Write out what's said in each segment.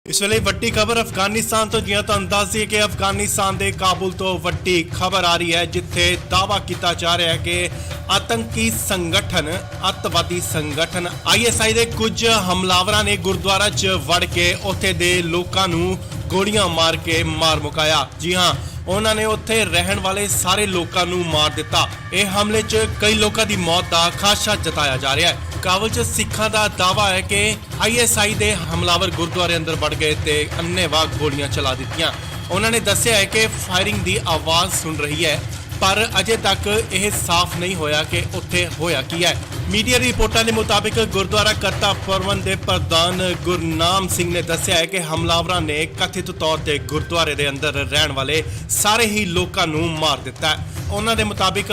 ਇਸ ਵੇਲੇ ਵੱਡੀ ਖਬਰ ਅਫਗਾਨਿਸਤਾਨ ਤੋਂ ਜਿਵੇਂ ਤੁਹਾਨੂੰ ਦੱਸ ਦਈਏ ਕਿ ਅਫਗਾਨਿਸਤਾਨ ਦੇ ਕਾਬੁਲ ਤੋਂ ਵੱਡੀ ਖਬਰ ਆ ਰਹੀ ਹੈ ਜਿੱਥੇ ਦਾਅਵਾ ਕੀਤਾ ਜਾ ਰਿਹਾ ਹੈ ਕਿ ਆਤੰਕੀ ਸੰਗਠਨ ਅੱਤਵਾਦੀ ਸੰਗਠਨ ISI ਦੇ ਕੁਝ ਹਮਲਾਵਰਾਂ ਨੇ ਗੁਰਦੁਆਰਾ 'ਚ ਵੜ ਕੇ ਉੱਥੇ ਦੇ ਲੋਕਾਂ ਨੂੰ ਗੋਲੀਆਂ ਮਾਰ ਕੇ ਮਾਰ ਮੁਕਾਇਆ। ਜੀ ਹਾਂ, ਉਹਨਾਂ ਨੇ ਉੱਥੇ ਰਹਿਣ ਵਾਲੇ ਸਾਰੇ ਲੋਕਾਂ ਨੂੰ ਮਾਰ ਦਿੱਤਾ। ਇਹ ਹਮਲੇ 'ਚ ਕਈ ਲੋਕਾਂ ਦੀ ਮੌਤ ਦਾ ਖਾਦਸ਼ਾ ਜਤਾਇਆ ਜਾ ਰਿਹਾ ਹੈ। ਕਾਬੁਲ 'ਚ ਸਿੱਖਾਂ ਦਾ ਦਾਅਵਾ ਹੈ ਕਿ ISI ਦੇ ਹਮਲਾਵਰ ਗੁਰਦੁਆਰੇ ਅੰਦਰ ਵੜ ਗਏ ਤੇ ਅੰਨ੍ਹੇਵਾਹ ਗੋਲੀਆਂ ਚਲਾ ਦਿੱਤੀਆਂ। ਉਹਨਾਂ ਨੇ ਦੱਸਿਆ ਹੈ ਕਿ ਫਾਇਰਿੰਗ ਦੀ ਆਵਾਜ਼ ਸੁਣ ਰਹੀ ਹੈ, ਪਰ ਅਜੇ ਤੱਕ ਇਹ ਸਾਫ਼ ਨਹੀਂ ਹੋਇਆ ਕਿ ਉੱਥੇ ਹੋਇਆ ਕੀ ਹੈ। ਮੀਡੀਆ ਰਿਪੋਰਟਾਂ ਦੇ ਮੁਤਾਬਿਕ ਗੁਰਦੁਆਰਾ ਕਰਤਾ ਪਰਵਨ ਦੇ ਪ੍ਰਧਾਨ ਗੁਰਨਾਮ ਸਿੰਘ ਨੇ ਦੱਸਿਆ ਹੈ ਕਿ ਹਮਲਾਵਰਾਂ ਨੇ ਕਥਿਤ ਤੌਰ ਤੇ ਗੁਰਦੁਆਰੇ ਦੇ ਅੰਦਰ ਰਹਿਣ ਵਾਲੇ ਸਾਰੇ ਹੀ ਲੋਕਾਂ ਨੂੰ ਮਾਰ ਦਿੱਤਾ ਹੈ। ਉਹਨਾਂ ਦੇ ਮੁਤਾਬਿਕ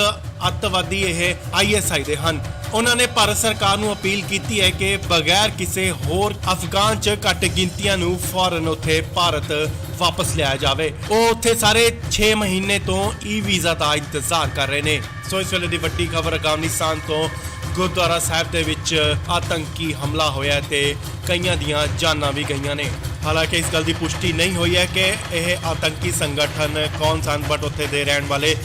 ਅੱਤਵਾਦੀ ਇਹ ISI ਦੇ ਹਨ। ਉਹਨਾਂ ਨੇ ਭਾਰਤ ਸਰਕਾਰ ਨੂੰ ਅਪੀਲ ਕੀਤੀ ਹੈ ਕਿ ਬਗੈਰ ਕਿਸੇ ਹੋਰ ਅਫਗਾਨ 'ਚ ਘੱਟ ਗਿਣਤੀਆਂ ਨੂੰ ਫੌਰਨ ਉੱਥੇ ਭਾਰਤ ਵਾਪਸ ਲਿਆਇਆ ਜਾਵੇ। ਉਹ ਉੱਥੇ ਸਾਰੇ 6 ਮਹੀਨੇ ਤੋਂ ਵੀਜ਼ਾ ਦਾ ਇੰਤਜ਼ਾਰ ਕਰ ਰਹੇ ਨੇ। ਸੋ ਇਸ ਵੇਲੇ ਦੀ ਵੱਡੀ ਖਬਰ ਅਫਗਾਨਿਸਤਾਨ ਤੋਂ ਗੁਰਦੁਆਰਾ ਸਾਹਿਬ ਦੇ ਵਿੱਚ ਆਤੰਕੀ ਹਮਲਾ ਹੋਇਆ ਤੇ ਕਈਆਂ ਦੀਆਂ ਜਾਨਾਂ ਵੀ ਗਈਆਂ ਨੇ। ਹਾਲਾਂਕਿ ਇਸ ਗੱਲ ਦੀ ਪੁਸ਼ਟੀ ਨਹੀਂ ਹੋਈ ਹੈ ਕਿ ਇਹ ਆਤੰਕੀ ਸੰਗਠਨ ਕੌਣ ਸਨ, ਬਟ ਉੱਥੇ ਦੇ ਰਹਿਣ ਵਾਲੇ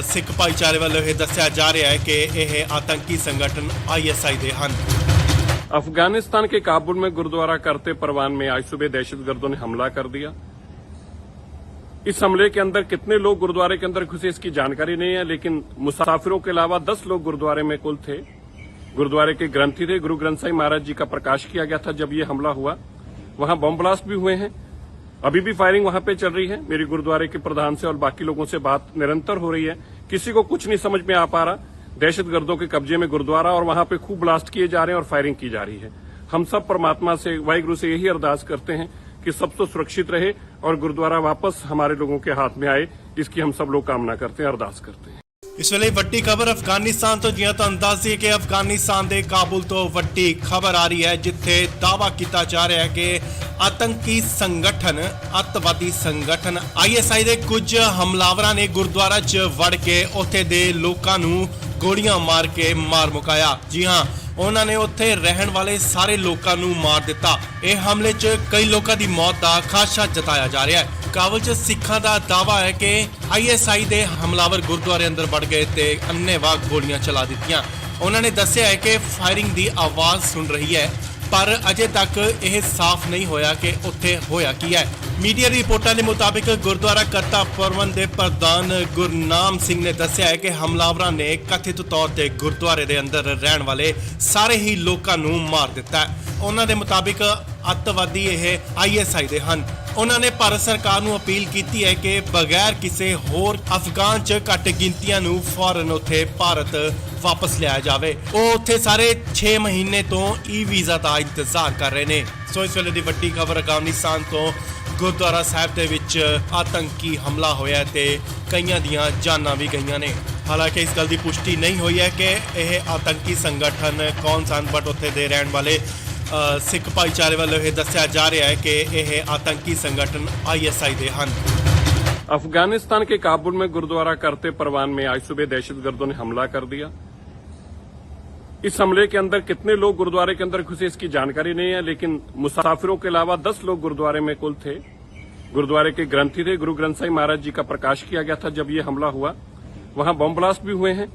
सिख भाईचारे वालों ये दस्या जा रहा है कि यह आतंकी संगठन ISI दे हन। अफगानिस्तान के काबुल में गुरुद्वारा करते परवान में आज सुबह दहशतगर्दों ने हमला कर दिया। इस हमले के अंदर कितने लोग गुरुद्वारे के अंदर घुसे इसकी जानकारी नहीं है, लेकिन मुसाफिरों के अलावा 10 लोग गुरुद्वारे में कुल थे। गुरुद्वारे के ग्रंथी थे। गुरु ग्रंथ साहिब महाराज जी का प्रकाश किया गया था जब ये हमला हुआ। वहां बम ब्लास्ट भी हुए हैं। अभी भी फायरिंग वहां पे चल रही है। मेरी गुरुद्वारे के प्रधान से और बाकी लोगों से बात निरंतर हो रही है। किसी को कुछ नहीं समझ में आ पा रहा। दहशतगर्दों के कब्जे में गुरुद्वारा और वहां पे खूब ब्लास्ट किए जा रहे हैं और फायरिंग की जा रही है। हम सब परमात्मा से, वाहिगुरु से यही अरदास करते हैं कि सब तो सुरक्षित रहे और गुरुद्वारा वापस हमारे लोगों के हाथ में आए, इसकी हम सब लोग कामना करते हैं, अरदास करते हैं। ਇਸ ਵੇਲੇ ਵੱਡੀ ਖਬਰ ਅਫਗਾਨਿਸਤਾਨ ਤੋਂ ਜਿਵੇਂ ਤੁਹਾਨੂੰ ਦੱਸ ਦਈਏ ਕਿ ਅਫਗਾਨਿਸਤਾਨ ਦੇ ਕਾਬੁਲ ਤੋਂ ਵੱਡੀ ਖਬਰ ਆ ਰਹੀ ਹੈ ਜਿੱਥੇ ਦਾਅਵਾ ਕੀਤਾ ਜਾ ਰਿਹਾ ਹੈ ਕਿ ਆਤੰਕੀ ਸੰਗਠਨ ਅੱਤਵਾਦੀ ਸੰਗਠਨ ISI ਦੇ ਕੁਝ ਹਮਲਾਵਰਾਂ ਨੇ ਗੁਰਦੁਆਰਾ 'ਚ ਵੜ ਕੇ ਉੱਥੇ ਦੇ ਲੋਕਾਂ ਨੂੰ ਗੋਲੀਆਂ ਮਾਰ ਕੇ ਮਾਰ ਮੁਕਾਇਆ। ਜੀ ਹਾਂ, ਉਹਨਾਂ ਨੇ ਉੱਥੇ ਰਹਿਣ ਵਾਲੇ ਸਾਰੇ ਲੋਕਾਂ ਨੂੰ ਮਾਰ ਦਿੱਤਾ। ਇਹ ਹਮਲੇ 'ਚ ਕਈ ਲੋਕਾਂ ਦੀ ਮੌਤ ਦਾ ਖਾਦਸ਼ਾ ਜਤਾਇਆ ਜਾ ਰਿਹਾ ਹੈ। ਕਾਬੁਲ 'ਚ ਸਿੱਖਾਂ ਦਾ ਦਾਅਵਾ ਹੈ ਕਿ ISI ਦੇ ਹਮਲਾਵਰ ਗੁਰਦੁਆਰੇ ਅੰਦਰ ਵੜ ਗਏ ਤੇ ਅੰਨ੍ਹੇਵਾਹ ਗੋਲੀਆਂ ਚਲਾ ਦਿੱਤੀਆਂ। ਉਹਨਾਂ ਨੇ ਦੱਸਿਆ ਹੈ ਕਿ ਫਾਇਰਿੰਗ ਦੀ ਆਵਾਜ਼ ਸੁਣ ਰਹੀ ਹੈ, ਪਰ ਅਜੇ ਤੱਕ ਇਹ ਸਾਫ਼ ਨਹੀਂ ਹੋਇਆ ਕਿ ਉੱਥੇ ਹੋਇਆ ਕੀ ਹੈ। ਮੀਡੀਆ ਰਿਪੋਰਟਾਂ ਦੇ ਮੁਤਾਬਿਕ ਗੁਰਦੁਆਰਾ ਕਰਤਾ ਪਰਵਨ ਦੇ ਪ੍ਰਧਾਨ ਗੁਰਨਾਮ ਸਿੰਘ ਨੇ ਦੱਸਿਆ ਹੈ ਕਿ ਹਮਲਾਵਰਾਂ ਨੇ ਕਥਿਤ ਤੌਰ ਤੇ ਗੁਰਦੁਆਰੇ ਦੇ ਅੰਦਰ ਰਹਿਣ ਵਾਲੇ ਸਾਰੇ ਹੀ ਲੋਕਾਂ ਨੂੰ ਮਾਰ ਦਿੱਤਾ ਹੈ। ਉਹਨਾਂ ਦੇ ਮੁਤਾਬਿਕ ਅੱਤਵਾਦੀ ਇਹ ISI ਦੇ ਹਨ। ਉਹਨਾਂ ਨੇ ਭਾਰਤ ਸਰਕਾਰ ਨੂੰ ਅਪੀਲ ਕੀਤੀ ਹੈ ਕਿ ਬਗੈਰ ਕਿਸੇ ਹੋਰ ਅਫਗਾਨ 'ਚ ਘੱਟ ਗਿਣਤੀਆਂ ਨੂੰ ਫੌਰਨ ਉੱਥੇ ਭਾਰਤ ਵਾਪਸ ਲਿਆਇਆ ਜਾਵੇ। ਉਹ ਉੱਥੇ ਸਾਰੇ 6 ਮਹੀਨੇ ਤੋਂ ਵੀਜ਼ਾ ਦਾ ਇੰਤਜ਼ਾਰ ਕਰ ਰਹੇ ਨੇ। ਸੋ ਇਸ ਵੇਲੇ ਦੀ ਵੱਡੀ ਖਬਰ ਅਫਗਾਨਿਸਤਾਨ ਤੋਂ ਗੁਰਦੁਆਰਾ ਸਾਹਿਬ ਦੇ ਵਿੱਚ ਆਤੰਕੀ ਹਮਲਾ ਹੋਇਆ ਤੇ ਕਈਆਂ ਦੀਆਂ ਜਾਨਾਂ ਵੀ ਗਈਆਂ ਨੇ। ਹਾਲਾਂਕਿ ਇਸ ਗੱਲ ਦੀ ਪੁਸ਼ਟੀ ਨਹੀਂ ਹੋਈ ਹੈ ਕਿ ਇਹ ਆਤੰਕੀ ਸੰਗਠਨ ਕੌਣ ਸਨ, ਬਟ ਉੱਥੇ ਦੇ ਰਹਿਣ ਵਾਲੇ सिख भाईचारे वालों ये दस्या जा रहा है कि यह आतंकी संगठन ISI दे हन। अफगानिस्तान के काबुल में गुरुद्वारा करते परवान में आज सुबह दहशतगर्दों ने हमला कर दिया। इस हमले के अंदर कितने लोग गुरुद्वारे के अंदर घुसे इसकी जानकारी नहीं है, लेकिन मुसाफिरों के अलावा 10 लोग गुरुद्वारे में कुल थे। गुरुद्वारे के ग्रंथी थे। गुरु ग्रंथ साहिब महाराज जी का प्रकाश किया गया था जब ये हमला हुआ। वहां बम ब्लास्ट भी हुए हैं।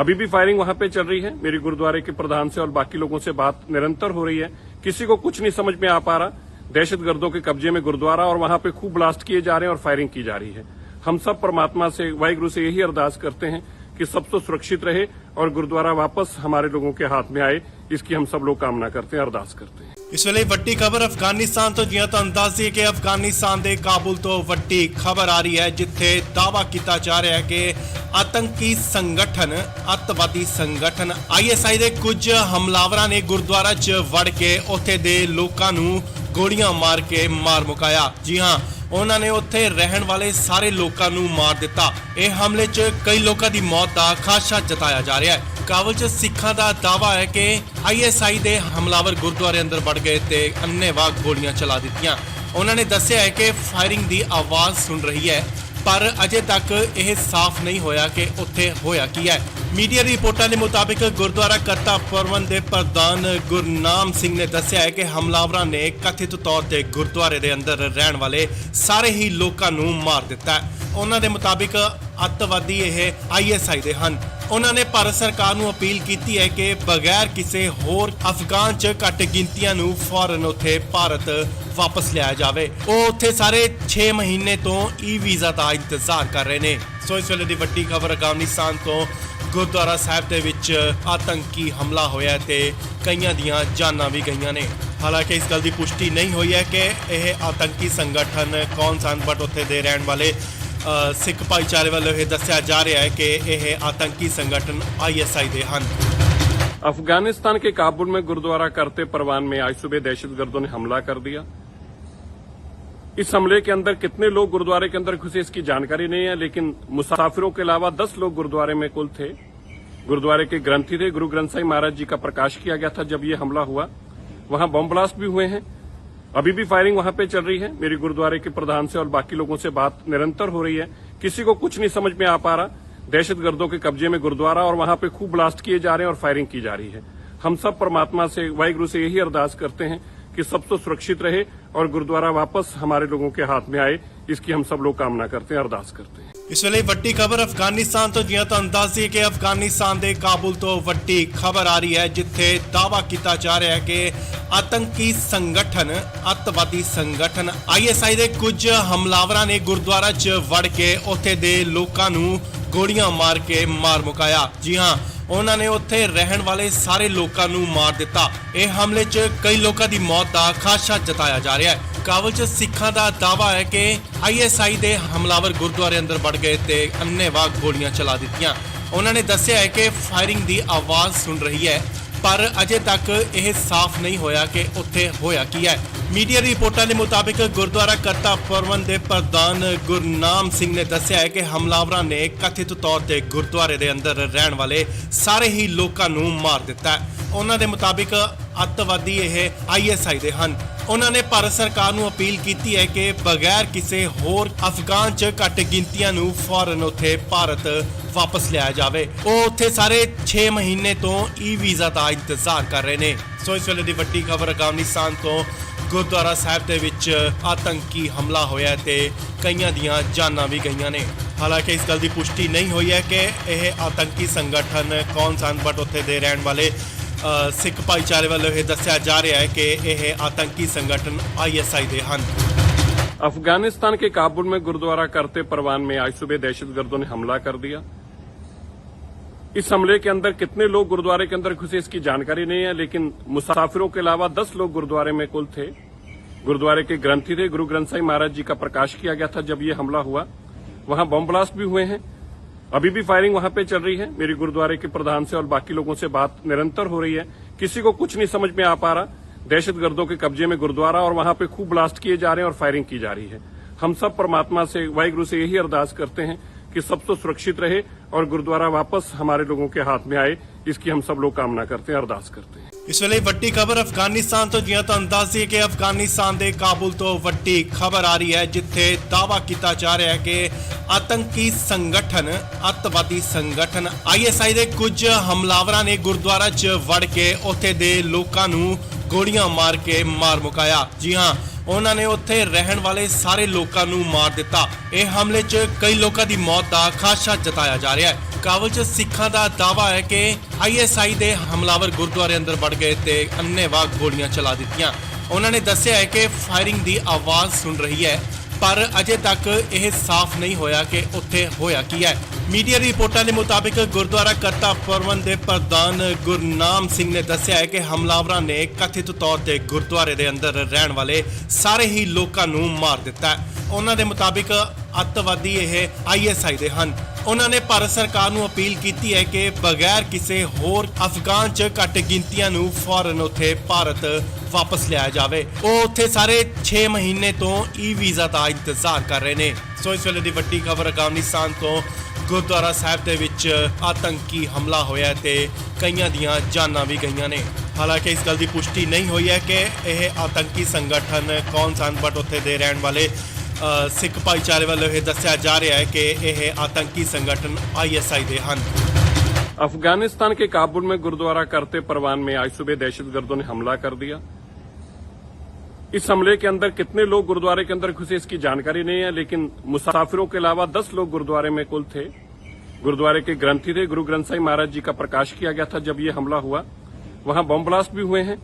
अभी भी फायरिंग वहां पे चल रही है। मेरी गुरुद्वारे के प्रधान से और बाकी लोगों से बात निरंतर हो रही है। किसी को कुछ नहीं समझ में आ पा रहा। दहशतगर्दों के कब्जे में गुरुद्वारा और वहां पे खूब ब्लास्ट किए जा रहे हैं और फायरिंग की जा रही है। हम सब परमात्मा से, वाहिगुरु से यही अरदास करते हैं कि सब तो सुरक्षित रहे और गुरुद्वारा वापस हमारे लोगों के हाथ में आए, इसकी हम सब लोग कामना करते हैं, अरदास करते हैं। ਇਸ ਵੇਲੇ ਵੱਡੀ ਖਬਰ ਅਫਗਾਨਿਸਤਾਨ ਤੋਂ ਜਿਵੇਂ ਤੁਹਾਨੂੰ ਦੱਸ ਦਈਏ ਕਿ ਅਫਗਾਨਿਸਤਾਨ ਦੇ ਕਾਬੁਲ ਤੋਂ ਵੱਡੀ ਖਬਰ ਆ ਰਹੀ ਹੈ ਜਿੱਥੇ ਦਾਅਵਾ ਕੀਤਾ ਜਾ ਰਿਹਾ ਹੈ ਕਿ ਆਤੰਕੀ ਸੰਗਠਨ ਅੱਤਵਾਦੀ ਸੰਗਠਨ ISI ਦੇ ਕੁਝ ਹਮਲਾਵਰਾਂ ਨੇ ਗੁਰਦੁਆਰਾ 'ਚ ਵੜ ਕੇ ਉੱਥੇ ਦੇ ਲੋਕਾਂ ਨੂੰ ਗੋਲੀਆਂ ਮਾਰ ਕੇ ਮਾਰ ਮੁਕਾਇਆ। ਜੀ ਹਾਂ, ਉਹਨਾਂ ਨੇ ਉੱਥੇ ਰਹਿਣ ਵਾਲੇ ਸਾਰੇ ਲੋਕਾਂ ਨੂੰ ਮਾਰ ਦਿੱਤਾ। ਇਹ ਹਮਲੇ 'ਚ ਕਈ ਲੋਕਾਂ ਦੀ ਮੌਤ ਦਾ ਖਾਦਸ਼ਾ ਜਤਾਇਆ ਜਾ ਰਿਹਾ ਹੈ। ਕਾਬੁਲ 'ਚ ਸਿੱਖਾਂ ਦਾ ਦਾਅਵਾ ਹੈ ਕਿ ISI ਦੇ ਹਮਲਾਵਰ ਗੁਰਦੁਆਰੇ ਅੰਦਰ ਵੜ ਗਏ ਤੇ ਅੰਨ੍ਹੇਵਾਹ ਗੋਲੀਆਂ ਚਲਾ ਦਿੱਤੀਆਂ। ਉਹਨਾਂ ਨੇ ਦੱਸਿਆ ਹੈ ਕਿ ਫਾਇਰਿੰਗ ਦੀ ਆਵਾਜ਼ ਸੁਣ ਰਹੀ ਹੈ, ਪਰ ਅਜੇ ਤੱਕ ਇਹ ਸਾਫ਼ ਨਹੀਂ ਹੋਇਆ ਕਿ ਉੱਥੇ ਹੋਇਆ ਕੀ ਹੈ। ਮੀਡੀਆ ਰਿਪੋਰਟਾਂ ਦੇ ਮੁਤਾਬਿਕ ਗੁਰਦੁਆਰਾ ਕਰਤਾ ਪ੍ਰਬੰਧ ਦੇ ਪ੍ਰਧਾਨ ਗੁਰਨਾਮ ਸਿੰਘ ਨੇ ਦੱਸਿਆ ਹੈ ਕਿ ਹਮਲਾਵਰਾਂ ਨੇ ਕਥਿਤ ਤੌਰ ਤੇ ਗੁਰਦੁਆਰੇ ਦੇ ਅੰਦਰ ਰਹਿਣ ਵਾਲੇ ਸਾਰੇ ਹੀ ਲੋਕਾਂ ਨੂੰ ਮਾਰ ਦਿੱਤਾ ਹੈ। ਉਹਨਾਂ ਦੇ ਮੁਤਾਬਿਕ ਅੱਤਵਾਦੀ ਇਹ ISI ਦੇ ਹਨ। ਉਹਨਾਂ ਨੇ ਭਾਰਤ ਸਰਕਾਰ ਨੂੰ ਅਪੀਲ ਕੀਤੀ ਹੈ ਕਿ ਬਗੈਰ ਕਿਸੇ ਹੋਰ ਅਫਗਾਨ 'ਚ ਘੱਟ ਗਿਣਤੀਆਂ ਨੂੰ ਫੌਰਨ ਉੱਥੇ ਭਾਰਤ ਵਾਪਸ ਲਿਆਇਆ ਜਾਵੇ। ਉਹ ਉੱਥੇ ਸਾਰੇ 6 ਮਹੀਨੇ ਤੋਂ ਵੀਜ਼ਾ ਦਾ ਇੰਤਜ਼ਾਰ ਕਰ ਰਹੇ ਨੇ। ਸੋ ਇਸ ਵੇਲੇ ਦੀ ਵੱਡੀ ਖਬਰ ਅਫਗਾਨਿਸਤਾਨ ਤੋਂ ਗੁਰਦੁਆਰਾ ਸਾਹਿਬ ਦੇ ਵਿੱਚ ਆਤੰਕੀ ਹਮਲਾ ਹੋਇਆ ਤੇ ਕਈਆਂ ਦੀਆਂ ਜਾਨਾਂ ਵੀ ਗਈਆਂ ਨੇ। ਹਾਲਾਂਕਿ ਇਸ ਗੱਲ ਦੀ ਪੁਸ਼ਟੀ ਨਹੀਂ ਹੋਈ ਹੈ ਕਿ ਇਹ ਆਤੰਕੀ ਸੰਗਠਨ ਕੌਣ ਸਨ, ਬਟ ਉੱਥੇ ਦੇ ਰਹਿਣ ਵਾਲੇ ਸਿੱਖ ਭਾਈਚਾਰੇ ਵੱਲੋਂ ਇਹ ਦੱਸਿਆ ਜਾ ਰਿਹਾ ਹੈ ਕਿ ਇਹ ਆਤੰਕੀ संगठन ISI ਦੇ ਹਨ। अफगानिस्तान के काबुल में गुरुद्वारा करते परवान में आज सुबह दहशतगर्दों ने हमला कर दिया। इस हमले के अंदर कितने लोग गुरुद्वारे के अंदर घुसे इसकी जानकारी नहीं है, लेकिन मुसाफिरों के अलावा 10 लोग गुरुद्वारे में कुल थे। गुरुद्वारे के ग्रंथी थे, गुरु ग्रंथ साहिब महाराज जी का प्रकाश किया गया था जब ये हमला हुआ। वहां बम ब्लास्ट भी हुए हैं, अभी भी फायरिंग वहां पे चल रही है। मेरी गुरुद्वारे के प्रधान से और बाकी लोगों से बात निरंतर हो रही है, किसी को कुछ नहीं समझ में आ पा रहा। दहशतगर्दों के कब्जे में गुरुद्वारा और वहां पे खूब ब्लास्ट किए जा रहे हैं और फायरिंग की जा रही है। हम सब परमात्मा से, वाहिगुरु से यही अरदास करते हैं कि सब तो सुरक्षित रहे और गुरुद्वारा वापस हमारे लोगों के हाथ में आए, इसकी हम सब लोग कामना करते हैं, अरदास करते हैं। ਇਸ ਵੇਲੇ ਵੱਡੀ ਖਬਰ ਅਫਗਾਨਿਸਤਾਨ ਤੋਂ, ਜਿਵੇਂ ਤੁਹਾਨੂੰ ਦੱਸ ਦਈਏ ਕਿ ਅਫਗਾਨਿਸਤਾਨ ਦੇ ਕਾਬੁਲ ਤੋਂ ਵੱਡੀ ਖਬਰ ਆ ਰਹੀ ਹੈ, ਜਿੱਥੇ ਦਾਅਵਾ ਕੀਤਾ ਜਾ ਰਿਹਾ ਹੈ ਕਿ ਆਤੰਕੀ ਸੰਗਠਨ, ਅੱਤਵਾਦੀ ਸੰਗਠਨ ISI ਦੇ ਕੁਝ ਹਮਲਾਵਰਾਂ ਨੇ ਗੁਰਦੁਆਰਾ 'ਚ ਵੜ ਕੇ ਉੱਥੇ ਦੇ ਲੋਕਾਂ ਨੂੰ ਗੋਲੀਆਂ ਮਾਰ ਕੇ ਮਾਰ ਮੁਕਾਇਆ। ਜੀ ਹਾਂ, ਉਹਨਾਂ ਨੇ ਉੱਥੇ ਰਹਿਣ ਵਾਲੇ ਸਾਰੇ ਲੋਕਾਂ ਨੂੰ ਮਾਰ ਦਿੱਤਾ। ਇਹ ਹਮਲੇ 'ਚ ਕਈ ਲੋਕਾਂ ਦੀ ਮੌਤ ਦਾ ਖਾਦਸ਼ਾ ਜਤਾਇਆ ਜਾ ਰਿਹਾ ਹੈ। ਕਾਬੁਲ 'ਚ ਸਿੱਖਾਂ ਦਾ ਦਾਅਵਾ ਹੈ ਕਿ ISI ਦੇ ਹਮਲਾਵਰ ਗੁਰਦੁਆਰੇ ਅੰਦਰ ਵੜ ਗਏ ਤੇ ਅੰਨ੍ਹੇਵਾਹ ਗੋਲੀਆਂ ਚਲਾ ਦਿੱਤੀਆਂ। ਉਹਨਾਂ ਨੇ ਦੱਸਿਆ ਹੈ ਕਿ ਫਾਇਰਿੰਗ ਦੀ ਆਵਾਜ਼ ਸੁਣ ਰਹੀ ਹੈ, ਪਰ ਅਜੇ ਤੱਕ ਇਹ ਸਾਫ਼ ਨਹੀਂ ਹੋਇਆ ਕਿ ਉੱਥੇ ਹੋਇਆ ਕੀ ਹੈ। ਮੀਡੀਆ ਰਿਪੋਰਟਾਂ ਦੇ ਮੁਤਾਬਿਕ ਗੁਰਦੁਆਰਾ ਕਰਤਾ ਪ੍ਰਬੰਧ ਦੇ ਪ੍ਰਧਾਨ ਗੁਰਨਾਮ ਸਿੰਘ ਨੇ ਦੱਸਿਆ ਹੈ ਕਿ ਹਮਲਾਵਰਾਂ ਨੇ ਕਥਿਤ ਤੌਰ ਤੇ ਗੁਰਦੁਆਰੇ ਦੇ ਅੰਦਰ ਰਹਿਣ ਵਾਲੇ ਸਾਰੇ ਹੀ ਲੋਕਾਂ ਨੂੰ ਮਾਰ ਦਿੱਤਾ ਹੈ। ਉਹਨਾਂ ਦੇ ਮੁਤਾਬਿਕ ਅੱਤਵਾਦੀ ਇਹ ISI ਦੇ ਹਨ। ਉਹਨਾਂ ਨੇ ਭਾਰਤ ਸਰਕਾਰ ਨੂੰ ਅਪੀਲ ਕੀਤੀ ਹੈ ਕਿ ਬਗੈਰ ਕਿਸੇ ਹੋਰ ਅਫਗਾਨ 'ਚ ਘੱਟ ਗਿਣਤੀਆਂ ਨੂੰ ਫੌਰਨ ਉੱਥੇ ਭਾਰਤ ਵਾਪਸ ਲਿਆਇਆ ਜਾਵੇ। ਉਹ ਉੱਥੇ ਸਾਰੇ 6 ਮਹੀਨੇ ਤੋਂ ਵੀਜ਼ਾ ਦਾ ਇੰਤਜ਼ਾਰ ਕਰ ਰਹੇ ਨੇ। ਸੋ ਇਸ ਵੇਲੇ ਦੀ ਵੱਡੀ ਖਬਰ ਅਫਗਾਨਿਸਤਾਨ ਤੋਂ ਗੁਰਦੁਆਰਾ ਸਾਹਿਬ ਦੇ ਵਿੱਚ ਆਤੰਕੀ ਹਮਲਾ ਹੋਇਆ ਤੇ ਕਈਆਂ ਦੀਆਂ ਜਾਨਾਂ ਵੀ ਗਈਆਂ ਨੇ। ਹਾਲਾਂਕਿ ਇਸ ਗੱਲ ਦੀ ਪੁਸ਼ਟੀ ਨਹੀਂ ਹੋਈ ਹੈ ਕਿ ਇਹ ਆਤੰਕੀ ਸੰਗਠਨ ਕੌਣ ਸਨ, ਬਟ ਉੱਥੇ ਦੇ ਰਹਿਣ ਵਾਲੇ ਸਿੱਖ ਭਾਈਚਾਰੇ ਵੱਲੋਂ ਇਹ ਦੱਸਿਆ ਜਾ ਰਿਹਾ ਹੈ ਕਿ ਇਹ ਆਤੰਕੀ संगठन ISI ਦੇ ਹਨ। अफगानिस्तान के काबुल में गुरुद्वारा करते परवान में आज सुबह दहशतगर्दों ने हमला कर दिया। इस हमले के अंदर कितने लोग गुरुद्वारे के अंदर घुसे इसकी जानकारी नहीं है, लेकिन मुसाफिरों के अलावा 10 लोग गुरुद्वारे में कुल थे। गुरुद्वारे के ग्रंथी थे, गुरु ग्रंथ साहिब महाराज जी का प्रकाश किया गया था जब ये हमला हुआ। वहां बम ब्लास्ट भी हुए हैं, अभी भी फायरिंग वहां पे चल रही है। मेरी गुरुद्वारे के प्रधान से और बाकी लोगों से बात निरंतर हो रही है, किसी को कुछ नहीं समझ में आ पा रहा। दहशतगर्दों के कब्जे में गुरुद्वारा और वहां पे खूब ब्लास्ट किए जा रहे हैं और फायरिंग की जा रही है। हम सब परमात्मा से, वाहिगुरु से यही अरदास करते हैं कि सब तो सुरक्षित रहे और गुरुद्वारा वापस हमारे लोगों के हाथ में आए, इसकी हम सब लोग कामना करते हैं, अरदास करते हैं। ਇਸ ਵੇਲੇ ਵੱਡੀ ਖਬਰ ਅਫਗਾਨਿਸਤਾਨ ਤੋਂ, ਜਿਵੇਂ ਤੁਹਾਨੂੰ ਦੱਸ ਦਈਏ ਕਿ ਅਫਗਾਨਿਸਤਾਨ ਦੇ ਕਾਬੁਲ ਤੋਂ ਵੱਡੀ ਖਬਰ ਆ ਰਹੀ ਹੈ, ਜਿੱਥੇ ਦਾਅਵਾ ਕੀਤਾ ਜਾ ਰਿਹਾ ਹੈ ਕਿ ਆਤੰਕੀ ਸੰਗਠਨ, ਅੱਤਵਾਦੀ ਸੰਗਠਨ ISI ਦੇ ਕੁਝ ਹਮਲਾਵਰਾਂ ਨੇ ਗੁਰਦੁਆਰਾ 'ਚ ਵੜ ਕੇ ਉੱਥੇ ਦੇ ਲੋਕਾਂ ਨੂੰ ਗੋਲੀਆਂ ਮਾਰ ਕੇ ਮਾਰ ਮੁਕਾਇਆ। ਜੀ ਹਾਂ, ਉਹਨਾਂ ਨੇ ਉੱਥੇ ਰਹਿਣ ਵਾਲੇ ਸਾਰੇ ਲੋਕਾਂ ਨੂੰ ਮਾਰ ਦਿੱਤਾ। ਇਹ ਹਮਲੇ 'ਚ ਕਈ ਲੋਕਾਂ ਦੀ ਮੌਤ ਦਾ ਖਾਦਸ਼ਾ ਜਤਾਇਆ ਜਾ ਰਿਹਾ ਹੈ। ਕਾਬੁਲ 'ਚ ਸਿੱਖਾਂ ਦਾ ਦਾਅਵਾ ਹੈ ਕਿ ISI ਦੇ ਹਮਲਾਵਰ ਗੁਰਦੁਆਰੇ ਅੰਦਰ ਵੜ ਗਏ ਤੇ ਅੰਨ੍ਹੇਵਾਹ ਗੋਲੀਆਂ ਚਲਾ ਦਿੱਤੀਆਂ। ਉਹਨਾਂ ਨੇ ਦੱਸਿਆ ਹੈ ਕਿ ਫਾਇਰਿੰਗ ਦੀ ਆਵਾਜ਼ ਸੁਣ ਰਹੀ ਹੈ, ਪਰ ਅਜੇ ਤੱਕ ਇਹ ਸਾਫ਼ ਨਹੀਂ ਹੋਇਆ ਕਿ ਉੱਥੇ ਹੋਇਆ ਕੀ ਹੈ। ਮੀਡੀਆ ਰਿਪੋਰਟਾਂ ਦੇ ਮੁਤਾਬਿਕ ਗੁਰਦੁਆਰਾ ਕਰਤਾ ਪ੍ਰਬੰਧ ਦੇ ਪ੍ਰਧਾਨ ਗੁਰਨਾਮ ਸਿੰਘ ਨੇ ਦੱਸਿਆ ਹੈ ਕਿ ਹਮਲਾਵਰਾਂ ਨੇ ਕਥਿਤ ਤੌਰ ਤੇ ਗੁਰਦੁਆਰੇ ਦੇ ਅੰਦਰ ਰਹਿਣ ਵਾਲੇ ਸਾਰੇ ਹੀ ਲੋਕਾਂ ਨੂੰ ਮਾਰ ਦਿੱਤਾ ਹੈ। ਉਹਨਾਂ ਦੇ ਮੁਤਾਬਿਕ ਅੱਤਵਾਦੀ ਇਹ ISI ਦੇ ਹਨ। ਉਹਨਾਂ ਨੇ ਭਾਰਤ ਸਰਕਾਰ ਨੂੰ ਅਪੀਲ ਕੀਤੀ ਹੈ ਕਿ ਬਗੈਰ ਕਿਸੇ ਹੋਰ ਅਫਗਾਨ 'ਚ ਘੱਟ ਗਿਣਤੀਆਂ ਨੂੰ ਫੌਰਨ ਉੱਥੇ ਭਾਰਤ ਵਾਪਸ ਲਿਆਇਆ ਜਾਵੇ। ਉਹ ਉੱਥੇ ਸਾਰੇ 6 ਮਹੀਨੇ ਤੋਂ ਵੀਜ਼ਾ ਦਾ ਇੰਤਜ਼ਾਰ ਕਰ ਰਹੇ ਨੇ। ਸੋ ਇਸ ਵੇਲੇ ਦੀ ਵੱਡੀ ਖਬਰ ਅਫਗਾਨਿਸਤਾਨ ਤੋਂ ਗੁਰਦੁਆਰਾ ਸਾਹਿਬ ਦੇ ਵਿੱਚ ਆਤੰਕੀ ਹਮਲਾ ਹੋਇਆ ਤੇ ਕਈਆਂ ਦੀਆਂ ਜਾਨਾਂ ਵੀ ਗਈਆਂ ਨੇ। ਹਾਲਾਂਕਿ ਇਸ ਗੱਲ ਦੀ ਪੁਸ਼ਟੀ ਨਹੀਂ ਹੋਈ ਹੈ ਕਿ ਇਹ ਆਤੰਕੀ ਸੰਗਠਨ ਕੌਣ ਸਨ, ਬਟ ਉੱਥੇ ਦੇ ਰਹਿਣ ਵਾਲੇ ਸਿੱਖ ਭਾਈਚਾਰੇ ਵੱਲੋਂ ਇਹ ਦੱਸਿਆ ਜਾ ਰਿਹਾ ਹੈ ਕਿ ਇਹ ਆਤੰਕੀ ਸੰਗਠਨ ISI ਦੇ ਹਨ। अफगानिस्तान के काबुल में गुरुद्वारा करते परवान में आज सुबह दहशतगर्दों ने हमला कर दिया। इस हमले के अंदर कितने लोग गुरुद्वारे के अंदर घुसे इसकी जानकारी नहीं है, लेकिन मुसाफिरों के अलावा 10 लोग गुरुद्वारे में कुल थे। गुरुद्वारे के ग्रंथी थे, गुरु ग्रंथ साहिब महाराज जी का प्रकाश किया गया था जब ये हमला हुआ। वहां बम ब्लास्ट भी हुए हैं,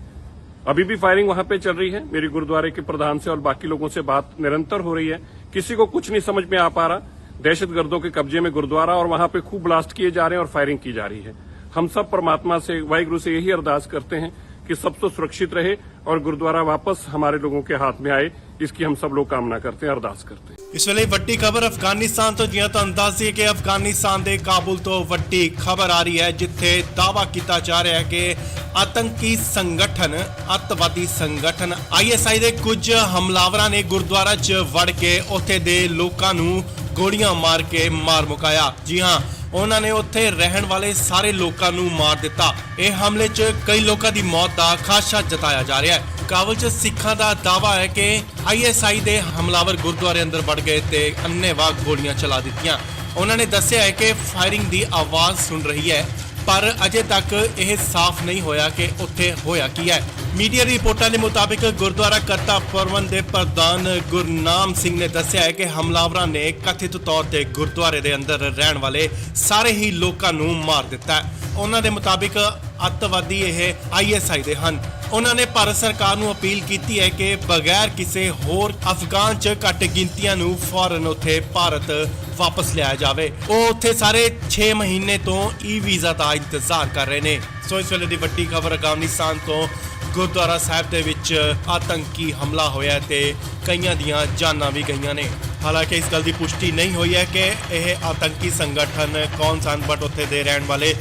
अभी भी फायरिंग वहां पे चल रही है। मेरी गुरुद्वारे के प्रधान से और बाकी लोगों से बात निरंतर हो रही है, किसी को कुछ नहीं समझ में आ पा रहा। दहशतगर्दों के कब्जे में गुरुद्वारा और वहां पे खूब ब्लास्ट किए जा रहे हैं और फायरिंग की जा रही है। हम सब परमात्मा से, वाहिगुरु से यही अरदास करते हैं कि सब तो सुरक्षित रहे और गुरुद्वारा वापस हमारे लोगों के हाथ में आए, इसकी हम सब लोग कामना करते हैं, अरदास करते हैं। ਇਸ ਵੇਲੇ ਵੱਡੀ ਖਬਰ ਅਫਗਾਨਿਸਤਾਨ ਤੋਂ ਜਿਵੇਂ ਤੁਹਾਨੂੰ ਦੱਸ ਦਈਏ ਕਿ ਅਫਗਾਨਿਸਤਾਨ ਦੇ ਕਾਬੁਲ ਤੋਂ ਵੱਡੀ ਖਬਰ ਆ ਰਹੀ ਹੈ, ਜਿੱਥੇ ਦਾਅਵਾ ਕੀਤਾ ਜਾ ਰਿਹਾ ਹੈ ਕਿ ਆਤੰਕੀ ਸੰਗਠਨ, ਅੱਤਵਾਦੀ ਸੰਗਠਨ ISI ਦੇ ਕੁਝ ਹਮਲਾਵਰਾਂ ਨੇ ਗੁਰਦੁਆਰਾ 'ਚ ਵੜ ਕੇ ਉੱਥੇ ਦੇ ਲੋਕਾਂ ਨੂੰ ਗੋਲੀਆਂ ਮਾਰ ਕੇ ਮਾਰ ਮੁਕਾਇਆ। ਜੀ ਹਾਂ, ਉਹਨਾਂ ਨੇ ਉੱਥੇ ਰਹਿਣ ਵਾਲੇ ਸਾਰੇ ਲੋਕਾਂ ਨੂੰ ਮਾਰ ਦਿੱਤਾ। ਇਹ ਹਮਲੇ 'ਚ ਕਈ ਲੋਕਾਂ ਦੀ ਮੌਤ ਦਾ ਖਾਦਸ਼ਾ ਜਤਾਇਆ ਜਾ ਰਿਹਾ ਹੈ। ਕਾਬੁਲ 'ਚ ਸਿੱਖਾਂ ਦਾ ਦਾਅਵਾ ਹੈ ਕਿ ISI ਦੇ ਹਮਲਾਵਰ ਗੁਰਦੁਆਰੇ ਅੰਦਰ ਵੜ ਗਏ ਤੇ ਅੰਨ੍ਹੇਵਾਹ ਗੋਲੀਆਂ ਚਲਾ ਦਿੱਤੀਆਂ। ਉਹਨਾਂ ਨੇ ਦੱਸਿਆ ਹੈ ਕਿ ਫਾਇਰਿੰਗ ਦੀ ਆਵਾਜ਼ ਸੁਣ ਰਹੀ ਹੈ, ਪਰ ਅਜੇ ਤੱਕ ਇਹ ਸਾਫ਼ ਨਹੀਂ ਹੋਇਆ ਕਿ ਉੱਥੇ ਹੋਇਆ ਕੀ ਹੈ। ਮੀਡੀਆ ਰਿਪੋਰਟਾਂ ਦੇ ਮੁਤਾਬਿਕ ਗੁਰਦੁਆਰਾ ਕਰਤਾ ਪ੍ਰਬੰਧ ਦੇ ਪ੍ਰਧਾਨ ਗੁਰਨਾਮ ਸਿੰਘ ਨੇ ਦੱਸਿਆ ਹੈ ਕਿ ਹਮਲਾਵਰਾਂ ਨੇ ਕਥਿਤ ਤੌਰ ਤੇ ਗੁਰਦੁਆਰੇ ਦੇ ਅੰਦਰ ਰਹਿਣ ਵਾਲੇ ਸਾਰੇ ਹੀ ਲੋਕਾਂ ਨੂੰ ਮਾਰ ਦਿੱਤਾ ਹੈ। ਉਹਨਾਂ ਦੇ ਮੁਤਾਬਿਕ ਅੱਤਵਾਦੀ ਇਹ ISI ਦੇ ਹਨ। ਉਹਨਾਂ ਨੇ ਭਾਰਤ ਸਰਕਾਰ ਨੂੰ ਅਪੀਲ ਕੀਤੀ ਹੈ ਕਿ ਬਗੈਰ ਕਿਸੇ ਹੋਰ ਅਫਗਾਨ 'ਚ ਘੱਟ ਗਿਣਤੀਆਂ ਨੂੰ ਫੌਰਨ ਉੱਥੇ ਭਾਰਤ ਵਾਪਸ ਲਿਆਇਆ ਜਾਵੇ। ਉਹ ਉੱਥੇ ਸਾਰੇ 6 ਮਹੀਨੇ ਤੋਂ ਵੀਜ਼ਾ ਦਾ ਇੰਤਜ਼ਾਰ ਕਰ ਰਹੇ ਨੇ। ਸੋ ਇਸ ਵੇਲੇ ਦੀ ਵੱਡੀ ਖਬਰ ਅਫਗਾਨਿਸਤਾਨ ਤੋਂ ਗੁਰਦੁਆਰਾ ਸਾਹਿਬ ਦੇ ਵਿੱਚ ਆਤੰਕੀ ਹਮਲਾ ਹੋਇਆ ਤੇ ਕਈਆਂ ਦੀਆਂ ਜਾਨਾਂ ਵੀ ਗਈਆਂ ਨੇ। ਹਾਲਾਂਕਿ ਇਸ ਗੱਲ ਦੀ ਪੁਸ਼ਟੀ ਨਹੀਂ ਹੋਈ ਹੈ ਕਿ ਇਹ ਆਤੰਕੀ ਸੰਗਠਨ ਕੌਣ ਸਨ, ਬਟ ਉੱਥੇ ਦੇ ਰਹਿਣ ਵਾਲੇ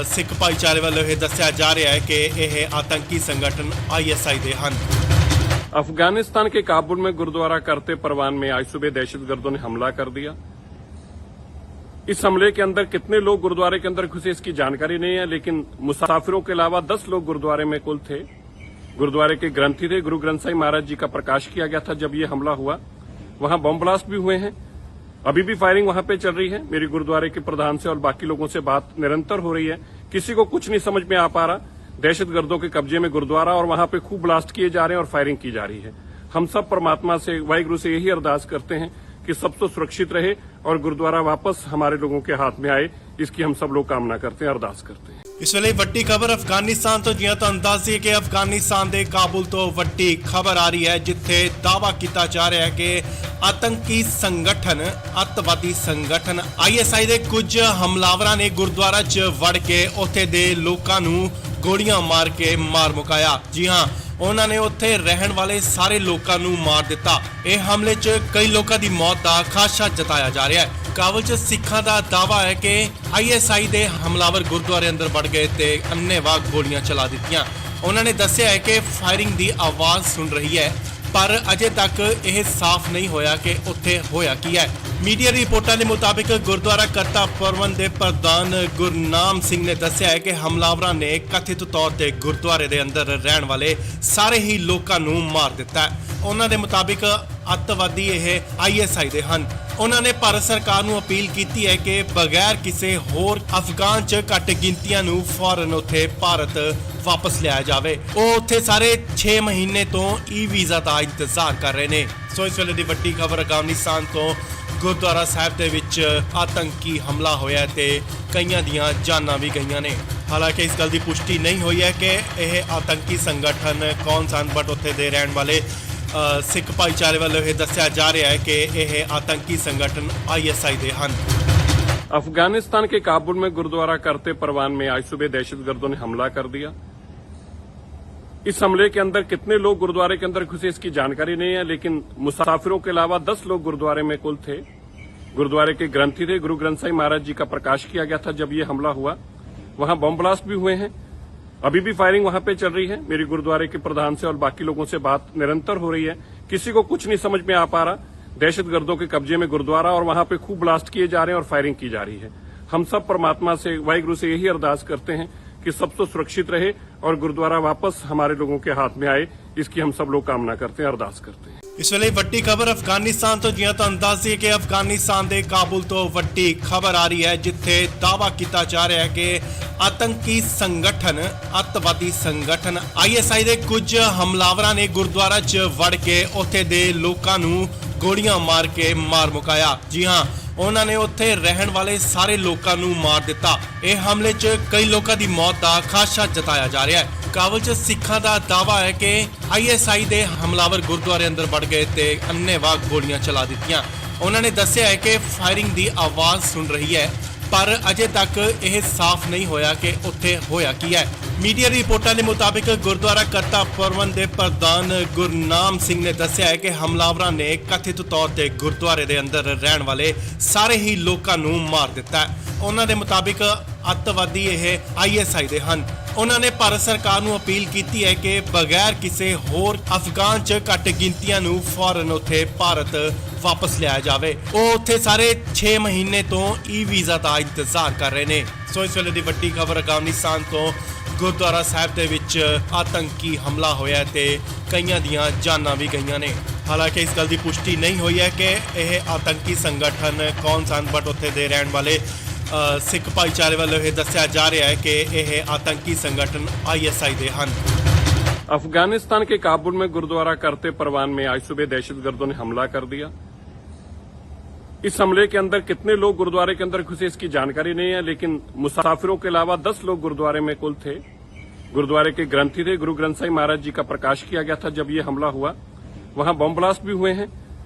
ਸਿੱਖ ਭਾਈਚਾਰੇ ਵੱਲੋਂ ਇਹ ਦੱਸਿਆ ਜਾ ਰਿਹਾ ਹੈ ਕਿ ਇਹ ਆਤੰਕੀ ਸੰਗਠਨ ISI ਦੇ ਹਨ। अफगानिस्तान के काबुल में गुरुद्वारा करते परवान में आज सुबह दहशतगर्दों ने हमला कर दिया। इस हमले के अंदर कितने लोग गुरुद्वारे के अंदर घुसे इसकी जानकारी नहीं है, लेकिन मुसाफिरों के अलावा 10 लोग गुरुद्वारे में कुल थे। गुरुद्वारे के ग्रंथी थे, गुरु ग्रंथ साहिब महाराज जी का प्रकाश किया गया था जब ये हमला हुआ। वहां बम ब्लास्ट भी हुए हैं, अभी भी फायरिंग वहां पे चल रही है। मेरी गुरुद्वारे के प्रधान से और बाकी लोगों से बात निरंतर हो रही है, किसी को कुछ नहीं समझ में आ पा रहा। दहशतगर्दों के कब्जे में गुरुद्वारा और वहां पे खूब ब्लास्ट किए जा रहे हैं और फायरिंग की जा रही है। हम सब परमात्मा से, वाहिगुरु से यही अरदास करते हैं कि सब तो सुरक्षित रहे और गुरुद्वारा वापस हमारे लोगों के हाथ में आए, इसकी हम सब लोग कामना करते हैं, अरदास करते हैं। ਇਸ ਵੇਲੇ ਵੱਡੀ ਖਬਰ ਅਫਗਾਨਿਸਤਾਨ ਤੋਂ ਜਿਵੇਂ ਤੁਹਾਨੂੰ ਦੱਸ ਦਈਏ ਕਿ ਅਫਗਾਨਿਸਤਾਨ ਦੇ ਕਾਬੁਲ ਤੋਂ ਵੱਡੀ ਖਬਰ ਆ ਰਹੀ ਹੈ, ਜਿੱਥੇ ਦਾਅਵਾ ਕੀਤਾ ਜਾ ਰਿਹਾ ਹੈ ਕਿ ਆਤੰਕੀ ਸੰਗਠਨ, ਅੱਤਵਾਦੀ ਸੰਗਠਨ ISI ਦੇ ਕੁਝ ਹਮਲਾਵਰਾਂ ਨੇ ਗੁਰਦੁਆਰਾ 'ਚ ਵੜ ਕੇ ਉੱਥੇ ਦੇ ਲੋਕਾਂ ਨੂੰ ਗੋਲੀਆਂ ਮਾਰ ਕੇ ਮਾਰ ਮੁਕਾਇਆ। ਜੀ ਹਾਂ, ਉਹਨਾਂ ਨੇ ਉੱਥੇ ਰਹਿਣ ਵਾਲੇ ਸਾਰੇ ਲੋਕਾਂ ਨੂੰ ਮਾਰ ਦਿੱਤਾ। ਇਹ ਹਮਲੇ 'ਚ ਕਈ ਲੋਕਾਂ ਦੀ ਮੌਤ ਦਾ ਖਾਦਸ਼ਾ ਜਤਾਇਆ ਜਾ ਰਿਹਾ ਹੈ। ਕਾਬੁਲ 'ਚ ਸਿੱਖਾਂ ਦਾ ਦਾਅਵਾ ਹੈ ਕਿ ISI ਦੇ ਹਮਲਾਵਰ ਗੁਰਦੁਆਰੇ ਅੰਦਰ ਵੜ ਗਏ ਤੇ ਅੰਨ੍ਹੇਵਾਹ ਗੋਲੀਆਂ ਚਲਾ ਦਿੱਤੀਆਂ। ਉਹਨਾਂ ਨੇ ਦੱਸਿਆ ਹੈ ਕਿ ਫਾਇਰਿੰਗ ਦੀ ਆਵਾਜ਼ ਸੁਣ ਰਹੀ ਹੈ, ਪਰ ਅਜੇ ਤੱਕ ਇਹ ਸਾਫ਼ ਨਹੀਂ ਹੋਇਆ ਕਿ ਉੱਥੇ ਹੋਇਆ ਕੀ ਹੈ। ਮੀਡੀਆ ਰਿਪੋਰਟਾਂ ਦੇ ਮੁਤਾਬਿਕ ਗੁਰਦੁਆਰਾ ਕਰਤਾ ਪ੍ਰਬੰਧ ਦੇ ਪ੍ਰਧਾਨ ਗੁਰਨਾਮ ਸਿੰਘ ਨੇ ਦੱਸਿਆ ਹੈ ਕਿ ਹਮਲਾਵਰਾਂ ਨੇ ਕਥਿਤ ਤੌਰ ਤੇ ਗੁਰਦੁਆਰੇ ਦੇ ਅੰਦਰ ਰਹਿਣ ਵਾਲੇ ਸਾਰੇ ਹੀ ਲੋਕਾਂ ਨੂੰ ਮਾਰ ਦਿੱਤਾ ਹੈ। ਉਹਨਾਂ ਦੇ ਮੁਤਾਬਿਕ ਅੱਤਵਾਦੀ ਇਹ ISI ਦੇ ਹਨ। ਉਹਨਾਂ ਨੇ ਭਾਰਤ ਸਰਕਾਰ ਨੂੰ ਅਪੀਲ ਕੀਤੀ ਹੈ ਕਿ ਬਗੈਰ ਕਿਸੇ ਹੋਰ ਅਫਗਾਨ 'ਚ ਘੱਟ ਗਿਣਤੀਆਂ ਨੂੰ ਫੌਰਨ ਉੱਥੇ ਭਾਰਤ ਵਾਪਸ ਲਿਆਇਆ ਜਾਵੇ। ਉਹ ਉੱਥੇ ਸਾਰੇ 6 ਮਹੀਨੇ ਤੋਂ ਵੀਜ਼ਾ ਦਾ ਇੰਤਜ਼ਾਰ ਕਰ ਰਹੇ ਨੇ। ਸੋ ਇਸ ਵੇਲੇ ਦੀ ਵੱਡੀ ਖਬਰ ਅਫਗਾਨਿਸਤਾਨ ਤੋਂ ਗੁਰਦੁਆਰਾ ਸਾਹਿਬ ਦੇ ਵਿੱਚ ਆਤੰਕੀ ਹਮਲਾ ਹੋਇਆ ਤੇ ਕਈਆਂ ਦੀਆਂ ਜਾਨਾਂ ਵੀ ਗਈਆਂ ਨੇ। ਹਾਲਾਂਕਿ ਇਸ ਗੱਲ ਦੀ ਪੁਸ਼ਟੀ ਨਹੀਂ ਹੋਈ ਹੈ ਕਿ ਇਹ ਆਤੰਕੀ ਸੰਗਠਨ ਕੌਣ ਸਨ, ਬਟ ਉੱਥੇ ਦੇ ਰਹਿਣ ਵਾਲੇ ਸਿੱਖ ਭਾਈਚਾਰੇ ਵੱਲੋਂ ਇਹ ਦੱਸਿਆ ਜਾ ਰਿਹਾ ਹੈ ਕਿ ਇਹ ਆਤੰਕੀ ਸੰਗਠਨ ISI ਦੇ ਹਨ। अफगानिस्तान के काबुल में गुरुद्वारा करते परवान में आज सुबह दहशतगर्दों ने हमला कर दिया। इस हमले के अंदर कितने लोग गुरुद्वारे के अंदर घुसे इसकी जानकारी नहीं है, लेकिन मुसाफिरों के अलावा 10 लोग गुरुद्वारे में कुल थे। गुरुद्वारे के ग्रंथी थे, गुरु ग्रंथ साहिब महाराज जी का प्रकाश किया गया था जब ये हमला हुआ। वहां बम ब्लास्ट भी हुए हैं, अभी भी फायरिंग वहां पे चल रही है। मेरी गुरुद्वारे के प्रधान से और बाकी लोगों से बात निरंतर हो रही है, किसी को कुछ नहीं समझ में आ पा रहा। दहशतगर्दों के कब्जे में गुरुद्वारा और वहां पे खूब ब्लास्ट किए जा रहे हैं और फायरिंग की जा रही है। हम सब परमात्मा से, वाहिगुरु से यही अरदास करते हैं कि सब तो सुरक्षित रहे और गुरुद्वारा वापस हमारे लोगों के हाथ में आए, इसकी हम सब लोग कामना करते हैं, अरदास करते हैं। ਇਸ ਵੇਲੇ ਵੱਡੀ ਖਬਰ ਅਫਗਾਨਿਸਤਾਨ ਤੋਂ ਜਿਵੇਂ ਤੁਹਾਨੂੰ ਦੱਸ ਦਈਏ ਕਿ ਅਫਗਾਨਿਸਤਾਨ ਦੇ ਕਾਬੁਲ ਤੋਂ ਵੱਡੀ ਖਬਰ ਆ ਰਹੀ ਹੈ ਜਿੱਥੇ ਦਾਅਵਾ ਕੀਤਾ ਜਾ ਰਿਹਾ ਹੈ ਕਿ ਆਤੰਕੀ ਸੰਗਠਨ ਅੱਤਵਾਦੀ ਸੰਗਠਨ ISI ਦੇ ਕੁਝ ਹਮਲਾਵਰਾਂ ਨੇ ਗੁਰਦੁਆਰਾ 'ਚ ਵੜ ਕੇ ਉੱਥੇ ਦੇ ਲੋਕਾਂ ਨੂੰ ਗੋਲੀਆਂ ਮਾਰ ਕੇ ਮਾਰ ਮੁਕਾਇਆ। ਜੀ ਹਾਂ, ਉਹਨਾਂ ਨੇ ਉੱਥੇ ਰਹਿਣ ਵਾਲੇ ਸਾਰੇ ਲੋਕਾਂ ਨੂੰ ਮਾਰ ਦਿੱਤਾ। ਇਹ ਹਮਲੇ 'ਚ ਕਈ ਲੋਕਾਂ ਦੀ ਮੌਤ ਦਾ ਖਾਦਸ਼ਾ ਜਤਾਇਆ ਜਾ ਰਿਹਾ ਹੈ। ਕਾਬੁਲ 'ਚ ਸਿੱਖਾਂ ਦਾ ਦਾਅਵਾ ਹੈ ਕਿ ISI ਦੇ ਹਮਲਾਵਰ ਗੁਰਦੁਆਰੇ ਅੰਦਰ ਵੜ ਗਏ ਤੇ ਅੰਨ੍ਹੇਵਾਹ ਗੋਲੀਆਂ ਚਲਾ ਦਿੱਤੀਆਂ। ਉਹਨਾਂ ਨੇ ਦੱਸਿਆ ਹੈ ਕਿ ਫਾਇਰਿੰਗ ਦੀ ਆਵਾਜ਼ ਸੁਣ ਰਹੀ ਹੈ, ਪਰ ਅਜੇ ਤੱਕ ਇਹ ਸਾਫ਼ ਨਹੀਂ ਹੋਇਆ ਕਿ ਉੱਥੇ ਹੋਇਆ ਕੀ ਹੈ। ਮੀਡੀਆ ਰਿਪੋਰਟਾਂ ਦੇ ਮੁਤਾਬਿਕ ਗੁਰਦੁਆਰਾ ਕਰਤਾ ਪੁਰਵਨ ਦੇ ਪ੍ਰਧਾਨ ਗੁਰਨਾਮ ਸਿੰਘ ਨੇ ਦੱਸਿਆ ਹੈ ਕਿ ਹਮਲਾਵਰਾਂ ਨੇ ਕਥਿਤ ਤੌਰ ਤੇ ਗੁਰਦੁਆਰੇ ਦੇ ਅੰਦਰ ਰਹਿਣ ਵਾਲੇ ਸਾਰੇ ਹੀ ਲੋਕਾਂ ਨੂੰ ਮਾਰ ਦਿੱਤਾ ਹੈ। ਉਹਨਾਂ ਦੇ ਮੁਤਾਬਿਕ ਅੱਤਵਾਦੀ ਇਹ ISI ਦੇ ਹਨ। ਉਹਨਾਂ ਨੇ ਭਾਰਤ ਸਰਕਾਰ ਨੂੰ ਅਪੀਲ ਕੀਤੀ ਹੈ ਕਿ ਬਗੈਰ ਕਿਸੇ ਹੋਰ ਅਫਗਾਨ 'ਚ ਘੱਟ ਗਿਣਤੀਆਂ ਨੂੰ ਫੌਰਨ ਉੱਥੇ ਭਾਰਤ ਵਾਪਸ ਲਿਆਇਆ ਜਾਵੇ। ਉਹ ਉੱਥੇ ਸਾਰੇ 6 ਮਹੀਨੇ ਤੋਂ ਵੀਜ਼ਾ ਦਾ ਇੰਤਜ਼ਾਰ ਕਰ ਰਹੇ ਨੇ। ਸੋ ਇਸ ਵੇਲੇ ਦੀ ਵੱਡੀ ਖਬਰ ਅਫਗਾਨਿਸਤਾਨ ਤੋਂ ਗੁਰਦੁਆਰਾ ਸਾਹਿਬ ਦੇ ਵਿੱਚ ਆਤੰਕੀ ਹਮਲਾ ਹੋਇਆ ਤੇ ਕਈਆਂ ਦੀਆਂ ਜਾਨਾਂ ਵੀ ਗਈਆਂ ਨੇ। ਹਾਲਾਂਕਿ ਇਸ ਗੱਲ ਦੀ ਪੁਸ਼ਟੀ ਨਹੀਂ ਹੋਈ ਹੈ ਕਿ ਇਹ ਆਤੰਕੀ ਸੰਗਠਨ ਕੌਣ ਸਨ, ਬਟ ਉੱਥੇ ਦੇ ਰਹਿਣ ਵਾਲੇ ਸਿੱਖ ਭਾਈਚਾਰੇ ਵੱਲੋਂ ਇਹ ਦੱਸਿਆ ਜਾ ਰਿਹਾ ਹੈ ਕਿ ਇਹ ਆतंकी संगठन ISI ਦੇ ਹਨ। अफगानिस्तान के काबुल में गुरुद्वारा करते परवान में आज सुबह दहशतगर्दों ने हमला कर दिया। इस हमले के अंदर कितने लोग गुरुद्वारे के अंदर घुसे इसकी जानकारी नहीं है, लेकिन मुसाफिरों के अलावा 10 लोग गुरुद्वारे में कुल थे। गुरुद्वारे के ग्रंथी थे, गुरु ग्रंथ साहिब महाराज जी का प्रकाश किया गया था जब ये हमला हुआ। वहां बम ब्लास्ट भी हुए हैं,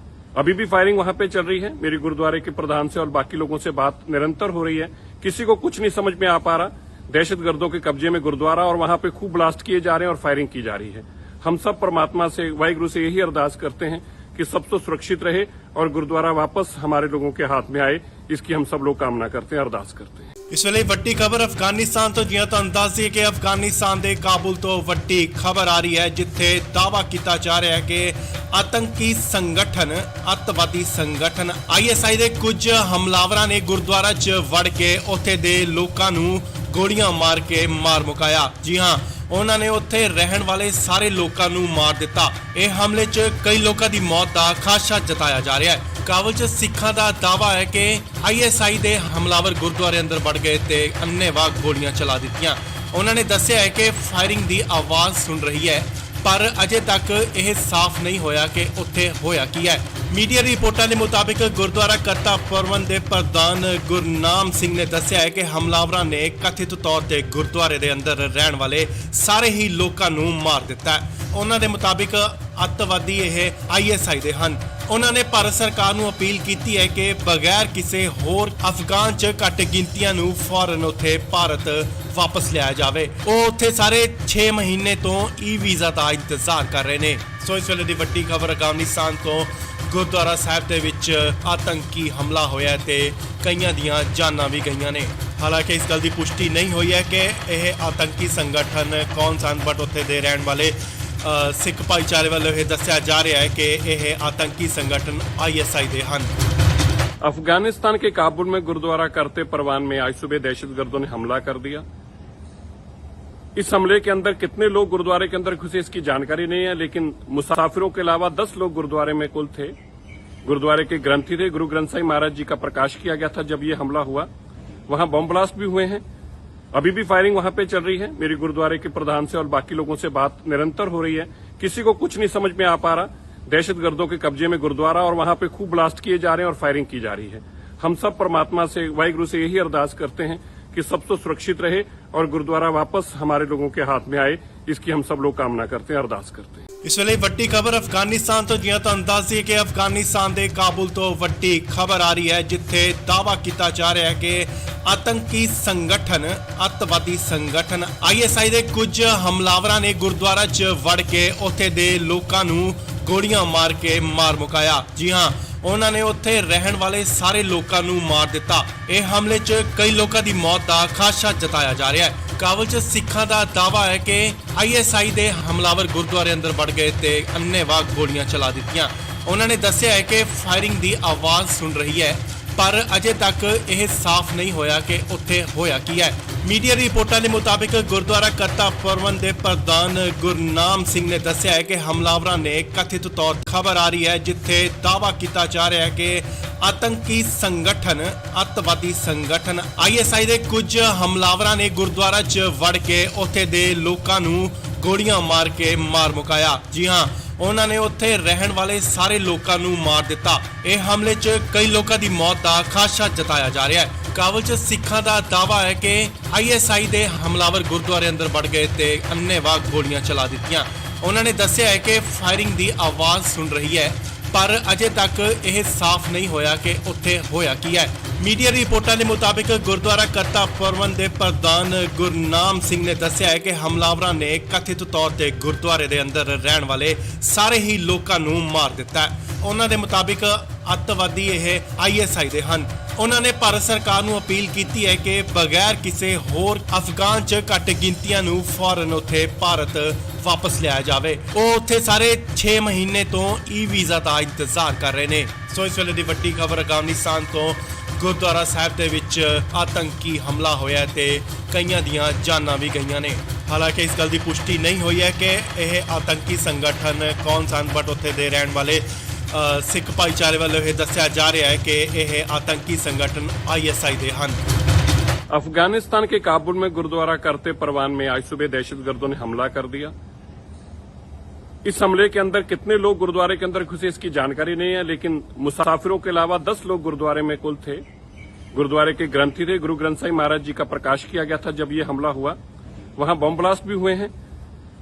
अभी भी फायरिंग वहां पे चल रही है। मेरी गुरुद्वारे के प्रधान से और बाकी लोगों से बात निरंतर हो रही है, किसी को कुछ नहीं समझ में आ पा रहा। दहशतगर्दों के कब्जे में गुरुद्वारा और वहां पे खूब ब्लास्ट किए जा रहे हैं और फायरिंग की जा रही है। हम सब परमात्मा से, वाहिगुरु से यही अरदास करते हैं कि सब तो सुरक्षित रहे और गुरुद्वारा वापस हमारे लोगों के हाथ में आए, इसकी हम सब लोग कामना करते हैं, अरदास करते हैं। ਇਸ ਵੇਲੇ ਵੱਡੀ ਖਬਰ ਅਫਗਾਨਿਸਤਾਨ ਤੋਂ ਜਿਵੇਂ ਤੁਹਾਨੂੰ ਦੱਸ ਦਈਏ ਕਿ ਅਫਗਾਨਿਸਤਾਨ ਦੇ ਕਾਬੁਲ ਤੋਂ ਵੱਡੀ ਖਬਰ ਆ ਰਹੀ ਹੈ ਜਿੱਥੇ ਦਾਅਵਾ ਕੀਤਾ ਜਾ ਰਿਹਾ ਹੈ ਕਿ ਆਤੰਕੀ ਸੰਗਠਨ ਅੱਤਵਾਦੀ ਸੰਗਠਨ ISI ਦੇ ਕੁਝ ਹਮਲਾਵਰਾਂ ਨੇ ਗੁਰਦੁਆਰਾ 'ਚ ਵੜ ਕੇ ਉੱਥੇ ਦੇ ਲੋਕਾਂ ਨੂੰ ਗੋਲੀਆਂ ਮਾਰ ਕੇ ਮਾਰ ਮੁਕਾਇਆ। ਜੀ ਹਾਂ, ਉਹਨਾਂ ਨੇ ਉੱਥੇ ਰਹਿਣ ਵਾਲੇ ਸਾਰੇ ਲੋਕਾਂ ਨੂੰ ਮਾਰ ਦਿੱਤਾ। ਇਹ ਹਮਲੇ 'ਚ ਕਈ ਲੋਕਾਂ ਦੀ ਮੌਤ ਦਾ ਖਾਦਸ਼ਾ ਜਤਾਇਆ ਜਾ ਰਿਹਾ ਹੈ। ਕਾਬੁਲ 'ਚ ਸਿੱਖਾਂ ਦਾ ਦਾਅਵਾ ਹੈ ਕਿ ISI ਦੇ ਹਮਲਾਵਰ ਗੁਰਦੁਆਰੇ ਅੰਦਰ ਵੜ ਗਏ ਤੇ ਅੰਨ੍ਹੇਵਾਹ ਗੋਲੀਆਂ ਚਲਾ ਦਿੱਤੀਆਂ। ਉਹਨਾਂ ਨੇ ਦੱਸਿਆ ਹੈ ਕਿ ਫਾਇਰਿੰਗ ਦੀ ਆਵਾਜ਼ ਸੁਣ ਰਹੀ ਹੈ, ਪਰ ਅਜੇ ਤੱਕ ਇਹ ਸਾਫ਼ ਨਹੀਂ ਹੋਇਆ ਕਿ ਉੱਥੇ ਹੋਇਆ ਕੀ ਹੈ। ਮੀਡੀਆ ਰਿਪੋਰਟਾਂ ਦੇ ਮੁਤਾਬਿਕ ਗੁਰਦੁਆਰਾ ਕਰਤਾ ਪੁਰਵਨ ਦੇ ਪ੍ਰਧਾਨ ਗੁਰਨਾਮ ਸਿੰਘ ਨੇ ਦੱਸਿਆ ਹੈ ਕਿ ਹਮਲਾਵਰਾਂ ਨੇ ਕਥਿਤ ਤੌਰ ਤੇ ਗੁਰਦੁਆਰੇ ਦੇ ਅੰਦਰ ਰਹਿਣ ਵਾਲੇ ਸਾਰੇ ਹੀ ਲੋਕਾਂ ਨੂੰ ਮਾਰ ਦਿੱਤਾ ਹੈ। ਉਹਨਾਂ ਦੇ ਮੁਤਾਬਿਕ ਅੱਤਵਾਦੀ ਇਹ ISI ਦੇ ਹਨ। ਉਹਨਾਂ ਨੇ ਭਾਰਤ ਸਰਕਾਰ ਨੂੰ ਅਪੀਲ ਕੀਤੀ ਹੈ ਕਿ ਬਗੈਰ ਕਿਸੇ ਹੋਰ ਅਫਗਾਨ 'ਚ ਘੱਟ ਗਿਣਤੀਆਂ ਨੂੰ ਫੌਰਨ ਉੱਥੇ ਭਾਰਤ ਵਾਪਸ ਲਿਆਇਆ ਜਾਵੇ। ਉਹ ਉੱਥੇ ਸਾਰੇ 6 ਮਹੀਨੇ ਤੋਂ ਵੀਜ਼ਾ ਦਾ ਇੰਤਜ਼ਾਰ ਕਰ ਰਹੇ ਨੇ। ਸੋ ਇਸ ਵੇਲੇ ਦੀ ਵੱਡੀ ਖਬਰ ਅਫਗਾਨਿਸਤਾਨ ਤੋਂ ਗੁਰਦੁਆਰਾ ਸਾਹਿਬ ਦੇ ਵਿੱਚ ਆਤੰਕੀ ਹਮਲਾ ਹੋਇਆ ਤੇ ਕਈਆਂ ਦੀਆਂ ਜਾਨਾਂ ਵੀ ਗਈਆਂ ਨੇ। ਹਾਲਾਂਕਿ ਇਸ ਗੱਲ ਦੀ ਪੁਸ਼ਟੀ ਨਹੀਂ ਹੋਈ ਹੈ ਕਿ ਇਹ ਆਤੰਕੀ ਸੰਗਠਨ ਕੌਣ ਸਨ, ਬਟ ਉੱਥੇ ਦੇ ਰਹਿਣ ਵਾਲੇ ਸਿੱਖ ਭਾਈਚਾਰੇ ਵੱਲੋਂ ਇਹ ਦੱਸਿਆ ਜਾ ਰਿਹਾ ਹੈ ਕਿ ਇਹ ਆतंकी संगठन ISI ਦੇ ਹਨ। अफगानिस्तान के काबुल में गुरुद्वारा करते परवान में आज सुबह दहशतगर्दों ने हमला कर दिया। इस हमले के अंदर कितने लोग गुरुद्वारे के अंदर घुसे इसकी जानकारी नहीं है, लेकिन मुसाफिरों के अलावा 10 लोग गुरुद्वारे में कुल थे। गुरुद्वारे के ग्रंथी थे, गुरु ग्रंथ साहिब महाराज जी का प्रकाश किया गया था जब ये हमला हुआ। वहां बम ब्लास्ट भी हुए हैं, अभी भी फायरिंग वहां पे चल रही है। मेरी गुरुद्वारे के प्रधान से और बाकी लोगों से बात निरंतर हो रही है, किसी को कुछ नहीं समझ में आ पा रहा। दहशतगर्दों के कब्जे में गुरुद्वारा और वहां पे खूब ब्लास्ट किए जा रहे हैं और फायरिंग की जा रही है। हम सब परमात्मा से, वाहिगुरु से यही अरदास करते हैं कि सब तो सुरक्षित रहे और गुरुद्वारा वापस हमारे लोगों के हाथ में आए, इसकी हम सब लोग कामना करते हैं, अरदास करते हैं। ਇਸ ਵੇਲੇ ਵੱਡੀ ਖਬਰ ਅਫਗਾਨਿਸਤਾਨ ਤੋਂ ਜਿਵੇਂ ਤੁਹਾਨੂੰ ਦੱਸ ਦਈਏ ਕਿ ਅਫਗਾਨਿਸਤਾਨ ਦੇ ਕਾਬੁਲ ਤੋਂ ਵੱਡੀ ਖਬਰ ਆ ਰਹੀ ਹੈ ਜਿੱਥੇ ਦਾਅਵਾ ਕੀਤਾ ਜਾ ਰਿਹਾ ਹੈ ਕਿ ਆਤੰਕੀ ਸੰਗਠਨ ਅੱਤਵਾਦੀ ਸੰਗਠਨ ISI ਦੇ ਕੁਝ ਹਮਲਾਵਰਾਂ ਨੇ ਗੁਰਦੁਆਰਾ 'ਚ ਵੜ ਕੇ ਉੱਥੇ ਦੇ ਲੋਕਾਂ ਨੂੰ ਗੋਲੀਆਂ ਮਾਰ ਕੇ ਮਾਰ ਮੁਕਾਇਆ। ਜੀ ਹਾਂ, ਉਹਨਾਂ ਨੇ ਉੱਥੇ ਰਹਿਣ ਵਾਲੇ ਸਾਰੇ ਲੋਕਾਂ ਨੂੰ ਮਾਰ ਦਿੱਤਾ। ਇਹ ਹਮਲੇ 'ਚ ਕਈ ਲੋਕਾਂ ਦੀ ਮੌਤ ਦਾ ਖਾਦਸ਼ਾ ਜਤਾਇਆ ਜਾ ਰਿਹਾ ਹੈ। ਕਾਬੁਲ 'ਚ ਸਿੱਖਾਂ ਦਾ ਦਾਅਵਾ ਹੈ ਕਿ ISI ਦੇ ਹਮਲਾਵਰ ਗੁਰਦੁਆਰੇ ਅੰਦਰ ਵੜ ਗਏ ਤੇ ਅੰਨ੍ਹੇਵਾਹ ਗੋਲੀਆਂ ਚਲਾ ਦਿੱਤੀਆਂ। ਉਹਨਾਂ ਨੇ ਦੱਸਿਆ ਹੈ ਕਿ ਫਾਇਰਿੰਗ ਦੀ ਆਵਾਜ਼ ਸੁਣ ਰਹੀ ਹੈ, ਪਰ ਅਜੇ ਤੱਕ ਇਹ ਸਾਫ਼ ਨਹੀਂ ਹੋਇਆ ਕਿ ਉੱਥੇ ਹੋਇਆ ਕੀ ਹੈ। ਮੀਡੀਆ ਰਿਪੋਰਟਾਂ ਦੇ ਮੁਤਾਬਿਕ ਗੁਰਦੁਆਰਾ ਕਰਤਾ ਪ੍ਰਬੰਧ ਦੇ ਪ੍ਰਧਾਨ ਗੁਰਨਾਮ ਸਿੰਘ ਨੇ ਦੱਸਿਆ ਹੈ ਕਿ ਹਮਲਾਵਰਾਂ ਨੇ ਕਥਿਤ ਤੌਰ ਖਬਰ ਆ ਰਹੀ ਹੈ ਜਿੱਥੇ ਦਾਅਵਾ ਕੀਤਾ ਜਾ ਰਿਹਾ ਹੈ ਕਿ ਆਤੰਕੀ ਸੰਗਠਨ ਅੱਤਵਾਦੀ ਸੰਗਠਨ ISI ਦੇ ਕੁਝ ਹਮਲਾਵਰਾਂ ਨੇ ਗੁਰਦੁਆਰਾ 'ਚ ਵੜ ਕੇ ਉੱਥੇ ਦੇ ਲੋਕਾਂ ਨੂੰ ਗੋਲੀਆਂ ਮਾਰ ਕੇ ਮਾਰ ਮੁਕਾਇਆ। ਜੀ ਹਾਂ, ਉਹਨਾਂ ਨੇ ਉੱਥੇ ਰਹਿਣ ਵਾਲੇ ਸਾਰੇ ਲੋਕਾਂ ਨੂੰ ਮਾਰ ਦਿੱਤਾ। ਇਹ ਹਮਲੇ 'ਚ ਕਈ ਲੋਕਾਂ ਦੀ ਮੌਤ ਦਾ ਖਾਦਸ਼ਾ ਜਤਾਇਆ ਜਾ ਰਿਹਾ ਹੈ। ਕਾਬਲ 'ਚ ਸਿੱਖਾਂ ਦਾ ਦਾਅਵਾ ਹੈ ਕਿ ISI ਦੇ ਹਮਲਾਵਰ ਗੁਰਦੁਆਰੇ ਅੰਦਰ ਵੜ ਗਏ ਤੇ ਅੰਨ੍ਹੇਵਾਹ ਗੋਲੀਆਂ ਚਲਾ ਦਿੱਤੀਆਂ। ਉਹਨਾਂ ਨੇ ਦੱਸਿਆ ਹੈ ਕਿ ਫਾਇਰਿੰਗ ਦੀ ਆਵਾਜ਼ ਸੁਣ ਰਹੀ ਹੈ, ਪਰ ਅਜੇ ਤੱਕ ਇਹ ਸਾਫ਼ ਨਹੀਂ ਹੋਇਆ ਕਿ ਉੱਥੇ ਹੋਇਆ ਕੀ ਹੈ। ਮੀਡੀਆ ਰਿਪੋਰਟਾਂ ਦੇ ਮੁਤਾਬਿਕ ਗੁਰਦੁਆਰਾ ਕਰਤਾ ਪ੍ਰਬੰਧ ਦੇ ਪ੍ਰਧਾਨ ਗੁਰਨਾਮ ਸਿੰਘ ਨੇ ਦੱਸਿਆ ਹੈ ਕਿ ਹਮਲਾਵਰਾਂ ਨੇ ਕਥਿਤ ਤੌਰ ਤੇ ਗੁਰਦੁਆਰੇ ਦੇ ਅੰਦਰ ਰਹਿਣ ਵਾਲੇ ਸਾਰੇ ਹੀ ਲੋਕਾਂ ਨੂੰ ਮਾਰ ਦਿੱਤਾ ਹੈ। ਉਹਨਾਂ ਦੇ ਮੁਤਾਬਿਕ ਅੱਤਵਾਦੀ ਇਹ ISI ਦੇ ਹਨ। ਉਹਨਾਂ ਨੇ ਭਾਰਤ ਸਰਕਾਰ ਨੂੰ ਅਪੀਲ ਕੀਤੀ ਹੈ ਕਿ ਬਗੈਰ ਕਿਸੇ ਹੋਰ ਅਫਗਾਨ 'ਚ ਘੱਟ ਗਿਣਤੀਆਂ ਨੂੰ ਫੌਰਨ ਉੱਥੇ ਭਾਰਤ ਵਾਪਸ ਲਿਆਇਆ ਜਾਵੇ। ਉਹ ਉੱਥੇ ਸਾਰੇ 6 ਮਹੀਨੇ ਤੋਂ ਵੀਜ਼ਾ ਦਾ ਇੰਤਜ਼ਾਰ ਕਰ ਰਹੇ ਨੇ। ਸੋ ਇਸ ਵੇਲੇ ਦੀ ਵੱਡੀ ਖਬਰ ਅਫਗਾਨਿਸਤਾਨ ਤੋਂ ਗੁਰਦੁਆਰਾ ਸਾਹਿਬ ਦੇ ਵਿੱਚ ਆਤੰਕੀ ਹਮਲਾ ਹੋਇਆ ਤੇ ਕਈਆਂ ਦੀਆਂ ਜਾਨਾਂ ਵੀ ਗਈਆਂ ਨੇ। ਹਾਲਾਂਕਿ ਇਸ ਗੱਲ ਦੀ ਪੁਸ਼ਟੀ ਨਹੀਂ ਹੋਈ ਹੈ ਕਿ ਇਹ ਆਤੰਕੀ ਸੰਗਠਨ ਕੌਣ ਸਨ, ਬਟ ਉੱਥੇ ਦੇ ਰਹਿਣ ਵਾਲੇ ਸਿੱਖ ਭਾਈਚਾਰੇ ਵੱਲੋਂ ਇਹ ਦੱਸਿਆ ਜਾ ਰਿਹਾ है कि यह आतंकी संगठन ISI दे हन। अफगानिस्तान के काबुल में गुरुद्वारा करते परवान में आज सुबह दहशतगर्दों ने हमला कर दिया। इस हमले के अंदर कितने लोग गुरुद्वारे के अंदर घुसे इसकी जानकारी नहीं है, लेकिन मुसाफिरों के अलावा 10 लोग गुरुद्वारे में कुल थे। गुरुद्वारे के ग्रंथी थे, गुरु ग्रंथ साहिब महाराज जी का प्रकाश किया गया था जब ये हमला हुआ। वहां बम ब्लास्ट भी हुए हैं,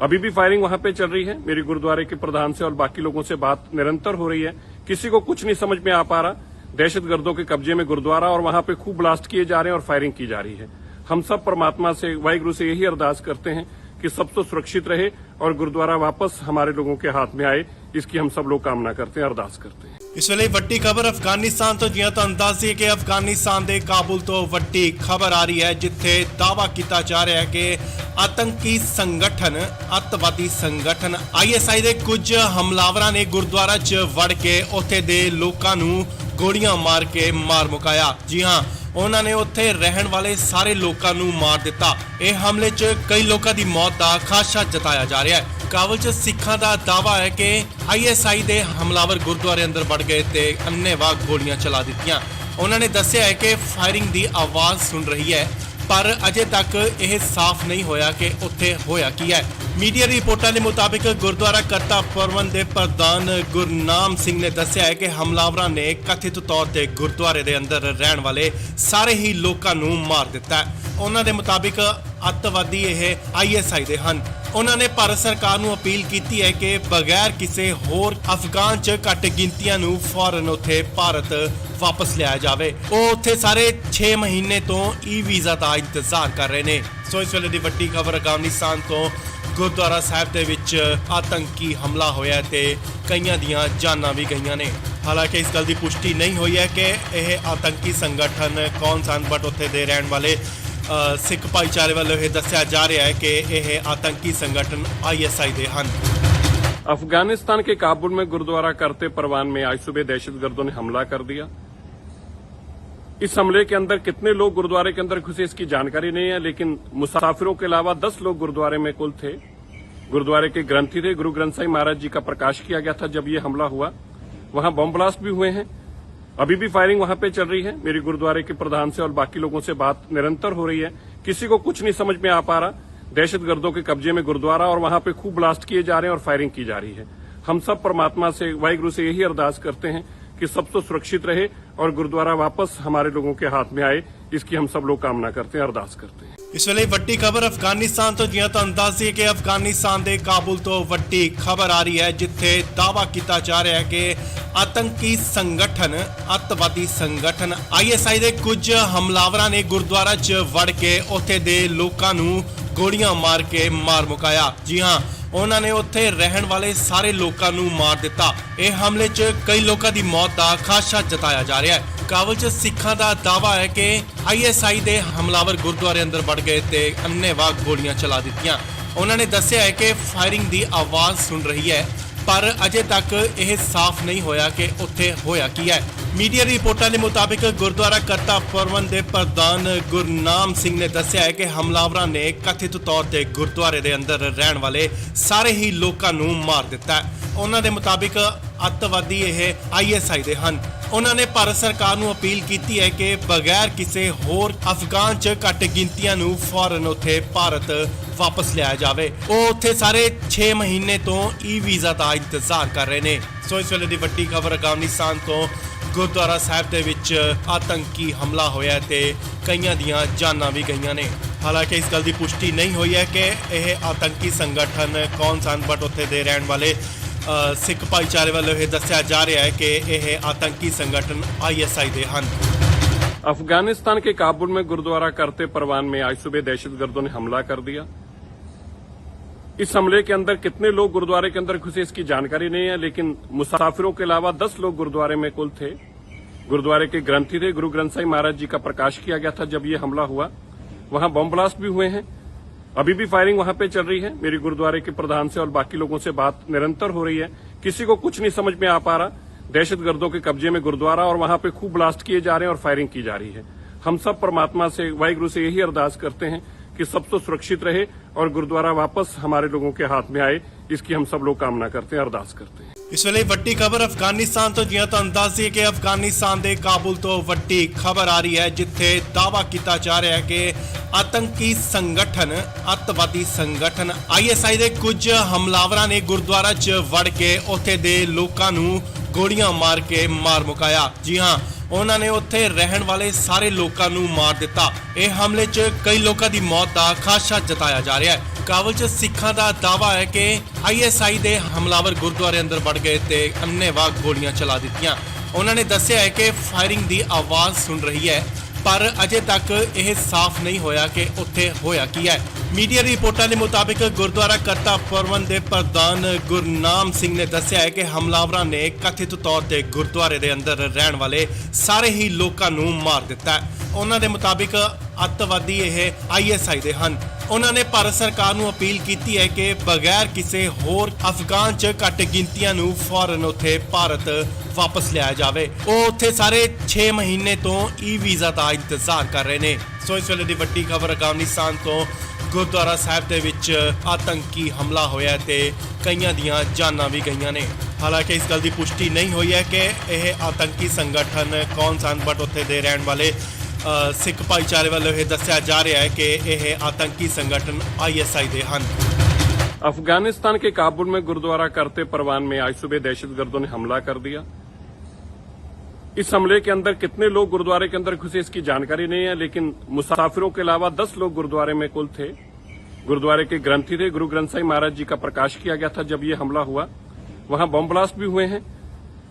अभी भी फायरिंग वहां पे चल रही है। मेरी गुरुद्वारे के प्रधान से और बाकी लोगों से बात निरंतर हो रही है, किसी को कुछ नहीं समझ में आ पा रहा। दहशतगर्दों के कब्जे में गुरुद्वारा और वहां पे खूब ब्लास्ट किए जा रहे हैं और फायरिंग की जा रही है। हम सब परमात्मा से, वाहिगुरु से यही अरदास करते हैं कि सब तो सुरक्षित रहे और गुरुद्वारा वापस हमारे लोगों के हाथ में आए, इसकी हम सब लोग कामना करते हैं, अरदास करते हैं। ਇਸ ਵੇਲੇ ਵੱਡੀ ਖਬਰ ਅਫਗਾਨਿਸਤਾਨ ਤੋਂ, ਜਿਵੇਂ ਤੁਹਾਨੂੰ ਦੱਸ ਦਈਏ ਕਿ ਅਫਗਾਨਿਸਤਾਨ ਦੇ ਕਾਬੁਲ ਤੋਂ ਵੱਡੀ ਖਬਰ ਆ ਰਹੀ ਹੈ ਜਿੱਥੇ ਦਾਅਵਾ ਕੀਤਾ ਜਾ ਰਿਹਾ ਹੈ ਕਿ ਆਤੰਕੀ ਸੰਗਠਨ ਅੱਤਵਾਦੀ ਸੰਗਠਨ ISI ਦੇ ਕੁਝ ਹਮਲਾਵਰਾਂ ਨੇ ਗੁਰਦੁਆਰਾ 'ਚ ਵੜ ਕੇ ਉੱਥੇ ਦੇ ਲੋਕਾਂ ਨੂੰ ਗੋਲੀਆਂ ਮਾਰ ਕੇ ਮਾਰ ਮੁਕਾਇਆ। ਜੀ ਹਾਂ, ਉਹਨਾਂ ਨੇ ਉੱਥੇ ਰਹਿਣ ਵਾਲੇ ਸਾਰੇ ਲੋਕਾਂ ਨੂੰ ਮਾਰ ਦਿੱਤਾ। ਇਹ ਹਮਲੇ 'ਚ ਕਈ ਲੋਕਾਂ ਦੀ ਮੌਤ ਦਾ ਖਾਦਸ਼ਾ ਜਤਾਇਆ ਜਾ ਰਿਹਾ ਹੈ। ਕਾਬਲ 'ਚ ਸਿੱਖਾਂ ਦਾ ਦਾਅਵਾ ਹੈ ਕਿ ISI ਦੇ ਹਮਲਾਵਰ ਗੁਰਦੁਆਰੇ ਅੰਦਰ ਵੜ ਗਏ ਤੇ ਅੰਨ੍ਹੇਵਾਹ ਗੋਲੀਆਂ ਚਲਾ ਦਿੱਤੀਆਂ। ਉਹਨਾਂ ਨੇ ਦੱਸਿਆ ਹੈ ਕਿ ਫਾਇਰਿੰਗ ਦੀ ਆਵਾਜ਼ ਸੁਣ ਰਹੀ ਹੈ, ਪਰ ਅਜੇ ਤੱਕ ਇਹ ਸਾਫ਼ ਨਹੀਂ ਹੋਇਆ ਕਿ ਉੱਥੇ ਹੋਇਆ ਕੀ ਹੈ। ਮੀਡੀਆ ਰਿਪੋਰਟਾਂ ਦੇ ਮੁਤਾਬਿਕ ਗੁਰਦੁਆਰਾ ਕਰਤਾ ਪ੍ਰਬੰਧ ਦੇ ਪ੍ਰਧਾਨ ਗੁਰਨਾਮ ਸਿੰਘ ਨੇ ਦੱਸਿਆ ਹੈ ਕਿ ਹਮਲਾਵਰਾਂ ਨੇ ਕਥਿਤ ਤੌਰ ਤੇ ਗੁਰਦੁਆਰੇ ਦੇ ਅੰਦਰ ਰਹਿਣ ਵਾਲੇ ਸਾਰੇ ਹੀ ਲੋਕਾਂ ਨੂੰ ਮਾਰ ਦਿੱਤਾ ਹੈ। ਉਹਨਾਂ ਦੇ ਮੁਤਾਬਿਕ ਅੱਤਵਾਦੀ ਇਹ ISI ਦੇ ਹਨ। ਉਹਨਾਂ ਨੇ ਭਾਰਤ ਸਰਕਾਰ ਨੂੰ ਅਪੀਲ ਕੀਤੀ ਹੈ ਕਿ ਬਗੈਰ ਕਿਸੇ ਹੋਰ ਅਫਗਾਨ 'ਚ ਘੱਟ ਗਿਣਤੀਆਂ ਨੂੰ ਫੌਰਨ ਉੱਥੇ ਭਾਰਤ ਵਾਪਸ ਲਿਆਇਆ ਜਾਵੇ। ਉਹ ਉੱਥੇ ਸਾਰੇ 6 ਮਹੀਨੇ ਤੋਂ ਵੀਜ਼ਾ ਦਾ ਇੰਤਜ਼ਾਰ ਕਰ ਰਹੇ ਨੇ। ਸੋ ਇਸ ਵੇਲੇ ਦੀ ਵੱਡੀ ਖਬਰ ਅਫਗਾਨਿਸਤਾਨ ਤੋਂ ਗੁਰਦੁਆਰਾ ਸਾਹਿਬ ਦੇ ਵਿੱਚ ਆਤੰਕੀ ਹਮਲਾ ਹੋਇਆ ਤੇ ਕਈਆਂ ਦੀਆਂ ਜਾਨਾਂ ਵੀ ਗਈਆਂ ਨੇ। ਹਾਲਾਂਕਿ ਇਸ ਗੱਲ ਦੀ ਪੁਸ਼ਟੀ ਨਹੀਂ ਹੋਈ ਹੈ ਕਿ ਇਹ ਆਤੰਕੀ ਸੰਗਠਨ ਕੌਣ ਸਨ, ਬਟ ਉੱਥੇ ਦੇ ਰਹਿਣ ਵਾਲੇ ਸਿੱਖ ਭਾਈਚਾਰੇ ਵੱਲੋਂ ਇਹ ਦੱਸਿਆ ਜਾ ਰਿਹਾ ਹੈ ਕਿ ਇਹ ਆਤੰਕੀ ਸੰਗਠਨ ISI ਦੇ ਹਨ। अफगानिस्तान के काबुल में गुरुद्वारा करते परवान में आज सुबह दहशतगर्दों ने हमला कर दिया। इस हमले के अंदर कितने लोग गुरुद्वारे के अंदर घुसे इसकी जानकारी नहीं है, लेकिन मुसाफिरों के अलावा 10 लोग गुरुद्वारे में कुल थे। गुरुद्वारे के ग्रंथी थे, गुरु ग्रंथ साहिब महाराज जी का प्रकाश किया गया था जब ये हमला हुआ। वहां बम ब्लास्ट भी हुए हैं, अभी भी फायरिंग वहां पे चल रही है। मेरी गुरुद्वारे के प्रधान से और बाकी लोगों से बात निरंतर हो रही है, किसी को कुछ नहीं समझ में आ पा रहा। दहशतगर्दों के कब्जे में गुरुद्वारा और वहां पे खूब ब्लास्ट किए जा रहे हैं और फायरिंग की जा रही है। हम सब परमात्मा से, वाहिगुरु से यही अरदास करते हैं कि सब तो सुरक्षित रहे और गुरुद्वारा वापस हमारे लोगों के हाथ में आए, इसकी हम सब लोग कामना करते हैं, अरदास करते हैं। ਇਸ ਵੇਲੇ ਵੱਡੀ ਖਬਰ ਅਫਗਾਨਿਸਤਾਨ ਤੋਂ, ਜਿਵੇਂ ਤੁਹਾਨੂੰ ਦੱਸ ਦਈਏ ਕਿ ਅਫਗਾਨਿਸਤਾਨ ਦੇ ਕਾਬੁਲ ਤੋਂ ਵੱਡੀ ਖਬਰ ਆ ਰਹੀ ਹੈ ਜਿੱਥੇ ਦਾਅਵਾ ਕੀਤਾ ਜਾ ਰਿਹਾ ਹੈ ਕਿ ਆਤੰਕੀ ਸੰਗਠਨ ਅੱਤਵਾਦੀ ਸੰਗਠਨ ISI ਦੇ ਕੁਝ ਹਮਲਾਵਰਾਂ ਨੇ ਗੁਰਦੁਆਰਾ 'ਚ ਵੜ ਕੇ ਉੱਥੇ ਦੇ ਲੋਕਾਂ ਨੂੰ ਗੋਲੀਆਂ ਮਾਰ ਕੇ ਮਾਰ ਮੁਕਾਇਆ। ਜੀ ਹਾਂ, ਉਹਨਾਂ ਨੇ ਉੱਥੇ ਰਹਿਣ ਵਾਲੇ ਸਾਰੇ ਲੋਕਾਂ ਨੂੰ ਮਾਰ ਦਿੱਤਾ। ਇਹ ਹਮਲੇ 'ਚ ਕਈ ਲੋਕਾਂ ਦੀ ਮੌਤ ਦਾ ਖਾਦਸ਼ਾ ਜਤਾਇਆ ਜਾ ਰਿਹਾ ਹੈ। ਕਾਬਲ 'ਚ ਸਿੱਖਾਂ ਦਾ ਦਾਅਵਾ ਹੈ ਕਿ ISI ਦੇ ਹਮਲਾਵਰ ਗੁਰਦੁਆਰੇ ਅੰਦਰ ਵੜ ਗਏ ਤੇ ਅੰਨ੍ਹੇਵਾਹ ਗੋਲੀਆਂ ਚਲਾ ਦਿੱਤੀਆਂ। ਉਹਨਾਂ ਨੇ ਦੱਸਿਆ ਹੈ ਕਿ ਫਾਇਰਿੰਗ ਦੀ ਆਵਾਜ਼ ਸੁਣ ਰਹੀ ਹੈ, ਪਰ ਅਜੇ ਤੱਕ ਇਹ ਸਾਫ਼ ਨਹੀਂ ਹੋਇਆ ਕਿ ਉੱਥੇ ਹੋਇਆ ਕੀ ਹੈ। ਮੀਡੀਆ ਰਿਪੋਰਟਾਂ ਦੇ ਮੁਤਾਬਿਕ ਗੁਰਦੁਆਰਾ ਕਰਤਾ ਪ੍ਰਬੰਧ ਦੇ ਪ੍ਰਧਾਨ ਗੁਰਨਾਮ ਸਿੰਘ ਨੇ ਦੱਸਿਆ ਹੈ ਕਿ ਹਮਲਾਵਰਾਂ ਨੇ ਕਥਿਤ ਤੌਰ ਤੇ ਗੁਰਦੁਆਰੇ ਦੇ ਅੰਦਰ ਰਹਿਣ ਵਾਲੇ ਸਾਰੇ ਹੀ ਲੋਕਾਂ ਨੂੰ ਮਾਰ ਦਿੱਤਾ ਹੈ। ਉਹਨਾਂ ਦੇ ਮੁਤਾਬਿਕ ਅੱਤਵਾਦੀ ਇਹ ISI ਦੇ ਹਨ। ਉਹਨਾਂ ਨੇ ਭਾਰਤ ਸਰਕਾਰ ਨੂੰ ਅਪੀਲ ਕੀਤੀ ਹੈ ਕਿ ਬਗੈਰ ਕਿਸੇ ਹੋਰ ਅਫਗਾਨ 'ਚ ਘੱਟ ਗਿਣਤੀਆਂ ਨੂੰ ਫੌਰਨ ਉੱਥੇ ਭਾਰਤ ਵਾਪਸ ਲਿਆਇਆ ਜਾਵੇ। ਉਹ ਉੱਥੇ ਸਾਰੇ 6 ਮਹੀਨੇ ਤੋਂ ਵੀਜ਼ਾ ਦਾ ਇੰਤਜ਼ਾਰ ਕਰ ਰਹੇ ਨੇ। ਸੋ ਇਸ ਵੇਲੇ ਦੀ ਵੱਡੀ ਖਬਰ ਅਫਗਾਨਿਸਤਾਨ ਤੋਂ ਗੁਰਦੁਆਰਾ ਸਾਹਿਬ ਦੇ ਵਿੱਚ ਆਤੰਕੀ ਹਮਲਾ ਹੋਇਆ ਤੇ ਕਈਆਂ ਦੀਆਂ ਜਾਨਾਂ ਵੀ ਗਈਆਂ ਨੇ। ਹਾਲਾਂਕਿ ਇਸ ਗੱਲ ਦੀ ਪੁਸ਼ਟੀ ਨਹੀਂ ਹੋਈ ਹੈ ਕਿ ਇਹ ਆਤੰਕੀ ਸੰਗਠਨ ਕੌਣ ਸਨ, ਬਟ ਉੱਥੇ ਦੇ ਰਹਿਣ ਵਾਲੇ ਸਿੱਖ ਭਾਈਚਾਰੇ ਵੱਲੋਂ ਇਹ ਦੱਸਿਆ ਜਾ ਰਿਹਾ ਹੈ ਕਿ ਇਹ ਆतंकी संगठन ISI ਦੇ ਹਨ। अफगानिस्तान के काबुल में गुरुद्वारा करते परवान में आज सुबह दहशतगर्दों ने हमला कर दिया। इस हमले के अंदर कितने लोग गुरुद्वारे के अंदर घुसे इसकी जानकारी नहीं है, लेकिन मुसाफिरों के अलावा 10 लोग गुरुद्वारे में कुल थे। गुरुद्वारे के ग्रंथी थे, गुरु ग्रंथ साहिब महाराज जी का प्रकाश किया गया था जब ये हमला हुआ। वहां बम ब्लास्ट भी हुए हैं, अभी भी फायरिंग वहां पे चल रही है। मेरी गुरुद्वारे के प्रधान से और बाकी लोगों से बात निरंतर हो रही है, किसी को कुछ नहीं समझ में आ पा रहा। दहशतगर्दों के कब्जे में गुरुद्वारा और वहां पे खूब ब्लास्ट किए जा रहे हैं और फायरिंग की जा रही है। हम सब परमात्मा से, वाहिगुरु से यही अरदास करते हैं कि सब तो सुरक्षित रहे और गुरुद्वारा वापस हमारे लोगों के हाथ में आए, इसकी हम सब लोग कामना करते हैं, अरदास करते हैं। ਇਸ ਵੇਲੇ ਵੱਡੀ ਖਬਰ ਅਫਗਾਨਿਸਤਾਨ ਤੋਂ ਜਿਵੇਂ ਤੁਹਾਨੂੰ ਦੱਸ ਦਈਏ ਕਿ ਅਫਗਾਨਿਸਤਾਨ ਦੇ ਕਾਬੁਲ ਤੋਂ ਵੱਡੀ ਖਬਰ ਆ ਰਹੀ ਹੈ, ਜਿੱਥੇ ਦਾਅਵਾ ਕੀਤਾ ਜਾ ਰਿਹਾ ਹੈ ਕਿ ਆਤੰਕੀ ਸੰਗਠਨ, ਅੱਤਵਾਦੀ ਸੰਗਠਨ ISI ਦੇ ਕੁਝ ਹਮਲਾਵਰਾਂ ਨੇ ਗੁਰਦੁਆਰਾ 'ਚ ਵੜ ਕੇ ਉੱਥੇ ਦੇ ਲੋਕਾਂ ਨੂੰ ਗੋਲੀਆਂ ਮਾਰ ਕੇ ਮਾਰ ਮੁਕਾਇਆ। ਜੀ ਹਾਂ, ਉਹਨਾਂ ਨੇ ਉੱਥੇ ਰਹਿਣ ਵਾਲੇ ਸਾਰੇ ਲੋਕਾਂ ਨੂੰ ਮਾਰ ਦਿੱਤਾ। ਇਹ ਹਮਲੇ 'ਚ ਕਈ ਲੋਕਾਂ ਦੀ ਮੌਤ ਦਾ ਖਾਦਸ਼ਾ ਜਤਾਇਆ ਜਾ ਰਿਹਾ ਹੈ। ਕਾਬੁਲ 'ਚ ਸਿੱਖਾਂ ਦਾ ਦਾਅਵਾ ਹੈ ਕਿ ISI ਦੇ ਹਮਲਾਵਰ ਗੁਰਦੁਆਰੇ ਅੰਦਰ ਵੜ ਗਏ ਤੇ ਅੰਨ੍ਹੇਵਾਹ ਗੋਲੀਆਂ ਚਲਾ ਦਿੱਤੀਆਂ। ਉਹਨਾਂ ਨੇ ਦੱਸਿਆ ਹੈ ਕਿ ਫਾਇਰਿੰਗ ਦੀ ਆਵਾਜ਼ ਸੁਣ ਰਹੀ ਹੈ, ਪਰ ਅਜੇ ਤੱਕ ਇਹ ਸਾਫ਼ ਨਹੀਂ ਹੋਇਆ ਕਿ ਉੱਥੇ ਹੋਇਆ ਕੀ ਹੈ। ਮੀਡੀਆ ਰਿਪੋਰਟਾਂ ਦੇ ਮੁਤਾਬਿਕ ਗੁਰਦੁਆਰਾ ਕਰਤਾ ਪ੍ਰਬੰਧ ਦੇ ਪ੍ਰਧਾਨ ਗੁਰਨਾਮ ਸਿੰਘ ਨੇ ਦੱਸਿਆ ਹੈ ਕਿ ਹਮਲਾਵਰਾਂ ਨੇ ਕਥਿਤ ਤੌਰ ਤੇ ਗੁਰਦੁਆਰੇ ਦੇ ਅੰਦਰ ਰਹਿਣ ਵਾਲੇ ਸਾਰੇ ਹੀ ਲੋਕਾਂ ਨੂੰ ਮਾਰ ਦਿੱਤਾ ਹੈ। ਉਹਨਾਂ ਦੇ ਮੁਤਾਬਿਕ ਅੱਤਵਾਦੀ ਇਹ ISI ਦੇ ਹਨ। ਉਹਨਾਂ ਨੇ ਭਾਰਤ ਸਰਕਾਰ ਨੂੰ ਅਪੀਲ ਕੀਤੀ ਹੈ ਕਿ ਬਗੈਰ ਕਿਸੇ ਹੋਰ ਅਫਗਾਨ 'ਚ ਘੱਟ ਗਿਣਤੀਆਂ ਨੂੰ ਫੌਰਨ ਉੱਥੇ ਭਾਰਤ ਵਾਪਸ ਲਿਆਇਆ ਜਾਵੇ। ਉਹ ਉੱਥੇ ਸਾਰੇ 6 ਮਹੀਨੇ ਤੋਂ ਵੀਜ਼ਾ ਦਾ ਇੰਤਜ਼ਾਰ ਕਰ ਰਹੇ ਨੇ। ਸੋ ਇਸ ਵੇਲੇ ਦੀ ਵੱਡੀ ਖਬਰ ਅਫਗਾਨਿਸਤਾਨ ਤੋਂ ਗੁਰਦੁਆਰਾ ਸਾਹਿਬ ਦੇ ਵਿੱਚ ਆਤੰਕੀ ਹਮਲਾ ਹੋਇਆ ਤੇ ਕਈਆਂ ਦੀਆਂ ਜਾਨਾਂ ਵੀ ਗਈਆਂ ਨੇ। ਹਾਲਾਂਕਿ ਇਸ ਗੱਲ ਦੀ ਪੁਸ਼ਟੀ ਨਹੀਂ ਹੋਈ ਹੈ ਕਿ ਇਹ ਆਤੰਕੀ ਸੰਗਠਨ ਕੌਣ ਸਨ, ਬਟ ਉੱਥੇ ਦੇ ਰਹਿਣ ਵਾਲੇ ਸਿੱਖ ਭਾਈਚਾਰੇ ਵੱਲੋਂ ਇਹ ਦੱਸਿਆ ਜਾ ਰਿਹਾ ਹੈ ਕਿ ਇਹ ਆतंकी संगठन ISI ਦੇ ਹਨ। अफगानिस्तान के काबुल में गुरुद्वारा करते परवान में आज सुबह दहशतगर्दों ने हमला कर दिया। इस हमले के अंदर कितने लोग गुरुद्वारे के अंदर घुसे इसकी जानकारी नहीं है, लेकिन मुसाफिरों के अलावा 10 लोग गुरुद्वारे में कुल थे। गुरुद्वारे के ग्रंथी थे, गुरु ग्रंथ साहिब महाराज जी का प्रकाश किया गया था जब ये हमला हुआ। वहां बम ब्लास्ट भी हुए हैं,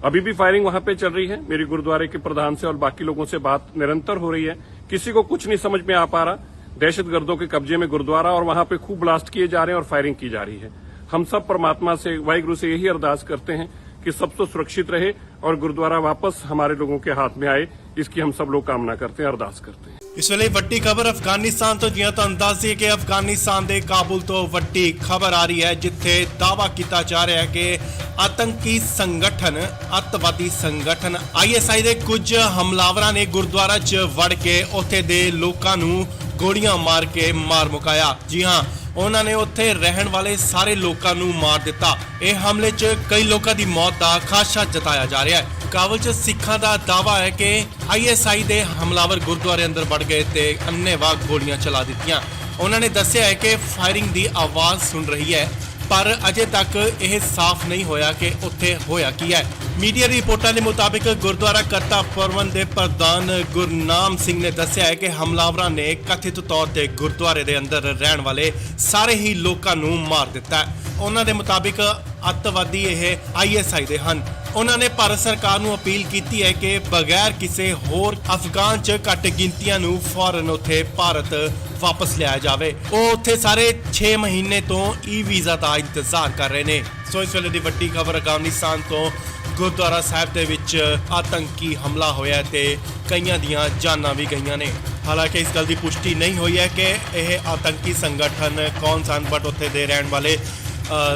अभी भी फायरिंग वहां पे चल रही है। मेरी गुरुद्वारे के प्रधान से और बाकी लोगों से बात निरंतर हो रही है, किसी को कुछ नहीं समझ में आ पा रहा। दहशतगर्दों के कब्जे में गुरुद्वारा और वहां पे खूब ब्लास्ट किए जा रहे हैं और फायरिंग की जा रही है। हम सब परमात्मा से, वाहिगुरु से यही अरदास करते हैं कि सब तो सुरक्षित रहे और गुरुद्वारा वापस हमारे लोगों के हाथ में आए, इसकी हम सब लोग कामना करते हैं, अरदास करते हैं। ਇਸ ਵੇਲੇ ਵੱਡੀ ਖਬਰ ਅਫਗਾਨਿਸਤਾਨ ਤੋਂ ਜਿਵੇਂ ਤੁਹਾਨੂੰ ਦੱਸ ਦਈਏ ਕਿ ਅਫਗਾਨਿਸਤਾਨ ਦੇ ਕਾਬੁਲ ਤੋਂ ਵੱਡੀ ਖਬਰ ਆ ਰਹੀ ਹੈ, ਜਿੱਥੇ ਦਾਅਵਾ ਕੀਤਾ ਜਾ ਰਿਹਾ ਹੈ ਕਿ ਆਤੰਕੀ ਸੰਗਠਨ, ਅੱਤਵਾਦੀ ਸੰਗਠਨ ISI ਦੇ ਕੁਝ ਹਮਲਾਵਰਾਂ ਨੇ ਗੁਰਦੁਆਰਾ 'ਚ ਵੜ ਕੇ ਉੱਥੇ ਦੇ ਲੋਕਾਂ ਨੂੰ ਗੋਲੀਆਂ ਮਾਰ ਕੇ ਮਾਰ ਮੁਕਾਇਆ। ਜੀ ਹਾਂ, ਉਹਨਾਂ ਨੇ ਉੱਥੇ ਰਹਿਣ ਵਾਲੇ ਸਾਰੇ ਲੋਕਾਂ ਨੂੰ ਮਾਰ ਦਿੱਤਾ। ਇਹ ਹਮਲੇ 'ਚ ਕਈ ਲੋਕਾਂ ਦੀ ਮੌਤ ਦਾ ਖਾਦਸ਼ਾ ਜਤਾਇਆ ਜਾ ਰਿਹਾ ਹੈ। ਕਾਬੁਲ 'ਚ ਸਿੱਖਾਂ ਦਾ ਦਾਅਵਾ ਹੈ ਕਿ ISI ਦੇ ਹਮਲਾਵਰ ਗੁਰਦੁਆਰੇ ਅੰਦਰ ਵੜ ਗਏ ਤੇ ਅੰਨ੍ਹੇਵਾਹ ਗੋਲੀਆਂ ਚਲਾ ਦਿੱਤੀਆਂ। ਉਹਨਾਂ ਨੇ ਦੱਸਿਆ ਹੈ ਕਿ ਫਾਇਰਿੰਗ ਦੀ ਆਵਾਜ਼ ਸੁਣ ਰਹੀ ਹੈ, ਪਰ ਅਜੇ ਤੱਕ ਇਹ ਸਾਫ਼ ਨਹੀਂ ਹੋਇਆ ਕਿ ਉੱਥੇ ਹੋਇਆ ਕੀ ਹੈ। ਮੀਡੀਆ ਰਿਪੋਰਟਾਂ ਦੇ ਮੁਤਾਬਿਕ ਗੁਰਦੁਆਰਾ ਕਰਤਾ ਪ੍ਰਬੰਧ ਦੇ ਪ੍ਰਧਾਨ ਗੁਰਨਾਮ ਸਿੰਘ ਨੇ ਦੱਸਿਆ ਹੈ ਕਿ ਹਮਲਾਵਰਾਂ ਨੇ ਕਥਿਤ ਤੌਰ ਤੇ ਗੁਰਦੁਆਰੇ ਦੇ ਅੰਦਰ ਰਹਿਣ ਵਾਲੇ ਸਾਰੇ ਹੀ ਲੋਕਾਂ ਨੂੰ ਮਾਰ ਦਿੱਤਾ ਹੈ। ਉਹਨਾਂ ਦੇ ਮੁਤਾਬਿਕ ਅੱਤਵਾਦੀ ਇਹ ISI ਦੇ ਹਨ। ਉਹਨਾਂ ਨੇ ਭਾਰਤ ਸਰਕਾਰ ਨੂੰ ਅਪੀਲ ਕੀਤੀ ਹੈ ਕਿ ਬਗੈਰ ਕਿਸੇ ਹੋਰ ਅਫਗਾਨ 'ਚ ਘੱਟ ਗਿਣਤੀਆਂ ਨੂੰ ਫੌਰਨ ਉੱਥੇ ਭਾਰਤ ਵਾਪਸ ਲਿਆਇਆ ਜਾਵੇ। ਉਹ ਉੱਥੇ ਸਾਰੇ 6 ਮਹੀਨੇ ਤੋਂ ਵੀਜ਼ਾ ਦਾ ਇੰਤਜ਼ਾਰ ਕਰ ਰਹੇ ਨੇ। ਸੋ ਇਸ ਵੇਲੇ ਦੀ ਵੱਡੀ ਖਬਰ ਅਫਗਾਨਿਸਤਾਨ ਤੋਂ ਗੁਰਦੁਆਰਾ ਸਾਹਿਬ ਦੇ ਵਿੱਚ ਆਤੰਕੀ ਹਮਲਾ ਹੋਇਆ ਤੇ ਕਈਆਂ ਦੀਆਂ ਜਾਨਾਂ ਵੀ ਗਈਆਂ ਨੇ। ਹਾਲਾਂਕਿ ਇਸ ਗੱਲ ਦੀ ਪੁਸ਼ਟੀ ਨਹੀਂ ਹੋਈ ਹੈ ਕਿ ਇਹ ਆਤੰਕੀ ਸੰਗਠਨ ਕੌਣ ਸਨ, ਬਟ ਉੱਥੇ ਦੇ ਰਹਿਣ ਵਾਲੇ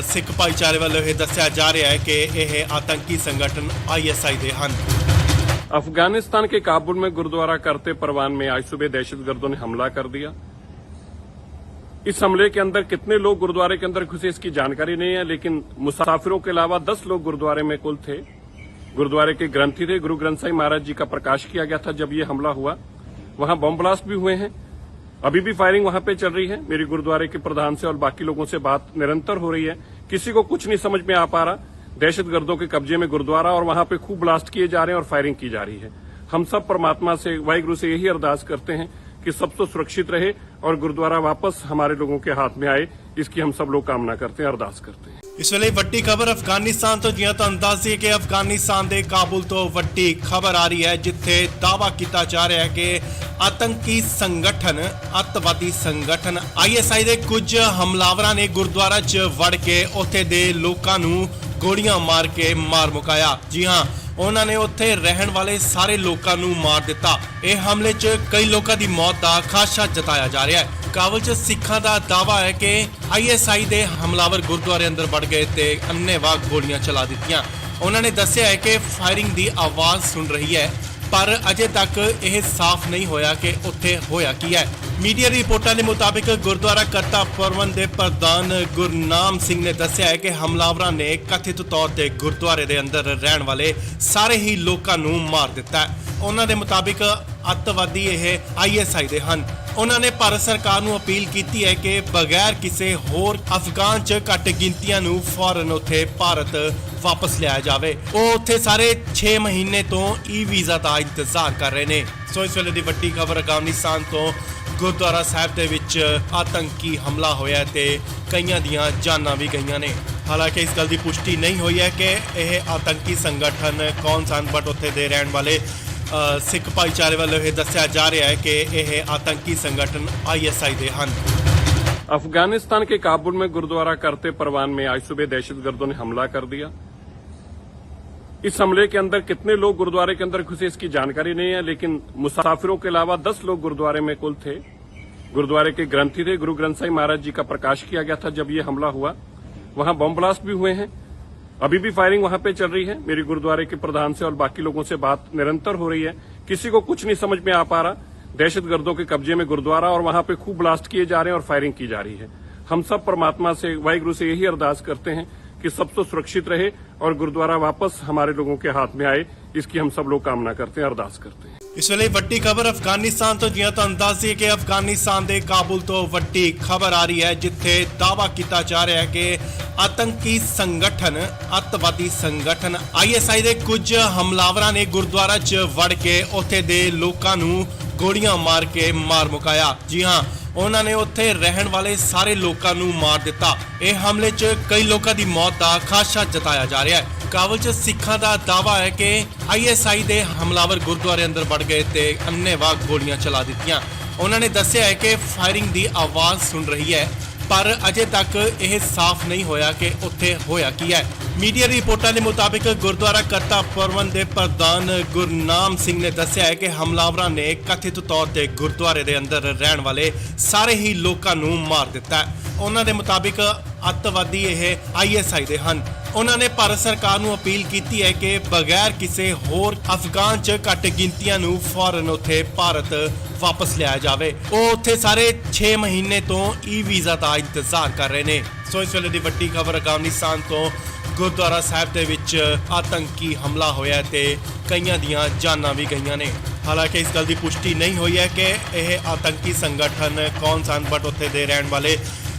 ਸਿੱਖ ਭਾਈਚਾਰੇ ਵੱਲੋਂ ਇਹ ਦੱਸਿਆ ਜਾ ਰਿਹਾ ਹੈ ਕਿ ਇਹ ਆਤੰਕੀ ਸੰਗਠਨ ISI ਦੇ ਹਨ। अफगानिस्तान के काबुल में गुरुद्वारा करते परवान में आज सुबह दहशतगर्दों ने हमला कर दिया। इस हमले के अंदर कितने लोग गुरुद्वारे के अंदर घुसे इसकी जानकारी नहीं है, लेकिन मुसाफिरों के अलावा 10 लोग गुरुद्वारे में कुल थे। गुरुद्वारे के ग्रंथी थे, गुरु ग्रंथ साहिब महाराज जी का प्रकाश किया गया था जब ये हमला हुआ। वहां बम ब्लास्ट भी हुए हैं, अभी भी फायरिंग वहां पे चल रही है। मेरी गुरुद्वारे के प्रधान से और बाकी लोगों से बात निरंतर हो रही है, किसी को कुछ नहीं समझ में आ पा रहा। दहशतगर्दों के कब्जे में गुरुद्वारा और वहां पे खूब ब्लास्ट किए जा रहे हैं और फायरिंग की जा रही है। हम सब परमात्मा से, वाहिगुरु से यही अरदास करते हैं कि सब तो सुरक्षित रहे और गुरुद्वारा वापस हमारे लोगों के हाथ में आए, इसकी हम सब लोग कामना करते हैं, अरदास करते हैं। ਇਸ ਵੇਲੇ ਵੱਡੀ ਖਬਰ ਅਫਗਾਨਿਸਤਾਨ ਤੋਂ, ਜਿਵੇਂ ਤੁਹਾਨੂੰ ਦੱਸ ਦਈਏ ਕਿ ਅਫਗਾਨਿਸਤਾਨ ਦੇ ਕਾਬੁਲ ਤੋਂ ਵੱਡੀ ਖਬਰ ਆ ਰਹੀ ਹੈ, ਜਿੱਥੇ ਦਾਅਵਾ ਕੀਤਾ ਜਾ ਰਿਹਾ ਹੈ ਕਿ ਆਤੰਕੀ ਸੰਗਠਨ, ਅੱਤਵਾਦੀ ਸੰਗਠਨ ISI ਦੇ ਕੁਝ ਹਮਲਾਵਰਾਂ ਨੇ ਗੁਰਦੁਆਰਾ 'ਚ ਵੜ ਕੇ ਉੱਥੇ ਦੇ ਲੋਕਾਂ ਨੂੰ ਗੋਲੀਆਂ ਮਾਰ ਕੇ ਮਾਰ ਮੁਕਾਇਆ। ਜੀ ਹਾਂ, ਉਹਨਾਂ ਨੇ ਉੱਥੇ ਰਹਿਣ ਵਾਲੇ ਸਾਰੇ ਲੋਕਾਂ ਨੂੰ ਮਾਰ ਦਿੱਤਾ। ਇਹ ਹਮਲੇ 'ਚ ਕਈ ਲੋਕਾਂ ਦੀ ਮੌਤ ਦਾ ਖਾਦਸ਼ਾ ਜਤਾਇਆ ਜਾ ਰਿਹਾ ਹੈ। ਕਾਬੁਲ 'ਚ ਸਿੱਖਾਂ ਦਾ ਦਾਅਵਾ ਹੈ ਕਿ ISI ਦੇ ਹਮਲਾਵਰ ਗੁਰਦੁਆਰੇ ਅੰਦਰ ਵੜ ਗਏ ਤੇ ਅੰਨ੍ਹੇਵਾਹ ਗੋਲੀਆਂ ਚਲਾ ਦਿੱਤੀਆਂ। ਉਹਨਾਂ ਨੇ ਦੱਸਿਆ ਹੈ ਕਿ ਫਾਇਰਿੰਗ ਦੀ ਆਵਾਜ਼ ਸੁਣ ਰਹੀ ਹੈ, ਪਰ ਅਜੇ ਤੱਕ ਇਹ ਸਾਫ਼ ਨਹੀਂ ਹੋਇਆ ਕਿ ਉੱਥੇ ਹੋਇਆ ਕੀ ਹੈ। ਮੀਡੀਆ ਰਿਪੋਰਟਾਂ ਦੇ ਮੁਤਾਬਿਕ ਗੁਰਦੁਆਰਾ ਕਰਤਾ ਪ੍ਰਬੰਧ ਦੇ ਪ੍ਰਧਾਨ ਗੁਰਨਾਮ ਸਿੰਘ ਨੇ ਦੱਸਿਆ ਹੈ ਕਿ ਹਮਲਾਵਰਾਂ ਨੇ ਕਥਿਤ ਤੌਰ ਤੇ ਗੁਰਦੁਆਰੇ ਦੇ ਅੰਦਰ ਰਹਿਣ ਵਾਲੇ ਸਾਰੇ ਹੀ ਲੋਕਾਂ ਨੂੰ ਮਾਰ ਦਿੱਤਾ ਹੈ। ਉਹਨਾਂ ਦੇ ਮੁਤਾਬਿਕ ਅੱਤਵਾਦੀ ਇਹ ISI ਦੇ ਹਨ। ਉਹਨਾਂ ਨੇ ਭਾਰਤ ਸਰਕਾਰ ਨੂੰ ਅਪੀਲ ਕੀਤੀ ਹੈ ਕਿ ਬਗੈਰ ਕਿਸੇ ਹੋਰ ਅਫਗਾਨ 'ਚ ਘੱਟ ਗਿਣਤੀਆਂ ਨੂੰ ਫੌਰਨ ਉੱਥੇ ਭਾਰਤ ਵਾਪਸ ਲਿਆਇਆ ਜਾਵੇ। ਉਹ ਉੱਥੇ ਸਾਰੇ 6 ਮਹੀਨੇ ਤੋਂ ਵੀਜ਼ਾ ਦਾ ਇੰਤਜ਼ਾਰ ਕਰ ਰਹੇ ਨੇ। ਸੋ ਇਸ ਵੇਲੇ ਦੀ ਵੱਡੀ ਖਬਰ ਅਫਗਾਨਿਸਤਾਨ ਤੋਂ, ਗੁਰਦੁਆਰਾ ਸਾਹਿਬ ਦੇ ਵਿੱਚ ਆਤੰਕੀ ਹਮਲਾ ਹੋਇਆ ਤੇ ਕਈਆਂ ਦੀਆਂ ਜਾਨਾਂ ਵੀ ਗਈਆਂ ਨੇ। ਹਾਲਾਂਕਿ ਇਸ ਗੱਲ ਦੀ ਪੁਸ਼ਟੀ ਨਹੀਂ ਹੋਈ ਹੈ ਕਿ ਇਹ ਆਤੰਕੀ ਸੰਗਠਨ ਕੌਣ ਸਨ, ਬਟ ਉੱਥੇ ਦੇ ਰਹਿਣ ਵਾਲੇ ਸਿੱਖ ਭਾਈਚਾਰੇ ਵੱਲੋਂ ਇਹ ਦੱਸਿਆ ਜਾ ਰਿਹਾ ਹੈ ਕਿ ਇਹ ਆਤੰਕੀ ਸੰਗਠਨ ISI ਦੇ ਹਨ। अफगानिस्तान के काबुल में गुरुद्वारा करते परवान में आज सुबह दहशतगर्दों ने हमला कर दिया। इस हमले के अंदर कितने लोग गुरुद्वारे के अंदर घुसे इसकी जानकारी नहीं है, लेकिन मुसाफिरों के अलावा 10 लोग गुरुद्वारे में कुल थे। गुरुद्वारे के ग्रंथी थे, गुरु ग्रंथ साहिब महाराज जी का प्रकाश किया गया था जब ये हमला हुआ। वहां बम ब्लास्ट भी हुए हैं, अभी भी फायरिंग वहां पे चल रही है। मेरी गुरुद्वारे के प्रधान से और बाकी लोगों से बात निरंतर हो रही है, किसी को कुछ नहीं समझ में आ पा रहा। दहशतगर्दों के कब्जे में गुरुद्वारा और वहां पे खूब ब्लास्ट किए जा रहे हैं और फायरिंग की जा रही है। हम सब परमात्मा से, वाहिगुरु से यही अरदास करते हैं कि सब तो सुरक्षित रहे और गुरुद्वारा वापस हमारे लोगों के हाथ में आए, इसकी हम सब लोग कामना करते हैं, अरदास करते हैं। ਇਸ ਵੇਲੇ ਵੱਡੀ ਖਬਰ ਅਫਗਾਨਿਸਤਾਨ ਤੋਂ, ਜਿਵੇਂ ਤੁਹਾਨੂੰ ਦੱਸ ਦਈਏ ਕਿ ਅਫਗਾਨਿਸਤਾਨ ਦੇ ਕਾਬੁਲ ਤੋਂ ਵੱਡੀ ਖਬਰ ਆ ਰਹੀ ਹੈ, ਜਿੱਥੇ ਦਾਅਵਾ ਕੀਤਾ ਜਾ ਰਿਹਾ ਹੈ ਕਿ ਆਤੰਕੀ ਸੰਗਠਨ, ਅੱਤਵਾਦੀ ਸੰਗਠਨ ISI ਦੇ ਕੁਝ ਹਮਲਾਵਰਾਂ ਨੇ ਗੁਰਦੁਆਰਾ 'ਚ ਵੜ ਕੇ ਉੱਥੇ ਦੇ ਲੋਕਾਂ ਨੂੰ ਗੋਲੀਆਂ ਮਾਰ ਕੇ ਮਾਰ ਮੁਕਾਇਆ। ਜੀ ਹਾਂ, ਉਹਨਾਂ ਨੇ ਉੱਥੇ ਰਹਿਣ ਵਾਲੇ ਸਾਰੇ ਲੋਕਾਂ ਨੂੰ ਮਾਰ ਦਿੱਤਾ। ਇਹ ਹਮਲੇ 'ਚ ਕਈ ਲੋਕਾਂ ਦੀ ਮੌਤ ਦਾ ਖਾਦਸ਼ਾ ਜਤਾਇਆ ਜਾ ਰਿਹਾ ਹੈ। ਕਾਬੁਲ 'ਚ ਸਿੱਖਾਂ ਦਾ ਦਾਅਵਾ ਹੈ ਕਿ ISI ਦੇ ਹਮਲਾਵਰ ਗੁਰਦੁਆਰੇ ਅੰਦਰ ਵੜ ਗਏ ਤੇ ਅੰਨ੍ਹੇਵਾਹ ਗੋਲੀਆਂ ਚਲਾ ਦਿੱਤੀਆਂ। ਉਹਨਾਂ ਨੇ ਦੱਸਿਆ ਹੈ ਕਿ ਫਾਇਰਿੰਗ ਦੀ ਆਵਾਜ਼ ਸੁਣ ਰਹੀ ਹੈ, ਪਰ ਅਜੇ ਤੱਕ ਇਹ ਸਾਫ਼ ਨਹੀਂ ਹੋਇਆ ਕਿ ਉੱਥੇ ਹੋਇਆ ਕੀ ਹੈ। ਮੀਡੀਆ ਰਿਪੋਰਟਾਂ ਦੇ ਮੁਤਾਬਿਕ ਗੁਰਦੁਆਰਾ ਕਰਤਾ ਪ੍ਰਬੰਧ ਦੇ ਪ੍ਰਧਾਨ ਗੁਰਨਾਮ ਸਿੰਘ ਨੇ ਦੱਸਿਆ ਹੈ ਕਿ ਹਮਲਾਵਰਾਂ ਨੇ ਕਥਿਤ ਤੌਰ ਤੇ ਗੁਰਦੁਆਰੇ ਦੇ ਅੰਦਰ ਰਹਿਣ ਵਾਲੇ ਸਾਰੇ ਹੀ ਲੋਕਾਂ ਨੂੰ ਮਾਰ ਦਿੱਤਾ ਹੈ। ਉਹਨਾਂ ਦੇ ਮੁਤਾਬਿਕ ਅੱਤਵਾਦੀ ਇਹ ISI ਦੇ ਹਨ। ਉਹਨਾਂ ਨੇ ਭਾਰਤ ਸਰਕਾਰ ਨੂੰ ਅਪੀਲ ਕੀਤੀ ਹੈ ਕਿ ਬਗੈਰ ਕਿਸੇ ਹੋਰ ਅਫਗਾਨ 'ਚ ਘੱਟ ਗਿਣਤੀਆਂ ਨੂੰ ਫੌਰਨ ਉੱਥੇ ਭਾਰਤ ਵਾਪਸ ਲਿਆਇਆ ਜਾਵੇ। ਉਹ ਉੱਥੇ ਸਾਰੇ 6 ਮਹੀਨੇ ਤੋਂ ਵੀਜ਼ਾ ਦਾ ਇੰਤਜ਼ਾਰ ਕਰ ਰਹੇ ਨੇ। ਸੋ ਇਸ ਵੇਲੇ ਦੀ ਵੱਡੀ ਖਬਰ ਅਫਗਾਨਿਸਤਾਨ ਤੋਂ, ਗੁਰਦੁਆਰਾ ਸਾਹਿਬ ਦੇ ਵਿੱਚ ਆਤੰਕੀ ਹਮਲਾ ਹੋਇਆ ਤੇ ਕਈਆਂ ਦੀਆਂ ਜਾਨਾਂ ਵੀ ਗਈਆਂ ਨੇ। ਹਾਲਾਂਕਿ ਇਸ ਗੱਲ ਦੀ ਪੁਸ਼ਟੀ ਨਹੀਂ ਹੋਈ ਹੈ ਕਿ ਇਹ ਆਤੰਕੀ ਸੰਗਠਨ ਕੌਣ ਸਨ, ਬਟ ਉੱਥੇ ਦੇ ਰਹਿਣ ਵਾਲੇ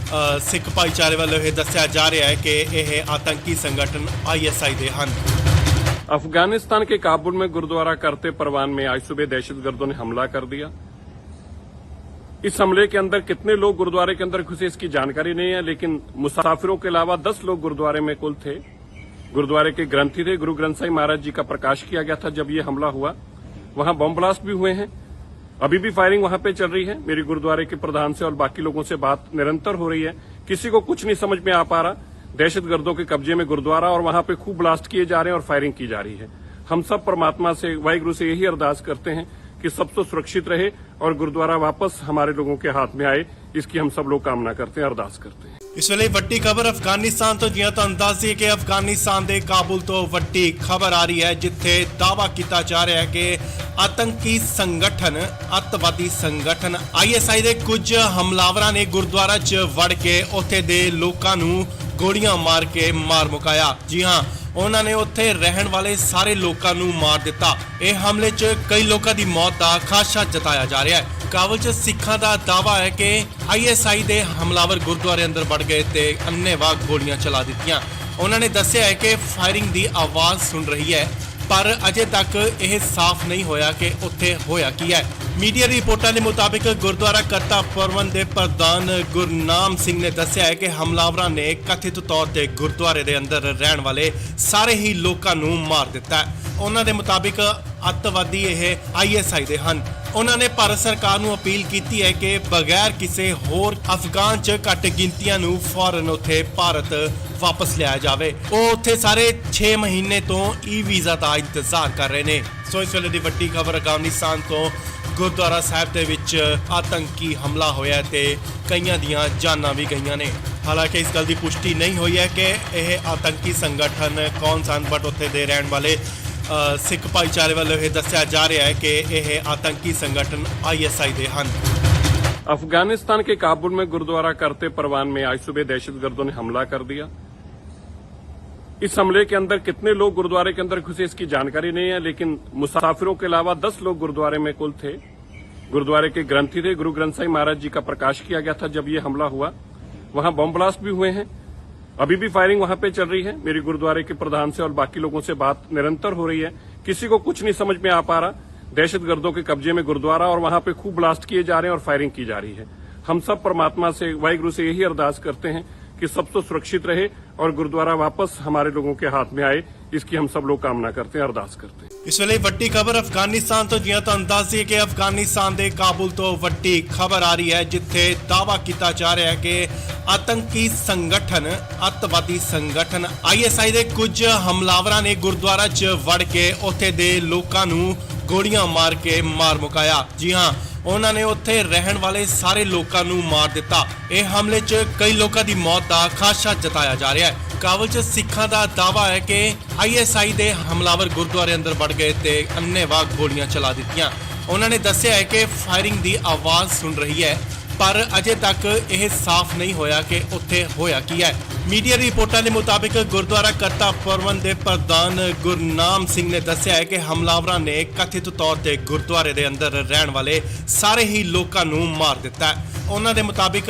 ਸਿੱਖ ਭਾਈਚਾਰੇ ਵੱਲੋਂ ਇਹ ਦੱਸਿਆ ਜਾ ਰਿਹਾ ਹੈ ਕਿ ਇਹ ਆਤੰਕੀ ਸੰਗਠਨ ISI ਦੇ ਹਨ। अफगानिस्तान के काबुल में गुरुद्वारा करते परवान में आज सुबह दहशतगर्दों ने हमला कर दिया। इस हमले के अंदर कितने लोग गुरुद्वारे के अंदर घुसे इसकी जानकारी नहीं है, लेकिन मुसाफिरों के अलावा 10 लोग गुरुद्वारे में कुल थे। गुरुद्वारे के ग्रंथी थे, गुरु ग्रंथ साहिब महाराज जी का प्रकाश किया गया था जब ये हमला हुआ। वहां बम ब्लास्ट भी हुए हैं, अभी भी फायरिंग वहां पे चल रही है। मेरी गुरुद्वारे के प्रधान से और बाकी लोगों से बात निरंतर हो रही है, किसी को कुछ नहीं समझ में आ पा रहा। दहशतगर्दों के कब्जे में गुरुद्वारा और वहां पे खूब ब्लास्ट किए जा रहे हैं और फायरिंग की जा रही है। हम सब परमात्मा से, वाहिगुरु से यही अरदास करते हैं कि सब तो सुरक्षित रहे और गुरुद्वारा वापस हमारे लोगों के हाथ में आए, इसकी हम सब लोग कामना करते हैं, अरदास करते हैं। ਇਸ ਵੇਲੇ ਵੱਡੀ ਖਬਰ ਅਫਗਾਨਿਸਤਾਨ ਤੋਂ ਜਿਵੇਂ ਤੁਹਾਨੂੰ ਦੱਸ ਦਈਏ ਕਿ ਅਫਗਾਨਿਸਤਾਨ ਦੇ ਕਾਬੁਲ ਤੋਂ ਵੱਡੀ ਖਬਰ ਆ ਰਹੀ ਹੈ ਜਿੱਥੇ ਦਾਅਵਾ ਕੀਤਾ ਜਾ ਰਿਹਾ ਹੈ ਕਿ ਆਤੰਕੀ ਸੰਗਠਨ ਅੱਤਵਾਦੀ ਸੰਗਠਨ ISI ਦੇ ਕੁਝ ਹਮਲਾਵਰਾਂ ਨੇ ਗੁਰਦੁਆਰਾ 'ਚ ਵੜ ਕੇ ਉੱਥੇ ਦੇ ਲੋਕਾਂ ਨੂੰ ਗੋਲੀਆਂ ਮਾਰ ਕੇ ਮਾਰ ਮੁਕਾਇਆ। ਜੀ ਹਾਂ, ਉਹਨਾਂ ਨੇ ਉੱਥੇ ਰਹਿਣ ਵਾਲੇ ਸਾਰੇ ਲੋਕਾਂ ਨੂੰ ਮਾਰ ਦਿੱਤਾ। ਇਹ ਹਮਲੇ 'ਚ ਕਈ ਲੋਕਾਂ ਦੀ ਮੌਤ ਦਾ ਖਾਦਸ਼ਾ ਜਤਾਇਆ ਜਾ ਰਿਹਾ ਹੈ। ਕਾਬੁਲ 'ਚ ਸਿੱਖਾਂ ਦਾ ਦਾਅਵਾ ਹੈ ਕਿ ISI ਦੇ ਹਮਲਾਵਰ ਗੁਰਦੁਆਰੇ ਅੰਦਰ ਵੜ ਗਏ ਤੇ ਅੰਨ੍ਹੇਵਾਹ ਗੋਲੀਆਂ ਚਲਾ ਦਿੱਤੀਆਂ। ਉਹਨਾਂ ਨੇ ਦੱਸਿਆ ਹੈ ਕਿ ਫਾਇਰਿੰਗ ਦੀ ਆਵਾਜ਼ ਸੁਣ ਰਹੀ ਹੈ, ਪਰ ਅਜੇ ਤੱਕ ਇਹ ਸਾਫ਼ ਨਹੀਂ ਹੋਇਆ ਕਿ ਉੱਥੇ ਹੋਇਆ ਕੀ ਹੈ। ਮੀਡੀਆ ਰਿਪੋਰਟਾਂ ਦੇ ਮੁਤਾਬਿਕ ਗੁਰਦੁਆਰਾ ਕਰਤਾ ਪਰਵਨ ਦੇ ਪ੍ਰਧਾਨ ਗੁਰਨਾਮ ਸਿੰਘ ਨੇ ਦੱਸਿਆ ਹੈ ਕਿ ਹਮਲਾਵਰਾਂ ਨੇ ਕਥਿਤ ਤੌਰ ਤੇ ਗੁਰਦੁਆਰੇ ਦੇ ਅੰਦਰ ਰਹਿਣ ਵਾਲੇ ਸਾਰੇ ਹੀ ਲੋਕਾਂ ਨੂੰ ਮਾਰ ਦਿੱਤਾ ਹੈ। ਉਹਨਾਂ ਦੇ ਮੁਤਾਬਿਕ ਅੱਤਵਾਦੀ ਇਹ ISI ਦੇ ਹਨ। ਉਹਨਾਂ ਨੇ ਭਾਰਤ ਸਰਕਾਰ ਨੂੰ ਅਪੀਲ ਕੀਤੀ ਹੈ ਕਿ ਬਗੈਰ ਕਿਸੇ ਹੋਰ ਅਫਗਾਨ 'ਚ ਘੱਟ ਗਿਣਤੀਆਂ ਨੂੰ ਫੌਰਨ ਉੱਥੇ ਭਾਰਤ ਵਾਪਸ ਲਿਆਇਆ ਜਾਵੇ। ਉਹ ਉੱਥੇ ਸਾਰੇ 6 ਮਹੀਨੇ ਤੋਂ ਵੀਜ਼ਾ ਦਾ ਇੰਤਜ਼ਾਰ ਕਰ ਰਹੇ ਨੇ। ਸੋ ਇਸ ਵੇਲੇ ਦੀ ਵੱਡੀ ਖਬਰ ਅਫਗਾਨਿਸਤਾਨ ਤੋਂ ਗੁਰਦੁਆਰਾ ਸਾਹਿਬ ਦੇ ਵਿੱਚ ਆਤੰਕੀ ਹਮਲਾ ਹੋਇਆ ਤੇ ਕਈਆਂ ਦੀਆਂ ਜਾਨਾਂ ਵੀ ਗਈਆਂ ਨੇ। ਹਾਲਾਂਕਿ ਇਸ ਗੱਲ ਦੀ ਪੁਸ਼ਟੀ ਨਹੀਂ ਹੋਈ ਹੈ ਕਿ ਇਹ ਆਤੰਕੀ ਸੰਗਠਨ ਕੌਣ ਸਨ, ਬਟ ਉੱਥੇ ਦੇ ਰਹਿਣ ਵਾਲੇ ਸਿੱਖ ਭਾਈਚਾਰੇ ਵੱਲੋਂ ਇਹ ਦੱਸਿਆ ਜਾ ਰਿਹਾ ਹੈ ਕਿ ਇਹ ਆतंकी संगठन ISI ਦੇ ਹਨ। अफगानिस्तान के काबुल में गुरुद्वारा करते परवान में आज सुबह दहशतगर्दों ने हमला कर दिया। इस हमले के अंदर कितने लोग गुरुद्वारे के अंदर घुसे इसकी जानकारी नहीं है, लेकिन मुसाफिरों के अलावा 10 लोग गुरुद्वारे में कुल थे। गुरुद्वारे के ग्रंथी थे, गुरु ग्रंथ साहिब महाराज जी का प्रकाश किया गया था जब ये हमला हुआ। वहां बम ब्लास्ट भी हुए हैं, अभी भी फायरिंग वहां पे चल रही है। मेरी गुरुद्वारे के प्रधान से और बाकी लोगों से बात निरंतर हो रही है, किसी को कुछ नहीं समझ में आ पा रहा। दहशतगर्दों के कब्जे में गुरुद्वारा और वहां पे खूब ब्लास्ट किए जा रहे हैं और फायरिंग की जा रही है। हम सब परमात्मा से, वाहिगुरु से यही अरदास करते हैं कि सब तो सुरक्षित रहे और गुरुद्वारा वापस हमारे लोगों के हाथ में आए, इसकी हम सब लोग कामना करते हैं, अरदास करते हैं। ਇਸ ਵੇਲੇ ਵੱਡੀ ਖਬਰ ਅਫਗਾਨਿਸਤਾਨ ਤੋਂ ਜਿਵੇਂ ਤੁਹਾਨੂੰ ਦੱਸ ਦਈਏ ਕਿ ਅਫਗਾਨਿਸਤਾਨ ਦੇ ਕਾਬੁਲ ਤੋਂ ਵੱਡੀ ਖਬਰ ਆ ਰਹੀ ਹੈ ਜਿੱਥੇ ਦਾਅਵਾ ਕੀਤਾ ਜਾ ਰਿਹਾ ਹੈ ਕਿ ਆਤੰਕੀ ਸੰਗਠਨ ਅੱਤਵਾਦੀ ਸੰਗਠਨ ISI ਦੇ ਕੁਝ ਹਮਲਾਵਰਾਂ ਨੇ ਗੁਰਦੁਆਰਾ 'ਚ ਵੜ ਕੇ ਉੱਥੇ ਦੇ ਲੋਕਾਂ ਨੂੰ ਗੋਲੀਆਂ ਮਾਰ ਕੇ ਮਾਰ ਮੁਕਾਇਆ। ਜੀ ਹਾਂ, ਉਹਨਾਂ ਨੇ ਉੱਥੇ ਰਹਿਣ ਵਾਲੇ ਸਾਰੇ ਲੋਕਾਂ ਨੂੰ ਮਾਰ ਦਿੱਤਾ। ਇਹ ਹਮਲੇ 'ਚ ਕਈ ਲੋਕਾਂ ਦੀ ਮੌਤ ਦਾ ਖਾਦਸ਼ਾ ਜਤਾਇਆ ਜਾ ਰਿਹਾ ਹੈ। ਕਾਬੁਲ 'ਚ ਸਿੱਖਾਂ ਦਾ ਦਾਅਵਾ ਹੈ ਕਿ ISI ਦੇ ਹਮਲਾਵਰ ਗੁਰਦੁਆਰੇ ਅੰਦਰ ਵੜ ਗਏ ਤੇ ਅੰਨ੍ਹੇਵਾਹ ਗੋਲੀਆਂ ਚਲਾ ਦਿੱਤੀਆਂ। ਉਹਨਾਂ ਨੇ ਦੱਸਿਆ ਹੈ ਕਿ ਫਾਇਰਿੰਗ ਦੀ ਆਵਾਜ਼ ਸੁਣ ਰਹੀ ਹੈ, ਪਰ ਅਜੇ ਤੱਕ ਇਹ ਸਾਫ਼ ਨਹੀਂ ਹੋਇਆ ਕਿ ਉੱਥੇ ਹੋਇਆ ਕੀ ਹੈ। ਮੀਡੀਆ ਰਿਪੋਰਟਾਂ ਦੇ ਮੁਤਾਬਿਕ ਗੁਰਦੁਆਰਾ ਕਰਤਾ ਪਰਵਨ ਦੇ ਪ੍ਰਧਾਨ ਗੁਰਨਾਮ ਸਿੰਘ ਨੇ ਦੱਸਿਆ ਹੈ ਕਿ ਹਮਲਾਵਰਾਂ ਨੇ ਕਥਿਤ ਤੌਰ ਤੇ ਗੁਰਦੁਆਰੇ ਦੇ ਅੰਦਰ ਰਹਿਣ ਵਾਲੇ ਸਾਰੇ ਹੀ ਲੋਕਾਂ ਨੂੰ ਮਾਰ ਦਿੱਤਾ ਹੈ। ਉਹਨਾਂ ਦੇ ਮੁਤਾਬਿਕ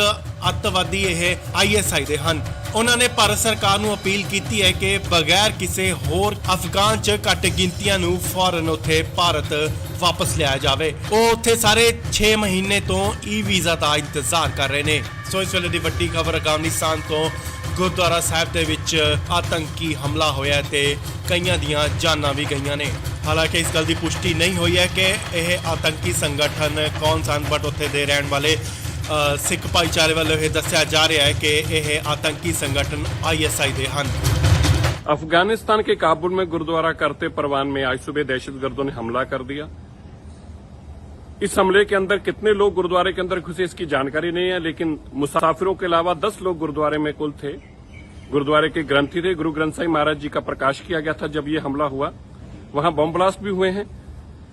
ਅੱਤਵਾਦੀ ਇਹ ISI ਦੇ ਹਨ। ਉਹਨਾਂ ਨੇ ਭਾਰਤ ਸਰਕਾਰ ਨੂੰ ਅਪੀਲ ਕੀਤੀ ਹੈ ਕਿ ਬਗੈਰ ਕਿਸੇ ਹੋਰ ਅਫਗਾਨ 'ਚ ਘੱਟ ਗਿਣਤੀਆਂ ਨੂੰ ਫੌਰਨ ਉੱਥੇ ਭਾਰਤ ਵਾਪਸ ਲਿਆਇਆ ਜਾਵੇ। ਉਹ ਉੱਥੇ ਸਾਰੇ 6 ਮਹੀਨੇ ਤੋਂ ਵੀਜ਼ਾ ਦਾ ਇੰਤਜ਼ਾਰ ਕਰ ਰਹੇ ਨੇ। ਸੋ ਇਸ ਵੇਲੇ ਦੀ ਵੱਡੀ ਖਬਰ ਅਫਗਾਨਿਸਤਾਨ ਤੋਂ ਗੁਰਦੁਆਰਾ ਸਾਹਿਬ ਦੇ ਵਿੱਚ ਆਤੰਕੀ ਹਮਲਾ ਹੋਇਆ ਤੇ ਕਈਆਂ ਦੀਆਂ ਜਾਨਾਂ ਵੀ ਗਈਆਂ ਨੇ। ਹਾਲਾਂਕਿ ਇਸ ਗੱਲ ਦੀ ਪੁਸ਼ਟੀ ਨਹੀਂ ਹੋਈ ਹੈ ਕਿ ਇਹ ਆਤੰਕੀ ਸੰਗਠਨ ਕੌਣ ਸਨ, ਬਟ ਉੱਥੇ ਦੇ ਰਹਿਣ ਵਾਲੇ ਸਿੱਖ ਭਾਈਚਾਰੇ ਵੱਲੋਂ ਇਹ ਦੱਸਿਆ ਜਾ ਰਿਹਾ ਹੈ ਕਿ ਇਹ ਆਤੰਕੀ ਸੰਗਠਨ ISI ਦੇ ਹਨ। अफगानिस्तान के काबुल में गुरुद्वारा करते परवान में आज सुबह दहशतगर्दों ने हमला कर दिया। इस हमले के अंदर कितने लोग गुरुद्वारे के अंदर घुसे इसकी जानकारी नहीं है, लेकिन मुसाफिरों के अलावा 10 लोग गुरुद्वारे में कुल थे। गुरुद्वारे के ग्रंथी थे, गुरु ग्रंथ साहिब महाराज जी का प्रकाश किया गया था जब ये हमला हुआ। वहां बम ब्लास्ट भी हुए हैं,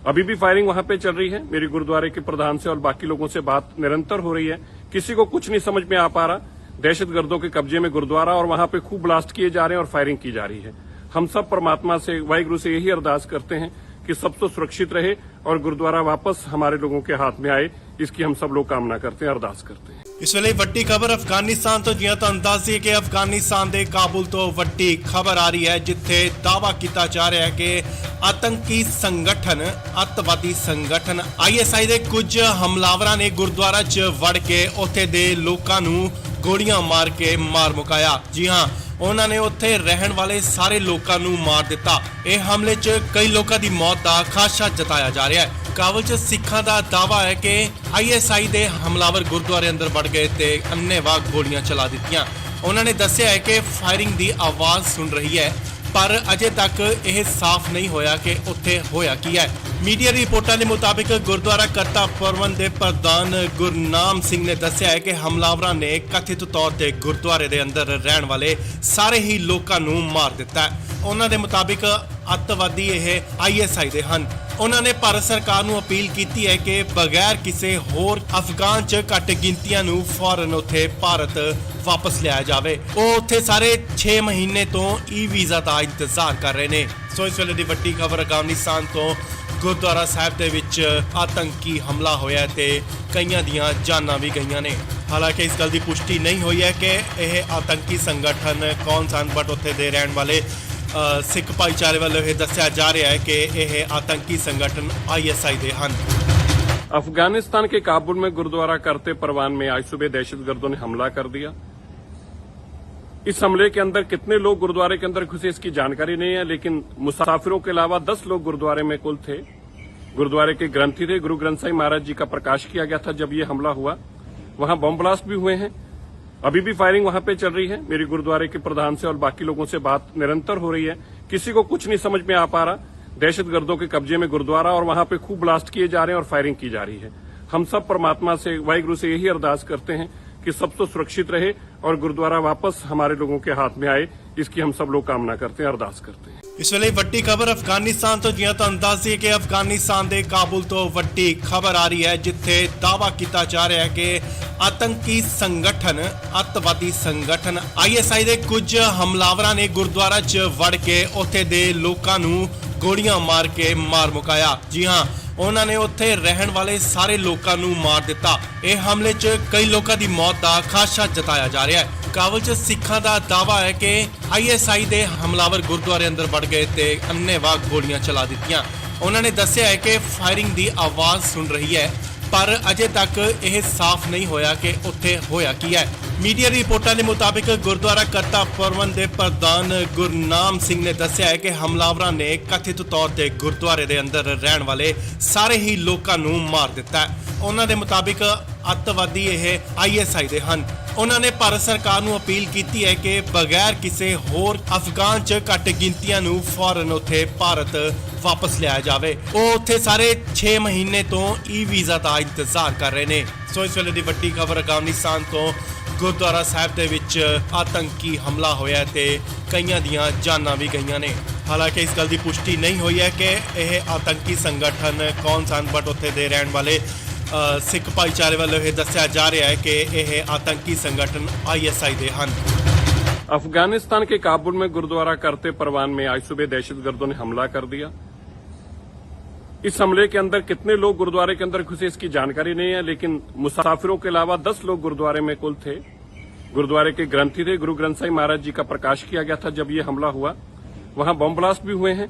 अभी भी फायरिंग वहां पे चल रही है। मेरी गुरुद्वारे के प्रधान से और बाकी लोगों से बात निरंतर हो रही है, किसी को कुछ नहीं समझ में आ पा रहा। दहशतगर्दों के कब्जे में गुरुद्वारा और वहां पे खूब ब्लास्ट किए जा रहे हैं और फायरिंग की जा रही है। हम सब परमात्मा से, वाहिगुरु से यही अरदास करते हैं कि सब तो सुरक्षित रहे और गुरुद्वारा वापस हमारे लोगों के हाथ में आए, इसकी हम सब लोग कामना करते हैं, अरदास करते हैं। ਇਸ ਵੇਲੇ ਵੱਡੀ ਖਬਰ ਅਫਗਾਨਿਸਤਾਨ ਤੋਂ ਜਿਵੇਂ ਤੁਹਾਨੂੰ ਦੱਸ ਦਈਏ ਕਿ ਅਫਗਾਨਿਸਤਾਨ ਦੇ ਕਾਬੁਲ ਤੋਂ ਵੱਡੀ ਖਬਰ ਆ ਰਹੀ ਹੈ ਜਿੱਥੇ ਦਾਅਵਾ ਕੀਤਾ ਜਾ ਰਿਹਾ ਹੈ ਕਿ ਆਤੰਕੀ ਸੰਗਠਨ ਅੱਤਵਾਦੀ ਸੰਗਠਨ ISI ਦੇ ਕੁਝ ਹਮਲਾਵਰਾਂ ਨੇ ਗੁਰਦੁਆਰਾ 'ਚ ਵੜ ਕੇ ਉੱਥੇ ਦੇ ਲੋਕਾਂ ਨੂੰ ਗੋਲੀਆਂ ਮਾਰ ਕੇ ਮਾਰ ਮੁਕਾਇਆ। ਜੀ ਹਾਂ, ਉਹਨਾਂ ਨੇ ਉੱਥੇ ਰਹਿਣ ਵਾਲੇ ਸਾਰੇ ਲੋਕਾਂ ਨੂੰ ਮਾਰ ਦਿੱਤਾ। ਇਹ ਹਮਲੇ 'ਚ ਕਈ ਲੋਕਾਂ ਦੀ ਮੌਤ ਦਾ ਖਾਦਸ਼ਾ ਜਤਾਇਆ ਜਾ ਰਿਹਾ ਹੈ। ਕਾਬੁਲ 'ਚ ਸਿੱਖਾਂ ਦਾ ਦਾਅਵਾ ਹੈ ਕਿ ISI ਦੇ ਹਮਲਾਵਰ ਗੁਰਦੁਆਰੇ ਅੰਦਰ ਵੜ ਗਏ ਤੇ ਅੰਨ੍ਹੇਵਾਹ ਗੋਲੀਆਂ ਚਲਾ ਦਿੱਤੀਆਂ। ਉਹਨਾਂ ਨੇ ਦੱਸਿਆ ਹੈ ਕਿ ਫਾਇਰਿੰਗ ਦੀ ਆਵਾਜ਼ ਸੁਣ ਰਹੀ ਹੈ, ਪਰ ਅਜੇ ਤੱਕ ਇਹ ਸਾਫ਼ ਨਹੀਂ ਹੋਇਆ ਕਿ ਉੱਥੇ ਹੋਇਆ ਕੀ ਹੈ। ਮੀਡੀਆ ਰਿਪੋਰਟਾਂ ਦੇ ਮੁਤਾਬਿਕ ਗੁਰਦੁਆਰਾ ਕਰਤਾ ਪ੍ਰਬੰਧ ਦੇ ਪ੍ਰਧਾਨ ਗੁਰਨਾਮ ਸਿੰਘ ਨੇ ਦੱਸਿਆ ਹੈ ਕਿ ਹਮਲਾਵਰਾਂ ਨੇ ਕਥਿਤ ਤੌਰ ਤੇ ਗੁਰਦੁਆਰੇ ਦੇ ਅੰਦਰ ਰਹਿਣ ਵਾਲੇ ਸਾਰੇ ਹੀ ਲੋਕਾਂ ਨੂੰ ਮਾਰ ਦਿੱਤਾ ਹੈ। ਉਹਨਾਂ ਦੇ ਮੁਤਾਬਿਕ ਅੱਤਵਾਦੀ ਇਹ ISI ਦੇ ਹਨ। ਉਹਨਾਂ ਨੇ ਭਾਰਤ ਸਰਕਾਰ ਨੂੰ ਅਪੀਲ ਕੀਤੀ ਹੈ ਕਿ ਬਗੈਰ ਕਿਸੇ ਹੋਰ ਅਫਗਾਨ 'ਚ ਘੱਟ ਗਿਣਤੀਆਂ ਨੂੰ ਫੌਰਨ ਉੱਥੇ ਭਾਰਤ ਵਾਪਸ ਲਿਆਇਆ ਜਾਵੇ। ਉਹ ਉੱਥੇ ਸਾਰੇ 6 ਮਹੀਨੇ ਤੋਂ ਵੀਜ਼ਾ ਦਾ ਇੰਤਜ਼ਾਰ ਕਰ ਰਹੇ ਨੇ। ਸੋ ਇਸ ਵੇਲੇ ਦੀ ਵੱਡੀ ਖਬਰ ਅਫਗਾਨਿਸਤਾਨ ਤੋਂ ਗੁਰਦੁਆਰਾ ਸਾਹਿਬ ਦੇ ਵਿੱਚ ਆਤੰਕੀ ਹਮਲਾ ਹੋਇਆ ਤੇ ਕਈਆਂ ਦੀਆਂ ਜਾਨਾਂ ਵੀ ਗਈਆਂ ਨੇ। ਹਾਲਾਂਕਿ ਇਸ ਗੱਲ ਦੀ ਪੁਸ਼ਟੀ ਨਹੀਂ ਹੋਈ ਹੈ ਕਿ ਇਹ ਆਤੰਕੀ ਸੰਗਠਨ ਕੌਣ ਸਨ, ਬਟ ਉੱਥੇ ਦੇ ਰਹਿਣ ਵਾਲੇ ਸਿੱਖ ਭਾਈਚਾਰੇ ਵੱਲੋਂ ਇਹ ਦੱਸਿਆ ਜਾ ਰਿਹਾ है कि यह आतंकी संगठन ISI दे हन। अफगानिस्तान के काबुल में गुरुद्वारा करते परवान में आज सुबह दहशतगर्दों ने हमला कर दिया। इस हमले के अंदर कितने लोग गुरुद्वारे के अंदर घुसे इसकी जानकारी नहीं है, लेकिन मुसाफिरों के अलावा 10 लोग गुरुद्वारे में कुल थे। गुरुद्वारे के ग्रंथी थे, गुरु ग्रंथ साहिब महाराज जी का प्रकाश किया गया था जब ये हमला हुआ। वहां बम ब्लास्ट भी हुए हैं, अभी भी फायरिंग वहां पे चल रही है। मेरी गुरुद्वारे के प्रधान से और बाकी लोगों से बात निरंतर हो रही है, किसी को कुछ नहीं समझ में आ पा रहा। दहशतगर्दों के कब्जे में गुरुद्वारा और वहां पे खूब ब्लास्ट किए जा रहे हैं और फायरिंग की जा रही है। हम सब परमात्मा से, वाहिगुरु से यही अरदास करते हैं कि सब तो सुरक्षित रहे और गुरुद्वारा वापस हमारे लोगों के हाथ में आए, इसकी हम सब लोग कामना करते हैं, अरदास करते हैं। ਇਸ ਵੇਲੇ ਵੱਡੀ ਖਬਰ ਅਫਗਾਨਿਸਤਾਨ ਤੋਂ, ਜਿਵੇਂ ਤੁਹਾਨੂੰ ਦੱਸ ਦਈਏ ਕਿ ਅਫਗਾਨਿਸਤਾਨ ਦੇ ਕਾਬੁਲ ਤੋਂ ਵੱਡੀ ਖਬਰ ਆ ਰਹੀ ਹੈ, ਜਿੱਥੇ ਦਾਅਵਾ ਕੀਤਾ ਜਾ ਰਿਹਾ ਹੈ ਕਿ ਆਤੰਕੀ ਸੰਗਠਨ, ਅੱਤਵਾਦੀ ਸੰਗਠਨ ISI ਦੇ ਕੁਝ ਹਮਲਾਵਰਾਂ ਨੇ ਗੁਰਦੁਆਰਾ 'ਚ ਵੜ ਕੇ ਉੱਥੇ ਦੇ ਲੋਕਾਂ ਨੂੰ ਗੋਲੀਆਂ ਮਾਰ ਕੇ ਮਾਰ ਮੁਕਾਇਆ। ਜੀ ਹਾਂ, ਉਹਨਾਂ ਨੇ ਉੱਥੇ ਰਹਿਣ ਵਾਲੇ ਸਾਰੇ ਲੋਕਾਂ ਨੂੰ ਮਾਰ ਦਿੱਤਾ। ਇਹ ਹਮਲੇ 'ਚ ਕਈ ਲੋਕਾਂ ਦੀ ਮੌਤ ਦਾ ਖਾਦਸ਼ਾ ਜਤਾਇਆ ਜਾ ਰਿਹਾ ਹੈ। ਕਾਬੁਲ 'ਚ ਸਿੱਖਾਂ ਦਾ ਦਾਅਵਾ ਹੈ ਕਿ ISI ਦੇ ਹਮਲਾਵਰ ਗੁਰਦੁਆਰੇ ਅੰਦਰ ਵੜ ਗਏ ਤੇ ਅੰਨ੍ਹੇਵਾਹ ਗੋਲੀਆਂ ਚਲਾ ਦਿੱਤੀਆਂ। ਉਹਨਾਂ ਨੇ ਦੱਸਿਆ ਹੈ ਕਿ ਫਾਇਰਿੰਗ ਦੀ ਆਵਾਜ਼ ਸੁਣ ਰਹੀ ਹੈ, ਪਰ ਅਜੇ ਤੱਕ ਇਹ ਸਾਫ਼ ਨਹੀਂ ਹੋਇਆ ਕਿ ਉੱਥੇ ਹੋਇਆ ਕੀ ਹੈ। ਮੀਡੀਆ ਰਿਪੋਰਟਾਂ ਦੇ ਮੁਤਾਬਿਕ ਗੁਰਦੁਆਰਾ ਕਰਤਾ ਪ੍ਰਬੰਧ ਦੇ ਪ੍ਰਧਾਨ ਗੁਰਨਾਮ ਸਿੰਘ ਨੇ ਦੱਸਿਆ ਹੈ ਕਿ ਹਮਲਾਵਰਾਂ ਨੇ ਕਥਿਤ ਤੌਰ ਤੇ ਗੁਰਦੁਆਰੇ ਦੇ ਅੰਦਰ ਰਹਿਣ ਵਾਲੇ ਸਾਰੇ ਹੀ ਲੋਕਾਂ ਨੂੰ ਮਾਰ ਦਿੱਤਾ ਹੈ। ਉਹਨਾਂ ਦੇ ਮੁਤਾਬਿਕ ਅੱਤਵਾਦੀ ਇਹ ISI ਦੇ ਹਨ। ਉਹਨਾਂ ਨੇ ਭਾਰਤ ਸਰਕਾਰ ਨੂੰ ਅਪੀਲ ਕੀਤੀ ਹੈ ਕਿ ਬਗੈਰ ਕਿਸੇ ਹੋਰ ਅਫਗਾਨ 'ਚ ਘੱਟ ਗਿਣਤੀਆਂ ਨੂੰ ਫੌਰਨ ਉੱਥੇ ਭਾਰਤ ਵਾਪਸ ਲਿਆਇਆ ਜਾਵੇ। ਉਹ ਉੱਥੇ ਸਾਰੇ 6 ਮਹੀਨੇ ਤੋਂ ਵੀਜ਼ਾ ਦਾ ਇੰਤਜ਼ਾਰ ਕਰ ਰਹੇ ਨੇ। ਸੋ ਇਸ ਵੇਲੇ ਦੀ ਵੱਡੀ ਖਬਰ ਅਫਗਾਨਿਸਤਾਨ ਤੋਂ ਗੁਰਦੁਆਰਾ ਸਾਹਿਬ ਦੇ ਵਿੱਚ ਆਤੰਕੀ ਹਮਲਾ ਹੋਇਆ ਤੇ ਕਈਆਂ ਦੀਆਂ ਜਾਨਾਂ ਵੀ ਗਈਆਂ ਨੇ। ਹਾਲਾਂਕਿ ਇਸ ਗੱਲ ਦੀ ਪੁਸ਼ਟੀ ਨਹੀਂ ਹੋਈ ਹੈ ਕਿ ਇਹ ਆਤੰਕੀ ਸੰਗਠਨ ਕੌਣ ਸਨ, ਬਟ ਉੱਥੇ ਦੇ ਰਹਿਣ ਵਾਲੇ ਸਿੱਖ ਭਾਈਚਾਰੇ ਵੱਲੋਂ ਇਹ ਦੱਸਿਆ ਜਾ ਰਿਹਾ ਹੈ ਕਿ ਇਹ ਆਤੰਕੀ ਸੰਗਠਨ ISI ਦੇ ਹਨ। अफगानिस्तान के काबुल में गुरुद्वारा करते परवान में आज सुबह दहशतगर्दों ने हमला कर दिया। इस हमले के अंदर कितने लोग गुरुद्वारे के अंदर घुसे इसकी जानकारी नहीं है, लेकिन मुसाफिरों के अलावा 10 लोग गुरुद्वारे में कुल थे। गुरुद्वारे के ग्रंथी थे, गुरु ग्रंथ साहिब महाराज जी का प्रकाश किया गया था जब ये हमला हुआ। वहां बम ब्लास्ट भी हुए हैं,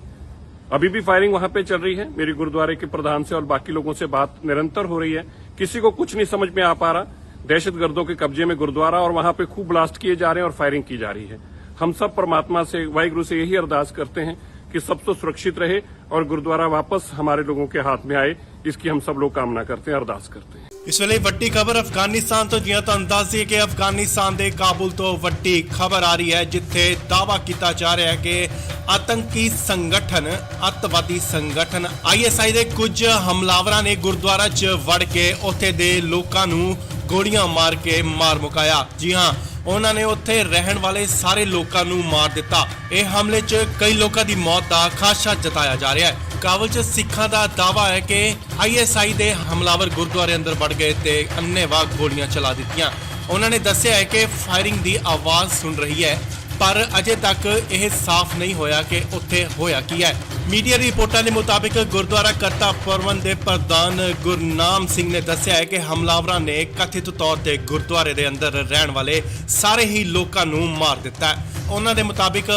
अभी भी फायरिंग वहां पे चल रही है। मेरी गुरुद्वारे के प्रधान से और बाकी लोगों से बात निरंतर हो रही है, किसी को कुछ नहीं समझ में आ पा रहा। दहशतगर्दों के कब्जे में गुरुद्वारा और वहां पे खूब ब्लास्ट किए जा रहे हैं और फायरिंग की जा रही है। हम सब परमात्मा से, वाहिगुरु से यही अरदास करते हैं कि सब तो सुरक्षित रहे और गुरुद्वारा वापस हमारे लोगों के हाथ में आए, इसकी हम सब लोग कामना करते हैं, अरदास करते हैं। ਇਸ ਵੇਲੇ ਵੱਡੀ ਖਬਰ ਅਫਗਾਨਿਸਤਾਨ ਤੋਂ, ਜਿਵੇਂ ਤੁਹਾਨੂੰ ਦੱਸ ਦਈਏ ਕਿ ਅਫਗਾਨਿਸਤਾਨ ਦੇ ਕਾਬੁਲ ਤੋਂ ਵੱਡੀ ਖਬਰ ਆ ਰਹੀ ਹੈ, ਜਿੱਥੇ ਦਾਅਵਾ ਕੀਤਾ ਜਾ ਰਿਹਾ ਹੈ ਕਿ ਆਤੰਕੀ ਸੰਗਠਨ, ਅੱਤਵਾਦੀ ਸੰਗਠਨ ISI ਦੇ ਕੁਝ ਹਮਲਾਵਰਾਂ ਨੇ ਗੁਰਦੁਆਰਾ 'ਚ ਵੜ ਕੇ ਉੱਥੇ ਦੇ ਲੋਕਾਂ ਨੂੰ ਗੋਲੀਆਂ ਮਾਰ ਕੇ ਮਾਰ ਮੁਕਾਇਆ। ਜੀ ਹਾਂ, ਉਹਨਾਂ ਨੇ ਉੱਥੇ ਰਹਿਣ ਵਾਲੇ ਸਾਰੇ ਲੋਕਾਂ ਨੂੰ ਮਾਰ ਦਿੱਤਾ। ਇਹ ਹਮਲੇ 'ਚ ਕਈ ਲੋਕਾਂ ਦੀ ਮੌਤ ਦਾ ਖਾਦਸ਼ਾ ਜਤਾਇਆ ਜਾ ਰਿਹਾ ਹੈ। ਕਾਬੁਲ 'ਚ ਸਿੱਖਾਂ ਦਾ ਦਾਅਵਾ ਹੈ ਕਿ ISI ਦੇ ਹਮਲਾਵਰ ਗੁਰਦੁਆਰੇ ਅੰਦਰ ਵੜ ਗਏ ਤੇ ਅੰਨ੍ਹੇਵਾਹ ਗੋਲੀਆਂ ਚਲਾ ਦਿੱਤੀਆਂ। ਉਹਨਾਂ ਨੇ ਦੱਸਿਆ ਹੈ ਕਿ ਫਾਇਰਿੰਗ ਦੀ ਆਵਾਜ਼ ਸੁਣ ਰਹੀ ਹੈ, ਪਰ ਅਜੇ ਤੱਕ ਇਹ ਸਾਫ਼ ਨਹੀਂ ਹੋਇਆ ਕਿ ਉੱਥੇ ਹੋਇਆ ਕੀ ਹੈ। ਮੀਡੀਆ ਰਿਪੋਰਟਾਂ ਦੇ ਮੁਤਾਬਿਕ ਗੁਰਦੁਆਰਾ ਕਰਤਾ ਪ੍ਰਬੰਧ ਦੇ ਪ੍ਰਧਾਨ ਗੁਰਨਾਮ ਸਿੰਘ ਨੇ ਦੱਸਿਆ ਹੈ ਕਿ ਹਮਲਾਵਰਾਂ ਨੇ ਕਥਿਤ ਤੌਰ ਤੇ ਗੁਰਦੁਆਰੇ ਦੇ ਅੰਦਰ ਰਹਿਣ ਵਾਲੇ ਸਾਰੇ ਹੀ ਲੋਕਾਂ ਨੂੰ ਮਾਰ ਦਿੱਤਾ ਹੈ। ਉਹਨਾਂ ਦੇ ਮੁਤਾਬਿਕ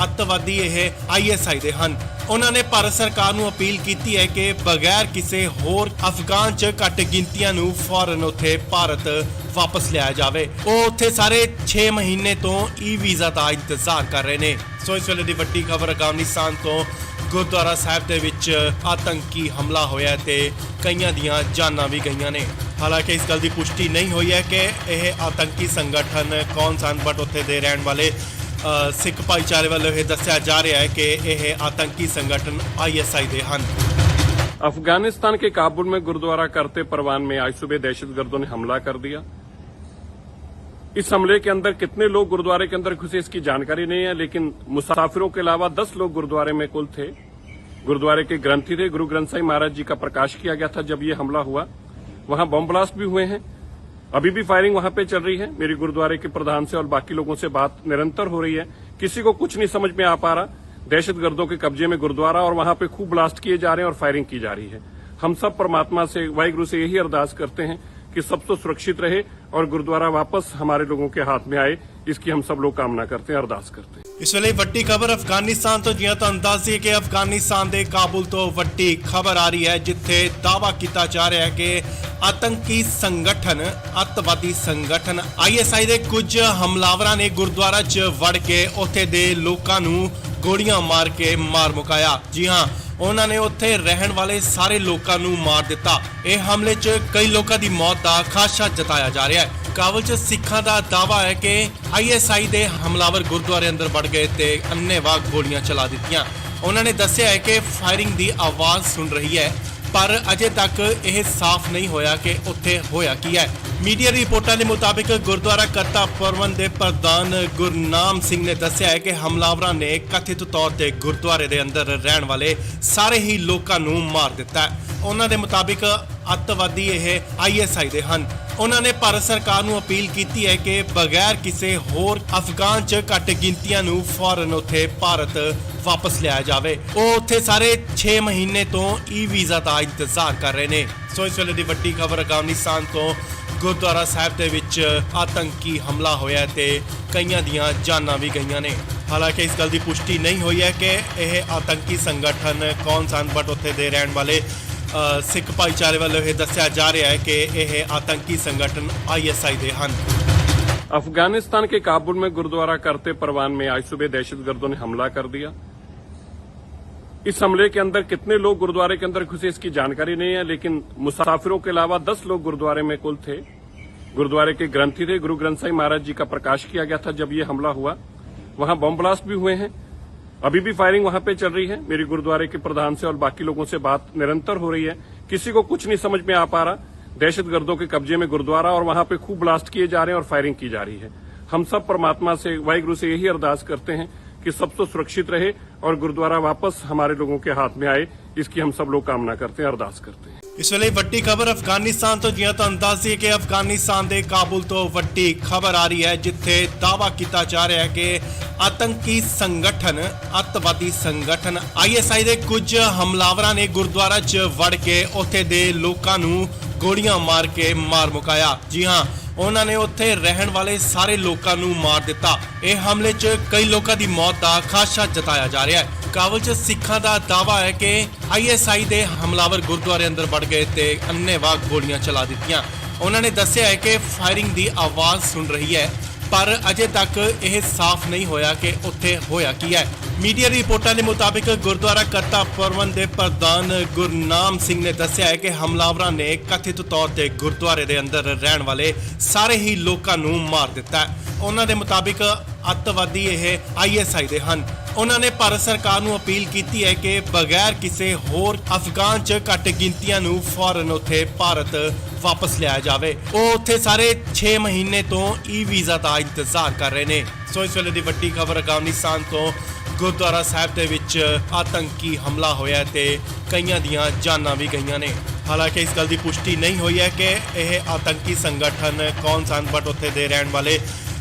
ਅੱਤਵਾਦੀ ਇਹ ISI ਦੇ ਹਨ। ਉਹਨਾਂ ਨੇ ਭਾਰਤ ਸਰਕਾਰ ਨੂੰ ਅਪੀਲ ਕੀਤੀ ਹੈ ਕਿ ਬਗੈਰ ਕਿਸੇ ਹੋਰ ਅਫਗਾਨ 'ਚ ਘੱਟ ਗਿਣਤੀਆਂ ਨੂੰ ਫੌਰਨ ਉੱਥੇ ਭਾਰਤ ਵਾਪਸ ਲਿਆਇਆ ਜਾਵੇ। ਉਹ ਉੱਥੇ ਸਾਰੇ 6 ਮਹੀਨੇ ਤੋਂ ਵੀਜ਼ਾ ਦਾ ਇੰਤਜ਼ਾਰ ਕਰ ਰਹੇ ਨੇ। ਸੋ ਇਸ ਵੇਲੇ ਦੀ ਵੱਡੀ ਖਬਰ ਅਫਗਾਨਿਸਤਾਨ ਤੋਂ ਗੁਰਦੁਆਰਾ ਸਾਹਿਬ ਦੇ ਵਿੱਚ ਆਤੰਕੀ ਹਮਲਾ ਹੋਇਆ ਤੇ ਕਈਆਂ ਦੀਆਂ ਜਾਨਾਂ ਵੀ ਗਈਆਂ ਨੇ। ਹਾਲਾਂਕਿ ਇਸ ਗੱਲ ਦੀ ਪੁਸ਼ਟੀ ਨਹੀਂ ਹੋਈ ਹੈ ਕਿ ਇਹ ਆਤੰਕੀ ਸੰਗਠਨ ਕੌਣ ਸਨ, ਬਟ ਉੱਥੇ ਦੇ ਰਹਿਣ ਵਾਲੇ ਸਿੱਖ ਭਾਈਚਾਰੇ ਵੱਲੋਂ ਇਹ ਦੱਸਿਆ ਜਾ ਰਿਹਾ ਹੈ ਕਿ ਇਹ ਆਤੰਕੀ ਸੰਗਠਨ ISI ਦੇ ਹਨ। अफगानिस्तान के काबुल में गुरुद्वारा करते परवान में आज सुबह दहशतगर्दों ने हमला कर दिया। इस हमले के अंदर कितने लोग गुरुद्वारे के अंदर घुसे इसकी जानकारी नहीं है, लेकिन मुसाफिरों के अलावा 10 लोग गुरुद्वारे में कुल थे। गुरुद्वारे के ग्रंथी थे। गुरु ग्रंथ साहिब महाराज जी का प्रकाश किया गया था जब ये हमला हुआ। वहां बम ब्लास्ट भी हुए हैं। अभी भी फायरिंग वहां पे चल रही है। मेरी गुरुद्वारे के प्रधान से और बाकी लोगों से बात निरंतर हो रही है। किसी को कुछ नहीं समझ में आ पा रहा। दहशतगर्दों के कब्जे में गुरुद्वारा और वहां पे खूब ब्लास्ट किए जा रहे हैं और फायरिंग की जा रही है। हम सब परमात्मा से, वाहिगुरु से यही अरदास करते हैं कि सब तो सुरक्षित रहे और गुरुद्वारा वापस हमारे लोगों के हाथ में आए, इसकी हम सब लोग कामना करते हैं, अरदास करते हैं। ਇਸ ਵੇਲੇ ਵੱਡੀ ਖਬਰ ਅਫਗਾਨਿਸਤਾਨ ਤੋਂ, ਜਿਵੇਂ ਤੁਹਾਨੂੰ ਦੱਸ ਦਈਏ ਕਿ ਅਫਗਾਨਿਸਤਾਨ ਦੇ ਕਾਬੁਲ ਤੋਂ ਵੱਡੀ ਖਬਰ ਆ ਰਹੀ ਹੈ, ਜਿੱਥੇ ਦਾਅਵਾ ਕੀਤਾ ਜਾ ਰਿਹਾ ਹੈ ਕਿ ਆਤੰਕੀ ਸੰਗਠਨ, ਅੱਤਵਾਦੀ ਸੰਗਠਨ ISI ਦੇ ਕੁਝ ਹਮਲਾਵਰਾਂ ਨੇ ਗੁਰਦੁਆਰਾ 'ਚ ਵੜ ਕੇ ਉੱਥੇ ਦੇ ਲੋਕਾਂ ਨੂੰ ਗੋਲੀਆਂ ਮਾਰ ਕੇ ਮਾਰ ਮੁਕਾਇਆ। ਜੀ ਹਾਂ, ਉਹਨਾਂ ਨੇ ਉੱਥੇ ਰਹਿਣ ਵਾਲੇ ਸਾਰੇ ਲੋਕਾਂ ਨੂੰ ਮਾਰ ਦਿੱਤਾ। ਇਹ ਹਮਲੇ 'ਚ ਕਈ ਲੋਕਾਂ ਦੀ ਮੌਤ ਦਾ ਖਾਦਸ਼ਾ ਜਤਾਇਆ ਜਾ ਰਿਹਾ ਹੈ। ਕਾਬੁਲ 'ਚ ਸਿੱਖਾਂ ਦਾ ਦਾਅਵਾ ਹੈ ਕਿ ISI ਦੇ ਹਮਲਾਵਰ ਗੁਰਦੁਆਰੇ ਅੰਦਰ ਵੜ ਗਏ ਤੇ ਅੰਨ੍ਹੇਵਾਹ ਗੋਲੀਆਂ ਚਲਾ ਦਿੱਤੀਆਂ। ਉਹਨਾਂ ਨੇ ਦੱਸਿਆ ਹੈ ਕਿ ਫਾਇਰਿੰਗ ਦੀ ਆਵਾਜ਼ ਸੁਣ ਰਹੀ ਹੈ, ਪਰ ਅਜੇ ਤੱਕ ਇਹ ਸਾਫ਼ ਨਹੀਂ ਹੋਇਆ ਕਿ ਉੱਥੇ ਹੋਇਆ ਕੀ ਹੈ। ਮੀਡੀਆ ਰਿਪੋਰਟਾਂ ਦੇ ਮੁਤਾਬਿਕ ਗੁਰਦੁਆਰਾ ਕਰਤਾ ਪਰਵਨ ਦੇ ਪ੍ਰਧਾਨ ਗੁਰਨਾਮ ਸਿੰਘ ਨੇ ਦੱਸਿਆ ਹੈ ਕਿ ਹਮਲਾਵਰਾਂ ਨੇ ਕਥਿਤ ਤੌਰ ਤੇ ਗੁਰਦੁਆਰੇ ਦੇ ਅੰਦਰ ਰਹਿਣ ਵਾਲੇ ਸਾਰੇ ਹੀ ਲੋਕਾਂ ਨੂੰ ਮਾਰ ਦਿੱਤਾ ਹੈ। ਉਹਨਾਂ ਦੇ ਮੁਤਾਬਿਕ ਅੱਤਵਾਦੀ ਇਹ ISI ਦੇ ਹਨ। ਉਹਨਾਂ ਨੇ ਭਾਰਤ ਸਰਕਾਰ ਨੂੰ ਅਪੀਲ ਕੀਤੀ ਹੈ ਕਿ ਬਗੈਰ ਕਿਸੇ ਹੋਰ ਅਫਗਾਨ 'ਚ ਘੱਟ ਗਿਣਤੀਆਂ ਨੂੰ ਫੌਰਨ ਉੱਥੇ ਭਾਰਤ ਵਾਪਸ ਲਿਆਇਆ ਜਾਵੇ। ਉਹ ਉੱਥੇ ਸਾਰੇ 6 ਮਹੀਨੇ ਤੋਂ ਵੀਜ਼ਾ ਦਾ ਇੰਤਜ਼ਾਰ ਕਰ ਰਹੇ ਨੇ। ਸੋ ਇਸ ਵੇਲੇ ਦੀ ਵੱਡੀ ਖਬਰ ਅਫਗਾਨਿਸਤਾਨ ਤੋਂ, ਗੁਰਦੁਆਰਾ ਸਾਹਿਬ ਦੇ ਵਿੱਚ ਆਤੰਕੀ ਹਮਲਾ ਹੋਇਆ ਤੇ ਕਈਆਂ ਦੀਆਂ ਜਾਨਾਂ ਵੀ ਗਈਆਂ ਨੇ। ਹਾਲਾਂਕਿ ਇਸ ਗੱਲ ਦੀ ਪੁਸ਼ਟੀ ਨਹੀਂ ਹੋਈ ਹੈ ਕਿ ਇਹ ਆਤੰਕੀ ਸੰਗਠਨ ਕੌਣ ਸਨ, ਬਟ ਉੱਥੇ ਦੇ ਰਹਿਣ ਵਾਲੇ ਸਿੱਖ ਭਾਈਚਾਰੇ ਵੱਲੋਂ ਇਹ ਦੱਸਿਆ ਜਾ ਰਿਹਾ ਹੈ ਕਿ ਇਹ ਆਤੰਕੀ ਸੰਗਠਨ ISI ਦੇ ਹਨ। अफगानिस्तान के काबुल में गुरुद्वारा करते परवान में आज सुबह दहशतगर्दों ने हमला कर दिया। इस हमले के अंदर कितने लोग गुरुद्वारे के अंदर घुसे इसकी जानकारी नहीं है, लेकिन मुसाफिरों के अलावा 10 लोग गुरुद्वारे में कुल थे। गुरुद्वारे के ग्रंथी थे। गुरु ग्रंथ साहिब महाराज जी का प्रकाश किया गया था जब ये हमला हुआ। वहां बम ब्लास्ट भी हुए हैं। अभी भी फायरिंग वहां पे चल रही है। मेरी गुरुद्वारे के प्रधान से और बाकी लोगों से बात निरंतर हो रही है। किसी को कुछ नहीं समझ में आ पा रहा। दहशतगर्दों के कब्जे में गुरुद्वारा और वहां पे खूब ब्लास्ट किए जा रहे हैं और फायरिंग की जा रही है। हम सब परमात्मा से, वाहिगुरु से यही अरदास करते हैं कि सब तो सुरक्षित रहे और गुरुद्वारा वापस हमारे लोगों के हाथ में आए, इसकी हम सब लोग कामना करते हैं, अरदास करते हैं। ਇਸ ਵੇਲੇ ਵੱਡੀ ਖਬਰ ਅਫਗਾਨਿਸਤਾਨ ਤੋਂ, ਜਿਵੇਂ ਤੁਹਾਨੂੰ ਦੱਸ ਦਈਏ ਕਿ ਅਫਗਾਨਿਸਤਾਨ ਦੇ ਕਾਬੁਲ ਤੋਂ ਵੱਡੀ ਖਬਰ ਆ ਰਹੀ ਹੈ, ਜਿੱਥੇ ਦਾਅਵਾ ਕੀਤਾ ਜਾ ਰਿਹਾ ਹੈ ਕਿ ਆਤੰਕੀ ਸੰਗਠਨ, ਅੱਤਵਾਦੀ ਸੰਗਠਨ ISI ਦੇ ਕੁਝ ਹਮਲਾਵਰਾਂ ਨੇ ਗੁਰਦੁਆਰਾ 'ਚ ਵੜ ਕੇ ਉੱਥੇ ਦੇ ਲੋਕਾਂ ਨੂੰ ਗੋਲੀਆਂ ਮਾਰ ਕੇ ਮਾਰ ਮੁਕਾਇਆ। ਜੀ ਹਾਂ, ਉਹਨਾਂ ਨੇ ਉੱਥੇ ਰਹਿਣ ਵਾਲੇ ਸਾਰੇ ਲੋਕਾਂ ਨੂੰ ਮਾਰ ਦਿੱਤਾ। ਇਹ ਹਮਲੇ 'ਚ ਕਈ ਲੋਕਾਂ ਦੀ ਮੌਤ ਦਾ ਖਾਦਸ਼ਾ ਜਤਾਇਆ ਜਾ ਰਿਹਾ ਹੈ। ਕਾਬੁਲ 'ਚ ਸਿੱਖਾਂ ਦਾ ਦਾਅਵਾ ਹੈ ਕਿ ISI ਦੇ ਹਮਲਾਵਰ ਗੁਰਦੁਆਰੇ ਅੰਦਰ ਵੜ ਗਏ ਤੇ ਅੰਨ੍ਹੇਵਾਹ ਗੋਲੀਆਂ ਚਲਾ ਦਿੱਤੀਆਂ। ਉਹਨਾਂ ਨੇ ਦੱਸਿਆ ਹੈ ਕਿ ਫਾਇਰਿੰਗ ਦੀ ਆਵਾਜ਼ ਸੁਣ ਰਹੀ ਹੈ, ਪਰ ਅਜੇ ਤੱਕ ਇਹ ਸਾਫ਼ ਨਹੀਂ ਹੋਇਆ ਕਿ ਉੱਥੇ ਹੋਇਆ ਕੀ ਹੈ। ਮੀਡੀਆ ਰਿਪੋਰਟਾਂ ਦੇ ਮੁਤਾਬਿਕ ਗੁਰਦੁਆਰਾ ਕਰਤਾ ਪਰਵਨ ਦੇ ਪ੍ਰਧਾਨ ਗੁਰਨਾਮ ਸਿੰਘ ਨੇ ਦੱਸਿਆ ਹੈ ਕਿ ਹਮਲਾਵਰਾਂ ਨੇ ਕਥਿਤ ਤੌਰ ਤੇ ਗੁਰਦੁਆਰੇ ਦੇ ਅੰਦਰ ਰਹਿਣ ਵਾਲੇ ਸਾਰੇ ਹੀ ਲੋਕਾਂ ਨੂੰ ਮਾਰ ਦਿੱਤਾ ਹੈ। ਉਹਨਾਂ ਦੇ ਮੁਤਾਬਿਕ ਅੱਤਵਾਦੀ ਇਹ ISI ਦੇ ਹਨ। ਉਹਨਾਂ ਨੇ ਭਾਰਤ ਸਰਕਾਰ ਨੂੰ ਅਪੀਲ ਕੀਤੀ ਹੈ ਕਿ ਬਗੈਰ ਕਿਸੇ ਹੋਰ ਅਫਗਾਨ 'ਚ ਘੱਟ ਗਿਣਤੀਆਂ ਨੂੰ ਫੌਰਨ ਉੱਥੇ ਭਾਰਤ ਵਾਪਸ ਲਿਆਇਆ ਜਾਵੇ। ਉਹ ਉੱਥੇ ਸਾਰੇ 6 ਮਹੀਨੇ ਤੋਂ ਵੀਜ਼ਾ ਦਾ ਇੰਤਜ਼ਾਰ ਕਰ ਰਹੇ ਨੇ। ਸੋ ਇਸ ਵੇਲੇ ਦੀ ਵੱਡੀ ਖਬਰ ਅਫਗਾਨਿਸਤਾਨ ਤੋਂ, ਗੁਰਦੁਆਰਾ ਸਾਹਿਬ ਦੇ ਵਿੱਚ ਆਤੰਕੀ ਹਮਲਾ ਹੋਇਆ ਤੇ ਕਈਆਂ ਦੀਆਂ ਜਾਨਾਂ ਵੀ ਗਈਆਂ ਨੇ। ਹਾਲਾਂਕਿ ਇਸ ਗੱਲ ਦੀ ਪੁਸ਼ਟੀ ਨਹੀਂ ਹੋਈ ਹੈ ਕਿ ਇਹ ਆਤੰਕੀ ਸੰਗਠਨ ਕੌਣ ਸਨ, ਬਟ ਉੱਥੇ ਦੇ ਰਹਿਣ ਵਾਲੇ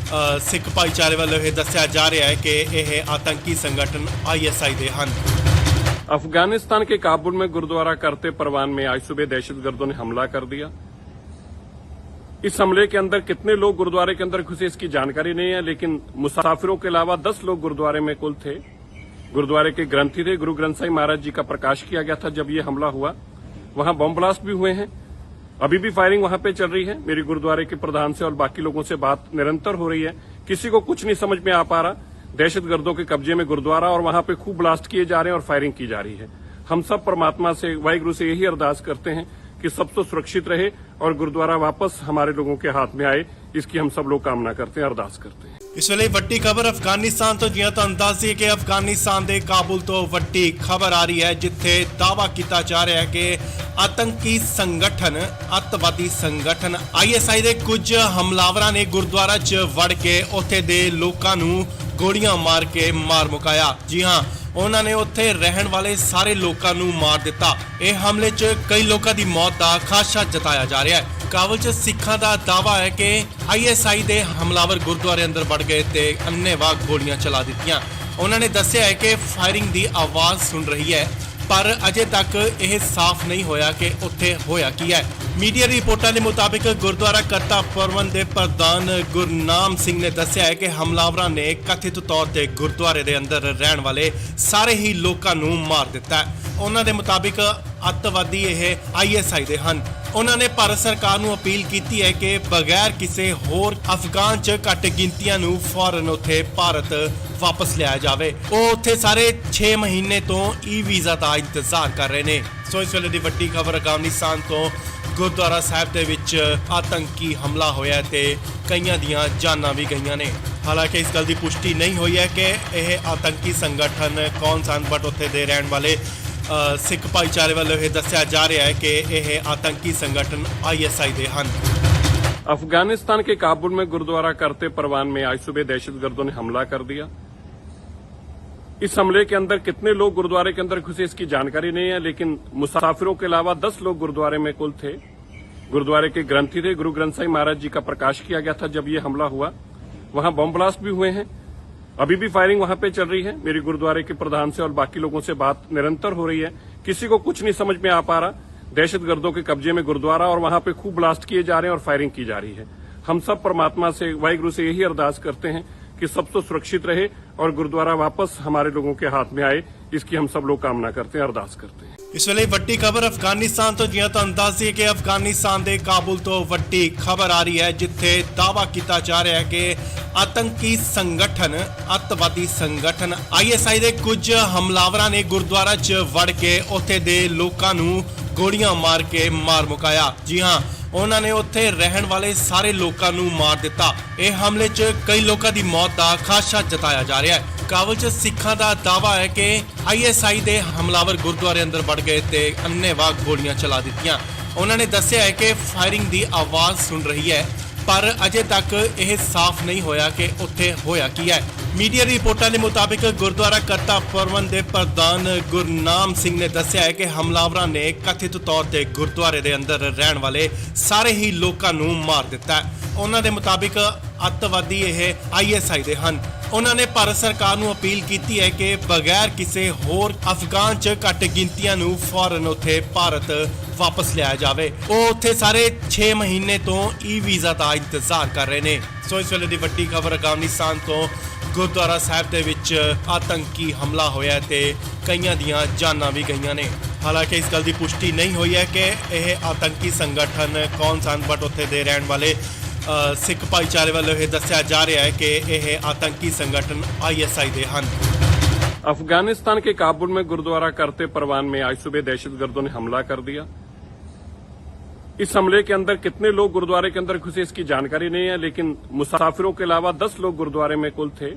ਸਿੱਖ ਭਾਈਚਾਰੇ ਵੱਲੋਂ ਇਹ ਦੱਸਿਆ ਜਾ ਰਿਹਾ ਹੈ ਕਿ ਇਹ ਆਤੰਕੀ ਸੰਗਠਨ ISI ਦੇ ਹਨ। अफगानिस्तान के काबुल में गुरुद्वारा करते परवान में आज सुबह दहशतगर्दों ने हमला कर दिया। इस हमले के अंदर कितने लोग गुरुद्वारे के अंदर घुसे इसकी जानकारी नहीं है, लेकिन मुसाफिरों के अलावा 10 लोग गुरुद्वारे में कुल थे। गुरुद्वारे के ग्रंथी थे। गुरु ग्रंथ साहिब महाराज जी का प्रकाश किया गया था जब ये हमला हुआ। वहां बम ब्लास्ट भी हुए हैं। अभी भी फायरिंग वहां पे चल रही है। मेरी गुरुद्वारे के प्रधान से और बाकी लोगों से बात निरंतर हो रही है। किसी को कुछ नहीं समझ में आ पा रहा। दहशतगर्दों के कब्जे में गुरुद्वारा और वहां पे खूब ब्लास्ट किए जा रहे हैं और फायरिंग की जा रही है। हम सब परमात्मा से, वाहिगुरु से यही अरदास करते हैं कि सब तो सुरक्षित रहे और गुरुद्वारा वापस हमारे लोगों के हाथ में आए, इसकी हम सब लोग कामना करते हैं, अरदास करते हैं। ਇਸ ਵੇਲੇ ਵੱਡੀ ਖਬਰ ਅਫਗਾਨਿਸਤਾਨ ਤੋਂ ਜਿਵੇਂ ਤੁਹਾਨੂੰ ਦੱਸ ਦਈਏ ਕਿ ਅਫਗਾਨਿਸਤਾਨ ਦੇ ਕਾਬੁਲ ਤੋਂ ਵੱਡੀ ਖਬਰ ਆ ਰਹੀ ਹੈ ਜਿੱਥੇ ਦਾਅਵਾ ਕੀਤਾ ਜਾ ਰਿਹਾ ਹੈ ਕਿ ਆਤੰਕੀ ਸੰਗਠਨ ਅੱਤਵਾਦੀ ਸੰਗਠਨ ISI ਦੇ ਕੁਝ ਹਮਲਾਵਰਾਂ ਨੇ ਗੁਰਦੁਆਰਾ 'ਚ ਵੜ ਕੇ ਉੱਥੇ ਦੇ ਲੋਕਾਂ ਨੂੰ ਗੋਲੀਆਂ ਮਾਰ ਕੇ ਮਾਰ ਮੁਕਾਇਆ। ਜੀ ਹਾਂ, ਉਹਨਾਂ ਨੇ ਉੱਥੇ ਰਹਿਣ ਵਾਲੇ ਸਾਰੇ ਲੋਕਾਂ ਨੂੰ ਮਾਰ ਦਿੱਤਾ। ਇਹ ਹਮਲੇ 'ਚ ਕਈ ਲੋਕਾਂ ਦੀ ਮੌਤ ਦਾ ਖਾਦਸ਼ਾ ਜਤਾਇਆ ਜਾ ਰਿਹਾ ਹੈ। ਕਾਬੁਲ 'ਚ ਸਿੱਖਾਂ ਦਾ ਦਾਅਵਾ ਹੈ ਕਿ ISI ਦੇ ਹਮਲਾਵਰ ਗੁਰਦੁਆਰੇ ਅੰਦਰ ਵੜ ਗਏ ਤੇ ਅੰਨ੍ਹੇਵਾਹ ਗੋਲੀਆਂ ਚਲਾ ਦਿੱਤੀਆਂ। ਉਹਨਾਂ ਨੇ ਦੱਸਿਆ ਹੈ ਕਿ ਫਾਇਰਿੰਗ ਦੀ ਆਵਾਜ਼ ਸੁਣ ਰਹੀ ਹੈ, ਪਰ ਅਜੇ ਤੱਕ ਇਹ ਸਾਫ਼ ਨਹੀਂ ਹੋਇਆ ਕਿ ਉੱਥੇ ਹੋਇਆ ਕੀ ਹੈ। ਮੀਡੀਆ ਰਿਪੋਰਟਾਂ ਦੇ ਮੁਤਾਬਿਕ ਗੁਰਦੁਆਰਾ ਕਰਤਾ ਪਰਵਨ ਦੇ ਪ੍ਰਧਾਨ ਗੁਰਨਾਮ ਸਿੰਘ ਨੇ ਦੱਸਿਆ ਹੈ ਕਿ ਹਮਲਾਵਰਾਂ ਨੇ ਕਥਿਤ ਤੌਰ ਤੇ ਗੁਰਦੁਆਰੇ ਦੇ ਅੰਦਰ ਰਹਿਣ ਵਾਲੇ ਸਾਰੇ ਹੀ ਲੋਕਾਂ ਨੂੰ ਮਾਰ ਦਿੱਤਾ ਹੈ। ਉਹਨਾਂ ਦੇ ਮੁਤਾਬਿਕ ਅੱਤਵਾਦੀ ਇਹ ISI ਦੇ ਹਨ। ਉਹਨਾਂ ਨੇ ਭਾਰਤ ਸਰਕਾਰ ਨੂੰ ਅਪੀਲ ਕੀਤੀ ਹੈ ਕਿ ਬਗੈਰ ਕਿਸੇ ਹੋਰ ਅਫਗਾਨ 'ਚ ਘੱਟ ਗਿਣਤੀਆਂ ਨੂੰ ਫੌਰਨ ਉੱਥੇ ਭਾਰਤ ਵਾਪਸ ਲਿਆਇਆ ਜਾਵੇ। ਉਹ ਉੱਥੇ ਸਾਰੇ 6 ਮਹੀਨੇ ਤੋਂ ਵੀਜ਼ਾ ਦਾ ਇੰਤਜ਼ਾਰ ਕਰ ਰਹੇ ਨੇ। ਸੋ ਇਸ ਵੇਲੇ ਦੀ ਵੱਡੀ ਖਬਰ ਅਫਗਾਨਿਸਤਾਨ ਤੋਂ ਗੁਰਦੁਆਰਾ ਸਾਹਿਬ ਦੇ ਵਿੱਚ ਆਤੰਕੀ ਹਮਲਾ ਹੋਇਆ ਤੇ ਕਈਆਂ ਦੀਆਂ ਜਾਨਾਂ ਵੀ ਗਈਆਂ ਨੇ। ਹਾਲਾਂਕਿ ਇਸ ਗੱਲ ਦੀ ਪੁਸ਼ਟੀ ਨਹੀਂ ਹੋਈ ਹੈ ਕਿ ਇਹ ਆਤੰਕੀ ਸੰਗਠਨ ਕੌਣ ਸਨ, ਬਟ ਉੱਥੇ ਦੇ ਰਹਿਣ ਵਾਲੇ ਸਿੱਖ ਭਾਈਚਾਰੇ ਵੱਲੋਂ ਇਹ ਦੱਸਿਆ ਜਾ ਰਿਹਾ ਹੈ ਕਿ ਇਹ ਆतंकी संगठन ISI ਦੇ ਹਨ। अफगानिस्तान के काबुल में गुरुद्वारा करते परवान में आज सुबह दहशतगर्दों ने हमला कर दिया। इस हमले के अंदर कितने लोग गुरुद्वारे के अंदर घुसे इसकी जानकारी नहीं है, लेकिन मुसाफिरों के अलावा 10 लोग गुरुद्वारे में कुल थे। गुरुद्वारे के ग्रंथी थे, गुरु ग्रंथ साहिब महाराज जी का प्रकाश किया गया था जब ये हमला हुआ। वहां बम ब्लास्ट भी हुए हैं, अभी भी फायरिंग वहां पे चल रही है। मेरी गुरुद्वारे के प्रधान से और बाकी लोगों से बात निरंतर हो रही है, किसी को कुछ नहीं समझ में आ पा रहा। दहशतगर्दों के कब्जे में गुरुद्वारा और वहां पे खूब ब्लास्ट किए जा रहे हैं और फायरिंग की जा रही है। हम सब परमात्मा से, वाहिगुरु से यही अरदास करते हैं कि सब तो सुरक्षित रहे और गुरुद्वारा वापस हमारे लोगों के हाथ में आए, इसकी हम सब लोग कामना करते हैं, अरदास करते हैं। ਇਸ ਵੇਲੇ ਵੱਡੀ ਖਬਰ ਅਫਗਾਨਿਸਤਾਨ ਤੋਂ ਜਿਵੇਂ ਤੁਹਾਨੂੰ ਦੱਸ ਦਈਏ ਕਿ ਅਫਗਾਨਿਸਤਾਨ ਦੇ ਕਾਬੁਲ ਤੋਂ ਵੱਡੀ ਖਬਰ ਆ ਰਹੀ ਹੈ ਜਿੱਥੇ ਦਾਅਵਾ ਕੀਤਾ ਜਾ ਰਿਹਾ ਹੈ ਕਿ ਆਤੰਕੀ ਸੰਗਠਨ ਅੱਤਵਾਦੀ ਸੰਗਠਨ ISI ਦੇ ਕੁਝ ਹਮਲਾਵਰਾਂ ਨੇ ਗੁਰਦੁਆਰਾ 'ਚ ਵੜ ਕੇ ਉੱਥੇ ਦੇ ਲੋਕਾਂ ਨੂੰ ਗੋਲੀਆਂ ਮਾਰ ਕੇ ਮਾਰ ਮੁਕਾਇਆ। ਜੀ ਹਾਂ, ਉਹਨਾਂ ਨੇ ਉੱਥੇ ਰਹਿਣ ਵਾਲੇ ਸਾਰੇ ਲੋਕਾਂ ਨੂੰ ਮਾਰ ਦਿੱਤਾ। ਇਹ ਹਮਲੇ 'ਚ ਕਈ ਲੋਕਾਂ ਦੀ ਮੌਤ ਦਾ ਖਾਦਸ਼ਾ ਜਤਾਇਆ ਜਾ ਰਿਹਾ ਹੈ। ਕਾਬੁਲ 'ਚ ਸਿੱਖਾਂ ਦਾ ਦਾਅਵਾ ਹੈ ਕਿ ISI ਦੇ ਹਮਲਾਵਰ ਗੁਰਦੁਆਰੇ ਅੰਦਰ ਵੜ ਗਏ ਤੇ ਅੰਨ੍ਹੇਵਾਹ ਗੋਲੀਆਂ ਚਲਾ ਦਿੱਤੀਆਂ। ਉਹਨਾਂ ਨੇ ਦੱਸਿਆ ਹੈ ਕਿ ਫਾਇਰਿੰਗ ਦੀ ਆਵਾਜ਼ ਸੁਣ ਰਹੀ ਹੈ, ਪਰ ਅਜੇ ਤੱਕ ਇਹ ਸਾਫ਼ ਨਹੀਂ ਹੋਇਆ ਕਿ ਉੱਥੇ ਹੋਇਆ ਕੀ ਹੈ। ਮੀਡੀਆ ਰਿਪੋਰਟਾਂ ਦੇ ਮੁਤਾਬਿਕ ਗੁਰਦੁਆਰਾ ਕਰਤਾ ਪਰਵਨ ਦੇ ਪ੍ਰਧਾਨ ਗੁਰਨਾਮ ਸਿੰਘ ਨੇ ਦੱਸਿਆ ਹੈ ਕਿ ਹਮਲਾਵਰਾਂ ਨੇ ਕਥਿਤ ਤੌਰ ਤੇ ਗੁਰਦੁਆਰੇ ਦੇ ਅੰਦਰ ਰਹਿਣ ਵਾਲੇ ਸਾਰੇ ਹੀ ਲੋਕਾਂ ਨੂੰ ਮਾਰ ਦਿੱਤਾ। ਉਹਨਾਂ ਦੇ ਮੁਤਾਬਿਕ ਅੱਤਵਾਦੀ ਇਹ ISI ਦੇ ਹਨ। ਉਹਨਾਂ ਨੇ ਭਾਰਤ ਸਰਕਾਰ ਨੂੰ ਅਪੀਲ ਕੀਤੀ ਹੈ ਕਿ ਬਗੈਰ ਕਿਸੇ ਹੋਰ ਅਫਗਾਨ 'ਚ ਘੱਟ ਗਿਣਤੀਆਂ ਨੂੰ ਫੌਰਨ ਉੱਥੇ ਭਾਰਤ ਵਾਪਸ ਲਿਆਇਆ ਜਾਵੇ। ਉਹ ਉੱਥੇ ਸਾਰੇ 6 ਮਹੀਨੇ ਤੋਂ ਵੀਜ਼ਾ ਦਾ ਇੰਤਜ਼ਾਰ ਕਰ ਰਹੇ ਨੇ। ਸੋ ਇਸ ਵੇਲੇ ਦੀ ਵੱਡੀ ਖਬਰ ਅਫਗਾਨਿਸਤਾਨ ਤੋਂ ਗੁਰਦੁਆਰਾ ਸਾਹਿਬ ਦੇ ਵਿੱਚ ਆਤੰਕੀ ਹਮਲਾ ਹੋਇਆ ਤੇ ਕਈਆਂ ਦੀਆਂ ਜਾਨਾਂ ਵੀ ਗਈਆਂ ਨੇ। ਹਾਲਾਂਕਿ ਇਸ ਗੱਲ ਦੀ ਪੁਸ਼ਟੀ ਨਹੀਂ ਹੋਈ ਹੈ ਕਿ ਇਹ ਆਤੰਕੀ ਸੰਗਠਨ ਕੌਣ ਸਨ, ਬਟ ਉੱਥੇ ਦੇ ਰਹਿਣ ਵਾਲੇ ਸਿੱਖ ਭਾਈਚਾਰੇ ਵੱਲੋਂ ਇਹ ਦੱਸਿਆ ਜਾ ਰਿਹਾ ਹੈ ਕਿ ਇਹ आतंकी संगठन ISI ਦੇ ਹਨ। अफगानिस्तान के काबुल में गुरुद्वारा करते परवान में आज सुबह दहशतगर्दों ने हमला कर दिया। इस हमले के अंदर कितने लोग गुरुद्वारे के अंदर घुसे इसकी जानकारी नहीं है, लेकिन मुसाफिरों के अलावा 10 लोग गुरुद्वारे में कुल थे।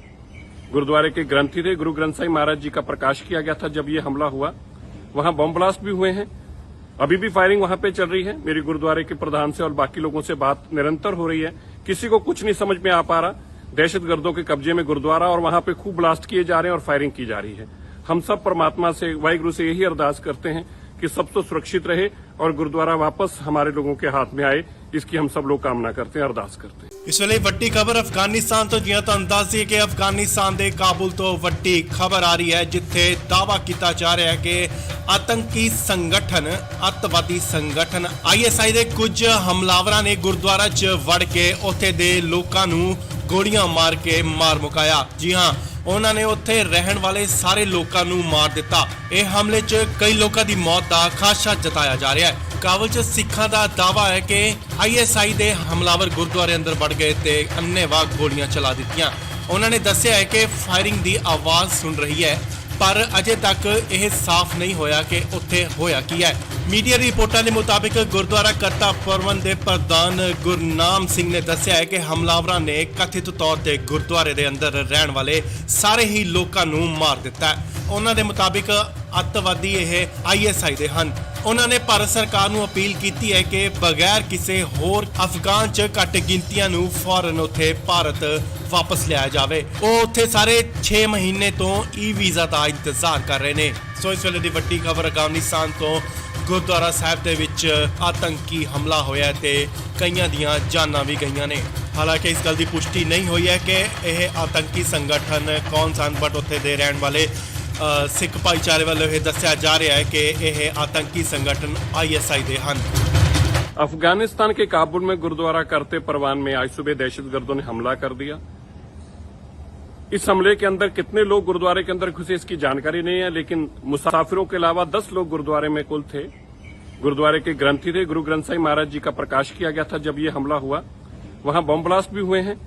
गुरुद्वारे के ग्रंथी थे, गुरु ग्रंथ साहिब महाराज जी का प्रकाश किया गया था जब ये हमला हुआ। वहां बम ब्लास्ट भी हुए हैं, अभी भी फायरिंग वहां पे चल रही है। मेरी गुरुद्वारे के प्रधान से और बाकी लोगों से बात निरंतर हो रही है, किसी को कुछ नहीं समझ में आ पा रहा। दहशतगर्दों के कब्जे में गुरुद्वारा और वहां पे खूब ब्लास्ट किए जा रहे हैं और फायरिंग की जा रही है। हम सब परमात्मा से, वाहिगुरु से यही अरदास करते हैं कि सब तो सुरक्षित रहे और गुरुद्वारा वापस हमारे लोगों के हाथ में आए, इसकी हम सब लोग कामना करते हैं, अरदास करते हैं। ਇਸ ਵੇਲੇ ਵੱਡੀ ਖਬਰ ਅਫਗਾਨਿਸਤਾਨ ਤੋਂ ਜਿਵੇਂ ਤੁਹਾਨੂੰ ਦੱਸ ਦਈਏ ਕਿ ਅਫਗਾਨਿਸਤਾਨ ਦੇ ਕਾਬੁਲ ਤੋਂ ਵੱਡੀ ਖਬਰ ਆ ਰਹੀ ਹੈ ਜਿੱਥੇ ਦਾਅਵਾ ਕੀਤਾ ਜਾ ਰਿਹਾ ਹੈ ਕਿ ਆਤੰਕੀ ਸੰਗਠਨ ਅੱਤਵਾਦੀ ਸੰਗਠਨ ISI ਦੇ ਕੁਝ ਹਮਲਾਵਰਾਂ ਨੇ ਗੁਰਦੁਆਰਾ 'ਚ ਵੜ ਕੇ ਉੱਥੇ ਦੇ ਲੋਕਾਂ ਨੂੰ ਗੋਲੀਆਂ ਮਾਰ ਕੇ ਮਾਰ ਮੁਕਾਇਆ। ਜੀ ਹਾਂ, ਉਹਨਾਂ ਨੇ ਉੱਥੇ ਰਹਿਣ ਵਾਲੇ ਸਾਰੇ ਲੋਕਾਂ ਨੂੰ ਮਾਰ ਦਿੱਤਾ। ਇਹ ਹਮਲੇ 'ਚ ਕਈ ਲੋਕਾਂ ਦੀ ਮੌਤ ਦਾ ਖਾਦਸ਼ਾ ਜਤਾਇਆ ਜਾ ਰਿਹਾ ਹੈ। ਕਾਬੁਲ 'ਚ ਸਿੱਖਾਂ ਦਾ ਦਾਅਵਾ ਹੈ ਕਿ ISI ਦੇ ਹਮਲਾਵਰ ਗੁਰਦੁਆਰੇ ਅੰਦਰ ਵੜ ਗਏ ਤੇ ਅੰਨ੍ਹੇਵਾਹ ਗੋਲੀਆਂ ਚਲਾ ਦਿੱਤੀਆਂ। ਉਹਨਾਂ ਨੇ ਦੱਸਿਆ ਹੈ ਕਿ ਫਾਇਰਿੰਗ ਦੀ ਆਵਾਜ਼ ਸੁਣ ਰਹੀ ਹੈ, ਪਰ ਅਜੇ ਤੱਕ ਇਹ ਸਾਫ਼ ਨਹੀਂ ਹੋਇਆ ਕਿ ਉੱਥੇ ਹੋਇਆ ਕੀ ਹੈ। ਮੀਡੀਆ ਰਿਪੋਰਟਾਂ ਦੇ ਮੁਤਾਬਿਕ ਗੁਰਦੁਆਰਾ ਕਰਤਾ ਪ੍ਰਬੰਧ ਦੇ ਪ੍ਰਧਾਨ ਗੁਰਨਾਮ ਸਿੰਘ ਨੇ ਦੱਸਿਆ ਹੈ ਕਿ ਹਮਲਾਵਰਾਂ ਨੇ ਕਥਿਤ ਤੌਰ ਤੇ ਗੁਰਦੁਆਰੇ ਦੇ ਅੰਦਰ ਰਹਿਣ ਵਾਲੇ ਸਾਰੇ ਹੀ ਲੋਕਾਂ ਨੂੰ ਮਾਰ ਦਿੱਤਾ ਹੈ। ਉਹਨਾਂ ਦੇ ਮੁਤਾਬਿਕ ਅੱਤਵਾਦੀ ਇਹ ISI ਦੇ ਹਨ। ਉਹਨਾਂ ਨੇ ਭਾਰਤ ਸਰਕਾਰ ਨੂੰ ਅਪੀਲ ਕੀਤੀ ਹੈ ਕਿ ਬਗੈਰ ਕਿਸੇ ਹੋਰ ਅਫਗਾਨ 'ਚ ਘੱਟ ਗਿਣਤੀਆਂ ਨੂੰ ਫੌਰਨ ਉੱਥੇ ਭਾਰਤ ਵਾਪਸ ਲਿਆਇਆ ਜਾਵੇ। ਉਹ ਉੱਥੇ ਸਾਰੇ 6 ਮਹੀਨੇ ਤੋਂ ਵੀਜ਼ਾ ਦਾ ਇੰਤਜ਼ਾਰ ਕਰ ਰਹੇ ਨੇ। ਸੋ ਇਸ ਵੇਲੇ ਦੀ ਵੱਡੀ ਖਬਰ ਅਫਗਾਨਿਸਤਾਨ ਤੋਂ ਗੁਰਦੁਆਰਾ ਸਾਹਿਬ ਦੇ ਵਿੱਚ ਆਤੰਕੀ ਹਮਲਾ ਹੋਇਆ ਤੇ ਕਈਆਂ ਦੀਆਂ ਜਾਨਾਂ ਵੀ ਗਈਆਂ ਨੇ। ਹਾਲਾਂਕਿ ਇਸ ਗੱਲ ਦੀ ਪੁਸ਼ਟੀ ਨਹੀਂ ਹੋਈ ਹੈ ਕਿ ਇਹ ਆਤੰਕੀ ਸੰਗਠਨ ਕੌਣ ਸਨ, ਬਟ ਉੱਥੇ ਦੇ ਰਹਿਣ ਵਾਲੇ ਸਿੱਖ ਭਾਈਚਾਰੇ ਵੱਲੋਂ ਇਹ ਦੱਸਿਆ ਜਾ ਰਿਹਾ है कि यह आतंकी संगठन ISI दे हन। अफगानिस्तान के काबुल में गुरुद्वारा करते परवान में आज सुबह दहशतगर्दों ने हमला कर दिया। इस हमले के अंदर कितने लोग गुरुद्वारे के अंदर घुसे इसकी जानकारी नहीं है, लेकिन मुसाफिरों के अलावा 10 लोग गुरुद्वारे में कुल थे। गुरुद्वारे के ग्रंथी थे, गुरु ग्रंथ साहिब महाराज जी का प्रकाश किया गया था जब ये हमला हुआ। वहां बम ब्लास्ट भी हुए हैं,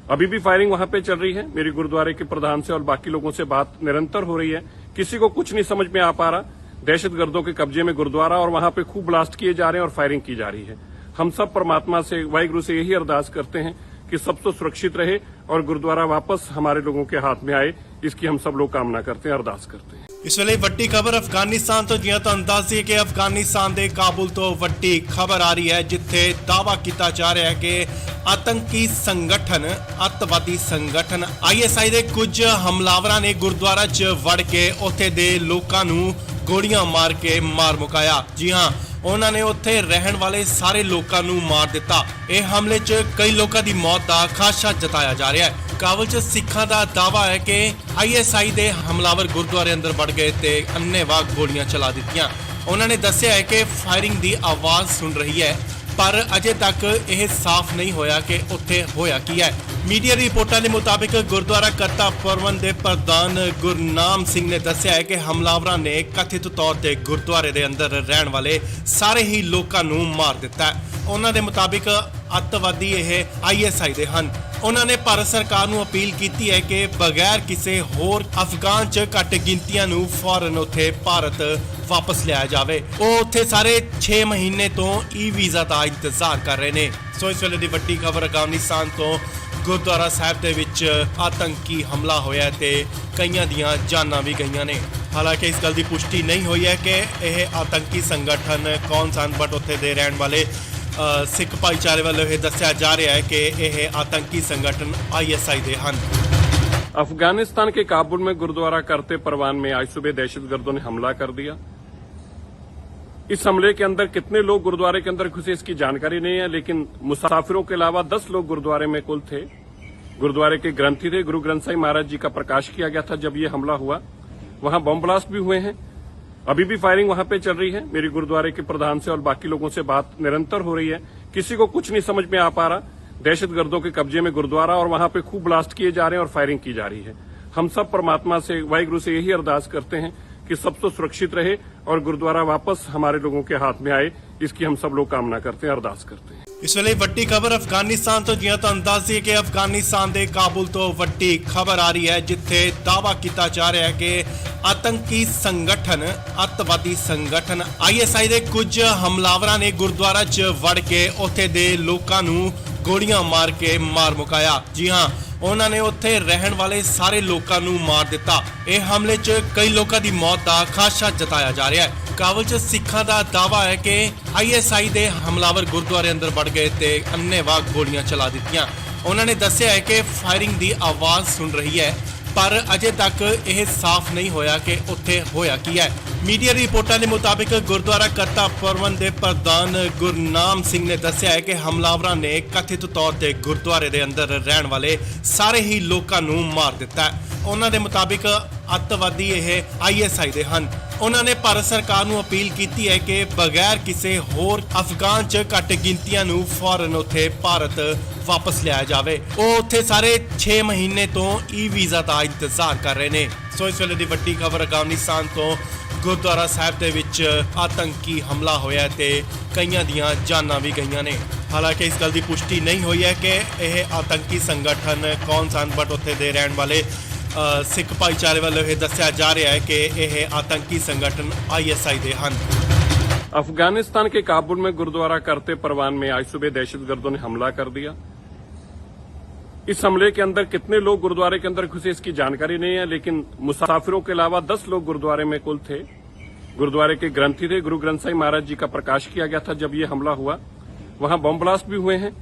अभी भी फायरिंग वहां पे चल रही है। मेरी गुरुद्वारे के प्रधान से और बाकी लोगों से बात निरंतर हो रही है, किसी को कुछ नहीं समझ में आ पा रहा। दहशतगर्दों के कब्जे में गुरुद्वारा और वहां पे खूब ब्लास्ट किए जा रहे हैं और फायरिंग की जा रही है। हम सब परमात्मा से, वाहिगुरु से यही अरदास करते हैं कि सब तो सुरक्षित रहे और गुरुद्वारा वापस हमारे लोगों के हाथ में आए, इसकी हम सब लोग कामना करते हैं, अरदास करते हैं। ਇਸ ਵੇਲੇ ਵੱਡੀ ਖਬਰ ਅਫਗਾਨਿਸਤਾਨ ਤੋਂ, ਜਿਵੇਂ ਤੁਹਾਨੂੰ ਦੱਸ ਦਈਏ ਕਿ ਅਫਗਾਨਿਸਤਾਨ ਦੇ ਕਾਬੁਲ ਤੋਂ ਵੱਡੀ ਖਬਰ ਆ ਰਹੀ ਹੈ, ਜਿੱਥੇ ਦਾਅਵਾ ਕੀਤਾ ਜਾ ਰਿਹਾ ਹੈ ਕਿ ਆਤੰਕੀ ਸੰਗਠਨ, ਅੱਤਵਾਦੀ ਸੰਗਠਨ ISI ਦੇ ਕੁਝ ਹਮਲਾਵਰਾਂ ਨੇ ਗੁਰਦੁਆਰਾ 'ਚ ਵੜ ਕੇ ਉੱਥੇ ਦੇ ਲੋਕਾਂ ਨੂੰ ਗੋਲੀਆਂ ਮਾਰ ਕੇ ਮਾਰ ਮੁਕਾਇਆ। ਜੀ ਹਾਂ, ਉਹਨਾਂ ਨੇ ਉੱਥੇ ਰਹਿਣ ਵਾਲੇ ਸਾਰੇ ਲੋਕਾਂ ਨੂੰ ਮਾਰ ਦਿੱਤਾ। ਇਹ ਹਮਲੇ 'ਚ ਕਈ ਲੋਕਾਂ ਦੀ ਮੌਤ ਦਾ ਖਾਦਸ਼ਾ ਜਤਾਇਆ ਜਾ ਰਿਹਾ ਹੈ। ਕਾਬੁਲ 'ਚ ਸਿੱਖਾਂ ਦਾ ਦਾਅਵਾ ਹੈ ਕਿ ISI ਦੇ ਹਮਲਾਵਰ ਗੁਰਦੁਆਰੇ ਅੰਦਰ ਵੜ ਗਏ ਤੇ ਅੰਨ੍ਹੇਵਾਹ ਗੋਲੀਆਂ ਚਲਾ ਦਿੱਤੀਆਂ। ਉਹਨਾਂ ਨੇ ਦੱਸਿਆ ਹੈ ਕਿ ਫਾਇਰਿੰਗ ਦੀ ਆਵਾਜ਼ ਸੁਣ ਰਹੀ ਹੈ, ਪਰ ਅਜੇ ਤੱਕ ਇਹ ਸਾਫ਼ ਨਹੀਂ ਹੋਇਆ ਕਿ ਉੱਥੇ ਹੋਇਆ ਕੀ ਹੈ। ਮੀਡੀਆ ਰਿਪੋਰਟਾਂ ਦੇ ਮੁਤਾਬਿਕ ਗੁਰਦੁਆਰਾ ਕਰਤਾ ਪ੍ਰਬੰਧ ਦੇ ਪ੍ਰਧਾਨ ਗੁਰਨਾਮ ਸਿੰਘ ਨੇ ਦੱਸਿਆ ਹੈ ਕਿ ਹਮਲਾਵਰਾਂ ਨੇ ਕਥਿਤ ਤੌਰ ਤੇ ਗੁਰਦੁਆਰੇ ਦੇ ਅੰਦਰ ਰਹਿਣ ਵਾਲੇ ਸਾਰੇ ਹੀ ਲੋਕਾਂ ਨੂੰ ਮਾਰ ਦਿੱਤਾ ਹੈ। ਉਹਨਾਂ ਦੇ ਮੁਤਾਬਿਕ ਅੱਤਵਾਦੀ ਇਹ ISI ਦੇ ਹਨ। ਉਹਨਾਂ ਨੇ ਭਾਰਤ ਸਰਕਾਰ ਨੂੰ ਅਪੀਲ ਕੀਤੀ ਹੈ ਕਿ ਬਗੈਰ ਕਿਸੇ ਹੋਰ ਅਫਗਾਨ 'ਚ ਘੱਟ ਗਿਣਤੀਆਂ ਨੂੰ ਫੌਰਨ ਉੱਥੇ ਭਾਰਤ ਵਾਪਸ ਲਿਆਇਆ ਜਾਵੇ। ਉਹ ਉੱਥੇ ਸਾਰੇ 6 ਮਹੀਨੇ ਤੋਂ ਵੀਜ਼ਾ ਦਾ ਇੰਤਜ਼ਾਰ ਕਰ ਰਹੇ ਨੇ। ਸੋ ਇਸ ਵੇਲੇ ਦੀ ਵੱਡੀ ਖਬਰ ਅਫਗਾਨਿਸਤਾਨ ਤੋਂ ਗੁਰਦੁਆਰਾ ਸਾਹਿਬ ਦੇ ਵਿੱਚ ਆਤੰਕੀ ਹਮਲਾ ਹੋਇਆ ਤੇ ਕਈਆਂ ਦੀਆਂ ਜਾਨਾਂ ਵੀ ਗਈਆਂ ਨੇ। ਹਾਲਾਂਕਿ ਇਸ ਗੱਲ ਦੀ ਪੁਸ਼ਟੀ ਨਹੀਂ ਹੋਈ ਹੈ ਕਿ ਇਹ ਆਤੰਕੀ ਸੰਗਠਨ ਕੌਣ ਸਨ, ਬਟ ਉੱਥੇ ਦੇ ਰਹਿਣ ਵਾਲੇ ਸਿੱਖ ਭਾਈਚਾਰੇ ਵੱਲੋਂ ਇਹ ਦੱਸਿਆ ਜਾ ਰਿਹਾ ਹੈ ਕਿ ਇਹ ਆਤੰਕੀ ਸੰਗਠਨ ISI ਦੇ ਹਨ। अफगानिस्तान के काबुल में गुरुद्वारा करते परवान में आज सुबह दहशतगर्दों ने हमला कर दिया। इस हमले के अंदर कितने लोग गुरुद्वारे के अंदर घुसे इसकी जानकारी नहीं है, लेकिन मुसाफिरों के अलावा 10 लोग गुरुद्वारे में कुल थे। गुरुद्वारे के ग्रंथी थे, गुरु ग्रंथ साहिब महाराज जी का प्रकाश किया गया था जब ये हमला हुआ। वहां बम ब्लास्ट भी हुए हैं, अभी भी फायरिंग वहां पे चल रही है। मेरी गुरुद्वारे के प्रधान से और बाकी लोगों से बात निरंतर हो रही है, किसी को कुछ नहीं समझ में आ पा रहा। दहशतगर्दों के कब्जे में गुरुद्वारा और वहां पे खूब ब्लास्ट किए जा रहे हैं और फायरिंग की जा रही है। हम सब परमात्मा से, वाहिगुरु से यही अरदास करते हैं कि सब तो सुरक्षित रहे और गुरुद्वारा वापस हमारे लोगों के हाथ में आए, इसकी हम सब लोग कामना करते हैं, अरदास करते हैं। ਇਸ ਵੇਲੇ ਵੱਡੀ ਖਬਰ ਅਫਗਾਨਿਸਤਾਨ ਤੋਂ, ਜਿਵੇਂ ਤੁਹਾਨੂੰ ਦੱਸ ਦਈਏ ਕਿ ਅਫਗਾਨਿਸਤਾਨ ਦੇ ਕਾਬੁਲ ਤੋਂ ਵੱਡੀ ਖਬਰ ਆ ਰਹੀ ਹੈ, ਜਿੱਥੇ ਦਾਅਵਾ ਕੀਤਾ ਜਾ ਰਿਹਾ ਹੈ ਕਿ ਆਤੰਕੀ ਸੰਗਠਨ, ਅੱਤਵਾਦੀ ਸੰਗਠਨ ISI ਦੇ ਕੁਝ ਹਮਲਾਵਰਾਂ ਨੇ ਗੁਰਦੁਆਰਾ 'ਚ ਵੜ ਕੇ ਉੱਥੇ ਦੇ ਲੋਕਾਂ ਨੂੰ ਗੋਲੀਆਂ ਮਾਰ ਕੇ ਮਾਰ ਮੁਕਾਇਆ। ਜੀ ਹਾਂ, ਉਹਨਾਂ ਨੇ ਉੱਥੇ ਰਹਿਣ ਵਾਲੇ ਸਾਰੇ ਲੋਕਾਂ ਨੂੰ ਮਾਰ ਦਿੱਤਾ। ਇਹ ਹਮਲੇ 'ਚ ਕਈ ਲੋਕਾਂ ਦੀ ਮੌਤ ਦਾ ਖਾਦਸ਼ਾ ਜਤਾਇਆ ਜਾ ਰਿਹਾ ਹੈ। ਕਾਬੁਲ 'ਚ ਸਿੱਖਾਂ ਦਾ ਦਾਅਵਾ ਹੈ ਕਿ ISI ਦੇ ਹਮਲਾਵਰ ਗੁਰਦੁਆਰੇ ਅੰਦਰ ਵੜ ਗਏ ਤੇ ਅੰਨ੍ਹੇਵਾਹ ਗੋਲੀਆਂ ਚਲਾ ਦਿੱਤੀਆਂ। ਉਹਨਾਂ ਨੇ ਦੱਸਿਆ ਹੈ ਕਿ ਫਾਇਰਿੰਗ ਦੀ ਆਵਾਜ਼ ਸੁਣ ਰਹੀ ਹੈ, ਪਰ ਅਜੇ ਤੱਕ ਇਹ ਸਾਫ਼ ਨਹੀਂ ਹੋਇਆ ਕਿ ਉੱਥੇ ਹੋਇਆ ਕੀ ਹੈ। ਮੀਡੀਆ ਰਿਪੋਰਟਾਂ ਦੇ ਮੁਤਾਬਿਕ ਗੁਰਦੁਆਰਾ ਕਰਤਾ ਪ੍ਰਬੰਧ ਦੇ ਪ੍ਰਧਾਨ ਗੁਰਨਾਮ ਸਿੰਘ ਨੇ ਦੱਸਿਆ ਹੈ ਕਿ ਹਮਲਾਵਰਾਂ ਨੇ ਕਥਿਤ ਤੌਰ ਤੇ ਗੁਰਦੁਆਰੇ ਦੇ ਅੰਦਰ ਰਹਿਣ ਵਾਲੇ ਸਾਰੇ ਹੀ ਲੋਕਾਂ ਨੂੰ ਮਾਰ ਦਿੱਤਾ ਹੈ। ਉਹਨਾਂ ਦੇ ਮੁਤਾਬਿਕ ਅੱਤਵਾਦੀ ਇਹ ISI ਦੇ ਹਨ। ਉਹਨਾਂ ਨੇ ਭਾਰਤ ਸਰਕਾਰ ਨੂੰ ਅਪੀਲ ਕੀਤੀ ਹੈ ਕਿ ਬਗੈਰ ਕਿਸੇ ਹੋਰ ਅਫਗਾਨ 'ਚ ਘੱਟ ਗਿਣਤੀਆਂ ਨੂੰ ਫੌਰਨ ਉੱਥੇ ਭਾਰਤ ਵਾਪਸ ਲਿਆਇਆ ਜਾਵੇ। ਉਹ ਉੱਥੇ ਸਾਰੇ 6 ਮਹੀਨੇ ਤੋਂ ਵੀਜ਼ਾ ਦਾ ਇੰਤਜ਼ਾਰ ਕਰ ਰਹੇ ਨੇ। ਸੋ ਇਸ ਵੇਲੇ ਦੀ ਵੱਡੀ ਖਬਰ ਅਫਗਾਨਿਸਤਾਨ ਤੋਂ ਗੁਰਦੁਆਰਾ ਸਾਹਿਬ ਦੇ ਵਿੱਚ ਆਤੰਕੀ ਹਮਲਾ ਹੋਇਆ ਤੇ ਕਈਆਂ ਦੀਆਂ ਜਾਨਾਂ ਵੀ ਗਈਆਂ ਨੇ। ਹਾਲਾਂਕਿ ਇਸ ਗੱਲ ਦੀ ਪੁਸ਼ਟੀ ਨਹੀਂ ਹੋਈ ਹੈ ਕਿ ਇਹ ਆਤੰਕੀ ਸੰਗਠਨ ਕੌਣ ਸਨ, ਬਟ ਉੱਥੇ ਦੇ ਰਹਿਣ ਵਾਲੇ ਸਿੱਖ ਭਾਈਚਾਰੇ ਵੱਲੋਂ ਇਹ ਦੱਸਿਆ ਜਾ ਰਿਹਾ ਹੈ ਕਿ ਇਹ ਆਤੰਕੀ ਸੰਗਠਨ ISI ਦੇ ਹਨ। अफगानिस्तान के काबुल में गुरुद्वारा करते परवान में आज सुबह दहशतगर्दों ने हमला कर दिया। इस हमले के अंदर कितने लोग गुरुद्वारे के अंदर घुसे इसकी जानकारी नहीं है, लेकिन मुसाफिरों के अलावा 10 लोग गुरुद्वारे में कुल थे। गुरुद्वारे के ग्रंथी थे, गुरु ग्रंथ साहिब महाराज जी का प्रकाश किया गया था जब ये हमला हुआ। वहां बम ब्लास्ट भी हुए हैं,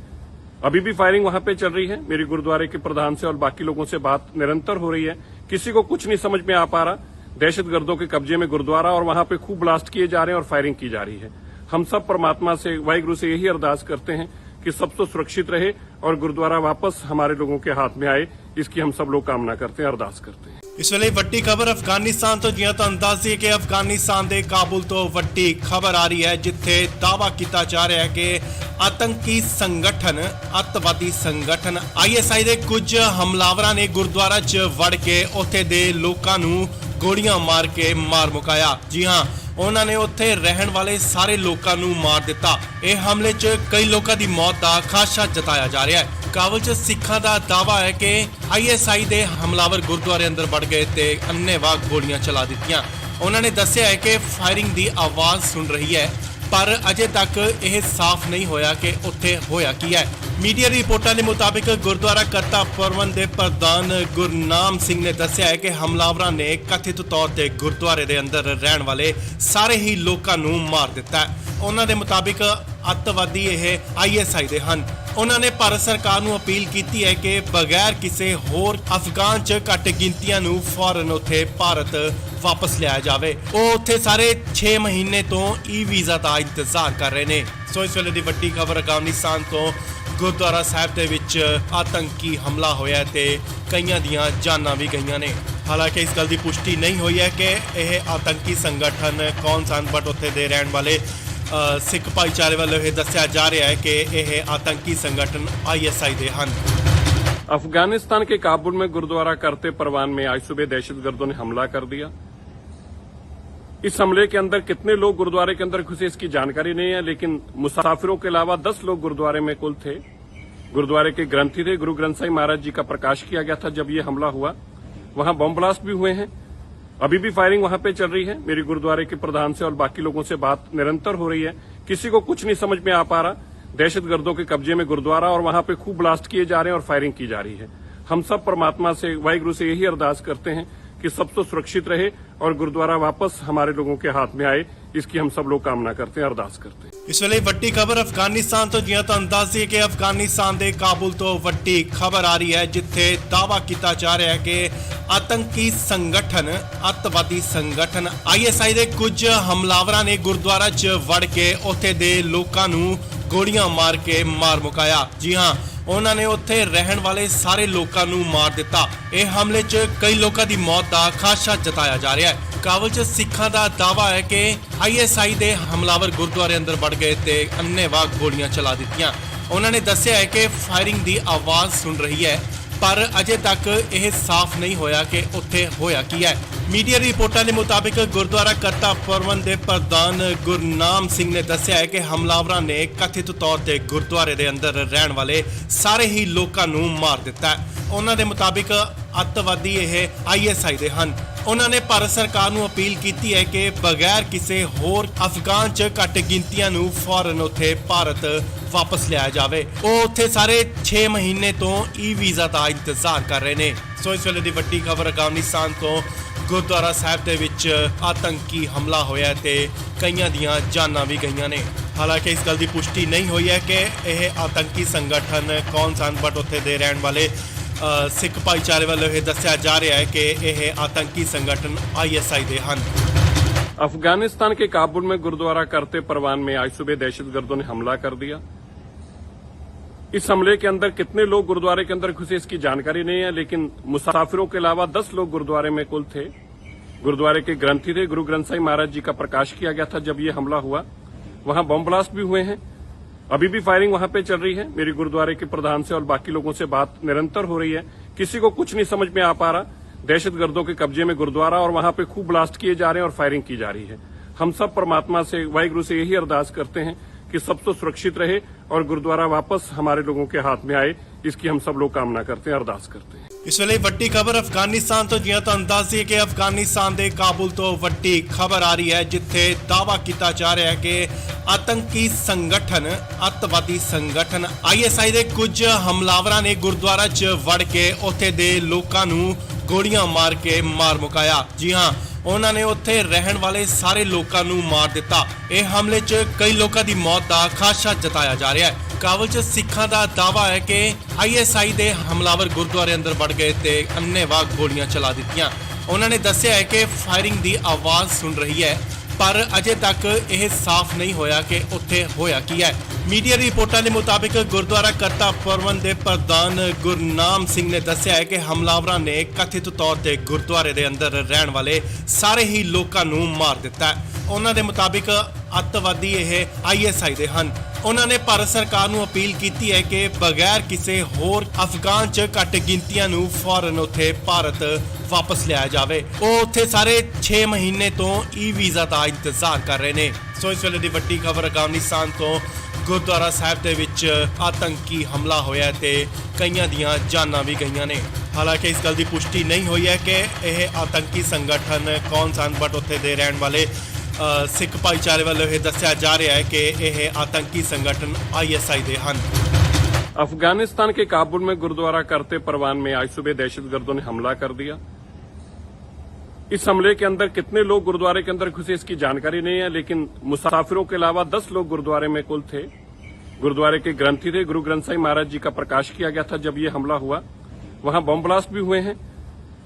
अभी भी फायरिंग वहां पे चल रही है। मेरी गुरुद्वारे के प्रधान से और बाकी लोगों से बात निरंतर हो रही है, किसी को कुछ नहीं समझ में आ पा रहा। दहशतगर्दों के कब्जे में गुरुद्वारा और वहां पे खूब ब्लास्ट किए जा रहे हैं और फायरिंग की जा रही है। हम सब परमात्मा से, वाहिगुरु से यही अरदास करते हैं कि सब तो सुरक्षित रहे और गुरुद्वारा वापस हमारे लोगों के हाथ में आए, इसकी हम सब लोग कामना करते हैं, अरदास करते हैं। ਇਸ ਵੇਲੇ ਵੱਡੀ ਖਬਰ ਅਫਗਾਨਿਸਤਾਨ ਤੋਂ ਜਿਵੇਂ ਤੁਹਾਨੂੰ ਦੱਸ ਦਈਏ ਕਿ ਅਫਗਾਨਿਸਤਾਨ ਦੇ ਕਾਬੁਲ ਤੋਂ ਵੱਡੀ ਖਬਰ ਆ ਰਹੀ ਹੈ, ਜਿੱਥੇ ਦਾਅਵਾ ਕੀਤਾ ਜਾ ਰਿਹਾ ਹੈ ਕਿ ਆਤੰਕੀ ਸੰਗਠਨ, ਅੱਤਵਾਦੀ ਸੰਗਠਨ ISI ਦੇ ਕੁਝ ਹਮਲਾਵਰਾਂ ਨੇ ਗੁਰਦੁਆਰਾ 'ਚ ਵੜ ਕੇ ਉੱਥੇ ਦੇ ਲੋਕਾਂ ਨੂੰ ਗੋਲੀਆਂ ਮਾਰ ਕੇ ਮਾਰ ਮੁਕਾਇਆ। ਜੀ ਹਾਂ, ਉਹਨਾਂ ਨੇ ਉੱਥੇ ਰਹਿਣ ਵਾਲੇ ਸਾਰੇ ਲੋਕਾਂ ਨੂੰ ਮਾਰ ਦਿੱਤਾ। ਇਹ ਹਮਲੇ 'ਚ ਕਈ ਲੋਕਾਂ ਦੀ ਮੌਤ ਦਾ ਖਾਦਸ਼ਾ ਜਤਾਇਆ ਜਾ ਰਿਹਾ ਹੈ। ਕਾਬੁਲ 'ਚ ਸਿੱਖਾਂ ਦਾ ਦਾਅਵਾ ਹੈ ਕਿ ISI ਦੇ ਹਮਲਾਵਰ ਗੁਰਦੁਆਰੇ ਅੰਦਰ ਵੜ ਗਏ ਤੇ ਅੰਨ੍ਹੇਵਾਹ ਗੋਲੀਆਂ ਚਲਾ ਦਿੱਤੀਆਂ। ਉਹਨਾਂ ਨੇ ਦੱਸਿਆ ਹੈ ਕਿ ਫਾਇਰਿੰਗ ਦੀ ਆਵਾਜ਼ ਸੁਣ ਰਹੀ ਹੈ, ਪਰ ਅਜੇ ਤੱਕ ਇਹ ਸਾਫ਼ ਨਹੀਂ ਹੋਇਆ ਕਿ ਉੱਥੇ ਹੋਇਆ ਕੀ ਹੈ। ਮੀਡੀਆ ਰਿਪੋਰਟਾਂ ਦੇ ਮੁਤਾਬਿਕ ਗੁਰਦੁਆਰਾ ਕਰਤਾ ਪਰਵਨ ਦੇ ਪ੍ਰਧਾਨ ਗੁਰਨਾਮ ਸਿੰਘ ਨੇ ਦੱਸਿਆ ਹੈ ਕਿ ਹਮਲਾਵਰਾਂ ਨੇ ਕਥਿਤ ਤੌਰ ਤੇ ਗੁਰਦੁਆਰੇ ਦੇ ਅੰਦਰ ਰਹਿਣ ਵਾਲੇ ਸਾਰੇ ਹੀ ਲੋਕਾਂ ਨੂੰ ਮਾਰ ਦਿੱਤਾ ਹੈ। ਉਹਨਾਂ ਦੇ ਮੁਤਾਬਿਕ ਅੱਤਵਾਦੀ ਇਹ ISI ਦੇ ਹਨ। ਉਹਨਾਂ ਨੇ ਭਾਰਤ ਸਰਕਾਰ ਨੂੰ ਅਪੀਲ ਕੀਤੀ ਹੈ ਕਿ ਬਗੈਰ ਕਿਸੇ ਹੋਰ ਅਫਗਾਨ 'ਚ ਘੱਟ ਗਿਣਤੀਆਂ ਨੂੰ ਫੌਰਨ ਉੱਥੇ ਭਾਰਤ ਵਾਪਸ ਲਿਆਇਆ ਜਾਵੇ। ਉਹ ਉੱਥੇ ਸਾਰੇ 6 ਮਹੀਨੇ ਤੋਂ ਵੀਜ਼ਾ ਦਾ ਇੰਤਜ਼ਾਰ ਕਰ ਰਹੇ ਨੇ। ਸੋ ਇਸ ਵੇਲੇ ਦੀ ਵੱਡੀ ਖਬਰ ਅਫਗਾਨਿਸਤਾਨ ਤੋਂ ਗੁਰਦੁਆਰਾ ਸਾਹਿਬ ਦੇ ਵਿੱਚ ਆਤੰਕੀ ਹਮਲਾ ਹੋਇਆ ਤੇ ਕਈਆਂ ਦੀਆਂ ਜਾਨਾਂ ਵੀ ਗਈਆਂ ਨੇ। ਹਾਲਾਂਕਿ ਇਸ ਗੱਲ ਦੀ ਪੁਸ਼ਟੀ ਨਹੀਂ ਹੋਈ ਹੈ ਕਿ ਇਹ ਆਤੰਕੀ ਸੰਗਠਨ ਕੌਣ ਸਨ, ਬਟ ਉੱਥੇ ਦੇ ਰਹਿਣ ਵਾਲੇ ਸਿੱਖ ਭਾਈਚਾਰੇ ਵੱਲੋਂ ਇਹ ਦੱਸਿਆ ਜਾ ਰਿਹਾ ਹੈ ਕਿ ਇਹ ਆਤੰਕੀ ਸੰਗਠਨ ISI ਦੇ ਹਨ। अफगानिस्तान के काबुल में गुरुद्वारा करते परवान में आज सुबह दहशतगर्दों ने हमला कर दिया। इस हमले के अंदर कितने लोग गुरुद्वारे के अंदर घुसे इसकी जानकारी नहीं है, लेकिन मुसाफिरों के अलावा 10 लोग गुरुद्वारे में कुल थे। गुरुद्वारे के ग्रंथी थे, गुरु ग्रंथ साहिब महाराज जी का प्रकाश किया गया था जब ये हमला हुआ। वहां बम ब्लास्ट भी हुए हैं, अभी भी फायरिंग वहां पे चल रही है। मेरी गुरुद्वारे के प्रधान से और बाकी लोगों से बात निरंतर हो रही है, किसी को कुछ नहीं समझ में आ पा रहा। दहशतगर्दों के कब्जे में गुरुद्वारा और वहां पे खूब ब्लास्ट किए जा रहे हैं और फायरिंग की जा रही है। हम सब परमात्मा से, वाहिगुरु से यही अरदास करते हैं कि सब तो सुरक्षित रहे और गुरुद्वारा वापस हमारे लोगों के हाथ में आए, इसकी हम सब लोग कामना करते हैं, अरदास करते हैं। ਇਸ ਵੇਲੇ ਵੱਡੀ ਖਬਰ ਅਫਗਾਨਿਸਤਾਨ ਤੋਂ ਜਿਵੇਂ ਤੁਹਾਨੂੰ ਦੱਸ ਦਈਏ ਕਿ ਅਫਗਾਨਿਸਤਾਨ ਦੇ ਕਾਬੁਲ ਤੋਂ ਵੱਡੀ ਖਬਰ ਆ ਰਹੀ ਹੈ, ਜਿੱਥੇ ਦਾਅਵਾ ਕੀਤਾ ਜਾ ਰਿਹਾ ਹੈ ਕਿ ਆਤੰਕੀ ਸੰਗਠਨ, ਅੱਤਵਾਦੀ ਸੰਗਠਨ ISI ਦੇ ਕੁਝ ਹਮਲਾਵਰਾਂ ਨੇ ਗੁਰਦੁਆਰਾ 'ਚ ਵੜ ਕੇ ਉੱਥੇ ਦੇ ਲੋਕਾਂ ਨੂੰ ਗੋਲੀਆਂ ਮਾਰ ਕੇ ਮਾਰ ਮੁਕਾਇਆ। ਜੀ ਹਾਂ, ਉਹਨਾਂ ਨੇ ਉੱਥੇ ਰਹਿਣ ਵਾਲੇ ਸਾਰੇ ਲੋਕਾਂ ਨੂੰ ਮਾਰ ਦਿੱਤਾ। ਇਹ ਹਮਲੇ 'ਚ ਕਈ ਲੋਕਾਂ ਦੀ ਮੌਤ ਦਾ ਖਾਦਸ਼ਾ ਜਤਾਇਆ ਜਾ ਰਿਹਾ ਹੈ। ਕਾਬੁਲ 'ਚ ਸਿੱਖਾਂ ਦਾ ਦਾਅਵਾ ਹੈ ਕਿ ISI ਦੇ ਹਮਲਾਵਰ ਗੁਰਦੁਆਰੇ ਅੰਦਰ ਵੜ ਗਏ ਤੇ ਅੰਨ੍ਹੇਵਾਹ ਗੋਲੀਆਂ ਚਲਾ ਦਿੱਤੀਆਂ। ਉਹਨਾਂ ਨੇ ਦੱਸਿਆ ਹੈ ਕਿ ਫਾਇਰਿੰਗ ਦੀ ਆਵਾਜ਼ ਸੁਣ ਰਹੀ ਹੈ, ਪਰ ਅਜੇ ਤੱਕ ਇਹ ਸਾਫ਼ ਨਹੀਂ ਹੋਇਆ ਕਿ ਉੱਥੇ ਹੋਇਆ ਕੀ ਹੈ। ਮੀਡੀਆ ਰਿਪੋਰਟਾਂ ਦੇ ਮੁਤਾਬਿਕ ਗੁਰਦੁਆਰਾ ਕਰਤਾ ਪਰਵਨ ਦੇ ਪ੍ਰਧਾਨ ਗੁਰਨਾਮ ਸਿੰਘ ਨੇ ਦੱਸਿਆ ਹੈ ਕਿ ਹਮਲਾਵਰਾਂ ਨੇ ਕਥਿਤ ਤੌਰ ਤੇ ਗੁਰਦੁਆਰੇ ਦੇ ਅੰਦਰ ਰਹਿਣ ਵਾਲੇ ਸਾਰੇ ਹੀ ਲੋਕਾਂ ਨੂੰ ਮਾਰ ਦਿੱਤਾ ਹੈ। ਉਹਨਾਂ ਦੇ ਮੁਤਾਬਿਕ ਅੱਤਵਾਦੀ ਇਹ ISI ਦੇ ਹਨ। ਉਹਨਾਂ ਨੇ ਭਾਰਤ ਸਰਕਾਰ ਨੂੰ ਅਪੀਲ ਕੀਤੀ ਹੈ ਕਿ ਬਗੈਰ ਕਿਸੇ ਹੋਰ ਅਫਗਾਨ 'ਚ ਘੱਟ ਗਿਣਤੀਆਂ ਨੂੰ ਫੌਰਨ ਉੱਥੇ ਭਾਰਤ ਵਾਪਸ ਲਿਆਇਆ ਜਾਵੇ। ਉਹ ਉੱਥੇ ਸਾਰੇ 6 ਮਹੀਨੇ ਤੋਂ ਵੀਜ਼ਾ ਦਾ ਇੰਤਜ਼ਾਰ ਕਰ ਰਹੇ ਨੇ। ਸੋ ਇਸ ਵੇਲੇ ਦੀ ਵੱਡੀ ਖਬਰ ਅਫਗਾਨਿਸਤਾਨ ਤੋਂ ਗੁਰਦੁਆਰਾ ਸਾਹਿਬ ਦੇ ਵਿੱਚ ਆਤੰਕੀ ਹਮਲਾ ਹੋਇਆ ਤੇ ਕਈਆਂ ਦੀਆਂ ਜਾਨਾਂ ਵੀ ਗਈਆਂ ਨੇ। ਹਾਲਾਂਕਿ ਇਸ ਗੱਲ ਦੀ ਪੁਸ਼ਟੀ ਨਹੀਂ ਹੋਈ ਹੈ ਕਿ ਇਹ ਆਤੰਕੀ ਸੰਗਠਨ ਕੌਣ ਸਨ, ਬਟ ਉੱਥੇ ਦੇ ਰਹਿਣ ਵਾਲੇ ਸਿੱਖ ਭਾਈਚਾਰੇ ਵੱਲੋਂ ਇਹ ਦੱਸਿਆ ਜਾ ਰਿਹਾ ਹੈ ਕਿ ਇਹ ਆਤੰਕੀ ਸੰਗਠਨ ISI ਦੇ ਹਨ। अफगानिस्तान के काबुल में गुरुद्वारा करते परवान में आज सुबह दहशतगर्दों ने हमला कर दिया। इस हमले के अंदर कितने लोग गुरुद्वारे के अंदर घुसे इसकी जानकारी नहीं है, लेकिन मुसाफिरों के अलावा 10 लोग गुरुद्वारे में कुल थे। गुरुद्वारे के ग्रंथी थे, गुरु ग्रंथ साहिब महाराज जी का प्रकाश किया गया था जब ये हमला हुआ। वहां बम ब्लास्ट भी हुए हैं, अभी भी फायरिंग वहां पे चल रही है। मेरी गुरुद्वारे के प्रधान से और बाकी लोगों से बात निरंतर हो रही है, किसी को कुछ नहीं समझ में आ पा रहा। दहशतगर्दों के कब्जे में गुरुद्वारा और वहां पे खूब ब्लास्ट किए जा रहे हैं और फायरिंग की जा रही है। हम सब परमात्मा से, वाहिगुरु से यही अरदास करते हैं कि सब तो सुरक्षित रहे और गुरुद्वारा वापस हमारे लोगों के हाथ में आए, इसकी हम सब लोग कामना करते हैं, अरदास करते हैं। ਇਸ ਵੇਲੇ ਵੱਡੀ ਖਬਰ ਅਫਗਾਨਿਸਤਾਨ ਤੋਂ ਜਿਵੇਂ ਤੁਹਾਨੂੰ ਦੱਸ ਦਈਏ ਕਿ ਅਫਗਾਨਿਸਤਾਨ ਦੇ ਕਾਬੁਲ ਤੋਂ ਵੱਡੀ ਖਬਰ ਆ ਰਹੀ ਹੈ ਜਿੱਥੇ ਦਾਅਵਾ ਕੀਤਾ ਜਾ ਰਿਹਾ ਹੈ ਕਿ ਆਤੰਕੀ ਸੰਗਠਨ ਅੱਤਵਾਦੀ ਸੰਗਠਨ ISI ਦੇ ਕੁਝ ਹਮਲਾਵਰਾਂ ਨੇ ਗੁਰਦੁਆਰਾ 'ਚ ਵੜ ਕੇ ਉੱਥੇ ਦੇ ਲੋਕਾਂ ਨੂੰ ਗੋਲੀਆਂ ਮਾਰ ਕੇ ਮਾਰ ਮੁਕਾਇਆ। ਜੀ ਹਾਂ, ਉਹਨਾਂ ਨੇ ਉੱਥੇ ਰਹਿਣ ਵਾਲੇ ਸਾਰੇ ਲੋਕਾਂ ਨੂੰ ਮਾਰ ਦਿੱਤਾ। ਇਹ ਹਮਲੇ 'ਚ ਕਈ ਲੋਕਾਂ ਦੀ ਮੌਤ ਦਾ ਖਾਦਸ਼ਾ ਜਤਾਇਆ ਜਾ ਰਿਹਾ ਹੈ। ਕਾਬਲ 'ਚ ਸਿੱਖਾਂ ਦਾ ਦਾਅਵਾ ਹੈ ਕਿ ISI ਦੇ ਹਮਲਾਵਰ ਗੁਰਦੁਆਰੇ ਅੰਦਰ ਵੜ ਗਏ ਤੇ ਅੰਨ੍ਹੇਵਾਹ ਗੋਲੀਆਂ ਚਲਾ ਦਿੱਤੀਆਂ। ਉਹਨਾਂ ਨੇ ਦੱਸਿਆ ਹੈ ਕਿ ਫਾਇਰਿੰਗ ਦੀ ਆਵਾਜ਼ ਸੁਣ ਰਹੀ ਹੈ, ਪਰ ਅਜੇ ਤੱਕ ਇਹ ਸਾਫ਼ ਨਹੀਂ ਹੋਇਆ ਕਿ ਉੱਥੇ ਹੋਇਆ ਕੀ ਹੈ। ਮੀਡੀਆ ਰਿਪੋਰਟਾਂ ਦੇ ਮੁਤਾਬਿਕ ਗੁਰਦੁਆਰਾ ਕਰਤਾ ਪਰਵਨ ਦੇ ਪ੍ਰਧਾਨ ਗੁਰਨਾਮ ਸਿੰਘ ਨੇ ਦੱਸਿਆ ਹੈ ਕਿ ਹਮਲਾਵਰਾਂ ਨੇ ਕਥਿਤ ਤੌਰ ਤੇ ਗੁਰਦੁਆਰੇ ਦੇ ਅੰਦਰ ਰਹਿਣ ਵਾਲੇ ਸਾਰੇ ਹੀ ਲੋਕਾਂ ਨੂੰ ਮਾਰ ਦਿੱਤਾ ਹੈ। ਉਹਨਾਂ ਦੇ ਮੁਤਾਬਿਕ ਅੱਤਵਾਦੀ ਇਹ ISI ਦੇ ਹਨ। ਉਹਨਾਂ ਨੇ ਭਾਰਤ ਸਰਕਾਰ ਨੂੰ ਅਪੀਲ ਕੀਤੀ ਹੈ ਕਿ ਬਗੈਰ ਕਿਸੇ ਹੋਰ ਅਫਗਾਨ 'ਚ ਘੱਟ ਗਿਣਤੀਆਂ ਨੂੰ ਫੌਰਨ ਉੱਥੇ ਭਾਰਤ ਵਾਪਸ ਲਿਆਇਆ ਜਾਵੇ। ਉਹ ਉੱਥੇ ਸਾਰੇ 6 ਮਹੀਨੇ ਤੋਂ ਵੀਜ਼ਾ ਦਾ ਇੰਤਜ਼ਾਰ ਕਰ ਰਹੇ ਨੇ। ਸੋ ਇਸ ਵੇਲੇ ਦੀ ਵੱਡੀ ਖਬਰ ਅਫਗਾਨਿਸਤਾਨ ਤੋਂ ਗੁਰਦੁਆਰਾ ਸਾਹਿਬ ਦੇ ਵਿੱਚ ਆਤੰਕੀ ਹਮਲਾ ਹੋਇਆ ਤੇ ਕਈਆਂ ਦੀਆਂ ਜਾਨਾਂ ਵੀ ਗਈਆਂ ਨੇ। ਹਾਲਾਂਕਿ ਇਸ ਗੱਲ ਦੀ ਪੁਸ਼ਟੀ ਨਹੀਂ ਹੋਈ ਹੈ ਕਿ ਇਹ ਆਤੰਕੀ ਸੰਗਠਨ ਕੌਣ ਸਨ, ਬਟ ਉੱਥੇ ਦੇ ਰਹਿਣ ਵਾਲੇ ਸਿੱਖ ਭਾਈਚਾਰੇ ਵੱਲੋਂ ਇਹ ਦੱਸਿਆ ਜਾ ਰਿਹਾ ਹੈ ਕਿ ਇਹ आतंकी संगठन ISI ਦੇ ਹਨ। अफगानिस्तान के काबुल में गुरुद्वारा करते परवान में आज सुबह दहशतगर्दों ने हमला कर दिया। इस हमले के अंदर कितने लोग गुरुद्वारे के अंदर घुसे इसकी जानकारी नहीं है, लेकिन मुसाफिरों के अलावा 10 लोग गुरुद्वारे में कुल थे। गुरुद्वारे के ग्रंथी थे, गुरु ग्रंथ साहिब महाराज जी का प्रकाश किया गया था जब ये हमला हुआ। वहां बम ब्लास्ट भी हुए हैं,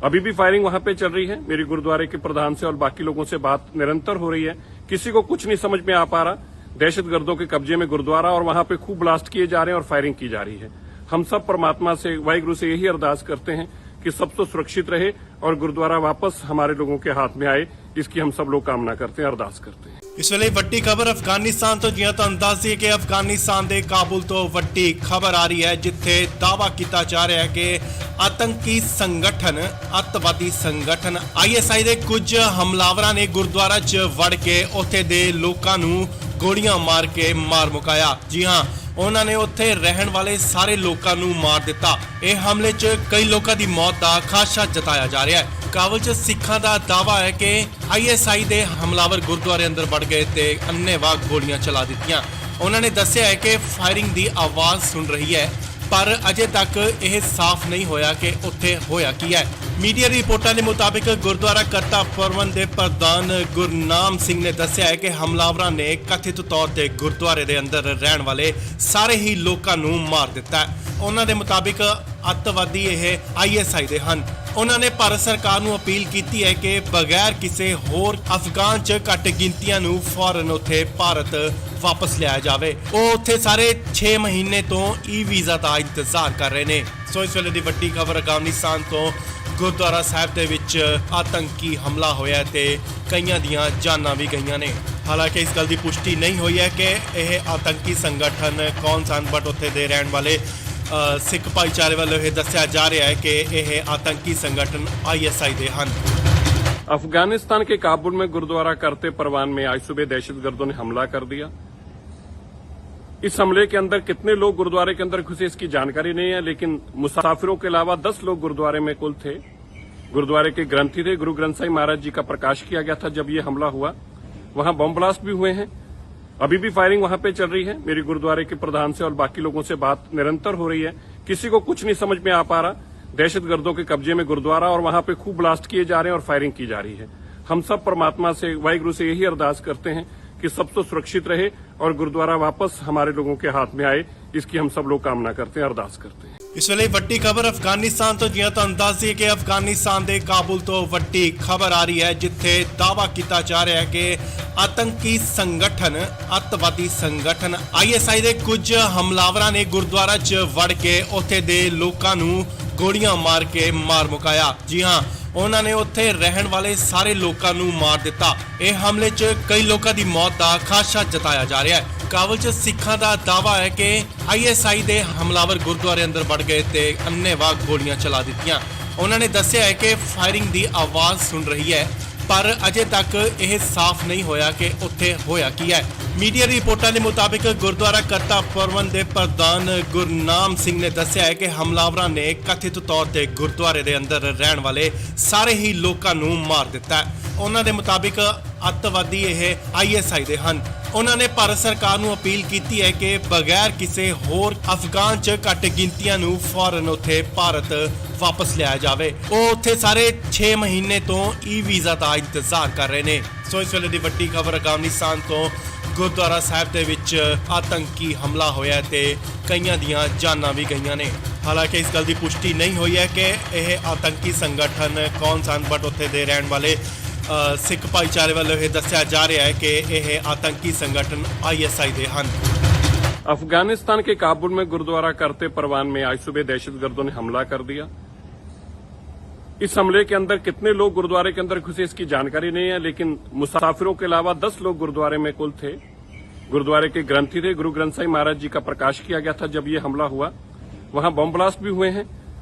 अभी भी फायरिंग वहां पे चल रही है। मेरी गुरुद्वारे के प्रधान से और बाकी लोगों से बात निरंतर हो रही है, किसी को कुछ नहीं समझ में आ पा रहा। दहशतगर्दों के कब्जे में गुरुद्वारा और वहां पे खूब ब्लास्ट किए जा रहे हैं और फायरिंग की जा रही है। हम सब परमात्मा से, वाहिगुरु से यही अरदास करते हैं कि सब तो सुरक्षित रहे और गुरुद्वारा वापस हमारे लोगों के हाथ में आए, इसकी हम सब लोग कामना करते हैं, अरदास करते हैं। ਇਸ ਵੇਲੇ ਵੱਡੀ ਖਬਰ ਅਫਗਾਨਿਸਤਾਨ ਤੋਂ ਜਿਵੇਂ ਤੁਹਾਨੂੰ ਦੱਸ ਦਈਏ ਕਿ ਅਫਗਾਨਿਸਤਾਨ ਦੇ ਕਾਬੁਲ ਤੋਂ ਵੱਡੀ ਖਬਰ ਆ ਰਹੀ ਹੈ ਜਿੱਥੇ ਦਾਅਵਾ ਕੀਤਾ ਜਾ ਰਿਹਾ ਹੈ ਕਿ ਆਤੰਕੀ ਸੰਗਠਨ ਅੱਤਵਾਦੀ ਸੰਗਠਨ ISI ਦੇ ਕੁਝ ਹਮਲਾਵਰਾਂ ਨੇ ਗੁਰਦੁਆਰਾ 'ਚ ਵੜ ਕੇ ਉੱਥੇ ਦੇ ਲੋਕਾਂ ਨੂੰ ਗੋਲੀਆਂ ਮਾਰ ਕੇ ਮਾਰ ਮੁਕਾਇਆ। ਜੀ ਹਾਂ, ਉਹਨਾਂ ਨੇ ਉੱਥੇ ਰਹਿਣ ਵਾਲੇ ਸਾਰੇ ਲੋਕਾਂ ਨੂੰ ਮਾਰ ਦਿੱਤਾ। ਇਹ ਹਮਲੇ 'ਚ ਕਈ ਲੋਕਾਂ ਦੀ ਮੌਤ ਦਾ ਖਾਦਸ਼ਾ ਜਤਾਇਆ ਜਾ ਰਿਹਾ ਹੈ। ਕਾਬਲ 'ਚ ਸਿੱਖਾਂ ਦਾ ਦਾਅਵਾ ਹੈ ਕਿ ISI ਦੇ ਹਮਲਾਵਰ ਗੁਰਦੁਆਰੇ ਅੰਦਰ ਵੜ ਗਏ ਤੇ ਅੰਨ੍ਹੇਵਾਹ ਗੋਲੀਆਂ ਚਲਾ ਦਿੱਤੀਆਂ। ਉਹਨਾਂ ਨੇ ਦੱਸਿਆ ਹੈ ਕਿ ਫਾਇਰਿੰਗ ਦੀ ਆਵਾਜ਼ ਸੁਣ ਰਹੀ ਹੈ, ਪਰ ਅਜੇ ਤੱਕ ਇਹ ਸਾਫ਼ ਨਹੀਂ ਹੋਇਆ ਕਿ ਉੱਥੇ ਹੋਇਆ ਕੀ ਹੈ। ਮੀਡੀਆ ਰਿਪੋਰਟਾਂ ਦੇ ਮੁਤਾਬਿਕ ਗੁਰਦੁਆਰਾ ਕਰਤਾ ਪਰਵਨ ਦੇ ਪ੍ਰਧਾਨ ਗੁਰਨਾਮ ਸਿੰਘ ਨੇ ਦੱਸਿਆ ਹੈ ਕਿ ਹਮਲਾਵਰਾਂ ਨੇ ਕਥਿਤ ਤੌਰ ਤੇ ਗੁਰਦੁਆਰੇ ਦੇ ਅੰਦਰ ਰਹਿਣ ਵਾਲੇ ਸਾਰੇ ਹੀ ਲੋਕਾਂ ਨੂੰ ਮਾਰ ਦਿੱਤਾ ਹੈ। ਉਹਨਾਂ ਦੇ ਮੁਤਾਬਿਕ ਅੱਤਵਾਦੀ ਇਹ ISI ਦੇ ਹਨ। ਉਹਨਾਂ ਨੇ ਭਾਰਤ ਸਰਕਾਰ ਨੂੰ ਅਪੀਲ ਕੀਤੀ ਹੈ ਕਿ ਬਗੈਰ ਕਿਸੇ ਹੋਰ ਅਫਗਾਨ 'ਚ ਘੱਟ ਗਿਣਤੀਆਂ ਨੂੰ ਫੌਰਨ ਉੱਥੇ ਭਾਰਤ ਵਾਪਸ ਲਿਆਇਆ ਜਾਵੇ। ਉਹ ਉੱਥੇ ਸਾਰੇ 6 ਮਹੀਨੇ ਤੋਂ ਵੀਜ਼ਾ ਦਾ ਇੰਤਜ਼ਾਰ ਕਰ ਰਹੇ ਨੇ। ਸੋ ਇਸ ਵੇਲੇ ਦੀ ਵੱਡੀ ਖਬਰ ਅਫਗਾਨਿਸਤਾਨ ਤੋਂ ਗੁਰਦੁਆਰਾ ਸਾਹਿਬ ਦੇ ਵਿੱਚ ਆਤੰਕੀ ਹਮਲਾ ਹੋਇਆ ਤੇ ਕਈਆਂ ਦੀਆਂ ਜਾਨਾਂ ਵੀ ਗਈਆਂ ਨੇ। ਹਾਲਾਂਕਿ ਇਸ ਗੱਲ ਦੀ ਪੁਸ਼ਟੀ ਨਹੀਂ ਹੋਈ ਹੈ ਕਿ ਇਹ आतंकी ਸੰਗਠਨ ਕੌਣ ਸਨ, ਬਟ ਉੱਥੇ ਦੇ ਰਹਿਣ ਵਾਲੇ ਸਿੱਖ ਭਾਈਚਾਰੇ ਵੱਲੋਂ ਇਹ ਦੱਸਿਆ ਜਾ ਰਿਹਾ ਹੈ ਕਿ ਇਹ आतंकी संगठन ISI ਦੇ ਹਨ। अफगानिस्तान के काबुल में गुरुद्वारा करते परवान में आज सुबह दहशतगर्दों ने हमला कर दिया। इस हमले के अंदर कितने लोग गुरुद्वारे के अंदर घुसे इसकी जानकारी नहीं है, लेकिन मुसाफिरों के अलावा 10 लोग गुरुद्वारे में कुल थे। गुरुद्वारे के ग्रंथी थे, गुरु ग्रंथ साहिब महाराज जी का प्रकाश किया गया था जब ये हमला हुआ। वहां बम ब्लास्ट भी हुए हैं, अभी भी फायरिंग वहां पे चल रही है। मेरी गुरुद्वारे के प्रधान से और बाकी लोगों से बात निरंतर हो रही है, किसी को कुछ नहीं समझ में आ पा रहा। दहशतगर्दों के कब्जे में गुरुद्वारा और वहां पे खूब ब्लास्ट किए जा रहे हैं और फायरिंग की जा रही है। हम सब परमात्मा से, वाहिगुरु से यही अरदास करते हैं कि सब तो सुरक्षित रहे और गुरुद्वारा वापस हमारे लोगों के हाथ में आए, इसकी हम सब लोग कामना करते हैं, अरदास करते हैं। ਇਸ ਵੇਲੇ ਵੱਡੀ ਖਬਰ ਅਫਗਾਨਿਸਤਾਨ ਤੋਂ ਜਿਵੇਂ ਤੁਹਾਨੂੰ ਦੱਸ ਦਈਏ ਕਿ ਅਫਗਾਨਿਸਤਾਨ ਦੇ ਕਾਬੁਲ ਤੋਂ ਵੱਡੀ ਖਬਰ ਆ ਰਹੀ ਹੈ ਜਿੱਥੇ ਦਾਅਵਾ ਕੀਤਾ ਜਾ ਰਿਹਾ ਹੈ ਕਿ ਆਤੰਕੀ ਸੰਗਠਨ ਅੱਤਵਾਦੀ ਸੰਗਠਨ ISI ਦੇ ਕੁਝ ਹਮਲਾਵਰਾਂ ਨੇ ਗੁਰਦੁਆਰਾ 'ਚ ਵੜ ਕੇ ਉੱਥੇ ਦੇ ਲੋਕਾਂ ਨੂੰ ਗੋਲੀਆਂ ਮਾਰ ਕੇ ਮਾਰ ਮੁਕਾਇਆ। ਜੀ ਹਾਂ, ਉਹਨਾਂ ਨੇ ਉੱਥੇ ਰਹਿਣ ਵਾਲੇ ਸਾਰੇ ਲੋਕਾਂ ਨੂੰ ਮਾਰ ਦਿੱਤਾ। ਇਹ ਹਮਲੇ 'ਚ ਕਈ ਲੋਕਾਂ ਦੀ ਮੌਤ ਦਾ ਖਾਦਸ਼ਾ ਜਤਾਇਆ ਜਾ ਰਿਹਾ ਹੈ। ਕਾਬਲ 'ਚ ਸਿੱਖਾਂ ਦਾ ਦਾਅਵਾ ਹੈ ਕਿ ISI ਦੇ ਹਮਲਾਵਰ ਗੁਰਦੁਆਰੇ ਅੰਦਰ ਵੜ ਗਏ ਤੇ ਅੰਨ੍ਹੇਵਾਹ ਗੋਲੀਆਂ ਚਲਾ ਦਿੱਤੀਆਂ। ਉਹਨਾਂ ਨੇ ਦੱਸਿਆ ਹੈ ਕਿ ਫਾਇਰਿੰਗ ਦੀ ਆਵਾਜ਼ ਸੁਣ ਰਹੀ ਹੈ, ਪਰ ਅਜੇ ਤੱਕ ਇਹ ਸਾਫ਼ ਨਹੀਂ ਹੋਇਆ ਕਿ ਉੱਥੇ ਹੋਇਆ ਕੀ ਹੈ। ਮੀਡੀਆ ਰਿਪੋਰਟਾਂ ਦੇ ਮੁਤਾਬਿਕ ਗੁਰਦੁਆਰਾ ਕਰਤਾ ਪ੍ਰਬੰਧ ਦੇ ਪ੍ਰਧਾਨ ਗੁਰਨਾਮ ਸਿੰਘ ਨੇ ਦੱਸਿਆ ਹੈ ਕਿ ਹਮਲਾਵਰਾਂ ਨੇ ਕਥਿਤ ਤੌਰ ਤੇ ਗੁਰਦੁਆਰੇ ਦੇ ਅੰਦਰ ਰਹਿਣ ਵਾਲੇ ਸਾਰੇ ਹੀ ਲੋਕਾਂ ਨੂੰ ਮਾਰ ਦਿੱਤਾ ਹੈ। ਉਹਨਾਂ ਦੇ ਮੁਤਾਬਿਕ ਅੱਤਵਾਦੀ ਇਹ ISI ਦੇ ਹਨ। ਉਹਨਾਂ ਨੇ ਭਾਰਤ ਸਰਕਾਰ ਨੂੰ ਅਪੀਲ ਕੀਤੀ ਹੈ ਕਿ ਬਗੈਰ ਕਿਸੇ ਹੋਰ ਅਫਗਾਨ 'ਚ ਘੱਟ ਗਿਣਤੀਆਂ ਨੂੰ ਫੌਰਨ ਉੱਥੇ ਭਾਰਤ ਵਾਪਸ ਲਿਆਇਆ ਜਾਵੇ। ਉਹ ਉੱਥੇ ਸਾਰੇ 6 ਮਹੀਨੇ ਤੋਂ ਵੀਜ਼ਾ ਦਾ ਇੰਤਜ਼ਾਰ ਕਰ ਰਹੇ ਨੇ। ਸੋ ਇਸ ਵੇਲੇ ਦੀ ਵੱਡੀ ਖਬਰ ਅਫਗਾਨਿਸਤਾਨ ਤੋਂ ਗੁਰਦੁਆਰਾ ਸਾਹਿਬ ਦੇ ਵਿੱਚ ਆਤੰਕੀ ਹਮਲਾ ਹੋਇਆ ਤੇ ਕਈਆਂ ਦੀਆਂ ਜਾਨਾਂ ਵੀ ਗਈਆਂ ਨੇ। ਹਾਲਾਂਕਿ ਇਸ ਗੱਲ ਦੀ ਪੁਸ਼ਟੀ ਨਹੀਂ ਹੋਈ ਹੈ ਕਿ ਇਹ ਆਤੰਕੀ ਸੰਗਠਨ ਕੌਣ ਸਨ, ਬਟ ਉੱਥੇ ਦੇ ਰਹਿਣ ਵਾਲੇ ਸਿੱਖ ਭਾਈਚਾਰੇ ਵੱਲੋਂ ਇਹ ਦੱਸਿਆ ਜਾ ਰਿਹਾ ਹੈ ਕਿ ਇਹ ਆतंकी संगठन ISI ਦੇ ਹਨ। अफगानिस्तान के काबुल में गुरुद्वारा करते परवान में आज सुबह दहशतगर्दों ने हमला कर दिया। इस हमले के अंदर कितने लोग गुरुद्वारे के अंदर घुसे इसकी जानकारी नहीं है, लेकिन मुसाफिरों के अलावा 10 लोग गुरुद्वारे में कुल थे। गुरुद्वारे के ग्रंथी थे। गुरु ग्रंथ साहिब महाराज जी का प्रकाश किया गया था जब ये हमला हुआ। वहां बम ब्लास्ट भी हुए हैं।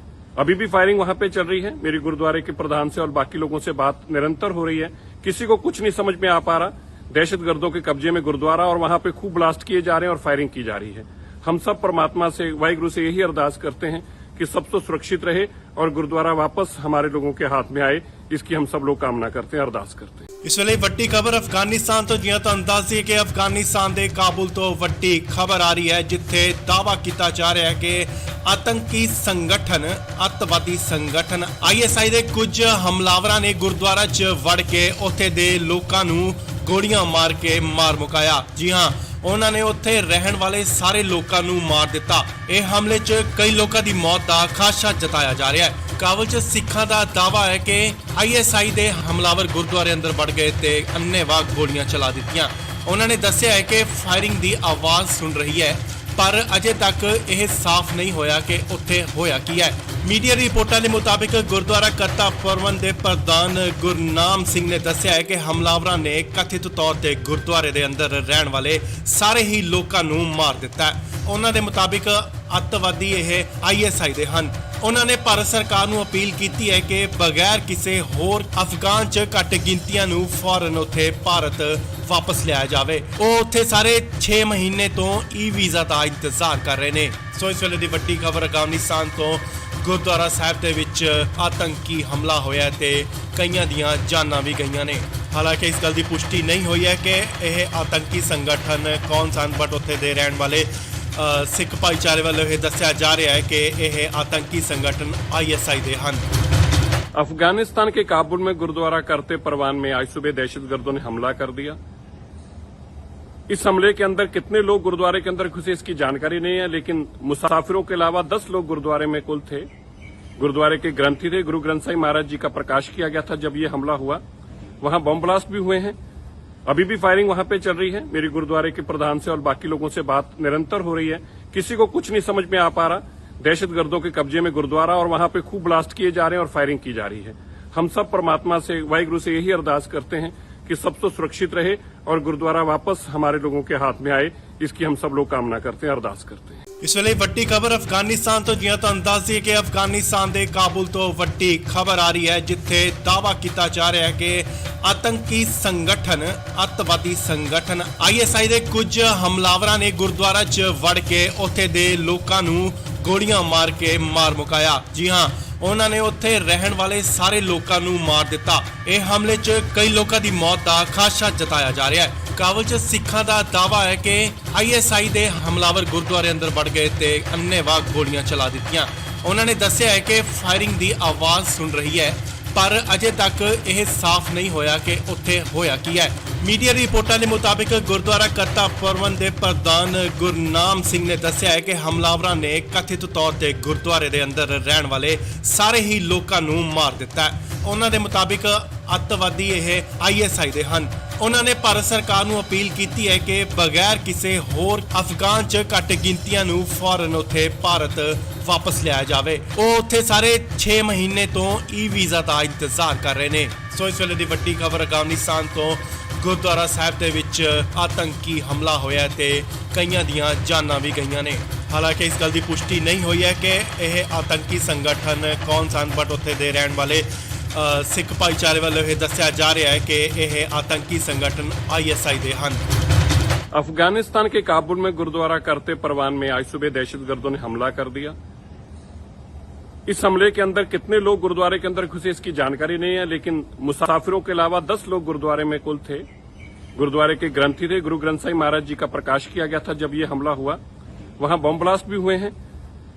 अभी भी फायरिंग वहां पे चल रही है। मेरी गुरुद्वारे के प्रधान से और बाकी लोगों से बात निरंतर हो रही है। किसी को कुछ नहीं समझ में आ पा रहा। दहशतगर्दों के कब्जे में गुरुद्वारा और वहां पे खूब ब्लास्ट किए जा रहे हैं और फायरिंग की जा रही है। हम सब परमात्मा से, वाहिगुरु से यही अरदास करते हैं कि सब तो सुरक्षित रहे और गुरुद्वारा वापस हमारे लोगों के हाथ में आए। इसकी हम सब लोग कामना करते हैं, अरदास करते हैं। ਇਸ ਵੇਲੇ ਵੱਡੀ ਖਬਰ ਅਫਗਾਨਿਸਤਾਨ ਤੋਂ, ਜਿਵੇਂ ਤੁਹਾਨੂੰ ਦੱਸ ਦਈਏ ਕਿ ਅਫਗਾਨਿਸਤਾਨ ਦੇ ਕਾਬੁਲ ਤੋਂ ਵੱਡੀ ਖਬਰ ਆ ਰਹੀ ਹੈ, ਜਿੱਥੇ ਦਾਅਵਾ ਕੀਤਾ ਜਾ ਰਿਹਾ ਹੈ ਕਿ ਆਤੰਕੀ ਸੰਗਠਨ, ਅੱਤਵਾਦੀ ਸੰਗਠਨ ISI ਦੇ ਕੁਝ ਹਮਲਾਵਰਾਂ ਨੇ ਗੁਰਦੁਆਰਾ 'ਚ ਵੜ ਕੇ ਉੱਥੇ ਦੇ ਲੋਕਾਂ ਨੂੰ ਗੋਲੀਆਂ ਮਾਰ ਕੇ ਮਾਰ ਮੁਕਾਇਆ। ਜੀ ਹਾਂ, ਉਹਨਾਂ ਨੇ ਉੱਥੇ ਰਹਿਣ ਵਾਲੇ ਸਾਰੇ ਲੋਕਾਂ ਨੂੰ ਮਾਰ ਦਿੱਤਾ। ਇਹ ਹਮਲੇ 'ਚ ਕਈ ਲੋਕਾਂ ਦੀ ਮੌਤ ਦਾ ਖਾਦਸ਼ਾ ਜਤਾਇਆ ਜਾ ਰਿਹਾ ਹੈ। ਕਾਬੁਲ 'ਚ ਸਿੱਖਾਂ ਦਾ ਦਾਅਵਾ ਹੈ ਕਿ ISI ਦੇ ਹਮਲਾਵਰ ਗੁਰਦੁਆਰੇ ਅੰਦਰ ਵੜ ਗਏ ਤੇ ਅੰਨ੍ਹੇਵਾਹ ਗੋਲੀਆਂ ਚਲਾ ਦਿੱਤੀਆਂ। ਉਹਨਾਂ ਨੇ ਦੱਸਿਆ ਹੈ ਕਿ ਫਾਇਰਿੰਗ ਦੀ ਆਵਾਜ਼ ਸੁਣ ਰਹੀ ਹੈ, ਪਰ ਅਜੇ ਤੱਕ ਇਹ ਸਾਫ਼ ਨਹੀਂ ਹੋਇਆ ਕਿ ਉੱਥੇ ਹੋਇਆ ਕੀ ਹੈ। ਮੀਡੀਆ ਰਿਪੋਰਟਾਂ ਦੇ ਮੁਤਾਬਿਕ ਗੁਰਦੁਆਰਾ ਕਰਤਾ ਪ੍ਰਬੰਧ ਦੇ ਪ੍ਰਧਾਨ ਗੁਰਨਾਮ ਸਿੰਘ ਨੇ ਦੱਸਿਆ ਹੈ ਕਿ ਹਮਲਾਵਰਾਂ ਨੇ ਕਥਿਤ ਤੌਰ ਤੇ ਗੁਰਦੁਆਰੇ ਦੇ ਅੰਦਰ ਰਹਿਣ ਵਾਲੇ ਸਾਰੇ ਹੀ ਲੋਕਾਂ ਨੂੰ ਮਾਰ ਦਿੱਤਾ ਹੈ। ਉਹਨਾਂ ਦੇ ਮੁਤਾਬਿਕ ਅੱਤਵਾਦੀ ਇਹ ISI ਦੇ ਹਨ। ਉਹਨਾਂ ਨੇ ਭਾਰਤ ਸਰਕਾਰ ਨੂੰ ਅਪੀਲ ਕੀਤੀ ਹੈ ਕਿ ਬਗੈਰ ਕਿਸੇ ਹੋਰ ਅਫਗਾਨ 'ਚ ਘੱਟ ਗਿਣਤੀਆਂ ਨੂੰ ਫੌਰਨ ਉੱਥੇ ਭਾਰਤ ਵਾਪਸ ਲਿਆਇਆ ਜਾਵੇ। ਉਹ ਉੱਥੇ ਸਾਰੇ 6 ਮਹੀਨੇ ਤੋਂ ਵੀਜ਼ਾ ਦਾ ਇੰਤਜ਼ਾਰ ਕਰ ਰਹੇ ਨੇ। ਸੋ ਇਸ ਵੇਲੇ ਦੀ ਵੱਡੀ ਖਬਰ ਅਫਗਾਨਿਸਤਾਨ ਤੋਂ ਗੁਰਦੁਆਰਾ ਸਾਹਿਬ ਦੇ ਵਿੱਚ ਆਤੰਕੀ ਹਮਲਾ ਹੋਇਆ ਤੇ ਕਈਆਂ ਦੀਆਂ ਜਾਨਾਂ ਵੀ ਗਈਆਂ ਨੇ। ਹਾਲਾਂਕਿ ਇਸ ਗੱਲ ਦੀ ਪੁਸ਼ਟੀ ਨਹੀਂ ਹੋਈ ਹੈ ਕਿ ਇਹ ਆਤੰਕੀ ਸੰਗਠਨ ਕੌਣ ਸਨ, ਬਟ ਉੱਥੇ ਦੇ ਰਹਿਣ ਵਾਲੇ ਸਿੱਖ ਭਾਈਚਾਰੇ ਵੱਲੋਂ ਇਹ ਦੱਸਿਆ ਜਾ ਰਿਹਾ ਹੈ ਕਿ ਇਹ ਆतंकी संगठन ISI ਦੇ ਹਨ। अफगानिस्तान के काबुल में गुरुद्वारा करते परवान में आज सुबह दहशतगर्दों ने हमला कर दिया। इस हमले के अंदर कितने लोग गुरुद्वारे के अंदर घुसे इसकी जानकारी नहीं है, लेकिन मुसाफिरों के अलावा 10 लोग गुरुद्वारे में कुल थे। गुरुद्वारे के ग्रंथी थे। गुरु ग्रंथ साहिब महाराज जी का प्रकाश किया गया था जब ये हमला हुआ। वहां बम ब्लास्ट भी हुए हैं। अभी भी फायरिंग वहां पे चल रही है। मेरी गुरुद्वारे के प्रधान से और बाकी लोगों से बात निरंतर हो रही है। किसी को कुछ नहीं समझ में आ पा रहा। दहशतगर्दों के कब्जे में गुरुद्वारा और वहां पे खूब ब्लास्ट किए जा रहे हैं और फायरिंग की जा रही है। हम सब परमात्मा से, वाहिगुरु से यही अरदास करते हैं कि सब तो सुरक्षित रहे और गुरुद्वारा वापस हमारे लोगों के हाथ में आए। इसकी हम सब लोग कामना करते हैं, अरदास करते हैं। ਇਸ ਵੇਲੇ ਵੱਡੀ ਖਬਰ ਅਫਗਾਨਿਸਤਾਨ ਤੋਂ, ਜਿਵੇਂ ਤੁਹਾਨੂੰ ਦੱਸ ਦਈਏ ਕਿ ਅਫਗਾਨਿਸਤਾਨ ਦੇ ਕਾਬੁਲ ਤੋਂ ਵੱਡੀ ਖਬਰ ਆ ਰਹੀ ਹੈ, ਜਿੱਥੇ ਦਾਅਵਾ ਕੀਤਾ ਜਾ ਰਿਹਾ ਹੈ ਕਿ ਆਤੰਕੀ ਸੰਗਠਨ, ਅੱਤਵਾਦੀ ਸੰਗਠਨ ISI ਦੇ ਕੁਝ ਹਮਲਾਵਰਾਂ ਨੇ ਗੁਰਦੁਆਰਾ 'ਚ ਵੜ ਕੇ ਉੱਥੇ ਦੇ ਲੋਕਾਂ ਨੂੰ ਗੋਲੀਆਂ ਮਾਰ ਕੇ ਮਾਰ ਮੁਕਾਇਆ। ਜੀ ਹਾਂ, ਉਹਨਾਂ ਨੇ ਉੱਥੇ ਰਹਿਣ ਵਾਲੇ ਸਾਰੇ ਲੋਕਾਂ ਨੂੰ ਮਾਰ ਦਿੱਤਾ। ਇਹ ਹਮਲੇ 'ਚ ਕਈ ਲੋਕਾਂ ਦੀ ਮੌਤ ਦਾ ਖਾਦਸ਼ਾ ਜਤਾਇਆ ਜਾ ਰਿਹਾ ਹੈ। ਕਾਬੁਲ 'ਚ ਸਿੱਖਾਂ ਦਾ ਦਾਅਵਾ ਹੈ ਕਿ ISI ਦੇ ਹਮਲਾਵਰ ਗੁਰਦੁਆਰੇ ਅੰਦਰ ਵੜ ਗਏ ਤੇ ਅੰਨ੍ਹੇਵਾਹ ਗੋਲੀਆਂ ਚਲਾ ਦਿੱਤੀਆਂ। ਉਹਨਾਂ ਨੇ ਦੱਸਿਆ ਹੈ ਕਿ ਫਾਇਰਿੰਗ ਦੀ ਆਵਾਜ਼ ਸੁਣ ਰਹੀ ਹੈ, ਪਰ ਅਜੇ ਤੱਕ ਇਹ ਸਾਫ਼ ਨਹੀਂ ਹੋਇਆ ਕਿ ਉੱਥੇ ਹੋਇਆ ਕੀ ਹੈ। ਮੀਡੀਆ ਰਿਪੋਰਟਾਂ ਦੇ ਮੁਤਾਬਿਕ ਗੁਰਦੁਆਰਾ ਕਰਤਾ ਪ੍ਰਬੰਧ ਦੇ ਪ੍ਰਧਾਨ ਗੁਰਨਾਮ ਸਿੰਘ ਨੇ ਦੱਸਿਆ ਹੈ ਕਿ ਹਮਲਾਵਰਾਂ ਨੇ ਕਥਿਤ ਤੌਰ ਤੇ ਗੁਰਦੁਆਰੇ ਦੇ ਅੰਦਰ ਰਹਿਣ ਵਾਲੇ ਸਾਰੇ ਹੀ ਲੋਕਾਂ ਨੂੰ ਮਾਰ ਦਿੱਤਾ ਹੈ। ਉਹਨਾਂ ਦੇ ਮੁਤਾਬਿਕ ਅੱਤਵਾਦੀ ਇਹ ISI ਦੇ ਹਨ। ਉਹਨਾਂ ਨੇ ਭਾਰਤ ਸਰਕਾਰ ਨੂੰ ਅਪੀਲ ਕੀਤੀ ਹੈ ਕਿ ਬਗੈਰ ਕਿਸੇ ਹੋਰ ਅਫਗਾਨ 'ਚ ਘੱਟ ਗਿਣਤੀਆਂ ਨੂੰ ਫੌਰਨ ਉੱਥੇ ਭਾਰਤ ਵਾਪਸ ਲਿਆਇਆ ਜਾਵੇ। ਉਹ ਉੱਥੇ ਸਾਰੇ 6 ਮਹੀਨੇ ਤੋਂ ਵੀਜ਼ਾ ਦਾ ਇੰਤਜ਼ਾਰ ਕਰ ਰਹੇ ਨੇ। ਸੋ ਇਸ ਵੇਲੇ ਦੀ ਵੱਡੀ ਖਬਰ ਅਫਗਾਨਿਸਤਾਨ ਤੋਂ ਗੁਰਦੁਆਰਾ ਸਾਹਿਬ ਦੇ ਵਿੱਚ ਆਤੰਕੀ ਹਮਲਾ ਹੋਇਆ ਤੇ ਕਈਆਂ ਦੀਆਂ ਜਾਨਾਂ ਵੀ ਗਈਆਂ ਨੇ। ਹਾਲਾਂਕਿ ਇਸ ਗੱਲ ਦੀ ਪੁਸ਼ਟੀ ਨਹੀਂ ਹੋਈ ਹੈ ਕਿ ਇਹ ਆਤੰਕੀ ਸੰਗਠਨ ਕੌਣ ਸਨ, ਬਟ ਉੱਥੇ ਦੇ ਰਹਿਣ ਵਾਲੇ ਸਿੱਖ ਭਾਈਚਾਰੇ ਵੱਲੋਂ ਇਹ ਦੱਸਿਆ ਜਾ ਰਿਹਾ ਹੈ ਕਿ ਇਹ ਆਤੰਕੀ ਸੰਗਠਨ ISI ਦੇ ਹਨ। अफगानिस्तान के काबुल में गुरुद्वारा करते परवान में आज सुबह दहशतगर्दों ने हमला कर दिया। इस हमले के अंदर कितने लोग गुरुद्वारे के अंदर घुसे इसकी जानकारी नहीं है, लेकिन मुसाफिरों के अलावा 10 लोग गुरुद्वारे में कुल थे। गुरुद्वारे के ग्रंथी थे, गुरु ग्रंथ साहिब महाराज जी का प्रकाश किया गया था जब ये हमला हुआ। वहां बम ब्लास्ट भी हुए हैं,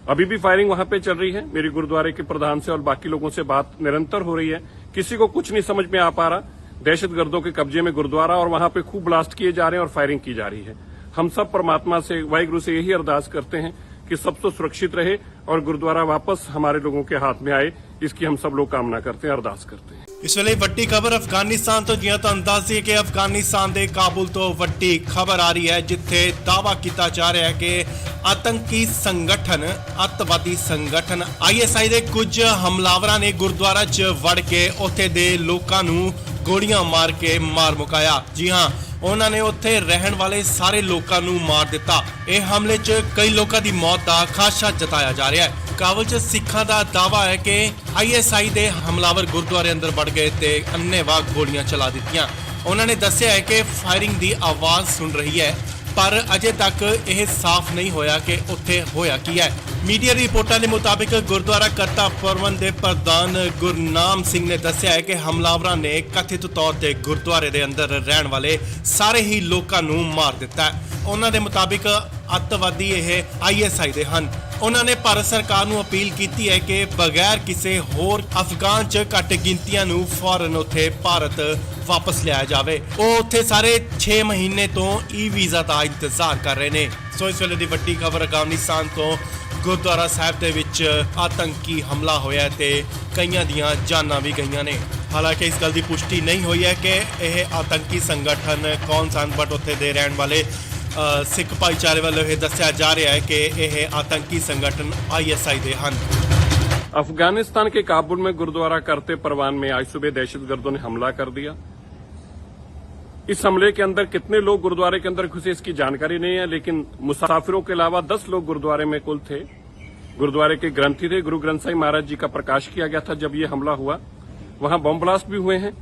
अभी भी फायरिंग वहां पे चल रही है। मेरी गुरुद्वारे के प्रधान से और बाकी लोगों से बात निरंतर हो रही है, किसी को कुछ नहीं समझ में आ पा रहा। दहशतगर्दों के कब्जे में गुरुद्वारा और वहां पे खूब ब्लास्ट किए जा रहे हैं और फायरिंग की जा रही है। हम सब परमात्मा से, वाहिगुरु से यही अरदास करते हैं कि सब तो सुरक्षित रहे और गुरुद्वारा वापस हमारे लोगों के हाथ में आए, इसकी हम सब लोग कामना करते हैं, अरदास करते हैं। ਇਸ ਵੇਲੇ ਵੱਡੀ ਖਬਰ ਅਫਗਾਨਿਸਤਾਨ ਤੋਂ ਜਿਵੇਂ ਤੁਹਾਨੂੰ ਦੱਸ ਦਈਏ ਕਿ ਅਫਗਾਨਿਸਤਾਨ ਦੇ ਕਾਬੁਲ ਤੋਂ ਵੱਡੀ ਖਬਰ ਆ ਰਹੀ ਹੈ, ਜਿੱਥੇ ਦਾਅਵਾ ਕੀਤਾ ਜਾ ਰਿਹਾ ਹੈ ਕਿ ਆਤੰਕੀ ਸੰਗਠਨ, ਅੱਤਵਾਦੀ ਸੰਗਠਨ ISI ਦੇ ਕੁਝ ਹਮਲਾਵਰਾਂ ਨੇ ਗੁਰਦੁਆਰਾ 'ਚ ਵੜ ਕੇ ਉੱਥੇ ਦੇ ਲੋਕਾਂ ਨੂੰ ਗੋਲੀਆਂ ਮਾਰ ਕੇ ਮਾਰ ਮੁਕਾਇਆ। ਜੀ ਹਾਂ, ਉਹਨਾਂ ਨੇ ਉੱਥੇ ਰਹਿਣ ਵਾਲੇ ਸਾਰੇ ਲੋਕਾਂ ਨੂੰ ਮਾਰ ਦਿੱਤਾ। ਇਹ ਹਮਲੇ 'ਚ ਕਈ ਲੋਕਾਂ ਦੀ ਮੌਤ ਦਾ ਖਾਦਸ਼ਾ ਜਤਾਇਆ ਜਾ ਰਿਹਾ ਹੈ। ਕਾਬੁਲ 'ਚ ਸਿੱਖਾਂ ਦਾ ਦਾਅਵਾ ਹੈ ਕਿ ISI ਦੇ ਹਮਲਾਵਰ ਗੁਰਦੁਆਰੇ ਅੰਦਰ ਵੜ ਗਏ ਤੇ ਅੰਨ੍ਹੇਵਾਹ ਗੋਲੀਆਂ ਚਲਾ ਦਿੱਤੀਆਂ। ਉਹਨਾਂ ਨੇ ਦੱਸਿਆ ਹੈ ਕਿ ਫਾਇਰਿੰਗ ਦੀ ਆਵਾਜ਼ ਸੁਣ ਰਹੀ ਹੈ, ਪਰ ਅਜੇ ਤੱਕ ਇਹ ਸਾਫ਼ ਨਹੀਂ ਹੋਇਆ ਕਿ ਉੱਥੇ ਹੋਇਆ ਕੀ ਹੈ। ਮੀਡੀਆ ਰਿਪੋਰਟਾਂ ਦੇ ਮੁਤਾਬਿਕ ਗੁਰਦੁਆਰਾ ਕਰਤਾ ਪਰਵਨ ਦੇ ਪ੍ਰਧਾਨ ਗੁਰਨਾਮ ਸਿੰਘ ਨੇ ਦੱਸਿਆ ਹੈ ਕਿ ਹਮਲਾਵਰਾਂ ਨੇ ਕਥਿਤ ਤੌਰ ਤੇ ਗੁਰਦੁਆਰੇ ਦੇ ਅੰਦਰ ਰਹਿਣ ਵਾਲੇ ਸਾਰੇ ਹੀ ਲੋਕਾਂ ਨੂੰ ਮਾਰ ਦਿੱਤਾ ਹੈ। ਉਹਨਾਂ ਦੇ ਮੁਤਾਬਿਕ ਅੱਤਵਾਦੀ ਇਹ ISI ਦੇ ਹਨ। ਉਹਨਾਂ ਨੇ ਭਾਰਤ ਸਰਕਾਰ ਨੂੰ ਅਪੀਲ ਕੀਤੀ ਹੈ ਕਿ ਬਗੈਰ ਕਿਸੇ ਹੋਰ ਅਫਗਾਨ 'ਚ ਘੱਟ ਗਿਣਤੀਆਂ ਨੂੰ ਫੌਰਨ ਉੱਥੇ ਭਾਰਤ ਵਾਪਸ ਲਿਆਇਆ ਜਾਵੇ। ਉਹ ਉੱਥੇ ਸਾਰੇ 6 ਮਹੀਨੇ ਤੋਂ ਵੀਜ਼ਾ ਦਾ ਇੰਤਜ਼ਾਰ ਕਰ ਰਹੇ ਨੇ। ਸੋ ਇਸ ਵੇਲੇ ਦੀ ਵੱਡੀ ਖਬਰ ਅਫਗਾਨਿਸਤਾਨ ਤੋਂ ਗੁਰਦੁਆਰਾ ਸਾਹਿਬ ਦੇ ਵਿੱਚ ਆਤੰਕੀ ਹਮਲਾ ਹੋਇਆ ਤੇ ਕਈਆਂ ਦੀਆਂ ਜਾਨਾਂ ਵੀ ਗਈਆਂ ਨੇ। ਹਾਲਾਂਕਿ ਇਸ ਗੱਲ ਦੀ ਪੁਸ਼ਟੀ ਨਹੀਂ ਹੋਈ ਹੈ ਕਿ ਇਹ ਆਤੰਕੀ ਸੰਗਠਨ ਕੌਣ ਸਨ, ਬਟ ਉੱਥੇ ਦੇ ਰਹਿਣ ਵਾਲੇ ਸਿੱਖ ਭਾਈਚਾਰੇ ਵੱਲੋਂ ਇਹ ਦੱਸਿਆ ਜਾ ਰਿਹਾ ਹੈ ਕਿ ਇਹ ਆਤੰਕੀ ਸੰਗਠਨ ISI ਦੇ ਹਨ। अफगानिस्तान के काबुल में गुरुद्वारा करते परवान में आज सुबह दहशतगर्दों ने हमला कर दिया। इस हमले के अंदर कितने लोग गुरुद्वारे के अंदर घुसे इसकी जानकारी नहीं है, लेकिन मुसाफिरों के अलावा 10 लोग गुरुद्वारे में कुल थे। गुरुद्वारे के ग्रंथी थे, गुरु ग्रंथ साहिब महाराज जी का प्रकाश किया गया था जब ये हमला हुआ। वहां बम ब्लास्ट भी हुए हैं,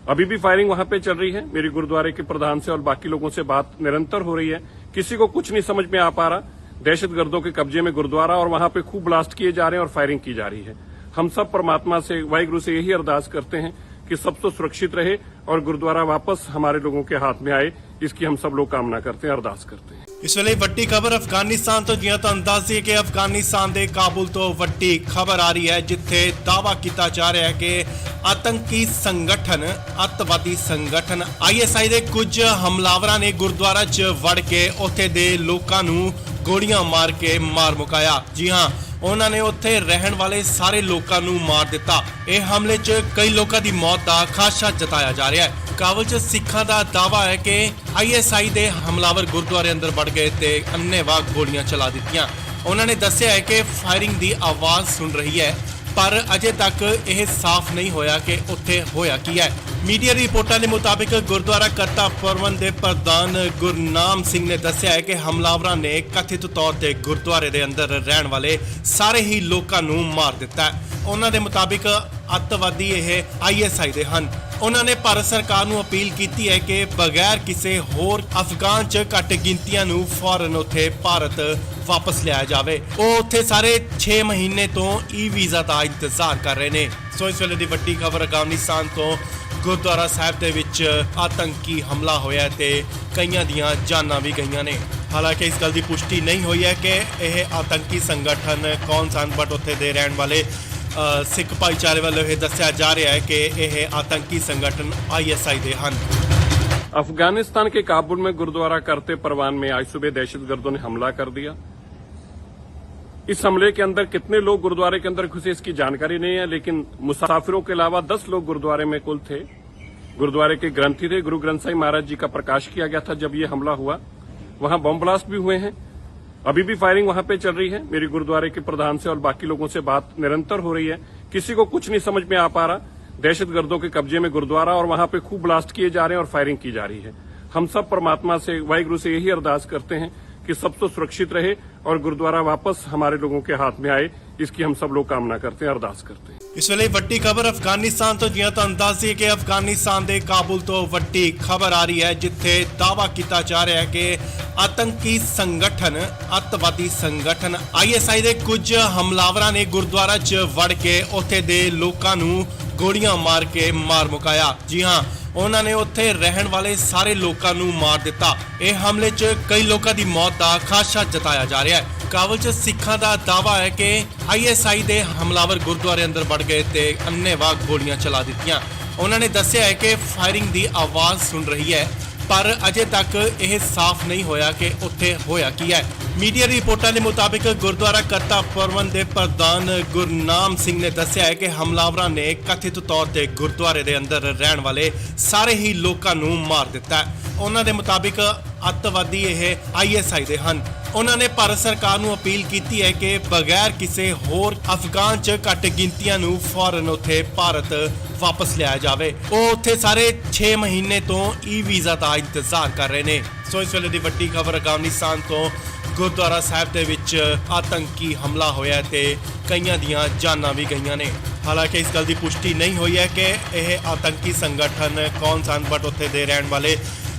अभी भी फायरिंग वहां पे चल रही है। मेरी गुरुद्वारे के प्रधान से और बाकी लोगों से बात निरंतर हो रही है, किसी को कुछ नहीं समझ में आ पा रहा। दहशतगर्दों के कब्जे में गुरुद्वारा और वहां पे खूब ब्लास्ट किए जा रहे हैं और फायरिंग की जा रही है। हम सब परमात्मा से, वाहिगुरु से यही अरदास करते हैं कि सब तो सुरक्षित रहे और गुरुद्वारा वापस हमारे लोगों के हाथ में आए, इसकी हम सब लोग कामना करते हैं, अरदास करते हैं। ਇਸ ਵੇਲੇ ਵੱਡੀ ਖਬਰ ਅਫਗਾਨਿਸਤਾਨ ਤੋਂ ਜਿਵੇਂ ਤੁਹਾਨੂੰ ਦੱਸ ਦਈਏ ਕਿ ਅਫਗਾਨਿਸਤਾਨ ਦੇ ਕਾਬੁਲ ਤੋਂ ਵੱਡੀ ਖਬਰ ਆ ਰਹੀ ਹੈ, ਜਿੱਥੇ ਦਾਅਵਾ ਕੀਤਾ ਜਾ ਰਿਹਾ ਹੈ ਕਿ ਆਤੰਕੀ ਸੰਗਠਨ, ਅੱਤਵਾਦੀ ਸੰਗਠਨ ISI ਦੇ ਕੁਝ ਹਮਲਾਵਰਾਂ ਨੇ ਗੁਰਦੁਆਰਾ 'ਚ ਵੜ ਕੇ ਉੱਥੇ ਦੇ ਲੋਕਾਂ ਨੂੰ ਗੋਲੀਆਂ ਮਾਰ ਕੇ ਮਾਰ ਮੁਕਾਇਆ। ਜੀ ਹਾਂ, ਉਹਨਾਂ ਨੇ ਉੱਥੇ ਰਹਿਣ ਵਾਲੇ ਸਾਰੇ ਲੋਕਾਂ ਨੂੰ ਮਾਰ ਦਿੱਤਾ। ਇਹ ਹਮਲੇ 'ਚ ਕਈ ਲੋਕਾਂ ਦੀ ਮੌਤ ਦਾ ਖਾਦਸ਼ਾ ਜਤਾਇਆ ਜਾ ਰਿਹਾ ਹੈ। ਕਾਬੁਲ 'ਚ ਸਿੱਖਾਂ ਦਾ ਦਾਅਵਾ ਹੈ ਕਿ ISI ਦੇ ਹਮਲਾਵਰ ਗੁਰਦੁਆਰੇ ਅੰਦਰ ਵੜ ਗਏ ਤੇ ਅੰਨ੍ਹੇਵਾਹ ਗੋਲੀਆਂ ਚਲਾ ਦਿੱਤੀਆਂ। ਉਹਨਾਂ ਨੇ ਦੱਸਿਆ ਹੈ ਕਿ ਫਾਇਰਿੰਗ ਦੀ ਆਵਾਜ਼ ਸੁਣ ਰਹੀ ਹੈ, ਪਰ ਅਜੇ ਤੱਕ ਇਹ ਸਾਫ਼ ਨਹੀਂ ਹੋਇਆ ਕਿ ਉੱਥੇ ਹੋਇਆ ਕੀ ਹੈ। ਮੀਡੀਆ ਰਿਪੋਰਟਾਂ ਦੇ ਮੁਤਾਬਿਕ ਗੁਰਦੁਆਰਾ ਕਰਤਾ ਪਰਵਨ ਦੇ ਪ੍ਰਧਾਨ ਗੁਰਨਾਮ ਸਿੰਘ ਨੇ ਦੱਸਿਆ ਹੈ ਕਿ ਹਮਲਾਵਰਾਂ ਨੇ ਕਥਿਤ ਤੌਰ ਤੇ ਗੁਰਦੁਆਰੇ ਦੇ ਅੰਦਰ ਰਹਿਣ ਵਾਲੇ ਸਾਰੇ ਹੀ ਲੋਕਾਂ ਨੂੰ ਮਾਰ ਦਿੱਤਾ ਹੈ। ਉਹਨਾਂ ਦੇ ਮੁਤਾਬਿਕ ਅੱਤਵਾਦੀ ਇਹ ISI ਦੇ ਹਨ। ਉਹਨਾਂ ਨੇ ਭਾਰਤ ਸਰਕਾਰ ਨੂੰ ਅਪੀਲ ਕੀਤੀ ਹੈ ਕਿ ਬਗੈਰ ਕਿਸੇ ਹੋਰ ਅਫਗਾਨ 'ਚ ਘੱਟ ਗਿਣਤੀਆਂ ਨੂੰ ਫੌਰਨ ਉੱਥੇ ਭਾਰਤ ਵਾਪਸ ਲਿਆਇਆ ਜਾਵੇ। ਉਹ ਉੱਥੇ ਸਾਰੇ 6 ਮਹੀਨੇ ਤੋਂ ਵੀਜ਼ਾ ਦਾ ਇੰਤਜ਼ਾਰ ਕਰ ਰਹੇ ਨੇ। ਸੋ ਇਸ ਵੇਲੇ ਦੀ ਵੱਡੀ ਖਬਰ ਅਫਗਾਨਿਸਤਾਨ ਤੋਂ ਗੁਰਦੁਆਰਾ ਸਾਹਿਬ ਦੇ ਵਿੱਚ ਆਤੰਕੀ ਹਮਲਾ ਹੋਇਆ ਤੇ ਕਈਆਂ ਦੀਆਂ ਜਾਨਾਂ ਵੀ ਗਈਆਂ ਨੇ। ਹਾਲਾਂਕਿ ਇਸ ਗੱਲ ਦੀ ਪੁਸ਼ਟੀ ਨਹੀਂ ਹੋਈ ਹੈ ਕਿ ਇਹ ਆਤੰਕੀ ਸੰਗਠਨ ਕੌਣ ਸਨ, ਬਟ ਉੱਥੇ ਦੇ ਰਹਿਣ ਵਾਲੇ ਸਿੱਖ ਭਾਈਚਾਰੇ ਵੱਲੋਂ ਇਹ ਦੱਸਿਆ ਜਾ ਰਿਹਾ ਹੈ ਕਿ ਇਹ ਆਤੰਕੀ ਸੰਗਠਨ ISI ਦੇ ਹਨ। अफगानिस्तान के काबुल में गुरुद्वारा करते परवान में आज सुबह दहशतगर्दों ने हमला कर दिया। इस हमले के अंदर कितने लोग गुरुद्वारे के अंदर घुसे इसकी जानकारी नहीं है, लेकिन मुसाफिरों के अलावा 10 लोग गुरुद्वारे में कुल थे। गुरुद्वारे के ग्रंथी थे, गुरु ग्रंथ साहिब महाराज जी का प्रकाश किया गया था जब ये हमला हुआ। वहां बम ब्लास्ट भी हुए हैं, अभी भी फायरिंग वहां पे चल रही है। मेरी गुरुद्वारे के प्रधान से और बाकी लोगों से बात निरंतर हो रही है, किसी को कुछ नहीं समझ में आ पा रहा। दहशतगर्दों के कब्जे में गुरुद्वारा और वहां पे खूब ब्लास्ट किए जा रहे हैं और फायरिंग की जा रही है। हम सब परमात्मा से, वाहिगुरु से यही अरदास करते हैं कि सब तो सुरक्षित रहे और गुरुद्वारा वापस हमारे लोगों के हाथ में आए, इसकी हम सब लोग कामना करते हैं, अरदास करते हैं। ਇਸ ਵੇਲੇ ਵੱਡੀ ਖਬਰ ਅਫਗਾਨਿਸਤਾਨ ਤੋਂ ਜਿਵੇਂ ਤੁਹਾਨੂੰ ਦੱਸ ਦਈਏ ਕਿ ਅਫਗਾਨਿਸਤਾਨ ਦੇ ਕਾਬੁਲ ਤੋਂ ਵੱਡੀ ਖਬਰ ਆ ਰਹੀ ਹੈ ਜਿੱਥੇ ਦਾਅਵਾ ਕੀਤਾ ਜਾ ਰਿਹਾ ਹੈ ਕਿ ਆਤੰਕੀ ਸੰਗਠਨ ਅੱਤਵਾਦੀ ਸੰਗਠਨ ISI ਦੇ ਕੁਝ ਹਮਲਾਵਰਾਂ ਨੇ ਗੁਰਦੁਆਰਾ 'ਚ ਵੜ ਕੇ ਉੱਥੇ ਦੇ ਲੋਕਾਂ ਨੂੰ ਗੋਲੀਆਂ ਮਾਰ ਕੇ ਮਾਰ ਮੁਕਾਇਆ। ਜੀ ਹਾਂ, ਉਹਨਾਂ ਨੇ ਉੱਥੇ ਰਹਿਣ ਵਾਲੇ ਸਾਰੇ ਲੋਕਾਂ ਨੂੰ ਮਾਰ ਦਿੱਤਾ। ਇਹ ਹਮਲੇ 'ਚ ਕਈ ਲੋਕਾਂ ਦੀ ਮੌਤ ਦਾ ਖਾਦਸ਼ਾ ਜਤਾਇਆ ਜਾ ਰਿਹਾ ਹੈ। ਕਾਬੁਲ 'ਚ ਸਿੱਖਾਂ ਦਾ ਦਾਅਵਾ ਹੈ ਕਿ ISI ਦੇ ਹਮਲਾਵਰ ਗੁਰਦੁਆਰੇ ਅੰਦਰ ਵੜ ਗਏ ਤੇ ਅੰਨ੍ਹੇਵਾਹ ਗੋਲੀਆਂ ਚਲਾ ਦਿੱਤੀਆਂ। ਉਹਨਾਂ ਨੇ ਦੱਸਿਆ ਹੈ ਕਿ ਫਾਇਰਿੰਗ ਦੀ ਆਵਾਜ਼ ਸੁਣ ਰਹੀ ਹੈ, ਪਰ ਅਜੇ ਤੱਕ ਇਹ ਸਾਫ਼ ਨਹੀਂ ਹੋਇਆ ਕਿ ਉੱਥੇ ਹੋਇਆ ਕੀ ਹੈ। ਮੀਡੀਆ ਰਿਪੋਰਟਾਂ ਦੇ ਮੁਤਾਬਿਕ ਗੁਰਦੁਆਰਾ ਕਰਤਾ ਪਰਵਨ ਦੇ ਪ੍ਰਧਾਨ ਗੁਰਨਾਮ ਸਿੰਘ ਨੇ ਦੱਸਿਆ ਹੈ ਕਿ ਹਮਲਾਵਰਾਂ ਨੇ ਕਥਿਤ ਤੌਰ ਤੇ ਗੁਰਦੁਆਰੇ ਦੇ ਅੰਦਰ ਰਹਿਣ ਵਾਲੇ ਸਾਰੇ ਹੀ ਲੋਕਾਂ ਨੂੰ ਮਾਰ ਦਿੱਤਾ ਹੈ। ਉਹਨਾਂ ਦੇ ਮੁਤਾਬਿਕ ਅੱਤਵਾਦੀ ਇਹ ISI ਦੇ ਹਨ। ਉਹਨਾਂ ਨੇ ਭਾਰਤ ਸਰਕਾਰ ਨੂੰ ਅਪੀਲ ਕੀਤੀ ਹੈ ਕਿ ਬਗੈਰ ਕਿਸੇ ਹੋਰ ਅਫਗਾਨ 'ਚ ਘੱਟ ਗਿਣਤੀਆਂ ਨੂੰ ਫੌਰਨ ਉੱਥੇ ਭਾਰਤ ਵਾਪਸ ਲਿਆਇਆ ਜਾਵੇ। ਉਹ ਉੱਥੇ ਸਾਰੇ 6 ਮਹੀਨੇ ਤੋਂ ਵੀਜ਼ਾ ਦਾ ਇੰਤਜ਼ਾਰ ਕਰ ਰਹੇ ਨੇ। ਸੋ ਇਸ ਵੇਲੇ ਦੀ ਵੱਡੀ ਖਬਰ ਅਫਗਾਨਿਸਤਾਨ ਤੋਂ ਗੁਰਦੁਆਰਾ ਸਾਹਿਬ ਦੇ ਵਿੱਚ ਆਤੰਕੀ ਹਮਲਾ ਹੋਇਆ ਤੇ ਕਈਆਂ ਦੀਆਂ ਜਾਨਾਂ ਵੀ ਗਈਆਂ ਨੇ। ਹਾਲਾਂਕਿ ਇਸ ਗੱਲ ਦੀ ਪੁਸ਼ਟੀ ਨਹੀਂ ਹੋਈ ਹੈ ਕਿ ਇਹ ਆਤੰਕੀ ਸੰਗਠਨ ਕੌਣ ਸਨ, ਬਟ ਉੱਥੇ ਦੇ ਰਹਿਣ ਵਾਲੇ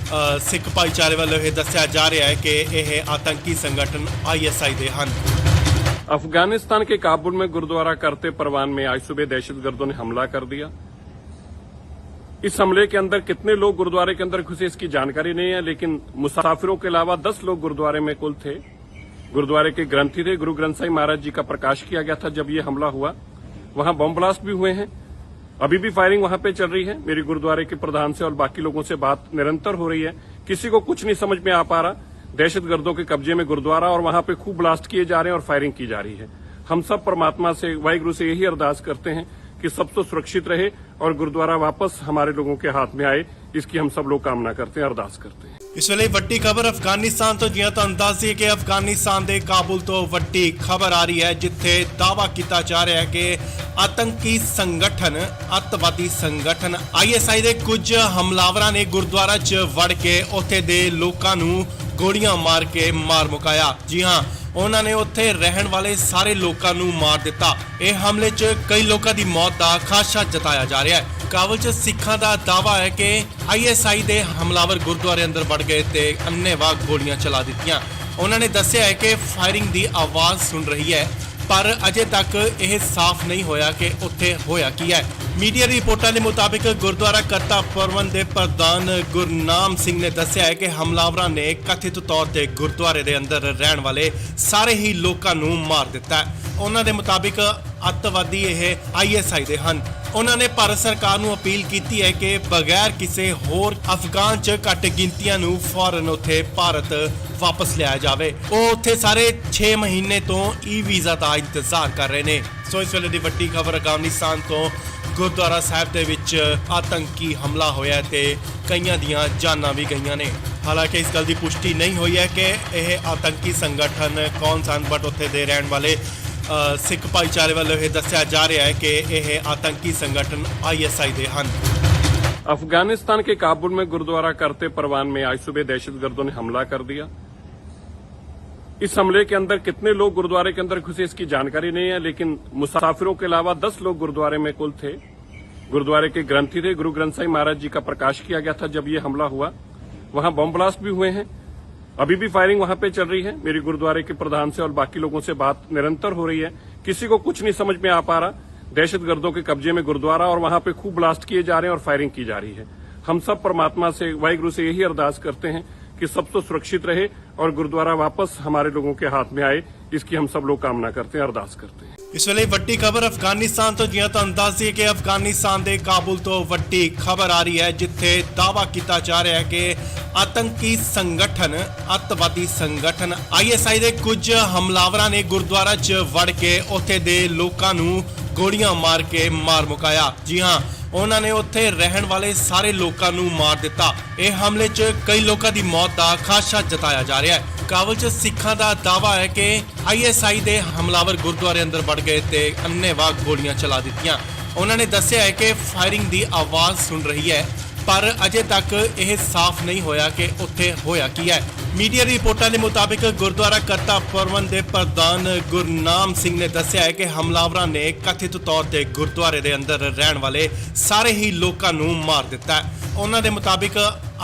ਸਿੱਖ ਭਾਈਚਾਰੇ ਵੱਲੋਂ ਇਹ ਦੱਸਿਆ ਜਾ ਰਿਹਾ ਹੈ ਕਿ ਇਹ ਆतंकी संगठन ISI ਦੇ ਹਨ। अफगानिस्तान के काबुल में गुरुद्वारा करते परवान में आज सुबह दहशतगर्दों ने हमला कर दिया। इस हमले के अंदर कितने लोग गुरुद्वारे के अंदर घुसे इसकी जानकारी नहीं है, लेकिन मुसाफिरों के अलावा 10 लोग गुरुद्वारे में कुल थे। गुरुद्वारे के ग्रंथी थे, गुरु ग्रंथ साहिब महाराज जी का प्रकाश किया गया था जब ये हमला हुआ। वहां बम ब्लास्ट भी हुए हैं, अभी भी फायरिंग वहां पे चल रही है। मेरी गुरुद्वारे के प्रधान से और बाकी लोगों से बात निरंतर हो रही है, किसी को कुछ नहीं समझ में आ पा रहा। दहशतगर्दों के कब्जे में गुरुद्वारा और वहां पे खूब ब्लास्ट किए जा रहे हैं और फायरिंग की जा रही है। हम सब परमात्मा से, वाहिगुरु से यही अरदास करते हैं कि सब तो सुरक्षित रहे और गुरुद्वारा वापस हमारे लोगों के हाथ में आए, इसकी हम सब लोग कामना करते हैं, अरदास करते हैं। ਇਸ ਵੇਲੇ ਵੱਡੀ ਖਬਰ ਅਫਗਾਨਿਸਤਾਨ ਤੋਂ ਜਿਵੇਂ ਤੁਹਾਨੂੰ ਦੱਸ ਦਈਏ ਕਿ ਅਫਗਾਨਿਸਤਾਨ ਦੇ ਕਾਬੁਲ ਤੋਂ ਵੱਡੀ ਖਬਰ ਆ ਰਹੀ ਹੈ ਜਿੱਥੇ ਦਾਅਵਾ ਕੀਤਾ ਜਾ ਰਿਹਾ ਹੈ ਕਿ ਆਤੰਕੀ ਸੰਗਠਨ ਅੱਤਵਾਦੀ ਸੰਗਠਨ ISI ਦੇ ਕੁਝ ਹਮਲਾਵਰਾਂ ਨੇ ਗੁਰਦੁਆਰਾ 'ਚ ਵੜ ਕੇ ਉੱਥੇ ਦੇ ਲੋਕਾਂ ਨੂੰ ਗੋਲੀਆਂ ਮਾਰ ਕੇ ਮਾਰ ਮੁਕਾਇਆ। ਜੀ ਹਾਂ, ਉਹਨਾਂ ਨੇ ਉੱਥੇ ਰਹਿਣ ਵਾਲੇ ਸਾਰੇ ਲੋਕਾਂ ਨੂੰ ਮਾਰ ਦਿੱਤਾ। ਇਹ ਹਮਲੇ 'ਚ ਕਈ ਲੋਕਾਂ ਦੀ ਮੌਤ ਦਾ ਖਾਦਸ਼ਾ ਜਤਾਇਆ ਜਾ ਰਿਹਾ ਹੈ। ਕਾਬੁਲ 'ਚ ਸਿੱਖਾਂ ਦਾ ਦਾਅਵਾ ਹੈ ਕਿ ISI ਦੇ ਹਮਲਾਵਰ ਗੁਰਦੁਆਰੇ ਅੰਦਰ ਵੜ ਗਏ ਤੇ ਅੰਨ੍ਹੇਵਾਹ ਗੋਲੀਆਂ ਚਲਾ ਦਿੱਤੀਆਂ। ਉਹਨਾਂ ਨੇ ਦੱਸਿਆ ਹੈ ਕਿ ਫਾਇਰਿੰਗ ਦੀ ਆਵਾਜ਼ ਸੁਣ ਰਹੀ ਹੈ, ਪਰ ਅਜੇ ਤੱਕ ਇਹ ਸਾਫ਼ ਨਹੀਂ ਹੋਇਆ ਕਿ ਉੱਥੇ ਹੋਇਆ ਕੀ ਹੈ। ਮੀਡੀਆ ਰਿਪੋਰਟਾਂ ਦੇ ਮੁਤਾਬਿਕ ਗੁਰਦੁਆਰਾ ਕਰਤਾ ਪਰਵਨ ਦੇ ਪ੍ਰਧਾਨ ਗੁਰਨਾਮ ਸਿੰਘ ਨੇ ਦੱਸਿਆ ਹੈ ਕਿ ਹਮਲਾਵਰਾਂ ਨੇ ਕਥਿਤ ਤੌਰ ਤੇ ਗੁਰਦੁਆਰੇ ਦੇ ਅੰਦਰ ਰਹਿਣ ਵਾਲੇ ਸਾਰੇ ਹੀ ਲੋਕਾਂ ਨੂੰ ਮਾਰ ਦਿੱਤਾ ਹੈ। ਉਹਨਾਂ ਦੇ ਮੁਤਾਬਿਕ ਅੱਤਵਾਦੀ ਇਹ ISI ਦੇ ਹਨ। ਉਹਨਾਂ ਨੇ ਭਾਰਤ ਸਰਕਾਰ ਨੂੰ ਅਪੀਲ ਕੀਤੀ ਹੈ ਕਿ ਬਗੈਰ ਕਿਸੇ ਹੋਰ ਅਫਗਾਨ 'ਚ ਘੱਟ ਗਿਣਤੀਆਂ ਨੂੰ ਫੌਰਨ ਉੱਥੇ ਭਾਰਤ ਵਾਪਸ ਲਿਆਇਆ ਜਾਵੇ। ਉਹ ਉੱਥੇ ਸਾਰੇ 6 ਮਹੀਨੇ ਤੋਂ ਵੀਜ਼ਾ ਦਾ ਇੰਤਜ਼ਾਰ ਕਰ ਰਹੇ ਨੇ। ਸੋ ਇਸ ਵੇਲੇ ਦੀ ਵੱਡੀ ਖਬਰ ਅਫਗਾਨਿਸਤਾਨ ਤੋਂ ਗੁਰਦੁਆਰਾ ਸਾਹਿਬ ਦੇ ਵਿੱਚ ਆਤੰਕੀ ਹਮਲਾ ਹੋਇਆ ਤੇ ਕਈਆਂ ਦੀਆਂ ਜਾਨਾਂ ਵੀ ਗਈਆਂ ਨੇ। ਹਾਲਾਂਕਿ ਇਸ ਗੱਲ ਦੀ ਪੁਸ਼ਟੀ ਨਹੀਂ ਹੋਈ ਹੈ ਕਿ ਇਹ ਆਤੰਕੀ ਸੰਗਠਨ ਕੌਣ ਸਨ, ਬਟ ਉੱਥੇ ਦੇ ਰਹਿਣ ਵਾਲੇ ਸਿੱਖ ਭਾਈਚਾਰੇ ਵੱਲੋਂ ਇਹ ਦੱਸਿਆ ਜਾ ਰਿਹਾ ਹੈ ਕਿ ਇਹ आतंकी संगठन ISI ਦੇ ਹਨ। अफगानिस्तान के काबुल में गुरुद्वारा करते परवान में आज सुबह दहशतगर्दों ने हमला कर दिया। इस हमले के अंदर कितने लोग गुरुद्वारे के अंदर घुसे इसकी जानकारी नहीं है, लेकिन मुसाफिरों के अलावा 10 लोग गुरुद्वारे में कुल थे। गुरुद्वारे के ग्रंथी थे, गुरु ग्रंथ साहिब महाराज जी का प्रकाश किया गया था जब ये हमला हुआ। वहां बम ब्लास्ट भी हुए हैं, अभी भी फायरिंग वहां पे चल रही है। मेरी गुरुद्वारे के प्रधान से और बाकी लोगों से बात निरंतर हो रही है, किसी को कुछ नहीं समझ में आ पा रहा। दहशतगर्दों के कब्जे में गुरुद्वारा और वहां पे खूब ब्लास्ट किए जा रहे हैं और फायरिंग की जा रही है। हम सब परमात्मा से, वाहिगुरु से यही अरदास करते हैं कि सब तो सुरक्षित रहे और गुरुद्वारा वापस हमारे लोगों के हाथ में आए, इसकी हम सब लोग कामना करते हैं, अरदास करते हैं। ਇਸ ਵੇਲੇ ਵੱਡੀ ਖਬਰ ਅਫਗਾਨਿਸਤਾਨ ਤੋਂ ਜਿਵੇਂ ਤੁਹਾਨੂੰ ਦੱਸ ਦਈਏ ਕਿ ਅਫਗਾਨਿਸਤਾਨ ਦੇ ਕਾਬੁਲ ਤੋਂ ਵੱਡੀ ਖਬਰ ਆ ਰਹੀ ਹੈ ਜਿੱਥੇ ਦਾਅਵਾ ਕੀਤਾ ਜਾ ਰਿਹਾ ਹੈ ਕਿ ਆਤੰਕੀ ਸੰਗਠਨ ਅੱਤਵਾਦੀ ਸੰਗਠਨ ISI ਦੇ ਕੁਝ ਹਮਲਾਵਰਾਂ ਨੇ ਗੁਰਦੁਆਰਾ 'ਚ ਵੜ ਕੇ ਉੱਥੇ ਦੇ ਲੋਕਾਂ ਨੂੰ ਗੋਲੀਆਂ ਮਾਰ ਕੇ ਮਾਰ ਮੁਕਾਇਆ। ਜੀ ਹਾਂ, ਉਹਨਾਂ ਨੇ ਉੱਥੇ ਰਹਿਣ ਵਾਲੇ ਸਾਰੇ ਲੋਕਾਂ ਨੂੰ ਮਾਰ ਦਿੱਤਾ। ਇਹ ਹਮਲੇ 'ਚ ਕਈ ਲੋਕਾਂ ਦੀ ਮੌਤ ਦਾ ਖਾਦਸ਼ਾ ਜਤਾਇਆ ਜਾ ਰਿਹਾ ਹੈ। ਕਾਬੁਲ 'ਚ ਸਿੱਖਾਂ ਦਾ ਦਾਅਵਾ ਹੈ ਕਿ ISI ਦੇ ਹਮਲਾਵਰ ਗੁਰਦੁਆਰੇ ਅੰਦਰ ਵੜ ਗਏ ਤੇ ਅੰਨ੍ਹੇਵਾਹ ਗੋਲੀਆਂ ਚਲਾ ਦਿੱਤੀਆਂ। ਉਹਨਾਂ ਨੇ ਦੱਸਿਆ ਹੈ ਕਿ ਫਾਇਰਿੰਗ ਦੀ ਆਵਾਜ਼ ਸੁਣ ਰਹੀ ਹੈ, ਪਰ ਅਜੇ ਤੱਕ ਇਹ ਸਾਫ਼ ਨਹੀਂ ਹੋਇਆ ਕਿ ਉੱਥੇ ਹੋਇਆ ਕੀ ਹੈ। ਮੀਡੀਆ ਰਿਪੋਰਟਾਂ ਦੇ ਮੁਤਾਬਿਕ ਗੁਰਦੁਆਰਾ ਕਰਤਾ ਪ੍ਰਬੰਧ ਦੇ ਪ੍ਰਧਾਨ ਗੁਰਨਾਮ ਸਿੰਘ ਨੇ ਦੱਸਿਆ ਹੈ ਕਿ ਹਮਲਾਵਰਾਂ ਨੇ ਕਥਿਤ ਤੌਰ ਤੇ ਗੁਰਦੁਆਰੇ ਦੇ ਅੰਦਰ ਰਹਿਣ ਵਾਲੇ ਸਾਰੇ ਹੀ ਲੋਕਾਂ ਨੂੰ ਮਾਰ ਦਿੱਤਾ ਹੈ। ਉਹਨਾਂ ਦੇ ਮੁਤਾਬਿਕ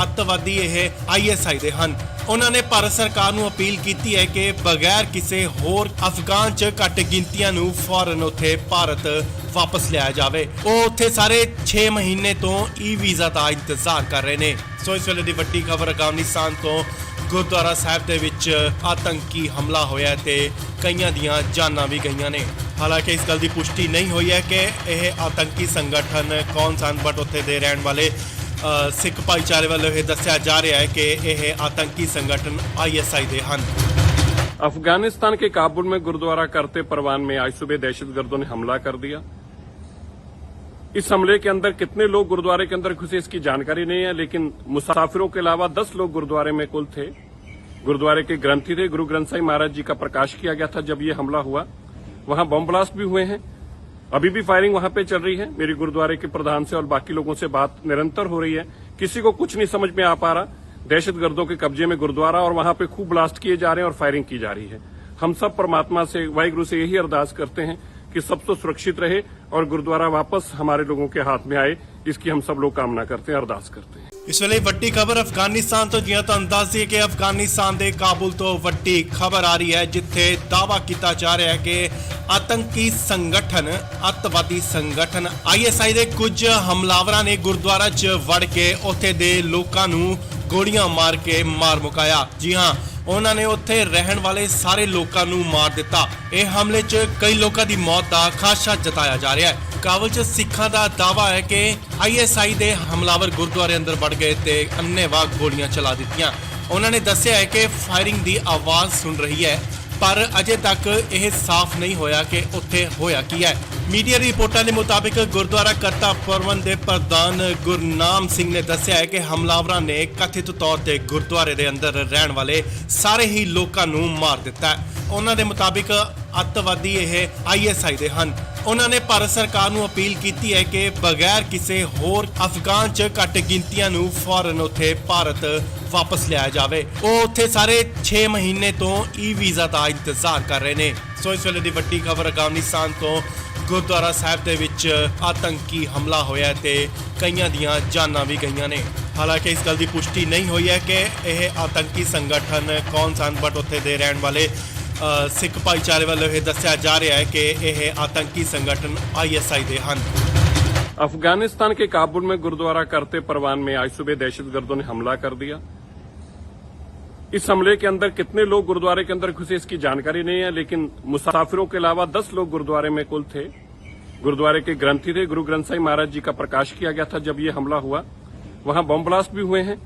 ਅੱਤਵਾਦੀ ਇਹ ISI ਦੇ ਹਨ। ਉਹਨਾਂ ਨੇ ਭਾਰਤ ਸਰਕਾਰ ਨੂੰ ਅਪੀਲ ਕੀਤੀ ਹੈ ਕਿ ਬਗੈਰ ਕਿਸੇ ਹੋਰ ਅਫਗਾਨ 'ਚ ਘੱਟ ਗਿਣਤੀਆਂ ਨੂੰ ਫੌਰਨ ਉੱਥੇ ਭਾਰਤ ਵਾਪਸ ਲਿਆਇਆ ਜਾਵੇ। ਉਹ ਉੱਥੇ ਸਾਰੇ 6 ਮਹੀਨੇ ਤੋਂ ਵੀਜ਼ਾ ਦਾ ਇੰਤਜ਼ਾਰ ਕਰ ਰਹੇ ਨੇ। ਸੋ ਇਸ ਵੇਲੇ ਦੀ ਵੱਡੀ ਖਬਰ ਅਫਗਾਨਿਸਤਾਨ ਤੋਂ ਗੁਰਦੁਆਰਾ ਸਾਹਿਬ ਦੇ ਵਿੱਚ ਆਤੰਕੀ ਹਮਲਾ ਹੋਇਆ ਤੇ ਕਈਆਂ ਦੀਆਂ ਜਾਨਾਂ ਵੀ ਗਈਆਂ ਨੇ। ਹਾਲਾਂਕਿ ਇਸ ਗੱਲ ਦੀ ਪੁਸ਼ਟੀ ਨਹੀਂ ਹੋਈ ਹੈ ਕਿ ਇਹ ਆਤੰਕੀ ਸੰਗਠਨ ਕੌਣ ਸਨ, ਬਟ ਉੱਥੇ ਦੇ ਰਹਿਣ ਵਾਲੇ ਸਿੱਖ ਭਾਈਚਾਰੇ ਵੱਲੋਂ ਇਹ ਦੱਸਿਆ ਜਾ ਰਿਹਾ है कि यह आतंकी संगठन ISI दे हन। अफगानिस्तान के काबुल में गुरुद्वारा करते परवान में आज सुबह दहशतगर्दों ने हमला कर दिया। इस हमले के अंदर कितने लोग गुरुद्वारे के अंदर घुसे इसकी जानकारी नहीं है, लेकिन मुसाफिरों के अलावा 10 लोग गुरुद्वारे में कुल थे। गुरुद्वारे के ग्रंथी थे, गुरु ग्रंथ साहिब महाराज जी का प्रकाश किया गया था जब ये हमला हुआ। वहां बम ब्लास्ट भी हुए हैं, अभी भी फायरिंग वहां पे चल रही है। मेरी गुरुद्वारे के प्रधान से और बाकी लोगों से बात निरंतर हो रही है, किसी को कुछ नहीं समझ में आ पा रहा। दहशतगर्दों के कब्जे में गुरुद्वारा और वहां पे खूब ब्लास्ट किए जा रहे हैं और फायरिंग की जा रही है। हम सब परमात्मा से, वाहिगुरु से यही अरदास करते हैं कि सब तो सुरक्षित रहे और गुरुद्वारा वापस हमारे लोगों के हाथ में आए, इसकी हम सब लोग कामना करते हैं, अरदास करते हैं। ਇਸ ਵੇਲੇ ਵੱਡੀ ਖਬਰ ਅਫਗਾਨਿਸਤਾਨ ਤੋਂ, ਜਿਵੇਂ ਤੁਹਾਨੂੰ ਦੱਸ ਦਈਏ ਕਿ ਅਫਗਾਨਿਸਤਾਨ ਦੇ ਕਾਬੁਲ ਤੋਂ ਵੱਡੀ ਖਬਰ ਆ ਰਹੀ ਹੈ, ਜਿੱਥੇ ਦਾਅਵਾ ਕੀਤਾ ਜਾ ਰਿਹਾ ਹੈ ਕਿ ਆਤੰਕੀ ਸੰਗਠਨ, ਅੱਤਵਾਦੀ ਸੰਗਠਨ ISI ਦੇ ਕੁਝ ਹਮਲਾਵਰਾਂ ਨੇ ਗੁਰਦੁਆਰਾ 'ਚ ਵੜ ਕੇ ਉੱਥੇ ਦੇ ਲੋਕਾਂ ਨੂੰ ਗੋਲੀਆਂ ਮਾਰ ਕੇ ਮਾਰ ਮੁਕਾਇਆ। ਜੀ ਹਾਂ, ਉਹਨਾਂ ਨੇ ਉੱਥੇ ਰਹਿਣ ਵਾਲੇ ਸਾਰੇ ਲੋਕਾਂ ਨੂੰ ਮਾਰ ਦਿੱਤਾ। ਇਹ ਹਮਲੇ 'ਚ ਕਈ ਲੋਕਾਂ ਦੀ ਮੌਤ ਦਾ ਖਾਦਸ਼ਾ ਜਤਾਇਆ ਜਾ ਰਿਹਾ ਹੈ। ਕਾਬੁਲ 'ਚ ਸਿੱਖਾਂ ਦਾ ਦਾਅਵਾ ਹੈ ਕਿ ISI ਦੇ ਹਮਲਾਵਰ ਗੁਰਦੁਆਰੇ ਅੰਦਰ ਵੜ ਗਏ ਤੇ ਅੰਨ੍ਹੇਵਾਹ ਗੋਲੀਆਂ ਚਲਾ ਦਿੱਤੀਆਂ। ਉਹਨਾਂ ਨੇ ਦੱਸਿਆ ਹੈ ਕਿ ਫਾਇਰਿੰਗ ਦੀ ਆਵਾਜ਼ ਸੁਣ ਰਹੀ ਹੈ, ਪਰ ਅਜੇ ਤੱਕ ਇਹ ਸਾਫ਼ ਨਹੀਂ ਹੋਇਆ ਕਿ ਉੱਥੇ ਹੋਇਆ ਕੀ ਹੈ। ਮੀਡੀਆ ਰਿਪੋਰਟਾਂ ਦੇ ਮੁਤਾਬਿਕ ਗੁਰਦੁਆਰਾ ਕਰਤਾ ਪ੍ਰਬੰਧ ਦੇ ਪ੍ਰਧਾਨ ਗੁਰਨਾਮ ਸਿੰਘ ਨੇ ਦੱਸਿਆ ਹੈ ਕਿ ਹਮਲਾਵਰਾਂ ਨੇ ਕਥਿਤ ਤੌਰ ਤੇ ਗੁਰਦੁਆਰੇ ਦੇ ਅੰਦਰ ਰਹਿਣ ਵਾਲੇ ਸਾਰੇ ਹੀ ਲੋਕਾਂ ਨੂੰ ਮਾਰ ਦਿੱਤਾ ਹੈ। ਉਹਨਾਂ ਦੇ ਮੁਤਾਬਿਕ ਅੱਤਵਾਦੀ ਇਹ ISI ਦੇ ਹਨ। ਉਹਨਾਂ ਨੇ ਭਾਰਤ ਸਰਕਾਰ ਨੂੰ ਅਪੀਲ ਕੀਤੀ ਹੈ ਕਿ ਬਗੈਰ ਕਿਸੇ ਹੋਰ ਅਫਗਾਨ 'ਚ ਘੱਟ ਗਿਣਤੀਆਂ ਨੂੰ ਫੌਰਨ ਉੱਥੇ ਭਾਰਤ ਵਾਪਸ ਲਿਆਇਆ ਜਾਵੇ। ਉਹ ਉੱਥੇ ਸਾਰੇ 6 ਮਹੀਨੇ ਤੋਂ ਵੀਜ਼ਾ ਦਾ ਇੰਤਜ਼ਾਰ ਕਰ ਰਹੇ ਨੇ। ਸੋ ਇਸ ਵੇਲੇ ਦੀ ਵੱਡੀ ਖਬਰ ਅਫਗਾਨਿਸਤਾਨ ਤੋਂ ਗੁਰਦੁਆਰਾ ਸਾਹਿਬ ਦੇ ਵਿੱਚ ਆਤੰਕੀ ਹਮਲਾ ਹੋਇਆ ਤੇ ਕਈਆਂ ਦੀਆਂ ਜਾਨਾਂ ਵੀ ਗਈਆਂ ਨੇ। ਹਾਲਾਂਕਿ ਇਸ ਗੱਲ ਦੀ ਪੁਸ਼ਟੀ ਨਹੀਂ ਹੋਈ ਹੈ ਕਿ ਇਹ ਆਤੰਕੀ ਸੰਗਠਨ ਕੌਣ ਸਨ, ਬਟ ਉੱਥੇ ਦੇ ਰਹਿਣ ਵਾਲੇ ਸਿੱਖ ਭਾਈਚਾਰੇ ਵੱਲੋਂ ਇਹ ਦੱਸਿਆ ਜਾ ਰਿਹਾ ਹੈ ਕਿ ਇਹ ਆਤੰਕੀ ਸੰਗਠਨ ISI ਦੇ ਹਨ। अफगानिस्तान के काबुल में गुरुद्वारा करते परवान में आज सुबह दहशतगर्दों ने हमला कर दिया। इस हमले के अंदर कितने लोग गुरुद्वारे के अंदर घुसे इसकी जानकारी नहीं है, लेकिन मुसाफिरों के अलावा 10 लोग गुरुद्वारे में कुल थे। गुरुद्वारे के ग्रंथी थे, गुरु ग्रंथ साहिब महाराज जी का प्रकाश किया गया था जब ये हमला हुआ। वहां बम ब्लास्ट भी हुए हैं,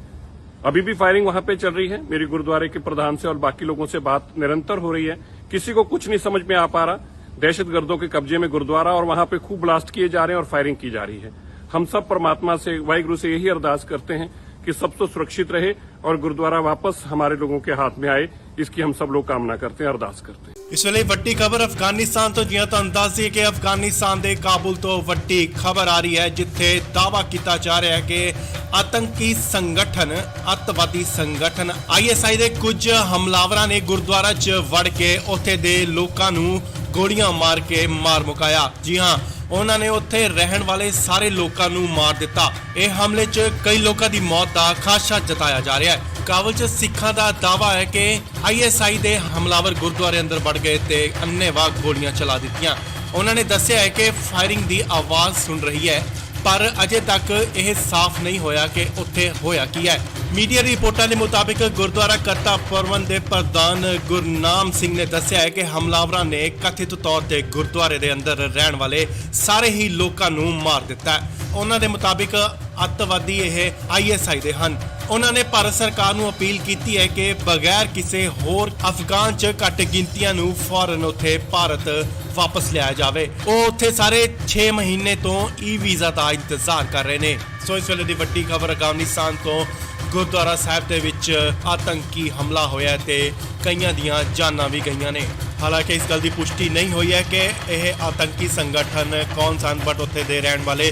अभी भी फायरिंग वहां पे चल रही है। मेरी गुरुद्वारे के प्रधान से और बाकी लोगों से बात निरंतर हो रही है, किसी को कुछ नहीं समझ में आ पा रहा। दहशतगर्दों के कब्जे में गुरुद्वारा और वहां पे खूब ब्लास्ट किए जा रहे हैं और फायरिंग की जा रही है। हम सब परमात्मा से, वाहिगुरु से यही अरदास करते हैं कि सब तो सुरक्षित रहे और गुरुद्वारा वापस हमारे लोगों के हाथ में आए, इसकी हम सब लोग कामना करते हैं, अरदास करते हैं। ਇਸ ਵੇਲੇ ਵੱਡੀ ਖਬਰ ਅਫਗਾਨਿਸਤਾਨ ਤੋਂ, ਜਿਵੇਂ ਤੁਹਾਨੂੰ ਦੱਸ ਦਈਏ ਕਿ ਅਫਗਾਨਿਸਤਾਨ ਦੇ ਕਾਬੁਲ ਤੋਂ ਵੱਡੀ ਖਬਰ ਆ ਰਹੀ ਹੈ, ਜਿੱਥੇ ਦਾਅਵਾ ਕੀਤਾ ਜਾ ਰਿਹਾ ਹੈ ਕਿ ਆਤੰਕੀ ਸੰਗਠਨ, ਅੱਤਵਾਦੀ ਸੰਗਠਨ ISI ਦੇ ਕੁਝ ਹਮਲਾਵਰਾਂ ਨੇ ਗੁਰਦੁਆਰਾ 'ਚ ਵੜ ਕੇ ਉੱਥੇ ਦੇ ਲੋਕਾਂ ਨੂੰ ਗੋਲੀਆਂ ਮਾਰ ਕੇ ਮਾਰ ਮੁਕਾਇਆ। ਜੀ ਹਾਂ, ਉਹਨਾਂ ਨੇ ਉੱਥੇ ਰਹਿਣ ਵਾਲੇ ਸਾਰੇ ਲੋਕਾਂ ਨੂੰ ਮਾਰ ਦਿੱਤਾ। ਇਹ ਹਮਲੇ 'ਚ ਕਈ ਲੋਕਾਂ ਦੀ ਮੌਤ ਦਾ ਖਾਦਸ਼ਾ ਜਤਾਇਆ ਜਾ ਰਿਹਾ ਹੈ। ਕਾਬੁਲ 'ਚ ਸਿੱਖਾਂ ਦਾ ਦਾਅਵਾ ਹੈ ਕਿ ISI ਦੇ ਹਮਲਾਵਰ ਗੁਰਦੁਆਰੇ ਅੰਦਰ ਵੜ ਗਏ ਤੇ ਅੰਨ੍ਹੇਵਾਹ ਗੋਲੀਆਂ ਚਲਾ ਦਿੱਤੀਆਂ। ਉਹਨਾਂ ਨੇ ਦੱਸਿਆ ਹੈ ਕਿ ਫਾਇਰਿੰਗ ਦੀ ਆਵਾਜ਼ ਸੁਣ ਰਹੀ ਹੈ, ਪਰ ਅਜੇ ਤੱਕ ਇਹ ਸਾਫ਼ ਨਹੀਂ ਹੋਇਆ ਕਿ ਉੱਥੇ ਹੋਇਆ ਕੀ ਹੈ। ਮੀਡੀਆ ਰਿਪੋਰਟਾਂ ਦੇ ਮੁਤਾਬਿਕ ਗੁਰਦੁਆਰਾ ਕਰਤਾ ਪ੍ਰਬੰਧ ਦੇ ਪ੍ਰਧਾਨ ਗੁਰਨਾਮ ਸਿੰਘ ਨੇ ਦੱਸਿਆ ਹੈ ਕਿ ਹਮਲਾਵਰਾਂ ਨੇ ਕਥਿਤ ਤੌਰ ਤੇ ਗੁਰਦੁਆਰੇ ਦੇ ਅੰਦਰ ਰਹਿਣ ਵਾਲੇ ਸਾਰੇ ਹੀ ਲੋਕਾਂ ਨੂੰ ਮਾਰ ਦਿੱਤਾ ਹੈ। ਉਹਨਾਂ ਦੇ ਮੁਤਾਬਿਕ ਅੱਤਵਾਦੀ ਇਹ ISI ਦੇ ਹਨ। ਉਹਨਾਂ ਨੇ ਭਾਰਤ ਸਰਕਾਰ ਨੂੰ ਅਪੀਲ ਕੀਤੀ ਹੈ ਕਿ ਬਗੈਰ ਕਿਸੇ ਹੋਰ ਅਫਗਾਨ 'ਚ ਘੱਟ ਗਿਣਤੀਆਂ ਨੂੰ ਫੌਰਨ ਉੱਥੇ ਭਾਰਤ ਵਾਪਸ ਲਿਆਇਆ ਜਾਵੇ। ਉਹ ਉੱਥੇ ਸਾਰੇ 6 ਮਹੀਨੇ ਤੋਂ ਵੀਜ਼ਾ ਦਾ ਇੰਤਜ਼ਾਰ ਕਰ ਰਹੇ ਨੇ। ਸੋ ਇਸ ਵੇਲੇ ਦੀ ਵੱਡੀ ਖਬਰ ਅਫਗਾਨਿਸਤਾਨ ਤੋਂ ਗੁਰਦੁਆਰਾ ਸਾਹਿਬ ਦੇ ਵਿੱਚ ਆਤੰਕੀ ਹਮਲਾ ਹੋਇਆ ਤੇ ਕਈਆਂ ਦੀਆਂ ਜਾਨਾਂ ਵੀ ਗਈਆਂ ਨੇ। ਹਾਲਾਂਕਿ ਇਸ ਗੱਲ ਦੀ ਪੁਸ਼ਟੀ ਨਹੀਂ ਹੋਈ ਹੈ ਕਿ ਇਹ ਆਤੰਕੀ ਸੰਗਠਨ ਕੌਣ ਸਨ, ਬਟ ਉੱਥੇ ਦੇ ਰਹਿਣ ਵਾਲੇ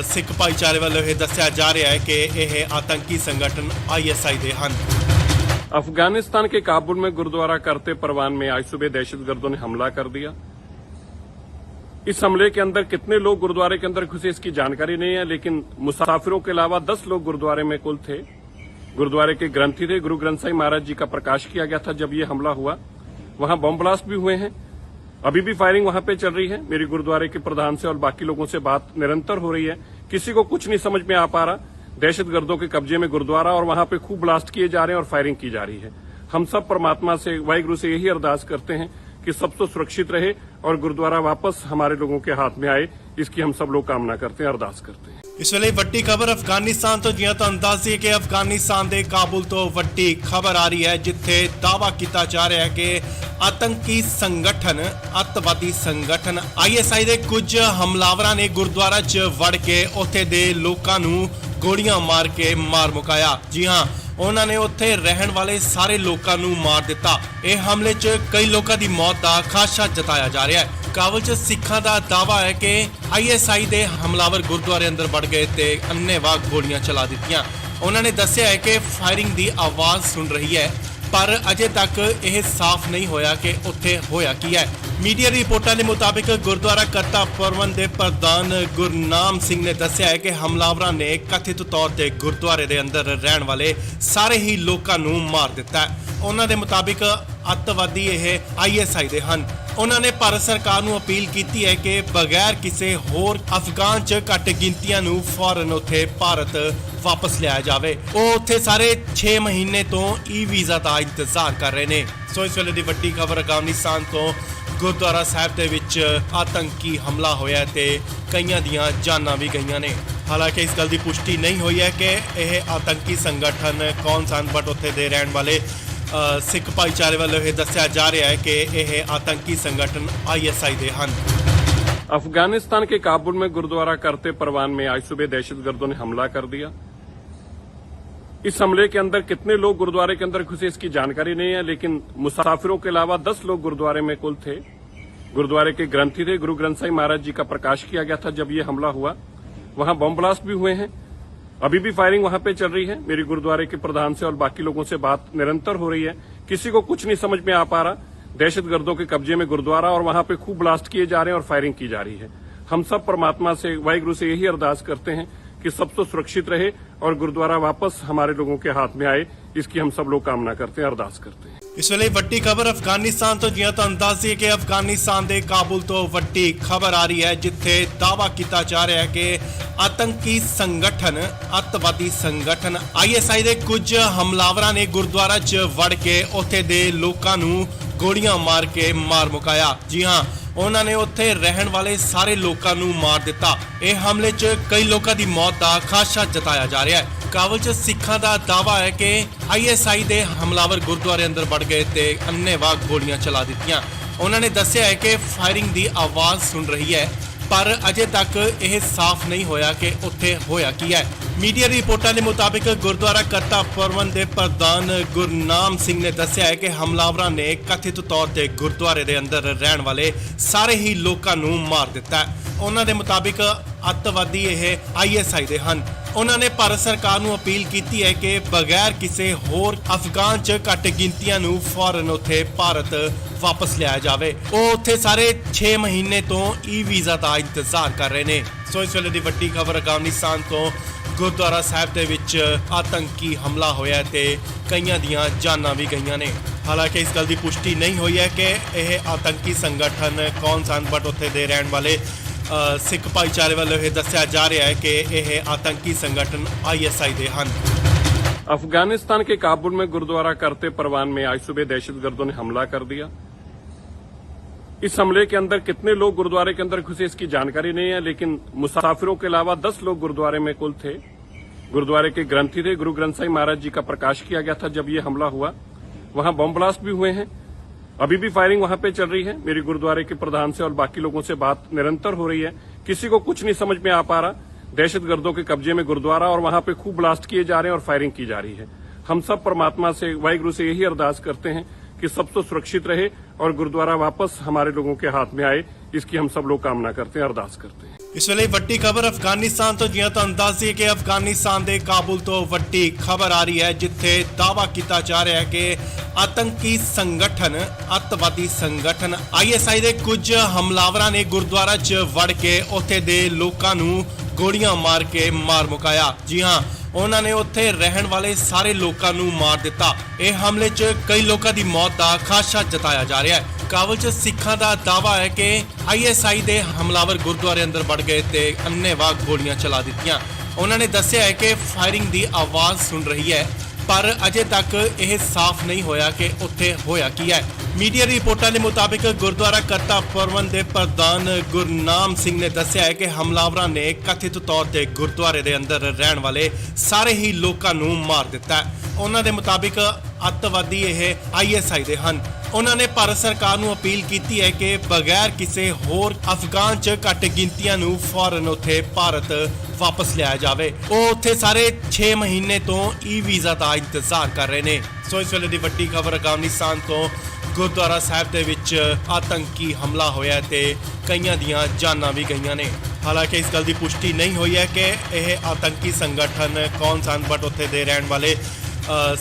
ਸਿੱਖ ਭਾਈਚਾਰੇ ਵੱਲੋਂ ਇਹ ਦੱਸਿਆ ਜਾ ਰਿਹਾ ਹੈ ਕਿ ਇਹ ਆਤੰਕੀ ਸੰਗਠਨ ISI ਦੇ ਹਨ। अफगानिस्तान के काबुल में गुरुद्वारा करते परवान में आज सुबह दहशतगर्दों ने हमला कर दिया। इस हमले के अंदर कितने लोग गुरुद्वारे के अंदर घुसे इसकी जानकारी नहीं है, लेकिन मुसाफिरों के अलावा 10 लोग गुरुद्वारे में कुल थे। गुरुद्वारे के ग्रंथी थे, गुरु ग्रंथ साहिब महाराज जी का प्रकाश किया गया था जब ये हमला हुआ। वहां बम ब्लास्ट भी हुए हैं, अभी भी फायरिंग वहां पे चल रही है। मेरी गुरुद्वारे के प्रधान से और बाकी लोगों से बात निरंतर हो रही है, किसी को कुछ नहीं समझ में आ पा रहा। दहशतगर्दों के कब्जे में गुरुद्वारा और वहां पे खूब ब्लास्ट किए जा रहे हैं और फायरिंग की जा रही है। हम सब परमात्मा से, वाहिगुरु से यही अरदास करते हैं कि सब तो सुरक्षित रहे और गुरुद्वारा वापस हमारे लोगों के हाथ में आए, इसकी हम सब लोग कामना करते हैं, अरदास करते हैं। ਇਸ ਵੇਲੇ ਵੱਡੀ ਖਬਰ ਅਫਗਾਨਿਸਤਾਨ ਤੋਂ ਜਿਵੇਂ ਤੁਹਾਨੂੰ ਦੱਸ ਦਈਏ ਕਿ ਅਫਗਾਨਿਸਤਾਨ ਦੇ ਕਾਬੁਲ ਤੋਂ ਵੱਡੀ ਖਬਰ ਆ ਰਹੀ ਹੈ, ਜਿੱਥੇ ਦਾਅਵਾ ਕੀਤਾ ਜਾ ਰਿਹਾ ਹੈ ਕਿ ਆਤੰਕੀ ਸੰਗਠਨ, ਅੱਤਵਾਦੀ ਸੰਗਠਨ ISI ਦੇ ਕੁਝ ਹਮਲਾਵਰਾਂ ਨੇ ਗੁਰਦੁਆਰਾ 'ਚ ਵੜ ਕੇ ਉੱਥੇ ਦੇ ਲੋਕਾਂ ਨੂੰ ਗੋਲੀਆਂ ਮਾਰ ਕੇ ਮਾਰ ਮੁਕਾਇਆ। ਜੀ ਹਾਂ, ਉਹਨਾਂ ਨੇ ਉੱਥੇ ਰਹਿਣ ਵਾਲੇ ਸਾਰੇ ਲੋਕਾਂ ਨੂੰ ਮਾਰ ਦਿੱਤਾ। ਇਹ ਹਮਲੇ 'ਚ ਕਈ ਲੋਕਾਂ ਦੀ ਮੌਤ ਦਾ ਖਾਦਸ਼ਾ ਜਤਾਇਆ ਜਾ ਰਿਹਾ ਹੈ। ਕਾਬੁਲ 'ਚ ਸਿੱਖਾਂ ਦਾ ਦਾਅਵਾ ਹੈ ਕਿ ISI ਦੇ ਹਮਲਾਵਰ ਗੁਰਦੁਆਰੇ ਅੰਦਰ ਵੜ ਗਏ ਤੇ ਅੰਨ੍ਹੇਵਾਹ ਗੋਲੀਆਂ ਚਲਾ ਦਿੱਤੀਆਂ। ਉਹਨਾਂ ਨੇ ਦੱਸਿਆ ਹੈ ਕਿ ਫਾਇਰਿੰਗ ਦੀ ਆਵਾਜ਼ ਸੁਣ ਰਹੀ ਹੈ, ਪਰ ਅਜੇ ਤੱਕ ਇਹ ਸਾਫ਼ ਨਹੀਂ ਹੋਇਆ ਕਿ ਉੱਥੇ ਹੋਇਆ ਕੀ ਹੈ। ਮੀਡੀਆ ਰਿਪੋਰਟਾਂ ਦੇ ਮੁਤਾਬਿਕ ਗੁਰਦੁਆਰਾ ਕਰਤਾ ਪਰਵਨ ਦੇ ਪ੍ਰਧਾਨ ਗੁਰਨਾਮ ਸਿੰਘ ਨੇ ਦੱਸਿਆ ਹੈ ਕਿ ਹਮਲਾਵਰਾਂ ਨੇ ਕਥਿਤ ਤੌਰ ਤੇ ਗੁਰਦੁਆਰੇ ਦੇ ਅੰਦਰ ਰਹਿਣ ਵਾਲੇ ਸਾਰੇ ਹੀ ਲੋਕਾਂ ਨੂੰ ਮਾਰ ਦਿੱਤਾ ਹੈ। ਉਹਨਾਂ ਦੇ ਮੁਤਾਬਿਕ ਅੱਤਵਾਦੀ ਇਹ ISI ਦੇ ਹਨ। ਉਹਨਾਂ ਨੇ ਭਾਰਤ ਸਰਕਾਰ ਨੂੰ ਅਪੀਲ ਕੀਤੀ ਹੈ ਕਿ ਬਗੈਰ ਕਿਸੇ ਹੋਰ ਅਫਗਾਨ 'ਚ ਘੱਟ ਗਿਣਤੀਆਂ ਨੂੰ ਫੌਰਨ ਉੱਥੇ ਭਾਰਤ ਵਾਪਸ ਲਿਆਇਆ ਜਾਵੇ। ਉਹ ਉੱਥੇ ਸਾਰੇ 6 ਮਹੀਨੇ ਤੋਂ ਵੀਜ਼ਾ ਦਾ ਇੰਤਜ਼ਾਰ ਕਰ ਰਹੇ ਨੇ। ਸੋ ਇਸ ਵੇਲੇ ਦੀ ਵੱਡੀ ਖਬਰ ਅਫਗਾਨਿਸਤਾਨ ਤੋਂ ਗੁਰਦੁਆਰਾ ਸਾਹਿਬ ਦੇ ਵਿੱਚ ਆਤੰਕੀ ਹਮਲਾ ਹੋਇਆ ਤੇ ਕਈਆਂ ਦੀਆਂ ਜਾਨਾਂ ਵੀ ਗਈਆਂ ਨੇ। ਹਾਲਾਂਕਿ ਇਸ ਗੱਲ ਦੀ ਪੁਸ਼ਟੀ ਨਹੀਂ ਹੋਈ ਹੈ ਕਿ ਇਹ ਆਤੰਕੀ ਸੰਗਠਨ ਕੌਣ ਸਨ, ਬਟ ਉੱਥੇ ਦੇ ਰਹਿਣ ਵਾਲੇ ਸਿੱਖ ਭਾਈਚਾਰੇ ਵੱਲੋਂ ਇਹ ਦੱਸਿਆ ਜਾ ਰਿਹਾ ਹੈ ਕਿ ਇਹ ਆਤੰਕੀ ਸੰਗਠਨ ISI ਦੇ ਹਨ। अफगानिस्तान के काबुल में गुरुद्वारा करते परवान में आज सुबह दहशतगर्दों ने हमला कर दिया। इस हमले के अंदर कितने लोग गुरुद्वारे के अंदर घुसे इसकी जानकारी नहीं है, लेकिन मुसाफिरों के अलावा 10 लोग गुरुद्वारे में कुल थे। गुरुद्वारे के ग्रंथी थे, गुरु ग्रंथ साहिब महाराज जी का प्रकाश किया गया था जब ये हमला हुआ। वहां बम ब्लास्ट भी हुए हैं, अभी भी फायरिंग वहां पे चल रही है। मेरी गुरुद्वारे के प्रधान से और बाकी लोगों से बात निरंतर हो रही है, किसी को कुछ नहीं समझ में आ पा रहा। दहशतगर्दों के कब्जे में गुरुद्वारा और वहां पे खूब ब्लास्ट किए जा रहे हैं और फायरिंग की जा रही है। हम सब परमात्मा से, वाहिगुरु से यही अरदास करते हैं कि सब तो सुरक्षित रहे और गुरुद्वारा वापस हमारे लोगों के हाथ में आए, इसकी हम सब लोग कामना करते हैं, अरदास करते हैं। ਇਸ ਵੇਲੇ ਵੱਡੀ ਖਬਰ ਅਫਗਾਨਿਸਤਾਨ ਤੋਂ ਜਿਵੇਂ ਤੁਹਾਨੂੰ ਦੱਸ ਦਈਏ ਕਿ ਅਫਗਾਨਿਸਤਾਨ ਦੇ ਕਾਬੁਲ ਤੋਂ ਵੱਡੀ ਖਬਰ ਆ ਰਹੀ ਹੈ, ਜਿੱਥੇ ਦਾਅਵਾ ਕੀਤਾ ਜਾ ਰਿਹਾ ਹੈ ਕਿ ਆਤੰਕੀ ਸੰਗਠਨ, ਅੱਤਵਾਦੀ ਸੰਗਠਨ ISI ਦੇ ਕੁਝ ਹਮਲਾਵਰਾਂ ਨੇ ਗੁਰਦੁਆਰਾ 'ਚ ਵੜ ਕੇ ਉੱਥੇ ਦੇ ਲੋਕਾਂ ਨੂੰ ਗੋਲੀਆਂ ਮਾਰ ਕੇ ਮਾਰ ਮੁਕਾਇਆ। ਜੀ ਹਾਂ, ਉਹਨਾਂ ਨੇ ਉੱਥੇ ਰਹਿਣ ਵਾਲੇ ਸਾਰੇ ਲੋਕਾਂ ਨੂੰ ਮਾਰ ਦਿੱਤਾ। ਇਹ ਹਮਲੇ 'ਚ ਕਈ ਲੋਕਾਂ ਦੀ ਮੌਤ ਦਾ ਖਾਦਸ਼ਾ ਜਤਾਇਆ ਜਾ ਰਿਹਾ ਹੈ। ਕਾਬੁਲ 'ਚ ਸਿੱਖਾਂ ਦਾ ਦਾਅਵਾ ਹੈ ਕਿ ISI ਦੇ ਹਮਲਾਵਰ ਗੁਰਦੁਆਰੇ ਅੰਦਰ ਵੜ ਗਏ ਤੇ ਅੰਨ੍ਹੇਵਾਹ ਗੋਲੀਆਂ ਚਲਾ ਦਿੱਤੀਆਂ। ਉਹਨਾਂ ਨੇ ਦੱਸਿਆ ਹੈ ਕਿ ਫਾਇਰਿੰਗ ਦੀ ਆਵਾਜ਼ ਸੁਣ ਰਹੀ ਹੈ, ਪਰ ਅਜੇ ਤੱਕ ਇਹ ਸਾਫ਼ ਨਹੀਂ ਹੋਇਆ ਕਿ ਉੱਥੇ ਹੋਇਆ ਕੀ ਹੈ। ਮੀਡੀਆ ਰਿਪੋਰਟਾਂ ਦੇ ਮੁਤਾਬਿਕ ਗੁਰਦੁਆਰਾ ਕਰਤਾ ਪਰਵਨ ਦੇ ਪ੍ਰਧਾਨ ਗੁਰਨਾਮ ਸਿੰਘ ਨੇ ਦੱਸਿਆ ਹੈ ਕਿ ਹਮਲਾਵਰਾਂ ਨੇ ਕਥਿਤ ਤੌਰ ਤੇ ਗੁਰਦੁਆਰੇ ਦੇ ਅੰਦਰ ਰਹਿਣ ਵਾਲੇ ਸਾਰੇ ਹੀ ਲੋਕਾਂ ਨੂੰ ਮਾਰ ਦਿੱਤਾ ਹੈ। ਉਹਨਾਂ ਦੇ ਮੁਤਾਬਿਕ ਅੱਤਵਾਦੀ ਇਹ ISI ਦੇ ਹਨ। ਉਹਨਾਂ ਨੇ ਭਾਰਤ ਸਰਕਾਰ ਨੂੰ ਅਪੀਲ ਕੀਤੀ ਹੈ ਕਿ ਬਗੈਰ ਕਿਸੇ ਹੋਰ ਅਫਗਾਨ 'ਚ ਘੱਟ ਗਿਣਤੀਆਂ ਨੂੰ ਫੌਰਨ ਉੱਥੇ ਭਾਰਤ ਵਾਪਸ ਲਿਆਇਆ ਜਾਵੇ। ਉਹ ਉੱਥੇ ਸਾਰੇ 6 ਮਹੀਨੇ ਤੋਂ ਵੀਜ਼ਾ ਦਾ ਇੰਤਜ਼ਾਰ ਕਰ ਰਹੇ ਨੇ। ਸੋ ਇਸ ਵੇਲੇ ਦੀ ਵੱਡੀ ਖਬਰ ਅਫਗਾਨਿਸਤਾਨ ਤੋਂ ਗੁਰਦੁਆਰਾ ਸਾਹਿਬ ਦੇ ਵਿੱਚ ਆਤੰਕੀ ਹਮਲਾ ਹੋਇਆ ਤੇ ਕਈਆਂ ਦੀਆਂ ਜਾਨਾਂ ਵੀ ਗਈਆਂ ਨੇ। ਹਾਲਾਂਕਿ ਇਸ ਗੱਲ ਦੀ ਪੁਸ਼ਟੀ ਨਹੀਂ ਹੋਈ ਹੈ ਕਿ ਇਹ ਆਤੰਕੀ ਸੰਗਠਨ ਕੌਣ ਸਨ, ਬਟ ਉੱਥੇ ਦੇ ਰਹਿਣ ਵਾਲੇ ਸਿੱਖ ਭਾਈਚਾਰੇ ਵੱਲੋਂ ਇਹ ਦੱਸਿਆ ਜਾ ਰਿਹਾ ਹੈ ਕਿ ਇਹ ਆਤੰਕੀ ਸੰਗਠਨ ISI ਦੇ ਹਨ। अफगानिस्तान के काबुल में गुरुद्वारा करते परवान में आज सुबह दहशतगर्दों ने हमला कर दिया। इस हमले के अंदर कितने लोग गुरुद्वारे के अंदर घुसे इसकी जानकारी नहीं है, लेकिन मुसाफिरों के अलावा 10 लोग गुरुद्वारे में कुल थे। गुरुद्वारे के ग्रंथी थे, गुरु ग्रंथ साहिब महाराज जी का प्रकाश किया गया था जब ये हमला हुआ। वहां बम ब्लास्ट भी हुए हैं, अभी भी फायरिंग वहां पे चल रही है। मेरी गुरुद्वारे के प्रधान से और बाकी लोगों से बात निरंतर हो रही है, किसी को कुछ नहीं समझ में आ पा रहा। दहशतगर्दों के कब्जे में गुरुद्वारा और वहां पे खूब ब्लास्ट किए जा रहे हैं और फायरिंग की जा रही है। हम सब परमात्मा से, वाहिगुरु से यही अरदास करते हैं कि सब तो सुरक्षित रहे और गुरुद्वारा वापस हमारे लोगों के हाथ में आए, इसकी हम सब लोग कामना करते हैं, अरदास करते हैं। ਇਸ ਵੇਲੇ ਵੱਡੀ ਖਬਰ ਅਫਗਾਨਿਸਤਾਨ ਤੋਂ ਜਿਵੇਂ ਤੁਹਾਨੂੰ ਦੱਸ ਦਈਏ ਕਿ ਅਫਗਾਨਿਸਤਾਨ ਦੇ ਕਾਬੁਲ ਤੋਂ ਵੱਡੀ ਖਬਰ ਆ ਰਹੀ ਹੈ, ਜਿੱਥੇ ਦਾਅਵਾ ਕੀਤਾ ਜਾ ਰਿਹਾ ਹੈ ਕਿ ਆਤੰਕੀ ਸੰਗਠਨ ਅੱਤਵਾਦੀ ਸੰਗਠਨ ISI ਦੇ ਕੁਝ ਹਮਲਾਵਰਾਂ ਨੇ ਗੁਰਦੁਆਰਾ 'ਚ ਵੜ ਕੇ ਉੱਥੇ ਦੇ ਲੋਕਾਂ ਨੂੰ ਗੋਲੀਆਂ ਮਾਰ ਕੇ ਮਾਰ ਮੁਕਾਇਆ। ਜੀ ਹਾਂ, ਉਹਨਾਂ ਨੇ ਉੱਥੇ ਰਹਿਣ ਵਾਲੇ ਸਾਰੇ ਲੋਕਾਂ ਨੂੰ ਮਾਰ ਦਿੱਤਾ। ਇਹ ਹਮਲੇ 'ਚ ਕਈ ਲੋਕਾਂ ਦੀ ਮੌਤ ਦਾ ਖਾਦਸ਼ਾ ਜਤਾਇਆ ਜਾ ਰਿਹਾ ਹੈ। ਕਾਬਲ 'ਚ ਸਿੱਖਾਂ ਦਾ ਦਾਅਵਾ ਹੈ ਕਿ ISI ਦੇ ਹਮਲਾਵਰ ਗੁਰਦੁਆਰੇ ਅੰਦਰ ਵੜ ਗਏ ਤੇ ਅੰਨ੍ਹੇਵਾਹ ਗੋਲੀਆਂ ਚਲਾ ਦਿੱਤੀਆਂ। ਉਹਨਾਂ ਨੇ ਦੱਸਿਆ ਹੈ ਕਿ ਫਾਇਰਿੰਗ ਦੀ ਆਵਾਜ਼ ਸੁਣ ਰਹੀ ਹੈ, ਪਰ ਅਜੇ ਤੱਕ ਇਹ ਸਾਫ਼ ਨਹੀਂ ਹੋਇਆ ਕਿ ਉੱਥੇ ਹੋਇਆ ਕੀ ਹੈ। ਮੀਡੀਆ ਰਿਪੋਰਟਾਂ ਦੇ ਮੁਤਾਬਿਕ ਗੁਰਦੁਆਰਾ ਕਰਤਾ ਪ੍ਰਬੰਧ ਦੇ ਪ੍ਰਧਾਨ ਗੁਰਨਾਮ ਸਿੰਘ ਨੇ ਦੱਸਿਆ ਹੈ ਕਿ ਹਮਲਾਵਰਾਂ ਨੇ ਕਥਿਤ ਤੌਰ ਤੇ ਗੁਰਦੁਆਰੇ ਦੇ ਅੰਦਰ ਰਹਿਣ ਵਾਲੇ ਸਾਰੇ ਹੀ ਲੋਕਾਂ ਨੂੰ ਮਾਰ ਦਿੱਤਾ ਹੈ। ਉਹਨਾਂ ਦੇ ਮੁਤਾਬਿਕ ਅੱਤਵਾਦੀ ਇਹ ISI ਦੇ ਹਨ। ਉਹਨਾਂ ਨੇ ਭਾਰਤ ਸਰਕਾਰ ਨੂੰ ਅਪੀਲ ਕੀਤੀ ਹੈ ਕਿ ਬਗੈਰ ਕਿਸੇ ਹੋਰ ਅਫਗਾਨ 'ਚ ਘੱਟ ਗਿਣਤੀਆਂ ਨੂੰ ਫੌਰਨ ਉੱਥੇ ਭਾਰਤ ਵਾਪਸ ਲਿਆਇਆ ਜਾਵੇ। ਉਹ ਉੱਥੇ ਸਾਰੇ 6 ਮਹੀਨੇ ਤੋਂ ਵੀਜ਼ਾ ਦਾ ਇੰਤਜ਼ਾਰ ਕਰ ਰਹੇ ਨੇ। ਸੋ ਇਸ ਵੇਲੇ ਦੀ ਵੱਡੀ ਖਬਰ ਅਫਗਾਨਿਸਤਾਨ ਤੋਂ ਗੁਰਦੁਆਰਾ ਸਾਹਿਬ ਦੇ ਵਿੱਚ ਆਤੰਕੀ ਹਮਲਾ ਹੋਇਆ ਤੇ ਕਈਆਂ ਦੀਆਂ ਜਾਨਾਂ ਵੀ ਗਈਆਂ ਨੇ। ਹਾਲਾਂਕਿ ਇਸ ਗੱਲ ਦੀ ਪੁਸ਼ਟੀ ਨਹੀਂ ਹੋਈ ਹੈ ਕਿ ਇਹ ਆਤੰਕੀ ਸੰਗਠਨ ਕੌਣ ਸਨ, ਬਟ ਉੱਥੇ ਦੇ ਰਹਿਣ ਵਾਲੇ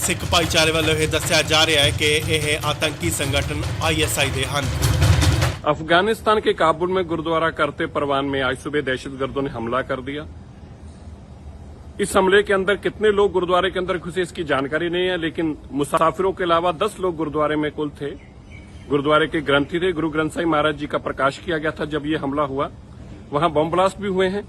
ਸਿੱਖ ਭਾਈਚਾਰੇ ਵੱਲੋਂ ਇਹ ਦੱਸਿਆ ਜਾ ਰਿਹਾ ਹੈ ਕਿ ਇਹ ਆਤੰਕੀ संगठन ISI ਦੇ ਹਨ। अफगानिस्तान के काबुल में गुरुद्वारा करते परवान में आज सुबह दहशतगर्दों ने हमला कर दिया। इस हमले के अंदर कितने लोग गुरुद्वारे के अंदर घुसे इसकी जानकारी नहीं है, लेकिन मुसाफिरों के अलावा 10 लोग गुरुद्वारे में कुल थे। गुरुद्वारे के ग्रंथी थे, गुरु ग्रंथ साहिब महाराज जी का प्रकाश किया गया था जब ये हमला हुआ। वहां बम ब्लास्ट भी हुए हैं,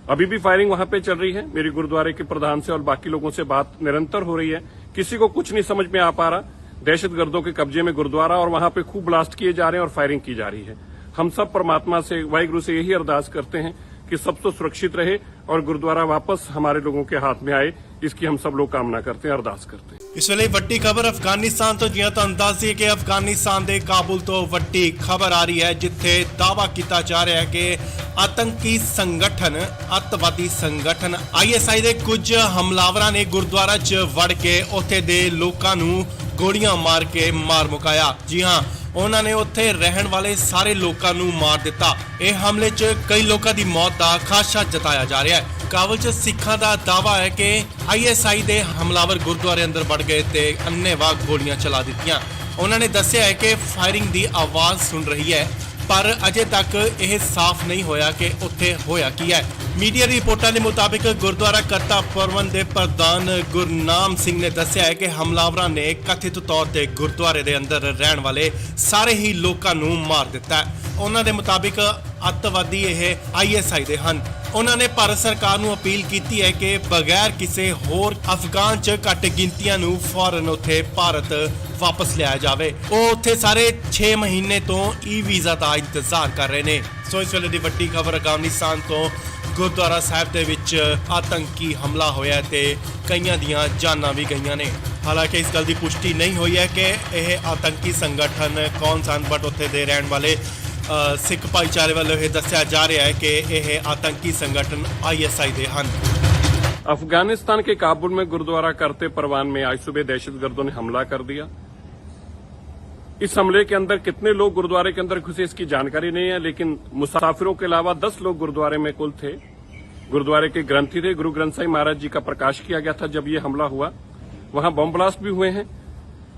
अभी भी फायरिंग वहां पे चल रही है। मेरी गुरुद्वारे के प्रधान से और बाकी लोगों से बात निरंतर हो रही है, किसी को कुछ नहीं समझ में आ पा रहा। दहशतगर्दों के कब्जे में गुरुद्वारा और वहां पे खूब ब्लास्ट किए जा रहे हैं और फायरिंग की जा रही है। हम सब परमात्मा से, वाहिगुरु से यही अरदास करते हैं कि सब तो सुरक्षित रहे और गुरुद्वारा वापस हमारे लोगों के हाथ में आए, इसकी हम सब लोग कामना करते हैं, अरदास करते हैं। ਇਸ ਵੇਲੇ ਵੱਡੀ ਖਬਰ ਅਫਗਾਨਿਸਤਾਨ ਤੋਂ ਜਿਵੇਂ ਤੁਹਾਨੂੰ ਦੱਸ ਦਈਏ ਕਿ ਅਫਗਾਨਿਸਤਾਨ ਦੇ ਕਾਬੁਲ ਤੋਂ ਵੱਡੀ ਖਬਰ ਆ ਰਹੀ ਹੈ, ਜਿੱਥੇ ਦਾਅਵਾ ਕੀਤਾ ਜਾ ਰਿਹਾ ਹੈ ਕਿ ਆਤੰਕੀ ਸੰਗਠਨ ਅੱਤਵਾਦੀ ਸੰਗਠਨ ISI ਦੇ ਕੁਝ ਹਮਲਾਵਰਾਂ ਨੇ ਗੁਰਦੁਆਰਾ 'ਚ ਵੜ ਕੇ ਉੱਥੇ ਦੇ ਲੋਕਾਂ ਨੂੰ ਗੋਲੀਆਂ ਮਾਰ ਕੇ ਮਾਰ ਮੁਕਾਇਆ। ਜੀ ਹਾਂ, ਉਹਨਾਂ ਨੇ ਉੱਥੇ ਰਹਿਣ ਵਾਲੇ ਸਾਰੇ ਲੋਕਾਂ ਨੂੰ ਮਾਰ ਦਿੱਤਾ। ਇਹ ਹਮਲੇ 'ਚ ਕਈ ਲੋਕਾਂ ਦੀ ਮੌਤ ਦਾ ਖਾਦਸ਼ਾ ਜਤਾਇਆ ਜਾ ਰਿਹਾ ਹੈ। ਕਾਬਲ 'ਚ ਸਿੱਖਾਂ ਦਾ ਦਾਅਵਾ ਹੈ ਕਿ ISI ਦੇ ਹਮਲਾਵਰ ਗੁਰਦੁਆਰੇ ਅੰਦਰ ਵੜ ਗਏ ਤੇ ਅੰਨ੍ਹੇਵਾਹ ਗੋਲੀਆਂ ਚਲਾ ਦਿੱਤੀਆਂ। ਉਹਨਾਂ ਨੇ ਦੱਸਿਆ ਹੈ ਕਿ ਫਾਇਰਿੰਗ ਦੀ ਆਵਾਜ਼ ਸੁਣ ਰਹੀ ਹੈ, ਪਰ ਅਜੇ ਤੱਕ ਇਹ ਸਾਫ਼ ਨਹੀਂ ਹੋਇਆ ਕਿ ਉੱਥੇ ਹੋਇਆ ਕੀ ਹੈ। ਮੀਡੀਆ ਰਿਪੋਰਟਾਂ ਦੇ ਮੁਤਾਬਿਕ ਗੁਰਦੁਆਰਾ ਕਰਤਾ ਪ੍ਰਬੰਧ ਦੇ ਪ੍ਰਧਾਨ ਗੁਰਨਾਮ ਸਿੰਘ ਨੇ ਦੱਸਿਆ ਹੈ ਕਿ ਹਮਲਾਵਰਾਂ ਨੇ ਕਥਿਤ ਤੌਰ ਤੇ ਗੁਰਦੁਆਰੇ ਦੇ ਅੰਦਰ ਰਹਿਣ ਵਾਲੇ ਸਾਰੇ ਹੀ ਲੋਕਾਂ ਨੂੰ ਮਾਰ ਦਿੱਤਾ ਹੈ। ਉਹਨਾਂ ਦੇ ਮੁਤਾਬਿਕ ਅੱਤਵਾਦੀ ਇਹ ISI ਦੇ ਹਨ। ਉਹਨਾਂ ਨੇ ਭਾਰਤ ਸਰਕਾਰ ਨੂੰ ਅਪੀਲ ਕੀਤੀ ਹੈ ਕਿ ਬਗੈਰ ਕਿਸੇ ਹੋਰ ਅਫਗਾਨ 'ਚ ਘੱਟ ਗਿਣਤੀਆਂ ਨੂੰ ਫੌਰਨ ਉੱਥੇ ਭਾਰਤ ਵਾਪਸ ਲਿਆਇਆ ਜਾਵੇ। ਉਹ ਉੱਥੇ ਸਾਰੇ 6 ਮਹੀਨੇ ਤੋਂ ਵੀਜ਼ਾ ਦਾ ਇੰਤਜ਼ਾਰ ਕਰ ਰਹੇ ਨੇ। ਸੋ ਇਸ ਵੇਲੇ ਦੀ ਵੱਡੀ ਖਬਰ ਅਫਗਾਨਿਸਤਾਨ ਤੋਂ ਗੁਰਦੁਆਰਾ ਸਾਹਿਬ ਦੇ ਵਿੱਚ ਆਤੰਕੀ ਹਮਲਾ ਹੋਇਆ ਤੇ ਕਈਆਂ ਦੀਆਂ ਜਾਨਾਂ ਵੀ ਗਈਆਂ ਨੇ। ਹਾਲਾਂਕਿ ਇਸ ਗੱਲ ਦੀ ਪੁਸ਼ਟੀ ਨਹੀਂ ਹੋਈ ਹੈ ਕਿ ਇਹ ਆਤੰਕੀ ਸੰਗਠਨ ਕੌਣ ਸਨ, ਬਟ ਉੱਥੇ ਦੇ ਰਹਿਣ ਵਾਲੇ ਸਿੱਖ ਭਾਈਚਾਰੇ ਵੱਲੋਂ ਇਹ ਦੱਸਿਆ ਜਾ ਰਿਹਾ ਹੈ ਕਿ ਇਹ ਆਤੰਕੀ संगठन ISI ਦੇ ਹਨ। अफगानिस्तान के काबुल में गुरुद्वारा करते परवान में आज सुबह दहशतगर्दों ने हमला कर दिया। इस हमले के अंदर कितने लोग गुरुद्वारे के अंदर घुसे इसकी जानकारी नहीं है, लेकिन मुसाफिरों के अलावा 10 लोग गुरुद्वारे में कुल थे। गुरुद्वारे के ग्रंथी थे, गुरु ग्रंथ साहिब महाराज जी का प्रकाश किया गया था जब ये हमला हुआ। वहां बम ब्लास्ट भी हुए हैं,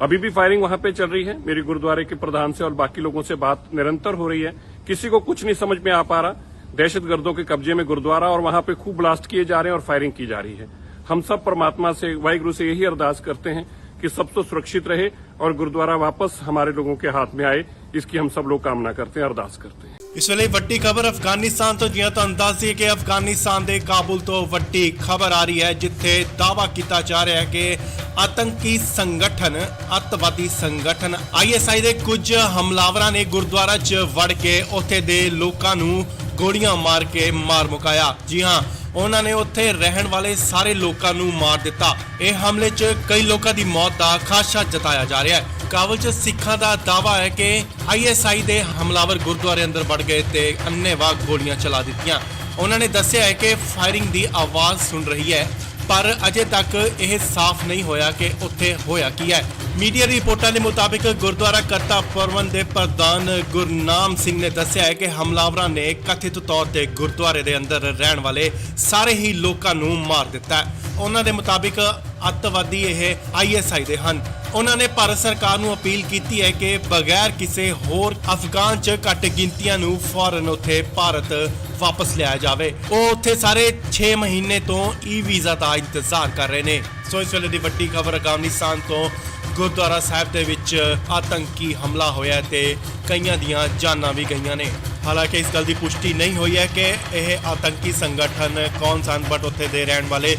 अभी भी फायरिंग वहां पे चल रही है। मेरी गुरुद्वारे के प्रधान से और बाकी लोगों से बात निरंतर हो रही है, किसी को कुछ नहीं समझ में आ पा रहा। दहशतगर्दों के कब्जे में गुरुद्वारा और वहां पे खूब ब्लास्ट किए जा रहे हैं और फायरिंग की जा रही है। हम सब परमात्मा से, वाहिगुरु से यही अरदास करते हैं कि सब तो सुरक्षित रहे और गुरुद्वारा वापस हमारे लोगों के हाथ में आए, इसकी हम सब लोग कामना करते हैं, अरदास करते हैं। ਇਸ ਵੇਲੇ ਵੱਡੀ ਖਬਰ ਅਫਗਾਨਿਸਤਾਨ ਤੋਂ ਜਿਵੇਂ ਤੁਹਾਨੂੰ ਦੱਸ ਦਈਏ ਕਿ ਅਫਗਾਨਿਸਤਾਨ ਦੇ ਕਾਬੁਲ ਤੋਂ ਵੱਡੀ ਖਬਰ ਆ ਰਹੀ ਹੈ, ਜਿੱਥੇ ਦਾਅਵਾ ਕੀਤਾ ਜਾ ਰਿਹਾ ਹੈ ਕਿ ਆਤੰਕੀ ਸੰਗਠਨ ਅੱਤਵਾਦੀ ਸੰਗਠਨ ISI ਦੇ ਕੁਝ ਹਮਲਾਵਰਾਂ ਨੇ ਗੁਰਦੁਆਰਾ 'ਚ ਵੜ ਕੇ ਉੱਥੇ ਦੇ ਲੋਕਾਂ ਨੂੰ ਗੋਲੀਆਂ ਮਾਰ ਕੇ ਮਾਰ ਮੁਕਾਇਆ। ਜੀ ਹਾਂ, ਉਹਨਾਂ ਨੇ ਉੱਥੇ ਰਹਿਣ ਵਾਲੇ ਸਾਰੇ ਲੋਕਾਂ ਨੂੰ ਮਾਰ ਦਿੱਤਾ। ਇਹ ਹਮਲੇ 'ਚ ਕਈ ਲੋਕਾਂ ਦੀ ਮੌਤ ਦਾ ਖਾਦਸ਼ਾ ਜਤਾਇਆ ਜਾ ਰਿਹਾ ਹੈ। ਕਾਬਲ 'ਚ ਸਿੱਖਾਂ ਦਾ ਦਾਅਵਾ ਹੈ ਕਿ ISI ਦੇ ਹਮਲਾਵਰ ਗੁਰਦੁਆਰੇ ਅੰਦਰ ਵੜ ਗਏ ਤੇ ਅੰਨ੍ਹੇਵਾਹ ਗੋਲੀਆਂ ਚਲਾ ਦਿੱਤੀਆਂ। ਉਹਨਾਂ ਨੇ ਦੱਸਿਆ ਹੈ ਕਿ ਫਾਇਰਿੰਗ ਦੀ ਆਵਾਜ਼ ਸੁਣ ਰਹੀ ਹੈ, ਪਰ ਅਜੇ ਤੱਕ ਇਹ ਸਾਫ਼ ਨਹੀਂ ਹੋਇਆ ਕਿ ਉੱਥੇ ਹੋਇਆ ਕੀ ਹੈ। ਮੀਡੀਆ ਰਿਪੋਰਟਾਂ ਦੇ ਮੁਤਾਬਿਕ ਗੁਰਦੁਆਰਾ ਕਰਤਾ ਪ੍ਰਬੰਧ ਦੇ ਪ੍ਰਧਾਨ ਗੁਰਨਾਮ ਸਿੰਘ ਨੇ ਦੱਸਿਆ ਹੈ ਕਿ ਹਮਲਾਵਰਾਂ ਨੇ ਕਥਿਤ ਤੌਰ ਤੇ ਗੁਰਦੁਆਰੇ ਦੇ ਅੰਦਰ ਰਹਿਣ ਵਾਲੇ ਸਾਰੇ ਹੀ ਲੋਕਾਂ ਨੂੰ ਮਾਰ ਦਿੱਤਾ ਹੈ। ਉਹਨਾਂ ਦੇ ਮੁਤਾਬਿਕ ਅੱਤਵਾਦੀ ਇਹ ISI ਦੇ ਹਨ। ਉਹਨਾਂ ਨੇ ਭਾਰਤ ਸਰਕਾਰ ਨੂੰ ਅਪੀਲ ਕੀਤੀ ਹੈ ਕਿ ਬਗੈਰ ਕਿਸੇ ਹੋਰ ਅਫਗਾਨ 'ਚ ਘੱਟ ਗਿਣਤੀਆਂ ਨੂੰ ਫੌਰਨ ਉੱਥੇ ਭਾਰਤ ਵਾਪਸ ਲਿਆਇਆ ਜਾਵੇ। ਉਹ ਉੱਥੇ ਸਾਰੇ 6 ਮਹੀਨੇ ਤੋਂ ਵੀਜ਼ਾ ਦਾ ਇੰਤਜ਼ਾਰ ਕਰ ਰਹੇ ਨੇ। ਸੋ ਇਸ ਵੇਲੇ ਦੀ ਵੱਡੀ ਖਬਰ ਅਫਗਾਨਿਸਤਾਨ ਤੋਂ ਗੁਰਦੁਆਰਾ ਸਾਹਿਬ ਦੇ ਵਿੱਚ ਆਤੰਕੀ ਹਮਲਾ ਹੋਇਆ ਤੇ ਕਈਆਂ ਦੀਆਂ ਜਾਨਾਂ ਵੀ ਗਈਆਂ ਨੇ। ਹਾਲਾਂਕਿ ਇਸ ਗੱਲ ਦੀ ਪੁਸ਼ਟੀ ਨਹੀਂ ਹੋਈ ਹੈ ਕਿ ਇਹ ਆਤੰਕੀ ਸੰਗਠਨ ਕੌਣ ਸਨ, ਬਟ ਉੱਥੇ ਦੇ ਰਹਿਣ ਵਾਲੇ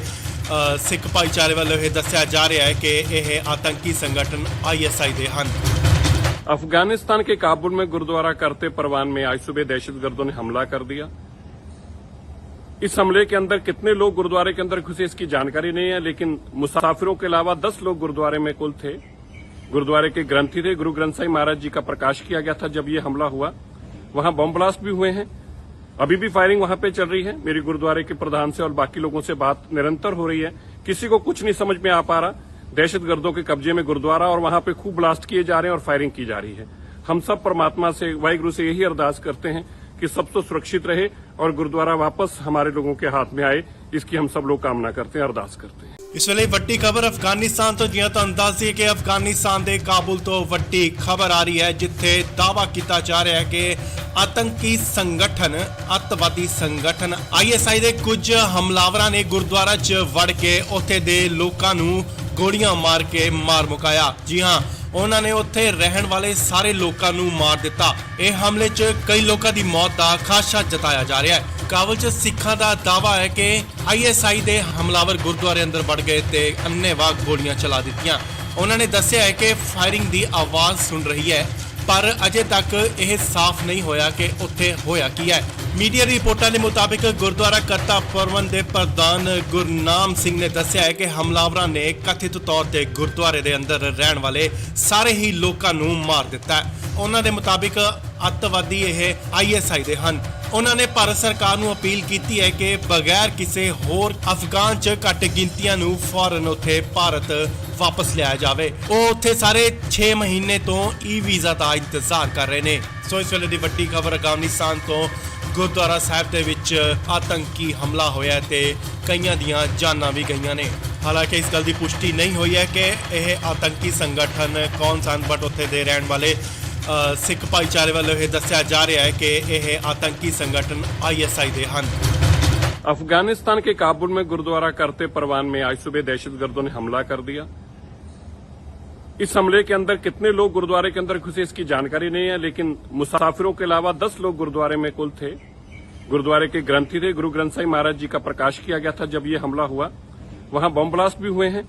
ਸਿੱਖ ਭਾਈਚਾਰੇ ਵੱਲੋਂ ਇਹ ਦੱਸਿਆ ਜਾ ਰਿਹਾ ਹੈ ਕਿ ਇਹ ਆਤੰਕੀ संगठन ISI ਦੇ ਹਨ। अफगानिस्तान के काबुल में गुरुद्वारा करते परवान में आज सुबह दहशतगर्दों ने हमला कर दिया। इस हमले के अंदर कितने लोग गुरुद्वारे के अंदर घुसे इसकी जानकारी नहीं है, लेकिन मुसाफिरों के अलावा 10 लोग गुरुद्वारे में कुल थे। गुरुद्वारे के ग्रंथी थे, गुरु ग्रंथ साहिब महाराज जी का प्रकाश किया गया था जब ये हमला हुआ। वहां बम ब्लास्ट भी हुए हैं, अभी भी फायरिंग वहां पे चल रही है। मेरी गुरुद्वारे के प्रधान से और बाकी लोगों से बात निरंतर हो रही है, किसी को कुछ नहीं समझ में आ पा रहा। दहशतगर्दों के कब्जे में गुरुद्वारा और वहां पे खूब ब्लास्ट किए जा रहे हैं और फायरिंग की जा रही है। हम सब परमात्मा से, वाहिगुरु से यही अरदास करते हैं कि सब तो सुरक्षित रहे और गुरुद्वारा वापस हमारे लोगों के हाथ में आए, इसकी हम सब लोग कामना करते हैं, अरदास करते हैं। ਇਸ ਵੇਲੇ ਵੱਡੀ ਖਬਰ ਅਫਗਾਨਿਸਤਾਨ ਤੋਂ, ਜਿਵੇਂ ਤੁਹਾਨੂੰ ਦੱਸ ਦਈਏ ਕਿ ਅਫਗਾਨਿਸਤਾਨ ਦੇ ਕਾਬੁਲ ਤੋਂ ਵੱਡੀ ਖਬਰ ਆ ਰਹੀ ਹੈ, ਜਿੱਥੇ ਦਾਅਵਾ ਕੀਤਾ ਜਾ ਰਿਹਾ ਹੈ ਕਿ ਆਤੰਕੀ ਸੰਗਠਨ, ਅੱਤਵਾਦੀ ਸੰਗਠਨ ISI ਦੇ ਕੁਝ ਹਮਲਾਵਰਾਂ ਨੇ ਗੁਰਦੁਆਰਾ 'ਚ ਵੜ ਕੇ ਉੱਥੇ ਦੇ ਲੋਕਾਂ ਨੂੰ ਗੋਲੀਆਂ ਮਾਰ ਕੇ ਮਾਰ ਮੁਕਾਇਆ। ਜੀ ਹਾਂ, ਉਹਨਾਂ ਨੇ ਉੱਥੇ ਰਹਿਣ ਵਾਲੇ ਸਾਰੇ ਲੋਕਾਂ ਨੂੰ ਮਾਰ ਦਿੱਤਾ। ਇਹ ਹਮਲੇ 'ਚ ਕਈ ਲੋਕਾਂ ਦੀ ਮੌਤ ਦਾ ਖਾਦਸ਼ਾ ਜਤਾਇਆ ਜਾ ਰਿਹਾ ਹੈ। ਕਾਬਲ 'ਚ ਸਿੱਖਾਂ ਦਾ ਦਾਅਵਾ ਹੈ ਕਿ ISI ਦੇ ਹਮਲਾਵਰ ਗੁਰਦੁਆਰੇ ਅੰਦਰ ਵੜ ਗਏ ਤੇ ਅੰਨ੍ਹੇਵਾਹ ਗੋਲੀਆਂ ਚਲਾ ਦਿੱਤੀਆਂ। ਉਹਨਾਂ ਨੇ ਦੱਸਿਆ ਹੈ ਕਿ ਫਾਇਰਿੰਗ ਦੀ ਆਵਾਜ਼ ਸੁਣ ਰਹੀ ਹੈ, ਪਰ ਅਜੇ ਤੱਕ ਇਹ ਸਾਫ਼ ਨਹੀਂ ਹੋਇਆ ਕਿ ਉੱਥੇ ਹੋਇਆ ਕੀ ਹੈ। ਮੀਡੀਆ ਰਿਪੋਰਟਾਂ ਦੇ ਮੁਤਾਬਿਕ ਗੁਰਦੁਆਰਾ ਕਰਤਾ ਪ੍ਰਬੰਧ ਦੇ ਪ੍ਰਧਾਨ ਗੁਰਨਾਮ ਸਿੰਘ ਨੇ ਦੱਸਿਆ ਹੈ ਕਿ ਹਮਲਾਵਰਾਂ ਨੇ ਕਥਿਤ ਤੌਰ ਤੇ ਗੁਰਦੁਆਰੇ ਦੇ ਅੰਦਰ ਰਹਿਣ ਵਾਲੇ ਸਾਰੇ ਹੀ ਲੋਕਾਂ ਨੂੰ ਮਾਰ ਦਿੱਤਾ ਹੈ। ਉਹਨਾਂ ਦੇ ਮੁਤਾਬਿਕ ਅੱਤਵਾਦੀ ਇਹ ISI ਦੇ ਹਨ। ਉਹਨਾਂ ਨੇ ਭਾਰਤ ਸਰਕਾਰ ਨੂੰ ਅਪੀਲ ਕੀਤੀ ਹੈ ਕਿ ਬਗੈਰ ਕਿਸੇ ਹੋਰ ਅਫਗਾਨ 'ਚ ਘੱਟ ਗਿਣਤੀਆਂ ਨੂੰ ਫੌਰਨ ਉੱਥੇ ਭਾਰਤ ਵਾਪਸ ਲਿਆਇਆ ਜਾਵੇ। ਉਹ ਉੱਥੇ ਸਾਰੇ 6 ਮਹੀਨੇ ਤੋਂ ਵੀਜ਼ਾ ਦਾ ਇੰਤਜ਼ਾਰ ਕਰ ਰਹੇ ਨੇ। ਸੋ ਇਸ ਵੇਲੇ ਦੀ ਵੱਡੀ ਖਬਰ ਅਫਗਾਨਿਸਤਾਨ ਤੋਂ ਗੁਰਦੁਆਰਾ ਸਾਹਿਬ ਦੇ ਵਿੱਚ ਆਤੰਕੀ ਹਮਲਾ ਹੋਇਆ ਤੇ ਕਈਆਂ ਦੀਆਂ ਜਾਨਾਂ ਵੀ ਗਈਆਂ ਨੇ। ਹਾਲਾਂਕਿ ਇਸ ਗੱਲ ਦੀ ਪੁਸ਼ਟੀ ਨਹੀਂ ਹੋਈ ਹੈ ਕਿ ਇਹ ਆਤੰਕੀ ਸੰਗਠਨ ਕੌਣ ਸਨ, ਬਟ ਉੱਥੇ ਦੇ ਰਹਿਣ ਵਾਲੇ ਸਿੱਖ ਭਾਈਚਾਰੇ ਵੱਲੋਂ ਇਹ ਦੱਸਿਆ ਜਾ ਰਿਹਾ ਹੈ ਕਿ ਇਹ ਆਤੰਕੀ संगठन ISI ਦੇ ਹਨ। अफगानिस्तान के काबुल में गुरुद्वारा करते परवान में आज सुबह दहशतगर्दों ने हमला कर दिया। इस हमले के अंदर कितने लोग गुरुद्वारे के अंदर घुसे इसकी जानकारी नहीं है, लेकिन मुसाफिरों के अलावा 10 लोग गुरुद्वारे में कुल थे। गुरुद्वारे के ग्रंथी थे, गुरु ग्रंथ साहिब महाराज जी का प्रकाश किया गया था जब ये हमला हुआ। वहां बम ब्लास्ट भी हुए हैं,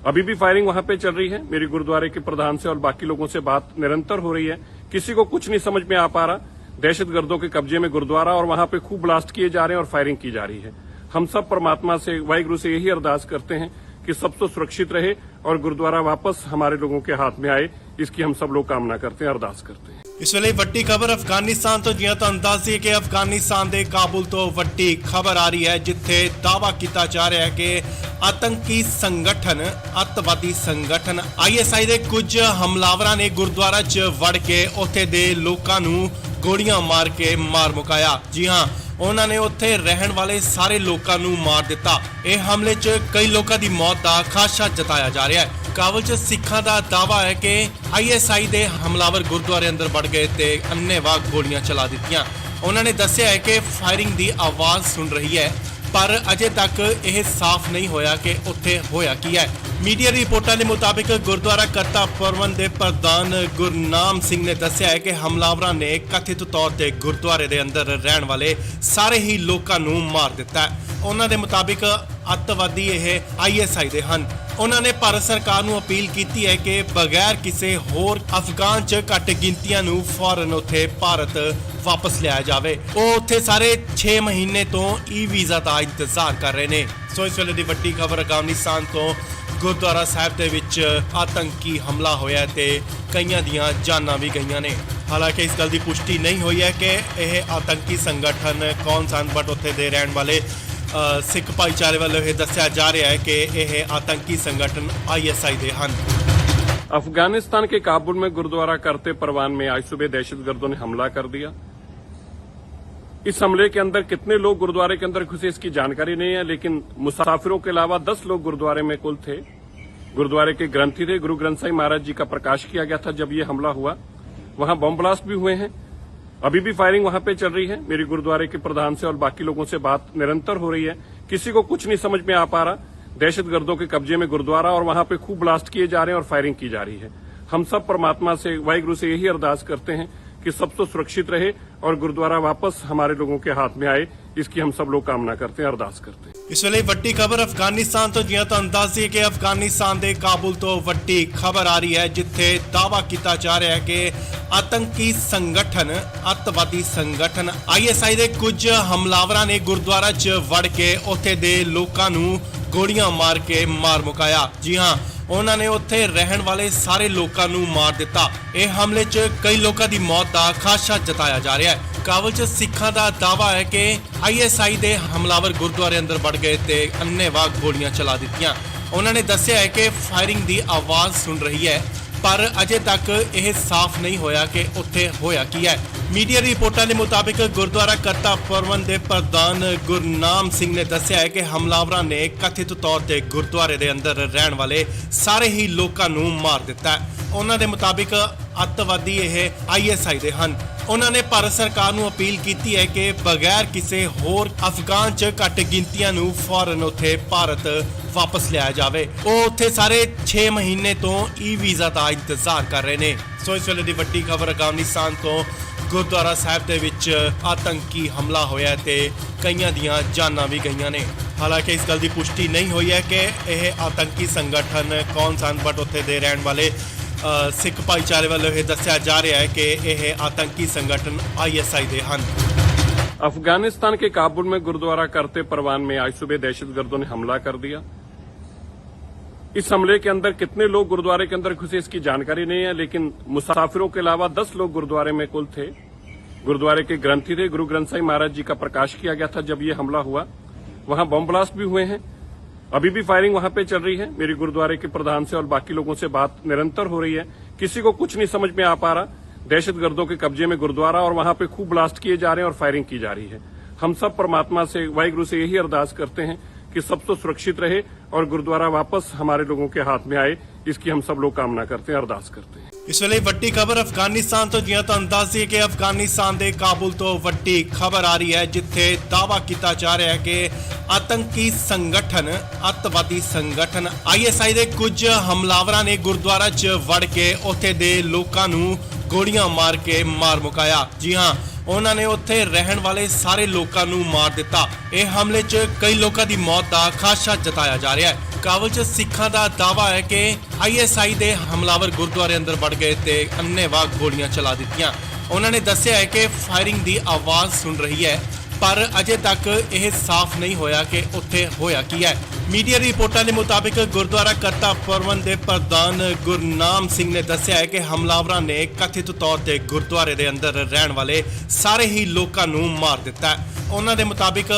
अभी भी फायरिंग वहां पे चल रही है। मेरी गुरुद्वारे के प्रधान से और बाकी लोगों से बात निरंतर हो रही है, किसी को कुछ नहीं समझ में आ पा रहा। दहशतगर्दों के कब्जे में गुरुद्वारा और वहां पे खूब ब्लास्ट किए जा रहे हैं और फायरिंग की जा रही है। हम सब परमात्मा से, वाहिगुरु से यही अरदास करते हैं कि सब तो सुरक्षित रहे और गुरुद्वारा वापस हमारे लोगों के हाथ में आए, इसकी हम सब लोग कामना करते हैं, अरदास करते हैं। ਇਸ ਵੇਲੇ ਵੱਡੀ ਖਬਰ ਅਫਗਾਨਿਸਤਾਨ ਤੋਂ, ਜਿਵੇਂ ਤੁਹਾਨੂੰ ਦੱਸ ਦਈਏ ਕਿ ਅਫਗਾਨਿਸਤਾਨ ਦੇ ਕਾਬੁਲ ਤੋਂ ਵੱਡੀ ਖਬਰ ਆ ਰਹੀ ਹੈ, ਜਿੱਥੇ ਦਾਅਵਾ ਕੀਤਾ ਜਾ ਰਿਹਾ ਹੈ ਕਿ ਆਤੰਕੀ ਸੰਗਠਨ, ਅੱਤਵਾਦੀ ਸੰਗਠਨ ISI ਦੇ ਕੁਝ ਹਮਲਾਵਰਾਂ ਨੇ ਗੁਰਦੁਆਰਾ 'ਚ ਵੜ ਕੇ ਉੱਥੇ ਦੇ ਲੋਕਾਂ ਨੂੰ ਗੋਲੀਆਂ ਮਾਰ ਕੇ ਮਾਰ ਮੁਕਾਇਆ। ਜੀ ਹਾਂ, ਉਹਨਾਂ ਨੇ ਉੱਥੇ ਰਹਿਣ ਵਾਲੇ ਸਾਰੇ ਲੋਕਾਂ ਨੂੰ ਮਾਰ ਦਿੱਤਾ। ਇਹ ਹਮਲੇ 'ਚ ਕਈ ਲੋਕਾਂ ਦੀ ਮੌਤ ਦਾ ਖਾਦਸ਼ਾ ਜਤਾਇਆ ਜਾ ਰਿਹਾ ਹੈ। ਕਾਬਲ 'ਚ ਸਿੱਖਾਂ ਦਾ ਦਾਅਵਾ ਹੈ ਕਿ ISI ਦੇ ਹਮਲਾਵਰ ਗੁਰਦੁਆਰੇ ਅੰਦਰ ਵੜ ਗਏ ਤੇ ਅੰਨ੍ਹੇਵਾਹ ਗੋਲੀਆਂ ਚਲਾ ਦਿੱਤੀਆਂ। ਉਹਨਾਂ ਨੇ ਦੱਸਿਆ ਹੈ ਕਿ ਫਾਇਰਿੰਗ ਦੀ ਆਵਾਜ਼ ਸੁਣ ਰਹੀ ਹੈ, ਪਰ ਅਜੇ ਤੱਕ ਇਹ ਸਾਫ਼ ਨਹੀਂ ਹੋਇਆ ਕਿ ਉੱਥੇ ਹੋਇਆ ਕੀ ਹੈ। ਮੀਡੀਆ ਰਿਪੋਰਟਾਂ ਦੇ ਮੁਤਾਬਿਕ ਗੁਰਦੁਆਰਾ ਕਰਤਾ ਪ੍ਰਬੰਧ ਦੇ ਪ੍ਰਧਾਨ ਗੁਰਨਾਮ ਸਿੰਘ ਨੇ ਦੱਸਿਆ ਹੈ ਕਿ ਹਮਲਾਵਰਾਂ ਨੇ ਕਥਿਤ ਤੌਰ ਤੇ ਗੁਰਦੁਆਰੇ ਦੇ ਅੰਦਰ ਰਹਿਣ ਵਾਲੇ ਸਾਰੇ ਹੀ ਲੋਕਾਂ ਨੂੰ ਮਾਰ ਦਿੱਤਾ ਹੈ। ਉਹਨਾਂ ਦੇ ਮੁਤਾਬਿਕ ਅੱਤਵਾਦੀ ਇਹ ISI ਦੇ ਹਨ। ਉਹਨਾਂ ਨੇ ਭਾਰਤ ਸਰਕਾਰ ਨੂੰ ਅਪੀਲ ਕੀਤੀ ਹੈ ਕਿ ਬਗੈਰ ਕਿਸੇ ਹੋਰ ਅਫਗਾਨ 'ਚ ਘੱਟ ਗਿਣਤੀਆਂ ਨੂੰ ਫੌਰਨ ਉੱਥੇ ਭਾਰਤ ਵਾਪਸ ਲਿਆਇਆ ਜਾਵੇ। ਉਹ ਉੱਥੇ ਸਾਰੇ 6 ਮਹੀਨੇ ਤੋਂ ਵੀਜ਼ਾ ਦਾ ਇੰਤਜ਼ਾਰ ਕਰ ਰਹੇ ਨੇ। ਸੋ ਇਸ ਵੇਲੇ ਦੀ ਵੱਡੀ ਖਬਰ ਅਫਗਾਨਿਸਤਾਨ ਤੋਂ ਗੁਰਦੁਆਰਾ ਸਾਹਿਬ ਦੇ ਵਿੱਚ ਆਤੰਕੀ ਹਮਲਾ ਹੋਇਆ ਤੇ ਕਈਆਂ ਦੀਆਂ ਜਾਨਾਂ ਵੀ ਗਈਆਂ ਨੇ। ਹਾਲਾਂਕਿ ਇਸ ਗੱਲ ਦੀ ਪੁਸ਼ਟੀ ਨਹੀਂ ਹੋਈ ਹੈ ਕਿ ਇਹ ਆਤੰਕੀ ਸੰਗਠਨ ਕੌਣ ਸਨ, ਬਟ ਉੱਥੇ ਦੇ ਰਹਿਣ ਵਾਲੇ ਸਿੱਖ ਭਾਈਚਾਰੇ ਵੱਲੋਂ ਇਹ ਦੱਸਿਆ ਜਾ ਰਿਹਾ ਹੈ ਕਿ ਇਹ ਆਤੰਕੀ ਸੰਗਠਨ ISI ਦੇ ਹਨ। अफगानिस्तान के काबुल में गुरुद्वारा करते परवान में आज सुबह दहशतगर्दों ने हमला कर दिया। इस हमले के अंदर कितने लोग गुरुद्वारे के अंदर घुसे इसकी जानकारी नहीं है, लेकिन मुसाफिरों के अलावा 10 लोग गुरुद्वारे में कुल थे। गुरुद्वारे के ग्रंथी थे, गुरु ग्रंथ साहिब महाराज जी का प्रकाश किया गया था जब ये हमला हुआ। वहां बम ब्लास्ट भी हुए हैं, अभी भी फायरिंग वहां पे चल रही है। मेरी गुरुद्वारे के प्रधान से और बाकी लोगों से बात निरंतर हो रही है, किसी को कुछ नहीं समझ में आ पा रहा। दहशतगर्दों के कब्जे में गुरुद्वारा और वहां पे खूब ब्लास्ट किए जा रहे हैं और फायरिंग की जा रही है। हम सब परमात्मा से, वाहिगुरु से यही अरदास करते हैं कि सब तो सुरक्षित रहे और गुरुद्वारा वापस हमारे लोगों के हाथ में आए, इसकी हम सब लोग कामना करते हैं, अरदास करते हैं। ਇਸ ਵੇਲੇ ਵੱਡੀ ਖਬਰ ਅਫਗਾਨਿਸਤਾਨ ਤੋਂ ਜਿਵੇਂ ਤੁਹਾਨੂੰ ਦੱਸ ਦਈਏ ਕਿ ਅਫਗਾਨਿਸਤਾਨ ਦੇ ਕਾਬੁਲ ਤੋਂ ਵੱਡੀ ਖਬਰ ਆ ਰਹੀ ਹੈ, ਜਿੱਥੇ ਦਾਅਵਾ ਕੀਤਾ ਜਾ ਰਿਹਾ ਹੈ ਕਿ ਆਤੰਕੀ ਸੰਗਠਨ, ਅੱਤਵਾਦੀ ਸੰਗਠਨ ISI ਦੇ ਕੁਝ ਹਮਲਾਵਰਾਂ ਨੇ ਗੁਰਦੁਆਰਾ 'ਚ ਵੜ ਕੇ ਉੱਥੇ ਦੇ ਲੋਕਾਂ ਨੂੰ ਗੋਲੀਆਂ ਮਾਰ ਕੇ ਮਾਰ ਮੁਕਾਇਆ। ਜੀ ਹਾਂ, ਉਹਨਾਂ ਨੇ ਉੱਥੇ ਰਹਿਣ ਵਾਲੇ ਸਾਰੇ ਲੋਕਾਂ ਨੂੰ ਮਾਰ ਦਿੱਤਾ। ਇਹ ਹਮਲੇ 'ਚ ਕਈ ਲੋਕਾਂ ਦੀ ਮੌਤ ਦਾ ਖਾਦਸ਼ਾ ਜਤਾਇਆ ਜਾ ਰਿਹਾ ਹੈ। ਕਾਬਲ 'ਚ ਸਿੱਖਾਂ ਦਾ ਦਾਅਵਾ ਹੈ ਕਿ ISI ਦੇ ਹਮਲਾਵਰ ਗੁਰਦੁਆਰੇ ਅੰਦਰ ਵੜ ਗਏ ਤੇ ਅੰਨ੍ਹੇਵਾਹ ਗੋਲੀਆਂ ਚਲਾ ਦਿੱਤੀਆਂ। ਉਹਨਾਂ ਨੇ ਦੱਸਿਆ ਹੈ ਕਿ ਫਾਇਰਿੰਗ ਦੀ ਆਵਾਜ਼ ਸੁਣ ਰਹੀ ਹੈ, ਪਰ ਅਜੇ ਤੱਕ ਇਹ ਸਾਫ਼ ਨਹੀਂ ਹੋਇਆ ਕਿ ਉੱਥੇ ਹੋਇਆ ਕੀ ਹੈ। ਮੀਡੀਆ ਰਿਪੋਰਟਾਂ ਦੇ ਮੁਤਾਬਿਕ ਗੁਰਦੁਆਰਾ ਕਰਤਾ ਪਰਵਨ ਦੇ ਪ੍ਰਧਾਨ ਗੁਰਨਾਮ ਸਿੰਘ ਨੇ ਦੱਸਿਆ ਹੈ ਕਿ ਹਮਲਾਵਰਾਂ ਨੇ ਕਥਿਤ ਤੌਰ ਤੇ ਗੁਰਦੁਆਰੇ ਦੇ ਅੰਦਰ ਰਹਿਣ ਵਾਲੇ ਸਾਰੇ ਹੀ ਲੋਕਾਂ ਨੂੰ ਮਾਰ ਦਿੱਤਾ ਹੈ। ਉਹਨਾਂ ਦੇ ਮੁਤਾਬਿਕ ਅੱਤਵਾਦੀ ਇਹ ISI ਦੇ ਹਨ। ਉਹਨਾਂ ਨੇ ਭਾਰਤ ਸਰਕਾਰ ਨੂੰ ਅਪੀਲ ਕੀਤੀ ਹੈ ਕਿ ਬਗੈਰ ਕਿਸੇ ਹੋਰ ਅਫਗਾਨ 'ਚ ਘੱਟ ਗਿਣਤੀਆਂ ਨੂੰ ਫੌਰਨ ਉੱਥੇ ਭਾਰਤ ਵਾਪਸ ਲਿਆਇਆ ਜਾਵੇ। ਉਹ ਉੱਥੇ ਸਾਰੇ 6 ਮਹੀਨੇ ਤੋਂ ਵੀਜ਼ਾ ਦਾ ਇੰਤਜ਼ਾਰ ਕਰ ਰਹੇ ਨੇ। ਸੋ ਇਸ ਵੇਲੇ ਦੀ ਵੱਡੀ ਖਬਰ ਅਫਗਾਨਿਸਤਾਨ ਤੋਂ ਗੁਰਦੁਆਰਾ ਸਾਹਿਬ ਦੇ ਵਿੱਚ ਆਤੰਕੀ ਹਮਲਾ ਹੋਇਆ ਤੇ ਕਈਆਂ ਦੀਆਂ ਜਾਨਾਂ ਵੀ ਗਈਆਂ ਨੇ। ਹਾਲਾਂਕਿ ਇਸ ਗੱਲ ਦੀ ਪੁਸ਼ਟੀ ਨਹੀਂ ਹੋਈ ਹੈ ਕਿ ਇਹ ਆਤੰਕੀ ਸੰਗਠਨ ਕੌਣ ਸਨ, ਬਟ ਉੱਥੇ ਦੇ ਰਹਿਣ ਵਾਲੇ ਸਿੱਖ ਭਾਈਚਾਰੇ ਵੱਲੋਂ ਇਹ ਦੱਸਿਆ ਜਾ ਰਿਹਾ ਹੈ ਕਿ ਇਹ ਆਤੰਕੀ ਸੰਗਠਨ ISI ਦੇ ਹਨ। अफगानिस्तान के काबुल में गुरुद्वारा करते परवान में आज सुबह दहशतगर्दों ने हमला कर दिया। इस हमले के अंदर कितने लोग गुरुद्वारे के अंदर घुसे इसकी जानकारी नहीं है, लेकिन मुसाफिरों के अलावा 10 लोग गुरुद्वारे में कुल थे। गुरुद्वारे के ग्रंथी थे, गुरु ग्रंथ साहिब महाराज जी का प्रकाश किया गया था जब ये हमला हुआ। वहां बम ब्लास्ट भी हुए हैं, अभी भी फायरिंग वहां पे चल रही है। मेरी गुरुद्वारे के प्रधान से और बाकी लोगों से बात निरंतर हो रही है, किसी को कुछ नहीं समझ में आ पा रहा। दहशतगर्दों के कब्जे में गुरुद्वारा और वहां पे खूब ब्लास्ट किए जा रहे हैं और फायरिंग की जा रही है। हम सब परमात्मा से, वाहिगुरु से यही अरदास करते हैं कि सब तो सुरक्षित रहे और गुरुद्वारा वापस हमारे लोगों के हाथ में आए, इसकी हम सब लोग कामना करते हैं, अरदास करते हैं। ਇਸ ਵੇਲੇ ਵੱਡੀ ਖਬਰ ਅਫਗਾਨਿਸਤਾਨ ਤੋਂ ਜਿਵੇਂ ਤੁਹਾਨੂੰ ਦੱਸ ਦਈਏ ਕਿ ਅਫਗਾਨਿਸਤਾਨ ਦੇ ਕਾਬੁਲ ਤੋਂ ਵੱਡੀ ਖਬਰ ਆ ਰਹੀ ਹੈ, ਜਿੱਥੇ ਦਾਅਵਾ ਕੀਤਾ ਜਾ ਰਿਹਾ ਹੈ ਕਿ ਆਤੰਕੀ ਸੰਗਠਨ, ਅੱਤਵਾਦੀ ਸੰਗਠਨ ISI ਦੇ ਕੁਝ ਹਮਲਾਵਰਾਂ ਨੇ ਗੁਰਦੁਆਰਾ 'ਚ ਵੜ ਕੇ ਉੱਥੇ ਦੇ ਲੋਕਾਂ ਨੂੰ ਗੋਲੀਆਂ ਮਾਰ ਕੇ ਮਾਰ ਮੁਕਾਇਆ। ਜੀ ਹਾਂ, ਉਹਨਾਂ ਨੇ ਉੱਥੇ ਰਹਿਣ ਵਾਲੇ ਸਾਰੇ ਲੋਕਾਂ ਨੂੰ ਮਾਰ ਦਿੱਤਾ। ਇਹ ਹਮਲੇ 'ਚ ਕਈ ਲੋਕਾਂ ਦੀ ਮੌਤ ਦਾ ਖਾਦਸ਼ਾ ਜਤਾਇਆ ਜਾ ਰਿਹਾ ਹੈ। ਕਾਬਲ 'ਚ ਸਿੱਖਾਂ ਦਾ ਦਾਅਵਾ ਹੈ ਕਿ ISI ਦੇ ਹਮਲਾਵਰ ਗੁਰਦੁਆਰੇ ਅੰਦਰ ਵੜ ਗਏ ਤੇ ਅੰਨ੍ਹੇਵਾਹ ਗੋਲੀਆਂ ਚਲਾ ਦਿੱਤੀਆਂ। ਉਹਨਾਂ ਨੇ ਦੱਸਿਆ ਹੈ ਕਿ ਫਾਇਰਿੰਗ ਦੀ ਆਵਾਜ਼ ਸੁਣ ਰਹੀ ਹੈ, ਪਰ ਅਜੇ ਤੱਕ ਇਹ ਸਾਫ਼ ਨਹੀਂ ਹੋਇਆ ਕਿ ਉੱਥੇ ਹੋਇਆ ਕੀ ਹੈ। ਮੀਡੀਆ ਰਿਪੋਰਟਾਂ ਦੇ ਮੁਤਾਬਿਕ ਗੁਰਦੁਆਰਾ ਕਰਤਾ ਪਰਵਨ ਦੇ ਪ੍ਰਧਾਨ ਗੁਰਨਾਮ ਸਿੰਘ ਨੇ ਦੱਸਿਆ ਹੈ ਕਿ ਹਮਲਾਵਰਾਂ ਨੇ ਕਥਿਤ ਤੌਰ ਤੇ ਗੁਰਦੁਆਰੇ ਦੇ ਅੰਦਰ ਰਹਿਣ ਵਾਲੇ ਸਾਰੇ ਹੀ ਲੋਕਾਂ ਨੂੰ ਮਾਰ ਦਿੱਤਾ ਹੈ। ਉਹਨਾਂ ਦੇ ਮੁਤਾਬਿਕ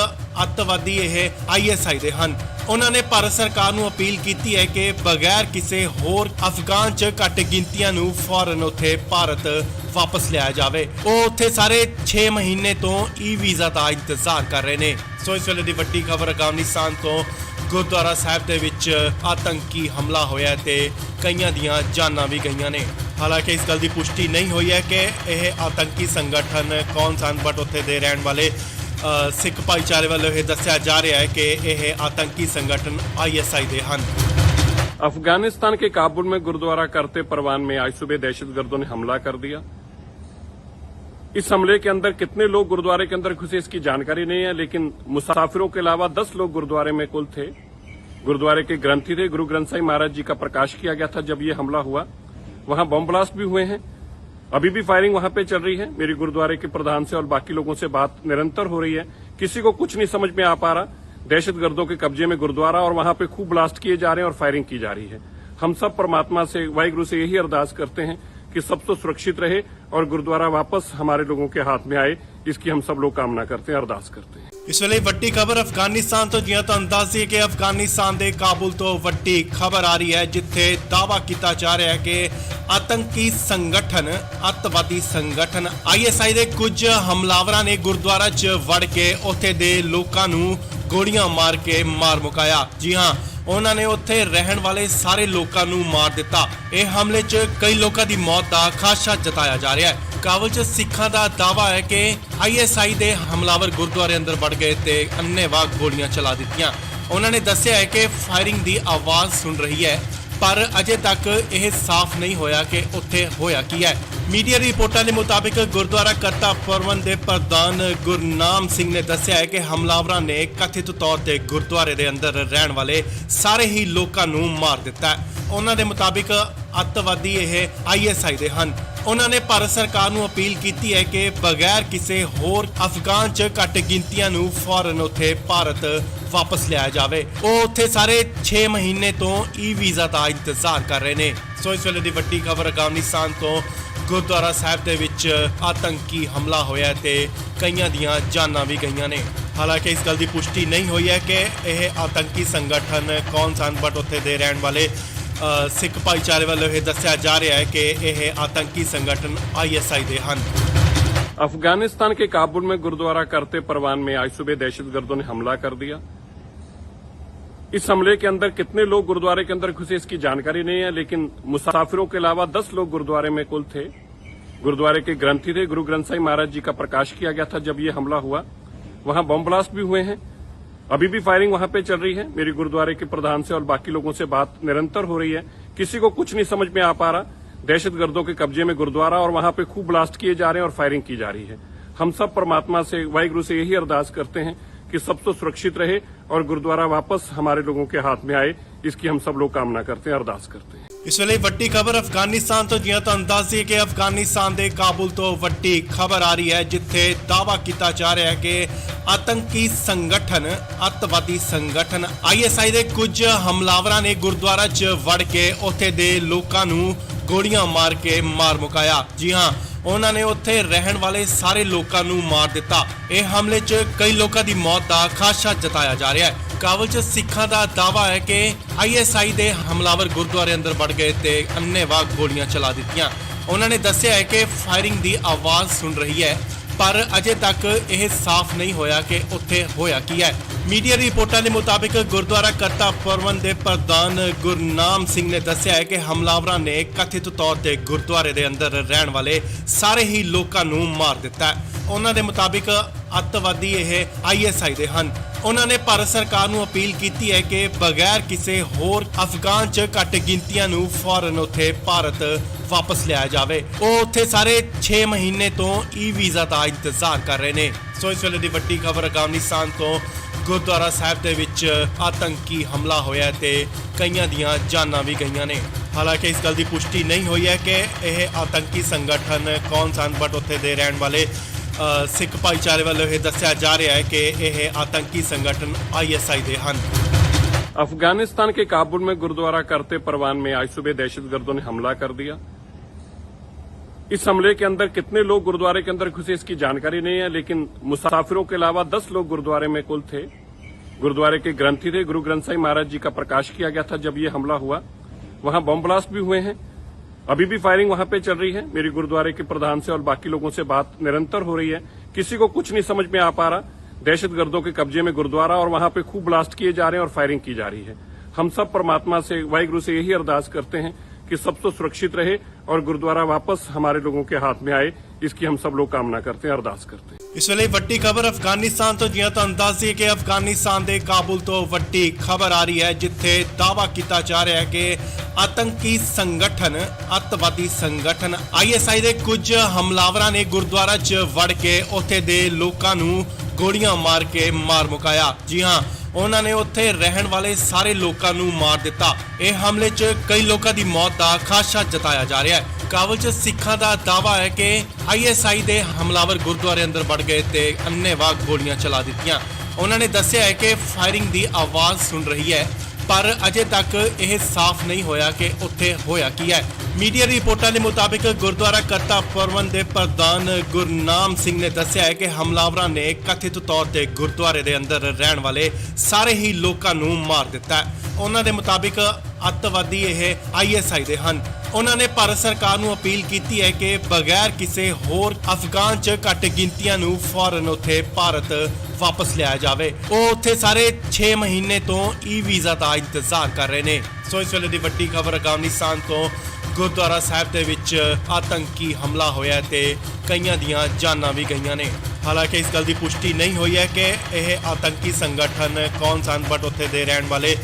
ਅੱਤਵਾਦੀ ਇਹ ISI ਦੇ ਹਨ। ਉਹਨਾਂ ਨੇ ਭਾਰਤ ਸਰਕਾਰ ਨੂੰ ਅਪੀਲ ਕੀਤੀ ਹੈ ਕਿ ਬਗੈਰ ਕਿਸੇ ਹੋਰ ਅਫਗਾਨ 'ਚ ਘੱਟ ਗਿਣਤੀਆਂ ਨੂੰ ਫੌਰਨ ਉੱਥੇ ਭਾਰਤ ਵਾਪਸ ਲਿਆਇਆ ਜਾਵੇ। ਉਹ ਉੱਥੇ ਸਾਰੇ 6 ਮਹੀਨੇ ਤੋਂ ਵੀਜ਼ਾ ਦਾ ਇੰਤਜ਼ਾਰ ਕਰ ਰਹੇ ਨੇ। ਸੋ ਇਸ ਵੇਲੇ ਦੀ ਵੱਡੀ ਖਬਰ ਅਫਗਾਨਿਸਤਾਨ ਤੋਂ ਗੁਰਦੁਆਰਾ ਸਾਹਿਬ ਦੇ ਵਿੱਚ ਆਤੰਕੀ ਹਮਲਾ ਹੋਇਆ ਤੇ ਕਈਆਂ ਦੀਆਂ ਜਾਨਾਂ ਵੀ ਗਈਆਂ ਨੇ। ਹਾਲਾਂਕਿ ਇਸ ਗੱਲ ਦੀ ਪੁਸ਼ਟੀ ਨਹੀਂ ਹੋਈ ਹੈ ਕਿ ਇਹ ਆਤੰਕੀ ਸੰਗਠਨ ਕੌਣ ਸਨ, ਬਟ ਉੱਥੇ ਦੇ ਰਹਿਣ ਵਾਲੇ ਸਿੱਖ ਭਾਈਚਾਰੇ ਵੱਲੋਂ ਇਹ ਦੱਸਿਆ ਜਾ ਰਿਹਾ ਹੈ ਕਿ ਇਹ ਆਤੰਕੀ ਸੰਗਠਨ ISI ਦੇ ਹਨ। अफगानिस्तान के काबुल में गुरुद्वारा करते परवान में आज सुबह दहशतगर्दों ने हमला कर दिया। इस हमले के अंदर कितने लोग गुरुद्वारे के अंदर घुसे इसकी जानकारी नहीं है, लेकिन मुसाफिरों के अलावा 10 लोग गुरुद्वारे में कुल थे। गुरुद्वारे के ग्रंथी थे, गुरु ग्रंथ साहिब महाराज जी का प्रकाश किया गया था जब ये हमला हुआ। वहां बम ब्लास्ट भी हुए हैं, अभी भी फायरिंग वहां पे चल रही है। मेरी गुरुद्वारे के प्रधान से और बाकी लोगों से बात निरंतर हो रही है, किसी को कुछ नहीं समझ में आ पा रहा। दहशतगर्दों के कब्जे में गुरुद्वारा और वहां पे खूब ब्लास्ट किए जा रहे हैं और फायरिंग की जा रही है। हम सब परमात्मा से, वाहिगुरु से यही अरदास करते हैं कि सब तो सुरक्षित रहे और गुरुद्वारा वापस हमारे लोगों के हाथ में आए, इसकी हम सब लोग कामना करते हैं, अरदास करते हैं। ਇਸ ਵੇਲੇ ਵੱਡੀ ਖਬਰ ਅਫਗਾਨਿਸਤਾਨ ਤੋਂ ਜਿਵੇਂ ਤੁਹਾਨੂੰ ਦੱਸ ਦਈਏ ਕਿ ਅਫਗਾਨਿਸਤਾਨ ਦੇ ਕਾਬੁਲ ਤੋਂ ਵੱਡੀ ਖਬਰ ਆ ਰਹੀ ਹੈ ਜਿੱਥੇ ਦਾਅਵਾ ਕੀਤਾ ਜਾ ਰਿਹਾ ਹੈ ਕਿ ਆਤੰਕੀ ਸੰਗਠਨ ਅੱਤਵਾਦੀ ਸੰਗਠਨ ISI ਦੇ ਕੁਝ ਹਮਲਾਵਰਾਂ ਨੇ ਗੁਰਦੁਆਰਾ 'ਚ ਵੜ ਕੇ ਉੱਥੇ ਦੇ ਲੋਕਾਂ ਨੂੰ ਗੋਲੀਆਂ ਮਾਰ ਕੇ ਮਾਰ ਮੁਕਾਇਆ। ਜੀ ਹਾਂ, ਉਹਨਾਂ ਨੇ ਉੱਥੇ ਰਹਿਣ ਵਾਲੇ ਸਾਰੇ ਲੋਕਾਂ ਨੂੰ ਮਾਰ ਦਿੱਤਾ। ਇਹ ਹਮਲੇ 'ਚ ਕਈ ਲੋਕਾਂ ਦੀ ਮੌਤ ਦਾ ਖਾਦਸ਼ਾ ਜਤਾਇਆ ਜਾ ਰਿਹਾ ਹੈ। ਕਾਬੁਲ 'ਚ ਸਿੱਖਾਂ ਦਾ ਦਾਅਵਾ ਹੈ ਕਿ ISI ਦੇ ਹਮਲਾਵਰ ਗੁਰਦੁਆਰੇ ਅੰਦਰ ਵੜ ਗਏ ਤੇ ਅੰਨ੍ਹੇਵਾਹ ਗੋਲੀਆਂ ਚਲਾ ਦਿੱਤੀਆਂ। ਉਹਨਾਂ ਨੇ ਦੱਸਿਆ ਹੈ ਕਿ ਫਾਇਰਿੰਗ ਦੀ ਆਵਾਜ਼ ਸੁਣ ਰਹੀ ਹੈ, ਪਰ ਅਜੇ ਤੱਕ ਇਹ ਸਾਫ਼ ਨਹੀਂ ਹੋਇਆ ਕਿ ਉੱਥੇ ਹੋਇਆ ਕੀ ਹੈ। ਮੀਡੀਆ ਰਿਪੋਰਟਾਂ ਦੇ ਮੁਤਾਬਿਕ ਗੁਰਦੁਆਰਾ ਕਰਤਾ ਪ੍ਰਬੰਧ ਦੇ ਪ੍ਰਧਾਨ ਗੁਰਨਾਮ ਸਿੰਘ ਨੇ ਦੱਸਿਆ ਹੈ ਕਿ ਹਮਲਾਵਰਾਂ ਨੇ ਕਥਿਤ ਤੌਰ ਤੇ ਗੁਰਦੁਆਰੇ ਦੇ ਅੰਦਰ ਰਹਿਣ ਵਾਲੇ ਸਾਰੇ ਹੀ ਲੋਕਾਂ ਨੂੰ ਮਾਰ ਦਿੱਤਾ ਹੈ। ਉਹਨਾਂ ਦੇ ਮੁਤਾਬਿਕ ਅੱਤਵਾਦੀ ਇਹ ISI ਦੇ ਹਨ। ਉਹਨਾਂ ਨੇ ਭਾਰਤ ਸਰਕਾਰ ਨੂੰ ਅਪੀਲ ਕੀਤੀ ਹੈ ਕਿ ਬਗੈਰ ਕਿਸੇ ਹੋਰ ਅਫਗਾਨ 'ਚ ਘੱਟ ਗਿਣਤੀਆਂ ਨੂੰ ਫੌਰਨ ਉੱਥੇ ਭਾਰਤ ਵਾਪਸ ਲਿਆਇਆ ਜਾਵੇ। ਉਹ ਉੱਥੇ ਸਾਰੇ 6 ਮਹੀਨੇ ਤੋਂ ਵੀਜ਼ਾ ਦਾ ਇੰਤਜ਼ਾਰ ਕਰ ਰਹੇ ਨੇ। ਸੋ ਇਸ ਵੇਲੇ ਦੀ ਵੱਡੀ ਖਬਰ ਅਫਗਾਨਿਸਤਾਨ ਤੋਂ ਗੁਰਦੁਆਰਾ ਸਾਹਿਬ ਦੇ ਵਿੱਚ ਆਤੰਕੀ ਹਮਲਾ ਹੋਇਆ ਤੇ ਕਈਆਂ ਦੀਆਂ ਜਾਨਾਂ ਵੀ ਗਈਆਂ ਨੇ। ਹਾਲਾਂਕਿ ਇਸ ਗੱਲ ਦੀ ਪੁਸ਼ਟੀ ਨਹੀਂ ਹੋਈ ਹੈ ਕਿ ਇਹ ਆਤੰਕੀ ਸੰਗਠਨ ਕੌਣ ਸਨ, ਬਟ ਉੱਥੇ ਦੇ ਰਹਿਣ ਵਾਲੇ ਸਿੱਖ ਭਾਈਚਾਰੇ ਵੱਲੋਂ ਇਹ ਦੱਸਿਆ ਜਾ ਰਿਹਾ है कि यह आतंकी संगठन ISI दे हन। अफगानिस्तान के काबुल में गुरुद्वारा करते परवान में आज सुबह दहशतगर्दों ने हमला कर दिया। इस हमले के अंदर कितने लोग गुरुद्वारे के अंदर घुसे इसकी जानकारी नहीं है, लेकिन मुसाफिरों के अलावा 10 लोग गुरुद्वारे में कुल थे। गुरुद्वारे के ग्रंथी थे, गुरु ग्रंथ साहिब महाराज जी का प्रकाश किया गया था जब ये हमला हुआ। वहां बम ब्लास्ट भी हुए हैं, अभी भी फायरिंग वहां पे चल रही है। मेरी गुरुद्वारे के प्रधान से और बाकी लोगों से बात निरंतर हो रही है, किसी को कुछ नहीं समझ में आ पा रहा। दहशतगर्दों के कब्जे में गुरुद्वारा और वहां पे खूब ब्लास्ट किए जा रहे हैं और फायरिंग की जा रही है। हम सब परमात्मा से, वाहिगुरु से यही अरदास करते हैं कि सब तो सुरक्षित रहे और गुरुद्वारा वापस हमारे लोगों के हाथ में आए, इसकी हम सब लोग कामना करते हैं, अरदास करते हैं। ਇਸ ਵੇਲੇ ਵੱਡੀ ਖਬਰ ਅਫਗਾਨਿਸਤਾਨ ਤੋਂ ਜਿਵੇਂ ਤੁਹਾਨੂੰ ਦੱਸ ਦਈਏ ਕਿ ਅਫਗਾਨਿਸਤਾਨ ਦੇ ਕਾਬੁਲ ਤੋਂ ਵੱਡੀ ਖਬਰ ਆ ਰਹੀ ਹੈ ਜਿੱਥੇ ਦਾਅਵਾ ਕੀਤਾ ਜਾ ਰਿਹਾ ਹੈ ਕਿ ਆਤੰਕੀ ਸੰਗਠਨ ਅੱਤਵਾਦੀ ਸੰਗਠਨ ISI ਦੇ ਕੁਝ ਹਮਲਾਵਰਾਂ ਨੇ ਗੁਰਦੁਆਰਾ 'ਚ ਵੜ ਕੇ ਉੱਥੇ ਦੇ ਲੋਕਾਂ ਨੂੰ ਗੋਲੀਆਂ ਮਾਰ ਕੇ ਮਾਰ ਮੁਕਾਇਆ। ਜੀ ਹਾਂ, ਉਹਨਾਂ ਨੇ ਉੱਥੇ ਰਹਿਣ ਵਾਲੇ ਸਾਰੇ ਲੋਕਾਂ ਨੂੰ ਮਾਰ ਦਿੱਤਾ। ਇਹ ਹਮਲੇ 'ਚ ਕਈ ਲੋਕਾਂ ਦੀ ਮੌਤ ਦਾ ਖਾਦਸ਼ਾ ਜਤਾਇਆ ਜਾ ਰਿਹਾ ਹੈ। ਕਾਬੁਲ 'ਚ ਸਿੱਖਾਂ ਦਾ ਦਾਅਵਾ ਹੈ ਕਿ ISI ਦੇ ਹਮਲਾਵਰ ਗੁਰਦੁਆਰੇ ਅੰਦਰ ਵੜ ਗਏ ਤੇ ਅੰਨ੍ਹੇਵਾਹ ਗੋਲੀਆਂ ਚਲਾ ਦਿੱਤੀਆਂ। ਉਹਨਾਂ ਨੇ ਦੱਸਿਆ ਹੈ ਕਿ ਫਾਇਰਿੰਗ ਦੀ ਆਵਾਜ਼ ਸੁਣ ਰਹੀ ਹੈ, ਪਰ ਅਜੇ ਤੱਕ ਇਹ ਸਾਫ਼ ਨਹੀਂ ਹੋਇਆ ਕਿ ਉੱਥੇ ਹੋਇਆ ਕੀ ਹੈ। ਮੀਡੀਆ ਰਿਪੋਰਟਾਂ ਦੇ ਮੁਤਾਬਿਕ ਗੁਰਦੁਆਰਾ ਕਰਤਾ ਪ੍ਰਬੰਧ ਦੇ ਪ੍ਰਧਾਨ ਗੁਰਨਾਮ ਸਿੰਘ ਨੇ ਦੱਸਿਆ ਹੈ ਕਿ ਹਮਲਾਵਰਾਂ ਨੇ ਕਥਿਤ ਤੌਰ ਤੇ ਗੁਰਦੁਆਰੇ ਦੇ ਅੰਦਰ ਰਹਿਣ ਵਾਲੇ ਸਾਰੇ ਹੀ ਲੋਕਾਂ ਨੂੰ ਮਾਰ ਦਿੱਤਾ ਹੈ। ਉਹਨਾਂ ਦੇ ਮੁਤਾਬਿਕ ਅੱਤਵਾਦੀ ਇਹ ISI ਦੇ ਹਨ। ਉਹਨਾਂ ਨੇ ਭਾਰਤ ਸਰਕਾਰ ਨੂੰ ਅਪੀਲ ਕੀਤੀ ਹੈ ਕਿ ਬਗੈਰ ਕਿਸੇ ਹੋਰ ਅਫਗਾਨ 'ਚ ਘੱਟ ਗਿਣਤੀਆਂ ਨੂੰ ਫੌਰਨ ਉੱਥੇ ਭਾਰਤ ਵਾਪਸ ਲਿਆਇਆ ਜਾਵੇ। ਉਹ ਉੱਥੇ ਸਾਰੇ 6 ਮਹੀਨੇ ਤੋਂ ਵੀਜ਼ਾ ਦਾ ਇੰਤਜ਼ਾਰ ਕਰ ਰਹੇ ਨੇ। ਸੋ ਇਸ ਵੇਲੇ ਦੀ ਵੱਡੀ ਖਬਰ ਅਫਗਾਨਿਸਤਾਨ ਤੋਂ ਗੁਰਦੁਆਰਾ ਸਾਹਿਬ ਦੇ ਵਿੱਚ ਆਤੰਕੀ ਹਮਲਾ ਹੋਇਆ ਤੇ ਕਈਆਂ ਦੀਆਂ ਜਾਨਾਂ ਵੀ ਗਈਆਂ ਨੇ। ਹਾਲਾਂਕਿ ਇਸ ਗੱਲ ਦੀ ਪੁਸ਼ਟੀ ਨਹੀਂ ਹੋਈ ਹੈ ਕਿ ਇਹ ਆਤੰਕੀ ਸੰਗਠਨ ਕੌਣ ਸਨ, ਬਟ ਉੱਥੇ ਦੇ ਰਹਿਣ ਵਾਲੇ ਸਿੱਖ ਭਾਈਚਾਰੇ ਵੱਲੋਂ ਇਹ ਦੱਸਿਆ ਜਾ ਰਿਹਾ ਹੈ ਕਿ ਇਹ ਆਤੰਕੀ ਸੰਗਠਨ ISI ਦੇ ਹਨ। अफगानिस्तान के काबुल में गुरुद्वारा करते परवान में आज सुबह दहशतगर्दों ने हमला कर दिया। इस हमले के अंदर कितने लोग गुरुद्वारे के अंदर घुसे इसकी जानकारी नहीं है, लेकिन मुसाफिरों के अलावा 10 लोग गुरुद्वारे में कुल थे। गुरुद्वारे के ग्रंथी थे, गुरु ग्रंथ साहिब महाराज जी का प्रकाश किया गया था जब ये हमला हुआ। वहां बम ब्लास्ट भी हुए हैं, अभी भी फायरिंग वहां पे चल रही है। मेरी गुरुद्वारे के प्रधान से और बाकी लोगों से बात निरंतर हो रही है, किसी को कुछ नहीं समझ में आ पा रहा। दहशतगर्दों के कब्जे में गुरुद्वारा और वहां पे खूब ब्लास्ट किए जा रहे हैं और फायरिंग की जा रही है। हम सब परमात्मा से, वाहिगुरु से यही अरदास करते हैं कि सब तो सुरक्षित रहे और गुरुद्वारा वापस हमारे लोगों के हाथ में आए, इसकी हम सब लोग कामना करते हैं, अरदास करते हैं। ਇਸ ਵੇਲੇ ਵੱਡੀ ਖਬਰ ਅਫਗਾਨਿਸਤਾਨ ਤੋਂ ਜਿਵੇਂ ਤੁਹਾਨੂੰ ਦੱਸ ਦਈਏ ਕਿ ਅਫਗਾਨਿਸਤਾਨ ਦੇ ਕਾਬੁਲ ਤੋਂ ਵੱਡੀ ਖਬਰ ਆ ਰਹੀ ਹੈ ਜਿੱਥੇ ਦਾਅਵਾ ਕੀਤਾ ਜਾ ਰਿਹਾ ਹੈ ਕਿ ਆਤੰਕੀ ਸੰਗਠਨ ਅੱਤਵਾਦੀ ਸੰਗਠਨ ISI ਦੇ ਕੁਝ ਹਮਲਾਵਰਾਂ ਨੇ ਗੁਰਦੁਆਰਾ 'ਚ ਵੜ ਕੇ ਉੱਥੇ ਦੇ ਲੋਕਾਂ ਨੂੰ ਗੋਲੀਆਂ ਮਾਰ ਕੇ ਮਾਰ ਮੁਕਾਇਆ। ਜੀ ਹਾਂ, ਉਹਨਾਂ ਨੇ ਉੱਥੇ ਰਹਿਣ ਵਾਲੇ ਸਾਰੇ ਲੋਕਾਂ ਨੂੰ ਮਾਰ ਦਿੱਤਾ। ਇਹ ਹਮਲੇ 'ਚ ਕਈ ਲੋਕਾਂ ਦੀ ਮੌਤ ਦਾ ਖਾਦਸ਼ਾ ਜਤਾਇਆ ਜਾ ਰਿਹਾ ਹੈ। ਕਾਬੁਲ 'ਚ ਸਿੱਖਾਂ ਦਾ ਦਾਅਵਾ ਹੈ ਕਿ ISI ਦੇ ਹਮਲਾਵਰ ਗੁਰਦੁਆਰੇ ਅੰਦਰ ਵੜ ਗਏ ਤੇ ਅੰਨ੍ਹੇਵਾਹ ਗੋਲੀਆਂ ਚਲਾ ਦਿੱਤੀਆਂ। ਉਹਨਾਂ ਨੇ ਦੱਸਿਆ ਹੈ ਕਿ ਫਾਇਰਿੰਗ ਦੀ ਆਵਾਜ਼ ਸੁਣ ਰਹੀ ਹੈ, ਪਰ ਅਜੇ ਤੱਕ ਇਹ ਸਾਫ਼ ਨਹੀਂ ਹੋਇਆ ਕਿ ਉੱਥੇ ਹੋਇਆ ਕੀ ਹੈ। ਮੀਡੀਆ ਰਿਪੋਰਟਾਂ ਦੇ ਮੁਤਾਬਿਕ ਗੁਰਦੁਆਰਾ ਕਰਤਾ ਪ੍ਰਬੰਧ ਦੇ ਪ੍ਰਧਾਨ ਗੁਰਨਾਮ ਸਿੰਘ ਨੇ ਦੱਸਿਆ ਹੈ ਕਿ ਹਮਲਾਵਰਾਂ ਨੇ ਕਥਿਤ ਤੌਰ ਤੇ ਗੁਰਦੁਆਰੇ ਦੇ ਅੰਦਰ ਰਹਿਣ ਵਾਲੇ ਸਾਰੇ ਹੀ ਲੋਕਾਂ ਨੂੰ ਮਾਰ ਦਿੱਤਾ ਹੈ। ਉਹਨਾਂ ਦੇ ਮੁਤਾਬਿਕ ਅੱਤਵਾਦੀ ਇਹ ISI ਦੇ ਹਨ। ਉਹਨਾਂ ਨੇ ਭਾਰਤ ਸਰਕਾਰ ਨੂੰ ਅਪੀਲ ਕੀਤੀ ਹੈ ਕਿ ਬਗੈਰ ਕਿਸੇ ਹੋਰ ਅਫਗਾਨ 'ਚ ਘੱਟ ਗਿਣਤੀਆਂ ਨੂੰ ਫੌਰਨ ਉੱਥੇ ਭਾਰਤ ਵਾਪਸ ਲਿਆਇਆ ਜਾਵੇ। ਉਹ ਉੱਥੇ ਸਾਰੇ 6 ਮਹੀਨੇ ਤੋਂ ਵੀਜ਼ਾ ਦਾ ਇੰਤਜ਼ਾਰ ਕਰ ਰਹੇ ਨੇ। ਸੋ ਇਸ ਵੇਲੇ ਦੀ ਵੱਡੀ ਖਬਰ ਅਫਗਾਨਿਸਤਾਨ ਤੋਂ ਗੁਰਦੁਆਰਾ ਸਾਹਿਬ ਦੇ ਵਿੱਚ ਆਤੰਕੀ ਹਮਲਾ ਹੋਇਆ ਤੇ ਕਈਆਂ ਦੀਆਂ ਜਾਨਾਂ ਵੀ ਗਈਆਂ ਨੇ। ਹਾਲਾਂਕਿ ਇਸ ਗੱਲ ਦੀ ਪੁਸ਼ਟੀ ਨਹੀਂ ਹੋਈ ਹੈ ਕਿ ਇਹ ਆਤੰਕੀ ਸੰਗਠਨ ਕੌਣ ਸਨ, ਬਟ ਉੱਥੇ ਦੇ ਰਹਿਣ ਵਾਲੇ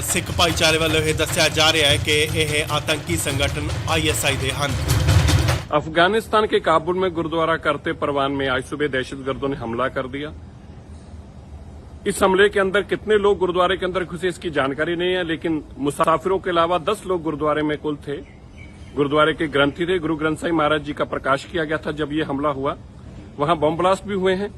ਸਿੱਖ ਭਾਈਚਾਰੇ ਵੱਲੋਂ ਇਹ ਦੱਸਿਆ ਜਾ ਰਿਹਾ ਹੈ ਕਿ ਇਹ ਆतंकी संगठन ISI ਦੇ ਹਨ। अफगानिस्तान के काबुल में गुरुद्वारा करते परवान में आज सुबह दहशतगर्दों ने हमला कर दिया। इस हमले के अंदर कितने लोग गुरुद्वारे के अंदर घुसे इसकी जानकारी नहीं है, लेकिन मुसाफिरों के अलावा 10 लोग गुरुद्वारे में कुल थे। गुरुद्वारे के ग्रंथी थे। गुरु ग्रंथ साहिब महाराज जी का प्रकाश किया गया था जब ये हमला हुआ। वहां बम ब्लास्ट भी हुए हैं।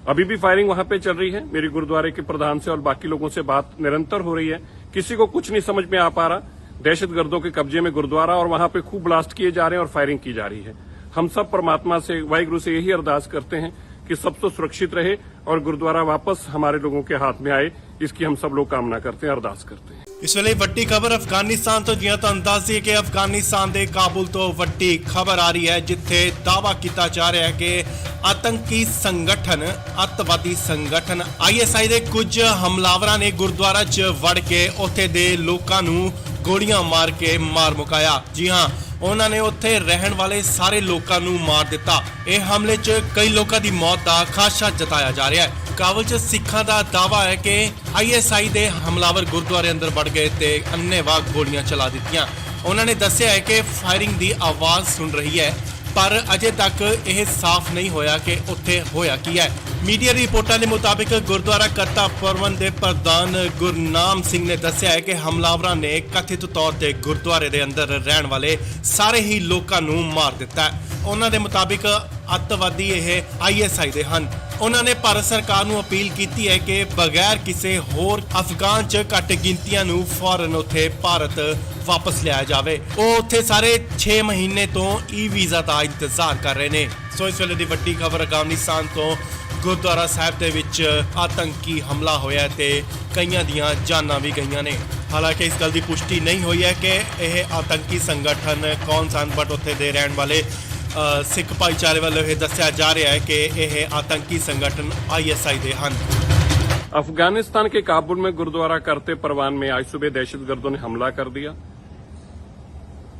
अभी भी फायरिंग वहां पे चल रही है। मेरी गुरुद्वारे के प्रधान से और बाकी लोगों से बात निरंतर हो रही है। किसी को कुछ नहीं समझ में आ पा रहा। दहशतगर्दों के कब्जे में गुरुद्वारा और वहां पे खूब ब्लास्ट किए जा रहे हैं और फायरिंग की जा रही है। हम सब परमात्मा से, वाहिगुरु से यही अरदास करते हैं कि सब तो सुरक्षित रहे और गुरुद्वारा वापस हमारे लोगों के हाथ में आए। इसकी हम सब लोग कामना करते हैं, अरदास करते हैं। ਇਸ ਵੇਲੇ ਵੱਡੀ ਖਬਰ ਅਫਗਾਨਿਸਤਾਨ ਤੋਂ ਜਿਵੇਂ ਤੁਹਾਨੂੰ ਦੱਸ ਦਈਏ ਕਿ ਅਫਗਾਨਿਸਤਾਨ ਦੇ ਕਾਬੁਲ ਤੋਂ ਵੱਡੀ ਖਬਰ ਆ ਰਹੀ ਹੈ, ਜਿੱਥੇ ਦਾਅਵਾ ਕੀਤਾ ਜਾ ਰਿਹਾ ਹੈ ਕਿ ਆਤੰਕੀ ਸੰਗਠਨ, ਅੱਤਵਾਦੀ ਸੰਗਠਨ ISI ਦੇ ਕੁਝ ਹਮਲਾਵਰਾਂ ਨੇ ਗੁਰਦੁਆਰਾ 'ਚ ਵੜ ਕੇ ਉੱਥੇ ਦੇ ਲੋਕਾਂ ਨੂੰ ਗੋਲੀਆਂ ਮਾਰ ਕੇ ਮਾਰ ਮੁਕਾਇਆ। ਜੀ ਹਾਂ, ਉਹਨਾਂ ਨੇ ਉੱਥੇ ਰਹਿਣ ਵਾਲੇ ਸਾਰੇ ਲੋਕਾਂ ਨੂੰ ਮਾਰ ਦਿੱਤਾ। ਇਹ ਹਮਲੇ 'ਚ ਕਈ ਲੋਕਾਂ ਦੀ ਮੌਤ ਦਾ ਖਾਦਸ਼ਾ ਜਤਾਇਆ ਜਾ ਰਿਹਾ ਹੈ। ਕਾਬੁਲ 'ਚ ਸਿੱਖਾਂ ਦਾ ਦਾਅਵਾ ਹੈ ਕਿ ISI ਦੇ ਹਮਲਾਵਰ ਗੁਰਦੁਆਰੇ ਅੰਦਰ ਵੜ ਗਏ ਤੇ ਅੰਨ੍ਹੇਵਾਹ ਗੋਲੀਆਂ ਚਲਾ ਦਿੱਤੀਆਂ। ਉਹਨਾਂ ਨੇ ਦੱਸਿਆ ਹੈ ਕਿ ਫਾਇਰਿੰਗ ਦੀ ਆਵਾਜ਼ ਸੁਣ ਰਹੀ ਹੈ, ਪਰ ਅਜੇ ਤੱਕ ਇਹ ਸਾਫ਼ ਨਹੀਂ ਹੋਇਆ ਕਿ ਉੱਥੇ ਹੋਇਆ ਕੀ ਹੈ। ਮੀਡੀਆ ਰਿਪੋਰਟਾਂ ਦੇ ਮੁਤਾਬਿਕ ਗੁਰਦੁਆਰਾ ਕਰਤਾ ਪ੍ਰਬੰਧ ਦੇ ਪ੍ਰਧਾਨ ਗੁਰਨਾਮ ਸਿੰਘ ਨੇ ਦੱਸਿਆ ਹੈ ਕਿ ਹਮਲਾਵਰਾਂ ਨੇ ਕਥਿਤ ਤੌਰ ਤੇ ਗੁਰਦੁਆਰੇ ਦੇ ਅੰਦਰ ਰਹਿਣ ਵਾਲੇ ਸਾਰੇ ਹੀ ਲੋਕਾਂ ਨੂੰ ਮਾਰ ਦਿੱਤਾ ਹੈ। ਉਹਨਾਂ ਦੇ ਮੁਤਾਬਿਕ ਅੱਤਵਾਦੀ ਇਹ ISI ਦੇ ਹਨ। ਉਹਨਾਂ ਨੇ ਭਾਰਤ ਸਰਕਾਰ ਨੂੰ ਅਪੀਲ ਕੀਤੀ ਹੈ ਕਿ ਬਗੈਰ ਕਿਸੇ ਹੋਰ ਅਫਗਾਨ 'ਚ ਘੱਟ ਗਿਣਤੀਆਂ ਨੂੰ ਫੌਰਨ ਉੱਥੇ ਭਾਰਤ ਵਾਪਸ ਲਿਆਇਆ ਜਾਵੇ। ਉਹ ਉੱਥੇ ਸਾਰੇ 6 ਮਹੀਨੇ ਤੋਂ ਵੀਜ਼ਾ ਦਾ ਇੰਤਜ਼ਾਰ ਕਰ ਰਹੇ ਨੇ। ਸੋ ਇਸ ਵੇਲੇ ਦੀ ਵੱਡੀ ਖਬਰ ਅਫਗਾਨਿਸਤਾਨ ਤੋਂ ਗੁਰਦੁਆਰਾ ਸਾਹਿਬ ਦੇ ਵਿੱਚ ਆਤੰਕੀ ਹਮਲਾ ਹੋਇਆ ਤੇ ਕਈਆਂ ਦੀਆਂ ਜਾਨਾਂ ਵੀ ਗਈਆਂ ਨੇ। ਹਾਲਾਂਕਿ ਇਸ ਗੱਲ ਦੀ ਪੁਸ਼ਟੀ ਨਹੀਂ ਹੋਈ ਹੈ ਕਿ ਇਹ ਆਤੰਕੀ ਸੰਗਠਨ ਕੌਣ ਸਨ, ਬਟ ਉੱਥੇ ਦੇ ਰਹਿਣ ਵਾਲੇ ਸਿੱਖ ਭਾਈਚਾਰੇ ਵੱਲੋਂ ਇਹ ਦੱਸਿਆ ਜਾ ਰਿਹਾ ਹੈ ਕਿ ਇਹ ਆतंकी संगठन ISI ਦੇ ਹਨ। अफगानिस्तान के काबुल में गुरुद्वारा करते परवान में आज सुबह दहशतगर्दों ने हमला कर दिया।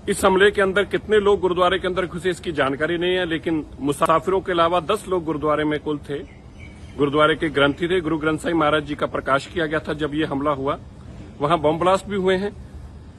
इस हमले के अंदर कितने लोग गुरुद्वारे के अंदर घुसे इसकी जानकारी नहीं है, लेकिन मुसाफिरों के अलावा 10 लोग गुरुद्वारे में कुल थे। गुरुद्वारे के ग्रंथी थे। गुरु ग्रंथ साहिब महाराज जी का प्रकाश किया गया था जब ये हमला हुआ। वहां बम ब्लास्ट भी हुए हैं।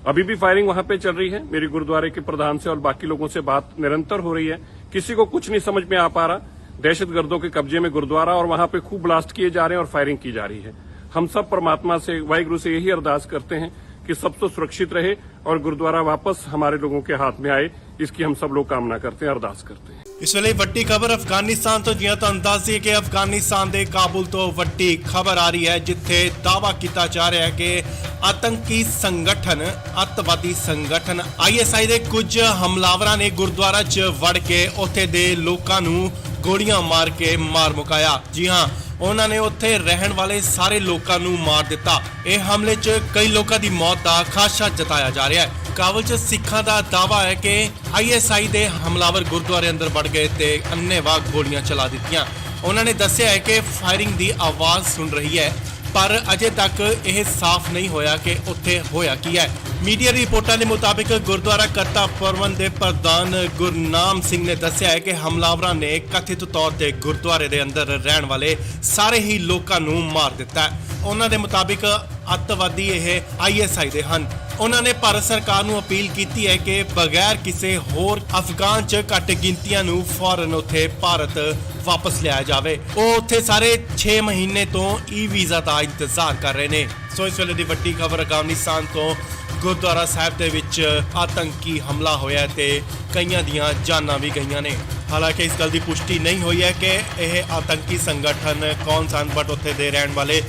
अभी भी फायरिंग वहां पे चल रही है। मेरी गुरुद्वारे के प्रधान से और बाकी लोगों से बात निरंतर हो रही है। किसी को कुछ नहीं समझ में आ पा रहा। दहशतगर्दों के कब्जे में गुरुद्वारा और वहां पे खूब ब्लास्ट किए जा रहे हैं और फायरिंग की जा रही है। हम सब परमात्मा से, वाहिगुरु से यही अरदास करते हैं कि सब तो सुरक्षित रहे और गुरुद्वारा वापस हमारे लोगों के हाथ में आए। इसकी हम सब लोग कामना करते हैं, अरदास करते हैं। ਇਸ ਵੇਲੇ ਵੱਡੀ ਖਬਰ ਅਫਗਾਨਿਸਤਾਨ ਤੋਂ ਜਿਵੇਂ ਤੁਹਾਨੂੰ ਦੱਸ ਦਈਏ ਕਿ ਅਫਗਾਨਿਸਤਾਨ ਦੇ ਕਾਬੁਲ ਤੋਂ ਵੱਡੀ ਖਬਰ ਆ ਰਹੀ ਹੈ, ਜਿੱਥੇ ਦਾਅਵਾ ਕੀਤਾ ਜਾ ਰਿਹਾ ਹੈ ਕਿ ਆਤੰਕੀ ਸੰਗਠਨ, ਅੱਤਵਾਦੀ ਸੰਗਠਨ ISI ਦੇ ਕੁਝ ਹਮਲਾਵਰਾਂ ਨੇ ਗੁਰਦੁਆਰਾ 'ਚ ਵੜ ਕੇ ਉੱਥੇ ਦੇ ਲੋਕਾਂ ਨੂੰ ਗੋਲੀਆਂ ਮਾਰ ਕੇ ਮਾਰ ਮੁਕਾਇਆ। ਜੀ ਹਾਂ, ਉਹਨਾਂ ਨੇ ਉੱਥੇ ਰਹਿਣ ਵਾਲੇ ਸਾਰੇ ਲੋਕਾਂ ਨੂੰ ਮਾਰ ਦਿੱਤਾ। ਇਹ ਹਮਲੇ 'ਚ ਕਈ ਲੋਕਾਂ ਦੀ ਮੌਤ ਦਾ ਖਾਦਸ਼ਾ ਜਤਾਇਆ ਜਾ ਰਿਹਾ ਹੈ। ਕਾਬੁਲ 'ਚ ਸਿੱਖਾਂ ਦਾ ਦਾਅਵਾ ਹੈ ਕਿ ISI ਦੇ ਹਮਲਾਵਰ ਗੁਰਦੁਆਰੇ ਅੰਦਰ ਵੜ ਗਏ ਤੇ ਅੰਨ੍ਹੇਵਾਹ ਗੋਲੀਆਂ ਚਲਾ ਦਿੱਤੀਆਂ। ਉਹਨਾਂ ਨੇ ਦੱਸਿਆ ਹੈ ਕਿ ਫਾਇਰਿੰਗ ਦੀ ਆਵਾਜ਼ ਸੁਣ ਰਹੀ ਹੈ, ਪਰ ਅਜੇ ਤੱਕ ਇਹ ਸਾਫ਼ ਨਹੀਂ ਹੋਇਆ ਕਿ ਉੱਥੇ ਹੋਇਆ ਕੀ ਹੈ। ਮੀਡੀਆ ਰਿਪੋਰਟਾਂ ਦੇ ਮੁਤਾਬਿਕ ਗੁਰਦੁਆਰਾ ਕਰਤਾ ਪ੍ਰਬੰਧ ਦੇ ਪ੍ਰਧਾਨ ਗੁਰਨਾਮ ਸਿੰਘ ਨੇ ਦੱਸਿਆ ਹੈ ਕਿ ਹਮਲਾਵਰਾਂ ਨੇ ਕਥਿਤ ਤੌਰ ਤੇ ਗੁਰਦੁਆਰੇ ਦੇ ਅੰਦਰ ਰਹਿਣ ਵਾਲੇ ਸਾਰੇ ਹੀ ਲੋਕਾਂ ਨੂੰ ਮਾਰ ਦਿੱਤਾ ਹੈ। ਉਹਨਾਂ ਦੇ ਮੁਤਾਬਿਕ ਅੱਤਵਾਦੀ ਇਹ ISI ਦੇ ਹਨ। ਉਹਨਾਂ ਨੇ ਭਾਰਤ ਸਰਕਾਰ ਨੂੰ ਅਪੀਲ ਕੀਤੀ ਹੈ ਕਿ ਬਗੈਰ ਕਿਸੇ ਹੋਰ ਅਫਗਾਨ 'ਚ ਘੱਟ ਗਿਣਤੀਆਂ ਨੂੰ ਫੌਰਨ ਉੱਥੇ ਭਾਰਤ ਵਾਪਸ ਲਿਆਇਆ ਜਾਵੇ। ਉਹ ਉੱਥੇ ਸਾਰੇ 6 ਮਹੀਨੇ ਤੋਂ ਵੀਜ਼ਾ ਦਾ ਇੰਤਜ਼ਾਰ ਕਰ ਰਹੇ ਨੇ। ਸੋ ਇਸ ਵੇਲੇ ਦੀ ਵੱਡੀ ਖਬਰ ਅਫਗਾਨਿਸਤਾਨ ਤੋਂ ਗੁਰਦੁਆਰਾ ਸਾਹਿਬ ਦੇ ਵਿੱਚ ਆਤੰਕੀ ਹਮਲਾ ਹੋਇਆ ਤੇ ਕਈਆਂ ਦੀਆਂ ਜਾਨਾਂ ਵੀ ਗਈਆਂ ਨੇ। ਹਾਲਾਂਕਿ ਇਸ ਗੱਲ ਦੀ ਪੁਸ਼ਟੀ ਨਹੀਂ ਹੋਈ ਹੈ ਕਿ ਇਹ ਆਤੰਕੀ ਸੰਗਠਨ ਕੌਣ ਸਨ, ਬਟ ਉੱਥੇ ਦੇ ਰਹਿਣ ਵਾਲੇ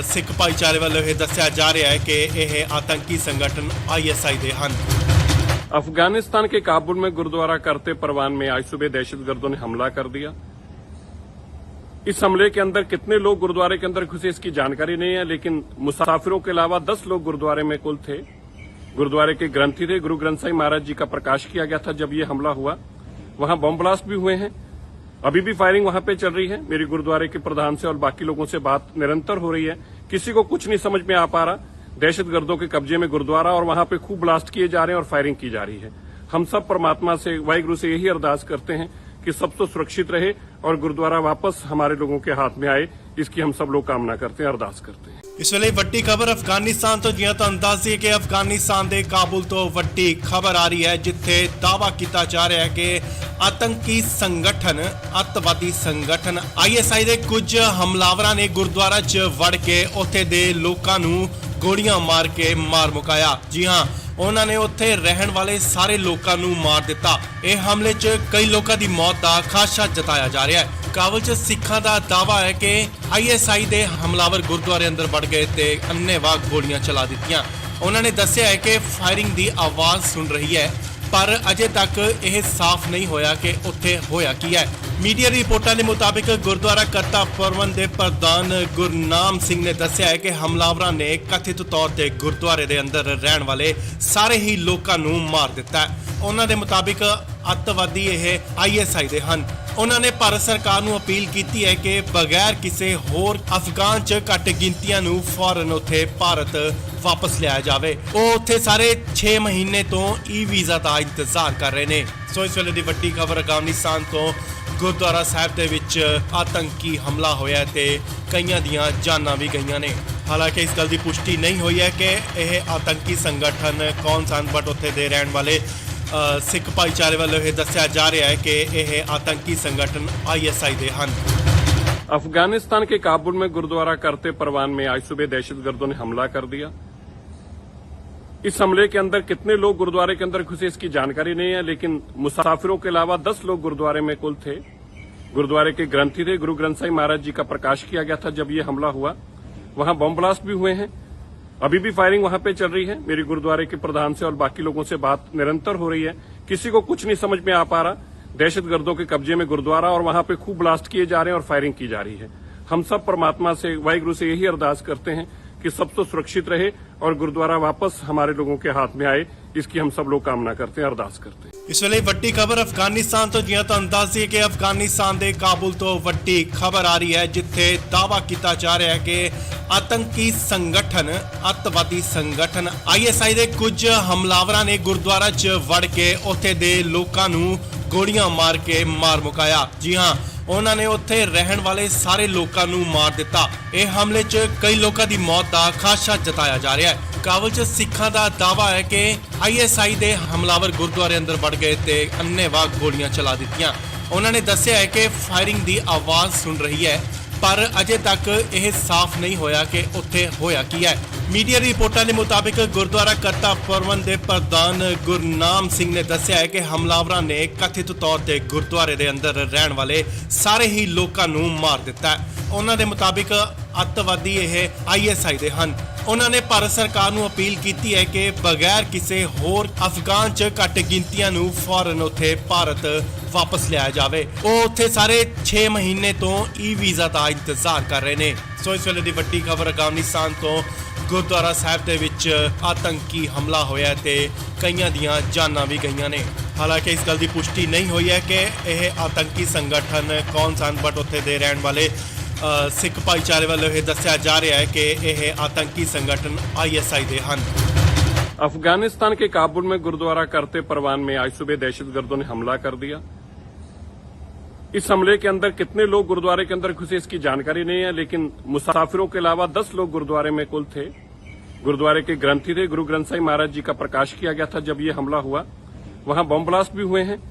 ਸਿੱਖ ਭਾਈਚਾਰੇ ਵੱਲੋਂ ਇਹ ਦੱਸਿਆ ਜਾ ਰਿਹਾ ਹੈ ਕਿ ਇਹ ਆਤੰਕੀ ਸੰਗਠਨ ISI ਦੇ ਹਨ। अफगानिस्तान के काबुल में गुरुद्वारा करते परवान में आज सुबह दहशतगर्दों ने हमला कर दिया। इस हमले के अंदर कितने लोग गुरुद्वारे के अंदर घुसे इसकी जानकारी नहीं है, लेकिन मुसाफिरों के अलावा 10 लोग गुरुद्वारे में कुल थे। गुरुद्वारे के ग्रंथी थे, गुरु ग्रंथ साहिब महाराज जी का प्रकाश किया गया था जब ये हमला हुआ। वहां बम ब्लास्ट भी हुए हैं, अभी भी फायरिंग वहां पे चल रही है। मेरी गुरुद्वारे के प्रधान से और बाकी लोगों से बात निरंतर हो रही है, किसी को कुछ नहीं समझ में आ पा रहा। दहशतगर्दों के कब्जे में गुरुद्वारा और वहां पे खूब ब्लास्ट किए जा रहे हैं और फायरिंग की जा रही है। हम सब परमात्मा से, वाहिगुरु से यही अरदास करते हैं कि सब तो सुरक्षित रहे और गुरुद्वारा वापस हमारे लोगों के हाथ में आए, इसकी हम सब लोग कामना करते हैं, अरदास करते हैं। ਇਸ ਵੇਲੇ ਵੱਡੀ ਖਬਰ ਅਫਗਾਨਿਸਤਾਨ ਤੋਂ, ਜਿਵੇਂ ਤੁਹਾਨੂੰ ਦੱਸ ਦਈਏ ਕਿ ਅਫਗਾਨਿਸਤਾਨ ਦੇ ਕਾਬੁਲ ਤੋਂ ਵੱਡੀ ਖਬਰ ਆ ਰਹੀ ਹੈ, ਜਿੱਥੇ ਦਾਅਵਾ ਕੀਤਾ ਜਾ ਰਿਹਾ ਹੈ ਕਿ ਆਤੰਕੀ ਸੰਗਠਨ, ਅੱਤਵਾਦੀ ਸੰਗਠਨ ISI ਦੇ ਕੁਝ ਹਮਲਾਵਰਾਂ ਨੇ ਗੁਰਦੁਆਰਾ 'ਚ ਵੜ ਕੇ ਉੱਥੇ ਦੇ ਲੋਕਾਂ ਨੂੰ ਗੋਲੀਆਂ ਮਾਰ ਕੇ ਮਾਰ ਮੁਕਾਇਆ। ਜੀ ਹਾਂ, ਉਹਨਾਂ ਨੇ ਉੱਥੇ ਰਹਿਣ ਵਾਲੇ ਸਾਰੇ ਲੋਕਾਂ ਨੂੰ ਮਾਰ ਦਿੱਤਾ। ਇਹ ਹਮਲੇ 'ਚ ਕਈ ਲੋਕਾਂ ਦੀ ਮੌਤ ਦਾ ਖਾਦਸ਼ਾ ਜਤਾਇਆ ਜਾ ਰਿਹਾ ਹੈ। ਕਾਬਲ 'ਚ ਸਿੱਖਾਂ ਦਾ ਦਾਅਵਾ ਹੈ ਕਿ ISI ਦੇ ਹਮਲਾਵਰ ਗੁਰਦੁਆਰੇ ਅੰਦਰ ਵੜ ਗਏ ਤੇ ਅੰਨ੍ਹੇਵਾਹ ਗੋਲੀਆਂ ਚਲਾ ਦਿੱਤੀਆਂ। ਉਹਨਾਂ ਨੇ ਦੱਸਿਆ ਹੈ ਕਿ ਫਾਇਰਿੰਗ ਦੀ ਆਵਾਜ਼ ਸੁਣ ਰਹੀ ਹੈ, ਪਰ ਅਜੇ ਤੱਕ ਇਹ ਸਾਫ਼ ਨਹੀਂ ਹੋਇਆ ਕਿ ਉੱਥੇ ਹੋਇਆ ਕੀ ਹੈ। ਮੀਡੀਆ ਰਿਪੋਰਟਾਂ ਦੇ ਮੁਤਾਬਿਕ ਗੁਰਦੁਆਰਾ ਕਰਤਾ ਪ੍ਰਬੰਧ ਦੇ ਪ੍ਰਧਾਨ ਗੁਰਨਾਮ ਸਿੰਘ ਨੇ ਦੱਸਿਆ ਹੈ ਕਿ ਹਮਲਾਵਰਾਂ ਨੇ ਕਥਿਤ ਤੌਰ ਤੇ ਗੁਰਦੁਆਰੇ ਦੇ ਅੰਦਰ ਰਹਿਣ ਵਾਲੇ ਸਾਰੇ ਹੀ ਲੋਕਾਂ ਨੂੰ ਮਾਰ ਦਿੱਤਾ ਹੈ। ਉਹਨਾਂ ਦੇ ਮੁਤਾਬਿਕ ਅੱਤਵਾਦੀ ਇਹ ISI ਦੇ ਹਨ। ਉਹਨਾਂ ਨੇ ਭਾਰਤ ਸਰਕਾਰ ਨੂੰ ਅਪੀਲ ਕੀਤੀ ਹੈ ਕਿ ਬਗੈਰ ਕਿਸੇ ਹੋਰ ਅਫਗਾਨ 'ਚ ਘੱਟ ਗਿਣਤੀਆਂ ਨੂੰ ਫੌਰਨ ਉੱਥੇ ਭਾਰਤ ਵਾਪਸ ਲਿਆਇਆ ਜਾਵੇ। ਉਹ ਉੱਥੇ ਸਾਰੇ 6 ਮਹੀਨੇ ਤੋਂ ਵੀਜ਼ਾ ਦਾ ਇੰਤਜ਼ਾਰ ਕਰ ਰਹੇ ਨੇ। ਸੋ ਇਸ ਵੇਲੇ ਦੀ ਵੱਡੀ ਖਬਰ ਅਫਗਾਨਿਸਤਾਨ ਤੋਂ, ਗੁਰਦੁਆਰਾ ਸਾਹਿਬ ਦੇ ਵਿੱਚ ਆਤੰਕੀ ਹਮਲਾ ਹੋਇਆ ਤੇ ਕਈਆਂ ਦੀਆਂ ਜਾਨਾਂ ਵੀ ਗਈਆਂ ਨੇ। ਹਾਲਾਂਕਿ ਇਸ ਗੱਲ ਦੀ ਪੁਸ਼ਟੀ ਨਹੀਂ ਹੋਈ ਹੈ ਕਿ ਇਹ ਆਤੰਕੀ ਸੰਗਠਨ ਕੌਣ ਸਨ, ਬਟ ਉੱਥੇ ਦੇ ਰਹਿਣ ਵਾਲੇ ਸਿੱਖ ਭਾਈਚਾਰੇ ਵੱਲੋਂ ਇਹ ਦੱਸਿਆ ਜਾ ਰਿਹਾ ਹੈ ਕਿ ਇਹ ਆਤੰਕੀ ਸੰਗਠਨ ISI ਦੇ ਹਨ। अफगानिस्तान के काबुल में गुरुद्वारा करते परवान में आज सुबह दहशतगर्दों ने हमला कर दिया। इस हमले के अंदर कितने लोग गुरुद्वारे के अंदर घुसे इसकी जानकारी नहीं है, लेकिन मुसाफिरों के अलावा 10 लोग गुरुद्वारे में कुल थे। गुरुद्वारे के ग्रंथी थे, गुरु ग्रंथ साहिब महाराज जी का प्रकाश किया गया था जब ये हमला हुआ। वहां बम ब्लास्ट भी हुए हैं, अभी भी फायरिंग वहां पे चल रही है। मेरी गुरुद्वारे के प्रधान से और बाकी लोगों से बात निरंतर हो रही है, किसी को कुछ नहीं समझ में आ पा रहा। दहशतगर्दों के कब्जे में गुरुद्वारा और वहां पे खूब ब्लास्ट किए जा रहे हैं और फायरिंग की जा रही है। हम सब परमात्मा से, वाहिगुरु से यही अरदास करते हैं कि सब तो सुरक्षित रहे और गुरुद्वारा वापस हमारे लोगों के हाथ में आए, इसकी हम सब लोग कामना करते हैं, अरदास करते हैं। ਇਸ ਵੇਲੇ ਵੱਡੀ ਖਬਰ ਅਫਗਾਨਿਸਤਾਨ ਤੋਂ, ਜਿਵੇਂ ਤੁਹਾਨੂੰ ਦੱਸ ਦਈਏ ਕਿ ਅਫਗਾਨਿਸਤਾਨ ਦੇ ਕਾਬੁਲ ਤੋਂ ਵੱਡੀ ਖਬਰ ਆ ਰਹੀ ਹੈ, ਜਿੱਥੇ ਦਾਅਵਾ ਕੀਤਾ ਜਾ ਰਿਹਾ ਹੈ ਕਿ ਆਤੰਕੀ ਸੰਗਠਨ, ਅੱਤਵਾਦੀ ਸੰਗਠਨ ISI ਦੇ ਕੁਝ ਹਮਲਾਵਰਾਂ ਨੇ ਗੁਰਦੁਆਰਾ 'ਚ ਵੜ ਕੇ ਉੱਥੇ ਦੇ ਲੋਕਾਂ ਨੂੰ ਗੋਲੀਆਂ ਮਾਰ ਕੇ ਮਾਰ ਮੁਕਾਇਆ। ਜੀ ਹਾਂ, ਉਹਨਾਂ ਨੇ ਉੱਥੇ ਰਹਿਣ ਵਾਲੇ ਸਾਰੇ ਲੋਕਾਂ ਨੂੰ ਮਾਰ ਦਿੱਤਾ। ਇਹ ਹਮਲੇ 'ਚ ਕਈ ਲੋਕਾਂ ਦੀ ਮੌਤ ਦਾ ਖਾਦਸ਼ਾ ਜਤਾਇਆ ਜਾ ਰਿਹਾ ਹੈ। ਕਾਬਲ 'ਚ ਸਿੱਖਾਂ ਦਾ ਦਾਅਵਾ ਹੈ ਕਿ ISI ਦੇ ਹਮਲਾਵਰ ਗੁਰਦੁਆਰੇ ਅੰਦਰ ਵੜ ਗਏ ਤੇ ਅੰਨ੍ਹੇਵਾਹ ਗੋਲੀਆਂ ਚਲਾ ਦਿੱਤੀਆਂ। ਉਹਨਾਂ ਨੇ ਦੱਸਿਆ ਹੈ ਕਿ ਫਾਇਰਿੰਗ ਦੀ ਆਵਾਜ਼ ਸੁਣ ਰਹੀ ਹੈ, ਪਰ ਅਜੇ ਤੱਕ ਇਹ ਸਾਫ਼ ਨਹੀਂ ਹੋਇਆ ਕਿ ਉੱਥੇ ਹੋਇਆ ਕੀ ਹੈ। ਮੀਡੀਆ ਰਿਪੋਰਟਾਂ ਦੇ ਮੁਤਾਬਿਕ ਗੁਰਦੁਆਰਾ ਕਰਤਾ ਪ੍ਰਬੰਧ ਦੇ ਪ੍ਰਧਾਨ ਗੁਰਨਾਮ ਸਿੰਘ ਨੇ ਦੱਸਿਆ ਹੈ ਕਿ ਹਮਲਾਵਰਾਂ ਨੇ ਕਥਿਤ ਤੌਰ ਤੇ ਗੁਰਦੁਆਰੇ ਦੇ ਅੰਦਰ ਰਹਿਣ ਵਾਲੇ ਸਾਰੇ ਹੀ ਲੋਕਾਂ ਨੂੰ ਮਾਰ ਦਿੱਤਾ ਹੈ। ਉਹਨਾਂ ਦੇ ਮੁਤਾਬਿਕ ਅੱਤਵਾਦੀ ਇਹ ISI ਦੇ ਹਨ। ਉਹਨਾਂ ਨੇ ਭਾਰਤ ਸਰਕਾਰ ਨੂੰ ਅਪੀਲ ਕੀਤੀ ਹੈ ਕਿ ਬਗੈਰ ਕਿਸੇ ਹੋਰ ਅਫਗਾਨ 'ਚ ਘੱਟ ਗਿਣਤੀਆਂ ਨੂੰ ਫੌਰਨ ਉੱਥੇ ਭਾਰਤ ਵਾਪਸ ਲਿਆਇਆ ਜਾਵੇ। ਉਹ ਉੱਥੇ ਸਾਰੇ 6 ਮਹੀਨੇ ਤੋਂ ਵੀਜ਼ਾ ਦਾ ਇੰਤਜ਼ਾਰ ਕਰ ਰਹੇ ਨੇ। ਸੋ ਇਸ ਵੇਲੇ ਦੀ ਵੱਡੀ ਖਬਰ ਅਫਗਾਨਿਸਤਾਨ ਤੋਂ, ਗੁਰਦੁਆਰਾ ਸਾਹਿਬ ਦੇ ਵਿੱਚ ਆਤੰਕੀ ਹਮਲਾ ਹੋਇਆ ਤੇ ਕਈਆਂ ਦੀਆਂ ਜਾਨਾਂ ਵੀ ਗਈਆਂ ਨੇ। ਹਾਲਾਂਕਿ ਇਸ ਗੱਲ ਦੀ ਪੁਸ਼ਟੀ ਨਹੀਂ ਹੋਈ ਹੈ ਕਿ ਇਹ ਆਤੰਕੀ ਸੰਗਠਨ ਕੌਣ ਸਨ, ਬਟ ਉੱਥੇ ਦੇ ਰਹਿਣ ਵਾਲੇ ਸਿੱਖ ਭਾਈਚਾਰੇ ਵੱਲੋਂ ਇਹ ਦੱਸਿਆ ਜਾ ਰਿਹਾ ਹੈ ਕਿ ਇਹ ਆਤੰਕੀ ਸੰਗਠਨ ISI ਦੇ ਹਨ। अफगानिस्तान के काबुल में गुरुद्वारा करते परवान में आज सुबह दहशतगर्दों ने हमला कर दिया। इस हमले के अंदर कितने लोग गुरुद्वारे के अंदर घुसे इसकी जानकारी नहीं है, लेकिन मुसाफिरों के अलावा 10 लोग गुरुद्वारे में कुल थे। गुरुद्वारे के ग्रंथी थे, गुरु ग्रंथ साहिब महाराज जी का प्रकाश किया गया था जब ये हमला हुआ। वहां बम ब्लास्ट भी हुए हैं,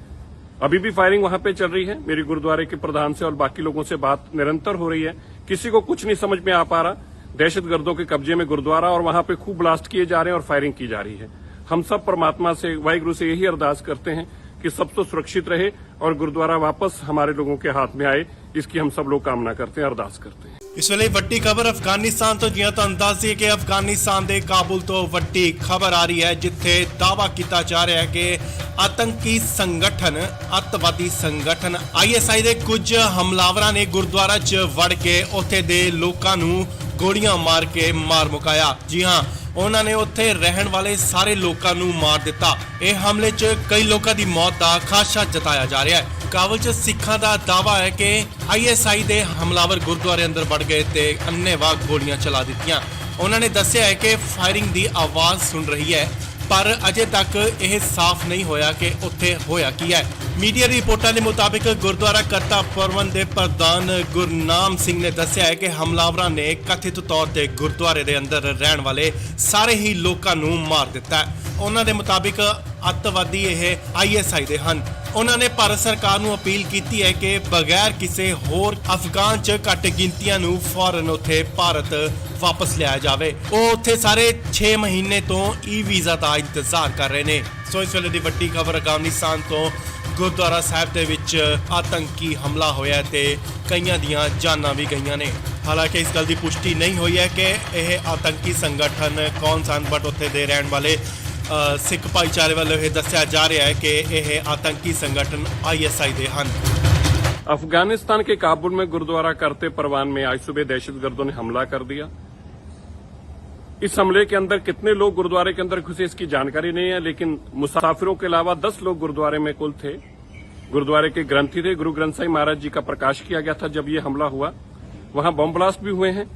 अभी भी फायरिंग वहां पे चल रही है। मेरी गुरुद्वारे के प्रधान से और बाकी लोगों से बात निरंतर हो रही है, किसी को कुछ नहीं समझ में आ पा रहा। दहशतगर्दों के कब्जे में गुरुद्वारा और वहां पे खूब ब्लास्ट किए जा रहे हैं और फायरिंग की जा रही है। हम सब परमात्मा से, वाहिगुरु से यही अरदास करते हैं कि सब तो सुरक्षित रहे और गुरुद्वारा वापस हमारे लोगों के हाथ में आए, इसकी हम सब लोग कामना करते हैं, अरदास करते हैं। ਇਸ ਵੇਲੇ ਵੱਡੀ ਖਬਰ ਅਫਗਾਨਿਸਤਾਨ ਤੋਂ ਜਿਵੇਂ ਤੁਹਾਨੂੰ ਦੱਸ ਦਈਏ ਕਿ ਅਫਗਾਨਿਸਤਾਨ ਦੇ ਕਾਬੁਲ ਤੋਂ ਵੱਡੀ ਖਬਰ ਆ ਰਹੀ ਹੈ ਜਿੱਥੇ ਦਾਅਵਾ ਕੀਤਾ ਜਾ ਰਿਹਾ ਹੈ ਕਿ ਆਤੰਕੀ ਸੰਗਠਨ ਅੱਤਵਾਦੀ ਸੰਗਠਨ ISI ਦੇ ਕੁਝ ਹਮਲਾਵਰਾਂ ਨੇ ਗੁਰਦੁਆਰਾ 'ਚ ਵੜ ਕੇ ਉੱਥੇ ਦੇ ਲੋਕਾਂ ਨੂੰ ਗੋਲੀਆਂ ਮਾਰ ਕੇ ਮਾਰ ਮੁਕਾਇਆ। ਜੀ ਹਾਂ, ਉਹਨਾਂ ਨੇ ਉੱਥੇ ਰਹਿਣ ਵਾਲੇ ਸਾਰੇ ਲੋਕਾਂ ਨੂੰ ਮਾਰ ਦਿੱਤਾ। ਇਹ ਹਮਲੇ 'ਚ ਕਈ ਲੋਕਾਂ ਦੀ ਮੌਤ ਦਾ ਖਾਦਸ਼ਾ ਜਤਾਇਆ ਜਾ ਰਿਹਾ ਹੈ। ਕਾਬਲ 'ਚ ਸਿੱਖਾਂ ਦਾ ਦਾਅਵਾ ਹੈ ਕਿ ISI ਦੇ ਹਮਲਾਵਰ ਗੁਰਦੁਆਰੇ ਅੰਦਰ ਵੜ ਗਏ ਤੇ ਅੰਨ੍ਹੇਵਾਹ ਗੋਲੀਆਂ ਚਲਾ ਦਿੱਤੀਆਂ। ਉਹਨਾਂ ਨੇ ਦੱਸਿਆ ਹੈ ਕਿ ਫਾਇਰਿੰਗ ਦੀ ਆਵਾਜ਼ ਸੁਣ ਰਹੀ ਹੈ, ਪਰ ਅਜੇ ਤੱਕ ਇਹ ਸਾਫ਼ ਨਹੀਂ ਹੋਇਆ ਕਿ ਉੱਥੇ ਹੋਇਆ ਕੀ ਹੈ। ਮੀਡੀਆ ਰਿਪੋਰਟਾਂ ਦੇ ਮੁਤਾਬਿਕ ਗੁਰਦੁਆਰਾ ਕਰਤਾ ਪ੍ਰਬੰਧ ਦੇ ਪ੍ਰਧਾਨ ਗੁਰਨਾਮ ਸਿੰਘ ਨੇ ਦੱਸਿਆ ਹੈ ਕਿ ਹਮਲਾਵਰਾਂ ਨੇ ਕਥਿਤ ਤੌਰ ਤੇ ਗੁਰਦੁਆਰੇ ਦੇ ਅੰਦਰ ਰਹਿਣ ਵਾਲੇ ਸਾਰੇ ਹੀ ਲੋਕਾਂ ਨੂੰ ਮਾਰ ਦਿੱਤਾ ਹੈ। ਉਹਨਾਂ ਦੇ ਮੁਤਾਬਿਕ ਅੱਤਵਾਦੀ ਇਹ ISI ਦੇ ਹਨ। ਉਹਨਾਂ ਨੇ ਭਾਰਤ ਸਰਕਾਰ ਨੂੰ ਅਪੀਲ ਕੀਤੀ ਹੈ ਕਿ ਬਗੈਰ ਕਿਸੇ ਹੋਰ ਅਫਗਾਨ 'ਚ ਘੱਟ ਗਿਣਤੀਆਂ ਨੂੰ ਫੌਰਨ ਉੱਥੇ ਭਾਰਤ ਵਾਪਸ ਲਿਆਇਆ ਜਾਵੇ। ਉਹ ਉੱਥੇ ਸਾਰੇ 6 ਮਹੀਨੇ ਤੋਂ ਵੀਜ਼ਾ ਦਾ ਇੰਤਜ਼ਾਰ ਕਰ ਰਹੇ ਨੇ। ਸੋ ਇਸ ਵੇਲੇ ਦੀ ਵੱਡੀ ਖਬਰ ਅਫਗਾਨਿਸਤਾਨ ਤੋਂ ਗੁਰਦੁਆਰਾ ਸਾਹਿਬ ਦੇ ਵਿੱਚ ਆਤੰਕੀ ਹਮਲਾ ਹੋਇਆ ਤੇ ਕਈਆਂ ਦੀਆਂ ਜਾਨਾਂ ਵੀ ਗਈਆਂ ਨੇ। ਹਾਲਾਂਕਿ ਇਸ ਗੱਲ ਦੀ ਪੁਸ਼ਟੀ ਨਹੀਂ ਹੋਈ ਹੈ ਕਿ ਇਹ ਆਤੰਕੀ ਸੰਗਠਨ ਕੌਣ ਸਨ, ਬਟ ਉੱਥੇ ਦੇ ਰਹਿਣ ਵਾਲੇ ਸਿੱਖ ਭਾਈਚਾਰੇ ਵੱਲੋਂ ਇਹ ਦੱਸਿਆ ਜਾ ਰਿਹਾ ਹੈ ਕਿ ਇਹ ਆਤੰਕੀ संगठन ISI ਦੇ ਹਨ। अफगानिस्तान के काबुल में गुरुद्वारा करते परवान में आज सुबह दहशतगर्दों ने हमला कर दिया। इस हमले के अंदर कितने लोग गुरुद्वारे के अंदर घुसे इसकी जानकारी नहीं है, लेकिन मुसाफिरों के अलावा 10 लोग गुरुद्वारे में कुल थे। गुरुद्वारे के ग्रंथी थे, गुरु ग्रंथ साहिब महाराज जी का प्रकाश किया गया था जब ये हमला हुआ। वहां बम ब्लास्ट भी हुए हैं,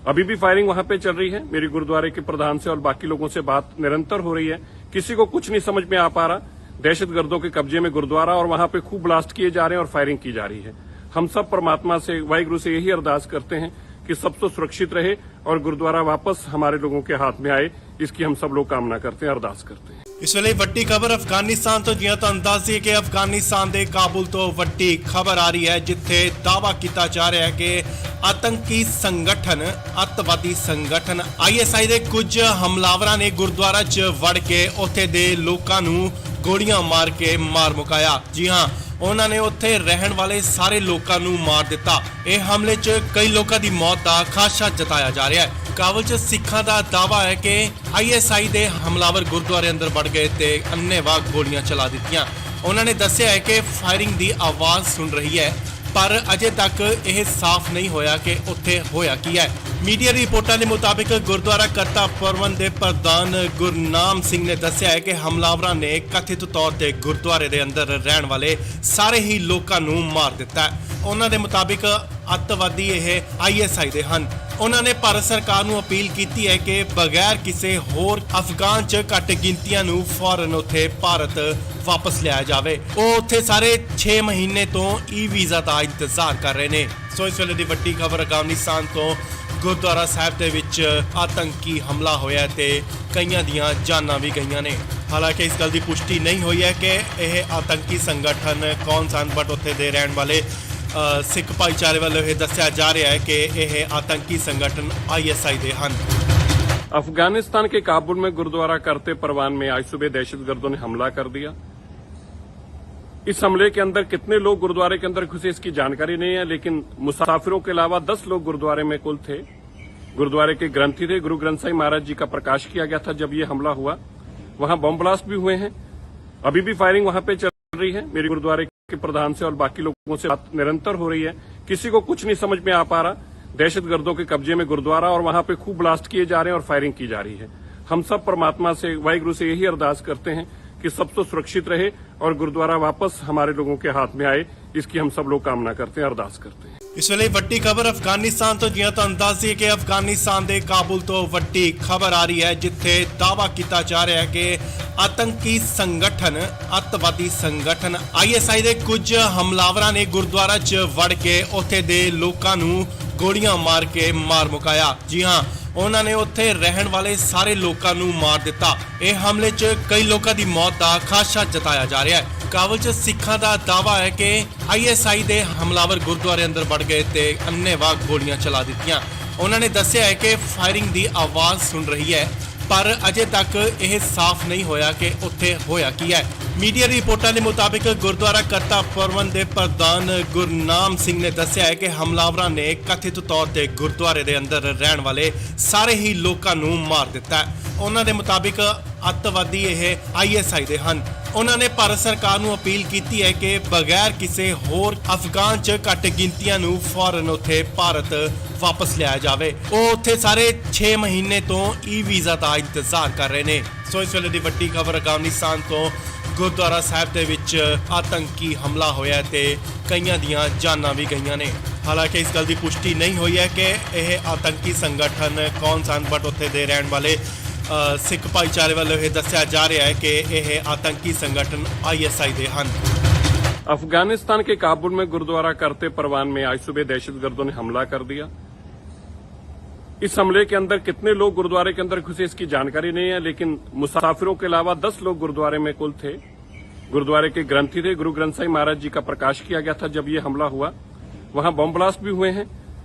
अभी भी फायरिंग वहां पे चल रही है। मेरी गुरुद्वारे के प्रधान से और बाकी लोगों से बात निरंतर हो रही है, किसी को कुछ नहीं समझ में आ पा रहा। दहशतगर्दों के कब्जे में गुरुद्वारा और वहां पे खूब ब्लास्ट किए जा रहे हैं और फायरिंग की जा रही है। हम सब परमात्मा से, वाहिगुरु से यही अरदास करते हैं कि सब तो सुरक्षित रहे और गुरुद्वारा वापस हमारे लोगों के हाथ में आए, इसकी हम सब लोग कामना करते हैं, अरदास करते हैं। ਇਸ ਵੇਲੇ ਵੱਡੀ ਖਬਰ ਅਫਗਾਨਿਸਤਾਨ ਤੋਂ ਜਿਵੇਂ ਤੁਹਾਨੂੰ ਦੱਸ ਦਈਏ ਕਿ ਅਫਗਾਨਿਸਤਾਨ ਦੇ ਕਾਬੁਲ ਤੋਂ ਵੱਡੀ ਖਬਰ ਆ ਰਹੀ ਹੈ ਜਿੱਥੇ ਦਾਅਵਾ ਕੀਤਾ ਜਾ ਰਿਹਾ ਹੈ ਕਿ ਆਤੰਕੀ ਸੰਗਠਨ ਅੱਤਵਾਦੀ ਸੰਗਠਨ ISI ਦੇ ਕੁਝ ਹਮਲਾਵਰਾਂ ਨੇ ਗੁਰਦੁਆਰਾ 'ਚ ਵੜ ਕੇ ਉੱਥੇ ਦੇ ਲੋਕਾਂ ਨੂੰ ਗੋਲੀਆਂ ਮਾਰ ਕੇ ਮਾਰ ਮੁਕਾਇਆ। ਜੀ ਹਾਂ, ਉਹਨਾਂ ਨੇ ਉੱਥੇ ਰਹਿਣ ਵਾਲੇ ਸਾਰੇ ਲੋਕਾਂ ਨੂੰ ਮਾਰ ਦਿੱਤਾ। ਇਹ ਹਮਲੇ 'ਚ ਕਈ ਲੋਕਾਂ ਦੀ ਮੌਤ ਦਾ ਖਾਦਸ਼ਾ ਜਤਾਇਆ ਜਾ ਰਿਹਾ ਹੈ। ਕਾਬਲ 'ਚ ਸਿੱਖਾਂ ਦਾ ਦਾਅਵਾ ਹੈ ਕਿ ISI ਦੇ ਹਮਲਾਵਰ ਗੁਰਦੁਆਰੇ ਅੰਦਰ ਵੜ ਗਏ ਤੇ ਅੰਨ੍ਹੇਵਾਹ ਗੋਲੀਆਂ ਚਲਾ ਦਿੱਤੀਆਂ। ਉਹਨਾਂ ਨੇ ਦੱਸਿਆ ਹੈ ਕਿ ਫਾਇਰਿੰਗ ਦੀ ਆਵਾਜ਼ ਸੁਣ ਰਹੀ ਹੈ, ਪਰ ਅਜੇ ਤੱਕ ਇਹ ਸਾਫ਼ ਨਹੀਂ ਹੋਇਆ ਕਿ ਉੱਥੇ ਹੋਇਆ ਕੀ ਹੈ। ਮੀਡੀਆ ਰਿਪੋਰਟਾਂ ਦੇ ਮੁਤਾਬਿਕ ਗੁਰਦੁਆਰਾ ਕਰਤਾ ਪ੍ਰਬੰਧ ਦੇ ਪ੍ਰਧਾਨ ਗੁਰਨਾਮ ਸਿੰਘ ਨੇ ਦੱਸਿਆ ਹੈ ਕਿ ਹਮਲਾਵਰਾਂ ਨੇ ਕਥਿਤ ਤੌਰ ਤੇ ਗੁਰਦੁਆਰੇ ਦੇ ਅੰਦਰ ਰਹਿਣ ਵਾਲੇ ਸਾਰੇ ਹੀ ਲੋਕਾਂ ਨੂੰ ਮਾਰ ਦਿੱਤਾ ਹੈ। ਉਹਨਾਂ ਦੇ ਮੁਤਾਬਿਕ ਅੱਤਵਾਦੀ ਇਹ ISI ਦੇ ਹਨ। ਉਹਨਾਂ ਨੇ ਭਾਰਤ ਸਰਕਾਰ ਨੂੰ ਅਪੀਲ ਕੀਤੀ ਹੈ ਕਿ ਬਗੈਰ ਕਿਸੇ ਹੋਰ ਅਫਗਾਨ 'ਚ ਘੱਟ ਗਿਣਤੀਆਂ ਨੂੰ ਫੌਰਨ ਉੱਥੇ ਭਾਰਤ ਵਾਪਸ ਲਿਆਇਆ ਜਾਵੇ। ਉਹ ਉੱਥੇ ਸਾਰੇ 6 ਮਹੀਨੇ ਤੋਂ ਵੀਜ਼ਾ ਦਾ ਇੰਤਜ਼ਾਰ ਕਰ ਰਹੇ ਨੇ। ਸੋ ਇਸ ਵੇਲੇ ਦੀ ਵੱਡੀ ਖਬਰ ਅਫਗਾਨਿਸਤਾਨ ਤੋਂ ਗੁਰਦੁਆਰਾ ਸਾਹਿਬ ਦੇ ਵਿੱਚ ਆਤੰਕੀ ਹਮਲਾ ਹੋਇਆ ਤੇ ਕਈਆਂ ਦੀਆਂ ਜਾਨਾਂ ਵੀ ਗਈਆਂ ਨੇ। ਹਾਲਾਂਕਿ ਇਸ ਗੱਲ ਦੀ ਪੁਸ਼ਟੀ ਨਹੀਂ ਹੋਈ ਹੈ ਕਿ ਇਹ ਆਤੰਕੀ ਸੰਗਠਨ ਕੌਣ ਸਨ, ਬਟ ਉੱਥੇ ਦੇ ਰਹਿਣ ਵਾਲੇ ਸਿੱਖ ਭਾਈਚਾਰੇ ਵੱਲੋਂ ਇਹ ਦੱਸਿਆ ਜਾ ਰਿਹਾ ਹੈ ਕਿ ਇਹ ਆਤੰਕੀ संगठन ISI ਦੇ ਹਨ। अफगानिस्तान के काबुल में गुरुद्वारा करते परवान में आज सुबह दहशतगर्दों ने हमला कर दिया। इस हमले के अंदर कितने लोग गुरुद्वारे के अंदर घुसे इसकी जानकारी नहीं है, लेकिन मुसाफिरों के अलावा 10 लोग गुरुद्वारे में कुल थे। गुरुद्वारे के ग्रंथी थे, गुरु ग्रंथ साहिब महाराज जी का प्रकाश किया गया था जब ये हमला हुआ। वहां बम ब्लास्ट भी हुए हैं, अभी भी फायरिंग वहां पे चल रही है। मेरी गुरुद्वारे के प्रधान से और बाकी लोगों से बात निरंतर हो रही है, किसी को कुछ नहीं समझ में आ पा रहा। दहशतगर्दों के कब्जे में गुरुद्वारा और वहां पे खूब ब्लास्ट किए जा रहे हैं और फायरिंग की जा रही है। हम सब परमात्मा से, वाहिगुरु से यही अरदास करते हैं कि सब तो सुरक्षित रहे और गुरुद्वारा वापस हमारे लोगों के हाथ में आए, इसकी हम सब लोग कामना करते हैं, अरदास करते हैं। ਇਸ ਵੇਲੇ ਵੱਡੀ ਖਬਰ ਅਫਗਾਨਿਸਤਾਨ ਤੋਂ ਜਿਵੇਂ ਤੁਹਾਨੂੰ ਦੱਸ ਦਈਏ ਕਿ ਅਫਗਾਨਿਸਤਾਨ ਦੇ ਕਾਬੁਲ ਤੋਂ ਵੱਡੀ ਖਬਰ ਆ ਰਹੀ ਹੈ ਜਿੱਥੇ ਦਾਅਵਾ ਕੀਤਾ ਜਾ ਰਿਹਾ ਹੈ ਕਿ ਆਤੰਕੀ ਸੰਗਠਨ ਅੱਤਵਾਦੀ ਸੰਗਠਨ ISI ਦੇ ਕੁਝ ਹਮਲਾਵਰਾਂ ਨੇ ਗੁਰਦੁਆਰਾ 'ਚ ਵੜ ਕੇ ਉੱਥੇ ਦੇ ਲੋਕਾਂ ਨੂੰ ਗੋਲੀਆਂ ਮਾਰ ਕੇ ਮਾਰ ਮੁਕਾਇਆ। ਜੀ ਹਾਂ, ਉਹਨਾਂ ਨੇ ਉੱਥੇ ਰਹਿਣ ਵਾਲੇ ਸਾਰੇ ਲੋਕਾਂ ਨੂੰ ਮਾਰ ਦਿੱਤਾ। ਇਹ ਹਮਲੇ 'ਚ ਕਈ ਲੋਕਾਂ ਦੀ ਮੌਤ ਦਾ ਖਾਦਸ਼ਾ ਜਤਾਇਆ ਜਾ ਰਿਹਾ ਹੈ। ਕਾਬਲ 'ਚ ਸਿੱਖਾਂ ਦਾ ਦਾਅਵਾ ਹੈ ਕਿ ISI ਦੇ ਹਮਲਾਵਰ ਗੁਰਦੁਆਰੇ ਅੰਦਰ ਵੜ ਗਏ ਤੇ ਅੰਨ੍ਹੇਵਾਹ ਗੋਲੀਆਂ ਚਲਾ ਦਿੱਤੀਆਂ। ਉਹਨਾਂ ਨੇ ਦੱਸਿਆ ਹੈ ਕਿ ਫਾਇਰਿੰਗ ਦੀ ਆਵਾਜ਼ ਸੁਣ ਰਹੀ ਹੈ, ਪਰ ਅਜੇ ਤੱਕ ਇਹ ਸਾਫ਼ ਨਹੀਂ ਹੋਇਆ ਕਿ ਉੱਥੇ ਹੋਇਆ ਕੀ ਹੈ। ਮੀਡੀਆ ਰਿਪੋਰਟਾਂ ਦੇ ਮੁਤਾਬਿਕ ਗੁਰਦੁਆਰਾ ਕਰਤਾ ਪ੍ਰਬੰਧ ਦੇ ਪ੍ਰਧਾਨ ਗੁਰਨਾਮ ਸਿੰਘ ਨੇ ਦੱਸਿਆ ਹੈ ਕਿ ਹਮਲਾਵਰਾਂ ਨੇ ਕਥਿਤ ਤੌਰ ਤੇ ਗੁਰਦੁਆਰੇ ਦੇ ਅੰਦਰ ਰਹਿਣ ਵਾਲੇ ਸਾਰੇ ਹੀ ਲੋਕਾਂ ਨੂੰ ਮਾਰ ਦਿੱਤਾ ਹੈ। ਉਹਨਾਂ ਦੇ ਮੁਤਾਬਿਕ ਅੱਤਵਾਦੀ ਇਹ ISI ਦੇ ਹਨ। ਉਹਨਾਂ ਨੇ ਭਾਰਤ ਸਰਕਾਰ ਨੂੰ ਅਪੀਲ ਕੀਤੀ ਹੈ ਕਿ ਬਗੈਰ ਕਿਸੇ ਹੋਰ ਅਫਗਾਨ 'ਚ ਘੱਟ ਗਿਣਤੀਆਂ ਨੂੰ ਫੌਰਨ ਉੱਥੇ ਭਾਰਤ ਵਾਪਸ ਲਿਆਇਆ ਜਾਵੇ। ਉਹ ਉੱਥੇ ਸਾਰੇ 6 ਮਹੀਨੇ ਤੋਂ ਵੀਜ਼ਾ ਦਾ ਇੰਤਜ਼ਾਰ ਕਰ ਰਹੇ ਨੇ। ਸੋ ਇਸ ਵੇਲੇ ਦੀ ਵੱਡੀ ਖਬਰ ਅਫਗਾਨਿਸਤਾਨ ਤੋਂ ਗੁਰਦੁਆਰਾ ਸਾਹਿਬ ਦੇ ਵਿੱਚ ਆਤੰਕੀ ਹਮਲਾ ਹੋਇਆ ਤੇ ਕਈਆਂ ਦੀਆਂ ਜਾਨਾਂ ਵੀ ਗਈਆਂ ਨੇ। ਹਾਲਾਂਕਿ ਇਸ ਗੱਲ ਦੀ ਪੁਸ਼ਟੀ ਨਹੀਂ ਹੋਈ ਹੈ ਕਿ ਇਹ ਆਤੰਕੀ ਸੰਗਠਨ ਕੌਣ ਸਨ, ਬਟ ਉੱਥੇ ਦੇ ਰਹਿਣ ਵਾਲੇ ਸਿੱਖ ਭਾਈਚਾਰੇ ਵੱਲੋਂ ਇਹ ਦੱਸਿਆ ਜਾ ਰਿਹਾ है कि यह आतंकी संगठन ISI दे हन। अफगानिस्तान के काबुल में गुरुद्वारा करते परवान में आज सुबह दहशतगर्दों ने हमला कर दिया। इस हमले के अंदर कितने लोग गुरुद्वारे के अंदर घुसे इसकी जानकारी नहीं है, लेकिन मुसाफिरों के अलावा 10 लोग गुरुद्वारे में कुल थे। गुरुद्वारे के ग्रंथी थे, गुरु ग्रंथ साहिब महाराज जी का प्रकाश किया गया था जब ये हमला हुआ। वहां बम ब्लास्ट भी हुए हैं,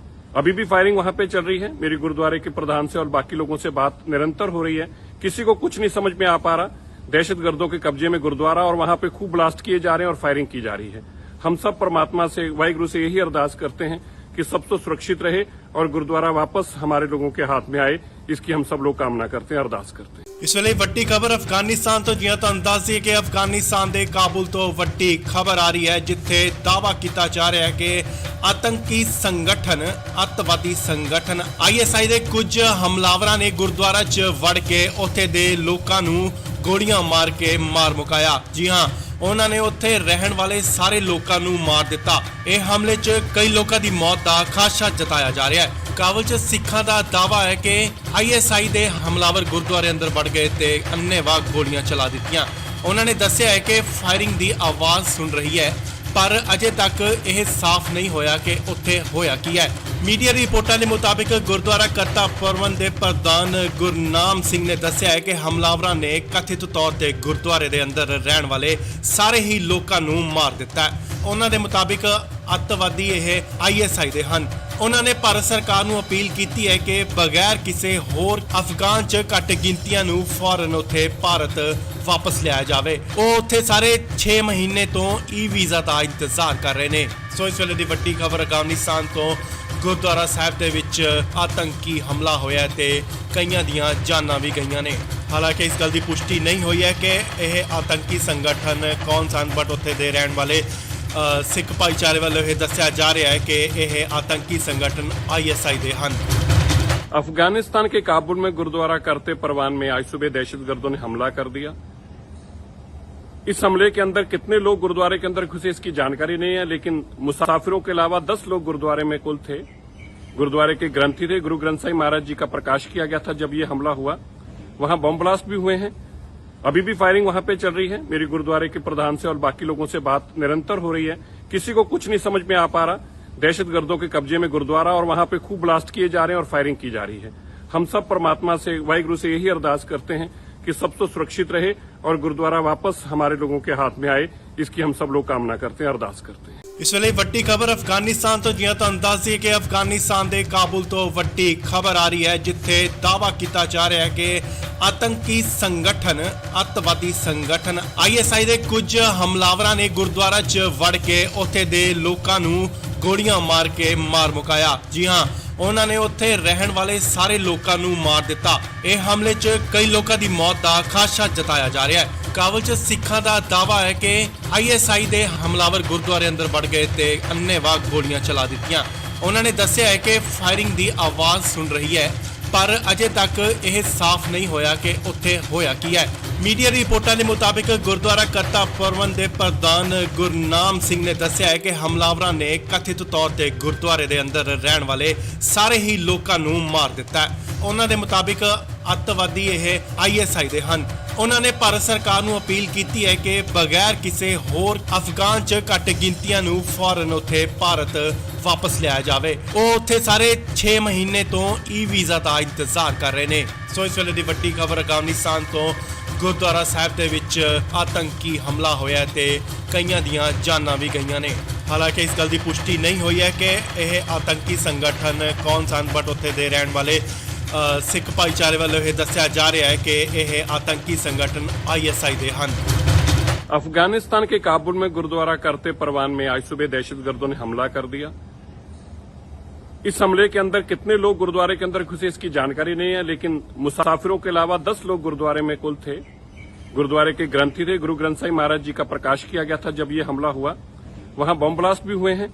अभी भी फायरिंग वहां पे चल रही है। मेरी गुरुद्वारे के प्रधान से और बाकी लोगों से बात निरंतर हो रही है, किसी को कुछ नहीं समझ में आ पा रहा। दहशतगर्दों के कब्जे में गुरुद्वारा और वहां पे खूब ब्लास्ट किए जा रहे हैं और फायरिंग की जा रही है। हम सब परमात्मा से, वाहिगुरु से यही अरदास करते हैं कि सब तो सुरक्षित रहे और गुरुद्वारा वापस हमारे लोगों के हाथ में आए, इसकी हम सब लोग कामना करते हैं, अरदास करते हैं। ਇਸ ਵੇਲੇ ਵੱਡੀ ਖਬਰ ਅਫਗਾਨਿਸਤਾਨ ਤੋਂ, ਜਿਵੇਂ ਤੁਹਾਨੂੰ ਦੱਸ ਦਈਏ ਕਿ ਅਫਗਾਨਿਸਤਾਨ ਦੇ ਕਾਬੁਲ ਤੋਂ ਵੱਡੀ ਖਬਰ ਆ ਰਹੀ ਹੈ, ਜਿੱਥੇ ਦਾਅਵਾ ਕੀਤਾ ਜਾ ਰਿਹਾ ਹੈ ਕਿ ਆਤੰਕੀ ਸੰਗਠਨ, ਅੱਤਵਾਦੀ ਸੰਗਠਨ ISI ਦੇ ਕੁਝ ਹਮਲਾਵਰਾਂ ਨੇ ਗੁਰਦੁਆਰਾ 'ਚ ਵੜ ਕੇ ਉੱਥੇ ਦੇ ਲੋਕਾਂ ਨੂੰ ਗੋਲੀਆਂ ਮਾਰ ਕੇ ਮਾਰ ਮੁਕਾਇਆ। ਜੀ ਹਾਂ, ਉਹਨਾਂ ਨੇ ਉੱਥੇ ਰਹਿਣ ਵਾਲੇ ਸਾਰੇ ਲੋਕਾਂ ਨੂੰ ਮਾਰ ਦਿੱਤਾ। ਇਹ ਹਮਲੇ 'ਚ ਕਈ ਲੋਕਾਂ ਦੀ ਮੌਤ ਦਾ ਖਾਦਸ਼ਾ ਜਤਾਇਆ ਜਾ ਰਿਹਾ ਹੈ। ਕਾਬਲ 'ਚ ਸਿੱਖਾਂ ਦਾ ਦਾਅਵਾ ਹੈ ਕਿ ISI ਦੇ ਹਮਲਾਵਰ ਗੁਰਦੁਆਰੇ ਅੰਦਰ ਵੜ ਗਏ ਤੇ ਅੰਨ੍ਹੇਵਾਹ ਗੋਲੀਆਂ ਚਲਾ ਦਿੱਤੀਆਂ। ਉਹਨਾਂ ਨੇ ਦੱਸਿਆ ਹੈ ਕਿ ਫਾਇਰਿੰਗ ਦੀ ਆਵਾਜ਼ ਸੁਣ ਰਹੀ ਹੈ, ਪਰ ਅਜੇ ਤੱਕ ਇਹ ਸਾਫ਼ ਨਹੀਂ ਹੋਇਆ ਕਿ ਉੱਥੇ ਹੋਇਆ ਕੀ ਹੈ। ਮੀਡੀਆ ਰਿਪੋਰਟਾਂ ਦੇ ਮੁਤਾਬਿਕ ਗੁਰਦੁਆਰਾ ਕਰਤਾ ਪ੍ਰਬੰਧ ਦੇ ਪ੍ਰਧਾਨ ਗੁਰਨਾਮ ਸਿੰਘ ਨੇ ਦੱਸਿਆ ਹੈ ਕਿ ਹਮਲਾਵਰਾਂ ਨੇ ਕਥਿਤ ਤੌਰ ਤੇ ਗੁਰਦੁਆਰੇ ਦੇ ਅੰਦਰ ਰਹਿਣ ਵਾਲੇ ਸਾਰੇ ਹੀ ਲੋਕਾਂ ਨੂੰ ਮਾਰ ਦਿੱਤਾ ਹੈ। ਉਹਨਾਂ ਦੇ ਮੁਤਾਬਿਕ ਅੱਤਵਾਦੀ ਇਹ ISI ਦੇ ਹਨ। ਉਹਨਾਂ ਨੇ ਭਾਰਤ ਸਰਕਾਰ ਨੂੰ ਅਪੀਲ ਕੀਤੀ ਹੈ ਕਿ ਬਗੈਰ ਕਿਸੇ ਹੋਰ ਅਫਗਾਨ 'ਚ ਘੱਟ ਗਿਣਤੀਆਂ ਨੂੰ ਫੌਰਨ ਉੱਥੇ ਭਾਰਤ ਵਾਪਸ ਲਿਆਇਆ ਜਾਵੇ। ਉਹ ਉੱਥੇ ਸਾਰੇ 6 ਮਹੀਨੇ ਤੋਂ ਵੀਜ਼ਾ ਦਾ ਇੰਤਜ਼ਾਰ ਕਰ ਰਹੇ ਨੇ। ਸੋ ਇਸ ਵੇਲੇ ਦੀ ਵੱਡੀ ਖਬਰ ਅਫਗਾਨਿਸਤਾਨ ਤੋਂ ਗੁਰਦੁਆਰਾ ਸਾਹਿਬ ਦੇ ਵਿੱਚ ਆਤੰਕੀ ਹਮਲਾ ਹੋਇਆ ਤੇ ਕਈਆਂ ਦੀਆਂ ਜਾਨਾਂ ਵੀ ਗਈਆਂ ਨੇ। ਹਾਲਾਂਕਿ ਇਸ ਗੱਲ ਦੀ ਪੁਸ਼ਟੀ ਨਹੀਂ ਹੋਈ ਹੈ ਕਿ ਇਹ ਆਤੰਕੀ ਸੰਗਠਨ ਕੌਣ ਸਨ, ਬਟ ਉੱਥੇ ਦੇ ਰਹਿਣ ਵਾਲੇ ਸਿੱਖ ਭਾਈਚਾਰੇ ਵੱਲੋਂ ਇਹ ਦੱਸਿਆ ਜਾ ਰਿਹਾ ਹੈ ਕਿ ਇਹ ਆਤੰਕੀ ਸੰਗਠਨ ISI ਦੇ ਹਨ। अफगानिस्तान के काबुल में गुरुद्वारा करते परवान में आज सुबह दहशतगर्दों ने हमला कर दिया। इस हमले के अंदर कितने लोग गुरुद्वारे के अंदर घुसे इसकी जानकारी नहीं है, लेकिन मुसाफिरों के अलावा 10 लोग गुरुद्वारे में कुल थे। गुरुद्वारे के ग्रंथी थे, गुरु ग्रंथ साहिब महाराज जी का प्रकाश किया गया था जब ये हमला हुआ। वहां बम ब्लास्ट भी हुए हैं, अभी भी फायरिंग वहां पे चल रही है। मेरी गुरुद्वारे के प्रधान से और बाकी लोगों से बात निरंतर हो रही है, किसी को कुछ नहीं समझ में आ पा रहा। दहशतगर्दों के कब्जे में गुरुद्वारा और वहां पे खूब ब्लास्ट किए जा रहे हैं और फायरिंग की जा रही है। हम सब परमात्मा से, वाहिगुरु से यही अरदास करते हैं कि सब तो सुरक्षित रहे और गुरुद्वारा वापस हमारे लोगों के हाथ में आए, इसकी हम सब लोग कामना करते हैं, अरदास करते हैं। ਇਸ ਵੇਲੇ ਵੱਡੀ ਖਬਰ ਅਫਗਾਨਿਸਤਾਨ ਤੋਂ, ਜਿਵੇਂ ਤੁਹਾਨੂੰ ਦੱਸ ਦਈਏ ਕਿ ਅਫਗਾਨਿਸਤਾਨ ਦੇ ਕਾਬੁਲ ਤੋਂ ਵੱਡੀ ਖਬਰ ਆ ਰਹੀ ਹੈ, ਜਿੱਥੇ ਦਾਅਵਾ ਕੀਤਾ ਜਾ ਰਿਹਾ ਹੈ ਕਿ ਆਤੰਕੀ ਸੰਗਠਨ, ਅੱਤਵਾਦੀ ਸੰਗਠਨ ISI ਦੇ ਕੁਝ ਹਮਲਾਵਰਾਂ ਨੇ ਗੁਰਦੁਆਰਾ 'ਚ ਵੜ ਕੇ ਉੱਥੇ ਦੇ ਲੋਕਾਂ ਨੂੰ ਗੋਲੀਆਂ ਮਾਰ ਕੇ ਮਾਰ ਮੁਕਾਇਆ। ਜੀ ਹਾਂ, ਉਹਨਾਂ ਨੇ ਉੱਥੇ ਰਹਿਣ ਵਾਲੇ ਸਾਰੇ ਲੋਕਾਂ ਨੂੰ ਮਾਰ ਦਿੱਤਾ। ਇਹ ਹਮਲੇ 'ਚ ਕਈ ਲੋਕਾਂ ਦੀ ਮੌਤ ਦਾ ਖਾਦਸ਼ਾ ਜਤਾਇਆ ਜਾ ਰਿਹਾ ਹੈ। ਕਾਬਲ 'ਚ ਸਿੱਖਾਂ ਦਾ ਦਾਅਵਾ ਹੈ ਕਿ ISI ਦੇ ਹਮਲਾਵਰ ਗੁਰਦੁਆਰੇ ਅੰਦਰ ਵੜ ਗਏ ਤੇ ਅੰਨ੍ਹੇਵਾਹ ਗੋਲੀਆਂ ਚਲਾ ਦਿੱਤੀਆਂ। ਉਹਨਾਂ ਨੇ ਦੱਸਿਆ ਹੈ ਕਿ ਫਾਇਰਿੰਗ ਦੀ ਆਵਾਜ਼ ਸੁਣ ਰਹੀ ਹੈ, ਪਰ ਅਜੇ ਤੱਕ ਇਹ ਸਾਫ਼ ਨਹੀਂ ਹੋਇਆ ਕਿ ਉੱਥੇ ਹੋਇਆ ਕੀ ਹੈ। ਮੀਡੀਆ ਰਿਪੋਰਟਾਂ ਦੇ ਮੁਤਾਬਿਕ ਗੁਰਦੁਆਰਾ ਕਰਤਾ ਪ੍ਰਬੰਧ ਦੇ ਪ੍ਰਧਾਨ ਗੁਰਨਾਮ ਸਿੰਘ ਨੇ ਦੱਸਿਆ ਹੈ ਕਿ ਹਮਲਾਵਰਾਂ ਨੇ ਕਥਿਤ ਤੌਰ ਤੇ ਗੁਰਦੁਆਰੇ ਦੇ ਅੰਦਰ ਰਹਿਣ ਵਾਲੇ ਸਾਰੇ ਹੀ ਲੋਕਾਂ ਨੂੰ ਮਾਰ ਦਿੱਤਾ ਹੈ। ਉਹਨਾਂ ਦੇ ਮੁਤਾਬਿਕ ਅੱਤਵਾਦੀ ਇਹ ISI ਦੇ ਹਨ। ਉਹਨਾਂ ਨੇ ਭਾਰਤ ਸਰਕਾਰ ਨੂੰ ਅਪੀਲ ਕੀਤੀ ਹੈ ਕਿ ਬਗੈਰ ਕਿਸੇ ਹੋਰ ਅਫਗਾਨ 'ਚ ਘੱਟ ਗਿਣਤੀਆਂ ਨੂੰ ਫੌਰਨ ਉੱਥੇ ਭਾਰਤ ਵਾਪਸ ਲਿਆਇਆ ਜਾਵੇ। ਉਹ ਉੱਥੇ ਸਾਰੇ 6 ਮਹੀਨੇ ਤੋਂ ਵੀਜ਼ਾ ਦਾ ਇੰਤਜ਼ਾਰ ਕਰ ਰਹੇ ਨੇ। ਸੋ ਇਸ ਵੇਲੇ ਦੀ ਵੱਡੀ ਖਬਰ ਅਫਗਾਨਿਸਤਾਨ ਤੋਂ ਗੁਰਦੁਆਰਾ ਸਾਹਿਬ ਦੇ ਵਿੱਚ ਆਤੰਕੀ ਹਮਲਾ ਹੋਇਆ ਤੇ ਕਈਆਂ ਦੀਆਂ ਜਾਨਾਂ ਵੀ ਗਈਆਂ ਨੇ। ਹਾਲਾਂਕਿ ਇਸ ਗੱਲ ਦੀ ਪੁਸ਼ਟੀ ਨਹੀਂ ਹੋਈ ਹੈ ਕਿ ਇਹ ਆਤੰਕੀ ਸੰਗਠਨ ਕੌਣ ਸਨ, ਬਟ ਉੱਥੇ ਦੇ ਰਹਿਣ ਵਾਲੇ ਸਿੱਖ ਭਾਈਚਾਰੇ ਵੱਲੋਂ ਇਹ ਦੱਸਿਆ ਜਾ ਰਿਹਾ ਹੈ ਕਿ ਇਹ ਆਤੰਕੀ ਸੰਗਠਨ ISI ਦੇ ਹਨ। अफगानिस्तान के काबुल में गुरुद्वारा करते परवान में आज सुबह दहशतगर्दों ने हमला कर दिया। इस हमले के अंदर कितने लोग गुरुद्वारे के अंदर घुसे इसकी जानकारी नहीं है, लेकिन मुसाफिरों के अलावा 10 लोग गुरुद्वारे में कुल थे। गुरुद्वारे के ग्रंथी थे, गुरु ग्रंथ साहिब महाराज जी का प्रकाश किया गया था जब ये हमला हुआ। वहां बम ब्लास्ट भी हुए हैं,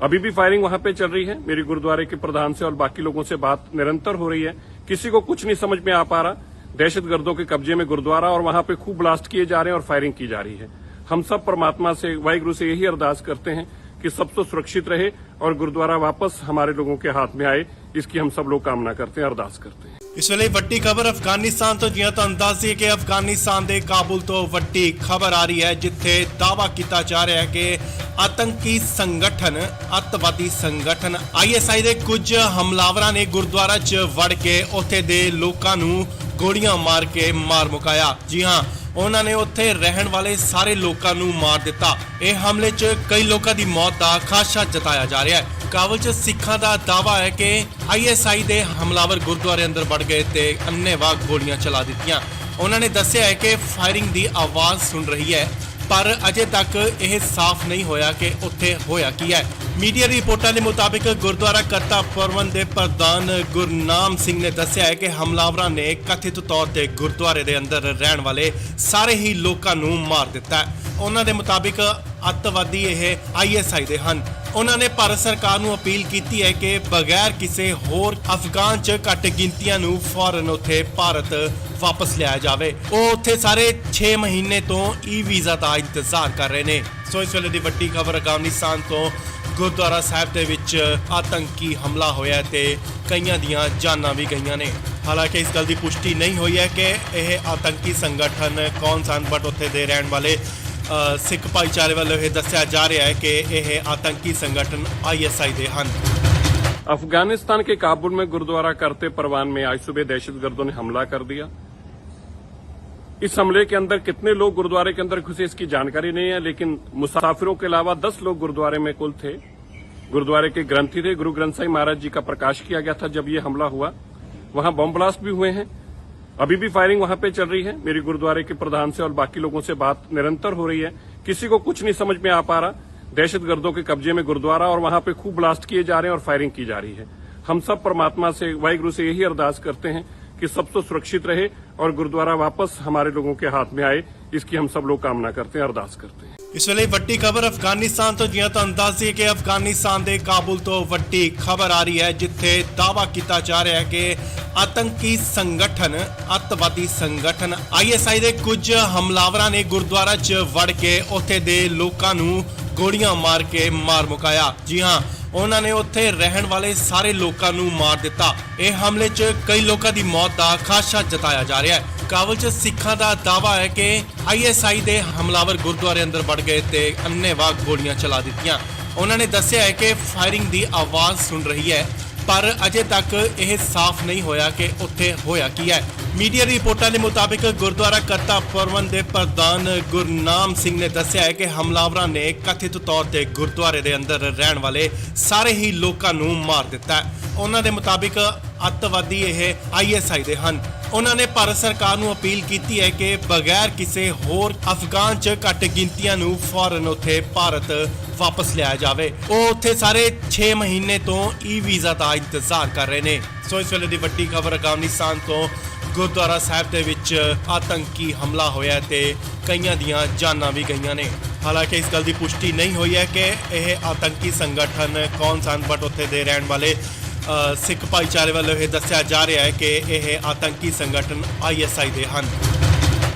अभी भी फायरिंग वहां पे चल रही है। मेरी गुरुद्वारे के प्रधान से और बाकी लोगों से बात निरंतर हो रही है, किसी को कुछ नहीं समझ में आ पा रहा। दहशतगर्दों के कब्जे में गुरुद्वारा और वहां पे खूब ब्लास्ट किए जा रहे हैं और फायरिंग की जा रही है। हम सब परमात्मा से, वाहिगुरु से यही अरदास करते हैं कि सब तो सुरक्षित रहे और गुरुद्वारा वापस हमारे लोगों के हाथ में आए, इसकी हम सब लोग कामना करते हैं, अरदास करते हैं। ਇਸ ਵੇਲੇ ਵੱਡੀ ਖਬਰ ਅਫਗਾਨਿਸਤਾਨ ਤੋਂ, ਜਿਵੇਂ ਤੁਹਾਨੂੰ ਦੱਸ ਦਈਏ ਕਿ ਅਫਗਾਨਿਸਤਾਨ ਦੇ ਕਾਬੁਲ ਤੋਂ ਵੱਡੀ ਖਬਰ ਆ ਰਹੀ ਹੈ, ਜਿੱਥੇ ਦਾਅਵਾ ਕੀਤਾ ਜਾ ਰਿਹਾ ਹੈ ਕਿ ਆਤੰਕੀ ਸੰਗਠਨ, ਅੱਤਵਾਦੀ ਸੰਗਠਨ ISI ਦੇ ਕੁਝ ਹਮਲਾਵਰਾਂ ਨੇ ਗੁਰਦੁਆਰਾ 'ਚ ਵੜ ਕੇ ਉੱਥੇ ਦੇ ਲੋਕਾਂ ਨੂੰ ਗੋਲੀਆਂ ਮਾਰ ਕੇ ਮਾਰ ਮੁਕਾਇਆ। ਜੀ ਹਾਂ, ਉਹਨਾਂ ਨੇ ਉੱਥੇ ਰਹਿਣ ਵਾਲੇ ਸਾਰੇ ਲੋਕਾਂ ਨੂੰ ਮਾਰ ਦਿੱਤਾ। ਇਹ ਹਮਲੇ 'ਚ ਕਈ ਲੋਕਾਂ ਦੀ ਮੌਤ ਦਾ ਖਾਦਸ਼ਾ ਜਤਾਇਆ ਜਾ ਰਿਹਾ ਹੈ। ਕਾਬੁਲ 'ਚ ਸਿੱਖਾਂ ਦਾ ਦਾਅਵਾ ਹੈ ਕਿ ISI ਦੇ ਹਮਲਾਵਰ ਗੁਰਦੁਆਰੇ ਅੰਦਰ ਵੜ ਗਏ ਤੇ ਅੰਨ੍ਹੇਵਾਹ ਗੋਲੀਆਂ ਚਲਾ ਦਿੱਤੀਆਂ। ਉਹਨਾਂ ਨੇ ਦੱਸਿਆ ਹੈ ਕਿ ਫਾਇਰਿੰਗ ਦੀ ਆਵਾਜ਼ ਸੁਣ ਰਹੀ ਹੈ, ਪਰ ਅਜੇ ਤੱਕ ਇਹ ਸਾਫ਼ ਨਹੀਂ ਹੋਇਆ ਕਿ ਉੱਥੇ ਹੋਇਆ ਕੀ ਹੈ। ਮੀਡੀਆ ਰਿਪੋਰਟਾਂ ਦੇ ਮੁਤਾਬਿਕ ਗੁਰਦੁਆਰਾ ਕਰਤਾ ਪਰਵਨ ਦੇ ਪ੍ਰਧਾਨ ਗੁਰਨਾਮ ਸਿੰਘ ਨੇ ਦੱਸਿਆ ਹੈ ਕਿ ਹਮਲਾਵਰਾਂ ਨੇ ਕਥਿਤ ਤੌਰ ਤੇ ਗੁਰਦੁਆਰੇ ਦੇ ਅੰਦਰ ਰਹਿਣ ਵਾਲੇ ਸਾਰੇ ਹੀ ਲੋਕਾਂ ਨੂੰ ਮਾਰ ਦਿੱਤਾ ਹੈ। ਉਹਨਾਂ ਦੇ ਮੁਤਾਬਿਕ ਅੱਤਵਾਦੀ ਇਹ ISI ਦੇ ਹਨ। ਉਹਨਾਂ ਨੇ ਭਾਰਤ ਸਰਕਾਰ ਨੂੰ ਅਪੀਲ ਕੀਤੀ ਹੈ ਕਿ ਬਗੈਰ ਕਿਸੇ ਹੋਰ ਅਫਗਾਨ 'ਚ ਘੱਟ ਗਿਣਤੀਆਂ ਨੂੰ ਫੌਰਨ ਉੱਥੇ ਭਾਰਤ ਵਾਪਸ ਲਿਆਇਆ ਜਾਵੇ। ਉਹ ਉੱਥੇ ਸਾਰੇ 6 ਮਹੀਨੇ ਤੋਂ ਵੀਜ਼ਾ ਦਾ ਇੰਤਜ਼ਾਰ ਕਰ ਰਹੇ ਨੇ। ਸੋ ਇਸ ਵੇਲੇ ਦੀ ਵੱਡੀ ਖਬਰ ਅਫਗਾਨਿਸਤਾਨ ਤੋਂ, ਗੁਰਦੁਆਰਾ ਸਾਹਿਬ ਦੇ ਵਿੱਚ ਆਤੰਕੀ ਹਮਲਾ ਹੋਇਆ ਤੇ ਕਈਆਂ ਦੀਆਂ ਜਾਨਾਂ ਵੀ ਗਈਆਂ ਨੇ। ਹਾਲਾਂਕਿ ਇਸ ਗੱਲ ਦੀ ਪੁਸ਼ਟੀ ਨਹੀਂ ਹੋਈ ਹੈ ਕਿ ਇਹ ਆਤੰਕੀ ਸੰਗਠਨ ਕੌਣ ਸਨ, ਬਟ ਉੱਥੇ ਦੇ ਰਹਿਣ ਵਾਲੇ ਸਿੱਖ ਭਾਈਚਾਰੇ ਵੱਲੋਂ ਇਹ ਦੱਸਿਆ ਜਾ ਰਿਹਾ ਹੈ ਕਿ ਇਹ ਆਤੰਕੀ ਸੰਗਠਨ ISI ਦੇ ਹਨ। अफगानिस्तान के काबुल में गुरुद्वारा करते परवान में आज सुबह दहशतगर्दों ने हमला कर दिया। इस हमले के अंदर कितने लोग गुरुद्वारे के अंदर घुसे इसकी जानकारी नहीं है, लेकिन मुसाफिरों के अलावा 10 लोग गुरुद्वारे में कुल थे। गुरुद्वारे के ग्रंथी थे, गुरु ग्रंथ साहिब महाराज जी का प्रकाश किया गया था जब ये हमला हुआ। वहां बम ब्लास्ट भी हुए हैं, अभी भी फायरिंग वहां पे चल रही है। मेरी गुरुद्वारे के प्रधान से और बाकी लोगों से बात निरंतर हो रही है, किसी को कुछ नहीं समझ में आ पा रहा। दहशतगर्दों के कब्जे में गुरुद्वारा और वहां पे खूब ब्लास्ट किए जा रहे हैं और फायरिंग की जा रही है। हम सब परमात्मा से, वाहिगुरु से यही अरदास करते हैं कि सब तो सुरक्षित रहे और गुरुद्वारा वापस हमारे लोगों के हाथ में आए, इसकी हम सब लोग कामना करते हैं, अरदास करते हैं। ਇਸ ਵੇਲੇ ਵੱਡੀ ਖਬਰ ਅਫਗਾਨਿਸਤਾਨ ਤੋਂ, ਜਿਵੇਂ ਤੁਹਾਨੂੰ ਦੱਸ ਦਈਏ ਕਿ ਅਫਗਾਨਿਸਤਾਨ ਦੇ ਕਾਬੁਲ ਤੋਂ ਵੱਡੀ ਖਬਰ ਆ ਰਹੀ ਹੈ, ਜਿੱਥੇ ਦਾਅਵਾ ਕੀਤਾ ਜਾ ਰਿਹਾ ਹੈ ਕਿ ਆਤੰਕੀ ਸੰਗਠਨ, ਅੱਤਵਾਦੀ ਸੰਗਠਨ ISI ਦੇ ਕੁਝ ਹਮਲਾਵਰਾਂ ਨੇ ਗੁਰਦੁਆਰਾ 'ਚ ਵੜ ਕੇ ਉੱਥੇ ਦੇ ਲੋਕਾਂ ਨੂੰ ਗੋਲੀਆਂ ਮਾਰ ਕੇ ਮਾਰ ਮੁਕਾਇਆ। ਜੀ ਹਾਂ, ਉਹਨਾਂ ਨੇ ਉੱਥੇ ਰਹਿਣ ਵਾਲੇ ਸਾਰੇ ਲੋਕਾਂ ਨੂੰ ਮਾਰ ਦਿੱਤਾ। ਇਹ ਹਮਲੇ 'ਚ ਕਈ ਲੋਕਾਂ ਦੀ ਮੌਤ ਦਾ ਖਾਦਸ਼ਾ ਜਤਾਇਆ ਜਾ ਰਿਹਾ ਹੈ। ਕਾਬੁਲ 'ਚ ਸਿੱਖਾਂ ਦਾ ਦਾਅਵਾ ਹੈ ਕਿ ISI ਦੇ ਹਮਲਾਵਰ ਗੁਰਦੁਆਰੇ ਅੰਦਰ ਵੜ ਗਏ ਤੇ ਅੰਨ੍ਹੇਵਾਹ ਗੋਲੀਆਂ ਚਲਾ ਦਿੱਤੀਆਂ। ਉਹਨਾਂ ਨੇ ਦੱਸਿਆ ਹੈ ਕਿ ਫਾਇਰਿੰਗ ਦੀ ਆਵਾਜ਼ ਸੁਣ ਰਹੀ ਹੈ, ਪਰ ਅਜੇ ਤੱਕ ਇਹ ਸਾਫ਼ ਨਹੀਂ ਹੋਇਆ ਕਿ ਉੱਥੇ ਹੋਇਆ ਕੀ ਹੈ। ਮੀਡੀਆ ਰਿਪੋਰਟਾਂ ਦੇ ਮੁਤਾਬਿਕ ਗੁਰਦੁਆਰਾ ਕਰਤਾ ਪਰਵਨ ਦੇ ਪ੍ਰਧਾਨ ਗੁਰਨਾਮ ਸਿੰਘ ਨੇ ਦੱਸਿਆ ਹੈ ਕਿ ਹਮਲਾਵਰਾਂ ਨੇ ਕਥਿਤ ਤੌਰ ਤੇ ਗੁਰਦੁਆਰੇ ਦੇ ਅੰਦਰ ਰਹਿਣ ਵਾਲੇ ਸਾਰੇ ਹੀ ਲੋਕਾਂ ਨੂੰ ਮਾਰ ਦਿੱਤਾ ਹੈ। ਉਹਨਾਂ ਦੇ ਮੁਤਾਬਿਕ ਅੱਤਵਾਦੀ ਇਹ ISI ਦੇ ਹਨ। ਉਹਨਾਂ ਨੇ ਭਾਰਤ ਸਰਕਾਰ ਨੂੰ ਅਪੀਲ ਕੀਤੀ ਹੈ ਕਿ ਬਗੈਰ ਕਿਸੇ ਹੋਰ ਅਫਗਾਨ 'ਚ ਘੱਟ ਗਿਣਤੀਆਂ ਨੂੰ ਫੌਰਨ ਉੱਥੇ ਭਾਰਤ ਵਾਪਸ ਲਿਆਇਆ ਜਾਵੇ। ਉਹ ਉੱਥੇ ਸਾਰੇ 6 ਮਹੀਨੇ ਤੋਂ ਵੀਜ਼ਾ ਦਾ ਇੰਤਜ਼ਾਰ ਕਰ ਰਹੇ ਨੇ। ਸੋ ਇਸ ਵੇਲੇ ਦੀ ਵੱਡੀ ਖਬਰ ਅਫਗਾਨਿਸਤਾਨ ਤੋਂ, ਗੁਰਦੁਆਰਾ ਸਾਹਿਬ ਦੇ ਵਿੱਚ ਆਤੰਕੀ ਹਮਲਾ ਹੋਇਆ ਤੇ ਕਈਆਂ ਦੀਆਂ ਜਾਨਾਂ ਵੀ ਗਈਆਂ ਨੇ। ਹਾਲਾਂਕਿ ਇਸ ਗੱਲ ਦੀ ਪੁਸ਼ਟੀ ਨਹੀਂ ਹੋਈ ਹੈ ਕਿ ਇਹ ਆਤੰਕੀ ਸੰਗਠਨ ਕੌਣ ਸਨ, ਬਟ ਉੱਥੇ ਦੇ ਰਹਿਣ ਵਾਲੇ ਸਿੱਖ ਭਾਈਚਾਰੇ ਵੱਲੋਂ ਇਹ ਦੱਸਿਆ ਜਾ ਰਿਹਾ ਹੈ ਕਿ ਇਹ ਆਤੰਕੀ ਸੰਗਠਨ ISI ਦੇ ਹਨ।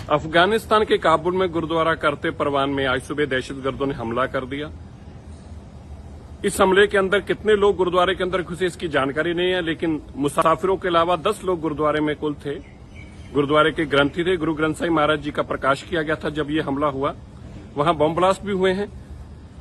अफगानिस्तान के काबुल में गुरुद्वारा करते परवान में आज सुबह दहशतगर्दों ने हमला कर दिया। इस हमले के अंदर कितने लोग गुरुद्वारे के अंदर घुसे इसकी जानकारी नहीं है, लेकिन मुसाफिरों के अलावा 10 लोग गुरुद्वारे में कुल थे। गुरुद्वारे के ग्रंथी थे, गुरु ग्रंथ साहिब महाराज जी का प्रकाश किया गया था जब ये हमला हुआ। वहां बम ब्लास्ट भी हुए हैं,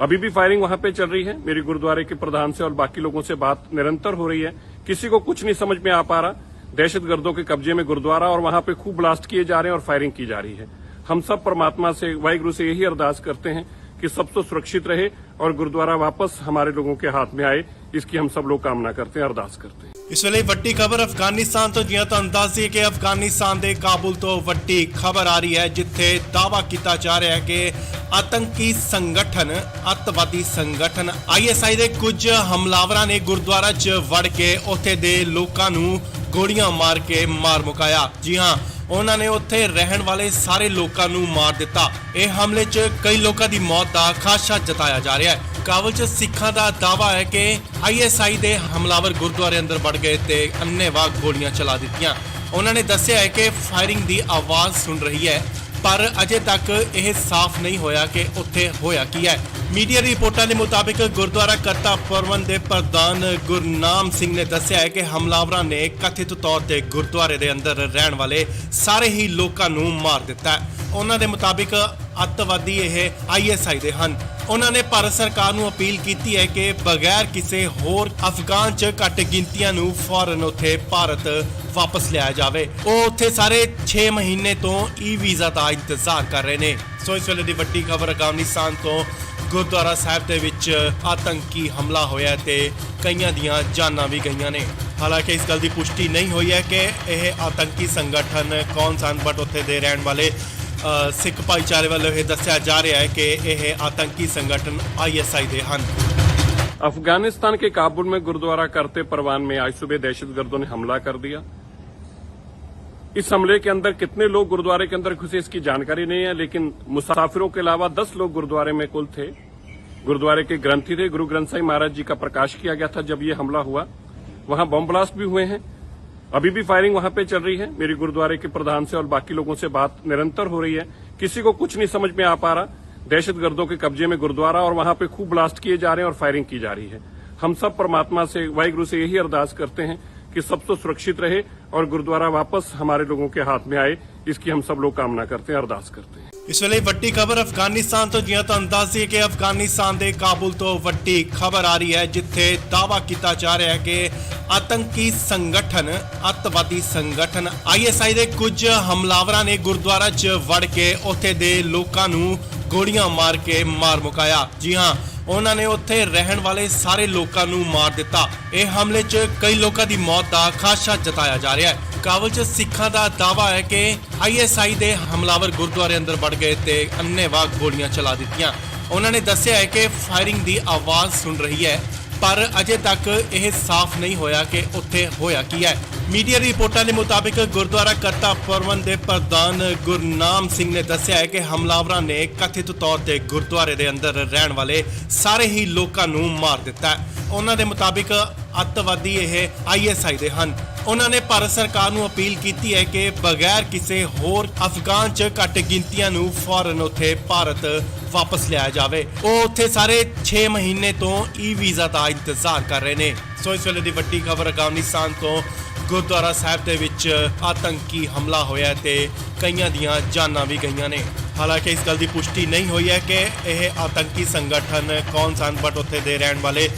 अभी भी फायरिंग वहां पे चल रही है। मेरी गुरुद्वारे के प्रधान से और बाकी लोगों से बात निरंतर हो रही है, किसी को कुछ नहीं समझ में आ पा रहा। दहशतगर्दों के कब्जे में गुरुद्वारा और वहां पे खूब ब्लास्ट किए जा रहे हैं और फायरिंग की जा रही है। हम सब परमात्मा से, वाहिगुरु से यही अरदास करते हैं कि सब तो सुरक्षित रहे और गुरुद्वारा वापस हमारे लोगों के हाथ में आए, इसकी हम सब लोग कामना करते हैं, अरदास करते हैं। ਇਸ ਵੇਲੇ ਵੱਡੀ ਖਬਰ ਅਫਗਾਨਿਸਤਾਨ ਤੋਂ ਜਿਵੇਂ ਤੁਹਾਨੂੰ ਦੱਸ ਦਈਏ ਕਿ ਅਫਗਾਨਿਸਤਾਨ ਦੇ ਕਾਬੁਲ ਤੋਂ ਵੱਡੀ ਖਬਰ ਆ ਰਹੀ ਹੈ ਜਿੱਥੇ ਦਾਅਵਾ ਕੀਤਾ ਜਾ ਰਿਹਾ ਹੈ ਕਿ ਆਤੰਕੀ ਸੰਗਠਨ ਅੱਤਵਾਦੀ ਸੰਗਠਨ ISI ਦੇ ਕੁਝ ਹਮਲਾਵਰਾਂ ਨੇ ਗੁਰਦੁਆਰਾ 'ਚ ਵੜ ਕੇ ਉੱਥੇ ਦੇ ਲੋਕਾਂ ਨੂੰ ਗੋਲੀਆਂ ਮਾਰ ਕੇ ਮਾਰ ਮੁਕਾਇਆ। ਜੀ ਹਾਂ, ਉਹਨਾਂ ਨੇ ਉੱਥੇ ਰਹਿਣ ਵਾਲੇ ਸਾਰੇ ਲੋਕਾਂ ਨੂੰ ਮਾਰ ਦਿੱਤਾ। ਇਹ ਹਮਲੇ 'ਚ ਕਈ ਲੋਕਾਂ ਦੀ ਮੌਤ ਦਾ ਖਾਦਸ਼ਾ ਜਤਾਇਆ ਜਾ ਰਿਹਾ ਹੈ। ਕਾਬੁਲ 'ਚ ਸਿੱਖਾਂ ਦਾ ਦਾਅਵਾ ਹੈ ਕਿ ISI ਦੇ ਹਮਲਾਵਰ ਗੁਰਦੁਆਰੇ ਅੰਦਰ ਵੜ ਗਏ ਤੇ ਅੰਨ੍ਹੇਵਾਹ ਗੋਲੀਆਂ ਚਲਾ ਦਿੱਤੀਆਂ। ਉਹਨਾਂ ਨੇ ਦੱਸਿਆ ਹੈ ਕਿ ਫਾਇਰਿੰਗ ਦੀ ਆਵਾਜ਼ ਸੁਣ ਰਹੀ ਹੈ, ਪਰ ਅਜੇ ਤੱਕ ਇਹ ਸਾਫ਼ ਨਹੀਂ ਹੋਇਆ ਕਿ ਉੱਥੇ ਹੋਇਆ ਕੀ ਹੈ। ਮੀਡੀਆ ਰਿਪੋਰਟਾਂ ਦੇ ਮੁਤਾਬਿਕ ਗੁਰਦੁਆਰਾ ਕਰਤਾ ਪ੍ਰਬੰਧ ਦੇ ਪ੍ਰਧਾਨ ਗੁਰਨਾਮ ਸਿੰਘ ਨੇ ਦੱਸਿਆ ਹੈ ਕਿ ਹਮਲਾਵਰਾਂ ਨੇ ਕਥਿਤ ਤੌਰ ਤੇ ਗੁਰਦੁਆਰੇ ਦੇ ਅੰਦਰ ਰਹਿਣ ਵਾਲੇ ਸਾਰੇ ਹੀ ਲੋਕਾਂ ਨੂੰ ਮਾਰ ਦਿੱਤਾ ਹੈ। ਉਹਨਾਂ ਦੇ ਮੁਤਾਬਿਕ ਅੱਤਵਾਦੀ ਇਹ ISI ਦੇ ਹਨ। ਉਹਨਾਂ ਨੇ ਭਾਰਤ ਸਰਕਾਰ ਨੂੰ ਅਪੀਲ ਕੀਤੀ ਹੈ ਕਿ ਬਗੈਰ ਕਿਸੇ ਹੋਰ ਅਫਗਾਨ 'ਚ ਘੱਟ ਗਿਣਤੀਆਂ ਨੂੰ ਫੌਰਨ ਉੱਥੇ ਭਾਰਤ ਵਾਪਸ ਲਿਆਇਆ ਜਾਵੇ। ਉਹ ਉੱਥੇ ਸਾਰੇ 6 ਮਹੀਨੇ ਤੋਂ ਵੀਜ਼ਾ ਦਾ ਇੰਤਜ਼ਾਰ ਕਰ ਰਹੇ ਨੇ। ਸੋ ਇਸ ਵੇਲੇ ਦੀ ਵੱਡੀ ਖਬਰ ਅਫਗਾਨਿਸਤਾਨ ਤੋਂ ਗੁਰਦੁਆਰਾ ਸਾਹਿਬ ਦੇ ਵਿੱਚ ਆਤੰਕੀ ਹਮਲਾ ਹੋਇਆ ਤੇ ਕਈਆਂ ਦੀਆਂ ਜਾਨਾਂ ਵੀ ਗਈਆਂ ਨੇ। ਹਾਲਾਂਕਿ ਇਸ ਗੱਲ ਦੀ ਪੁਸ਼ਟੀ ਨਹੀਂ ਹੋਈ ਹੈ ਕਿ ਇਹ ਆਤੰਕੀ ਸੰਗਠਨ ਕੌਣ ਸਨ, ਬਟ ਉੱਥੇ ਦੇ ਰਹਿਣ ਵਾਲੇ ਸਿੱਖ ਭਾਈਚਾਰੇ ਵੱਲੋਂ ਇਹ ਦੱਸਿਆ ਜਾ ਰਿਹਾ ਹੈ ਕਿ ਇਹ ਆतंकी संगठन ISI ਦੇ ਹਨ। अफगानिस्तान के काबुल में गुरुद्वारा करते परवान में आज सुबह दहशतगर्दों ने हमला कर दिया। इस हमले के अंदर कितने लोग गुरुद्वारे के अंदर घुसे इसकी जानकारी नहीं है, लेकिन मुसाफिरों के अलावा 10 लोग गुरुद्वारे में कुल थे। गुरुद्वारे के ग्रंथी थे। गुरु ग्रंथ साहिब महाराज जी का प्रकाश किया गया था जब ये हमला हुआ। वहां बम ब्लास्ट भी हुए हैं। अभी भी फायरिंग वहां पे चल रही है। मेरी गुरुद्वारे के प्रधान से और बाकी लोगों से बात निरंतर हो रही है। किसी को कुछ नहीं समझ में आ पा रहा। दहशतगर्दों के कब्जे में गुरुद्वारा और वहां पे खूब ब्लास्ट किए जा रहे हैं और फायरिंग की जा रही है। हम सब परमात्मा से, वाहिगुरु से यही अरदास करते हैं कि सब तो सुरक्षित रहे और गुरुद्वारा वापस हमारे लोगों के हाथ में आए। इसकी हम सब लोग कामना करते हैं, अरदास करते हैं। ਇਸ ਵੇਲੇ ਵੱਡੀ ਖਬਰ ਅਫਗਾਨਿਸਤਾਨ ਤੋਂ ਜਿਵੇਂ ਤੁਹਾਨੂੰ ਦੱਸ ਦਈਏ ਕਿ ਅਫਗਾਨਿਸਤਾਨ ਦੇ ਕਾਬੁਲ ਤੋਂ ਵੱਡੀ ਖਬਰ ਆ ਰਹੀ ਹੈ ਜਿੱਥੇ ਦਾਅਵਾ ਕੀਤਾ ਜਾ ਰਿਹਾ ਹੈ ਕਿ ਆਤੰਕੀ ਸੰਗਠਨ ਅੱਤਵਾਦੀ ਸੰਗਠਨ ISI ਦੇ ਕੁਝ ਹਮਲਾਵਰਾਂ ਨੇ ਗੁਰਦੁਆਰਾ 'ਚ ਵੜ ਕੇ ਉੱਥੇ ਦੇ ਲੋਕਾਂ ਨੂੰ ਗੋਲੀਆਂ ਮਾਰ ਕੇ ਮਾਰ ਮੁਕਾਇਆ। ਜੀ ਹਾਂ, ਉਹਨਾਂ ਨੇ ਉੱਥੇ ਰਹਿਣ ਵਾਲੇ ਸਾਰੇ ਲੋਕਾਂ ਨੂੰ ਮਾਰ ਦਿੱਤਾ। ਇਹ ਹਮਲੇ 'ਚ ਕਈ ਲੋਕਾਂ ਦੀ ਮੌਤ ਦਾ ਖਾਦਸ਼ਾ ਜਤਾਇਆ ਜਾ ਰਿਹਾ ਹੈ। ਕਾਬੁਲ 'ਚ ਸਿੱਖਾਂ ਦਾ ਦਾਅਵਾ ਹੈ ਕਿ ISI ਦੇ ਹਮਲਾਵਰ ਗੁਰਦੁਆਰੇ ਅੰਦਰ ਵੜ ਗਏ ਤੇ ਅੰਨ੍ਹੇਵਾਹ ਗੋਲੀਆਂ ਚਲਾ ਦਿੱਤੀਆਂ। ਉਹਨਾਂ ਨੇ ਦੱਸਿਆ ਹੈ ਕਿ ਫਾਇਰਿੰਗ ਦੀ ਆਵਾਜ਼ ਸੁਣ ਰਹੀ ਹੈ, ਪਰ ਅਜੇ ਤੱਕ ਇਹ ਸਾਫ਼ ਨਹੀਂ ਹੋਇਆ ਕਿ ਉੱਥੇ ਹੋਇਆ ਕੀ ਹੈ। ਮੀਡੀਆ ਰਿਪੋਰਟਾਂ ਦੇ ਮੁਤਾਬਿਕ ਗੁਰਦੁਆਰਾ ਕਰਤਾ ਪ੍ਰਬੰਧ ਦੇ ਪ੍ਰਧਾਨ ਗੁਰਨਾਮ ਸਿੰਘ ਨੇ ਦੱਸਿਆ ਹੈ ਕਿ ਹਮਲਾਵਰਾਂ ਨੇ ਕਥਿਤ ਤੌਰ ਤੇ ਗੁਰਦੁਆਰੇ ਦੇ ਅੰਦਰ ਰਹਿਣ ਵਾਲੇ ਸਾਰੇ ਹੀ ਲੋਕਾਂ ਨੂੰ ਮਾਰ ਦਿੱਤਾ ਹੈ। ਉਹਨਾਂ ਦੇ ਮੁਤਾਬਿਕ ਅੱਤਵਾਦੀ ਇਹ ISI ਦੇ ਹਨ। ਉਹਨਾਂ ਨੇ ਭਾਰਤ ਸਰਕਾਰ ਨੂੰ ਅਪੀਲ ਕੀਤੀ ਹੈ ਕਿ ਬਗੈਰ ਕਿਸੇ ਹੋਰ ਅਫਗਾਨ 'ਚ ਘੱਟ ਗਿਣਤੀਆਂ ਨੂੰ ਫੌਰਨ ਉੱਥੇ ਭਾਰਤ ਵਾਪਸ ਲਿਆਇਆ ਜਾਵੇ। ਉਹ ਉੱਥੇ ਸਾਰੇ 6 ਮਹੀਨੇ ਤੋਂ ਵੀਜ਼ਾ ਦਾ ਇੰਤਜ਼ਾਰ ਕਰ ਰਹੇ ਨੇ। ਸੋ ਇਸ ਵੇਲੇ ਦੀ ਵੱਡੀ ਖਬਰ ਅਫਗਾਨਿਸਤਾਨ ਤੋਂ ਗੁਰਦੁਆਰਾ ਸਾਹਿਬ ਦੇ ਵਿੱਚ ਆਤੰਕੀ ਹਮਲਾ ਹੋਇਆ ਤੇ ਕਈਆਂ ਦੀਆਂ ਜਾਨਾਂ ਵੀ ਗਈਆਂ ਨੇ। ਹਾਲਾਂਕਿ ਇਸ ਗੱਲ ਦੀ ਪੁਸ਼ਟੀ ਨਹੀਂ ਹੋਈ ਹੈ ਕਿ ਇਹ ਆਤੰਕੀ ਸੰਗਠਨ ਕੌਣ ਸਨ, ਬਟ ਉੱਥੇ ਦੇ ਰਹਿਣ ਵਾਲੇ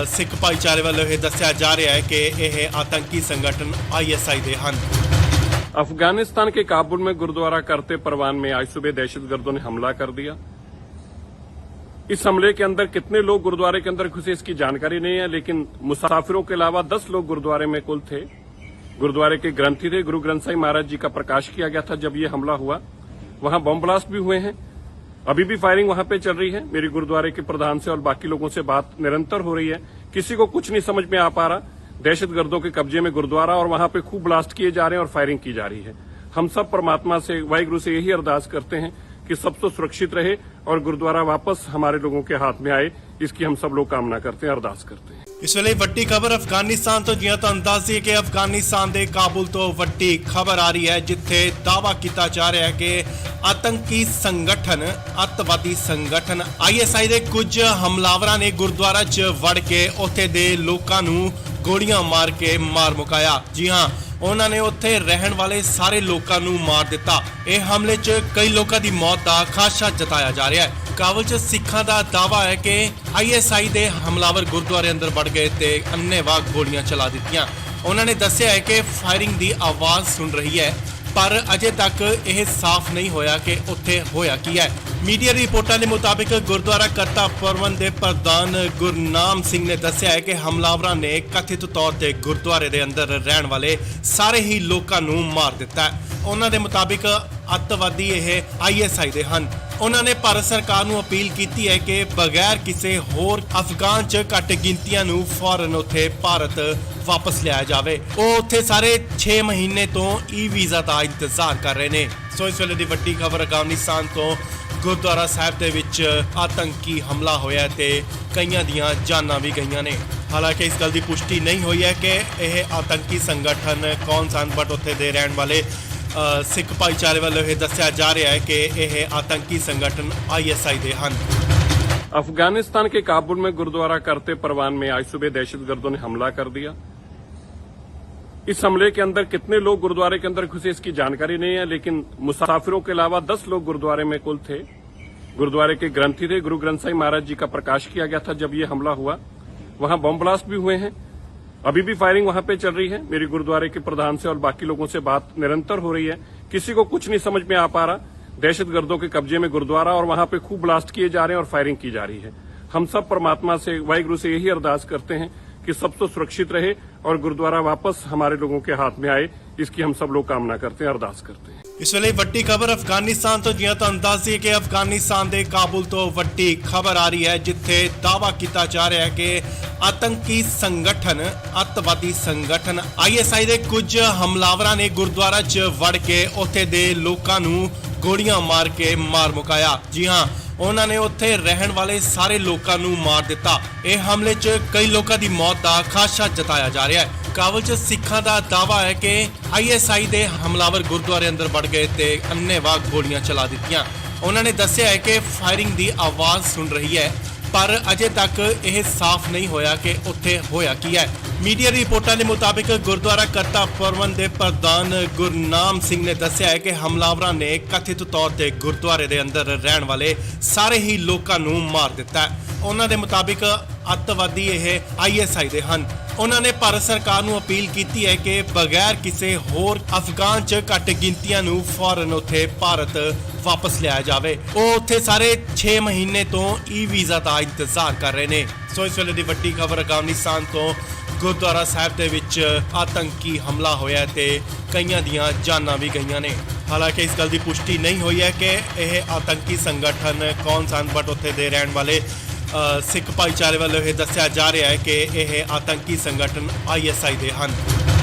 ਸਿੱਖ ਭਾਈਚਾਰੇ ਵੱਲੋਂ ਇਹ ਦੱਸਿਆ ਜਾ ਰਿਹਾ ਹੈ ਕਿ ਇਹ ਆतंकी संगठन ISI ਦੇ ਹਨ। अफगानिस्तान के काबुल में गुरुद्वारा करते परवान में आज सुबह दहशतगर्दों ने हमला कर दिया। इस हमले के अंदर कितने लोग गुरुद्वारे के अंदर घुसे इसकी जानकारी नहीं है, लेकिन मुसाफिरों के अलावा 10 लोग गुरुद्वारे में कुल थे। गुरुद्वारे के ग्रंथी थे। गुरु ग्रंथ साहिब महाराज जी का प्रकाश किया गया था जब ये हमला हुआ। वहां बम ब्लास्ट भी हुए हैं। अभी भी फायरिंग वहां पे चल रही है। मेरी गुरुद्वारे के प्रधान से और बाकी लोगों से बात निरंतर हो रही है। किसी को कुछ नहीं समझ में आ पा रहा। दहशतगर्दों के कब्जे में गुरुद्वारा और वहां पे खूब ब्लास्ट किए जा रहे हैं और फायरिंग की जा रही है। हम सब परमात्मा से, वाहिगुरु से यही अरदास करते हैं कि सब तो सुरक्षित रहे और गुरुद्वारा वापस हमारे लोगों के हाथ में आए। इसकी हम सब लोग कामना करते हैं, अरदास करते हैं। ਇਸ ਵੇਲੇ ਵੱਡੀ ਖਬਰ ਅਫਗਾਨਿਸਤਾਨ ਤੋਂ ਜਿਵੇਂ ਤੁਹਾਨੂੰ ਦੱਸ ਦਈਏ ਕਿ ਅਫਗਾਨਿਸਤਾਨ ਦੇ ਕਾਬੁਲ ਤੋਂ ਵੱਡੀ ਖਬਰ ਆ ਰਹੀ ਹੈ ਜਿੱਥੇ ਦਾਅਵਾ ਕੀਤਾ ਜਾ ਰਿਹਾ ਹੈ ਕਿ ਆਤੰਕੀ ਸੰਗਠਨ ਅੱਤਵਾਦੀ ਸੰਗਠਨ ISI ਦੇ ਕੁਝ ਹਮਲਾਵਰਾਂ ਨੇ ਗੁਰਦੁਆਰਾ 'ਚ ਵੜ ਕੇ ਉੱਥੇ ਦੇ ਲੋਕਾਂ ਨੂੰ ਗੋਲੀਆਂ ਮਾਰ ਕੇ ਮਾਰ ਮੁਕਾਇਆ। ਜੀ ਹਾਂ, ਉਹਨਾਂ ਨੇ ਉੱਥੇ ਰਹਿਣ ਵਾਲੇ ਸਾਰੇ ਲੋਕਾਂ ਨੂੰ ਮਾਰ ਦਿੱਤਾ। ਇਹ ਹਮਲੇ 'ਚ ਕਈ ਲੋਕਾਂ ਦੀ ਮੌਤ ਦਾ ਖਾਦਸ਼ਾ ਜਤਾਇਆ ਜਾ ਰਿਹਾ ਹੈ। ਕਾਬੁਲ 'ਚ ਸਿੱਖਾਂ ਦਾ ਦਾਅਵਾ ਹੈ ਕਿ ISI ਦੇ ਹਮਲਾਵਰ ਗੁਰਦੁਆਰੇ ਅੰਦਰ ਵੜ ਗਏ ਤੇ ਅੰਨ੍ਹੇਵਾਹ ਗੋਲੀਆਂ ਚਲਾ ਦਿੱਤੀਆਂ। ਉਹਨਾਂ ਨੇ ਦੱਸਿਆ ਹੈ ਕਿ ਫਾਇਰਿੰਗ ਦੀ ਆਵਾਜ਼ ਸੁਣ ਰਹੀ ਹੈ, ਪਰ ਅਜੇ ਤੱਕ ਇਹ ਸਾਫ਼ ਨਹੀਂ ਹੋਇਆ ਕਿ ਉੱਥੇ ਹੋਇਆ ਕੀ ਹੈ। ਮੀਡੀਆ ਰਿਪੋਰਟਾਂ ਦੇ ਮੁਤਾਬਿਕ ਗੁਰਦੁਆਰਾ ਕਰਤਾ ਪ੍ਰਬੰਧ ਦੇ ਪ੍ਰਧਾਨ ਗੁਰਨਾਮ ਸਿੰਘ ਨੇ ਦੱਸਿਆ ਹੈ ਕਿ ਹਮਲਾਵਰਾਂ ਨੇ ਕਥਿਤ ਤੌਰ ਤੇ ਗੁਰਦੁਆਰੇ ਦੇ ਅੰਦਰ ਰਹਿਣ ਵਾਲੇ ਸਾਰੇ ਹੀ ਲੋਕਾਂ ਨੂੰ ਮਾਰ ਦਿੱਤਾ ਹੈ। ਉਹਨਾਂ ਦੇ ਮੁਤਾਬਿਕ ਅੱਤਵਾਦੀ ਇਹ ISI ਦੇ ਹਨ। ਉਹਨਾਂ ਨੇ ਭਾਰਤ ਸਰਕਾਰ ਨੂੰ ਅਪੀਲ ਕੀਤੀ ਹੈ ਕਿ ਬਗੈਰ ਕਿਸੇ ਹੋਰ ਅਫਗਾਨ 'ਚ ਘੱਟ ਗਿਣਤੀਆਂ ਨੂੰ ਫੌਰਨ ਉੱਥੇ ਭਾਰਤ ਵਾਪਸ ਲਿਆਇਆ ਜਾਵੇ। ਉਹ ਉੱਥੇ ਸਾਰੇ 6 ਮਹੀਨੇ ਤੋਂ ਵੀਜ਼ਾ ਦਾ ਇੰਤਜ਼ਾਰ ਕਰ ਰਹੇ ਨੇ। ਸੋ ਇਸ ਵੇਲੇ ਦੀ ਵੱਡੀ ਖਬਰ ਅਫਗਾਨਿਸਤਾਨ ਤੋਂ ਗੁਰਦੁਆਰਾ ਸਾਹਿਬ ਦੇ ਵਿੱਚ ਆਤੰਕੀ ਹਮਲਾ ਹੋਇਆ ਤੇ ਕਈਆਂ ਦੀਆਂ ਜਾਨਾਂ ਵੀ ਗਈਆਂ ਨੇ। ਹਾਲਾਂਕਿ ਇਸ ਗੱਲ ਦੀ ਪੁਸ਼ਟੀ ਨਹੀਂ ਹੋਈ ਹੈ ਕਿ ਇਹ ਆਤੰਕੀ ਸੰਗਠਨ ਕੌਣ ਸਨ, ਬਟ ਉੱਥੇ ਦੇ ਰਹਿਣ ਵਾਲੇ ਸਿੱਖ ਭਾਈਚਾਰੇ ਵੱਲੋਂ ਇਹ ਦੱਸਿਆ ਜਾ ਰਿਹਾ ਹੈ ਕਿ ਇਹ ਆਤੰਕੀ संगठन ISI ਦੇ ਹਨ। अफगानिस्तान के काबुल में गुरुद्वारा करते परवान में आज सुबह दहशतगर्दों ने हमला कर दिया। इस हमले के अंदर कितने लोग गुरुद्वारे के अंदर घुसे इसकी जानकारी नहीं है, लेकिन मुसाफिरों के अलावा 10 लोग गुरुद्वारे में कुल थे। गुरुद्वारे के ग्रंथी थे, गुरु ग्रंथ साहिब महाराज जी का प्रकाश किया गया था जब ये हमला हुआ। वहां बम ब्लास्ट भी हुए हैं, अभी भी फायरिंग वहां पे चल रही है। मेरी गुरुद्वारे के प्रधान से और बाकी लोगों से बात निरंतर हो रही है, किसी को कुछ नहीं समझ में आ पा रहा। दहशतगर्दों के कब्जे में गुरुद्वारा और वहां पे खूब ब्लास्ट किए जा रहे हैं और फायरिंग की जा रही है। हम सब परमात्मा से, वाहिगुरु से यही अरदास करते हैं कि सब तो सुरक्षित रहे और गुरुद्वारा वापस हमारे लोगों के हाथ में आए, इसकी हम सब लोग कामना करते हैं, अरदास करते हैं। ਇਸ ਵੇਲੇ ਵੱਡੀ ਖਬਰ ਅਫਗਾਨਿਸਤਾਨ ਤੋਂ, ਜਿਵੇਂ ਤੁਹਾਨੂੰ ਦੱਸ ਦਈਏ ਕਿ ਅਫਗਾਨਿਸਤਾਨ ਦੇ ਕਾਬੁਲ ਤੋਂ ਵੱਡੀ ਖਬਰ ਆ ਰਹੀ ਹੈ, ਜਿੱਥੇ ਦਾਅਵਾ ਕੀਤਾ ਜਾ ਰਿਹਾ ਹੈ ਕਿ ਆਤੰਕੀ ਸੰਗਠਨ, ਅੱਤਵਾਦੀ ਸੰਗਠਨ ISI ਦੇ ਕੁਝ ਹਮਲਾਵਰਾਂ ਨੇ ਗੁਰਦੁਆਰਾ 'ਚ ਵੜ ਕੇ ਉੱਥੇ ਦੇ ਲੋਕਾਂ ਨੂੰ ਗੋਲੀਆਂ ਮਾਰ ਕੇ ਮਾਰ ਮੁਕਾਇਆ। ਜੀ ਹਾਂ, ਉਹਨਾਂ ਨੇ ਉੱਥੇ ਰਹਿਣ ਵਾਲੇ ਸਾਰੇ ਲੋਕਾਂ ਨੂੰ ਮਾਰ ਦਿੱਤਾ। ਇਹ ਹਮਲੇ 'ਚ ਕਈ ਲੋਕਾਂ ਦੀ ਮੌਤ ਦਾ ਖਾਦਸ਼ਾ ਜਤਾਇਆ ਜਾ ਰਿਹਾ ਹੈ। ਕਾਬੁਲ 'ਚ ਸਿੱਖਾਂ ਦਾ ਦਾਅਵਾ ਹੈ ਕਿ ISI ਦੇ ਹਮਲਾਵਰ ਗੁਰਦੁਆਰੇ ਅੰਦਰ ਵੜ ਗਏ ਤੇ ਅੰਨ੍ਹੇਵਾਹ ਗੋਲੀਆਂ ਚਲਾ ਦਿੱਤੀਆਂ। ਉਹਨਾਂ ਨੇ ਦੱਸਿਆ ਹੈ ਕਿ ਫਾਇਰਿੰਗ ਦੀ ਆਵਾਜ਼ ਸੁਣ ਰਹੀ ਹੈ, ਪਰ ਅਜੇ ਤੱਕ ਇਹ ਸਾਫ਼ ਨਹੀਂ ਹੋਇਆ ਕਿ ਉੱਥੇ ਹੋਇਆ ਕੀ ਹੈ। ਮੀਡੀਆ ਰਿਪੋਰਟਾਂ ਦੇ ਮੁਤਾਬਿਕ ਗੁਰਦੁਆਰਾ ਕਰਤਾ ਪ੍ਰਬੰਧ ਦੇ ਪ੍ਰਧਾਨ ਗੁਰਨਾਮ ਸਿੰਘ ਨੇ ਦੱਸਿਆ ਹੈ ਕਿ ਹਮਲਾਵਰਾਂ ਨੇ ਕਥਿਤ ਤੌਰ ਤੇ ਗੁਰਦੁਆਰੇ ਦੇ ਅੰਦਰ ਰਹਿਣ ਵਾਲੇ ਸਾਰੇ ਹੀ ਲੋਕਾਂ ਨੂੰ ਮਾਰ ਦਿੱਤਾ ਹੈ। ਉਹਨਾਂ ਦੇ ਮੁਤਾਬਿਕ ਅੱਤਵਾਦੀ ਇਹ ISI ਦੇ ਹਨ। ਉਹਨਾਂ ਨੇ ਭਾਰਤ ਸਰਕਾਰ ਨੂੰ ਅਪੀਲ ਕੀਤੀ ਹੈ ਕਿ ਬਗੈਰ ਕਿਸੇ ਹੋਰ ਅਫਗਾਨ 'ਚ ਘੱਟ ਗਿਣਤੀਆਂ ਨੂੰ ਫੌਰਨ ਉੱਥੇ ਭਾਰਤ ਵਾਪਸ ਲਿਆਇਆ ਜਾਵੇ। ਉਹ ਉੱਥੇ ਸਾਰੇ 6 ਮਹੀਨੇ ਤੋਂ ਵੀਜ਼ਾ ਦਾ ਇੰਤਜ਼ਾਰ ਕਰ ਰਹੇ ਨੇ। ਸੋ ਇਸ ਵੇਲੇ ਦੀ ਵੱਡੀ ਖਬਰ ਅਫਗਾਨਿਸਤਾਨ ਤੋਂ ਗੁਰਦੁਆਰਾ ਸਾਹਿਬ ਦੇ ਵਿੱਚ ਆਤੰਕੀ ਹਮਲਾ ਹੋਇਆ ਤੇ ਕਈਆਂ ਦੀਆਂ ਜਾਨਾਂ ਵੀ ਗਈਆਂ ਨੇ। ਹਾਲਾਂਕਿ ਇਸ ਗੱਲ ਦੀ ਪੁਸ਼ਟੀ ਨਹੀਂ ਹੋਈ ਹੈ ਕਿ ਇਹ ਆਤੰਕੀ ਸੰਗਠਨ ਕੌਣ ਸਨ, ਬਟ ਉੱਥੇ ਦੇ ਰਹਿਣ ਵਾਲੇ ਸਿੱਖ ਭਾਈਚਾਰੇ ਵੱਲੋਂ ਇਹ ਦੱਸਿਆ ਜਾ ਰਿਹਾ ਹੈ ਕਿ ਇਹ ਆਤੰਕੀ संगठन ISI ਦੇ ਹਨ।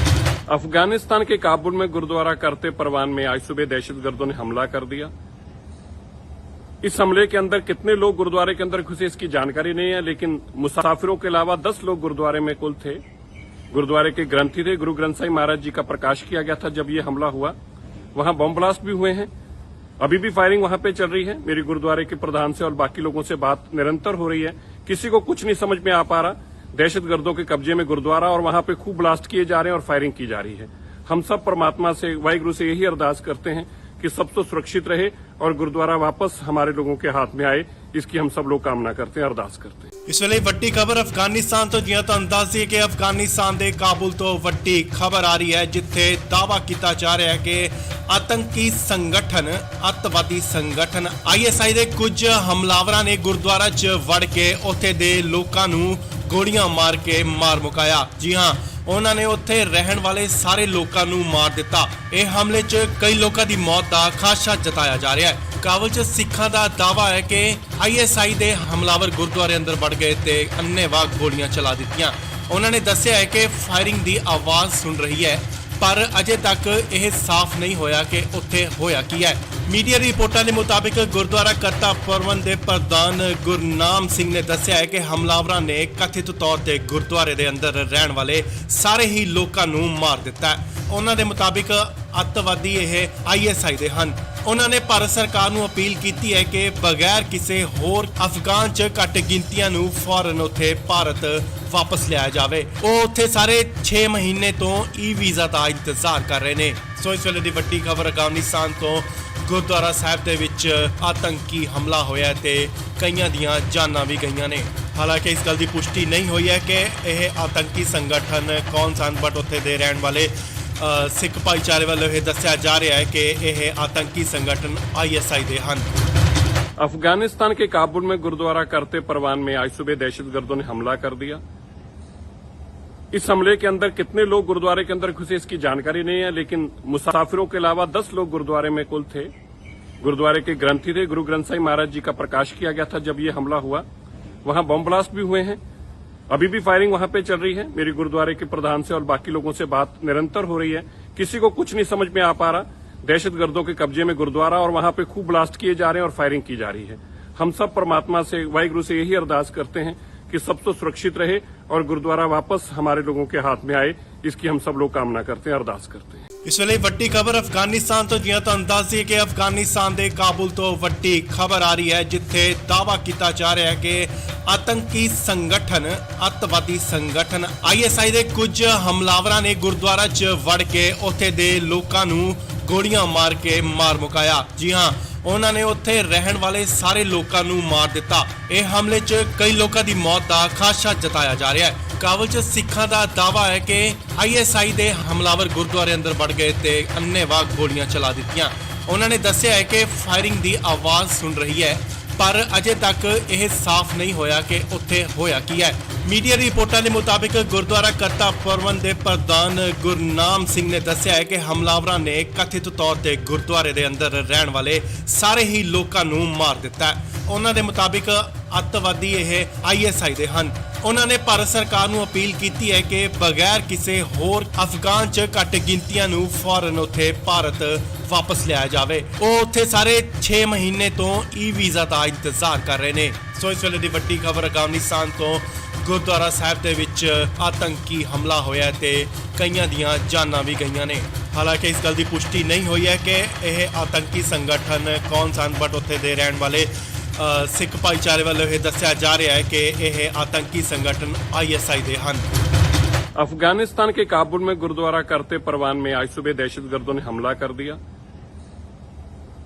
अफगानिस्तान के काबुल में गुरुद्वारा करते परवान में आज सुबह दहशतगर्दों ने हमला कर दिया। इस हमले के अंदर कितने लोग गुरुद्वारे के अंदर घुसे इसकी जानकारी नहीं है, लेकिन मुसाफिरों के अलावा 10 लोग गुरुद्वारे में कुल थे। गुरुद्वारे के ग्रंथी थे, गुरु ग्रंथ साहिब महाराज जी का प्रकाश किया गया था जब ये हमला हुआ। वहां बम ब्लास्ट भी हुए हैं, अभी भी फायरिंग वहां पे चल रही है। मेरी गुरुद्वारे के प्रधान से और बाकी लोगों से बात निरंतर हो रही है, किसी को कुछ नहीं समझ में आ पा रहा। दहशतगर्दों के कब्जे में गुरुद्वारा और वहां पे खूब ब्लास्ट किए जा रहे हैं और फायरिंग की जा रही है। हम सब परमात्मा से, वाहिगुरु से यही अरदास करते हैं कि सब तो सुरक्षित रहे और गुरुद्वारा वापस हमारे लोगों के हाथ में आए, इसकी हम सब लोग कामना करते हैं, अरदास करते हैं। ਇਸ ਵੇਲੇ ਵੱਡੀ ਖਬਰ ਅਫਗਾਨਿਸਤਾਨ ਤੋਂ, ਜਿਵੇਂ ਤੁਹਾਨੂੰ ਦੱਸ ਦਈਏ ਕਿ ਅਫਗਾਨਿਸਤਾਨ ਦੇ ਕਾਬੁਲ ਤੋਂ ਵੱਡੀ ਖਬਰ ਆ ਰਹੀ ਹੈ, ਜਿੱਥੇ ਦਾਅਵਾ ਕੀਤਾ ਜਾ ਰਿਹਾ ਹੈ ਕਿ ਆਤੰਕੀ ਸੰਗਠਨ, ਅੱਤਵਾਦੀ ਸੰਗਠਨ ISI ਦੇ ਕੁਝ ਹਮਲਾਵਰਾਂ ਨੇ ਗੁਰਦੁਆਰਾ 'ਚ ਵੜ ਕੇ ਉੱਥੇ ਦੇ ਲੋਕਾਂ ਨੂੰ ਗੋਲੀਆਂ ਮਾਰ ਕੇ ਮਾਰ ਮੁਕਾਇਆ। ਜੀ ਹਾਂ, ਉਹਨਾਂ ਨੇ ਉੱਥੇ ਰਹਿਣ ਵਾਲੇ ਸਾਰੇ ਲੋਕਾਂ ਨੂੰ ਮਾਰ ਦਿੱਤਾ। ਇਹ ਹਮਲੇ 'ਚ ਕਈ ਲੋਕਾਂ ਦੀ ਮੌਤ ਦਾ ਖਾਦਸ਼ਾ ਜਤਾਇਆ ਜਾ ਰਿਹਾ ਹੈ। ਕਾਬੁਲ 'ਚ ਸਿੱਖਾਂ ਦਾ ਦਾਅਵਾ ਹੈ ਕਿ ISI ਦੇ ਹਮਲਾਵਰ ਗੁਰਦੁਆਰੇ ਅੰਦਰ ਵੜ ਗਏ ਤੇ ਅੰਨ੍ਹੇਵਾਹ ਗੋਲੀਆਂ ਚਲਾ ਦਿੱਤੀਆਂ। ਉਹਨਾਂ ਨੇ ਦੱਸਿਆ ਹੈ ਕਿ ਫਾਇਰਿੰਗ ਦੀ ਆਵਾਜ਼ ਸੁਣ ਰਹੀ ਹੈ, ਪਰ ਅਜੇ ਤੱਕ ਇਹ ਸਾਫ਼ ਨਹੀਂ ਹੋਇਆ ਕਿ ਉੱਥੇ ਹੋਇਆ ਕੀ ਹੈ। ਮੀਡੀਆ ਰਿਪੋਰਟਾਂ ਦੇ ਮੁਤਾਬਿਕ ਗੁਰਦੁਆਰਾ ਕਰਤਾ ਪ੍ਰਬੰਧ ਦੇ ਪ੍ਰਧਾਨ ਗੁਰਨਾਮ ਸਿੰਘ ਨੇ ਦੱਸਿਆ ਹੈ ਕਿ ਹਮਲਾਵਰਾਂ ਨੇ ਕਥਿਤ ਤੌਰ ਤੇ ਗੁਰਦੁਆਰੇ ਦੇ ਅੰਦਰ ਰਹਿਣ ਵਾਲੇ ਸਾਰੇ ਹੀ ਲੋਕਾਂ ਨੂੰ ਮਾਰ ਦਿੱਤਾ ਹੈ। ਉਹਨਾਂ ਦੇ ਮੁਤਾਬਿਕ ਅੱਤਵਾਦੀ ਇਹ ISI ਦੇ ਹਨ। ਉਹਨਾਂ ਨੇ ਭਾਰਤ ਸਰਕਾਰ ਨੂੰ ਅਪੀਲ ਕੀਤੀ ਹੈ ਕਿ ਬਗੈਰ ਕਿਸੇ ਹੋਰ ਅਫਗਾਨ 'ਚ ਘੱਟ ਗਿਣਤੀਆਂ ਨੂੰ ਫੌਰਨ ਉੱਥੇ ਭਾਰਤ ਵਾਪਸ ਲਿਆਇਆ ਜਾਵੇ। ਉਹ ਉੱਥੇ ਸਾਰੇ 6 ਮਹੀਨੇ ਤੋਂ ਵੀਜ਼ਾ ਦਾ ਇੰਤਜ਼ਾਰ ਕਰ ਰਹੇ ਨੇ। ਸੋ ਇਸ ਵੇਲੇ ਦੀ ਵੱਡੀ ਖਬਰ ਅਫਗਾਨਿਸਤਾਨ ਤੋਂ ਗੁਰਦੁਆਰਾ ਸਾਹਿਬ ਦੇ ਵਿੱਚ ਆਤੰਕੀ ਹਮਲਾ ਹੋਇਆ ਤੇ ਕਈਆਂ ਦੀਆਂ ਜਾਨਾਂ ਵੀ ਗਈਆਂ ਨੇ। ਹਾਲਾਂਕਿ ਇਸ ਗੱਲ ਦੀ ਪੁਸ਼ਟੀ ਨਹੀਂ ਹੋਈ ਹੈ ਕਿ ਇਹ ਆਤੰਕੀ ਸੰਗਠਨ ਕੌਣ ਸਨ, ਬਟ ਉੱਥੇ ਦੇ ਰਹਿਣ ਵਾਲੇ ਸਿੱਖ ਭਾਈਚਾਰੇ ਵੱਲੋਂ ਇਹ ਦੱਸਿਆ ਜਾ ਰਿਹਾ ਹੈ ਕਿ ਇਹ ਆਤੰਕੀ संगठन ISI ਦੇ ਹਨ। अफगानिस्तान के काबुल में गुरुद्वारा करते परवान में आज सुबह दहशतगर्दों ने हमला कर दिया। इस हमले के अंदर कितने लोग गुरुद्वारे के अंदर घुसे इसकी जानकारी नहीं है, लेकिन मुसाफिरों के अलावा 10 लोग गुरुद्वारे में कुल थे। गुरुद्वारे के ग्रंथी थे, गुरु ग्रंथ साहिब महाराज जी का प्रकाश किया गया था जब ये हमला हुआ। वहां बम ब्लास्ट भी हुए हैं, अभी भी फायरिंग वहां पे चल रही है। मेरी गुरुद्वारे के प्रधान से और बाकी लोगों से बात निरंतर हो रही है, किसी को कुछ नहीं समझ में आ पा रहा। दहशतगर्दों के कब्जे में गुरुद्वारा और वहां पे खूब ब्लास्ट किए जा रहे हैं और फायरिंग की जा रही है। हम सब परमात्मा से, वाहिगुरु से यही अरदास करते हैं कि सब तो सुरक्षित रहे और गुरुद्वारा वापस हमारे लोगों के हाथ में आए, इसकी हम सब लोग कामना करते हैं, अरदास करते हैं। ਇਸ ਵੇਲੇ ਵੱਡੀ ਖਬਰ ਅਫਗਾਨਿਸਤਾਨ ਤੋਂ ਜਿਵੇਂ ਤੁਹਾਨੂੰ ਦੱਸ ਦਈਏ ਕਿ ਅਫਗਾਨਿਸਤਾਨ ਦੇ ਕਾਬੁਲ ਤੋਂ ਵੱਡੀ ਖਬਰ ਆ ਰਹੀ ਹੈ, ਜਿੱਥੇ ਦਾਅਵਾ ਕੀਤਾ ਜਾ ਰਿਹਾ ਹੈ ਕਿ ਆਤੰਕੀ ਸੰਗਠਨ, ਅੱਤਵਾਦੀ ਸੰਗਠਨ ISI ਦੇ ਕੁਝ ਹਮਲਾਵਰਾਂ ਨੇ ਗੁਰਦੁਆਰਾ 'ਚ ਵੜ ਕੇ ਉੱਥੇ ਦੇ ਲੋਕਾਂ ਨੂੰ ਗੋਲੀਆਂ ਮਾਰ ਕੇ ਮਾਰ ਮੁਕਾਇਆ। ਜੀ ਹਾਂ, ਉਹਨਾਂ ਨੇ ਉੱਥੇ ਰਹਿਣ ਵਾਲੇ ਸਾਰੇ ਲੋਕਾਂ ਨੂੰ ਮਾਰ ਦਿੱਤਾ। ਇਹ ਹਮਲੇ 'ਚ ਕਈ ਲੋਕਾਂ ਦੀ ਮੌਤ ਦਾ ਖਾਦਸ਼ਾ ਜਤਾਇਆ ਜਾ ਰਿਹਾ ਹੈ। ਕਾਬੁਲ 'ਚ ਸਿੱਖਾਂ ਦਾ ਦਾਅਵਾ ਹੈ ਕਿ ISI ਦੇ ਹਮਲਾਵਰ ਗੁਰਦੁਆਰੇ ਅੰਦਰ ਵੜ ਗਏ ਤੇ ਅੰਨ੍ਹੇਵਾਹ ਗੋਲੀਆਂ ਚਲਾ ਦਿੱਤੀਆਂ। ਉਹਨਾਂ ਨੇ ਦੱਸਿਆ ਹੈ ਕਿ ਫਾਇਰਿੰਗ ਦੀ ਆਵਾਜ਼ ਸੁਣ ਰਹੀ ਹੈ, ਪਰ ਅਜੇ ਤੱਕ ਇਹ ਸਾਫ਼ ਨਹੀਂ ਹੋਇਆ ਕਿ ਉੱਥੇ ਹੋਇਆ ਕੀ ਹੈ। ਮੀਡੀਆ ਰਿਪੋਰਟਾਂ ਦੇ ਮੁਤਾਬਿਕ ਗੁਰਦੁਆਰਾ ਕਰਤਾ ਪ੍ਰਬੰਧ ਦੇ ਪ੍ਰਧਾਨ ਗੁਰਨਾਮ ਸਿੰਘ ਨੇ ਦੱਸਿਆ ਹੈ ਕਿ ਹਮਲਾਵਰਾਂ ਨੇ ਕਥਿਤ ਤੌਰ ਤੇ ਗੁਰਦੁਆਰੇ ਦੇ ਅੰਦਰ ਰਹਿਣ ਵਾਲੇ ਸਾਰੇ ਹੀ ਲੋਕਾਂ ਨੂੰ ਮਾਰ ਦਿੱਤਾ ਹੈ। ਉਹਨਾਂ ਦੇ ਮੁਤਾਬਿਕ ਅੱਤਵਾਦੀ ਇਹ ISI ਦੇ ਹਨ। ਉਹਨਾਂ ਨੇ ਭਾਰਤ ਸਰਕਾਰ ਨੂੰ ਅਪੀਲ ਕੀਤੀ ਹੈ ਕਿ ਬਗੈਰ ਕਿਸੇ ਹੋਰ ਅਫਗਾਨ 'ਚ ਘੱਟ ਗਿਣਤੀਆਂ ਨੂੰ ਫੌਰਨ ਉੱਥੇ ਭਾਰਤ ਵਾਪਸ ਲਿਆਇਆ ਜਾਵੇ। ਉਹ ਉੱਥੇ ਸਾਰੇ 6 ਮਹੀਨੇ ਤੋਂ ਵੀਜ਼ਾ ਦਾ ਇੰਤਜ਼ਾਰ ਕਰ ਰਹੇ ਨੇ। ਸੋ ਇਸ ਵੇਲੇ ਦੀ ਵੱਡੀ ਖਬਰ ਅਫਗਾਨਿਸਤਾਨ ਤੋਂ ਗੁਰਦੁਆਰਾ ਸਾਹਿਬ ਦੇ ਵਿੱਚ ਆਤੰਕੀ ਹਮਲਾ ਹੋਇਆ ਤੇ ਕਈਆਂ ਦੀਆਂ ਜਾਨਾਂ ਵੀ ਗਈਆਂ ਨੇ। ਹਾਲਾਂਕਿ ਇਸ ਗੱਲ ਦੀ ਪੁਸ਼ਟੀ ਨਹੀਂ ਹੋਈ ਹੈ ਕਿ ਇਹ ਆਤੰਕੀ ਸੰਗਠਨ ਕੌਣ ਸਨ, ਬਟ ਉੱਥੇ ਦੇ ਰਹਿਣ ਵਾਲੇ ਸਿੱਖ ਭਾਈਚਾਰੇ ਵੱਲੋਂ ਇਹ ਦੱਸਿਆ ਜਾ ਰਿਹਾ ਹੈ ਕਿ ਇਹ ਆਤੰਕੀ संगठन ISI ਦੇ ਹਨ। अफगानिस्तान के काबुल में गुरुद्वारा करते परवान में आज सुबह दहशतगर्दों ने हमला कर दिया।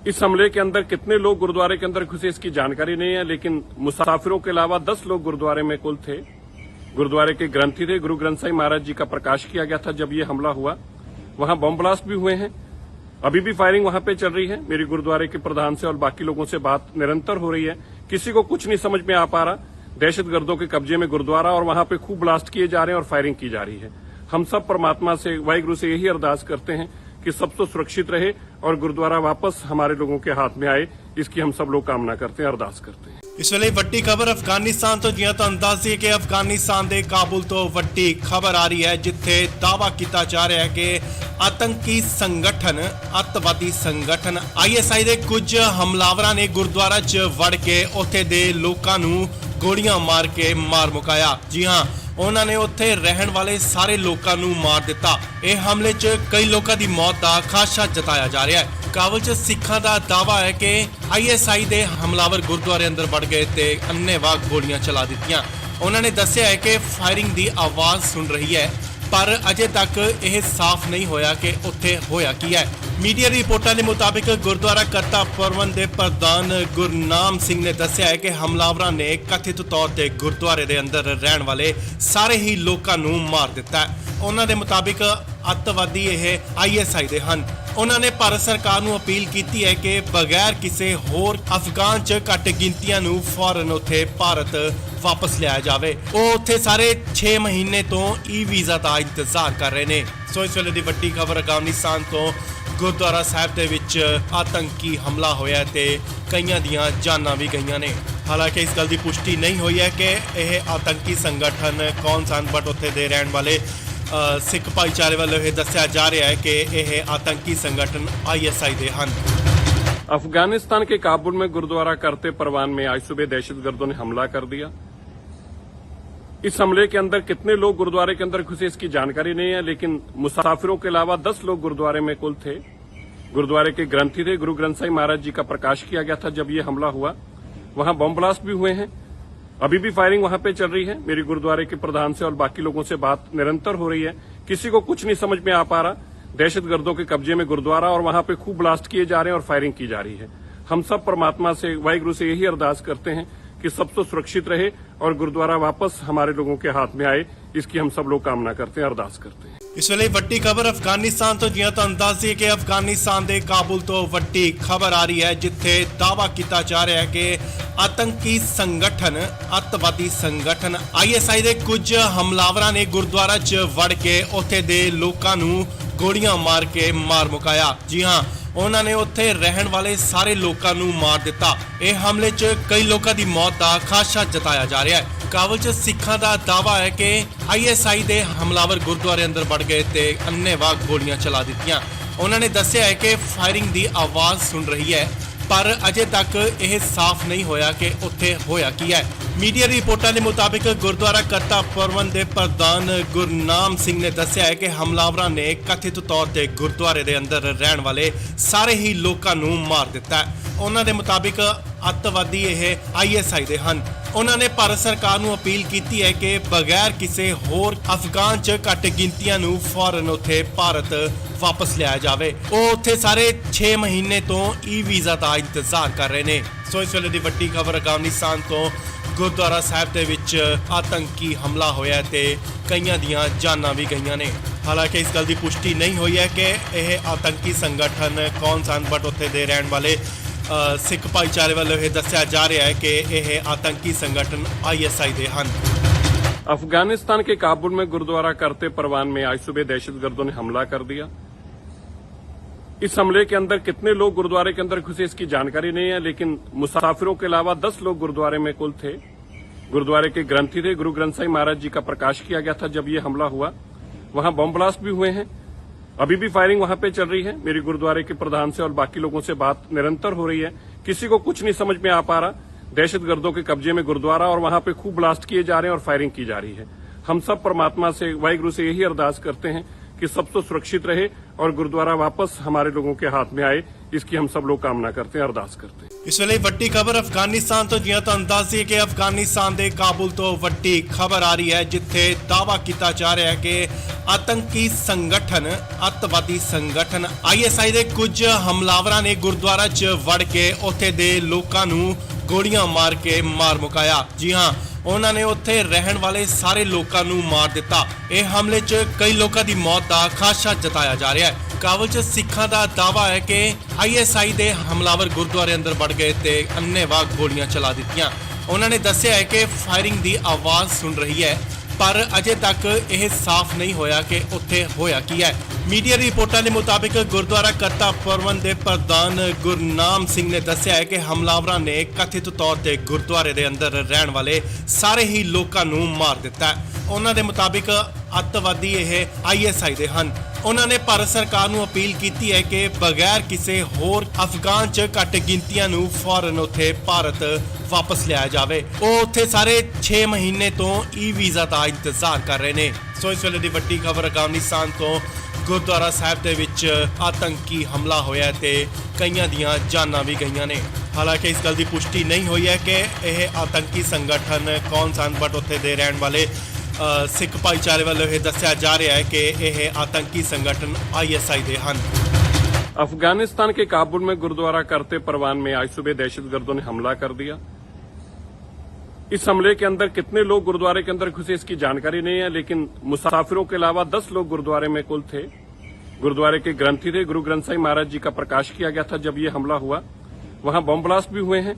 इस हमले के अंदर कितने लोग गुरुद्वारे के अंदर घुसे इसकी जानकारी नहीं है, लेकिन मुसाफिरों के अलावा 10 लोग गुरुद्वारे में कुल थे। गुरुद्वारे के ग्रंथी थे, गुरु ग्रंथ साहिब महाराज जी का प्रकाश किया गया था जब ये हमला हुआ। वहां बम ब्लास्ट भी हुए हैं, अभी भी फायरिंग वहां पे चल रही है। मेरी गुरुद्वारे के प्रधान से और बाकी लोगों से बात निरंतर हो रही है, किसी को कुछ नहीं समझ में आ पा रहा। दहशतगर्दों के कब्जे में गुरुद्वारा और वहां पे खूब ब्लास्ट किए जा रहे हैं और फायरिंग की जा रही है। हम सब परमात्मा से, वाहिगुरु से यही अरदास करते हैं कि सब तो सुरक्षित रहे और गुरुद्वारा वापस हमारे लोगों के हाथ में आए, इसकी हम सब लोग कामना करते हैं, अरदास करते हैं। ਇਸ ਵੇਲੇ ਵੱਡੀ ਖਬਰ ਅਫਗਾਨਿਸਤਾਨ ਤੋਂ ਜਿਵੇਂ ਤੁਹਾਨੂੰ ਦੱਸ ਦਈਏ ਕਿ ਅਫਗਾਨਿਸਤਾਨ ਦੇ ਕਾਬੁਲ ਤੋਂ ਵੱਡੀ ਖਬਰ ਆ ਰਹੀ ਹੈ, ਜਿੱਥੇ ਦਾਅਵਾ ਕੀਤਾ ਜਾ ਰਿਹਾ ਹੈ ਕਿ ਆਤੰਕੀ ਸੰਗਠਨ, ਅੱਤਵਾਦੀ ਸੰਗਠਨ ISI ਦੇ ਕੁਝ ਹਮਲਾਵਰਾਂ ਨੇ ਗੁਰਦੁਆਰਾ 'ਚ ਵੜ ਕੇ ਉੱਥੇ ਦੇ ਲੋਕਾਂ ਨੂੰ ਗੋਲੀਆਂ ਮਾਰ ਕੇ ਮਾਰ ਮੁਕਾਇਆ। ਜੀ ਹਾਂ, ਉਹਨਾਂ ਨੇ ਉੱਥੇ ਰਹਿਣ ਵਾਲੇ ਸਾਰੇ ਲੋਕਾਂ ਨੂੰ ਮਾਰ ਦਿੱਤਾ। ਇਹ ਹਮਲੇ 'ਚ ਕਈ ਲੋਕਾਂ ਦੀ ਮੌਤ ਦਾ ਖਾਦਸ਼ਾ ਜਤਾਇਆ ਜਾ ਰਿਹਾ ਹੈ। ਕਾਬੁਲ 'ਚ ਸਿੱਖਾਂ ਦਾ ਦਾਅਵਾ ਹੈ ਕਿ ISI ਦੇ ਹਮਲਾਵਰ ਗੁਰਦੁਆਰੇ ਅੰਦਰ ਵੜ ਗਏ ਤੇ ਅੰਨ੍ਹੇਵਾਹ ਗੋਲੀਆਂ ਚਲਾ ਦਿੱਤੀਆਂ। ਉਹਨਾਂ ਨੇ ਦੱਸਿਆ ਹੈ ਕਿ ਫਾਇਰਿੰਗ ਦੀ ਆਵਾਜ਼ ਸੁਣ ਰਹੀ ਹੈ, ਪਰ ਅਜੇ ਤੱਕ ਇਹ ਸਾਫ਼ ਨਹੀਂ ਹੋਇਆ ਕਿ ਉੱਥੇ ਹੋਇਆ ਕੀ ਹੈ। ਮੀਡੀਆ ਰਿਪੋਰਟਾਂ ਦੇ ਮੁਤਾਬਿਕ ਗੁਰਦੁਆਰਾ ਕਰਤਾ ਪ੍ਰਬੰਧ ਦੇ ਪ੍ਰਧਾਨ ਗੁਰਨਾਮ ਸਿੰਘ ਨੇ ਦੱਸਿਆ ਹੈ ਕਿ ਹਮਲਾਵਰਾਂ ਨੇ ਕਥਿਤ ਤੌਰ ਤੇ ਗੁਰਦੁਆਰੇ ਦੇ ਅੰਦਰ ਰਹਿਣ ਵਾਲੇ ਸਾਰੇ ਹੀ ਲੋਕਾਂ ਨੂੰ ਮਾਰ ਦਿੱਤਾ ਹੈ। ਉਹਨਾਂ ਦੇ ਮੁਤਾਬਿਕ ਅੱਤਵਾਦੀ ਇਹ ISI ਦੇ ਹਨ। ਉਹਨਾਂ ਨੇ ਭਾਰਤ ਸਰਕਾਰ ਨੂੰ ਅਪੀਲ ਕੀਤੀ ਹੈ ਕਿ ਬਗੈਰ ਕਿਸੇ ਹੋਰ ਅਫਗਾਨ 'ਚ ਘੱਟ ਗਿਣਤੀਆਂ ਨੂੰ ਫੌਰਨ ਉੱਥੇ ਭਾਰਤ ਵਾਪਸ ਲਿਆਇਆ ਜਾਵੇ। ਉਹ ਉੱਥੇ ਸਾਰੇ 6 ਮਹੀਨੇ ਤੋਂ ਵੀਜ਼ਾ ਦਾ ਇੰਤਜ਼ਾਰ ਕਰ ਰਹੇ ਨੇ। ਸੋ ਇਸ ਵੇਲੇ ਦੀ ਵੱਡੀ ਖਬਰ ਅਫਗਾਨਿਸਤਾਨ ਤੋਂ ਗੁਰਦੁਆਰਾ ਸਾਹਿਬ ਦੇ ਵਿੱਚ ਆਤੰਕੀ ਹਮਲਾ ਹੋਇਆ ਤੇ ਕਈਆਂ ਦੀਆਂ ਜਾਨਾਂ ਵੀ ਗਈਆਂ ਨੇ। ਹਾਲਾਂਕਿ ਇਸ ਗੱਲ ਦੀ ਪੁਸ਼ਟੀ ਨਹੀਂ ਹੋਈ ਹੈ ਕਿ ਇਹ ਆਤੰਕੀ ਸੰਗਠਨ ਕੌਣ ਸਨ, ਬਟ ਉੱਥੇ ਦੇ ਰਹਿਣ ਵਾਲੇ ਸਿੱਖ ਭਾਈਚਾਰੇ ਵੱਲੋਂ ਇਹ ਦੱਸਿਆ ਜਾ ਰਿਹਾ ਹੈ ਕਿ ਇਹ ਆਤੰਕੀ संगठन ISI ਦੇ ਹਨ। अफगानिस्तान के काबुल में गुरुद्वारा करते परवान में आज सुबह दहशतगर्दों ने हमला कर दिया। इस हमले के अंदर कितने लोग गुरुद्वारे के अंदर घुसे इसकी जानकारी नहीं है, लेकिन मुसाफिरों के अलावा 10 लोग गुरुद्वारे में कुल थे। गुरुद्वारे के ग्रंथी थे, गुरु ग्रंथ साहिब महाराज जी का प्रकाश किया गया था जब ये हमला हुआ। वहां बम ब्लास्ट भी हुए हैं, अभी भी फायरिंग वहां पे चल रही है। मेरी गुरुद्वारे के प्रधान से और बाकी लोगों से बात निरंतर हो रही है, किसी को कुछ नहीं समझ में आ पा रहा। दहशतगर्दों के कब्जे में गुरुद्वारा और वहां पे खूब ब्लास्ट किए जा रहे हैं और फायरिंग की जा रही है। हम सब परमात्मा से, वाहिगुरु से यही अरदास करते हैं कि सब तो सुरक्षित रहे और गुरुद्वारा वापस हमारे लोगों के हाथ में आए, इसकी हम सब लोग कामना करते हैं, अरदास करते हैं। ਇਸ ਵੇਲੇ ਵੱਡੀ ਖਬਰ ਅਫਗਾਨਿਸਤਾਨ ਤੋਂ ਜਿਵੇਂ ਤੁਹਾਨੂੰ ਦੱਸ ਦਈਏ ਕਿ ਅਫਗਾਨਿਸਤਾਨ ਦੇ ਕਾਬੁਲ ਤੋਂ ਵੱਡੀ ਖਬਰ ਆ ਰਹੀ ਹੈ, ਜਿੱਥੇ ਦਾਅਵਾ ਕੀਤਾ ਜਾ ਰਿਹਾ ਹੈ ਕਿ ਆਤੰਕੀ ਸੰਗਠਨ ਅੱਤਵਾਦੀ ਸੰਗਠਨ ISI ਦੇ ਕੁਝ ਹਮਲਾਵਰਾਂ ਨੇ ਗੁਰਦੁਆਰਾ 'ਚ ਵੜ ਕੇ ਉੱਥੇ ਦੇ ਲੋਕਾਂ ਨੂੰ ਗੋਲੀਆਂ ਮਾਰ ਕੇ ਮਾਰ ਮੁਕਾਇਆ। ਜੀ ਹਾਂ, ਉਹਨਾਂ ਨੇ ਉੱਥੇ ਰਹਿਣ ਵਾਲੇ ਸਾਰੇ ਲੋਕਾਂ ਨੂੰ ਮਾਰ ਦਿੱਤਾ। ਇਹ ਹਮਲੇ 'ਚ ਕਈ ਲੋਕਾਂ ਦੀ ਮੌਤ ਦਾ ਖਾਦਸ਼ਾ ਜਤਾਇਆ ਜਾ ਰਿਹਾ ਹੈ। ਕਾਬਲ 'ਚ ਸਿੱਖਾਂ ਦਾ ਦਾਅਵਾ ਹੈ ਕਿ ISI ਦੇ ਹਮਲਾਵਰ ਗੁਰਦੁਆਰੇ ਅੰਦਰ ਵੜ ਗਏ ਤੇ ਅੰਨ੍ਹੇਵਾਹ ਗੋਲੀਆਂ ਚਲਾ ਦਿੱਤੀਆਂ। ਉਹਨਾਂ ਨੇ ਦੱਸਿਆ ਹੈ ਕਿ ਫਾਇਰਿੰਗ ਦੀ ਆਵਾਜ਼ ਸੁਣ ਰਹੀ ਹੈ, ਪਰ ਅਜੇ ਤੱਕ ਇਹ ਸਾਫ਼ ਨਹੀਂ ਹੋਇਆ ਕਿ ਉੱਥੇ ਹੋਇਆ ਕੀ ਹੈ। ਮੀਡੀਆ ਰਿਪੋਰਟਾਂ ਦੇ ਮੁਤਾਬਿਕ ਗੁਰਦੁਆਰਾ ਕਰਤਾ ਪਰਵਨ ਦੇ ਪ੍ਰਧਾਨ ਗੁਰਨਾਮ ਸਿੰਘ ਨੇ ਦੱਸਿਆ ਹੈ ਕਿ ਹਮਲਾਵਰਾਂ ਨੇ ਕਥਿਤ ਤੌਰ ਤੇ ਗੁਰਦੁਆਰੇ ਦੇ ਅੰਦਰ ਰਹਿਣ ਵਾਲੇ ਸਾਰੇ ਹੀ ਲੋਕਾਂ ਨੂੰ ਮਾਰ ਦਿੱਤਾ ਹੈ। ਉਹਨਾਂ ਦੇ ਮੁਤਾਬਿਕ ਅੱਤਵਾਦੀ ਇਹ ISI ਦੇ ਹਨ। ਉਹਨਾਂ ਨੇ ਭਾਰਤ ਸਰਕਾਰ ਨੂੰ ਅਪੀਲ ਕੀਤੀ ਹੈ ਕਿ ਬਗੈਰ ਕਿਸੇ ਹੋਰ ਅਫਗਾਨ 'ਚ ਘੱਟ ਗਿਣਤੀਆਂ ਨੂੰ ਫੌਰਨ ਉੱਥੇ ਭਾਰਤ ਵਾਪਸ ਲਿਆਇਆ ਜਾਵੇ। ਉਹ ਉੱਥੇ ਸਾਰੇ 6 ਮਹੀਨੇ ਤੋਂ ਵੀਜ਼ਾ ਦਾ ਇੰਤਜ਼ਾਰ ਕਰ ਰਹੇ ਨੇ। ਸੋ ਇਸ ਵੇਲੇ ਦੀ ਵੱਡੀ ਖਬਰ ਅਫਗਾਨਿਸਤਾਨ ਤੋਂ ਗੁਰਦੁਆਰਾ ਸਾਹਿਬ ਦੇ ਵਿੱਚ ਆਤੰਕੀ ਹਮਲਾ ਹੋਇਆ ਤੇ ਕਈਆਂ ਦੀਆਂ ਜਾਨਾਂ ਵੀ ਗਈਆਂ ਨੇ। ਹਾਲਾਂਕਿ ਇਸ ਗੱਲ ਦੀ ਪੁਸ਼ਟੀ ਨਹੀਂ ਹੋਈ ਹੈ ਕਿ ਇਹ ਆਤੰਕੀ ਸੰਗਠਨ ਕੌਣ ਸਨ, ਬਟ ਉੱਥੇ ਦੇ ਰਹਿਣ ਵਾਲੇ ਸਿੱਖ ਭਾਈਚਾਰੇ ਵੱਲੋਂ ਇਹ ਦੱਸਿਆ ਜਾ ਰਿਹਾ ਹੈ ਕਿ ਇਹ ਆਤੰਕੀ संगठन ISI ਦੇ ਹਨ। अफगानिस्तान के काबुल में गुरुद्वारा करते परवान में आज सुबह दहशतगर्दों ने हमला कर दिया। इस हमले के अंदर कितने लोग गुरुद्वारे के अंदर घुसे इसकी जानकारी नहीं है, लेकिन मुसाफिरों के अलावा 10 लोग गुरुद्वारे में कुल थे। गुरुद्वारे के ग्रंथी थे, गुरु ग्रंथ साहिब महाराज जी का प्रकाश किया गया था जब ये हमला हुआ। वहां बम ब्लास्ट भी हुए हैं, अभी भी फायरिंग वहां पे चल रही है। मेरी गुरुद्वारे के प्रधान से और बाकी लोगों से बात निरंतर हो रही है, किसी को कुछ नहीं समझ में आ पा रहा। दहशतगर्दों के कब्जे में गुरुद्वारा और वहां पे खूब ब्लास्ट किए जा रहे हैं और फायरिंग की जा रही है। हम सब परमात्मा से, वाहिगुरु से यही अरदास करते हैं कि सब तो सुरक्षित रहे और गुरुद्वारा वापस हमारे लोगों के हाथ में आए, इसकी हम सब लोग कामना करते हैं, अरदास करते हैं। ਇਸ ਵੇਲੇ ਵੱਡੀ ਖਬਰ ਅਫਗਾਨਿਸਤਾਨ ਤੋਂ ਜਿਵੇਂ ਤੁਹਾਨੂੰ ਦੱਸ ਦਈਏ ਕਿ ਅਫਗਾਨਿਸਤਾਨ ਦੇ ਕਾਬੁਲ ਤੋਂ ਵੱਡੀ ਖਬਰ ਆ ਰਹੀ ਹੈ, ਜਿੱਥੇ ਦਾਅਵਾ ਕੀਤਾ ਜਾ ਰਿਹਾ ਹੈ ਕਿ ਆਤੰਕੀ ਸੰਗਠਨ ਅੱਤਵਾਦੀ ਸੰਗਠਨ ISI ਦੇ ਕੁਝ ਹਮਲਾਵਰਾਂ ਨੇ ਗੁਰਦੁਆਰਾ 'ਚ ਵੜ ਕੇ ਉੱਥੇ ਦੇ ਲੋਕਾਂ ਨੂੰ ਗੋਲੀਆਂ ਮਾਰ ਕੇ ਮਾਰ ਮੁਕਾਇਆ। ਜੀ ਹਾਂ, ਉਹਨਾਂ ਨੇ ਉੱਥੇ ਰਹਿਣ ਵਾਲੇ ਸਾਰੇ ਲੋਕਾਂ ਨੂੰ ਮਾਰ ਦਿੱਤਾ। ਇਹ ਹਮਲੇ 'ਚ ਕਈ ਲੋਕਾਂ ਦੀ ਮੌਤ ਦਾ ਖਾਦਸ਼ਾ ਜਤਾਇਆ ਜਾ ਰਿਹਾ ਹੈ। ਕਾਬਲ 'ਚ ਸਿੱਖਾਂ ਦਾ ਦਾਅਵਾ ਹੈ ਕਿ ISI ਦੇ ਹਮਲਾਵਰ ਗੁਰਦੁਆਰੇ ਅੰਦਰ ਵੜ ਗਏ ਤੇ ਅੰਨ੍ਹੇਵਾਹ ਗੋਲੀਆਂ ਚਲਾ ਦਿੱਤੀਆਂ। ਉਹਨਾਂ ਨੇ ਦੱਸਿਆ ਹੈ ਕਿ ਫਾਇਰਿੰਗ ਦੀ ਆਵਾਜ਼ ਸੁਣ ਰਹੀ ਹੈ, ਪਰ ਅਜੇ ਤੱਕ ਇਹ ਸਾਫ਼ ਨਹੀਂ ਹੋਇਆ ਕਿ ਉੱਥੇ ਹੋਇਆ ਕੀ ਹੈ। ਮੀਡੀਆ ਰਿਪੋਰਟਾਂ ਦੇ ਮੁਤਾਬਿਕ ਗੁਰਦੁਆਰਾ ਕਰਤਾ ਪਰਵਨ ਦੇ ਪ੍ਰਧਾਨ ਗੁਰਨਾਮ ਸਿੰਘ ਨੇ ਦੱਸਿਆ ਹੈ ਕਿ ਹਮਲਾਵਰਾਂ ਨੇ ਕਥਿਤ ਤੌਰ ਤੇ ਗੁਰਦੁਆਰੇ ਦੇ ਅੰਦਰ ਰਹਿਣ ਵਾਲੇ ਸਾਰੇ ਹੀ ਲੋਕਾਂ ਨੂੰ ਮਾਰ ਦਿੱਤਾ ਹੈ। ਉਹਨਾਂ ਦੇ ਮੁਤਾਬਿਕ ਅੱਤਵਾਦੀ ਇਹ ISI ਦੇ ਹਨ। ਉਹਨਾਂ ਨੇ ਭਾਰਤ ਸਰਕਾਰ ਨੂੰ ਅਪੀਲ ਕੀਤੀ ਹੈ ਕਿ ਬਗੈਰ ਕਿਸੇ ਹੋਰ ਅਫਗਾਨ 'ਚ ਘੱਟ ਗਿਣਤੀਆਂ ਨੂੰ ਫੌਰਨ ਉੱਥੇ ਭਾਰਤ ਵਾਪਸ ਲਿਆਇਆ ਜਾਵੇ। ਉਹ ਉੱਥੇ ਸਾਰੇ 6 ਮਹੀਨੇ ਤੋਂ ਵੀਜ਼ਾ ਦਾ ਇੰਤਜ਼ਾਰ ਕਰ ਰਹੇ ਨੇ। ਸੋ ਇਸ ਵੇਲੇ ਦੀ ਵੱਡੀ ਖਬਰ ਅਫਗਾਨਿਸਤਾਨ ਤੋਂ ਗੁਰਦੁਆਰਾ ਸਾਹਿਬ ਦੇ ਵਿੱਚ ਆਤੰਕੀ ਹਮਲਾ ਹੋਇਆ ਤੇ ਕਈਆਂ ਦੀਆਂ ਜਾਨਾਂ ਵੀ ਗਈਆਂ ਨੇ। ਹਾਲਾਂਕਿ ਇਸ ਗੱਲ ਦੀ ਪੁਸ਼ਟੀ ਨਹੀਂ ਹੋਈ ਹੈ ਕਿ ਇਹ ਆਤੰਕੀ ਸੰਗਠਨ ਕੌਣ ਸਨ, ਬਟ ਉੱਥੇ ਦੇ ਰਹਿਣ ਵਾਲੇ ਸਿੱਖ ਭਾਈਚਾਰੇ ਵੱਲੋਂ ਇਹ ਦੱਸਿਆ ਜਾ ਰਿਹਾ ਹੈ ਕਿ ਇਹ ਆਤੰਕੀ संगठन ISI ਦੇ ਹਨ। अफगानिस्तान के काबुल में गुरुद्वारा करते परवान में आज सुबह दहशतगर्दों ने हमला कर दिया। इस हमले के अंदर कितने लोग गुरुद्वारे के अंदर घुसे इसकी जानकारी नहीं है, लेकिन मुसाफिरों के अलावा 10 लोग गुरुद्वारे में कुल थे। गुरुद्वारे के ग्रंथी थे, गुरु ग्रंथ साहिब महाराज जी का प्रकाश किया गया था जब ये हमला हुआ। वहां बम ब्लास्ट भी हुए हैं,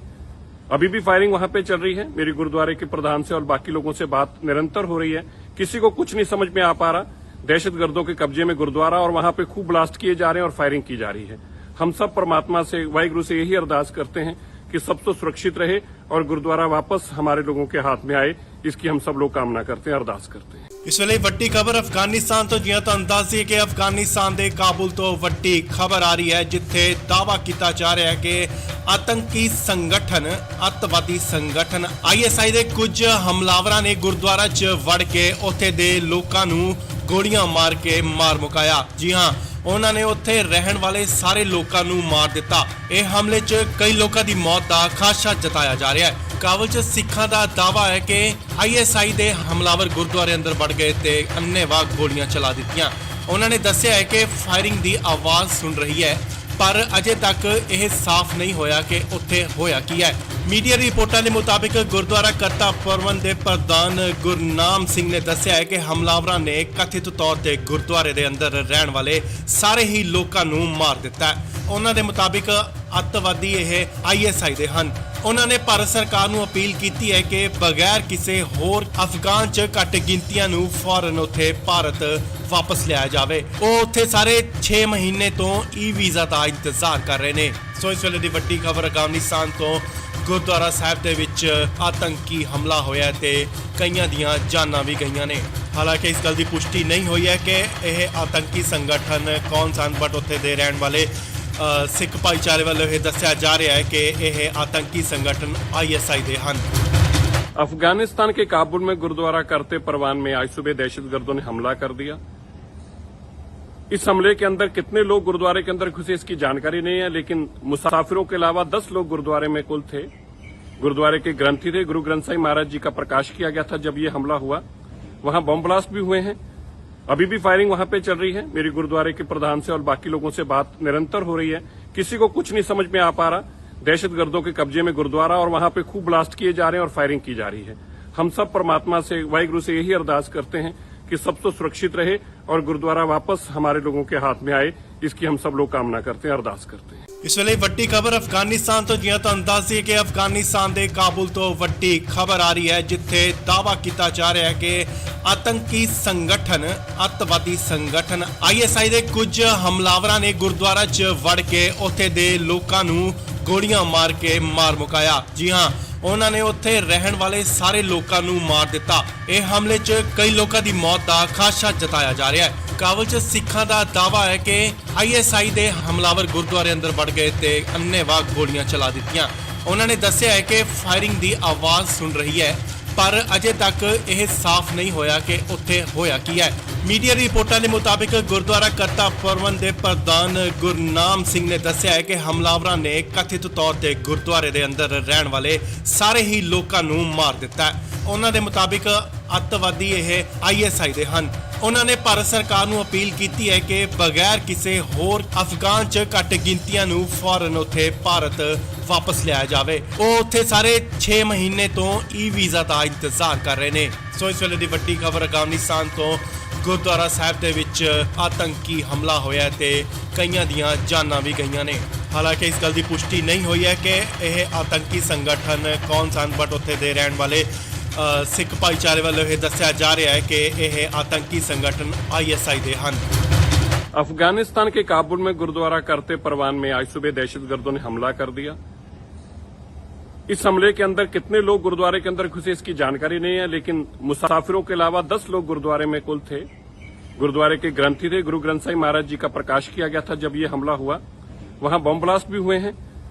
अभी भी फायरिंग वहां पे चल रही है। मेरी गुरुद्वारे के प्रधान से और बाकी लोगों से बात निरंतर हो रही है, किसी को कुछ नहीं समझ में आ पा रहा। दहशतगर्दों के कब्जे में गुरुद्वारा और वहां पे खूब ब्लास्ट किए जा रहे हैं और फायरिंग की जा रही है। हम सब परमात्मा से, वाहिगुरु से यही अरदास करते हैं कि सब तो सुरक्षित रहे और गुरुद्वारा वापस हमारे लोगों के हाथ में आए, इसकी हम सब लोग कामना करते हैं, अरदास करते हैं। ਇਸ ਵੇਲੇ ਵੱਡੀ ਖਬਰ ਅਫਗਾਨਿਸਤਾਨ ਤੋਂ ਜਿਵੇਂ ਤੁਹਾਨੂੰ ਦੱਸ ਦਈਏ ਕਿ ਅਫਗਾਨਿਸਤਾਨ ਦੇ ਕਾਬੁਲ ਤੋਂ ਵੱਡੀ ਖਬਰ ਆ ਰਹੀ ਹੈ, ਜਿੱਥੇ ਦਾਅਵਾ ਕੀਤਾ ਜਾ ਰਿਹਾ ਹੈ ਕਿ ਆਤੰਕੀ ਸੰਗਠਨ ਅੱਤਵਾਦੀ ਸੰਗਠਨ ISI ਦੇ ਕੁਝ ਹਮਲਾਵਰਾਂ ਨੇ ਗੁਰਦੁਆਰਾ 'ਚ ਵੜ ਕੇ ਉੱਥੇ ਦੇ ਲੋਕਾਂ ਨੂੰ ਗੋਲੀਆਂ ਮਾਰ ਕੇ ਮਾਰ ਮੁਕਾਇਆ। ਜੀ ਹਾਂ, ਉਹਨਾਂ ਨੇ ਉੱਥੇ ਰਹਿਣ ਵਾਲੇ ਸਾਰੇ ਲੋਕਾਂ ਨੂੰ ਮਾਰ ਦਿੱਤਾ। ਇਹ ਹਮਲੇ 'ਚ ਕਈ ਲੋਕਾਂ ਦੀ ਮੌਤ ਦਾ ਖਾਦਸ਼ਾ ਜਤਾਇਆ ਜਾ ਰਿਹਾ ਹੈ। ਕਾਬਲ 'ਚ ਸਿੱਖਾਂ ਦਾ ਦਾਅਵਾ ਹੈ ਕਿ ISI ਦੇ ਹਮਲਾਵਰ ਗੁਰਦੁਆਰੇ ਅੰਦਰ ਵੜ ਗਏ ਤੇ ਅੰਨ੍ਹੇਵਾਹ ਗੋਲੀਆਂ ਚਲਾ ਦਿੱਤੀਆਂ। ਉਹਨਾਂ ਨੇ ਦੱਸਿਆ ਹੈ ਕਿ ਫਾਇਰਿੰਗ ਦੀ ਆਵਾਜ਼ ਸੁਣ ਰਹੀ ਹੈ, ਪਰ ਅਜੇ ਤੱਕ ਇਹ ਸਾਫ਼ ਨਹੀਂ ਹੋਇਆ ਕਿ ਉੱਥੇ ਹੋਇਆ ਕੀ ਹੈ। ਮੀਡੀਆ ਰਿਪੋਰਟਾਂ ਦੇ ਮੁਤਾਬਿਕ ਗੁਰਦੁਆਰਾ ਕਰਤਾ ਪ੍ਰਬੰਧ ਦੇ ਪ੍ਰਧਾਨ ਗੁਰਨਾਮ ਸਿੰਘ ਨੇ ਦੱਸਿਆ ਹੈ ਕਿ ਹਮਲਾਵਰਾਂ ਨੇ ਕਥਿਤ ਤੌਰ ਤੇ ਗੁਰਦੁਆਰੇ ਦੇ ਅੰਦਰ ਰਹਿਣ ਵਾਲੇ ਸਾਰੇ ਹੀ ਲੋਕਾਂ ਨੂੰ ਮਾਰ ਦਿੱਤਾ ਹੈ। ਉਹਨਾਂ ਦੇ ਮੁਤਾਬਿਕ ਅੱਤਵਾਦੀ ਇਹ ISI ਦੇ ਹਨ। ਉਹਨਾਂ ਨੇ ਭਾਰਤ ਸਰਕਾਰ ਨੂੰ ਅਪੀਲ ਕੀਤੀ ਹੈ ਕਿ ਬਗੈਰ ਕਿਸੇ ਹੋਰ ਅਫਗਾਨ 'ਚ ਘੱਟ ਗਿਣਤੀਆਂ ਨੂੰ ਫੌਰਨ ਉੱਥੇ ਭਾਰਤ ਵਾਪਸ ਲਿਆਇਆ ਜਾਵੇ। ਉਹ ਉੱਥੇ ਸਾਰੇ 6 ਮਹੀਨੇ ਤੋਂ ਵੀਜ਼ਾ ਦਾ ਇੰਤਜ਼ਾਰ ਕਰ ਰਹੇ ਨੇ। ਸੋ ਇਸ ਵੇਲੇ ਦੀ ਵੱਡੀ ਖਬਰ ਅਫਗਾਨਿਸਤਾਨ ਤੋਂ ਗੁਰਦੁਆਰਾ ਸਾਹਿਬ ਦੇ ਵਿੱਚ ਆਤੰਕੀ ਹਮਲਾ ਹੋਇਆ ਤੇ ਕਈਆਂ ਦੀਆਂ ਜਾਨਾਂ ਵੀ ਗਈਆਂ ਨੇ। ਹਾਲਾਂਕਿ ਇਸ ਗੱਲ ਦੀ ਪੁਸ਼ਟੀ ਨਹੀਂ ਹੋਈ ਹੈ ਕਿ ਇਹ ਆਤੰਕੀ ਸੰਗਠਨ ਕੌਣ ਸਨ, ਬਟ ਉੱਥੇ ਦੇ ਰਹਿਣ ਵਾਲੇ ਸਿੱਖ ਭਾਈਚਾਰੇ ਵੱਲੋਂ ਇਹ ਦੱਸਿਆ ਜਾ ਰਿਹਾ है कि यह आतंकी संगठन ISI दे हन। अफगानिस्तान के काबुल में गुरुद्वारा करते परवान में आज सुबह दहशतगर्दों ने हमला कर दिया। इस हमले के अंदर कितने लोग गुरुद्वारे के अंदर घुसे इसकी जानकारी नहीं है, लेकिन मुसाफिरों के अलावा 10 लोग गुरुद्वारे में कुल थे। गुरुद्वारे के ग्रंथी थे, गुरु ग्रंथ साहिब महाराज जी का प्रकाश किया गया था जब ये हमला हुआ। वहां बम ब्लास्ट भी हुए हैं, अभी भी फायरिंग वहां पे चल रही है। मेरी गुरुद्वारे के प्रधान से और बाकी लोगों से बात निरंतर हो रही है, किसी को कुछ नहीं समझ में आ पा रहा। दहशतगर्दों के कब्जे में गुरुद्वारा और वहां पे खूब ब्लास्ट किए जा रहे हैं और फायरिंग की जा रही है। हम सब परमात्मा से, वाहिगुरु से यही अरदास करते हैं कि सब तो सुरक्षित रहे और गुरुद्वारा वापस हमारे लोगों के हाथ में आए, इसकी हम सब लोग कामना करते हैं, अरदास करते हैं। ਇਸ ਵੇਲੇ ਵੱਡੀ ਖਬਰ ਅਫਗਾਨਿਸਤਾਨ ਤੋਂ, ਜਿਵੇਂ ਤੁਹਾਨੂੰ ਦੱਸ ਦਈਏ ਕਿ ਅਫਗਾਨਿਸਤਾਨ ਦੇ ਕਾਬੁਲ ਤੋਂ ਵੱਡੀ ਖਬਰ ਆ ਰਹੀ ਹੈ, ਜਿੱਥੇ ਦਾਅਵਾ ਕੀਤਾ ਜਾ ਰਿਹਾ ਹੈ ਕਿ ਆਤੰਕੀ ਸੰਗਠਨ, ਅੱਤਵਾਦੀ ਸੰਗਠਨ ISI ਦੇ ਕੁਝ ਹਮਲਾਵਰਾਂ ਨੇ ਗੁਰਦੁਆਰਾ 'ਚ ਵੜ ਕੇ ਉੱਥੇ ਦੇ ਲੋਕਾਂ ਨੂੰ ਗੋਲੀਆਂ ਮਾਰ ਕੇ ਮਾਰ ਮੁਕਾਇਆ। ਜੀ ਹਾਂ, ਉਹਨਾਂ ਨੇ ਉੱਥੇ ਰਹਿਣ ਵਾਲੇ ਸਾਰੇ ਲੋਕਾਂ ਨੂੰ ਮਾਰ ਦਿੱਤਾ। ਇਹ ਹਮਲੇ 'ਚ ਕਈ ਲੋਕਾਂ ਦੀ ਮੌਤ ਦਾ ਖਾਦਸ਼ਾ ਜਤਾਇਆ ਜਾ ਰਿਹਾ ਹੈ। ਕਾਬੁਲ 'ਚ ਸਿੱਖਾਂ ਦਾ ਦਾਅਵਾ ਹੈ ਕਿ ISI ਦੇ ਹਮਲਾਵਰ ਗੁਰਦੁਆਰੇ ਅੰਦਰ ਵੜ ਗਏ ਤੇ ਅੰਨ੍ਹੇਵਾਹ ਗੋਲੀਆਂ ਚਲਾ ਦਿੱਤੀਆਂ। ਉਹਨਾਂ ਨੇ ਦੱਸਿਆ ਹੈ ਕਿ ਫਾਇਰਿੰਗ ਦੀ ਆਵਾਜ਼ ਸੁਣ ਰਹੀ ਹੈ, ਪਰ ਅਜੇ ਤੱਕ ਇਹ ਸਾਫ਼ ਨਹੀਂ ਹੋਇਆ ਕਿ ਉੱਥੇ ਹੋਇਆ ਕੀ ਹੈ। ਮੀਡੀਆ ਰਿਪੋਰਟਾਂ ਦੇ ਮੁਤਾਬਿਕ ਗੁਰਦੁਆਰਾ ਕਰਤਾ ਪ੍ਰਬੰਧ ਦੇ ਪ੍ਰਧਾਨ ਗੁਰਨਾਮ ਸਿੰਘ ਨੇ ਦੱਸਿਆ ਹੈ ਕਿ ਹਮਲਾਵਰਾਂ ਨੇ ਕਥਿਤ ਤੌਰ ਤੇ ਗੁਰਦੁਆਰੇ ਦੇ ਅੰਦਰ ਰਹਿਣ ਵਾਲੇ ਸਾਰੇ ਹੀ ਲੋਕਾਂ ਨੂੰ ਮਾਰ ਦਿੱਤਾ ਹੈ। ਉਹਨਾਂ ਦੇ ਮੁਤਾਬਿਕ ਅੱਤਵਾਦੀ ਇਹ ISI ਦੇ ਹਨ। ਉਹਨਾਂ ਨੇ ਭਾਰਤ ਸਰਕਾਰ ਨੂੰ ਅਪੀਲ ਕੀਤੀ ਹੈ ਕਿ ਬਗੈਰ ਕਿਸੇ ਹੋਰ ਅਫਗਾਨ 'ਚ ਘੱਟ ਗਿਣਤੀਆਂ ਨੂੰ ਫੌਰਨ ਉੱਥੇ ਭਾਰਤ ਵਾਪਸ ਲਿਆਇਆ ਜਾਵੇ। ਉਹ ਉੱਥੇ ਸਾਰੇ 6 ਮਹੀਨੇ ਤੋਂ ਵੀਜ਼ਾ ਦਾ ਇੰਤਜ਼ਾਰ ਕਰ ਰਹੇ ਨੇ। ਸੋ ਇਸ ਵੇਲੇ ਦੀ ਵੱਡੀ ਖਬਰ ਅਫਗਾਨਿਸਤਾਨ ਤੋਂ ਗੁਰਦੁਆਰਾ ਸਾਹਿਬ ਦੇ ਵਿੱਚ ਆਤੰਕੀ ਹਮਲਾ ਹੋਇਆ ਤੇ ਕਈਆਂ ਦੀਆਂ ਜਾਨਾਂ ਵੀ ਗਈਆਂ ਨੇ। ਹਾਲਾਂਕਿ ਇਸ ਗੱਲ ਦੀ ਪੁਸ਼ਟੀ ਨਹੀਂ ਹੋਈ ਹੈ ਕਿ ਇਹ ਆਤੰਕੀ ਸੰਗਠਨ ਕੌਣ ਸਨ, ਬਟ ਉੱਥੇ ਦੇ ਰਹਿਣ ਵਾਲੇ ਸਿੱਖ ਭਾਈਚਾਰੇ ਵੱਲੋਂ ਇਹ ਦੱਸਿਆ ਜਾ ਰਿਹਾ ਹੈ ਕਿ ਇਹ ਆਤੰਕੀ ਸੰਗਠਨ ISI ਦੇ ਹਨ। अफगानिस्तान के काबुल में गुरुद्वारा करते परवान में आज सुबह दहशतगर्दों ने हमला कर दिया। इस हमले के अंदर कितने लोग गुरुद्वारे के अंदर घुसे इसकी जानकारी नहीं है, लेकिन मुसाफिरों के अलावा 10 लोग गुरुद्वारे में कुल थे। गुरुद्वारे के ग्रंथी थे, गुरु ग्रंथ साहिब महाराज जी का प्रकाश किया गया था जब ये हमला हुआ। वहां बम ब्लास्ट भी हुए हैं,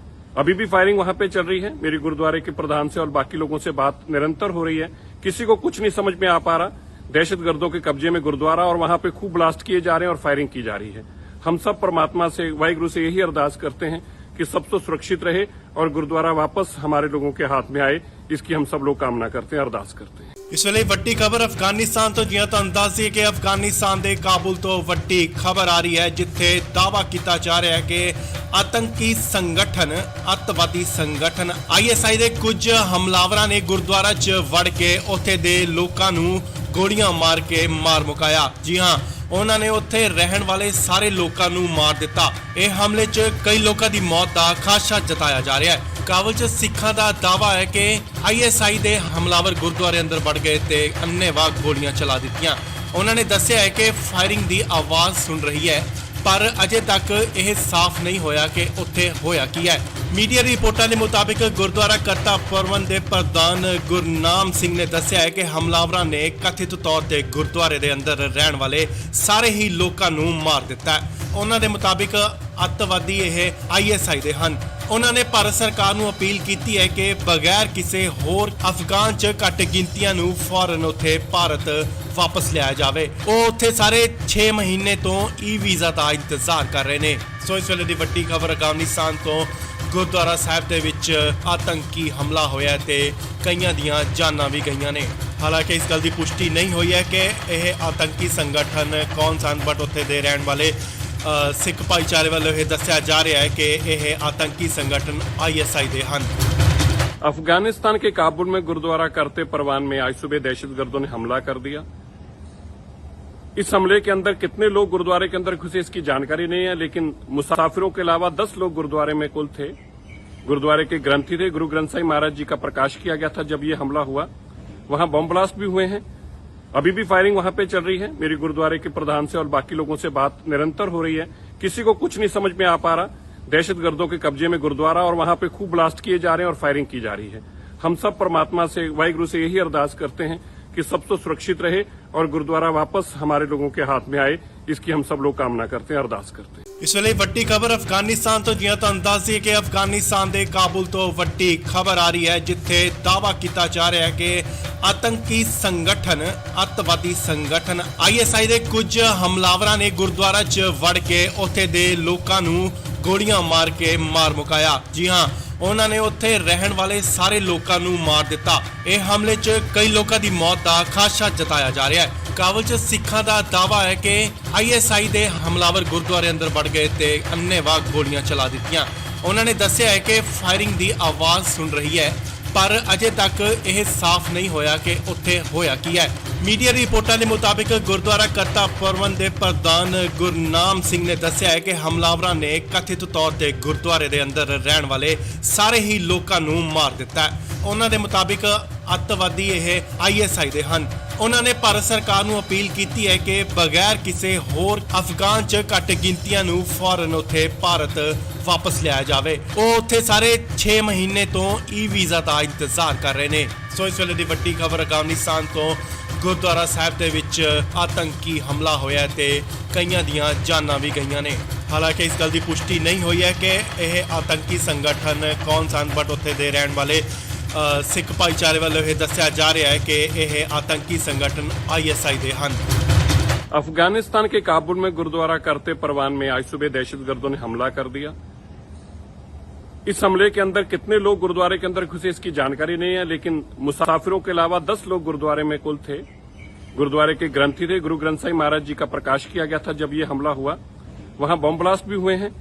अभी भी फायरिंग वहां पे चल रही है। मेरी गुरुद्वारे के प्रधान से और बाकी लोगों से बात निरंतर हो रही है, किसी को कुछ नहीं समझ में आ पा रहा। दहशतगर्दों के कब्जे में गुरुद्वारा और वहां पे खूब ब्लास्ट किए जा रहे हैं और फायरिंग की जा रही है। हम सब परमात्मा से, वाहिगुरु से यही अरदास करते हैं कि सब तो सुरक्षित रहे और गुरुद्वारा वापस हमारे लोगों के हाथ में आए, इसकी हम सब लोग कामना करते हैं, अरदास करते हैं। ਇਸ ਵੇਲੇ ਵੱਡੀ ਖਬਰ ਅਫਗਾਨਿਸਤਾਨ ਤੋਂ, ਜਿਵੇਂ ਤੁਹਾਨੂੰ ਦੱਸ ਦਈਏ ਕਿ ਅਫਗਾਨਿਸਤਾਨ ਦੇ ਕਾਬੁਲ ਤੋਂ ਵੱਡੀ ਖਬਰ ਆ ਰਹੀ ਹੈ, ਜਿੱਥੇ ਦਾਅਵਾ ਕੀਤਾ ਜਾ ਰਿਹਾ ਹੈ ਕਿ ਆਤੰਕੀ ਸੰਗਠਨ, ਅੱਤਵਾਦੀ ਸੰਗਠਨ ISI ਦੇ ਕੁਝ ਹਮਲਾਵਰਾਂ ਨੇ ਗੁਰਦੁਆਰਾ 'ਚ ਵੜ ਕੇ ਉੱਥੇ ਦੇ ਲੋਕਾਂ ਨੂੰ ਗੋਲੀਆਂ ਮਾਰ ਕੇ ਮਾਰ ਮੁਕਾਇਆ। ਜੀ ਹਾਂ, ਉਹਨਾਂ ਨੇ ਉੱਥੇ ਰਹਿਣ ਵਾਲੇ ਸਾਰੇ ਲੋਕਾਂ ਨੂੰ ਮਾਰ ਦਿੱਤਾ। ਇਹ ਹਮਲੇ 'ਚ ਕਈ ਲੋਕਾਂ ਦੀ ਮੌਤ ਦਾ ਖਾਦਸ਼ਾ ਜਤਾਇਆ ਜਾ ਰਿਹਾ ਹੈ। ਕਾਬੁਲ 'ਚ ਸਿੱਖਾਂ ਦਾ ਦਾਅਵਾ ਹੈ ਕਿ ISI ਦੇ ਹਮਲਾਵਰ ਗੁਰਦੁਆਰੇ ਅੰਦਰ ਵੜ ਗਏ ਤੇ ਅੰਨ੍ਹੇਵਾਹ ਗੋਲੀਆਂ ਚਲਾ ਦਿੱਤੀਆਂ। ਉਹਨਾਂ ਨੇ ਦੱਸਿਆ ਹੈ ਕਿ ਫਾਇਰਿੰਗ ਦੀ ਆਵਾਜ਼ ਸੁਣ ਰਹੀ ਹੈ, ਪਰ ਅਜੇ ਤੱਕ ਇਹ ਸਾਫ਼ ਨਹੀਂ ਹੋਇਆ ਕਿ ਉੱਥੇ ਹੋਇਆ ਕੀ ਹੈ। ਮੀਡੀਆ ਰਿਪੋਰਟਾਂ ਦੇ ਮੁਤਾਬਿਕ ਗੁਰਦੁਆਰਾ ਕਰਤਾ ਪ੍ਰਬੰਧ ਦੇ ਪ੍ਰਧਾਨ ਗੁਰਨਾਮ ਸਿੰਘ ਨੇ ਦੱਸਿਆ ਹੈ ਕਿ ਹਮਲਾਵਰਾਂ ਨੇ ਕਥਿਤ ਤੌਰ ਤੇ ਗੁਰਦੁਆਰੇ ਦੇ ਅੰਦਰ ਰਹਿਣ ਵਾਲੇ ਸਾਰੇ ਹੀ ਲੋਕਾਂ ਨੂੰ ਮਾਰ ਦਿੱਤਾ ਹੈ। ਉਹਨਾਂ ਦੇ ਮੁਤਾਬਿਕ ਅੱਤਵਾਦੀ ਇਹ ISI ਦੇ ਹਨ। ਉਹਨਾਂ ਨੇ ਭਾਰਤ ਸਰਕਾਰ ਨੂੰ ਅਪੀਲ ਕੀਤੀ ਹੈ ਕਿ ਬਗੈਰ ਕਿਸੇ ਹੋਰ ਅਫਗਾਨ 'ਚ ਘੱਟ ਗਿਣਤੀਆਂ ਨੂੰ ਫੌਰਨ ਉੱਥੇ ਭਾਰਤ ਵਾਪਸ ਲਿਆਇਆ ਜਾਵੇ। ਉਹ ਉੱਥੇ ਸਾਰੇ 6 ਮਹੀਨੇ ਤੋਂ ਵੀਜ਼ਾ ਦਾ ਇੰਤਜ਼ਾਰ ਕਰ ਰਹੇ ਨੇ। ਸੋ ਇਸ ਵੇਲੇ ਦੀ ਵੱਡੀ ਖਬਰ ਅਫਗਾਨਿਸਤਾਨ ਤੋਂ ਗੁਰਦੁਆਰਾ ਸਾਹਿਬ ਦੇ ਵਿੱਚ ਆਤੰਕੀ ਹਮਲਾ ਹੋਇਆ ਤੇ ਕਈਆਂ ਦੀਆਂ ਜਾਨਾਂ ਵੀ ਗਈਆਂ ਨੇ। ਹਾਲਾਂਕਿ ਇਸ ਗੱਲ ਦੀ ਪੁਸ਼ਟੀ ਨਹੀਂ ਹੋਈ ਹੈ ਕਿ ਇਹ ਆਤੰਕੀ ਸੰਗਠਨ ਕੌਣ ਸਨ, ਬਟ ਉੱਥੇ ਦੇ ਰਹਿਣ ਵਾਲੇ ਸਿੱਖ ਭਾਈਚਾਰੇ ਵੱਲੋਂ ਇਹ ਦੱਸਿਆ ਜਾ ਰਿਹਾ ਹੈ ਕਿ ਇਹ ਆਤੰਕੀ ਸੰਗਠਨ ISI ਦੇ ਹਨ। अफगानिस्तान के काबुल में गुरुद्वारा करते परवान में आज सुबह दहशतगर्दों ने हमला कर दिया। इस हमले के अंदर कितने लोग गुरुद्वारे के अंदर घुसे इसकी जानकारी नहीं है, लेकिन मुसाफिरों के अलावा 10 लोग गुरुद्वारे में कुल थे। गुरुद्वारे के ग्रंथी थे, गुरु ग्रंथ साहिब महाराज जी का प्रकाश किया गया था जब ये हमला हुआ। वहां बम ब्लास्ट भी हुए हैं, अभी भी फायरिंग वहां पे चल रही है। मेरी गुरुद्वारे के प्रधान से और बाकी लोगों से बात निरंतर हो रही है, किसी को कुछ नहीं समझ में आ पा रहा। दहशतगर्दों के कब्जे में गुरुद्वारा और वहां पे खूब ब्लास्ट किए जा रहे हैं और फायरिंग की जा रही है। हम सब परमात्मा से, वाहिगुरु से यही अरदास करते हैं कि सब तो सुरक्षित रहे और गुरुद्वारा वापस हमारे लोगों के हाथ में आए, इसकी हम सब लोग कामना करते हैं, अरदास करते हैं। ਇਸ ਵੇਲੇ ਵੱਡੀ ਖਬਰ ਅਫਗਾਨਿਸਤਾਨ ਤੋਂ ਜਿਵੇਂ ਤੁਹਾਨੂੰ ਦੱਸ ਦਈਏ ਕਿ ਅਫਗਾਨਿਸਤਾਨ ਦੇ ਕਾਬੁਲ ਤੋਂ ਵੱਡੀ ਖਬਰ ਆ ਰਹੀ ਹੈ, ਜਿੱਥੇ ਦਾਅਵਾ ਕੀਤਾ ਜਾ ਰਿਹਾ ਹੈ ਕਿ ਆਤੰਕੀ ਸੰਗਠਨ, ਅੱਤਵਾਦੀ ਸੰਗਠਨ ISI ਦੇ ਕੁਝ ਹਮਲਾਵਰਾਂ ਨੇ ਗੁਰਦੁਆਰਾ 'ਚ ਵੜ ਕੇ ਉੱਥੇ ਦੇ ਲੋਕਾਂ ਨੂੰ ਗੋਲੀਆਂ ਮਾਰ ਕੇ ਮਾਰ ਮੁਕਾਇਆ। ਜੀ ਹਾਂ, ਉਹਨਾਂ ਨੇ ਉੱਥੇ ਰਹਿਣ ਵਾਲੇ ਸਾਰੇ ਲੋਕਾਂ ਨੂੰ ਮਾਰ ਦਿੱਤਾ। ਇਹ ਹਮਲੇ 'ਚ ਕਈ ਲੋਕਾਂ ਦੀ ਮੌਤ ਦਾ ਖਾਦਸ਼ਾ ਜਤਾਇਆ ਜਾ ਰਿਹਾ ਹੈ। ਕਾਬੁਲ 'ਚ ਸਿੱਖਾਂ ਦਾ ਦਾਅਵਾ ਹੈ ਕਿ ISI ਦੇ ਹਮਲਾਵਰ ਗੁਰਦੁਆਰੇ ਅੰਦਰ ਵੜ ਗਏ ਤੇ ਅੰਨ੍ਹੇਵਾਹ ਗੋਲੀਆਂ ਚਲਾ ਦਿੱਤੀਆਂ। ਉਹਨਾਂ ਨੇ ਦੱਸਿਆ ਹੈ ਕਿ ਫਾਇਰਿੰਗ ਦੀ ਆਵਾਜ਼ ਸੁਣ ਰਹੀ ਹੈ, ਪਰ ਅਜੇ ਤੱਕ ਇਹ ਸਾਫ਼ ਨਹੀਂ ਹੋਇਆ ਕਿ ਉੱਥੇ ਹੋਇਆ ਕੀ ਹੈ। ਮੀਡੀਆ ਰਿਪੋਰਟਾਂ ਦੇ ਮੁਤਾਬਿਕ ਗੁਰਦੁਆਰਾ ਕਰਤਾ ਪਰਵਨ ਦੇ ਪ੍ਰਧਾਨ ਗੁਰਨਾਮ ਸਿੰਘ ਨੇ ਦੱਸਿਆ ਹੈ ਕਿ ਹਮਲਾਵਰਾਂ ਨੇ ਕਥਿਤ ਤੌਰ ਤੇ ਗੁਰਦੁਆਰੇ ਦੇ ਅੰਦਰ ਰਹਿਣ ਵਾਲੇ ਸਾਰੇ ਹੀ ਲੋਕਾਂ ਨੂੰ ਮਾਰ ਦਿੱਤਾ ਹੈ। ਉਹਨਾਂ ਦੇ ਮੁਤਾਬਿਕ ਅੱਤਵਾਦੀ ਇਹ ISI ਦੇ ਹਨ। ਉਹਨਾਂ ਨੇ ਭਾਰਤ ਸਰਕਾਰ ਨੂੰ ਅਪੀਲ ਕੀਤੀ ਹੈ ਕਿ ਬਗੈਰ ਕਿਸੇ ਹੋਰ ਅਫਗਾਨ 'ਚ ਘੱਟ ਗਿਣਤੀਆਂ ਨੂੰ ਫੌਰਨ ਉੱਥੇ ਭਾਰਤ ਵਾਪਸ ਲਿਆਇਆ ਜਾਵੇ। ਉਹ ਉੱਥੇ ਸਾਰੇ 6 ਮਹੀਨੇ ਤੋਂ ਵੀਜ਼ਾ ਦਾ ਇੰਤਜ਼ਾਰ ਕਰ ਰਹੇ ਨੇ। ਸੋ ਇਸ ਵੇਲੇ ਦੀ ਵੱਡੀ ਖਬਰ ਅਫਗਾਨਿਸਤਾਨ ਤੋਂ ਗੁਰਦੁਆਰਾ ਸਾਹਿਬ ਦੇ ਵਿੱਚ ਆਤੰਕੀ ਹਮਲਾ ਹੋਇਆ ਤੇ ਕਈਆਂ ਦੀਆਂ ਜਾਨਾਂ ਵੀ ਗਈਆਂ ਨੇ। ਹਾਲਾਂਕਿ ਇਸ ਗੱਲ ਦੀ ਪੁਸ਼ਟੀ ਨਹੀਂ ਹੋਈ ਹੈ ਕਿ ਇਹ ਆਤੰਕੀ ਸੰਗਠਨ ਕੌਣ ਸਨ, ਬਟ ਉੱਥੇ ਦੇ ਰਹਿਣ ਵਾਲੇ ਸਿੱਖ ਭਾਈਚਾਰੇ ਵੱਲੋਂ ਇਹ ਦੱਸਿਆ ਜਾ ਰਿਹਾ ਹੈ ਕਿ ਇਹ ਆਤੰਕੀ ਸੰਗਠਨ ISI ਦੇ ਹਨ। अफगानिस्तान के काबुल में गुरुद्वारा करते परवान में आज सुबह दहशतगर्दों ने हमला कर दिया। इस हमले के अंदर कितने लोग गुरुद्वारे के अंदर घुसे इसकी जानकारी नहीं है, लेकिन मुसाफिरों के अलावा 10 लोग गुरुद्वारे में कुल थे। गुरुद्वारे के ग्रंथी थे, गुरु ग्रंथ साहिब महाराज जी का प्रकाश किया गया था जब ये हमला हुआ। वहां बम ब्लास्ट भी हुए हैं,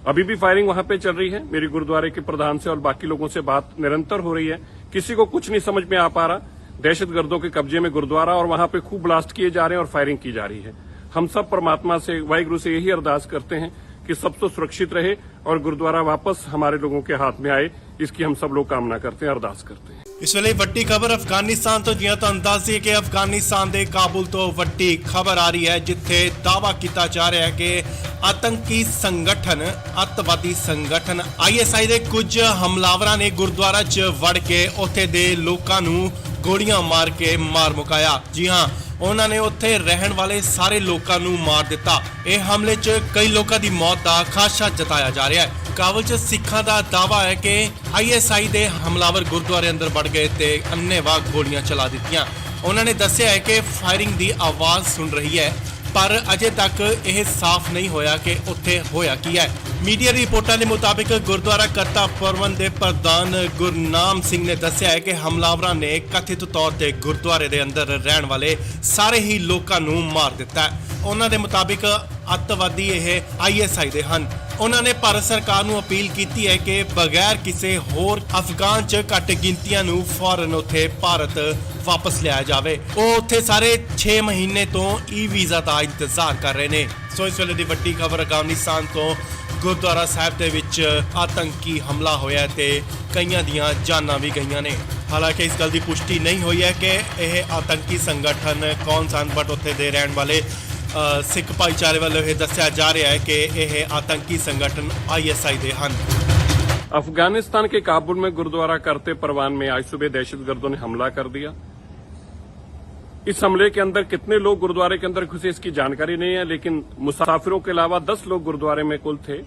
अभी भी फायरिंग वहां पे चल रही है। मेरी गुरुद्वारे के प्रधान से और बाकी लोगों से बात निरंतर हो रही है, किसी को कुछ नहीं समझ में आ पा रहा। दहशतगर्दों के कब्जे में गुरुद्वारा और वहां पे खूब ब्लास्ट किए जा रहे हैं और फायरिंग की जा रही है। हम सब परमात्मा से, वाहिगुरु से यही अरदास करते हैं कि सब तो सुरक्षित रहे और गुरुद्वारा वापस हमारे लोगों के हाथ में आए, इसकी हम सब लोग कामना करते हैं, अरदास करते हैं। ਇਸ ਵੇਲੇ ਵੱਡੀ ਖਬਰ ਅਫਗਾਨਿਸਤਾਨ ਤੋਂ ਜਿਵੇਂ ਤੁਹਾਨੂੰ ਦੱਸ ਦਈਏ ਕਿ ਅਫਗਾਨਿਸਤਾਨ ਦੇ ਕਾਬੁਲ ਤੋਂ ਵੱਡੀ ਖਬਰ ਆ ਰਹੀ ਹੈ, ਜਿੱਥੇ ਦਾਅਵਾ ਕੀਤਾ ਜਾ ਰਿਹਾ ਹੈ ਕਿ ਆਤੰਕੀ ਸੰਗਠਨ, ਅੱਤਵਾਦੀ ਸੰਗਠਨ ISI ਦੇ ਕੁਝ ਹਮਲਾਵਰਾਂ ਨੇ ਗੁਰਦੁਆਰਾ 'ਚ ਵੜ ਕੇ ਉੱਥੇ ਦੇ ਲੋਕਾਂ ਨੂੰ ਗੋਲੀਆਂ ਮਾਰ ਕੇ ਮਾਰ ਮੁਕਾਇਆ। ਜੀ ਹਾਂ, ਉਹਨਾਂ ਨੇ ਉੱਥੇ ਰਹਿਣ ਵਾਲੇ ਸਾਰੇ ਲੋਕਾਂ ਨੂੰ ਮਾਰ ਦਿੱਤਾ। ਇਹ ਹਮਲੇ 'ਚ ਕਈ ਲੋਕਾਂ ਦੀ ਮੌਤ ਦਾ ਖਾਦਸ਼ਾ ਜਤਾਇਆ ਜਾ ਰਿਹਾ ਹੈ। ਕਾਬੁਲ 'ਚ ਸਿੱਖਾਂ ਦਾ ਦਾਅਵਾ ਹੈ ਕਿ ISI ਦੇ ਹਮਲਾਵਰ ਗੁਰਦੁਆਰੇ ਅੰਦਰ ਵੜ ਗਏ ਤੇ ਅੰਨ੍ਹੇਵਾਹ ਗੋਲੀਆਂ ਚਲਾ ਦਿੱਤੀਆਂ। ਉਹਨਾਂ ਨੇ ਦੱਸਿਆ ਹੈ ਕਿ ਫਾਇਰਿੰਗ ਦੀ ਆਵਾਜ਼ ਸੁਣ ਰਹੀ ਹੈ, ਪਰ ਅਜੇ ਤੱਕ ਇਹ ਸਾਫ਼ ਨਹੀਂ ਹੋਇਆ ਕਿ ਉੱਥੇ ਹੋਇਆ ਕੀ ਹੈ। ਮੀਡੀਆ ਰਿਪੋਰਟਾਂ ਦੇ ਮੁਤਾਬਿਕ ਗੁਰਦੁਆਰਾ ਕਰਤਾ ਪਰਵਨ ਦੇ ਪ੍ਰਧਾਨ ਗੁਰਨਾਮ ਸਿੰਘ ਨੇ ਦੱਸਿਆ ਹੈ ਕਿ ਹਮਲਾਵਰਾਂ ਨੇ ਕਥਿਤ ਤੌਰ ਤੇ ਗੁਰਦੁਆਰੇ ਦੇ ਅੰਦਰ ਰਹਿਣ ਵਾਲੇ ਸਾਰੇ ਹੀ ਲੋਕਾਂ ਨੂੰ ਮਾਰ ਦਿੱਤਾ ਹੈ। ਉਹਨਾਂ ਦੇ ਮੁਤਾਬਿਕ ਅੱਤਵਾਦੀ ਇਹ ISI ਦੇ ਹਨ। ਉਹਨਾਂ ਨੇ ਭਾਰਤ ਸਰਕਾਰ ਨੂੰ ਅਪੀਲ ਕੀਤੀ ਹੈ ਕਿ ਬਗੈਰ ਕਿਸੇ ਹੋਰ ਅਫਗਾਨ 'ਚ ਘੱਟ ਗਿਣਤੀਆਂ ਨੂੰ ਫੌਰਨ ਉੱਥੇ ਭਾਰਤ ਵਾਪਸ ਲਿਆਇਆ ਜਾਵੇ। ਉਹ ਉੱਥੇ ਸਾਰੇ 6 ਮਹੀਨੇ ਤੋਂ ਵੀਜ਼ਾ ਦਾ ਇੰਤਜ਼ਾਰ ਕਰ ਰਹੇ ਨੇ। ਸੋ ਇਸ ਵੇਲੇ ਦੀ ਵੱਡੀ ਖਬਰ ਅਫਗਾਨਿਸਤਾਨ ਤੋਂ ਗੁਰਦੁਆਰਾ ਸਾਹਿਬ ਦੇ ਵਿੱਚ ਆਤੰਕੀ ਹਮਲਾ ਹੋਇਆ ਤੇ ਕਈਆਂ ਦੀਆਂ ਜਾਨਾਂ ਵੀ ਗਈਆਂ ਨੇ। ਹਾਲਾਂਕਿ ਇਸ ਗੱਲ ਦੀ ਪੁਸ਼ਟੀ ਨਹੀਂ ਹੋਈ ਹੈ ਕਿ ਇਹ ਆਤੰਕੀ ਸੰਗਠਨ ਕੌਣ ਸਨ, ਬਟ ਉੱਥੇ ਦੇ ਰਹਿਣ ਵਾਲੇ ਸਿੱਖ ਭਾਈਚਾਰੇ ਵੱਲੋਂ ਇਹ ਦੱਸਿਆ ਜਾ ਰਿਹਾ ਹੈ ਕਿ ਇਹ ਆਤੰਕੀ ਸੰਗਠਨ ISI ਦੇ ਹਨ। अफगानिस्तान के काबुल में गुरुद्वारा करते परवान में आज सुबह दहशतगर्दों ने हमला कर दिया। इस हमले के अंदर कितने लोग गुरुद्वारे के अंदर घुसे इसकी जानकारी नहीं है, लेकिन मुसाफिरों के अलावा 10 लोग गुरुद्वारे में कुल थे।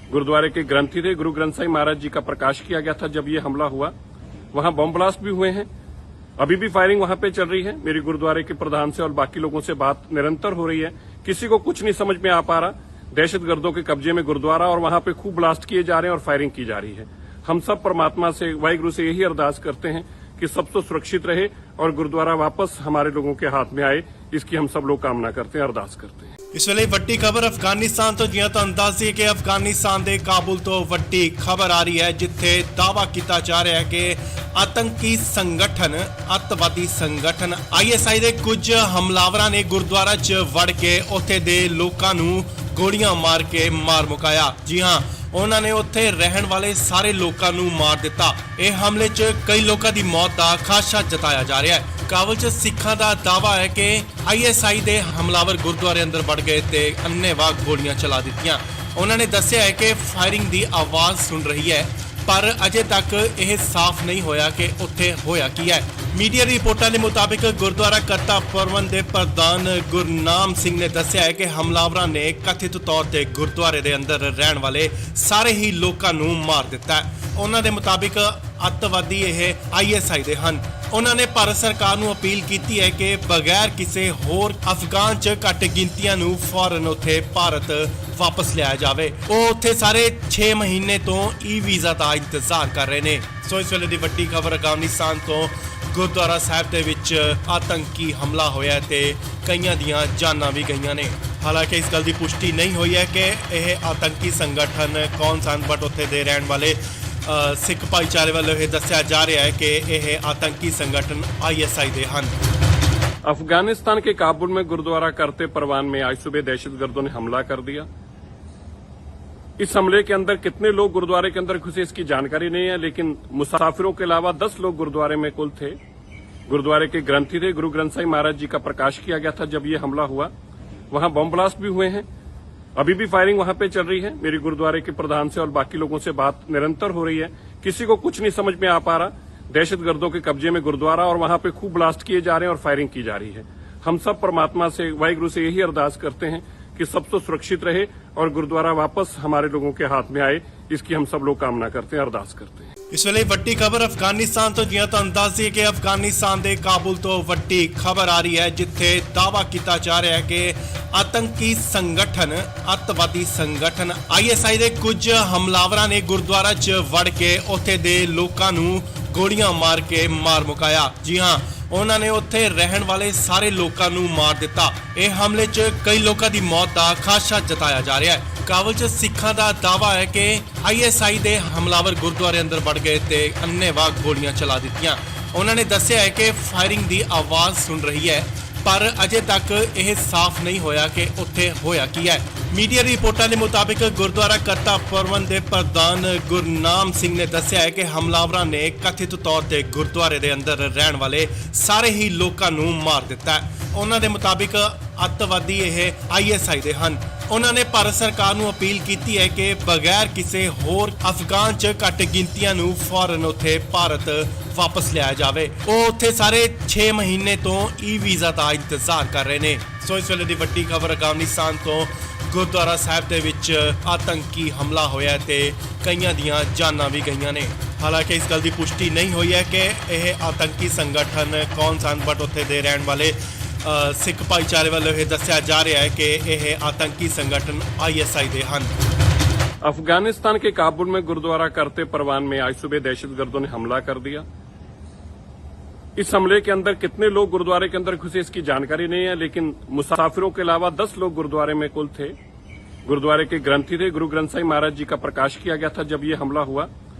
गुरुद्वारे के ग्रंथी थे, गुरु ग्रंथ साहिब महाराज जी का प्रकाश किया गया था जब ये हमला हुआ। वहां बम ब्लास्ट भी हुए हैं, अभी भी फायरिंग वहां पे चल रही है। मेरी गुरुद्वारे के प्रधान से और बाकी लोगों से बात निरंतर हो रही है, किसी को कुछ नहीं समझ में आ पा रहा। दहशतगर्दों के कब्जे में गुरुद्वारा और वहां पे खूब ब्लास्ट किए जा रहे हैं और फायरिंग की जा रही है। हम सब परमात्मा से, वाहिगुरु से यही अरदास करते हैं कि सब तो सुरक्षित रहे और गुरुद्वारा वापस हमारे लोगों के हाथ में आए, इसकी हम सब लोग कामना करते हैं, अरदास करते हैं। ਇਸ ਵੇਲੇ ਵੱਡੀ ਖਬਰ ਅਫਗਾਨਿਸਤਾਨ ਤੋਂ ਜਿਵੇਂ ਤੁਹਾਨੂੰ ਦੱਸ ਦਈਏ ਕਿ ਅਫਗਾਨਿਸਤਾਨ ਦੇ ਕਾਬੁਲ ਤੋਂ ਵੱਡੀ ਖਬਰ ਆ ਰਹੀ ਹੈ ਜਿੱਥੇ ਦਾਅਵਾ ਕੀਤਾ ਜਾ ਰਿਹਾ ਹੈ ਕਿ ਆਤੰਕੀ ਸੰਗਠਨ ਅੱਤਵਾਦੀ ਸੰਗਠਨ ISI ਦੇ ਕੁਝ ਹਮਲਾਵਰਾਂ ਨੇ ਗੁਰਦੁਆਰਾ 'ਚ ਵੜ ਕੇ ਉੱਥੇ ਦੇ ਲੋਕਾਂ ਨੂੰ ਗੋਲੀਆਂ ਮਾਰ ਕੇ ਮਾਰ ਮੁਕਾਇਆ। ਜੀ ਹਾਂ, ਉਹਨਾਂ ਨੇ ਉੱਥੇ ਰਹਿਣ ਵਾਲੇ ਸਾਰੇ ਲੋਕਾਂ ਨੂੰ ਮਾਰ ਦਿੱਤਾ। ਇਹ ਹਮਲੇ 'ਚ ਕਈ ਲੋਕਾਂ ਦੀ ਮੌਤ ਦਾ ਖਾਦਸ਼ਾ ਜਤਾਇਆ ਜਾ ਰਿਹਾ ਹੈ। ਕਾਬੁਲ 'ਚ ਸਿੱਖਾਂ ਦਾ ਦਾਅਵਾ ਹੈ ਕਿ ISI ਦੇ ਹਮਲਾਵਰ ਗੁਰਦੁਆਰੇ ਅੰਦਰ ਵੜ ਗਏ ਤੇ ਅੰਨ੍ਹੇਵਾਹ ਗੋਲੀਆਂ ਚਲਾ ਦਿੱਤੀਆਂ। ਉਹਨਾਂ ਨੇ ਦੱਸਿਆ ਹੈ ਕਿ ਫਾਇਰਿੰਗ ਦੀ ਆਵਾਜ਼ ਸੁਣ ਰਹੀ ਹੈ, ਪਰ ਅਜੇ ਤੱਕ ਇਹ ਸਾਫ਼ ਨਹੀਂ ਹੋਇਆ ਕਿ ਉੱਥੇ ਹੋਇਆ ਕੀ ਹੈ। ਮੀਡੀਆ ਰਿਪੋਰਟਾਂ ਦੇ ਮੁਤਾਬਿਕ ਗੁਰਦੁਆਰਾ ਕਰਤਾ ਪਰਵਨ ਦੇ ਪ੍ਰਧਾਨ ਗੁਰਨਾਮ ਸਿੰਘ ਨੇ ਦੱਸਿਆ ਹੈ ਕਿ ਹਮਲਾਵਰਾਂ ਨੇ ਕਥਿਤ ਤੌਰ ਤੇ ਗੁਰਦੁਆਰੇ ਦੇ ਅੰਦਰ ਰਹਿਣ ਵਾਲੇ ਸਾਰੇ ਹੀ ਲੋਕਾਂ ਨੂੰ ਮਾਰ ਦਿੱਤਾ ਹੈ। ਉਹਨਾਂ ਦੇ ਮੁਤਾਬਿਕ ਅੱਤਵਾਦੀ ਇਹ ISI ਦੇ ਹਨ। ਉਹਨਾਂ ਨੇ ਭਾਰਤ ਸਰਕਾਰ ਨੂੰ ਅਪੀਲ ਕੀਤੀ ਹੈ ਕਿ ਬਗੈਰ ਕਿਸੇ ਹੋਰ ਅਫਗਾਨ 'ਚ ਘੱਟ ਗਿਣਤੀਆਂ ਨੂੰ ਫੌਰਨ ਉੱਥੇ ਭਾਰਤ ਵਾਪਸ ਲਿਆਇਆ ਜਾਵੇ। ਉਹ ਉੱਥੇ ਸਾਰੇ 6 ਮਹੀਨੇ ਤੋਂ ਵੀਜ਼ਾ ਦਾ ਇੰਤਜ਼ਾਰ ਕਰ ਰਹੇ ਨੇ। ਸੋ ਇਸ ਵੇਲੇ ਦੀ ਵੱਡੀ ਖਬਰ ਅਫਗਾਨਿਸਤਾਨ ਤੋਂ ਗੁਰਦੁਆਰਾ ਸਾਹਿਬ ਦੇ ਵਿੱਚ ਆਤੰਕੀ ਹਮਲਾ ਹੋਇਆ ਤੇ ਕਈਆਂ ਦੀਆਂ ਜਾਨਾਂ ਵੀ ਗਈਆਂ ਨੇ। ਹਾਲਾਂਕਿ ਇਸ ਗੱਲ ਦੀ ਪੁਸ਼ਟੀ ਨਹੀਂ ਹੋਈ ਹੈ ਕਿ ਇਹ ਆਤੰਕੀ ਸੰਗਠਨ ਕੌਣ ਸਨ, ਬਟ ਉੱਥੇ ਦੇ ਰਹਿਣ ਵਾਲੇ ਸਿੱਖ ਭਾਈਚਾਰੇ ਵੱਲੋਂ ਇਹ ਦੱਸਿਆ ਜਾ ਰਿਹਾ ਹੈ ਕਿ ਇਹ ਆतंकी संगठन ISI ਦੇ ਹਨ। अफगानिस्तान के काबुल में गुरुद्वारा करते परवान में आज सुबह दहशतगर्दों ने हमला कर दिया। इस हमले के अंदर कितने लोग गुरुद्वारे के अंदर घुसे इसकी जानकारी नहीं है, लेकिन मुसाफिरों के अलावा 10 लोग गुरुद्वारे में कुल थे। गुरुद्वारे के ग्रंथी थे, गुरु ग्रंथ साहिब महाराज जी का प्रकाश किया गया था जब ये हमला हुआ। वहां बम ब्लास्ट भी हुए हैं, अभी भी फायरिंग वहां पे चल रही है। मेरी गुरुद्वारे के प्रधान से और बाकी लोगों से बात निरंतर हो रही है, किसी को कुछ नहीं समझ में आ पा रहा। दहशतगर्दों के कब्जे में गुरुद्वारा और वहां पे खूब ब्लास्ट किए जा रहे हैं और फायरिंग की जा रही है। हम सब परमात्मा से, वाहिगुरु से यही अरदास करते हैं कि सब तो सुरक्षित रहे और गुरुद्वारा वापस हमारे लोगों के हाथ में आए, इसकी हम सब लोग कामना करते हैं, अरदास करते हैं। ਇਸ ਵੇਲੇ ਵੱਡੀ ਖਬਰ ਅਫਗਾਨਿਸਤਾਨ ਤੋਂ ਜਿਵੇਂ ਤੁਹਾਨੂੰ ਦੱਸ ਦਈਏ ਕਿ ਅਫਗਾਨਿਸਤਾਨ ਦੇ ਕਾਬੁਲ ਤੋਂ ਵੱਡੀ ਖਬਰ ਆ ਰਹੀ ਹੈ ਜਿੱਥੇ ਦਾਅਵਾ ਕੀਤਾ ਜਾ ਰਿਹਾ ਹੈ ਕਿ ਆਤੰਕੀ ਸੰਗਠਨ ਅੱਤਵਾਦੀ ਸੰਗਠਨ ISI ਦੇ ਕੁਝ ਹਮਲਾਵਰਾਂ ਨੇ ਗੁਰਦੁਆਰਾ 'ਚ ਵੜ ਕੇ ਉੱਥੇ ਦੇ ਲੋਕਾਂ ਨੂੰ ਗੋਲੀਆਂ ਮਾਰ ਕੇ ਮਾਰ ਮੁਕਾਇਆ। ਜੀ ਹਾਂ, ਉਹਨਾਂ ਨੇ ਉੱਥੇ ਰਹਿਣ ਵਾਲੇ ਸਾਰੇ ਲੋਕਾਂ ਨੂੰ ਮਾਰ ਦਿੱਤਾ। ਇਹ ਹਮਲੇ 'ਚ ਕਈ ਲੋਕਾਂ ਦੀ ਮੌਤ ਦਾ ਖਾਦਸ਼ਾ ਜਤਾਇਆ ਜਾ ਰਿਹਾ ਹੈ। ਕਾਬੁਲ 'ਚ ਸਿੱਖਾਂ ਦਾ ਦਾਅਵਾ ਹੈ ਕਿ ISI ਦੇ ਹਮਲਾਵਰ ਗੁਰਦੁਆਰੇ ਅੰਦਰ ਵੜ ਗਏ ਤੇ ਅੰਨ੍ਹੇਵਾਹ ਗੋਲੀਆਂ ਚਲਾ ਦਿੱਤੀਆਂ। ਉਹਨਾਂ ਨੇ ਦੱਸਿਆ ਹੈ ਕਿ ਫਾਇਰਿੰਗ ਦੀ ਆਵਾਜ਼ ਸੁਣ ਰਹੀ ਹੈ, ਪਰ ਅਜੇ ਤੱਕ ਇਹ ਸਾਫ਼ ਨਹੀਂ ਹੋਇਆ ਕਿ ਉੱਥੇ ਹੋਇਆ ਕੀ ਹੈ। ਮੀਡੀਆ ਰਿਪੋਰਟਾਂ ਦੇ ਮੁਤਾਬਿਕ ਗੁਰਦੁਆਰਾ ਕਰਤਾ ਪਰਵਨ ਦੇ ਪ੍ਰਧਾਨ ਗੁਰਨਾਮ ਸਿੰਘ ਨੇ ਦੱਸਿਆ ਹੈ ਕਿ ਹਮਲਾਵਰਾਂ ਨੇ ਕਥਿਤ ਤੌਰ ਤੇ ਗੁਰਦੁਆਰੇ ਦੇ ਅੰਦਰ ਰਹਿਣ ਵਾਲੇ ਸਾਰੇ ਹੀ ਲੋਕਾਂ ਨੂੰ ਮਾਰ ਦਿੱਤਾ ਹੈ। ਉਹਨਾਂ ਦੇ ਮੁਤਾਬਿਕ ਅੱਤਵਾਦੀ ਇਹ ISI ਦੇ ਹਨ। ਉਹਨਾਂ ਨੇ ਭਾਰਤ ਸਰਕਾਰ ਨੂੰ ਅਪੀਲ ਕੀਤੀ ਹੈ ਕਿ ਬਗੈਰ ਕਿਸੇ ਹੋਰ ਅਫਗਾਨ 'ਚ ਘੱਟ ਗਿਣਤੀਆਂ ਨੂੰ ਫੌਰਨ ਉੱਥੇ ਭਾਰਤ ਵਾਪਸ ਲਿਆਇਆ ਜਾਵੇ। ਉਹ ਉੱਥੇ ਸਾਰੇ 6 ਮਹੀਨੇ ਤੋਂ ਵੀਜ਼ਾ ਦਾ ਇੰਤਜ਼ਾਰ ਕਰ ਰਹੇ ਨੇ। ਸੋ ਇਸ ਵੇਲੇ ਦੀ ਵੱਡੀ ਖਬਰ ਅਫਗਾਨਿਸਤਾਨ ਤੋਂ ਗੁਰਦੁਆਰਾ ਸਾਹਿਬ ਦੇ ਵਿੱਚ ਆਤੰਕੀ ਹਮਲਾ ਹੋਇਆ ਤੇ ਕਈਆਂ ਦੀਆਂ ਜਾਨਾਂ ਵੀ ਗਈਆਂ ਨੇ। ਹਾਲਾਂਕਿ ਇਸ ਗੱਲ ਦੀ ਪੁਸ਼ਟੀ ਨਹੀਂ ਹੋਈ ਹੈ ਕਿ ਇਹ ਆਤੰਕੀ ਸੰਗਠਨ ਕੌਣ ਸਨ, ਬਟ ਉੱਥੇ ਦੇ ਰਹਿਣ ਵਾਲੇ ਸਿੱਖ ਭਾਈਚਾਰੇ ਵੱਲੋਂ ਇਹ ਦੱਸਿਆ ਜਾ ਰਿਹਾ ਹੈ ਕਿ ਇਹ ਆतंकी संगठन ISI ਦੇ ਹਨ। अफगानिस्तान के काबुल में गुरुद्वारा करते परवान में आज सुबह दहशतगर्दों ने हमला कर दिया। इस हमले के अंदर कितने लोग गुरुद्वारे के अंदर घुसे इसकी जानकारी नहीं है, लेकिन मुसाफिरों के अलावा 10 लोग गुरुद्वारे में कुल थे। गुरुद्वारे के ग्रंथी थे, गुरु ग्रंथ साहिब महाराज जी का प्रकाश किया गया था जब ये हमला हुआ।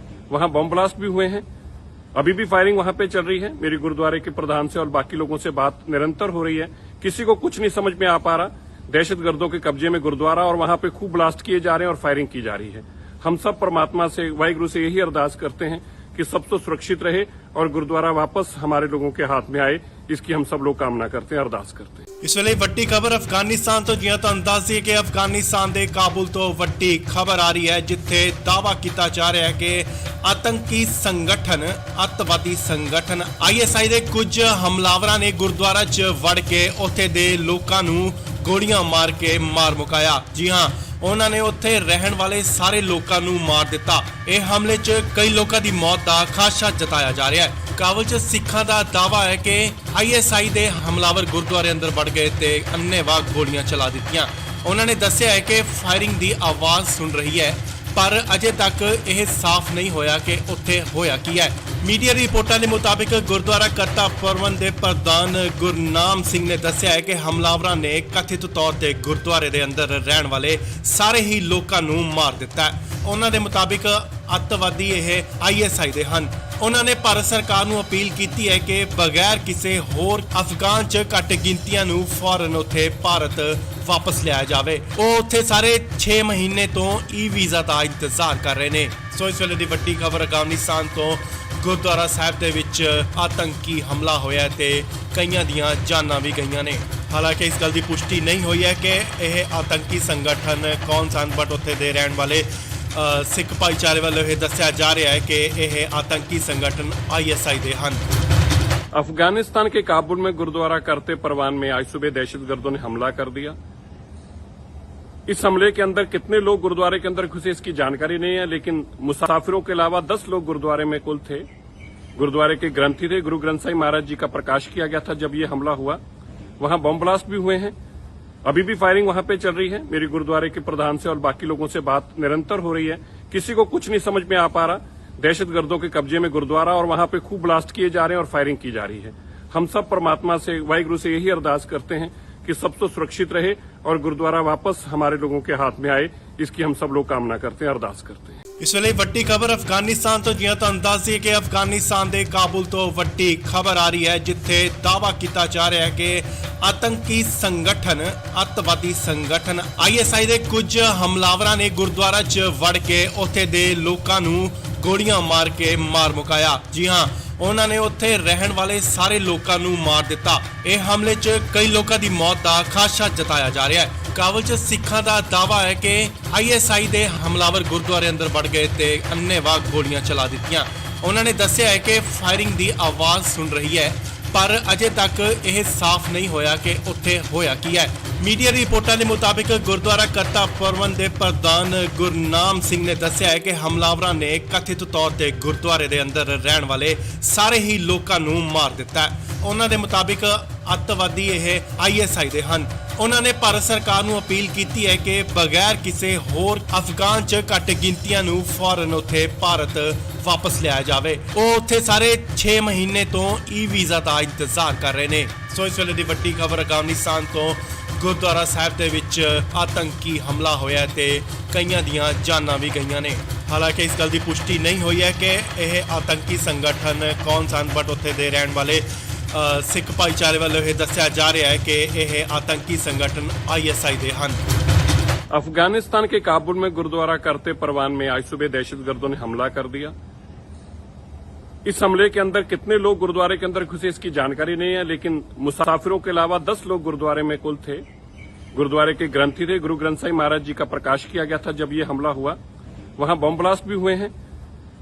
वहां बम ब्लास्ट भी हुए हैं, अभी भी फायरिंग वहां पे चल रही है। मेरी गुरुद्वारे के प्रधान से और बाकी लोगों से बात निरंतर हो रही है, किसी को कुछ नहीं समझ में आ पा रहा। दहशतगर्दों के कब्जे में गुरुद्वारा और वहां पे खूब ब्लास्ट किए जा रहे हैं और फायरिंग की जा रही है। हम सब परमात्मा से, वाहिगुरु से यही अरदास करते हैं कि सब तो सुरक्षित रहे और गुरुद्वारा वापस हमारे लोगों के हाथ में आए, इसकी हम सब लोग कामना करते हैं, अरदास करते हैं। ਇਸ ਵੇਲੇ ਵੱਡੀ ਖਬਰ ਅਫਗਾਨਿਸਤਾਨ ਤੋਂ ਜਿਵੇਂ ਤੁਹਾਨੂੰ ਦੱਸ ਦਈਏ ਕਿ ਅਫਗਾਨਿਸਤਾਨ ਦੇ ਕਾਬੁਲ ਤੋਂ ਵੱਡੀ ਖਬਰ ਆ ਰਹੀ ਹੈ ਜਿੱਥੇ ਦਾਅਵਾ ਕੀਤਾ ਜਾ ਰਿਹਾ ਹੈ ਕਿ ਆਤੰਕੀ ਸੰਗਠਨ ਅੱਤਵਾਦੀ ਸੰਗਠਨ ISI ਦੇ ਕੁਝ ਹਮਲਾਵਰਾਂ ਨੇ ਗੁਰਦੁਆਰਾ 'ਚ ਵੜ ਕੇ ਉੱਥੇ ਦੇ ਲੋਕਾਂ ਨੂੰ ਗੋਲੀਆਂ ਮਾਰ ਕੇ ਮਾਰ ਮੁਕਾਇਆ। ਜੀ ਹਾਂ, ਉਹਨਾਂ ਨੇ ਉੱਥੇ ਰਹਿਣ ਵਾਲੇ ਸਾਰੇ ਲੋਕਾਂ ਨੂੰ ਮਾਰ ਦਿੱਤਾ। ਇਹ ਹਮਲੇ 'ਚ ਕਈ ਲੋਕਾਂ ਦੀ ਮੌਤ ਦਾ ਖਾਦਸ਼ਾ ਜਤਾਇਆ ਜਾ ਰਿਹਾ ਹੈ। ਕਾਬੁਲ 'ਚ ਸਿੱਖਾਂ ਦਾ ਦਾਅਵਾ ਹੈ ਕਿ ISI ਦੇ ਹਮਲਾਵਰ ਗੁਰਦੁਆਰੇ ਅੰਦਰ ਵੜ ਗਏ ਤੇ ਅੰਨ੍ਹੇਵਾਹ ਗੋਲੀਆਂ ਚਲਾ ਦਿੱਤੀਆਂ। ਉਹਨਾਂ ਨੇ ਦੱਸਿਆ ਹੈ ਕਿ ਫਾਇਰਿੰਗ ਦੀ ਆਵਾਜ਼ ਸੁਣ ਰਹੀ ਹੈ, ਪਰ ਅਜੇ ਤੱਕ ਇਹ ਸਾਫ਼ ਨਹੀਂ ਹੋਇਆ ਕਿ ਉੱਥੇ ਹੋਇਆ ਕੀ ਹੈ। ਮੀਡੀਆ ਰਿਪੋਰਟਾਂ ਦੇ ਮੁਤਾਬਿਕ ਗੁਰਦੁਆਰਾ ਕਰਤਾ ਪ੍ਰਬੰਧ ਦੇ ਪ੍ਰਧਾਨ ਗੁਰਨਾਮ ਸਿੰਘ ਨੇ ਦੱਸਿਆ ਹੈ ਕਿ ਹਮਲਾਵਰਾਂ ਨੇ ਕਥਿਤ ਤੌਰ ਤੇ ਗੁਰਦੁਆਰੇ ਦੇ ਅੰਦਰ ਰਹਿਣ ਵਾਲੇ ਸਾਰੇ ਹੀ ਲੋਕਾਂ ਨੂੰ ਮਾਰ ਦਿੱਤਾ ਹੈ। ਉਹਨਾਂ ਦੇ ਮੁਤਾਬਿਕ ਅੱਤਵਾਦੀ ਇਹ ISI ਦੇ ਹਨ। ਉਹਨਾਂ ਨੇ ਭਾਰਤ ਸਰਕਾਰ ਨੂੰ ਅਪੀਲ ਕੀਤੀ ਹੈ ਕਿ ਬਗੈਰ ਕਿਸੇ ਹੋਰ ਅਫਗਾਨ 'ਚ ਘੱਟ ਗਿਣਤੀਆਂ ਨੂੰ ਫੌਰਨ ਉੱਥੇ ਭਾਰਤ ਵਾਪਸ ਲਿਆਇਆ ਜਾਵੇ। ਉਹ ਉੱਥੇ ਸਾਰੇ 6 ਮਹੀਨੇ ਤੋਂ ਵੀਜ਼ਾ ਦਾ ਇੰਤਜ਼ਾਰ ਕਰ ਰਹੇ ਨੇ। ਸੋ ਇਸ ਵੇਲੇ ਦੀ ਵੱਡੀ ਖਬਰ ਅਫਗਾਨਿਸਤਾਨ ਤੋਂ ਗੁਰਦੁਆਰਾ ਸਾਹਿਬ ਦੇ ਵਿੱਚ ਆਤੰਕੀ ਹਮਲਾ ਹੋਇਆ ਤੇ ਕਈਆਂ ਦੀਆਂ ਜਾਨਾਂ ਵੀ ਗਈਆਂ ਨੇ। ਹਾਲਾਂਕਿ ਇਸ ਗੱਲ ਦੀ ਪੁਸ਼ਟੀ ਨਹੀਂ ਹੋਈ ਹੈ ਕਿ ਇਹ ਆਤੰਕੀ ਸੰਗਠਨ ਕੌਣ ਸਨ, ਬਟ ਉੱਥੇ ਦੇ ਰਹਿਣ ਵਾਲੇ ਸਿੱਖ ਭਾਈਚਾਰੇ ਵੱਲੋਂ ਇਹ ਦੱਸਿਆ ਜਾ ਰਿਹਾ है कि यह आतंकी संगठन ISI दे हन। अफगानिस्तान के काबुल में गुरुद्वारा करते परवान में आज सुबह दहशतगर्दों ने हमला कर दिया। इस हमले के अंदर कितने लोग गुरुद्वारे के अंदर घुसे इसकी जानकारी नहीं है, लेकिन मुसाफिरों के अलावा 10 लोग गुरुद्वारे में कुल थे। गुरुद्वारे के ग्रंथी थे, गुरु ग्रंथ साहिब महाराज जी का प्रकाश किया गया था जब ये हमला हुआ। वहां बम ब्लास्ट भी हुए हैं, अभी भी फायरिंग वहां पे चल रही है। मेरी गुरुद्वारे के प्रधान से और बाकी लोगों से बात निरंतर हो रही है, किसी को कुछ नहीं समझ में आ पा रहा। दहशतगर्दों के कब्जे में गुरुद्वारा और वहां पे खूब ब्लास्ट किए जा रहे हैं और फायरिंग की जा रही है। हम सब परमात्मा से, वाहिगुरु से यही अरदास करते हैं कि सब तो सुरक्षित रहे और गुरुद्वारा वापस हमारे लोगों के हाथ में आए, इसकी हम सब लोग कामना करते हैं, अरदास करते हैं। ਇਸ ਵੇਲੇ ਵੱਡੀ ਖਬਰ ਅਫਗਾਨਿਸਤਾਨ ਤੋਂ, ਜਿਵੇਂ ਤੁਹਾਨੂੰ ਦੱਸ ਦਈਏ ਕਿ ਅਫਗਾਨਿਸਤਾਨ ਦੇ ਕਾਬੁਲ ਤੋਂ ਵੱਡੀ ਖਬਰ ਆ ਰਹੀ ਹੈ, ਜਿੱਥੇ ਦਾਅਵਾ ਕੀਤਾ ਜਾ ਰਿਹਾ ਹੈ ਕਿ ਆਤੰਕੀ ਸੰਗਠਨ, ਅੱਤਵਾਦੀ ਸੰਗਠਨ ISI ਦੇ ਕੁਝ ਹਮਲਾਵਰਾਂ ਨੇ ਗੁਰਦੁਆਰਾ 'ਚ ਵੜ ਕੇ ਉੱਥੇ ਦੇ ਲੋਕਾਂ ਨੂੰ ਗੋਲੀਆਂ ਮਾਰ ਕੇ ਮਾਰ ਮੁਕਾਇਆ। ਜੀ ਹਾਂ, ਉਹਨਾਂ ਨੇ ਉੱਥੇ ਰਹਿਣ ਵਾਲੇ ਸਾਰੇ ਲੋਕਾਂ ਨੂੰ ਮਾਰ ਦਿੱਤਾ। ਇਹ ਹਮਲੇ 'ਚ ਕਈ ਲੋਕਾਂ ਦੀ ਮੌਤ ਦਾ ਖਾਦਸ਼ਾ ਜਤਾਇਆ ਜਾ ਰਿਹਾ ਹੈ। ਕਾਬੁਲ 'ਚ ਸਿੱਖਾਂ ਦਾ ਦਾਅਵਾ ਹੈ ਕਿ ISI ਦੇ ਹਮਲਾਵਰ ਗੁਰਦੁਆਰੇ ਅੰਦਰ ਵੜ ਗਏ ਤੇ ਅੰਨ੍ਹੇਵਾਹ ਗੋਲੀਆਂ ਚਲਾ ਦਿੱਤੀਆਂ। ਉਹਨਾਂ ਨੇ ਦੱਸਿਆ ਹੈ ਕਿ ਫਾਇਰਿੰਗ ਦੀ ਆਵਾਜ਼ ਸੁਣ ਰਹੀ ਹੈ, ਪਰ ਅਜੇ ਤੱਕ ਇਹ ਸਾਫ਼ ਨਹੀਂ ਹੋਇਆ ਕਿ ਉੱਥੇ ਹੋਇਆ ਕੀ ਹੈ। ਮੀਡੀਆ ਰਿਪੋਰਟਾਂ ਦੇ ਮੁਤਾਬਿਕ ਗੁਰਦੁਆਰਾ ਕਰਤਾ ਪ੍ਰਬੰਧ ਦੇ ਪ੍ਰਧਾਨ ਗੁਰਨਾਮ ਸਿੰਘ ਨੇ ਦੱਸਿਆ ਹੈ ਕਿ ਹਮਲਾਵਰਾਂ ਨੇ ਕਥਿਤ ਤੌਰ ਤੇ ਗੁਰਦੁਆਰੇ ਦੇ ਅੰਦਰ ਰਹਿਣ ਵਾਲੇ ਸਾਰੇ ਹੀ ਲੋਕਾਂ ਨੂੰ ਮਾਰ ਦਿੱਤਾ ਹੈ। ਉਹਨਾਂ ਦੇ ਮੁਤਾਬਿਕ ਅੱਤਵਾਦੀ ਇਹ ISI ਦੇ ਹਨ। ਉਹਨਾਂ ਨੇ ਭਾਰਤ ਸਰਕਾਰ ਨੂੰ ਅਪੀਲ ਕੀਤੀ ਹੈ ਕਿ ਬਗੈਰ ਕਿਸੇ ਹੋਰ ਅਫਗਾਨ 'ਚ ਘੱਟ ਗਿਣਤੀਆਂ ਨੂੰ ਫੌਰਨ ਉੱਥੇ ਭਾਰਤ ਵਾਪਸ ਲਿਆਇਆ ਜਾਵੇ। ਉਹ ਉੱਥੇ ਸਾਰੇ 6 ਮਹੀਨੇ ਤੋਂ ਵੀਜ਼ਾ ਦਾ ਇੰਤਜ਼ਾਰ ਕਰ ਰਹੇ ਨੇ। ਸੋ ਇਸ ਵੇਲੇ ਦੀ ਵੱਡੀ ਖਬਰ ਅਫਗਾਨਿਸਤਾਨ ਤੋਂ ਗੁਰਦੁਆਰਾ ਸਾਹਿਬ ਦੇ ਵਿੱਚ ਆਤੰਕੀ ਹਮਲਾ ਹੋਇਆ ਤੇ ਕਈਆਂ ਦੀਆਂ ਜਾਨਾਂ ਵੀ ਗਈਆਂ ਨੇ। ਹਾਲਾਂਕਿ ਇਸ ਗੱਲ ਦੀ ਪੁਸ਼ਟੀ ਨਹੀਂ ਹੋਈ ਹੈ ਕਿ ਇਹ ਆਤੰਕੀ ਸੰਗਠਨ ਕੌਣ ਸਨ, ਬਟ ਉੱਥੇ ਦੇ ਰਹਿਣ ਵਾਲੇ ਸਿੱਖ ਭਾਈਚਾਰੇ ਵੱਲੋਂ ਇਹ ਦੱਸਿਆ ਜਾ ਰਿਹਾ ਹੈ ਕਿ ਇਹ ਆਤੰਕੀ ਸੰਗਠਨ ISI ਦੇ ਹਨ। अफगानिस्तान के काबुल में गुरुद्वारा करते परवान में आज सुबह दहशतगर्दों ने हमला कर दिया। इस हमले के अंदर कितने लोग गुरुद्वारे के अंदर घुसे इसकी जानकारी नहीं है, लेकिन मुसाफिरों के अलावा 10 लोग गुरुद्वारे में कुल थे। गुरुद्वारे के ग्रंथी थे, गुरु ग्रंथ साहिब महाराज जी का प्रकाश किया गया था जब ये हमला हुआ। वहां बम ब्लास्ट भी हुए हैं,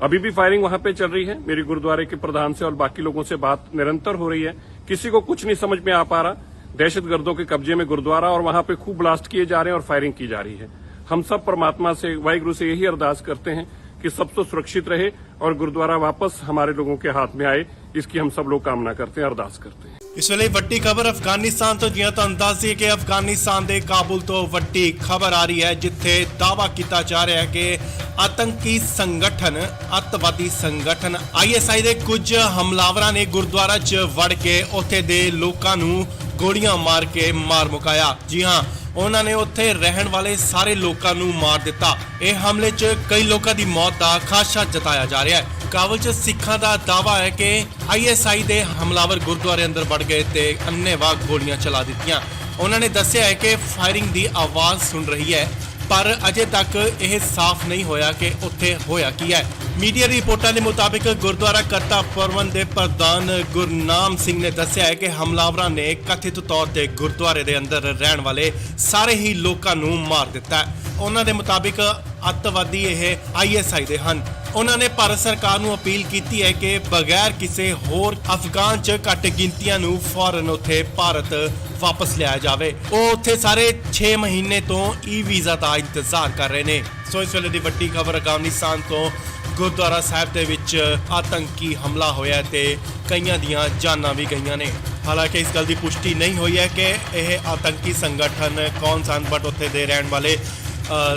अभी भी फायरिंग वहां पे चल रही है। मेरी गुरुद्वारे के प्रधान से और बाकी लोगों से बात निरंतर हो रही है, किसी को कुछ नहीं समझ में आ पा रहा। दहशतगर्दों के कब्जे में गुरुद्वारा और वहां पे खूब ब्लास्ट किए जा रहे हैं और फायरिंग की जा रही है। हम सब परमात्मा से, वाहिगुरु से यही अरदास करते हैं कि सब तो सुरक्षित रहे और गुरुद्वारा वापस हमारे लोगों के हाथ में आए, इसकी हम सब लोग कामना करते हैं, अरदास करते हैं। ਇਸ ਵੇਲੇ ਵੱਡੀ ਖਬਰ ਅਫਗਾਨਿਸਤਾਨ ਤੋਂ, ਜਿਵੇਂ ਤੁਹਾਨੂੰ ਦੱਸ ਦਈਏ ਕਿ ਅਫਗਾਨਿਸਤਾਨ ਦੇ ਕਾਬੁਲ ਤੋਂ ਵੱਡੀ ਖਬਰ ਆ ਰਹੀ ਹੈ, ਜਿੱਥੇ ਦਾਅਵਾ ਕੀਤਾ ਜਾ ਰਿਹਾ ਹੈ ਕਿ ਆਤੰਕੀ ਸੰਗਠਨ, ਅੱਤਵਾਦੀ ਸੰਗਠਨ ISI ਦੇ ਕੁਝ ਹਮਲਾਵਰਾਂ ਨੇ ਗੁਰਦੁਆਰਾ 'ਚ ਵੜ ਕੇ ਉੱਥੇ ਦੇ ਲੋਕਾਂ ਨੂੰ ਗੋਲੀਆਂ ਮਾਰ ਕੇ ਮਾਰ ਮੁਕਾਇਆ। ਜੀ ਹਾਂ, ਉਹਨਾਂ ਨੇ ਉੱਥੇ ਰਹਿਣ ਵਾਲੇ ਸਾਰੇ ਲੋਕਾਂ ਨੂੰ ਮਾਰ ਦਿੱਤਾ। ਇਹ ਹਮਲੇ 'ਚ ਕਈ ਲੋਕਾਂ ਦੀ ਮੌਤ ਦਾ ਖਾਦਸ਼ਾ ਜਤਾਇਆ ਜਾ ਰਿਹਾ ਹੈ। ਕਾਬੁਲ 'ਚ ਸਿੱਖਾਂ ਦਾ ਦਾਅਵਾ ਹੈ ਕਿ ISI ਦੇ ਹਮਲਾਵਰ ਗੁਰਦੁਆਰੇ ਅੰਦਰ ਵੜ ਗਏ ਤੇ ਅੰਨ੍ਹੇਵਾਹ ਗੋਲੀਆਂ ਚਲਾ ਦਿੱਤੀਆਂ। ਉਹਨਾਂ ਨੇ ਦੱਸਿਆ ਹੈ ਕਿ ਫਾਇਰਿੰਗ ਦੀ ਆਵਾਜ਼ ਸੁਣ ਰਹੀ ਹੈ, ਪਰ ਅਜੇ ਤੱਕ ਇਹ ਸਾਫ਼ ਨਹੀਂ ਹੋਇਆ ਕਿ ਉੱਥੇ ਹੋਇਆ ਕੀ ਹੈ। ਮੀਡੀਆ ਰਿਪੋਰਟਾਂ ਦੇ ਮੁਤਾਬਿਕ ਗੁਰਦੁਆਰਾ ਕਰਤਾ ਪ੍ਰਬੰਧ ਦੇ ਪ੍ਰਧਾਨ ਗੁਰਨਾਮ ਸਿੰਘ ਨੇ ਦੱਸਿਆ ਹੈ ਕਿ ਹਮਲਾਵਰਾਂ ਨੇ ਕਥਿਤ ਤੌਰ ਤੇ ਗੁਰਦੁਆਰੇ ਦੇ ਅੰਦਰ ਰਹਿਣ ਵਾਲੇ ਸਾਰੇ ਹੀ ਲੋਕਾਂ ਨੂੰ ਮਾਰ ਦਿੱਤਾ ਹੈ। ਉਹਨਾਂ ਦੇ ਮੁਤਾਬਿਕ ਅੱਤਵਾਦੀ ਇਹ ISI ਦੇ ਹਨ। ਉਹਨਾਂ ਨੇ ਭਾਰਤ ਸਰਕਾਰ ਨੂੰ ਅਪੀਲ ਕੀਤੀ ਹੈ ਕਿ ਬਗੈਰ ਕਿਸੇ ਹੋਰ ਅਫਗਾਨ 'ਚ ਘੱਟ ਗਿਣਤੀਆਂ ਨੂੰ ਫੌਰਨ ਉੱਥੇ ਭਾਰਤ ਵਾਪਸ ਲਿਆਇਆ ਜਾਵੇ। ਉਹ ਉੱਥੇ ਸਾਰੇ 6 ਮਹੀਨੇ ਤੋਂ ਵੀਜ਼ਾ ਦਾ ਇੰਤਜ਼ਾਰ ਕਰ ਰਹੇ ਨੇ। ਸੋ ਇਸ ਵੇਲੇ ਦੀ ਵੱਡੀ ਖਬਰ ਅਫਗਾਨਿਸਤਾਨ ਤੋਂ ਗੁਰਦੁਆਰਾ ਸਾਹਿਬ ਦੇ ਵਿੱਚ ਆਤੰਕੀ ਹਮਲਾ ਹੋਇਆ ਤੇ ਕਈਆਂ ਦੀਆਂ ਜਾਨਾਂ ਵੀ ਗਈਆਂ ਨੇ। ਹਾਲਾਂਕਿ ਇਸ ਗੱਲ ਦੀ ਪੁਸ਼ਟੀ ਨਹੀਂ ਹੋਈ ਹੈ ਕਿ ਇਹ ਆਤੰਕੀ ਸੰਗਠਨ ਕੌਣ ਸਨ, ਬਟ ਉੱਥੇ ਦੇ ਰਹਿਣ ਵਾਲੇ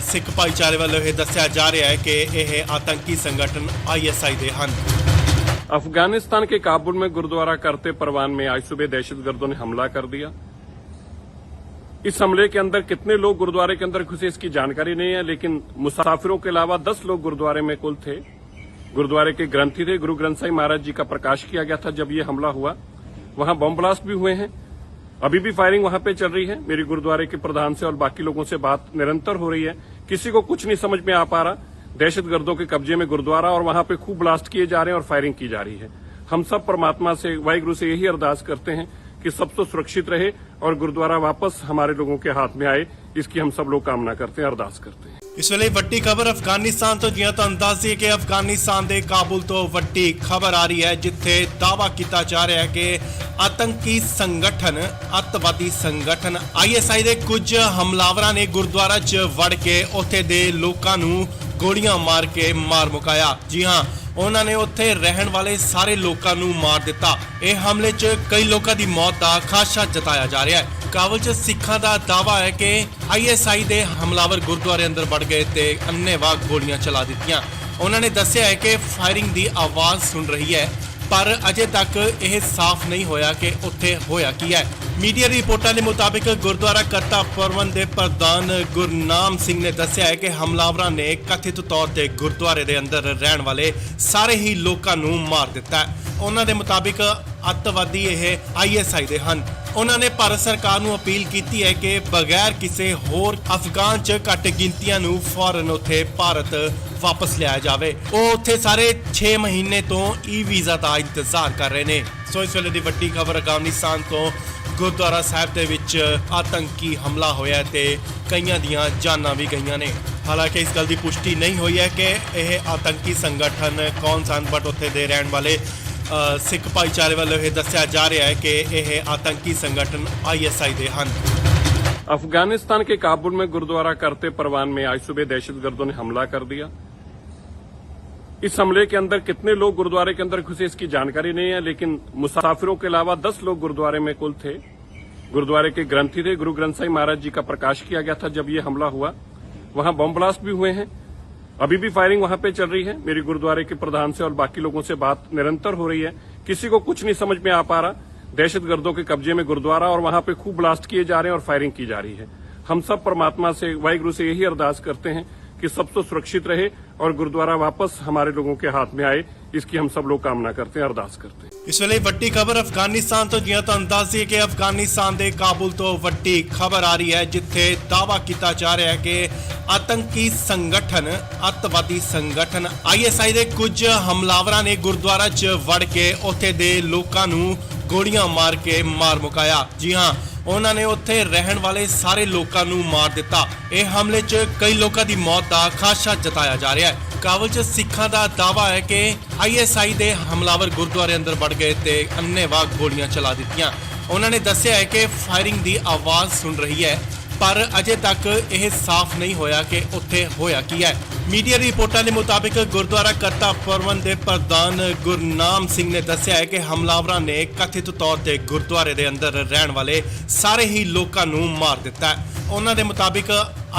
ਸਿੱਖ ਭਾਈਚਾਰੇ ਵੱਲੋਂ ਇਹ ਦੱਸਿਆ ਜਾ ਰਿਹਾ ਹੈ ਕਿ ਇਹ ਆਤੰਕੀ ਸੰਗਠਨ ISI ਦੇ ਹਨ। अफगानिस्तान के काबुल में गुरुद्वारा करते परवान में आज सुबह दहशतगर्दों ने हमला कर दिया। इस हमले के अंदर कितने लोग गुरुद्वारे के अंदर घुसे इसकी जानकारी नहीं है, लेकिन मुसाफिरों के अलावा 10 लोग गुरुद्वारे में कुल थे। गुरुद्वारे के ग्रंथी थे, गुरु ग्रंथ साहिब महाराज जी का प्रकाश किया गया था जब ये हमला हुआ। वहां बम ब्लास्ट भी हुए हैं, अभी भी फायरिंग वहां पे चल रही है। मेरी गुरुद्वारे के प्रधान से और बाकी लोगों से बात निरंतर हो रही है, किसी को कुछ नहीं समझ में आ पा रहा। दहशतगर्दों के कब्जे में गुरुद्वारा और वहां पे खूब ब्लास्ट किए जा रहे हैं और फायरिंग की जा रही है। हम सब परमात्मा से, वाहिगुरु से यही अरदास करते हैं कि सब तो सुरक्षित रहे और गुरुद्वारा वापस हमारे लोगों के हाथ में आए, इसकी हम सब लोग कामना करते हैं, अरदास करते हैं। ਇਸ ਵੇਲੇ ਵੱਡੀ ਖਬਰ ਅਫਗਾਨਿਸਤਾਨ ਤੋਂ ਜਿਵੇਂ ਤੁਹਾਨੂੰ ਦੱਸ ਦਈਏ ਕਿ ਅਫਗਾਨਿਸਤਾਨ ਦੇ ਕਾਬੁਲ ਤੋਂ ਵੱਡੀ ਖਬਰ ਆ ਰਹੀ ਹੈ, ਜਿੱਥੇ ਦਾਅਵਾ ਕੀਤਾ ਜਾ ਰਿਹਾ ਹੈ ਕਿ ਆਤੰਕੀ ਸੰਗਠਨ, ਅੱਤਵਾਦੀ ਸੰਗਠਨ ISI ਦੇ ਕੁਝ ਹਮਲਾਵਰਾਂ ਨੇ ਗੁਰਦੁਆਰਾ 'ਚ ਵੜ ਕੇ ਉੱਥੇ ਦੇ ਲੋਕਾਂ ਨੂੰ ਗੋਲੀਆਂ ਮਾਰ ਕੇ ਮਾਰ ਮੁਕਾਇਆ। ਜੀ ਹਾਂ, ਉਹਨਾਂ ਨੇ ਉੱਥੇ ਰਹਿਣ ਵਾਲੇ ਸਾਰੇ ਲੋਕਾਂ ਨੂੰ ਮਾਰ ਦਿੱਤਾ। ਇਹ ਹਮਲੇ 'ਚ ਕਈ ਲੋਕਾਂ ਦੀ ਮੌਤ ਦਾ ਖਾਦਸ਼ਾ ਜਤਾਇਆ ਜਾ ਰਿਹਾ ਹੈ। ਕਾਬੁਲ 'ਚ ਸਿੱਖਾਂ ਦਾ ਦਾਅਵਾ ਹੈ ਕਿ ISI ਦੇ ਹਮਲਾਵਰ ਗੁਰਦੁਆਰੇ ਅੰਦਰ ਵੜ ਗਏ ਤੇ ਅੰਨ੍ਹੇਵਾਹ ਗੋਲੀਆਂ ਚਲਾ ਦਿੱਤੀਆਂ। ਉਹਨਾਂ ਨੇ ਦੱਸਿਆ ਹੈ ਕਿ ਫਾਇਰਿੰਗ ਦੀ ਆਵਾਜ਼ ਸੁਣ ਰਹੀ ਹੈ, ਪਰ ਅਜੇ ਤੱਕ ਇਹ ਸਾਫ਼ ਨਹੀਂ ਹੋਇਆ ਕਿ ਉੱਥੇ ਹੋਇਆ ਕੀ ਹੈ। ਮੀਡੀਆ ਰਿਪੋਰਟਾਂ ਦੇ ਮੁਤਾਬਿਕ ਗੁਰਦੁਆਰਾ ਕਰਤਾ ਪਰਵਨ ਦੇ ਪ੍ਰਧਾਨ ਗੁਰਨਾਮ ਸਿੰਘ ਨੇ ਦੱਸਿਆ ਹੈ ਕਿ ਹਮਲਾਵਰਾਂ ਨੇ ਕਥਿਤ ਤੌਰ ਤੇ ਗੁਰਦੁਆਰੇ ਦੇ ਅੰਦਰ ਰਹਿਣ ਵਾਲੇ ਸਾਰੇ ਹੀ ਲੋਕਾਂ ਨੂੰ ਮਾਰ ਦਿੱਤਾ ਹੈ। ਉਹਨਾਂ ਦੇ ਮੁਤਾਬਿਕ ਅੱਤਵਾਦੀ ਇਹ ISI ਦੇ ਹਨ। ਉਹਨਾਂ ਨੇ ਭਾਰਤ ਸਰਕਾਰ ਨੂੰ ਅਪੀਲ ਕੀਤੀ ਹੈ ਕਿ ਬਗੈਰ ਕਿਸੇ ਹੋਰ ਅਫਗਾਨ 'ਚ ਘੱਟ ਗਿਣਤੀਆਂ ਨੂੰ ਫੌਰਨ ਉੱਥੇ ਭਾਰਤ ਵਾਪਸ ਲਿਆਇਆ ਜਾਵੇ। ਉਹ ਉੱਥੇ ਸਾਰੇ 6 ਮਹੀਨੇ ਤੋਂ ਵੀਜ਼ਾ ਦਾ ਇੰਤਜ਼ਾਰ ਕਰ ਰਹੇ ਨੇ। ਸੋ ਇਸ ਵੇਲੇ ਦੀ ਵੱਡੀ ਖਬਰ ਅਫਗਾਨਿਸਤਾਨ ਤੋਂ ਗੁਰਦੁਆਰਾ ਸਾਹਿਬ ਦੇ ਵਿੱਚ ਆਤੰਕੀ ਹਮਲਾ ਹੋਇਆ ਤੇ ਕਈਆਂ ਦੀਆਂ ਜਾਨਾਂ ਵੀ ਗਈਆਂ ਨੇ। ਹਾਲਾਂਕਿ ਇਸ ਗੱਲ ਦੀ ਪੁਸ਼ਟੀ ਨਹੀਂ ਹੋਈ ਹੈ ਕਿ ਇਹ ਆਤੰਕੀ ਸੰਗਠਨ ਕੌਣ ਸਨ, ਬਟ ਉੱਥੇ ਦੇ ਰਹਿਣ ਵਾਲੇ ਸਿੱਖ ਭਾਈਚਾਰੇ ਵੱਲੋਂ ਇਹ ਦੱਸਿਆ ਜਾ ਰਿਹਾ ਹੈ ਕਿ ਇਹ ਆਤੰਕੀ ਸੰਗਠਨ ISI ਦੇ ਹਨ। अफगानिस्तान के काबुल में गुरुद्वारा करते परवान में आज सुबह दहशतगर्दों ने हमला कर दिया। इस हमले के अंदर कितने लोग गुरुद्वारे के अंदर घुसे इसकी जानकारी नहीं है, लेकिन मुसाफिरों के अलावा 10 लोग गुरुद्वारे में कुल थे। गुरुद्वारे के ग्रंथी थे, गुरु ग्रंथ साहिब महाराज जी का प्रकाश किया गया था जब ये हमला हुआ। वहां बम ब्लास्ट भी हुए हैं, अभी भी फायरिंग वहां पे चल रही है। मेरी गुरुद्वारे के प्रधान से और बाकी लोगों से बात निरंतर हो रही है, किसी को कुछ नहीं समझ में आ पा रहा। दहशतगर्दों के कब्जे में गुरुद्वारा और वहां पे खूब ब्लास्ट किए जा रहे हैं और फायरिंग की जा रही है। हम सब परमात्मा से, वाहिगुरु से यही अरदास करते हैं कि सब तो सुरक्षित रहे और गुरुद्वारा वापस हमारे लोगों के हाथ में आए, इसकी हम सब लोग कामना करते हैं, अरदास करते हैं। ਇਸ ਵੇਲੇ ਵੱਡੀ ਖਬਰ ਅਫਗਾਨਿਸਤਾਨ ਤੋਂ ਜਿਵੇਂ ਤੁਹਾਨੂੰ ਦੱਸ ਦਈਏ ਕਿ ਅਫਗਾਨਿਸਤਾਨ ਦੇ ਕਾਬੁਲ ਤੋਂ ਵੱਡੀ ਖਬਰ ਆ ਰਹੀ ਹੈ, ਜਿੱਥੇ ਦਾਅਵਾ ਕੀਤਾ ਜਾ ਰਿਹਾ ਹੈ ਕਿ ਆਤੰਕੀ ਸੰਗਠਨ, ਅੱਤਵਾਦੀ ਸੰਗਠਨ ISI ਦੇ ਕੁਝ ਹਮਲਾਵਰਾਂ ਨੇ ਗੁਰਦੁਆਰਾ 'ਚ ਵੜ ਕੇ ਉੱਥੇ ਦੇ ਲੋਕਾਂ ਨੂੰ ਗੋਲੀਆਂ ਮਾਰ ਕੇ ਮਾਰ ਮੁਕਾਇਆ। ਜੀ ਹਾਂ, ਉਹਨਾਂ ਨੇ ਉੱਥੇ ਰਹਿਣ ਵਾਲੇ ਸਾਰੇ ਲੋਕਾਂ ਨੂੰ ਮਾਰ ਦਿੱਤਾ। ਇਹ ਹਮਲੇ 'ਚ ਕਈ ਲੋਕਾਂ ਦੀ ਮੌਤ ਦਾ ਖਾਦਸ਼ਾ ਜਤਾਇਆ ਜਾ ਰਿਹਾ ਹੈ। ਕਾਬੁਲ 'ਚ ਸਿੱਖਾਂ ਦਾ ਦਾਅਵਾ ਹੈ ਕਿ ISI ਦੇ ਹਮਲਾਵਰ ਗੁਰਦੁਆਰੇ ਅੰਦਰ ਵੜ ਗਏ ਤੇ ਅੰਨ੍ਹੇਵਾਹ ਗੋਲੀਆਂ ਚਲਾ ਦਿੱਤੀਆਂ। ਉਹਨਾਂ ਨੇ ਦੱਸਿਆ ਹੈ ਕਿ ਫਾਇਰਿੰਗ ਦੀ ਆਵਾਜ਼ ਸੁਣ ਰਹੀ ਹੈ, ਪਰ ਅਜੇ ਤੱਕ ਇਹ ਸਾਫ਼ ਨਹੀਂ ਹੋਇਆ ਕਿ ਉੱਥੇ ਹੋਇਆ ਕੀ ਹੈ। ਮੀਡੀਆ ਰਿਪੋਰਟਾਂ ਦੇ ਮੁਤਾਬਿਕ ਗੁਰਦੁਆਰਾ ਕਰਤਾ ਪਰਵਨ ਦੇ ਪ੍ਰਧਾਨ ਗੁਰਨਾਮ ਸਿੰਘ ਨੇ ਦੱਸਿਆ ਹੈ ਕਿ ਹਮਲਾਵਰਾਂ ਨੇ ਕਥਿਤ ਤੌਰ ਤੇ ਗੁਰਦੁਆਰੇ ਦੇ ਅੰਦਰ ਰਹਿਣ ਵਾਲੇ ਸਾਰੇ ਹੀ ਲੋਕਾਂ ਨੂੰ ਮਾਰ ਦਿੱਤਾ ਹੈ। ਉਹਨਾਂ ਦੇ ਮੁਤਾਬਿਕ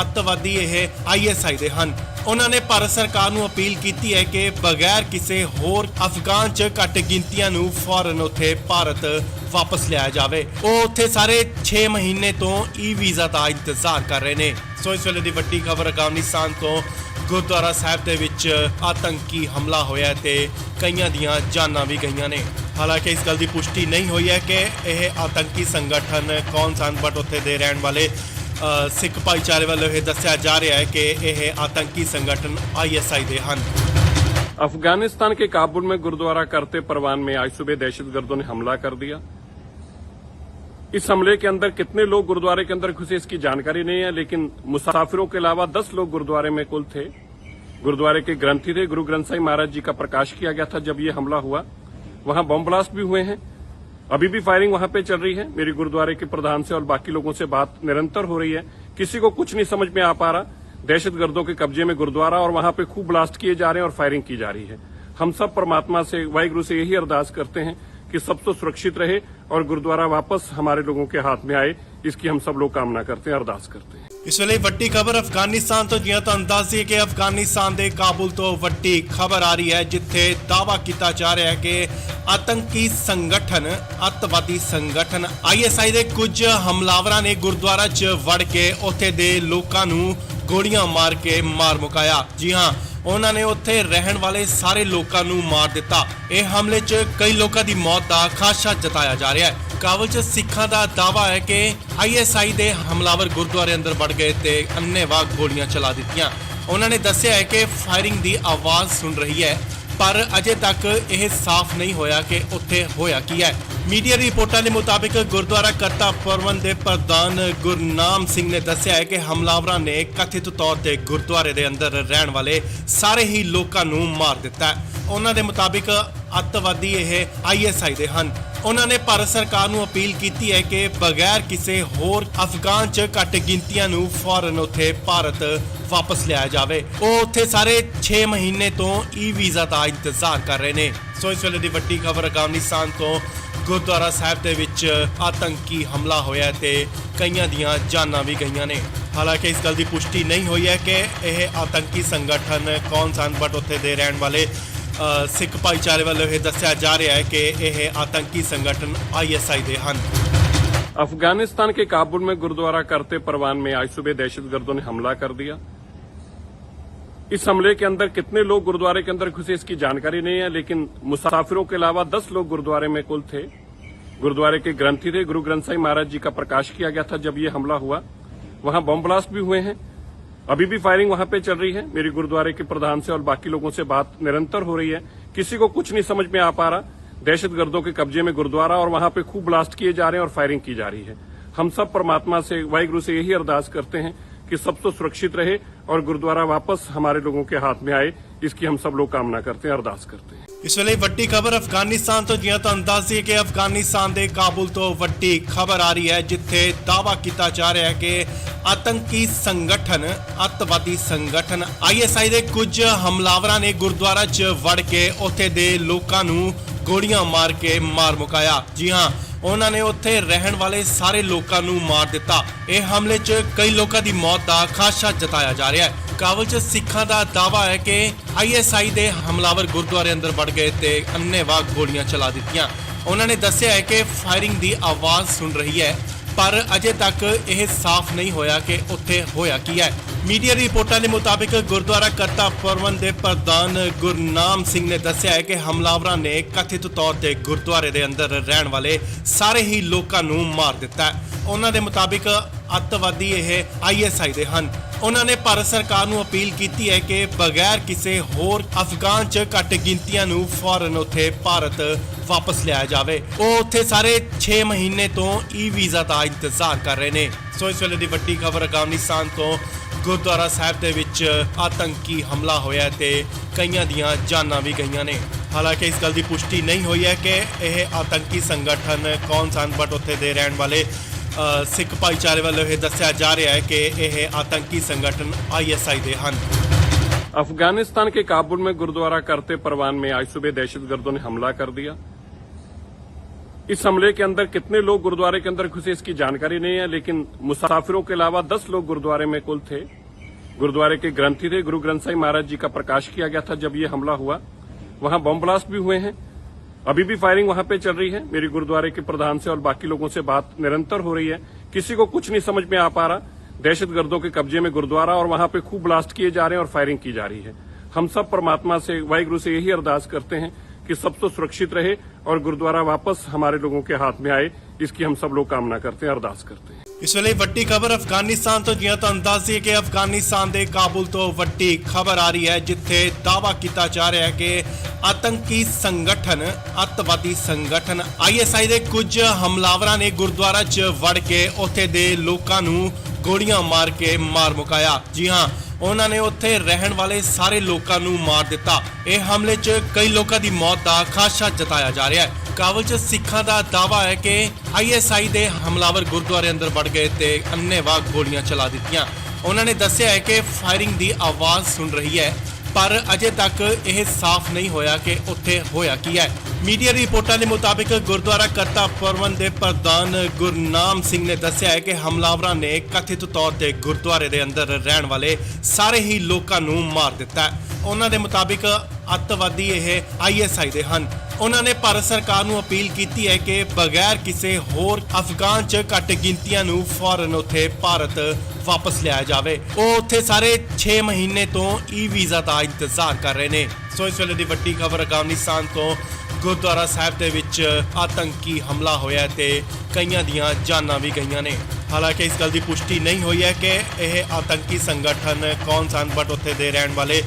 ਅੱਤਵਾਦੀ ਇਹ ISI ਦੇ ਹਨ। ਉਹਨਾਂ ਨੇ ਭਾਰਤ ਸਰਕਾਰ ਨੂੰ ਅਪੀਲ ਕੀਤੀ ਹੈ ਕਿ ਬਗੈਰ ਕਿਸੇ ਹੋਰ ਅਫਗਾਨ 'ਚ ਘੱਟ ਗਿਣਤੀਆਂ ਨੂੰ ਫੌਰਨ ਉੱਥੇ ਭਾਰਤ ਵਾਪਸ ਲਿਆਇਆ ਜਾਵੇ। ਉਹ ਉੱਥੇ ਸਾਰੇ 6 ਮਹੀਨੇ ਤੋਂ ਵੀਜ਼ਾ ਦਾ ਇੰਤਜ਼ਾਰ ਕਰ ਰਹੇ ਨੇ। ਸੋ ਇਸ ਵੇਲੇ ਦੀ ਵੱਡੀ ਖਬਰ ਅਫਗਾਨਿਸਤਾਨ ਤੋਂ ਗੁਰਦੁਆਰਾ ਸਾਹਿਬ ਦੇ ਵਿੱਚ ਆਤੰਕੀ ਹਮਲਾ ਹੋਇਆ ਤੇ ਕਈਆਂ ਦੀਆਂ ਜਾਨਾਂ ਵੀ ਗਈਆਂ ਨੇ। ਹਾਲਾਂਕਿ ਇਸ ਗੱਲ ਦੀ ਪੁਸ਼ਟੀ ਨਹੀਂ ਹੋਈ ਹੈ ਕਿ ਇਹ ਆਤੰਕੀ ਸੰਗਠਨ ਕੌਣ ਸਨ, ਬਟ ਉੱਥੇ ਦੇ ਰਹਿਣ ਵਾਲੇ ਸਿੱਖ ਭਾਈਚਾਰੇ ਵੱਲੋਂ ਇਹ ਦੱਸਿਆ ਜਾ ਰਿਹਾ ਹੈ ਕਿ ਇਹ ਆਤੰਕੀ ਸੰਗਠਨ ISI ਦੇ ਹਨ। अफगानिस्तान के काबुल में गुरुद्वारा करते परवान में आज सुबह दहशतगर्दों ने हमला कर दिया। इस हमले के अंदर कितने लोग गुरुद्वारे के अंदर घुसे इसकी जानकारी नहीं है, लेकिन मुसाफिरों के अलावा 10 लोग गुरुद्वारे में कुल थे। गुरुद्वारे के ग्रंथी थे, गुरु ग्रंथ साहिब महाराज जी का प्रकाश किया गया था जब ये हमला हुआ। वहां बम ब्लास्ट भी हुए हैं, अभी भी फायरिंग वहां पे चल रही है। मेरी गुरुद्वारे के प्रधान से और बाकी लोगों से बात निरंतर हो रही है, किसी को कुछ नहीं समझ में आ पा रहा। दहशतगर्दों के कब्जे में गुरुद्वारा और वहां पे खूब ब्लास्ट किए जा रहे हैं और फायरिंग की जा रही है। हम सब परमात्मा से, वाहिगुरु से यही अरदास करते हैं कि सब तो सुरक्षित रहे और गुरुद्वारा वापस हमारे लोगों के हाथ में आए, इसकी हम सब लोग कामना करते हैं, अरदास करते हैं। ਇਸ ਵੇਲੇ ਵੱਡੀ ਖਬਰ ਅਫਗਾਨਿਸਤਾਨ ਤੋਂ ਜਿਵੇਂ ਤੁਹਾਨੂੰ ਦੱਸ ਦਈਏ ਕਿ ਅਫਗਾਨਿਸਤਾਨ ਦੇ ਕਾਬੁਲ ਤੋਂ ਵੱਡੀ ਖਬਰ ਆ ਰਹੀ ਹੈ ਜਿੱਥੇ ਦਾਅਵਾ ਕੀਤਾ ਜਾ ਰਿਹਾ ਹੈ ਕਿ ਆਤੰਕੀ ਸੰਗਠਨ ਅੱਤਵਾਦੀ ਸੰਗਠਨ ISI ਦੇ ਕੁਝ ਹਮਲਾਵਰਾਂ ਨੇ ਗੁਰਦੁਆਰਾ 'ਚ ਵੜ ਕੇ ਉੱਥੇ ਦੇ ਲੋਕਾਂ ਨੂੰ ਗੋਲੀਆਂ ਮਾਰ ਕੇ ਮਾਰ ਮੁਕਾਇਆ। ਜੀ ਹਾਂ, ਉਹਨਾਂ ਨੇ ਉੱਥੇ ਰਹਿਣ ਵਾਲੇ ਸਾਰੇ ਲੋਕਾਂ ਨੂੰ ਮਾਰ ਦਿੱਤਾ। ਇਹ ਹਮਲੇ 'ਚ ਕਈ ਲੋਕਾਂ ਦੀ ਮੌਤ ਦਾ ਖਾਦਸ਼ਾ ਜਤਾਇਆ ਜਾ ਰਿਹਾ ਹੈ। ਕਾਬੁਲ 'ਚ ਸਿੱਖਾਂ ਦਾ ਦਾਅਵਾ ਹੈ ਕਿ ISI ਦੇ ਹਮਲਾਵਰ ਗੁਰਦੁਆਰੇ ਅੰਦਰ ਵੜ ਗਏ ਤੇ ਅੰਨ੍ਹੇਵਾਹ ਗੋਲੀਆਂ ਚਲਾ ਦਿੱਤੀਆਂ। ਉਹਨਾਂ ਨੇ ਦੱਸਿਆ ਹੈ ਕਿ ਫਾਇਰਿੰਗ ਦੀ ਆਵਾਜ਼ ਸੁਣ ਰਹੀ ਹੈ, ਪਰ ਅਜੇ ਤੱਕ ਇਹ ਸਾਫ਼ ਨਹੀਂ ਹੋਇਆ ਕਿ ਉੱਥੇ ਹੋਇਆ ਕੀ ਹੈ। ਮੀਡੀਆ ਰਿਪੋਰਟਾਂ ਦੇ ਮੁਤਾਬਿਕ ਗੁਰਦੁਆਰਾ ਕਰਤਾ ਪਰਵਨ ਦੇ ਪ੍ਰਧਾਨ ਗੁਰਨਾਮ ਸਿੰਘ ਨੇ ਦੱਸਿਆ ਹੈ ਕਿ ਹਮਲਾਵਰਾਂ ਨੇ ਕਥਿਤ ਤੌਰ ਤੇ ਗੁਰਦੁਆਰੇ ਦੇ ਅੰਦਰ ਰਹਿਣ ਵਾਲੇ ਸਾਰੇ ਹੀ ਲੋਕਾਂ ਨੂੰ ਮਾਰ ਦਿੱਤਾ ਹੈ। ਉਹਨਾਂ ਦੇ ਮੁਤਾਬਿਕ ਅੱਤਵਾਦੀ ਇਹ ISI ਦੇ ਹਨ। ਉਹਨਾਂ ਨੇ ਭਾਰਤ ਸਰਕਾਰ ਨੂੰ ਅਪੀਲ ਕੀਤੀ ਹੈ ਕਿ ਬਗੈਰ ਕਿਸੇ ਹੋਰ ਅਫਗਾਨ 'ਚ ਘੱਟ ਗਿਣਤੀਆਂ ਨੂੰ ਫੌਰਨ ਉੱਥੇ ਭਾਰਤ ਵਾਪਸ ਲਿਆਇਆ ਜਾਵੇ। ਉਹ ਉੱਥੇ ਸਾਰੇ 6 ਮਹੀਨੇ ਤੋਂ ਵੀਜ਼ਾ ਦਾ ਇੰਤਜ਼ਾਰ ਕਰ ਰਹੇ ਨੇ। ਸੋ ਇਸ ਵੇਲੇ ਦੀ ਵੱਡੀ ਖਬਰ ਅਫਗਾਨਿਸਤਾਨ ਤੋਂ ਗੁਰਦੁਆਰਾ ਸਾਹਿਬ ਦੇ ਵਿੱਚ ਆਤੰਕੀ ਹਮਲਾ ਹੋਇਆ ਤੇ ਕਈਆਂ ਦੀਆਂ ਜਾਨਾਂ ਵੀ ਗਈਆਂ ਨੇ। ਹਾਲਾਂਕਿ ਇਸ ਗੱਲ ਦੀ ਪੁਸ਼ਟੀ ਨਹੀਂ ਹੋਈ ਹੈ ਕਿ ਇਹ ਆਤੰਕੀ ਸੰਗਠਨ ਕੌਣ ਸਨ, ਬਟ ਉੱਥੇ ਦੇ ਰਹਿਣ ਵਾਲੇ ਸਿੱਖ ਭਾਈਚਾਰੇ ਵੱਲੋਂ ਇਹ ਦੱਸਿਆ ਜਾ ਰਿਹਾ ਹੈ ਕਿ ਇਹ आतंकी संगठन ISI ਦੇ ਹਨ। अफगानिस्तान के काबुल में गुरुद्वारा करते परवान में आज सुबह दहशतगर्दों ने हमला कर दिया। इस हमले के अंदर कितने लोग गुरुद्वारे के अंदर घुसे इसकी जानकारी नहीं है, लेकिन मुसाफिरों के अलावा 10 लोग गुरुद्वारे में कुल थे। गुरुद्वारे के ग्रंथी थे, गुरु ग्रंथ साहिब महाराज जी का प्रकाश किया गया था जब ये हमला हुआ। वहां बम ब्लास्ट भी हुए हैं, अभी भी फायरिंग वहां पे चल रही है। मेरी गुरुद्वारे के प्रधान से और बाकी लोगों से बात निरंतर हो रही है, किसी को कुछ नहीं समझ में आ पा रहा। दहशतगर्दों के कब्जे में गुरुद्वारा और वहां पे खूब ब्लास्ट किए जा रहे हैं और फायरिंग की जा रही है। हम सब परमात्मा से, वाहिगुरु से यही अरदास करते हैं कि सब तो सुरक्षित रहे और गुरुद्वारा वापस हमारे लोगों के हाथ में आए, इसकी हम सब लोग कामना करते हैं, अरदास करते हैं। ਇਸ ਵੇਲੇ ਵੱਡੀ ਖਬਰ ਅਫਗਾਨਿਸਤਾਨ ਤੋਂ ਜਿਵੇਂ ਤੁਹਾਨੂੰ ਦੱਸ ਦਈਏ ਕਿ ਅਫਗਾਨਿਸਤਾਨ ਦੇ ਕਾਬੁਲ ਤੋਂ ਵੱਡੀ ਖਬਰ ਆ ਰਹੀ ਹੈ ਜਿੱਥੇ ਦਾਅਵਾ ਕੀਤਾ ਜਾ ਰਿਹਾ ਹੈ ਕਿ ਆਤੰਕੀ ਸੰਗਠਨ ਅੱਤਵਾਦੀ ਸੰਗਠਨ ISI ਦੇ ਕੁਝ ਹਮਲਾਵਰਾਂ ਨੇ ਗੁਰਦੁਆਰਾ 'ਚ ਵੜ ਕੇ ਉੱਥੇ ਦੇ ਲੋਕਾਂ ਨੂੰ ਗੋਲੀਆਂ ਮਾਰ ਕੇ ਮਾਰ ਮੁਕਾਇਆ। ਜੀ ਹਾਂ, ਉਹਨਾਂ ਨੇ ਉੱਥੇ ਰਹਿਣ ਵਾਲੇ ਸਾਰੇ ਲੋਕਾਂ ਨੂੰ ਮਾਰ ਦਿੱਤਾ। ਇਹ ਹਮਲੇ 'ਚ ਕਈ ਲੋਕਾਂ ਦੀ ਮੌਤ ਦਾ ਖਾਦਸ਼ਾ ਜਤਾਇਆ ਜਾ ਰਿਹਾ ਹੈ। ਕਾਬੁਲ 'ਚ ਸਿੱਖਾਂ ਦਾ ਦਾਅਵਾ ਹੈ ਕਿ ISI ਦੇ ਹਮਲਾਵਰ ਗੁਰਦੁਆਰੇ ਅੰਦਰ ਵੜ ਗਏ ਤੇ ਅੰਨ੍ਹੇਵਾਹ ਗੋਲੀਆਂ ਚਲਾ ਦਿੱਤੀਆਂ। ਉਹਨਾਂ ਨੇ ਦੱਸਿਆ ਹੈ ਕਿ ਫਾਇਰਿੰਗ ਦੀ ਆਵਾਜ਼ ਸੁਣ ਰਹੀ ਹੈ, ਪਰ ਅਜੇ ਤੱਕ ਇਹ ਸਾਫ਼ ਨਹੀਂ ਹੋਇਆ ਕਿ ਉੱਥੇ ਹੋਇਆ ਕੀ ਹੈ। ਮੀਡੀਆ ਰਿਪੋਰਟਾਂ ਦੇ ਮੁਤਾਬਿਕ ਗੁਰਦੁਆਰਾ ਕਰਤਾ ਪਰਵਨ ਦੇ ਪ੍ਰਧਾਨ ਗੁਰਨਾਮ ਸਿੰਘ ਨੇ ਦੱਸਿਆ ਹੈ ਕਿ ਹਮਲਾਵਰਾਂ ਨੇ ਕਥਿਤ ਤੌਰ ਤੇ ਗੁਰਦੁਆਰੇ ਦੇ ਅੰਦਰ ਰਹਿਣ ਵਾਲੇ ਸਾਰੇ ਹੀ ਲੋਕਾਂ ਨੂੰ ਮਾਰ ਦਿੱਤਾ ਹੈ। ਉਹਨਾਂ ਦੇ ਮੁਤਾਬਿਕ ਅੱਤਵਾਦੀ ਇਹ ISI ਦੇ ਹਨ। ਉਹਨਾਂ ਨੇ ਭਾਰਤ ਸਰਕਾਰ ਨੂੰ ਅਪੀਲ ਕੀਤੀ ਹੈ ਕਿ ਬਗੈਰ ਕਿਸੇ ਹੋਰ ਅਫਗਾਨ 'ਚ ਘੱਟ ਗਿਣਤੀਆਂ ਨੂੰ ਫੌਰਨ ਉੱਥੇ ਭਾਰਤ ਵਾਪਸ ਲਿਆਇਆ ਜਾਵੇ। ਉਹ ਉੱਥੇ ਸਾਰੇ 6 ਮਹੀਨੇ ਤੋਂ ਵੀਜ਼ਾ ਦਾ ਇੰਤਜ਼ਾਰ ਕਰ ਰਹੇ ਨੇ। ਸੋ ਇਸ ਵੇਲੇ ਦੀ ਵੱਡੀ ਖਬਰ ਅਫਗਾਨਿਸਤਾਨ ਤੋਂ ਗੁਰਦੁਆਰਾ ਸਾਹਿਬ ਦੇ ਵਿੱਚ ਆਤੰਕੀ ਹਮਲਾ ਹੋਇਆ ਤੇ ਕਈਆਂ ਦੀਆਂ ਜਾਨਾਂ ਵੀ ਗਈਆਂ ਨੇ। ਹਾਲਾਂਕਿ ਇਸ ਗੱਲ ਦੀ ਪੁਸ਼ਟੀ ਨਹੀਂ ਹੋਈ ਹੈ ਕਿ ਇਹ आतंकी ਸੰਗਠਨ ਕੌਣ ਸਨ, ਬਟ ਉੱਥੇ ਦੇ ਰਹਿਣ ਵਾਲੇ ਸਿੱਖ ਭਾਈਚਾਰੇ ਵੱਲੋਂ ਇਹ ਦੱਸਿਆ ਜਾ ਰਿਹਾ ਹੈ ਕਿ ਇਹ आतंकी संगठन ISI ਦੇ ਹਨ। अफगानिस्तान के काबुल में गुरुद्वारा करते परवान में आज सुबह दहशतगर्दों ने हमला कर दिया। इस हमले के अंदर कितने लोग गुरुद्वारे के अंदर घुसे इसकी जानकारी नहीं है, लेकिन मुसाफिरों के अलावा 10 लोग गुरुद्वारे में कुल थे। गुरुद्वारे के ग्रंथी थे, गुरु ग्रंथ साहिब महाराज जी का प्रकाश किया गया था जब ये हमला हुआ। वहां बम ब्लास्ट भी हुए हैं, अभी भी फायरिंग वहां पे चल रही है। मेरी गुरुद्वारे के प्रधान से और बाकी लोगों से बात निरंतर हो रही है, किसी को कुछ नहीं समझ में आ पा रहा। दहशतगर्दों के कब्जे में गुरुद्वारा और वहां पे खूब ब्लास्ट किए जा रहे हैं और फायरिंग की जा रही है। हम सब परमात्मा से, वाहिगुरु से यही अरदास करते हैं कि सब तो सुरक्षित रहे और गुरुद्वारा वापस हमारे लोगों के हाथ में आए, इसकी हम सब लोग कामना करते हैं, अरदास करते हैं। ਇਸ ਵੇਲੇ ਵੱਡੀ ਖਬਰ ਅਫਗਾਨਿਸਤਾਨ ਤੋਂ ਜਿਵੇਂ ਤੁਹਾਨੂੰ ਦੱਸ ਦਈਏ ਕਿ ਅਫਗਾਨਿਸਤਾਨ ਦੇ ਕਾਬੁਲ ਤੋਂ ਵੱਡੀ ਖਬਰ ਆ ਰਹੀ ਹੈ ਜਿੱਥੇ ਦਾਅਵਾ ਕੀਤਾ ਜਾ ਰਿਹਾ ਹੈ ਕਿ ਆਤੰਕੀ ਸੰਗਠਨ ਅੱਤਵਾਦੀ ਸੰਗਠਨ ISI ਦੇ ਕੁਝ ਹਮਲਾਵਰਾਂ ਨੇ ਗੁਰਦੁਆਰਾ 'ਚ ਵੜ ਕੇ ਉੱਥੇ ਦੇ ਲੋਕਾਂ ਨੂੰ ਗੋਲੀਆਂ ਮਾਰ ਕੇ ਮਾਰ ਮੁਕਾਇਆ। ਜੀ ਹਾਂ, ਉਹਨਾਂ ਨੇ ਉੱਥੇ ਰਹਿਣ ਵਾਲੇ ਸਾਰੇ ਲੋਕਾਂ ਨੂੰ ਮਾਰ ਦਿੱਤਾ। ਇਹ ਹਮਲੇ 'ਚ ਕਈ ਲੋਕਾਂ ਦੀ ਮੌਤ ਦਾ ਖਾਦਸ਼ਾ ਜਤਾਇਆ ਜਾ ਰਿਹਾ ਹੈ। ਕਾਬੁਲ 'ਚ ਸਿੱਖਾਂ ਦਾ ਦਾਅਵਾ ਹੈ ਕਿ ISI ਦੇ ਹਮਲਾਵਰ ਗੁਰਦੁਆਰੇ ਅੰਦਰ ਵੜ ਗਏ ਤੇ ਅੰਨ੍ਹੇਵਾਹ ਗੋਲੀਆਂ ਚਲਾ ਦਿੱਤੀਆਂ। ਉਹਨਾਂ ਨੇ ਦੱਸਿਆ ਹੈ ਕਿ ਫਾਇਰਿੰਗ ਦੀ ਆਵਾਜ਼ ਸੁਣ ਰਹੀ ਹੈ, ਪਰ ਅਜੇ ਤੱਕ ਇਹ ਸਾਫ਼ ਨਹੀਂ ਹੋਇਆ ਕਿ ਉੱਥੇ ਹੋਇਆ ਕੀ ਹੈ। ਮੀਡੀਆ ਰਿਪੋਰਟਾਂ ਦੇ ਮੁਤਾਬਿਕ ਗੁਰਦੁਆਰਾ ਕਰਤਾ ਪ੍ਰਬੰਧ ਦੇ ਪ੍ਰਧਾਨ ਗੁਰਨਾਮ ਸਿੰਘ ਨੇ ਦੱਸਿਆ ਹੈ ਕਿ ਹਮਲਾਵਰਾਂ ਨੇ ਕਥਿਤ ਤੌਰ ਤੇ ਗੁਰਦੁਆਰੇ ਦੇ ਅੰਦਰ ਰਹਿਣ ਵਾਲੇ ਸਾਰੇ ਹੀ ਲੋਕਾਂ ਨੂੰ ਮਾਰ ਦਿੱਤਾ ਹੈ। ਉਹਨਾਂ ਦੇ ਮੁਤਾਬਿਕ ਅੱਤਵਾਦੀ ਇਹ ISI ਦੇ ਹਨ। ਉਹਨਾਂ ਨੇ ਭਾਰਤ ਸਰਕਾਰ ਨੂੰ ਅਪੀਲ ਕੀਤੀ ਹੈ ਕਿ ਬਗੈਰ ਕਿਸੇ ਹੋਰ ਅਫਗਾਨ 'ਚ ਘੱਟ ਗਿਣਤੀਆਂ ਨੂੰ ਫੌਰਨ ਉੱਥੇ ਭਾਰਤ ਵਾਪਸ ਲਿਆਇਆ ਜਾਵੇ। ਉਹ ਉੱਥੇ ਸਾਰੇ 6 ਮਹੀਨੇ ਤੋਂ ਵੀਜ਼ਾ ਦਾ ਇੰਤਜ਼ਾਰ ਕਰ ਰਹੇ ਨੇ। ਸੋ ਇਸ ਵੇਲੇ ਦੀ ਵੱਡੀ ਖਬਰ ਅਫਗਾਨਿਸਤਾਨ ਤੋਂ ਗੁਰਦੁਆਰਾ ਸਾਹਿਬ ਦੇ ਵਿੱਚ ਆਤੰਕੀ ਹਮਲਾ ਹੋਇਆ ਤੇ ਕਈਆਂ ਦੀਆਂ ਜਾਨਾਂ ਵੀ ਗਈਆਂ ਨੇ। ਹਾਲਾਂਕਿ ਇਸ ਗੱਲ ਦੀ ਪੁਸ਼ਟੀ ਨਹੀਂ ਹੋਈ ਹੈ ਕਿ ਇਹ ਆਤੰਕੀ ਸੰਗਠਨ ਕੌਣ ਸਨ, ਬਟ ਉੱਥੇ ਦੇ ਰਹਿਣ ਵਾਲੇ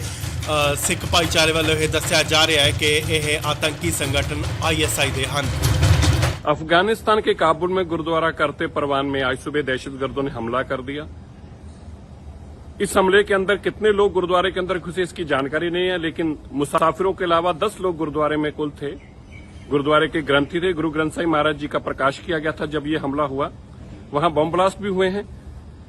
ਸਿੱਖ ਭਾਈਚਾਰੇ ਵੱਲੋਂ ਇਹ ਦੱਸਿਆ ਜਾ ਰਿਹਾ ਹੈ ਕਿ ਇਹ ਆतंकी संगठन ISI ਦੇ ਹਨ। अफगानिस्तान के काबुल में गुरुद्वारा करते परवान में आज सुबह दहशतगर्दों ने हमला कर दिया। इस हमले के अंदर कितने लोग गुरुद्वारे के अंदर घुसे इसकी जानकारी नहीं है, लेकिन मुसाफिरों के अलावा 10 लोग गुरुद्वारे में कुल थे। गुरुद्वारे के ग्रंथी थे। गुरु ग्रंथ साहिब महाराज जी का प्रकाश किया गया था जब ये हमला हुआ। वहां बम ब्लास्ट भी हुए हैं।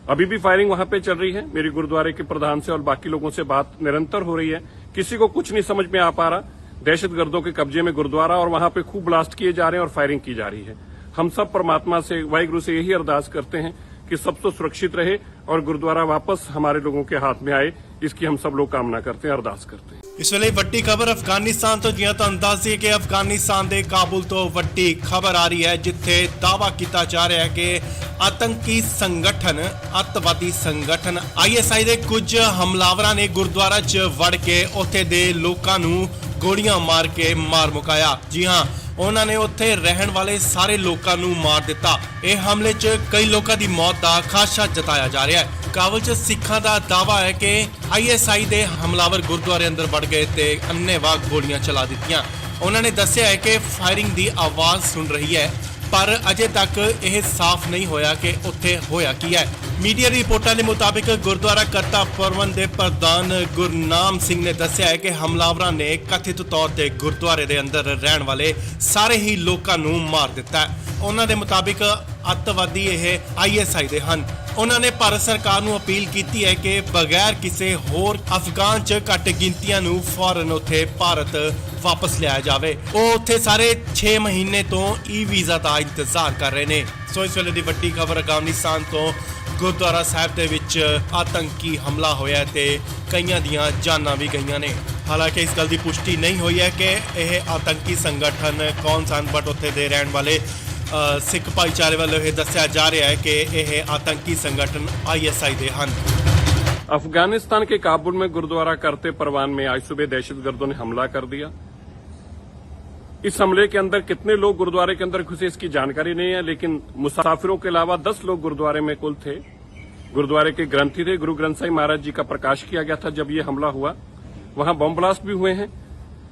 अभी भी फायरिंग वहां पे चल रही है। मेरी गुरुद्वारे के प्रधान से और बाकी लोगों से बात निरंतर हो रही है। किसी को कुछ नहीं समझ में आ पा रहा। दहशतगर्दों के कब्जे में गुरुद्वारा और वहां पे खूब ब्लास्ट किए जा रहे हैं और फायरिंग की जा रही है। हम सब परमात्मा से, वाहिगुरु से यही अरदास करते हैं कि सब तो सुरक्षित रहे और गुरुद्वारा वापस हमारे लोगों के हाथ में आए। इसकी हम सब लोग कामना करते हैं, अरदास करते हैं। ਇਸ ਵੇਲੇ ਵੱਡੀ ਖਬਰ ਅਫਗਾਨਿਸਤਾਨ ਤੋਂ, ਜਿਵੇਂ ਤੁਹਾਨੂੰ ਦੱਸ ਦਈਏ ਕਿ ਅਫਗਾਨਿਸਤਾਨ ਦੇ ਕਾਬੁਲ ਤੋਂ ਵੱਡੀ ਖਬਰ ਆ ਰਹੀ ਹੈ, ਜਿੱਥੇ ਦਾਅਵਾ ਕੀਤਾ ਜਾ ਰਿਹਾ ਹੈ ਕਿ ਆਤੰਕੀ ਸੰਗਠਨ, ਅੱਤਵਾਦੀ ਸੰਗਠਨ ISI ਦੇ ਕੁਝ ਹਮਲਾਵਰਾਂ ਨੇ ਗੁਰਦੁਆਰਾ 'ਚ ਵੜ ਕੇ ਉੱਥੇ ਦੇ ਲੋਕਾਂ ਨੂੰ ਗੋਲੀਆਂ ਮਾਰ ਕੇ ਮਾਰ ਮੁਕਾਇਆ। ਜੀ ਹਾਂ, ਉਹਨਾਂ ਨੇ ਉੱਥੇ ਰਹਿਣ ਵਾਲੇ ਸਾਰੇ ਲੋਕਾਂ ਨੂੰ ਮਾਰ ਦਿੱਤਾ। ਇਹ ਹਮਲੇ 'ਚ ਕਈ ਲੋਕਾਂ ਦੀ ਮੌਤ ਦਾ ਖਾਦਸ਼ਾ ਜਤਾਇਆ ਜਾ ਰਿਹਾ ਹੈ। ਕਾਬਲ 'ਚ ਸਿੱਖਾਂ ਦਾ ਦਾਅਵਾ ਹੈ ਕਿ ISI ਦੇ ਹਮਲਾਵਰ ਗੁਰਦੁਆਰੇ ਅੰਦਰ ਵੜ ਗਏ ਤੇ ਅੰਨ੍ਹੇਵਾਹ ਗੋਲੀਆਂ ਚਲਾ ਦਿੱਤੀਆਂ। ਉਹਨਾਂ ਨੇ ਦੱਸਿਆ ਹੈ ਕਿ ਫਾਇਰਿੰਗ ਦੀ ਆਵਾਜ਼ ਸੁਣ ਰਹੀ ਹੈ, ਪਰ ਅਜੇ ਤੱਕ ਇਹ ਸਾਫ਼ ਨਹੀਂ ਹੋਇਆ ਕਿ ਉੱਥੇ ਹੋਇਆ ਕੀ ਹੈ। ਮੀਡੀਆ ਰਿਪੋਰਟਾਂ ਦੇ ਮੁਤਾਬਿਕ ਗੁਰਦੁਆਰਾ ਕਰਤਾ ਪ੍ਰਬੰਧ ਦੇ ਪ੍ਰਧਾਨ ਗੁਰਨਾਮ ਸਿੰਘ ਨੇ ਦੱਸਿਆ ਹੈ ਕਿ ਹਮਲਾਵਰਾਂ ਨੇ ਕਥਿਤ ਤੌਰ ਤੇ ਗੁਰਦੁਆਰੇ ਦੇ ਅੰਦਰ ਰਹਿਣ ਵਾਲੇ ਸਾਰੇ ਹੀ ਲੋਕਾਂ ਨੂੰ ਮਾਰ ਦਿੱਤਾ ਹੈ। ਉਹਨਾਂ ਦੇ ਮੁਤਾਬਿਕ ਅੱਤਵਾਦੀ ਇਹ ISI ਦੇ ਹਨ। ਉਹਨਾਂ ਨੇ ਭਾਰਤ ਸਰਕਾਰ ਨੂੰ ਅਪੀਲ ਕੀਤੀ ਹੈ ਕਿ ਬਗੈਰ ਕਿਸੇ ਹੋਰ ਅਫਗਾਨ 'ਚ ਘੱਟ ਗਿਣਤੀਆਂ ਨੂੰ ਫੌਰਨ ਉੱਥੇ ਭਾਰਤ ਵਾਪਸ ਲਿਆਇਆ ਜਾਵੇ। ਉਹ ਉੱਥੇ ਸਾਰੇ 6 ਮਹੀਨੇ ਤੋਂ ਵੀਜ਼ਾ ਦਾ ਇੰਤਜ਼ਾਰ ਕਰ ਰਹੇ ਨੇ। ਸੋ ਇਸ ਵੇਲੇ ਦੀ ਵੱਡੀ ਖਬਰ ਅਫਗਾਨਿਸਤਾਨ ਤੋਂ ਗੁਰਦੁਆਰਾ ਸਾਹਿਬ ਦੇ ਵਿੱਚ ਆਤੰਕੀ ਹਮਲਾ ਹੋਇਆ ਤੇ ਕਈਆਂ ਦੀਆਂ ਜਾਨਾਂ ਵੀ ਗਈਆਂ ਨੇ। ਹਾਲਾਂਕਿ ਇਸ ਗੱਲ ਦੀ ਪੁਸ਼ਟੀ ਨਹੀਂ ਹੋਈ ਹੈ ਕਿ ਇਹ ਆਤੰਕੀ ਸੰਗਠਨ ਕੌਣ ਸਨ, ਬਟ ਉੱਥੇ ਦੇ ਰਹਿਣ ਵਾਲੇ ਸਿੱਖ ਭਾਈਚਾਰੇ ਵੱਲੋਂ ਇਹ ਦੱਸਿਆ ਜਾ ਰਿਹਾ ਹੈ ਕਿ ਇਹ ਆतंकी संगठन ISI ਦੇ ਹਨ। अफगानिस्तान के काबुल में गुरुद्वारा करते परवान में आज सुबह दहशतगर्दों ने हमला कर दिया। इस हमले के अंदर कितने लोग गुरुद्वारे के अंदर घुसे इसकी जानकारी नहीं है, लेकिन मुसाफिरों के अलावा 10 लोग गुरुद्वारे में कुल थे। गुरुद्वारे के ग्रंथी थे। गुरु ग्रंथ साहिब महाराज जी का प्रकाश किया गया था जब ये हमला हुआ। वहां बम ब्लास्ट भी हुए हैं।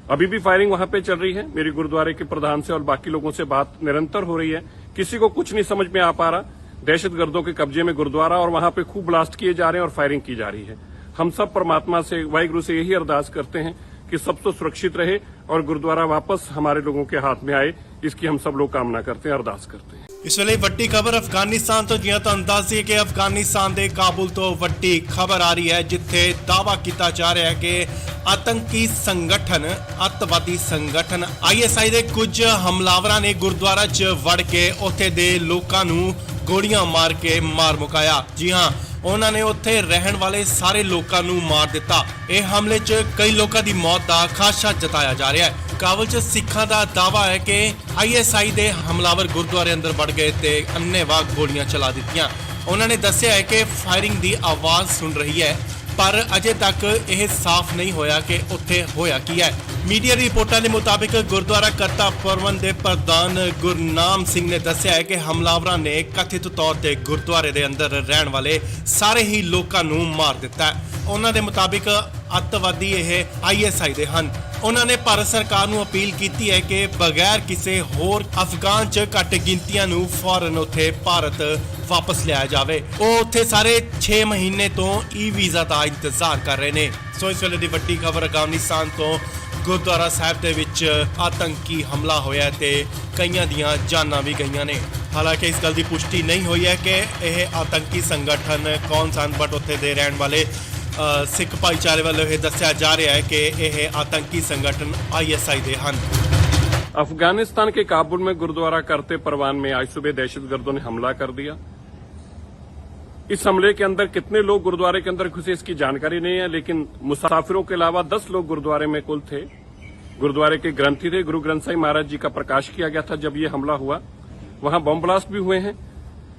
अभी भी फायरिंग वहां पे चल रही है। मेरी गुरुद्वारे के प्रधान से और बाकी लोगों से बात निरंतर हो रही है। किसी को कुछ नहीं समझ में आ पा रहा। दहशतगर्दों के कब्जे में गुरुद्वारा और वहां पे खूब ब्लास्ट किए जा रहे हैं और फायरिंग की जा रही है। हम सब परमात्मा से, वाहिगुरु से यही अरदास करते हैं कि सब तो सुरक्षित रहे और गुरुद्वारा वापस हमारे लोगों के हाथ में आए। इसकी हम सब लोग कामना करते हैं, अरदास करते हैं। ਇਸ ਵੇਲੇ ਵੱਡੀ ਖਬਰ ਅਫਗਾਨਿਸਤਾਨ ਤੋਂ, ਜਿਵੇਂ ਤੁਹਾਨੂੰ ਦੱਸ ਦਈਏ ਕਿ ਅਫਗਾਨਿਸਤਾਨ ਦੇ ਕਾਬੁਲ ਤੋਂ ਵੱਡੀ ਖਬਰ ਆ ਰਹੀ ਹੈ, ਜਿੱਥੇ ਦਾਅਵਾ ਕੀਤਾ ਜਾ ਰਿਹਾ ਹੈ ਕਿ ਆਤੰਕੀ ਸੰਗਠਨ, ਅੱਤਵਾਦੀ ਸੰਗਠਨ ISI ਦੇ ਕੁਝ ਹਮਲਾਵਰਾਂ ਨੇ ਗੁਰਦੁਆਰਾ 'ਚ ਵੜ ਕੇ ਉੱਥੇ ਦੇ ਲੋਕਾਂ ਨੂੰ ਗੋਲੀਆਂ ਮਾਰ ਕੇ ਮਾਰ ਮੁਕਾਇਆ। ਜੀ ਹਾਂ, ਉਹਨਾਂ ਨੇ ਉੱਥੇ ਰਹਿਣ ਵਾਲੇ ਸਾਰੇ ਲੋਕਾਂ ਨੂੰ ਮਾਰ ਦਿੱਤਾ। ਇਹ ਹਮਲੇ 'ਚ ਕਈ ਲੋਕਾਂ ਦੀ ਮੌਤ ਦਾ ਖਾਦਸ਼ਾ ਜਤਾਇਆ ਜਾ ਰਿਹਾ ਹੈ। ਕਾਬਲ 'ਚ ਸਿੱਖਾਂ ਦਾ ਦਾਅਵਾ ਹੈ ਕਿ ISI ਦੇ ਹਮਲਾਵਰ ਗੁਰਦੁਆਰੇ ਅੰਦਰ ਵੜ ਗਏ ਤੇ ਅੰਨ੍ਹੇਵਾਹ ਗੋਲੀਆਂ ਚਲਾ ਦਿੱਤੀਆਂ। ਉਹਨਾਂ ਨੇ ਦੱਸਿਆ ਹੈ ਕਿ ਫਾਇਰਿੰਗ ਦੀ ਆਵਾਜ਼ ਸੁਣ ਰਹੀ ਹੈ, ਪਰ ਅਜੇ ਤੱਕ ਇਹ ਸਾਫ਼ ਨਹੀਂ ਹੋਇਆ ਕਿ ਉੱਥੇ ਹੋਇਆ ਕੀ ਹੈ। ਮੀਡੀਆ ਰਿਪੋਰਟਾਂ ਦੇ ਮੁਤਾਬਿਕ ਗੁਰਦੁਆਰਾ ਕਰਤਾ ਪ੍ਰਬੰਧ ਦੇ ਪ੍ਰਧਾਨ ਗੁਰਨਾਮ ਸਿੰਘ ਨੇ ਦੱਸਿਆ ਹੈ ਕਿ ਹਮਲਾਵਰਾਂ ਨੇ ਕਥਿਤ ਤੌਰ ਤੇ ਗੁਰਦੁਆਰੇ ਦੇ ਅੰਦਰ ਰਹਿਣ ਵਾਲੇ ਸਾਰੇ ਹੀ ਲੋਕਾਂ ਨੂੰ ਮਾਰ ਦਿੱਤਾ ਹੈ। ਉਹਨਾਂ ਦੇ ਮੁਤਾਬਿਕ ਅੱਤਵਾਦੀ ਇਹ ISI ਦੇ ਹਨ। ਉਹਨਾਂ ਨੇ ਭਾਰਤ ਸਰਕਾਰ ਨੂੰ ਅਪੀਲ ਕੀਤੀ ਹੈ ਕਿ ਬਗੈਰ ਕਿਸੇ ਹੋਰ ਅਫਗਾਨ 'ਚ ਘੱਟ ਗਿਣਤੀਆਂ ਨੂੰ ਫੌਰਨ ਉੱਥੇ ਭਾਰਤ ਵਾਪਸ ਲਿਆਇਆ ਜਾਵੇ। ਉਹ ਉੱਥੇ ਸਾਰੇ 6 ਮਹੀਨੇ ਤੋਂ ਵੀਜ਼ਾ ਦਾ ਇੰਤਜ਼ਾਰ ਕਰ ਰਹੇ ਨੇ। ਸੋ ਇਸ ਵੇਲੇ ਦੀ ਵੱਡੀ ਖਬਰ ਅਫਗਾਨਿਸਤਾਨ ਤੋਂ ਗੁਰਦੁਆਰਾ ਸਾਹਿਬ ਦੇ ਵਿੱਚ ਆਤੰਕੀ ਹਮਲਾ ਹੋਇਆ ਤੇ ਕਈਆਂ ਦੀਆਂ ਜਾਨਾਂ ਵੀ ਗਈਆਂ ਨੇ। ਹਾਲਾਂਕਿ ਇਸ ਗੱਲ ਦੀ ਪੁਸ਼ਟੀ ਨਹੀਂ ਹੋਈ ਹੈ ਕਿ ਇਹ ਆਤੰਕੀ ਸੰਗਠਨ ਕੌਣ ਸਨ, ਬਟ ਉੱਥੇ ਦੇ ਰਹਿਣ ਵਾਲੇ ਸਿੱਖ ਭਾਈਚਾਰੇ ਵੱਲੋਂ ਇਹ ਦੱਸਿਆ ਜਾ ਰਿਹਾ ਹੈ ਕਿ ਇਹ ਆਤੰਕੀ ਸੰਗਠਨ ISI ਦੇ ਹਨ। अफगानिस्तान के काबुल में गुरुद्वारा करते परवान में आज सुबह दहशतगर्दों ने हमला कर दिया। इस हमले के अंदर कितने लोग गुरुद्वारे के अंदर घुसे इसकी जानकारी नहीं है, लेकिन मुसाफिरों के अलावा 10 लोग गुरुद्वारे में कुल थे। गुरुद्वारे के ग्रंथी थे, गुरु ग्रंथ साहिब महाराज जी का प्रकाश किया गया था जब ये हमला हुआ। वहां बम ब्लास्ट भी हुए हैं,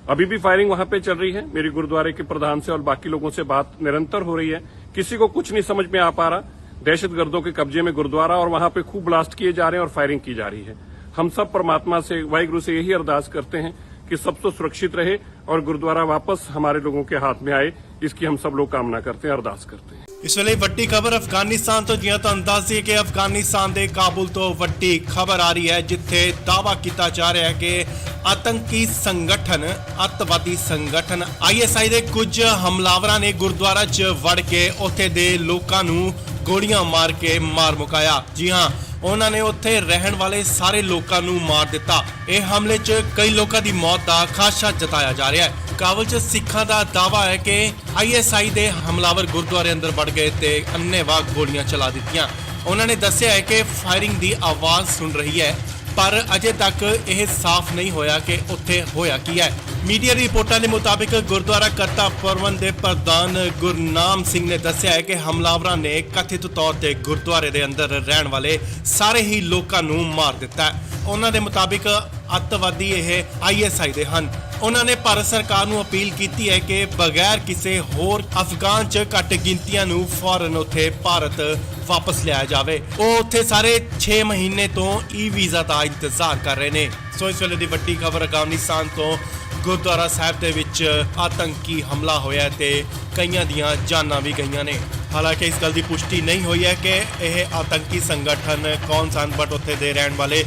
अभी भी फायरिंग वहां पे चल रही है। मेरी गुरुद्वारे के प्रधान से और बाकी लोगों से बात निरंतर हो रही है, किसी को कुछ नहीं समझ में आ पा रहा। दहशतगर्दों के कब्जे में गुरुद्वारा और वहां पे खूब ब्लास्ट किए जा रहे हैं और फायरिंग की जा रही है। हम सब परमात्मा से, वाहिगुरु से यही अरदास करते हैं कि सब तो सुरक्षित रहे और गुरुद्वारा वापस हमारे लोगों के हाथ में आए, इसकी हम सब लोग कामना करते हैं, अरदास करते हैं। ਇਸ ਵੇਲੇ ਵੱਡੀ ਖਬਰ ਅਫਗਾਨਿਸਤਾਨ ਤੋਂ, ਜਿਵੇਂ ਤੁਹਾਨੂੰ ਦੱਸ ਦਈਏ ਕਿ ਅਫਗਾਨਿਸਤਾਨ ਦੇ ਕਾਬੁਲ ਤੋਂ ਵੱਡੀ ਖਬਰ ਆ ਰਹੀ ਹੈ, ਜਿੱਥੇ ਦਾਅਵਾ ਕੀਤਾ ਜਾ ਰਿਹਾ ਹੈ ਕਿ ਆਤੰਕੀ ਸੰਗਠਨ, ਅੱਤਵਾਦੀ ਸੰਗਠਨ ISI ਦੇ ਕੁਝ ਹਮਲਾਵਰਾਂ ਨੇ ਗੁਰਦੁਆਰਾ 'ਚ ਵੜ ਕੇ ਉੱਥੇ ਦੇ ਲੋਕਾਂ ਨੂੰ ਗੋਲੀਆਂ ਮਾਰ ਕੇ ਮਾਰ ਮੁਕਾਇਆ। ਜੀ ਹਾਂ, ਉਹਨਾਂ ਨੇ ਉੱਥੇ ਰਹਿਣ ਵਾਲੇ ਸਾਰੇ ਲੋਕਾਂ ਨੂੰ ਮਾਰ ਦਿੱਤਾ। ਇਹ ਹਮਲੇ 'ਚ ਕਈ ਲੋਕਾਂ ਦੀ ਮੌਤ ਦਾ ਖਾਦਸ਼ਾ ਜਤਾਇਆ ਜਾ ਰਿਹਾ ਹੈ। ਕਾਬਲ 'ਚ ਸਿੱਖਾਂ ਦਾ ਦਾਅਵਾ ਹੈ ਕਿ ISI ਦੇ ਹਮਲਾਵਰ ਗੁਰਦੁਆਰੇ ਅੰਦਰ ਵੜ ਗਏ ਤੇ ਅੰਨ੍ਹੇਵਾਹ ਗੋਲੀਆਂ ਚਲਾ ਦਿੱਤੀਆਂ। ਉਹਨਾਂ ਨੇ ਦੱਸਿਆ ਹੈ ਕਿ ਫਾਇਰਿੰਗ ਦੀ ਆਵਾਜ਼ ਸੁਣ ਰਹੀ ਹੈ, ਪਰ ਅਜੇ ਤੱਕ ਇਹ ਸਾਫ਼ ਨਹੀਂ ਹੋਇਆ ਕਿ ਉੱਥੇ ਹੋਇਆ ਕੀ ਹੈ। ਮੀਡੀਆ ਰਿਪੋਰਟਾਂ ਦੇ ਮੁਤਾਬਿਕ ਗੁਰਦੁਆਰਾ ਕਰਤਾ ਪ੍ਰਬੰਧ ਦੇ ਪ੍ਰਧਾਨ ਗੁਰਨਾਮ ਸਿੰਘ ਨੇ ਦੱਸਿਆ ਹੈ ਕਿ ਹਮਲਾਵਰਾਂ ਨੇ ਕਥਿਤ ਤੌਰ ਤੇ ਗੁਰਦੁਆਰੇ ਦੇ ਅੰਦਰ ਰਹਿਣ ਵਾਲੇ ਸਾਰੇ ਹੀ ਲੋਕਾਂ ਨੂੰ ਮਾਰ ਦਿੱਤਾ ਹੈ। ਉਹਨਾਂ ਦੇ ਮੁਤਾਬਿਕ ਅੱਤਵਾਦੀ ਇਹ ISI ਦੇ ਹਨ। ਉਹਨਾਂ ਨੇ ਭਾਰਤ ਸਰਕਾਰ ਨੂੰ ਅਪੀਲ ਕੀਤੀ ਹੈ ਕਿ ਬਗੈਰ ਕਿਸੇ ਹੋਰ ਅਫਗਾਨ 'ਚ ਘੱਟ ਗਿਣਤੀਆਂ ਨੂੰ ਫੌਰਨ ਉੱਥੇ ਭਾਰਤ ਵਾਪਸ ਲਿਆਇਆ ਜਾਵੇ। ਉਹ ਉੱਥੇ ਸਾਰੇ 6 ਮਹੀਨੇ ਤੋਂ ਵੀਜ਼ਾ ਦਾ ਇੰਤਜ਼ਾਰ ਕਰ ਰਹੇ ਨੇ। ਸੋ ਇਸ ਵੇਲੇ ਦੀ ਵੱਡੀ ਖਬਰ ਅਫਗਾਨਿਸਤਾਨ ਤੋਂ, ਗੁਰਦੁਆਰਾ ਸਾਹਿਬ ਦੇ ਵਿੱਚ ਆਤੰਕੀ ਹਮਲਾ ਹੋਇਆ ਤੇ ਕਈਆਂ ਦੀਆਂ ਜਾਨਾਂ ਵੀ ਗਈਆਂ ਨੇ। ਹਾਲਾਂਕਿ ਇਸ ਗੱਲ ਦੀ ਪੁਸ਼ਟੀ ਨਹੀਂ ਹੋਈ ਹੈ ਕਿ ਇਹ ਆਤੰਕੀ ਸੰਗਠਨ ਕੌਣ ਸਨ, ਬਟ ਉੱਥੇ ਦੇ ਰਹਿਣ ਵਾਲੇ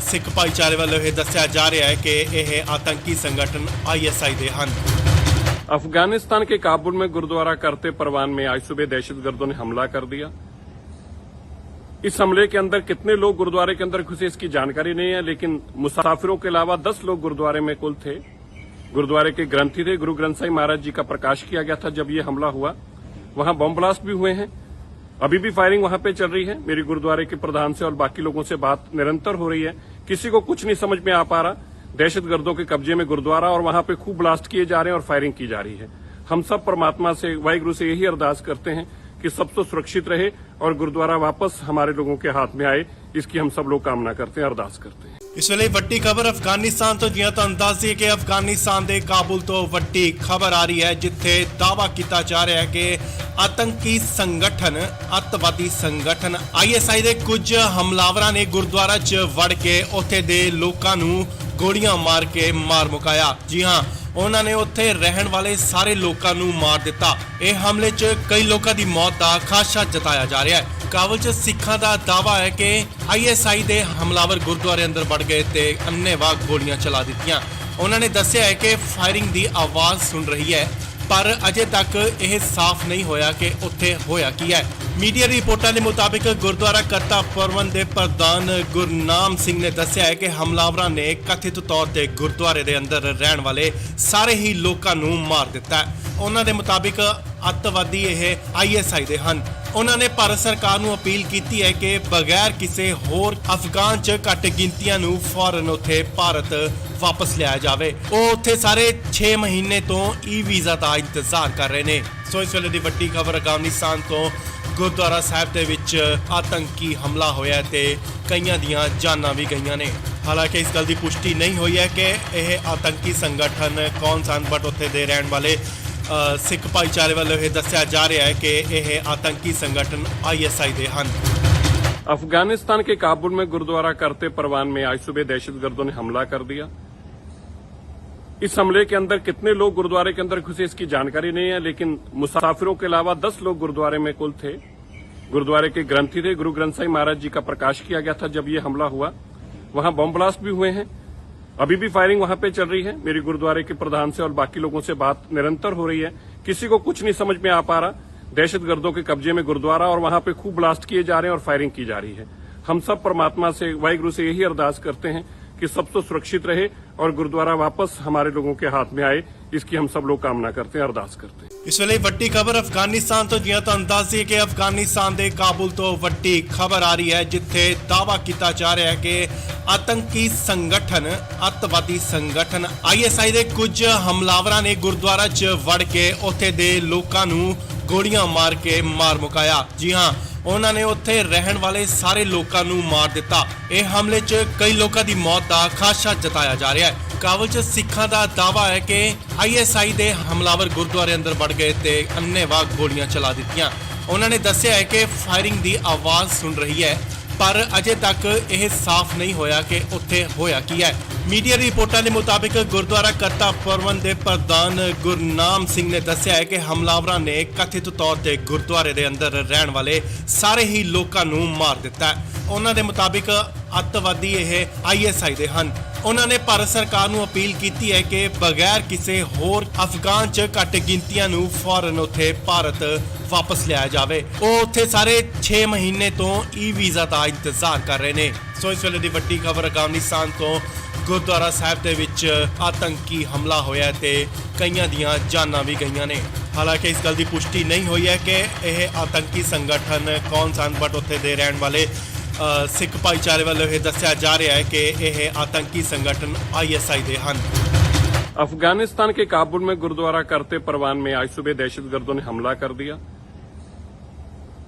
ਸਿੱਖ ਭਾਈਚਾਰੇ ਵੱਲੋਂ ਇਹ ਦੱਸਿਆ ਜਾ ਰਿਹਾ ਹੈ ਕਿ ਇਹ ਆਤੰਕੀ ਸੰਗਠਨ ISI ਦੇ ਹਨ। अफगानिस्तान के काबुल में गुरुद्वारा करते परवान में आज सुबह दहशतगर्दों ने हमला कर दिया। इस हमले के अंदर कितने लोग गुरुद्वारे के अंदर घुसे इसकी जानकारी नहीं है, लेकिन मुसाफिरों के अलावा 10 लोग गुरुद्वारे में कुल थे। गुरुद्वारे के ग्रंथी थे, गुरु ग्रंथ साहिब महाराज जी का प्रकाश किया गया था जब ये हमला हुआ। वहां बम ब्लास्ट भी हुए हैं, अभी भी फायरिंग वहां पे चल रही है। मेरी गुरुद्वारे के प्रधान से और बाकी लोगों से बात निरंतर हो रही है, किसी को कुछ नहीं समझ में आ पा रहा। दहशतगर्दों के कब्जे में गुरुद्वारा और वहां पे खूब ब्लास्ट किए जा रहे हैं और फायरिंग की जा रही है। हम सब परमात्मा से, वाहिगुरु से यही अरदास करते हैं कि सब तो सुरक्षित रहे और गुरुद्वारा वापस हमारे लोगों के हाथ में आए, इसकी हम सब लोग कामना करते हैं, अरदास करते हैं। ਇਸ ਵੇਲੇ ਵੱਡੀ ਖਬਰ ਅਫਗਾਨਿਸਤਾਨ ਤੋਂ, ਜਿਵੇਂ ਤੁਹਾਨੂੰ ਦੱਸ ਦਈਏ ਕਿ ਅਫਗਾਨਿਸਤਾਨ ਦੇ ਕਾਬੁਲ ਤੋਂ ਵੱਡੀ ਖਬਰ ਆ ਰਹੀ ਹੈ, ਜਿੱਥੇ ਦਾਅਵਾ ਕੀਤਾ ਜਾ ਰਿਹਾ ਹੈ ਕਿ ਆਤੰਕੀ ਸੰਗਠਨ, ਅੱਤਵਾਦੀ ਸੰਗਠਨ ISI ਦੇ ਕੁਝ ਹਮਲਾਵਰਾਂ ਨੇ ਗੁਰਦੁਆਰਾ 'ਚ ਵੜ ਕੇ ਉੱਥੇ ਦੇ ਲੋਕਾਂ ਨੂੰ ਗੋਲੀਆਂ ਮਾਰ ਕੇ ਮਾਰ ਮੁਕਾਇਆ। ਜੀ ਹਾਂ, ਉਹਨਾਂ ਨੇ ਉੱਥੇ ਰਹਿਣ ਵਾਲੇ ਸਾਰੇ ਲੋਕਾਂ ਨੂੰ ਮਾਰ ਦਿੱਤਾ। ਇਹ ਹਮਲੇ 'ਚ ਕਈ ਲੋਕਾਂ ਦੀ ਮੌਤ ਦਾ ਖਾਦਸ਼ਾ ਜਤਾਇਆ ਜਾ ਰਿਹਾ ਹੈ। ਕਾਬਲ 'ਚ ਸਿੱਖਾਂ ਦਾ ਦਾਅਵਾ ਹੈ ਕਿ ISI ਦੇ ਹਮਲਾਵਰ ਗੁਰਦੁਆਰੇ ਅੰਦਰ ਵੜ ਗਏ ਤੇ ਅੰਨ੍ਹੇਵਾਹ ਗੋਲੀਆਂ ਚਲਾ ਦਿੱਤੀਆਂ। ਉਹਨਾਂ ਨੇ ਦੱਸਿਆ ਹੈ ਕਿ ਫਾਇਰਿੰਗ ਦੀ ਆਵਾਜ਼ ਸੁਣ ਰਹੀ ਹੈ, ਪਰ ਅਜੇ ਤੱਕ ਇਹ ਸਾਫ਼ ਨਹੀਂ ਹੋਇਆ ਕਿ ਉੱਥੇ ਹੋਇਆ ਕੀ ਹੈ। ਮੀਡੀਆ ਰਿਪੋਰਟਾਂ ਦੇ ਮੁਤਾਬਿਕ ਗੁਰਦੁਆਰਾ ਕਰਤਾ ਪ੍ਰਬੰਧ ਦੇ ਪ੍ਰਧਾਨ ਗੁਰਨਾਮ ਸਿੰਘ ਨੇ ਦੱਸਿਆ ਹੈ ਕਿ ਹਮਲਾਵਰਾਂ ਨੇ ਕਥਿਤ ਤੌਰ ਤੇ ਗੁਰਦੁਆਰੇ ਦੇ ਅੰਦਰ ਰਹਿਣ ਵਾਲੇ ਸਾਰੇ ਹੀ ਲੋਕਾਂ ਨੂੰ ਮਾਰ ਦਿੱਤਾ ਹੈ। ਉਹਨਾਂ ਦੇ ਮੁਤਾਬਿਕ ਅੱਤਵਾਦੀ ਇਹ ISI ਦੇ ਹਨ। ਉਹਨਾਂ ਨੇ ਭਾਰਤ ਸਰਕਾਰ ਨੂੰ ਅਪੀਲ ਕੀਤੀ ਹੈ ਕਿ ਬਗੈਰ ਕਿਸੇ ਹੋਰ ਅਫਗਾਨ 'ਚ ਘੱਟ ਗਿਣਤੀਆਂ ਨੂੰ ਫੌਰਨ ਉੱਥੇ ਭਾਰਤ ਵਾਪਸ ਲਿਆਇਆ ਜਾਵੇ। ਉਹ ਉੱਥੇ ਸਾਰੇ 6 ਮਹੀਨੇ ਤੋਂ ਵੀਜ਼ਾ ਦਾ ਇੰਤਜ਼ਾਰ ਕਰ ਰਹੇ ਨੇ। ਸੋ ਇਸ ਵੇਲੇ ਦੀ ਵੱਡੀ ਖਬਰ ਅਫਗਾਨਿਸਤਾਨ ਤੋਂ, ਗੁਰਦੁਆਰਾ ਸਾਹਿਬ ਦੇ ਵਿੱਚ ਆਤੰਕੀ ਹਮਲਾ ਹੋਇਆ ਤੇ ਕਈਆਂ ਦੀਆਂ ਜਾਨਾਂ ਵੀ ਗਈਆਂ ਨੇ। ਹਾਲਾਂਕਿ ਇਸ ਗੱਲ ਦੀ ਪੁਸ਼ਟੀ ਨਹੀਂ ਹੋਈ ਹੈ ਕਿ ਇਹ ਆਤੰਕੀ ਸੰਗਠਨ ਕੌਣ ਸਨ, ਬਟ ਉੱਥੇ ਦੇ ਰਹਿਣ ਵਾਲੇ ਸਿੱਖ ਭਾਈਚਾਰੇ ਵੱਲੋਂ ਇਹ ਦੱਸਿਆ ਜਾ ਰਿਹਾ ਹੈ ਕਿ ਇਹ ਆਤੰਕੀ ਸੰਗਠਨ ISI ਦੇ ਹਨ। अफगानिस्तान के काबुल में गुरुद्वारा करते परवान में आज सुबह दहशतगर्दों ने हमला कर दिया। इस हमले के अंदर कितने लोग गुरुद्वारे के अंदर घुसे इसकी जानकारी नहीं है, लेकिन मुसाफिरों के अलावा 10 लोग गुरुद्वारे में कुल थे। गुरुद्वारे के ग्रंथी थे, गुरु ग्रंथ साहिब महाराज जी का प्रकाश किया गया था जब ये हमला हुआ। वहां बम ब्लास्ट भी हुए हैं, अभी भी फायरिंग वहां पे चल रही है। मेरी गुरुद्वारे के प्रधान से और बाकी लोगों से बात निरंतर हो रही है, किसी को कुछ नहीं समझ में आ पा रहा। दहशतगर्दों के कब्जे में गुरुद्वारा और वहां पे खूब ब्लास्ट किए जा रहे हैं और फायरिंग की जा रही है। हम सब परमात्मा से, वाहिगुरु से यही अरदास करते हैं कि सब तो सुरक्षित रहे और गुरुद्वारा वापस हमारे लोगों के हाथ में आए, इसकी हम सब लोग कामना करते हैं, अरदास करते हैं। ਇਸ ਵੇਲੇ ਵੱਡੀ ਖਬਰ ਅਫਗਾਨਿਸਤਾਨ ਤੋਂ ਜਿਵੇਂ ਤੁਹਾਨੂੰ ਦੱਸ ਦਈਏ ਕਿ ਅਫਗਾਨਿਸਤਾਨ ਦੇ ਕਾਬੁਲ ਤੋਂ ਵੱਡੀ ਖਬਰ ਆ ਰਹੀ ਹੈ ਜਿੱਥੇ ਦਾਅਵਾ ਕੀਤਾ ਜਾ ਰਿਹਾ ਹੈ ਕਿ ਆਤੰਕੀ ਸੰਗਠਨ ਅੱਤਵਾਦੀ ਸੰਗਠਨ ISI ਦੇ ਕੁਝ ਹਮਲਾਵਰਾਂ ਨੇ ਗੁਰਦੁਆਰਾ 'ਚ ਵੜ ਕੇ ਉੱਥੇ ਦੇ ਲੋਕਾਂ ਨੂੰ ਗੋਲੀਆਂ ਮਾਰ ਕੇ ਮਾਰ ਮੁਕਾਇਆ। ਜੀ ਹਾਂ, ਉਹਨਾਂ ਨੇ ਉੱਥੇ ਰਹਿਣ ਵਾਲੇ ਸਾਰੇ ਲੋਕਾਂ ਨੂੰ ਮਾਰ ਦਿੱਤਾ। ਇਹ ਹਮਲੇ 'ਚ ਕਈ ਲੋਕਾਂ ਦੀ ਮੌਤ ਦਾ ਖਾਦਸ਼ਾ ਜਤਾਇਆ ਜਾ ਰਿਹਾ ਹੈ। ਕਾਬੁਲ 'ਚ ਸਿੱਖਾਂ ਦਾ ਦਾਅਵਾ ਹੈ ਕਿ ISI ਦੇ ਹਮਲਾਵਰ ਗੁਰਦੁਆਰੇ ਅੰਦਰ ਵੜ ਗਏ ਤੇ ਅੰਨ੍ਹੇਵਾਹ ਗੋਲੀਆਂ ਚਲਾ ਦਿੱਤੀਆਂ। ਉਹਨਾਂ ਨੇ ਦੱਸਿਆ ਹੈ ਕਿ ਫਾਇਰਿੰਗ ਦੀ ਆਵਾਜ਼ ਸੁਣ ਰਹੀ ਹੈ, ਪਰ ਅਜੇ ਤੱਕ ਇਹ ਸਾਫ਼ ਨਹੀਂ ਹੋਇਆ ਕਿ ਉੱਥੇ ਹੋਇਆ ਕੀ ਹੈ। ਮੀਡੀਆ ਰਿਪੋਰਟਾਂ ਦੇ ਮੁਤਾਬਿਕ ਗੁਰਦੁਆਰਾ ਕਰਤਾ ਪਰਵਨ ਦੇ ਪ੍ਰਧਾਨ ਗੁਰਨਾਮ ਸਿੰਘ ਨੇ ਦੱਸਿਆ ਹੈ ਕਿ ਹਮਲਾਵਰਾਂ ਨੇ ਕਥਿਤ ਤੌਰ ਤੇ ਗੁਰਦੁਆਰੇ ਦੇ ਅੰਦਰ ਰਹਿਣ ਵਾਲੇ ਸਾਰੇ ਹੀ ਲੋਕਾਂ ਨੂੰ ਮਾਰ ਦਿੱਤਾ ਹੈ। ਉਹਨਾਂ ਦੇ ਮੁਤਾਬਿਕ ਅੱਤਵਾਦੀ ਇਹ ISI ਦੇ ਹਨ। ਉਹਨਾਂ ਨੇ ਭਾਰਤ ਸਰਕਾਰ ਨੂੰ ਅਪੀਲ ਕੀਤੀ ਹੈ ਕਿ ਬਗੈਰ ਕਿਸੇ ਹੋਰ ਅਫਗਾਨ 'ਚ ਘੱਟ ਗਿਣਤੀਆਂ ਨੂੰ ਫੌਰਨ ਉੱਥੇ ਭਾਰਤ ਵਾਪਸ ਲਿਆਇਆ ਜਾਵੇ। ਉਹ ਉੱਥੇ ਸਾਰੇ 6 ਮਹੀਨੇ ਤੋਂ ਵੀਜ਼ਾ ਦਾ ਇੰਤਜ਼ਾਰ ਕਰ ਰਹੇ ਨੇ। ਸੋ ਇਸ ਵੇਲੇ ਦੀ ਵੱਡੀ ਖਬਰ ਅਫਗਾਨਿਸਤਾਨ ਤੋਂ ਗੁਰਦੁਆਰਾ ਸਾਹਿਬ ਦੇ ਵਿੱਚ ਆਤੰਕੀ ਹਮਲਾ ਹੋਇਆ ਤੇ ਕਈਆਂ ਦੀਆਂ ਜਾਨਾਂ ਵੀ ਗਈਆਂ ਨੇ। ਹਾਲਾਂਕਿ ਇਸ ਗੱਲ ਦੀ ਪੁਸ਼ਟੀ ਨਹੀਂ ਹੋਈ ਹੈ ਕਿ ਇਹ ਆਤੰਕੀ ਸੰਗਠਨ ਕੌਣ ਸਨ, ਬਟ ਉੱਥੇ ਦੇ ਰਹਿਣ ਵਾਲੇ ਸਿੱਖ ਭਾਈਚਾਰੇ ਵੱਲੋਂ ਇਹ ਦੱਸਿਆ ਜਾ ਰਿਹਾ ਹੈ ਕਿ ਇਹ ਆतंकी संगठन ISI ਦੇ ਹਨ। अफगानिस्तान के काबुल में गुरुद्वारा करते परवान में आज सुबह दहशतगर्दों ने हमला कर दिया।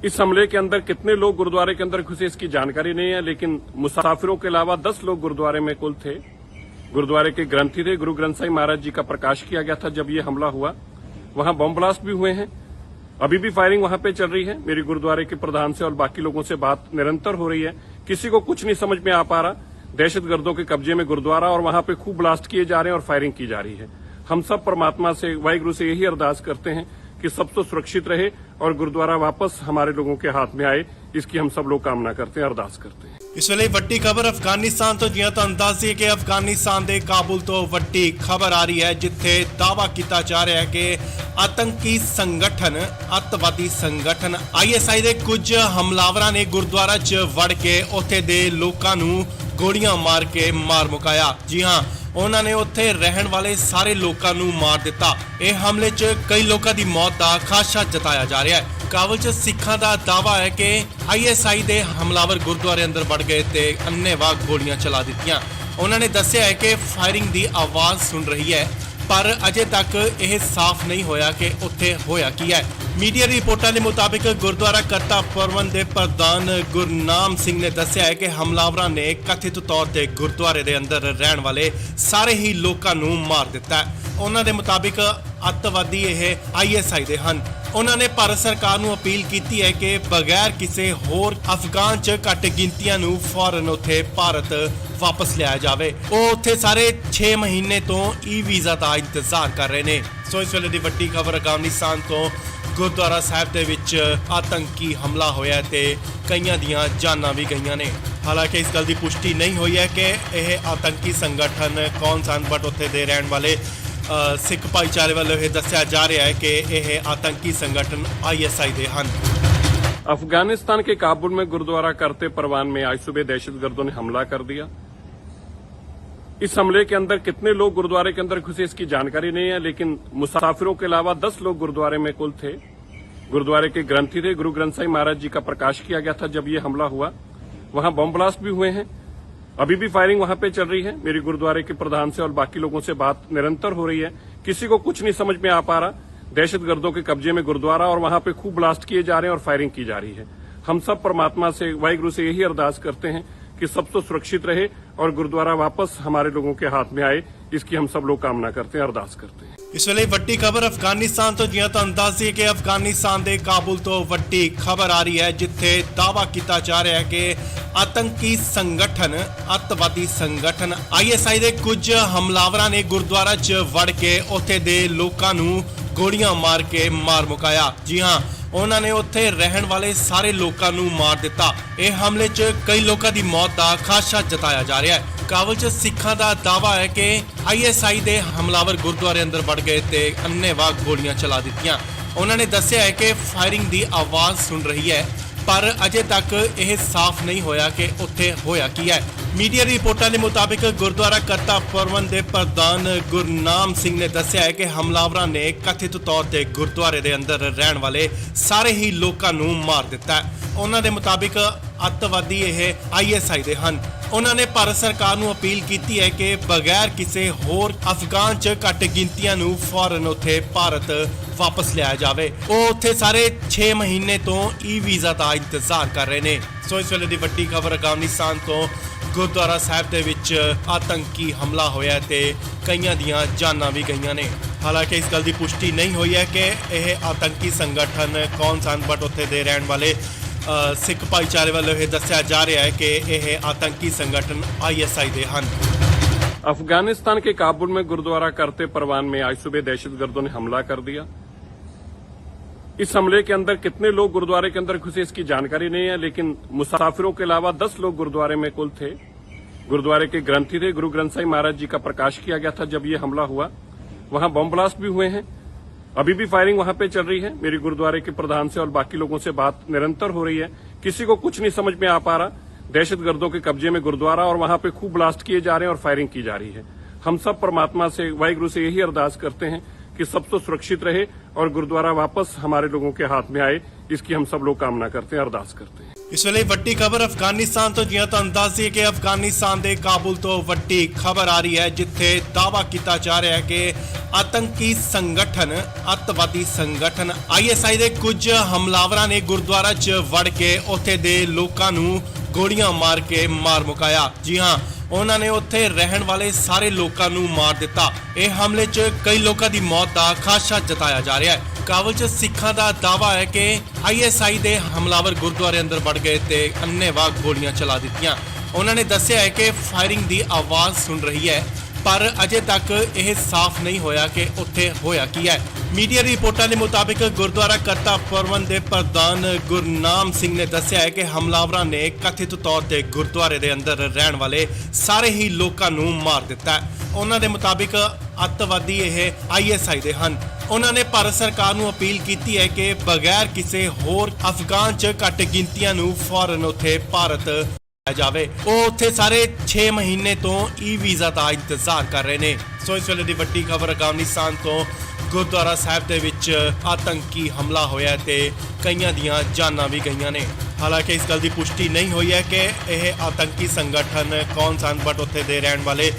इस हमले के अंदर कितने लोग गुरुद्वारे के अंदर घुसे इसकी जानकारी नहीं है, लेकिन मुसाफिरों के अलावा 10 लोग गुरुद्वारे में कुल थे। गुरुद्वारे के ग्रंथी थे, गुरु ग्रंथ साहिब महाराज जी का प्रकाश किया गया था जब ये हमला हुआ। वहां बम ब्लास्ट भी हुए हैं, अभी भी फायरिंग वहां पे चल रही है। मेरी गुरुद्वारे के प्रधान से और बाकी लोगों से बात निरंतर हो रही है, किसी को कुछ नहीं समझ में आ पा रहा। दहशतगर्दों के कब्जे में गुरुद्वारा और वहां पे खूब ब्लास्ट किए जा रहे हैं और फायरिंग की जा रही है। हम सब परमात्मा से, वाहिगुरु से यही अरदास करते हैं कि सब तो सुरक्षित रहे और गुरुद्वारा वापस हमारे लोगों के हाथ में आए, इसकी हम सब लोग कामना करते हैं, अरदास करते हैं। ਇਸ ਵੇਲੇ ਵੱਡੀ ਖਬਰ ਅਫਗਾਨਿਸਤਾਨ ਤੋਂ ਜਿਵੇਂ ਤੁਹਾਨੂੰ ਦੱਸ ਦਈਏ ਕਿ ਅਫਗਾਨਿਸਤਾਨ ਦੇ ਕਾਬੁਲ ਤੋਂ ਵੱਡੀ ਖਬਰ ਆ ਰਹੀ ਹੈ ਜਿੱਥੇ ਦਾਅਵਾ ਕੀਤਾ ਜਾ ਰਿਹਾ ਹੈ ਕਿ ਆਤੰਕੀ ਸੰਗਠਨ ਅੱਤਵਾਦੀ ਸੰਗਠਨ ISI ਦੇ ਕੁਝ ਹਮਲਾਵਰਾਂ ਨੇ ਗੁਰਦੁਆਰਾ 'ਚ ਵੜ ਕੇ ਉੱਥੇ ਦੇ ਲੋਕਾਂ ਨੂੰ ਗੋਲੀਆਂ ਮਾਰ ਕੇ ਮਾਰ ਮੁਕਾਇਆ। ਜੀ ਹਾਂ, ਉਹਨਾਂ ਨੇ ਉੱਥੇ ਰਹਿਣ ਵਾਲੇ ਸਾਰੇ ਲੋਕਾਂ ਨੂੰ ਮਾਰ ਦਿੱਤਾ। ਇਹ ਹਮਲੇ 'ਚ ਕਈ ਲੋਕਾਂ ਦੀ ਮੌਤ ਦਾ ਖਾਦਸ਼ਾ ਜਤਾਇਆ ਜਾ ਰਿਹਾ ਹੈ। ਕਾਬੁਲ 'ਚ ਸਿੱਖਾਂ ਦਾ ਦਾਅਵਾ ਹੈ ਕਿ ISI ਦੇ ਹਮਲਾਵਰ ਗੁਰਦੁਆਰੇ ਅੰਦਰ ਵੜ ਗਏ ਤੇ ਅੰਨ੍ਹੇਵਾਹ ਗੋਲੀਆਂ ਚਲਾ ਦਿੱਤੀਆਂ। ਉਹਨਾਂ ਨੇ ਦੱਸਿਆ ਹੈ ਕਿ ਫਾਇਰਿੰਗ ਦੀ ਆਵਾਜ਼ ਸੁਣ ਰਹੀ ਹੈ, ਪਰ ਅਜੇ ਤੱਕ ਇਹ ਸਾਫ਼ ਨਹੀਂ ਹੋਇਆ ਕਿ ਉੱਥੇ ਹੋਇਆ ਕੀ ਹੈ। ਮੀਡੀਆ ਰਿਪੋਰਟਾਂ ਦੇ ਮੁਤਾਬਿਕ ਗੁਰਦੁਆਰਾ ਕਰਤਾ ਪਰਵਨ ਦੇ ਪ੍ਰਧਾਨ ਗੁਰਨਾਮ ਸਿੰਘ ਨੇ ਦੱਸਿਆ ਹੈ ਕਿ ਹਮਲਾਵਰਾਂ ਨੇ ਕਥਿਤ ਤੌਰ ਤੇ ਗੁਰਦੁਆਰੇ ਦੇ ਅੰਦਰ ਰਹਿਣ ਵਾਲੇ ਸਾਰੇ ਹੀ ਲੋਕਾਂ ਨੂੰ ਮਾਰ ਦਿੱਤਾ। ਉਹਨਾਂ ਦੇ ਮੁਤਾਬਿਕ ਅੱਤਵਾਦੀ ਇਹ ISI ਦੇ ਹਨ। ਉਹਨਾਂ ਨੇ ਭਾਰਤ ਸਰਕਾਰ ਨੂੰ ਅਪੀਲ ਕੀਤੀ ਹੈ ਕਿ ਬਗੈਰ ਕਿਸੇ ਹੋਰ ਅਫਗਾਨ 'ਚ ਘੱਟ ਗਿਣਤੀਆਂ ਨੂੰ ਫੌਰਨ ਉੱਥੇ ਭਾਰਤ ਵਾਪਸ ਲਿਆਇਆ ਜਾਵੇ। ਉਹ ਉੱਥੇ ਸਾਰੇ 6 ਮਹੀਨੇ ਤੋਂ ਵੀਜ਼ਾ ਦਾ ਇੰਤਜ਼ਾਰ ਕਰ ਰਹੇ ਨੇ। ਸੋ ਇਸ ਵੇਲੇ ਦੀ ਵੱਡੀ ਖਬਰ ਅਫਗਾਨਿਸਤਾਨ ਤੋਂ ਗੁਰਦੁਆਰਾ ਸਾਹਿਬ ਦੇ ਵਿੱਚ ਆਤੰਕੀ ਹਮਲਾ ਹੋਇਆ ਤੇ ਕਈਆਂ ਦੀਆਂ ਜਾਨਾਂ ਵੀ ਗਈਆਂ ਨੇ। ਹਾਲਾਂਕਿ ਇਸ ਗੱਲ ਦੀ ਪੁਸ਼ਟੀ ਨਹੀਂ ਹੋਈ ਹੈ ਕਿ ਇਹ ਆਤੰਕੀ ਸੰਗਠਨ ਕੌਣ ਸਨ, ਬਟ ਉੱਥੇ ਦੇ ਰਹਿਣ ਵਾਲੇ ਸਿੱਖ ਭਾਈਚਾਰੇ ਵੱਲੋਂ ਇਹ ਦੱਸਿਆ ਜਾ ਰਿਹਾ ਹੈ ਕਿ ਇਹ ਆतंकी संगठन ISI ਦੇ ਹਨ। अफगानिस्तान के काबुल में गुरुद्वारा करते परवान में आज सुबह दहशतगर्दों ने हमला कर दिया। इस हमले के अंदर कितने लोग गुरुद्वारे के अंदर घुसे इसकी जानकारी नहीं है, लेकिन मुसाफिरों के अलावा 10 लोग गुरुद्वारे में कुल थे। गुरुद्वारे के ग्रंथी थे, गुरु ग्रंथ साहिब महाराज जी का प्रकाश किया गया था जब ये हमला हुआ। वहां बम ब्लास्ट भी हुए हैं, अभी भी फायरिंग वहां पे चल रही है। मेरी गुरुद्वारे के प्रधान से और बाकी लोगों से बात निरंतर हो रही है, किसी को कुछ नहीं समझ में आ पा रहा। दहशतगर्दों के कब्जे में गुरुद्वारा और वहां पे खूब ब्लास्ट किए जा रहे हैं और फायरिंग की जा रही है। हम सब परमात्मा से, वाहिगुरु से यही अरदास करते हैं कि सब तो सुरक्षित रहे और गुरुद्वारा वापस हमारे लोगों के हाथ में आए, इसकी हम सब लोग कामना करते हैं, अरदास करते हैं। ਇਸ ਵੇਲੇ ਵੱਡੀ ਖਬਰ ਅਫਗਾਨਿਸਤਾਨ ਤੋਂ ਜਿਵੇਂ ਤੁਹਾਨੂੰ ਦੱਸ ਦਈਏ ਕਿ ਅਫਗਾਨਿਸਤਾਨ ਦੇ ਕਾਬੁਲ ਤੋਂ ਵੱਡੀ ਖਬਰ ਆ ਰਹੀ ਹੈ ਜਿੱਥੇ ਦਾਅਵਾ ਕੀਤਾ ਜਾ ਰਿਹਾ ਹੈ ਕਿ ਆਤੰਕੀ ਸੰਗਠਨ ਅੱਤਵਾਦੀ ਸੰਗਠਨ ISI ਦੇ ਕੁਝ ਹਮਲਾਵਰਾਂ ਨੇ ਗੁਰਦੁਆਰਾ 'ਚ ਵੜ ਕੇ ਉੱਥੇ ਦੇ ਲੋਕਾਂ ਨੂੰ ਗੋਲੀਆਂ ਮਾਰ ਕੇ ਮਾਰ ਮੁਕਾਇਆ। ਜੀ ਹਾਂ, ਉਹਨਾਂ ਨੇ ਉੱਥੇ ਰਹਿਣ ਵਾਲੇ ਸਾਰੇ ਲੋਕਾਂ ਨੂੰ ਮਾਰ ਦਿੱਤਾ। ਇਹ ਹਮਲੇ 'ਚ ਕਈ ਲੋਕਾਂ ਦੀ ਮੌਤ ਦਾ ਖਾਦਸ਼ਾ ਜਤਾਇਆ ਜਾ ਰਿਹਾ ਹੈ। ਕਾਬੁਲ 'ਚ ਸਿੱਖਾਂ ਦਾ ਦਾਅਵਾ ਹੈ ਕਿ ISI ਦੇ ਹਮਲਾਵਰ ਗੁਰਦੁਆਰੇ ਅੰਦਰ ਵੜ ਗਏ ਤੇ ਅੰਨ੍ਹੇਵਾਹ ਗੋਲੀਆਂ ਚਲਾ ਦਿੱਤੀਆਂ। ਉਹਨਾਂ ਨੇ ਦੱਸਿਆ ਹੈ ਕਿ ਫਾਇਰਿੰਗ ਦੀ ਆਵਾਜ਼ ਸੁਣ ਰਹੀ ਹੈ, ਪਰ ਅਜੇ ਤੱਕ ਇਹ ਸਾਫ਼ ਨਹੀਂ ਹੋਇਆ ਕਿ ਉੱਥੇ ਹੋਇਆ ਕੀ ਹੈ। ਮੀਡੀਆ ਰਿਪੋਰਟਾਂ ਦੇ ਮੁਤਾਬਿਕ ਗੁਰਦੁਆਰਾ ਕਰਤਾ ਪ੍ਰਬੰਧ ਦੇ ਪ੍ਰਧਾਨ ਗੁਰਨਾਮ ਸਿੰਘ ਨੇ ਦੱਸਿਆ ਹੈ ਕਿ ਹਮਲਾਵਰਾਂ ਨੇ ਕਥਿਤ ਤੌਰ ਤੇ ਗੁਰਦੁਆਰੇ ਦੇ ਅੰਦਰ ਰਹਿਣ ਵਾਲੇ ਸਾਰੇ ਹੀ ਲੋਕਾਂ ਨੂੰ ਮਾਰ ਦਿੱਤਾ ਹੈ। ਉਹਨਾਂ ਦੇ ਮੁਤਾਬਿਕ ਅੱਤਵਾਦੀ ਇਹ ISI ਦੇ ਹਨ। ਉਹਨਾਂ ਨੇ ਭਾਰਤ ਸਰਕਾਰ ਨੂੰ ਅਪੀਲ ਕੀਤੀ ਹੈ ਕਿ ਬਗੈਰ ਕਿਸੇ ਹੋਰ ਅਫਗਾਨ 'ਚ ਘੱਟ ਗਿਣਤੀਆਂ ਨੂੰ ਫੌਰਨ ਉੱਥੇ ਭਾਰਤ ਵਾਪਸ ਲਿਆਇਆ ਜਾਵੇ। ਉਹ ਉੱਥੇ ਸਾਰੇ 6 ਮਹੀਨੇ ਤੋਂ ਵੀਜ਼ਾ ਦਾ ਇੰਤਜ਼ਾਰ ਕਰ ਰਹੇ ਨੇ। ਸੋ ਇਸ ਵੇਲੇ ਦੀ ਵੱਡੀ ਖਬਰ ਅਫਗਾਨਿਸਤਾਨ ਤੋਂ ਗੁਰਦੁਆਰਾ ਸਾਹਿਬ ਦੇ ਵਿੱਚ ਆਤੰਕੀ ਹਮਲਾ ਹੋਇਆ ਤੇ ਕਈਆਂ ਦੀਆਂ ਜਾਨਾਂ ਵੀ ਗਈਆਂ ਨੇ। ਹਾਲਾਂਕਿ ਇਸ ਗੱਲ ਦੀ ਪੁਸ਼ਟੀ ਨਹੀਂ ਹੋਈ ਹੈ ਕਿ ਇਹ ਆਤੰਕੀ ਸੰਗਠਨ ਕੌਣ ਸਨ, ਬਟ ਉੱਥੇ ਦੇ ਰਹਿਣ ਵਾਲੇ ਸਿੱਖ ਭਾਈਚਾਰੇ ਵੱਲੋਂ ਇਹ ਦੱਸਿਆ ਜਾ ਰਿਹਾ है कि यह आतंकी संगठन ISI दे हन। अफगानिस्तान के काबुल में गुरुद्वारा करते परवान में आज सुबह दहशतगर्दों ने हमला कर दिया। इस हमले के अंदर कितने लोग गुरुद्वारे के अंदर घुसे इसकी जानकारी नहीं है, लेकिन मुसाफिरों के अलावा 10 लोग गुरुद्वारे में कुल थे। गुरुद्वारे के ग्रंथी थे, गुरु ग्रंथ साहिब महाराज जी का प्रकाश किया गया था जब ये हमला हुआ। वहां बम ब्लास्ट भी हुए हैं, अभी भी फायरिंग वहां पे चल रही है। मेरी गुरुद्वारे के प्रधान से और बाकी लोगों से बात निरंतर हो रही है, किसी को कुछ नहीं समझ में आ पा रहा। दहशतगर्दों के कब्जे में गुरुद्वारा और वहां पे खूब ब्लास्ट किए जा रहे हैं और फायरिंग की जा रही है। हम सब परमात्मा से, वाहिगुरु से यही अरदास करते हैं कि सब तो सुरक्षित रहे और गुरुद्वारा वापस हमारे लोगों के हाथ में आए, इसकी हम सब लोग कामना करते हैं, अरदास करते हैं। ਇਸ ਵੇਲੇ ਵੱਡੀ ਖਬਰ ਅਫਗਾਨਿਸਤਾਨ ਤੋਂ ਜਿਵੇਂ ਤੁਹਾਨੂੰ ਦੱਸ ਦਈਏ ਕਿ ਅਫਗਾਨਿਸਤਾਨ ਦੇ ਕਾਬੁਲ ਤੋਂ ਵੱਡੀ ਖਬਰ ਆ ਰਹੀ ਹੈ, ਜਿੱਥੇ ਦਾਅਵਾ ਕੀਤਾ ਜਾ ਰਿਹਾ ਹੈ ਕਿ ਆਤੰਕੀ ਸੰਗਠਨ, ਅੱਤਵਾਦੀ ਸੰਗਠਨ ISI ਦੇ ਕੁਝ ਹਮਲਾਵਰਾਂ ਨੇ ਗੁਰਦੁਆਰਾ 'ਚ ਵੜ ਕੇ ਉੱਥੇ ਦੇ ਲੋਕਾਂ ਨੂੰ ਗੋਲੀਆਂ ਮਾਰ ਕੇ ਮਾਰ ਮੁਕਾਇਆ। ਜੀ ਹਾਂ, ਉਹਨਾਂ ਨੇ ਉੱਥੇ ਰਹਿਣ ਵਾਲੇ ਸਾਰੇ ਲੋਕਾਂ ਨੂੰ ਮਾਰ ਦਿੱਤਾ। ਇਹ ਹਮਲੇ 'ਚ ਕਈ ਲੋਕਾਂ ਦੀ ਮੌਤ ਦਾ ਖਾਦਸ਼ਾ ਜਤਾਇਆ ਜਾ ਰਿਹਾ ਹੈ। ਕਾਬੁਲ 'ਚ ਸਿੱਖਾਂ ਦਾ ਦਾਅਵਾ ਹੈ ਕਿ ISI ਦੇ ਹਮਲਾਵਰ ਗੁਰਦੁਆਰੇ ਅੰਦਰ ਵੜ ਗਏ ਤੇ ਅੰਨ੍ਹੇਵਾਹ ਗੋਲੀਆਂ ਚਲਾ ਦਿੱਤੀਆਂ। ਉਹਨਾਂ ਨੇ ਦੱਸਿਆ ਹੈ ਕਿ ਫਾਇਰਿੰਗ ਦੀ ਆਵਾਜ਼ ਸੁਣ ਰਹੀ ਹੈ, ਪਰ ਅਜੇ ਤੱਕ ਇਹ ਸਾਫ਼ ਨਹੀਂ ਹੋਇਆ ਕਿ ਉੱਥੇ ਹੋਇਆ ਕੀ ਹੈ। ਮੀਡੀਆ ਰਿਪੋਰਟਾਂ ਦੇ ਮੁਤਾਬਿਕ ਗੁਰਦੁਆਰਾ ਕਰਤਾ ਪ੍ਰਬੰਧ ਦੇ ਪ੍ਰਧਾਨ ਗੁਰਨਾਮ ਸਿੰਘ ਨੇ ਦੱਸਿਆ ਹੈ ਕਿ ਹਮਲਾਵਰਾਂ ਨੇ ਕਥਿਤ ਤੌਰ ਤੇ ਗੁਰਦੁਆਰੇ ਦੇ ਅੰਦਰ ਰਹਿਣ ਵਾਲੇ ਸਾਰੇ ਹੀ ਲੋਕਾਂ ਨੂੰ ਮਾਰ ਦਿੱਤਾ ਹੈ। ਉਹਨਾਂ ਦੇ ਮੁਤਾਬਿਕ ਅੱਤਵਾਦੀ ਇਹ ISI ਦੇ ਹਨ। ਉਹਨਾਂ ਨੇ ਭਾਰਤ ਸਰਕਾਰ ਨੂੰ ਅਪੀਲ ਕੀਤੀ ਹੈ ਕਿ ਬਗੈਰ ਕਿਸੇ ਹੋਰ ਅਫਗਾਨ 'ਚ ਘੱਟ ਗਿਣਤੀਆਂ ਨੂੰ ਫੌਰਨ ਉੱਥੇ ਭਾਰਤ ਜਾਵੇ। ਉਹ ਉੱਥੇ ਸਾਰੇ 6 ਮਹੀਨੇ ਤੋਂ ਵੀਜ਼ਾ ਦਾ ਇੰਤਜ਼ਾਰ ਕਰ ਰਹੇ ਨੇ। ਸੋ ਇਸ ਵੇਲੇ ਦੀ ਵੱਡੀ ਖਬਰ ਅਫਗਾਨਿਸਤਾਨ ਤੋਂ ਗੁਰਦੁਆਰਾ ਸਾਹਿਬ ਦੇ ਵਿੱਚ ਆਤੰਕੀ ਹਮਲਾ ਹੋਇਆ ਤੇ ਕਈਆਂ ਦੀਆਂ ਜਾਨਾਂ ਵੀ ਗਈਆਂ ਨੇ। ਹਾਲਾਂਕਿ ਇਸ ਗੱਲ ਦੀ ਪੁਸ਼ਟੀ ਨਹੀਂ ਹੋਈ ਹੈ ਕਿ ਇਹ ਆਤੰਕੀ ਸੰਗਠਨ ਕੌਣ ਸਨ, ਬਟ ਉੱਥੇ ਦੇ ਰਹਿਣ ਵਾਲੇ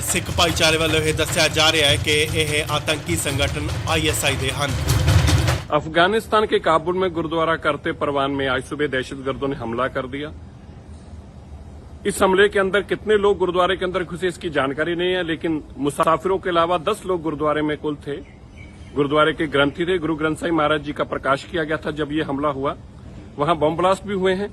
ਸਿੱਖ ਭਾਈਚਾਰੇ ਵੱਲੋਂ ਇਹ ਦੱਸਿਆ ਜਾ ਰਿਹਾ ਹੈ ਕਿ ਇਹ ਆਤੰਕੀ ਸੰਗਠਨ ISI ਦੇ ਹਨ। अफगानिस्तान के काबुल में गुरुद्वारा करते परवान में आज सुबह दहशतगर्दों ने हमला कर दिया। इस हमले के अंदर कितने लोग गुरुद्वारे के अंदर घुसे इसकी जानकारी नहीं है, लेकिन मुसाफिरों के अलावा 10 लोग गुरुद्वारे में कुल थे। गुरुद्वारे के ग्रंथी थे, गुरु ग्रंथ साहिब महाराज जी का प्रकाश किया गया था जब ये हमला हुआ। वहां बम ब्लास्ट भी हुए हैं,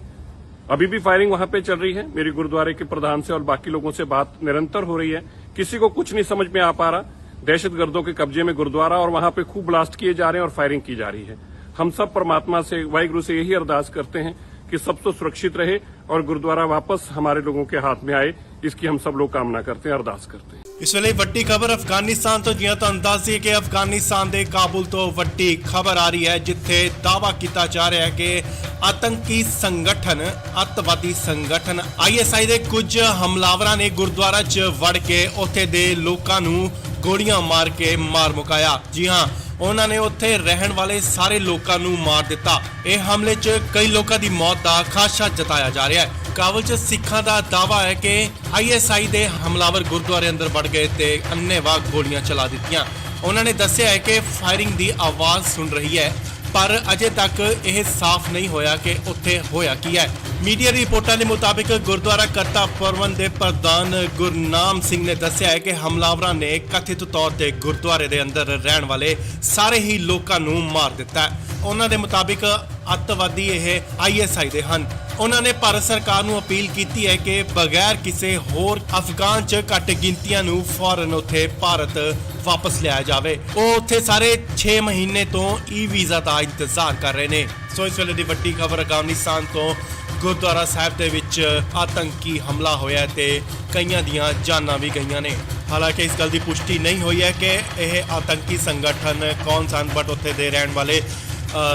अभी भी फायरिंग वहां पे चल रही है। मेरी गुरुद्वारे के प्रधान से और बाकी लोगों से बात निरंतर हो रही है, किसी को कुछ नहीं समझ में आ पा रहा। दहशतगर्दों के कब्जे में गुरुद्वारा और वहां पे खूब ब्लास्ट किए जा रहे हैं और फायरिंग की जा रही है। हम सब परमात्मा से, वाहिगुरु से यही अरदास करते हैं कि सब तो सुरक्षित रहे और गुरुद्वारा वापस हमारे लोगों के हाथ में आए, इसकी हम सब लोग कामना करते हैं, अरदास करते हैं। ਇਸ ਵੇਲੇ ਵੱਡੀ ਖਬਰ ਅਫਗਾਨਿਸਤਾਨ ਤੋਂ ਜਿਵੇਂ ਤੁਹਾਨੂੰ ਦੱਸ ਦਈਏ ਕਿ ਅਫਗਾਨਿਸਤਾਨ ਦੇ ਕਾਬੁਲ ਤੋਂ ਵੱਡੀ ਖਬਰ ਆ ਰਹੀ ਹੈ, ਜਿੱਥੇ ਦਾਅਵਾ ਕੀਤਾ ਜਾ ਰਿਹਾ ਹੈ ਕਿ ਆਤੰਕੀ ਸੰਗਠਨ, ਅੱਤਵਾਦੀ ਸੰਗਠਨ ISI ਦੇ ਕੁਝ ਹਮਲਾਵਰਾਂ ਨੇ ਗੁਰਦੁਆਰਾ 'ਚ ਵੜ ਕੇ ਉੱਥੇ ਦੇ ਲੋਕਾਂ ਨੂੰ ਗੋਲੀਆਂ ਮਾਰ ਕੇ ਮਾਰ ਮੁਕਾਇਆ। ਜੀ ਹਾਂ, ਉਹਨਾਂ ਨੇ ਉੱਥੇ ਰਹਿਣ ਵਾਲੇ ਸਾਰੇ ਲੋਕਾਂ ਨੂੰ ਮਾਰ ਦਿੱਤਾ। ਇਹ ਹਮਲੇ 'ਚ ਕਈ ਲੋਕਾਂ ਦੀ ਮੌਤ ਦਾ ਖਾਦਸ਼ਾ ਜਤਾਇਆ ਜਾ ਰਿਹਾ ਹੈ। ਕਾਬੁਲ 'ਚ ਸਿੱਖਾਂ ਦਾ ਦਾਅਵਾ ਹੈ ਕਿ ISI ਦੇ ਹਮਲਾਵਰ ਗੁਰਦੁਆਰੇ ਅੰਦਰ ਵੜ ਗਏ ਤੇ ਅੰਨ੍ਹੇਵਾਹ ਗੋਲੀਆਂ ਚਲਾ ਦਿੱਤੀਆਂ। ਉਹਨਾਂ ਨੇ ਦੱਸਿਆ ਹੈ ਕਿ ਫਾਇਰਿੰਗ ਦੀ ਆਵਾਜ਼ ਸੁਣ ਰਹੀ ਹੈ, ਪਰ ਅਜੇ ਤੱਕ ਇਹ ਸਾਫ਼ ਨਹੀਂ ਹੋਇਆ ਕਿ ਉੱਥੇ ਹੋਇਆ ਕੀ ਹੈ। ਮੀਡੀਆ ਰਿਪੋਰਟਾਂ ਦੇ ਮੁਤਾਬਿਕ ਗੁਰਦੁਆਰਾ ਕਰਤਾ ਪ੍ਰਬੰਧ ਦੇ ਪ੍ਰਧਾਨ ਗੁਰਨਾਮ ਸਿੰਘ ਨੇ ਦੱਸਿਆ ਹੈ ਕਿ ਹਮਲਾਵਰਾਂ ਨੇ ਕਥਿਤ ਤੌਰ ਤੇ ਗੁਰਦੁਆਰੇ ਦੇ ਅੰਦਰ ਰਹਿਣ ਵਾਲੇ ਸਾਰੇ ਹੀ ਲੋਕਾਂ ਨੂੰ ਮਾਰ ਦਿੱਤਾ ਹੈ। ਉਹਨਾਂ ਦੇ ਮੁਤਾਬਿਕ ਅੱਤਵਾਦੀ ਇਹ ISI ਦੇ ਹਨ। ਉਹਨਾਂ ਨੇ ਭਾਰਤ ਸਰਕਾਰ ਨੂੰ ਅਪੀਲ ਕੀਤੀ ਹੈ ਕਿ ਬਗੈਰ ਕਿਸੇ ਹੋਰ ਅਫਗਾਨ 'ਚ ਘੱਟ ਗਿਣਤੀਆਂ ਨੂੰ ਫੌਰਨ ਉੱਥੇ ਭਾਰਤ ਵਾਪਸ ਲਿਆਇਆ ਜਾਵੇ। ਉਹ ਉੱਥੇ ਸਾਰੇ 6 ਮਹੀਨੇ ਤੋਂ ਵੀਜ਼ਾ ਦਾ ਇੰਤਜ਼ਾਰ ਕਰ ਰਹੇ ਨੇ। ਸੋ ਇਸ ਵੇਲੇ ਦੀ ਵੱਡੀ ਖਬਰ ਅਫਗਾਨਿਸਤਾਨ ਤੋਂ ਗੁਰਦੁਆਰਾ ਸਾਹਿਬ ਦੇ ਵਿੱਚ ਆਤੰਕੀ ਹਮਲਾ ਹੋਇਆ ਤੇ ਕਈਆਂ ਦੀਆਂ ਜਾਨਾਂ ਵੀ ਗਈਆਂ ਨੇ। ਹਾਲਾਂਕਿ ਇਸ ਗੱਲ ਦੀ ਪੁਸ਼ਟੀ ਨਹੀਂ ਹੋਈ ਹੈ ਕਿ ਇਹ ਆਤੰਕੀ ਸੰਗਠਨ ਕੌਣ ਸਨ, ਬਟ ਉੱਥੇ ਦੇ ਰਹਿਣ ਵਾਲੇ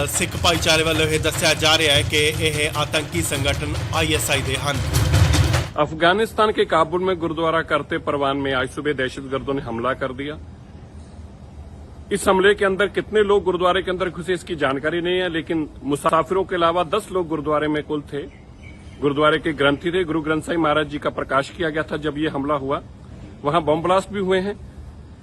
ਸਿੱਖ ਭਾਈਚਾਰੇ ਵੱਲੋਂ ਇਹ ਦੱਸਿਆ ਜਾ ਰਿਹਾ ਹੈ ਕਿ ਇਹ ਆਤੰਕੀ ਸੰਗਠਨ ISI ਦੇ ਹਨ। अफगानिस्तान के काबुल में गुरुद्वारा करते परवान में आज सुबह दहशतगर्दों ने हमला कर दिया। इस हमले के अंदर कितने लोग गुरुद्वारे के अंदर घुसे इसकी जानकारी नहीं है, लेकिन मुसाफिरों के अलावा 10 लोग गुरुद्वारे में कुल थे। गुरुद्वारे के ग्रंथी थे, गुरु ग्रंथ साहिब महाराज जी का प्रकाश किया गया था जब ये हमला हुआ। वहां बम ब्लास्ट भी हुए हैं,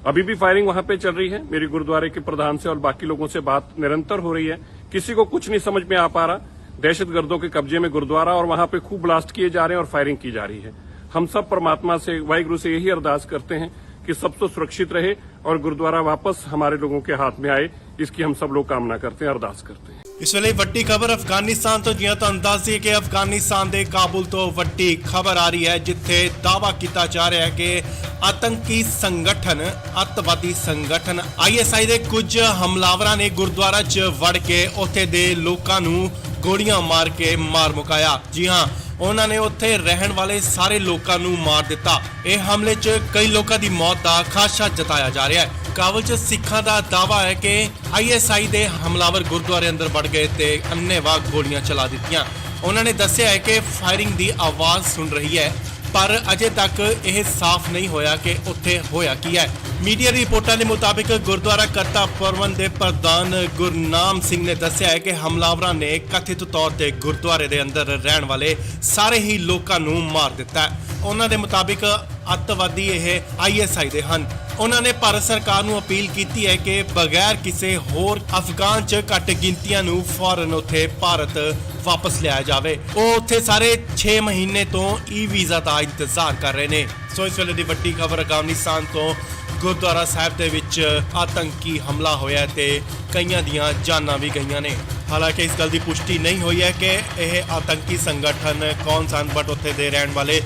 अभी भी फायरिंग वहां पे चल रही है। मेरी गुरुद्वारे के प्रधान से और बाकी लोगों से बात निरंतर हो रही है, किसी को कुछ नहीं समझ में आ पा रहा। दहशतगर्दों के कब्जे में गुरुद्वारा और वहां पे खूब ब्लास्ट किए जा रहे हैं और फायरिंग की जा रही है। हम सब परमात्मा से, वाहिगुरु से यही अरदास करते हैं कि सब तो सुरक्षित रहे और गुरुद्वारा वापस हमारे लोगों के हाथ में आए, इसकी हम सब लोग कामना करते हैं, अरदास करते हैं। ਇਸ ਵੇਲੇ ਵੱਡੀ ਖਬਰ ਅਫਗਾਨਿਸਤਾਨ ਤੋਂ, ਜਿਵੇਂ ਤੁਹਾਨੂੰ ਦੱਸ ਦਈਏ ਕਿ ਅਫਗਾਨਿਸਤਾਨ ਦੇ ਕਾਬੁਲ ਤੋਂ ਵੱਡੀ ਖਬਰ ਆ ਰਹੀ ਹੈ, ਜਿੱਥੇ ਦਾਅਵਾ ਕੀਤਾ ਜਾ ਰਿਹਾ ਹੈ ਕਿ ਆਤੰਕੀ ਸੰਗਠਨ, ਅੱਤਵਾਦੀ ਸੰਗਠਨ ISI ਦੇ ਕੁਝ ਹਮਲਾਵਰਾਂ ਨੇ ਗੁਰਦੁਆਰਾ 'ਚ ਵੜ ਕੇ ਉੱਥੇ ਦੇ ਲੋਕਾਂ ਨੂੰ ਗੋਲੀਆਂ ਮਾਰ ਕੇ ਮਾਰ ਮੁਕਾਇਆ। ਜੀ ਹਾਂ, ਉਹਨਾਂ ਨੇ ਉੱਥੇ ਰਹਿਣ ਵਾਲੇ ਸਾਰੇ ਲੋਕਾਂ ਨੂੰ ਮਾਰ ਦਿੱਤਾ। ਇਹ ਹਮਲੇ 'ਚ ਕਈ ਲੋਕਾਂ ਦੀ ਮੌਤ ਦਾ ਖਾਦਸ਼ਾ ਜਤਾਇਆ ਜਾ ਰਿਹਾ ਹੈ। ਕਾਬੁਲ 'ਚ ਸਿੱਖਾਂ ਦਾ ਦਾਅਵਾ ਹੈ ਕਿ ISI ਦੇ ਹਮਲਾਵਰ ਗੁਰਦੁਆਰੇ ਅੰਦਰ ਵੜ ਗਏ ਤੇ ਅੰਨ੍ਹੇਵਾਹ ਗੋਲੀਆਂ ਚਲਾ ਦਿੱਤੀਆਂ। ਉਹਨਾਂ ਨੇ ਦੱਸਿਆ ਹੈ ਕਿ ਫਾਇਰਿੰਗ ਦੀ ਆਵਾਜ਼ ਸੁਣ ਰਹੀ ਹੈ, ਪਰ ਅਜੇ ਤੱਕ ਇਹ ਸਾਫ਼ ਨਹੀਂ ਹੋਇਆ ਕਿ ਉੱਥੇ ਹੋਇਆ ਕੀ ਹੈ। ਮੀਡੀਆ ਰਿਪੋਰਟਾਂ ਦੇ ਮੁਤਾਬਿਕ ਗੁਰਦੁਆਰਾ ਕਰਤਾ ਪ੍ਰਬੰਧ ਦੇ ਪ੍ਰਧਾਨ ਗੁਰਨਾਮ ਸਿੰਘ ਨੇ ਦੱਸਿਆ ਹੈ ਕਿ ਹਮਲਾਵਰਾਂ ਨੇ ਕਥਿਤ ਤੌਰ ਤੇ ਗੁਰਦੁਆਰੇ ਦੇ ਅੰਦਰ ਰਹਿਣ ਵਾਲੇ ਸਾਰੇ ਹੀ ਲੋਕਾਂ ਨੂੰ ਮਾਰ ਦਿੱਤਾ ਹੈ। ਉਹਨਾਂ ਦੇ ਮੁਤਾਬਿਕ ਅੱਤਵਾਦੀ ਇਹ ISI ਦੇ ਹਨ। ਉਹਨਾਂ ਨੇ ਭਾਰਤ ਸਰਕਾਰ ਨੂੰ ਅਪੀਲ ਕੀਤੀ ਹੈ ਕਿ ਬਗੈਰ ਕਿਸੇ ਹੋਰ ਅਫਗਾਨ 'ਚ ਘੱਟ ਗਿਣਤੀਆਂ ਨੂੰ ਫੌਰਨ ਉੱਥੇ ਭਾਰਤ ਵਾਪਸ ਲਿਆਇਆ ਜਾਵੇ। ਉਹ ਉੱਥੇ ਸਾਰੇ 6 ਮਹੀਨੇ ਤੋਂ ਵੀਜ਼ਾ ਦਾ ਇੰਤਜ਼ਾਰ ਕਰ ਰਹੇ ਨੇ। ਸੋ ਇਸ ਵੇਲੇ ਦੀ ਵੱਡੀ ਖਬਰ ਅਫਗਾਨਿਸਤਾਨ ਤੋਂ, ਗੁਰਦੁਆਰਾ ਸਾਹਿਬ ਦੇ ਵਿੱਚ ਆਤੰਕੀ ਹਮਲਾ ਹੋਇਆ ਤੇ ਕਈਆਂ ਦੀਆਂ ਜਾਨਾਂ ਵੀ ਗਈਆਂ ਨੇ। ਹਾਲਾਂਕਿ ਇਸ ਗੱਲ ਦੀ ਪੁਸ਼ਟੀ ਨਹੀਂ ਹੋਈ ਹੈ ਕਿ ਇਹ ਆਤੰਕੀ ਸੰਗਠਨ ਕੌਣ ਸਨ, ਬਟ ਉੱਥੇ ਦੇ ਰਹਿਣ ਵਾਲੇ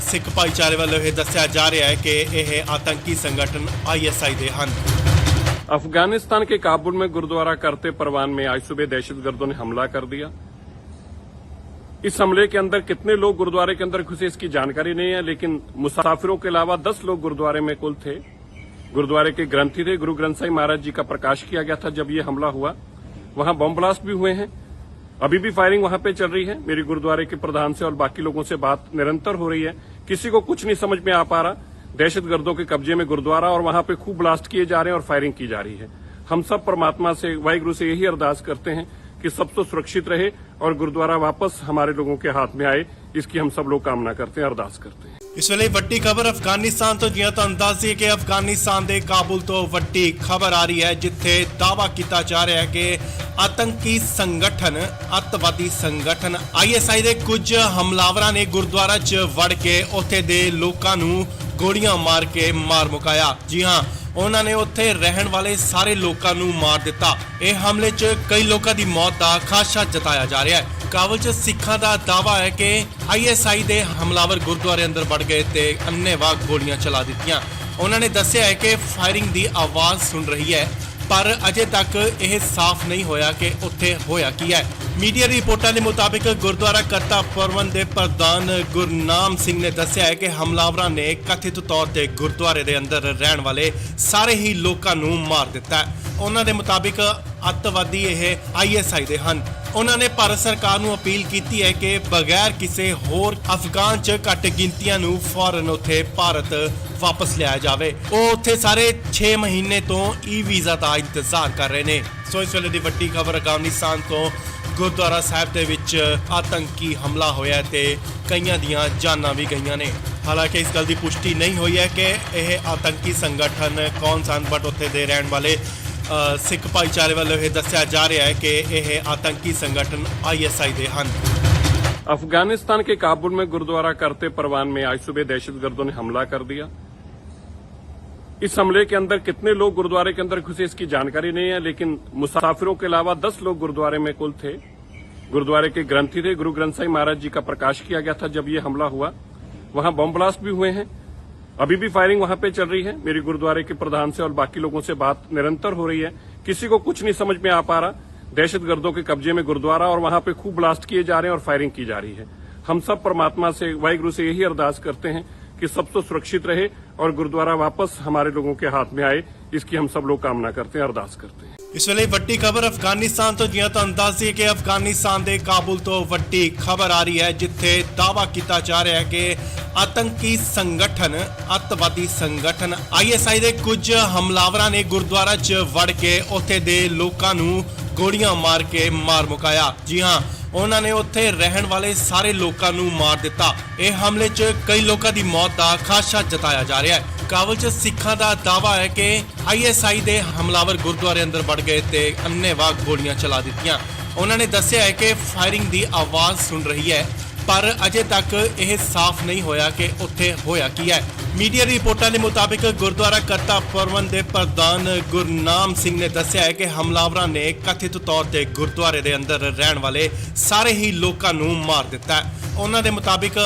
ਸਿੱਖ ਭਾਈਚਾਰੇ ਵੱਲੋਂ ਇਹ ਦੱਸਿਆ ਜਾ ਰਿਹਾ ਹੈ ਕਿ ਇਹ ਆਤੰਕੀ ਸੰਗਠਨ ISI ਦੇ ਹਨ। अफगानिस्तान के काबुल में गुरुद्वारा करते परवान में आज सुबह दहशतगर्दों ने हमला कर दिया। इस हमले के अंदर कितने लोग गुरुद्वारे के अंदर घुसे इसकी जानकारी नहीं है, लेकिन मुसाफिरों के अलावा 10 लोग गुरुद्वारे में कुल थे। गुरुद्वारे के ग्रंथी थे, गुरु ग्रंथ साहिब महाराज जी का प्रकाश किया गया था जब ये हमला हुआ। वहां बम ब्लास्ट भी हुए हैं, अभी भी फायरिंग वहां पे चल रही है। मेरी गुरुद्वारे के प्रधान से और बाकी लोगों से बात निरंतर हो रही है, किसी को कुछ नहीं समझ में आ पा रहा। दहशतगर्दों के कब्जे में गुरुद्वारा और वहां पे खूब ब्लास्ट किए जा रहे हैं और फायरिंग की जा रही है। हम सब परमात्मा से, वाहिगुरु से यही अरदास करते हैं कि सब तो सुरक्षित रहे और गुरुद्वारा वापस हमारे लोगों के हाथ में आए, इसकी हम सब लोग कामना करते हैं, अरदास करते हैं। ਇਸ ਵੇਲੇ ਵੱਡੀ ਖਬਰ ਅਫਗਾਨਿਸਤਾਨ ਤੋਂ, ਜਿਵੇਂ ਤੁਹਾਨੂੰ ਦੱਸ ਦਈਏ ਕਿ ਅਫਗਾਨਿਸਤਾਨ ਦੇ ਕਾਬੁਲ ਤੋਂ ਵੱਡੀ ਖਬਰ ਆ ਰਹੀ ਹੈ, ਜਿੱਥੇ ਦਾਅਵਾ ਕੀਤਾ ਜਾ ਰਿਹਾ ਹੈ ਕਿ ਆਤੰਕੀ ਸੰਗਠਨ, ਅੱਤਵਾਦੀ ਸੰਗਠਨ ISI ਦੇ ਕੁਝ ਹਮਲਾਵਰਾਂ ਨੇ ਗੁਰਦੁਆਰਾ 'ਚ ਵੜ ਕੇ ਉੱਥੇ ਦੇ ਲੋਕਾਂ ਨੂੰ ਗੋਲੀਆਂ ਮਾਰ ਕੇ ਮਾਰ ਮੁਕਾਇਆ। ਜੀ ਹਾਂ, ਉਹਨਾਂ ਨੇ ਉੱਥੇ ਰਹਿਣ ਵਾਲੇ ਸਾਰੇ ਲੋਕਾਂ ਨੂੰ ਮਾਰ ਦਿੱਤਾ। ਇਹ ਹਮਲੇ 'ਚ ਕਈ ਲੋਕਾਂ ਦੀ ਮੌਤ ਦਾ ਖਾਦਸ਼ਾ ਜਤਾਇਆ ਜਾ ਰਿਹਾ ਹੈ। ਕਾਬੁਲ 'ਚ ਸਿੱਖਾਂ ਦਾ ਦਾਅਵਾ ਹੈ ਕਿ ISI ਦੇ ਹਮਲਾਵਰ ਗੁਰਦੁਆਰੇ ਅੰਦਰ ਵੜ ਗਏ ਤੇ ਅੰਨ੍ਹੇਵਾਹ ਗੋਲੀਆਂ ਚਲਾ ਦਿੱਤੀਆਂ। ਉਹਨਾਂ ਨੇ ਦੱਸਿਆ ਹੈ ਕਿ ਫਾਇਰਿੰਗ ਦੀ ਆਵਾਜ਼ ਸੁਣ ਰਹੀ ਹੈ, ਪਰ ਅਜੇ ਤੱਕ ਇਹ ਸਾਫ਼ ਨਹੀਂ ਹੋਇਆ ਕਿ ਉੱਥੇ ਹੋਇਆ ਕੀ ਹੈ। ਮੀਡੀਆ ਰਿਪੋਰਟਾਂ ਦੇ ਮੁਤਾਬਿਕ ਗੁਰਦੁਆਰਾ ਕਰਤਾ ਪ੍ਰਬੰਧ ਦੇ ਪ੍ਰਧਾਨ ਗੁਰਨਾਮ ਸਿੰਘ ਨੇ ਦੱਸਿਆ ਹੈ ਕਿ ਹਮਲਾਵਰਾਂ ਨੇ ਕਥਿਤ ਤੌਰ ਤੇ ਗੁਰਦੁਆਰੇ ਦੇ ਅੰਦਰ ਰਹਿਣ ਵਾਲੇ ਸਾਰੇ ਹੀ ਲੋਕਾਂ ਨੂੰ ਮਾਰ ਦਿੱਤਾ ਹੈ। ਉਹਨਾਂ ਦੇ ਮੁਤਾਬਿਕ ਅੱਤਵਾਦੀ ਇਹ ISI ਦੇ ਹਨ। ਉਹਨਾਂ ਨੇ ਭਾਰਤ ਸਰਕਾਰ ਨੂੰ ਅਪੀਲ ਕੀਤੀ ਹੈ ਕਿ ਬਗੈਰ ਕਿਸੇ ਹੋਰ ਅਫਗਾਨ 'ਚ ਘੱਟ ਗਿਣਤੀਆਂ ਨੂੰ ਫੌਰਨ ਉੱਥੇ ਭਾਰਤ ਵਾਪਸ ਲਿਆਇਆ ਜਾਵੇ। ਉਹ ਉੱਥੇ ਸਾਰੇ 6 ਮਹੀਨੇ ਤੋਂ ਵੀਜ਼ਾ ਦਾ ਇੰਤਜ਼ਾਰ ਕਰ ਰਹੇ ਨੇ। ਸੋ ਇਸ ਵੇਲੇ ਦੀ ਵੱਡੀ ਖਬਰ ਅਫਗਾਨਿਸਤਾਨ ਤੋਂ, ਗੁਰਦੁਆਰਾ ਸਾਹਿਬ ਦੇ ਵਿੱਚ ਆਤੰਕੀ ਹਮਲਾ ਹੋਇਆ ਤੇ ਕਈਆਂ ਦੀਆਂ ਜਾਨਾਂ ਵੀ ਗਈਆਂ ਨੇ। ਹਾਲਾਂਕਿ ਇਸ ਗੱਲ ਦੀ ਪੁਸ਼ਟੀ ਨਹੀਂ ਹੋਈ ਹੈ ਕਿ ਇਹ ਆਤੰਕੀ ਸੰਗਠਨ ਕੌਣ ਸਨ, ਬਟ ਉੱਥੇ ਦੇ ਰਹਿਣ ਵਾਲੇ ਸਿੱਖ ਭਾਈਚਾਰੇ ਵੱਲੋਂ ਇਹ ਦੱਸਿਆ ਜਾ ਰਿਹਾ ਹੈ ਕਿ ਇਹ ਆਤੰਕੀ ਸੰਗਠਨ ISI ਦੇ ਹਨ। अफगानिस्तान के काबुल में गुरुद्वारा करते परवान में आज सुबह दहशतगर्दों ने हमला कर दिया। इस हमले के अंदर कितने लोग गुरुद्वारे के अंदर घुसे इसकी जानकारी नहीं है, लेकिन मुसाफिरों के अलावा 10 लोग गुरुद्वारे में कुल थे। गुरुद्वारे के ग्रंथी थे, गुरु ग्रंथ साहिब महाराज जी का प्रकाश किया गया था जब ये हमला हुआ। वहां बम ब्लास्ट भी हुए हैं, अभी भी फायरिंग वहां पे चल रही है। मेरी गुरुद्वारे के प्रधान से और बाकी लोगों से बात निरंतर हो रही है, किसी को कुछ नहीं समझ में आ पा रहा। दहशतगर्दों के कब्जे में गुरुद्वारा और वहां पे खूब ब्लास्ट किए जा रहे हैं और फायरिंग की जा रही है। हम सब परमात्मा से, वाहिगुरु से यही अरदास करते हैं कि सब तो सुरक्षित रहे और गुरुद्वारा वापस हमारे लोगों के हाथ में आए, इसकी हम सब लोग कामना करते हैं, अरदास करते हैं। ਇਸ ਵੇਲੇ ਵੱਡੀ ਖਬਰ ਅਫਗਾਨਿਸਤਾਨ ਤੋਂ ਜਿਵੇਂ ਤੁਹਾਨੂੰ ਦੱਸ ਦਈਏ ਕਿ ਅਫਗਾਨਿਸਤਾਨ ਦੇ ਕਾਬੁਲ ਤੋਂ ਵੱਡੀ ਖਬਰ ਆ ਰਹੀ ਹੈ ਜਿੱਥੇ ਦਾਅਵਾ ਕੀਤਾ ਜਾ ਰਿਹਾ ਹੈ ਕਿ ਆਤੰਕੀ ਸੰਗਠਨ ਅੱਤਵਾਦੀ ਸੰਗਠਨ ISI ਦੇ ਕੁਝ ਹਮਲਾਵਰਾਂ ਨੇ ਗੁਰਦੁਆਰਾ 'ਚ ਵੜ ਕੇ ਉੱਥੇ ਦੇ ਲੋਕਾਂ ਨੂੰ ਗੋਲੀਆਂ ਮਾਰ ਕੇ ਮਾਰ ਮੁਕਾਇਆ। ਜੀ ਹਾਂ, ਉਹਨਾਂ ਨੇ ਉੱਥੇ ਰਹਿਣ ਵਾਲੇ ਸਾਰੇ ਲੋਕਾਂ ਨੂੰ ਮਾਰ ਦਿੱਤਾ। ਇਹ ਹਮਲੇ 'ਚ ਕਈ ਲੋਕਾਂ ਦੀ ਮੌਤ ਦਾ ਖਾਦਸ਼ਾ ਜਤਾਇਆ ਜਾ ਰਿਹਾ ਹੈ। ਕਾਬੁਲ 'ਚ ਸਿੱਖਾਂ ਦਾ ਦਾਅਵਾ ਹੈ ਕਿ ISI ਦੇ ਹਮਲਾਵਰ ਗੁਰਦੁਆਰੇ ਅੰਦਰ ਵੜ ਗਏ ਤੇ ਅੰਨ੍ਹੇਵਾਹ ਗੋਲੀਆਂ ਚਲਾ ਦਿੱਤੀਆਂ। ਉਹਨਾਂ ਨੇ ਦੱਸਿਆ ਹੈ ਕਿ ਫਾਇਰਿੰਗ ਦੀ ਆਵਾਜ਼ ਸੁਣ ਰਹੀ ਹੈ, ਪਰ ਅਜੇ ਤੱਕ ਇਹ ਸਾਫ਼ ਨਹੀਂ ਹੋਇਆ ਕਿ ਉੱਥੇ ਹੋਇਆ ਕੀ ਹੈ। ਮੀਡੀਆ ਰਿਪੋਰਟਾਂ ਦੇ ਮੁਤਾਬਿਕ ਗੁਰਦੁਆਰਾ ਕਰਤਾ ਪਰਵਨ ਦੇ ਪ੍ਰਧਾਨ ਗੁਰਨਾਮ ਸਿੰਘ ਨੇ ਦੱਸਿਆ ਹੈ ਕਿ ਹਮਲਾਵਰਾਂ ਨੇ ਕਥਿਤ ਤੌਰ ਤੇ ਗੁਰਦੁਆਰੇ ਦੇ ਅੰਦਰ ਰਹਿਣ ਵਾਲੇ ਸਾਰੇ ਹੀ ਲੋਕਾਂ ਨੂੰ ਮਾਰ ਦਿੱਤਾ ਹੈ। ਉਹਨਾਂ ਦੇ ਮੁਤਾਬਿਕ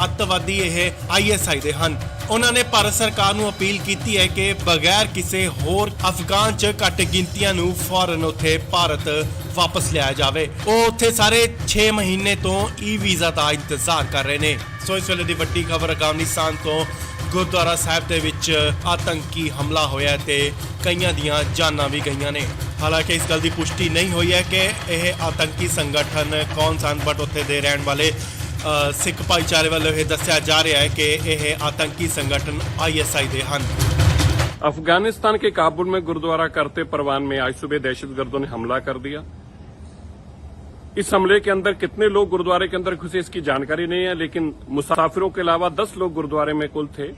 ਅੱਤਵਾਦੀ ਇਹ ISI ਦੇ ਹਨ। ਉਹਨਾਂ ਨੇ ਭਾਰਤ ਸਰਕਾਰ ਨੂੰ ਅਪੀਲ ਕੀਤੀ ਹੈ ਕਿ ਬਗੈਰ ਕਿਸੇ ਹੋਰ ਅਫਗਾਨ 'ਚ ਘੱਟ ਗਿਣਤੀਆਂ ਨੂੰ ਫੌਰਨ ਉੱਥੇ ਭਾਰਤ ਵਾਪਸ ਲਿਆਇਆ ਜਾਵੇ। ਉਹ ਉੱਥੇ ਸਾਰੇ 6 ਮਹੀਨੇ ਤੋਂ ਵੀਜ਼ਾ ਦਾ ਇੰਤਜ਼ਾਰ ਕਰ ਰਹੇ ਨੇ। ਸੋ ਇਸ ਵੇਲੇ ਦੀ ਵੱਡੀ ਖਬਰ ਅਫਗਾਨਿਸਤਾਨ ਤੋਂ ਗੁਰਦੁਆਰਾ ਸਾਹਿਬ ਦੇ ਵਿੱਚ ਆਤੰਕੀ ਹਮਲਾ ਹੋਇਆ ਤੇ ਕਈਆਂ ਦੀਆਂ ਜਾਨਾਂ ਵੀ ਗਈਆਂ ਨੇ। ਹਾਲਾਂਕਿ ਇਸ ਗੱਲ ਦੀ ਪੁਸ਼ਟੀ ਨਹੀਂ ਹੋਈ ਹੈ ਕਿ ਇਹ ਆਤੰਕੀ ਸੰਗਠਨ ਕੌਣ ਸਨ, ਬਟ ਉੱਥੇ ਦੇ ਰਹਿਣ ਵਾਲੇ ਸਿੱਖ ਭਾਈਚਾਰੇ ਵੱਲੋਂ ਇਹ ਦੱਸਿਆ ਜਾ ਰਿਹਾ ਹੈ ਕਿ ਇਹ ਆतंकी संगठन ISI ਦੇ ਹਨ। अफगानिस्तान के काबुल में गुरुद्वारा करते परवान में आज सुबह दहशतगर्दों ने हमला कर दिया। इस हमले के अंदर कितने लोग गुरुद्वारे के अंदर घुसे इसकी जानकारी नहीं है, लेकिन मुसाफिरों के अलावा 10 लोग गुरुद्वारे में कुल थे।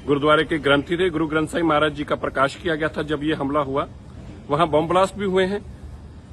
गुरुद्वारे के ग्रंथी थे। गुरु ग्रंथ साहिब महाराज जी का प्रकाश किया गया था जब ये हमला हुआ। वहां बम ब्लास्ट भी हुए हैं।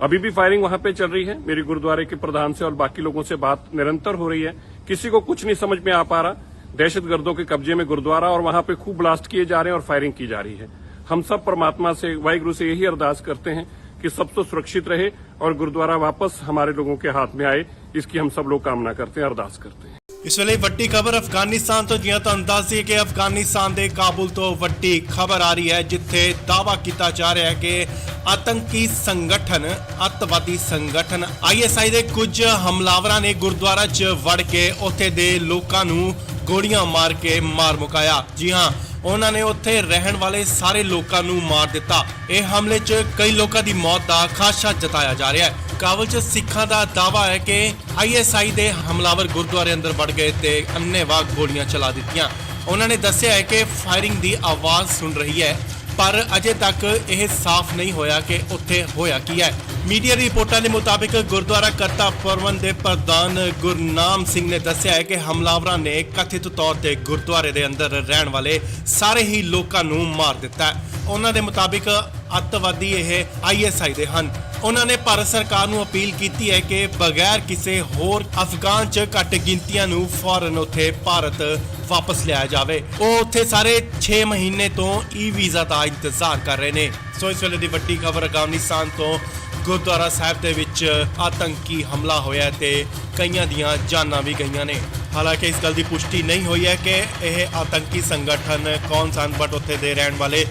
अभी भी फायरिंग वहां पे चल रही है। मेरी गुरुद्वारे के प्रधान से और बाकी लोगों से बात निरंतर हो रही है। किसी को कुछ नहीं समझ में आ पा रहा। दहशतगर्दों के कब्जे में गुरुद्वारा और वहां पे खूब ब्लास्ट किए जा रहे हैं और फायरिंग की जा रही है। हम सब परमात्मा से, वाहिगुरु से यही अरदास करते हैं कि सब तो सुरक्षित रहे और गुरुद्वारा वापस हमारे लोगों के हाथ में आए, इसकी हम सब लोग कामना करते हैं, अरदास करते हैं। ਇਸ ਵੇਲੇ ਵੱਡੀ ਖਬਰ ਅਫਗਾਨਿਸਤਾਨ ਤੋਂ ਜਿਵੇਂ ਤੁਹਾਨੂੰ ਦੱਸ ਦਈਏ ਕਿ ਅਫਗਾਨਿਸਤਾਨ ਦੇ ਕਾਬੁਲ ਤੋਂ ਵੱਡੀ ਖਬਰ ਆ ਰਹੀ ਹੈ ਜਿੱਥੇ ਦਾਅਵਾ ਕੀਤਾ ਜਾ ਰਿਹਾ ਹੈ ਕਿ ਆਤੰਕੀ ਸੰਗਠਨ ਅੱਤਵਾਦੀ ਸੰਗਠਨ ISI ਦੇ ਕੁਝ ਹਮਲਾਵਰਾਂ ਨੇ ਗੁਰਦੁਆਰਾ 'ਚ ਵੜ ਕੇ ਉੱਥੇ ਦੇ ਲੋਕਾਂ ਨੂੰ ਗੋਲੀਆਂ ਮਾਰ ਕੇ ਮਾਰ ਮੁਕਾਇਆ। ਜੀ ਹਾਂ, ਉਹਨਾਂ ਨੇ ਉੱਥੇ ਰਹਿਣ ਵਾਲੇ ਸਾਰੇ ਲੋਕਾਂ ਨੂੰ ਮਾਰ ਦਿੱਤਾ। ਇਹ ਹਮਲੇ 'ਚ ਕਈ ਲੋਕਾਂ ਦੀ ਮੌਤ ਦਾ ਖਾਦਸ਼ਾ ਜਤਾਇਆ ਜਾ ਰਿਹਾ ਹੈ। ਕਾਬੁਲ 'ਚ ਸਿੱਖਾਂ ਦਾ ਦਾਅਵਾ ਹੈ ਕਿ ISI ਦੇ ਹਮਲਾਵਰ ਗੁਰਦੁਆਰੇ ਅੰਦਰ ਵੜ ਗਏ ਤੇ ਅੰਨ੍ਹੇਵਾਹ ਗੋਲੀਆਂ ਚਲਾ ਦਿੱਤੀਆਂ। ਉਹਨਾਂ ਨੇ ਦੱਸਿਆ ਹੈ ਕਿ ਫਾਇਰਿੰਗ ਦੀ ਆਵਾਜ਼ ਸੁਣ ਰਹੀ ਹੈ, ਪਰ ਅਜੇ ਤੱਕ ਇਹ ਸਾਫ਼ ਨਹੀਂ ਹੋਇਆ ਕਿ ਉੱਥੇ ਹੋਇਆ ਕੀ ਹੈ। ਮੀਡੀਆ ਰਿਪੋਰਟਾਂ ਦੇ ਮੁਤਾਬਿਕ ਗੁਰਦੁਆਰਾ ਕਰਤਾ ਪਰਵਨ ਦੇ ਪ੍ਰਧਾਨ ਗੁਰਨਾਮ ਸਿੰਘ ਨੇ ਦੱਸਿਆ ਹੈ ਕਿ ਹਮਲਾਵਰਾਂ ਨੇ ਕਥਿਤ ਤੌਰ ਤੇ ਗੁਰਦੁਆਰੇ ਦੇ ਅੰਦਰ ਰਹਿਣ ਵਾਲੇ ਸਾਰੇ ਹੀ ਲੋਕਾਂ ਨੂੰ ਮਾਰ ਦਿੱਤਾ ਹੈ। ਉਹਨਾਂ ਦੇ ਮੁਤਾਬਿਕ ਅੱਤਵਾਦੀ ਇਹ ISI ਦੇ ਹਨ। ਉਹਨਾਂ ਨੇ ਭਾਰਤ ਸਰਕਾਰ ਨੂੰ ਅਪੀਲ ਕੀਤੀ ਹੈ ਕਿ ਬਗੈਰ ਕਿਸੇ ਹੋਰ ਅਫਗਾਨ 'ਚ ਘੱਟ ਗਿਣਤੀਆਂ ਨੂੰ ਫੌਰਨ ਉੱਥੇ ਭਾਰਤ ਵਾਪਸ ਲਿਆਇਆ ਜਾਵੇ। ਉਹ ਉੱਥੇ ਸਾਰੇ 6 ਮਹੀਨੇ ਤੋਂ ਵੀਜ਼ਾ ਦਾ ਇੰਤਜ਼ਾਰ ਕਰ ਰਹੇ ਨੇ। ਸੋ ਇਸ ਵੇਲੇ ਦੀ ਵੱਡੀ ਖਬਰ ਅਫਗਾਨਿਸਤਾਨ ਤੋਂ ਗੁਰਦੁਆਰਾ ਸਾਹਿਬ ਦੇ ਵਿੱਚ ਆਤੰਕੀ ਹਮਲਾ ਹੋਇਆ ਤੇ ਕਈਆਂ ਦੀਆਂ ਜਾਨਾਂ ਵੀ ਗਈਆਂ ਨੇ। ਹਾਲਾਂਕਿ ਇਸ ਗੱਲ ਦੀ ਪੁਸ਼ਟੀ ਨਹੀਂ ਹੋਈ ਹੈ ਕਿ ਇਹ ਆਤੰਕੀ ਸੰਗਠਨ ਕੌਣ ਸਨ, ਬਟ ਉੱਥੇ ਦੇ ਰਹਿਣ ਵਾਲੇ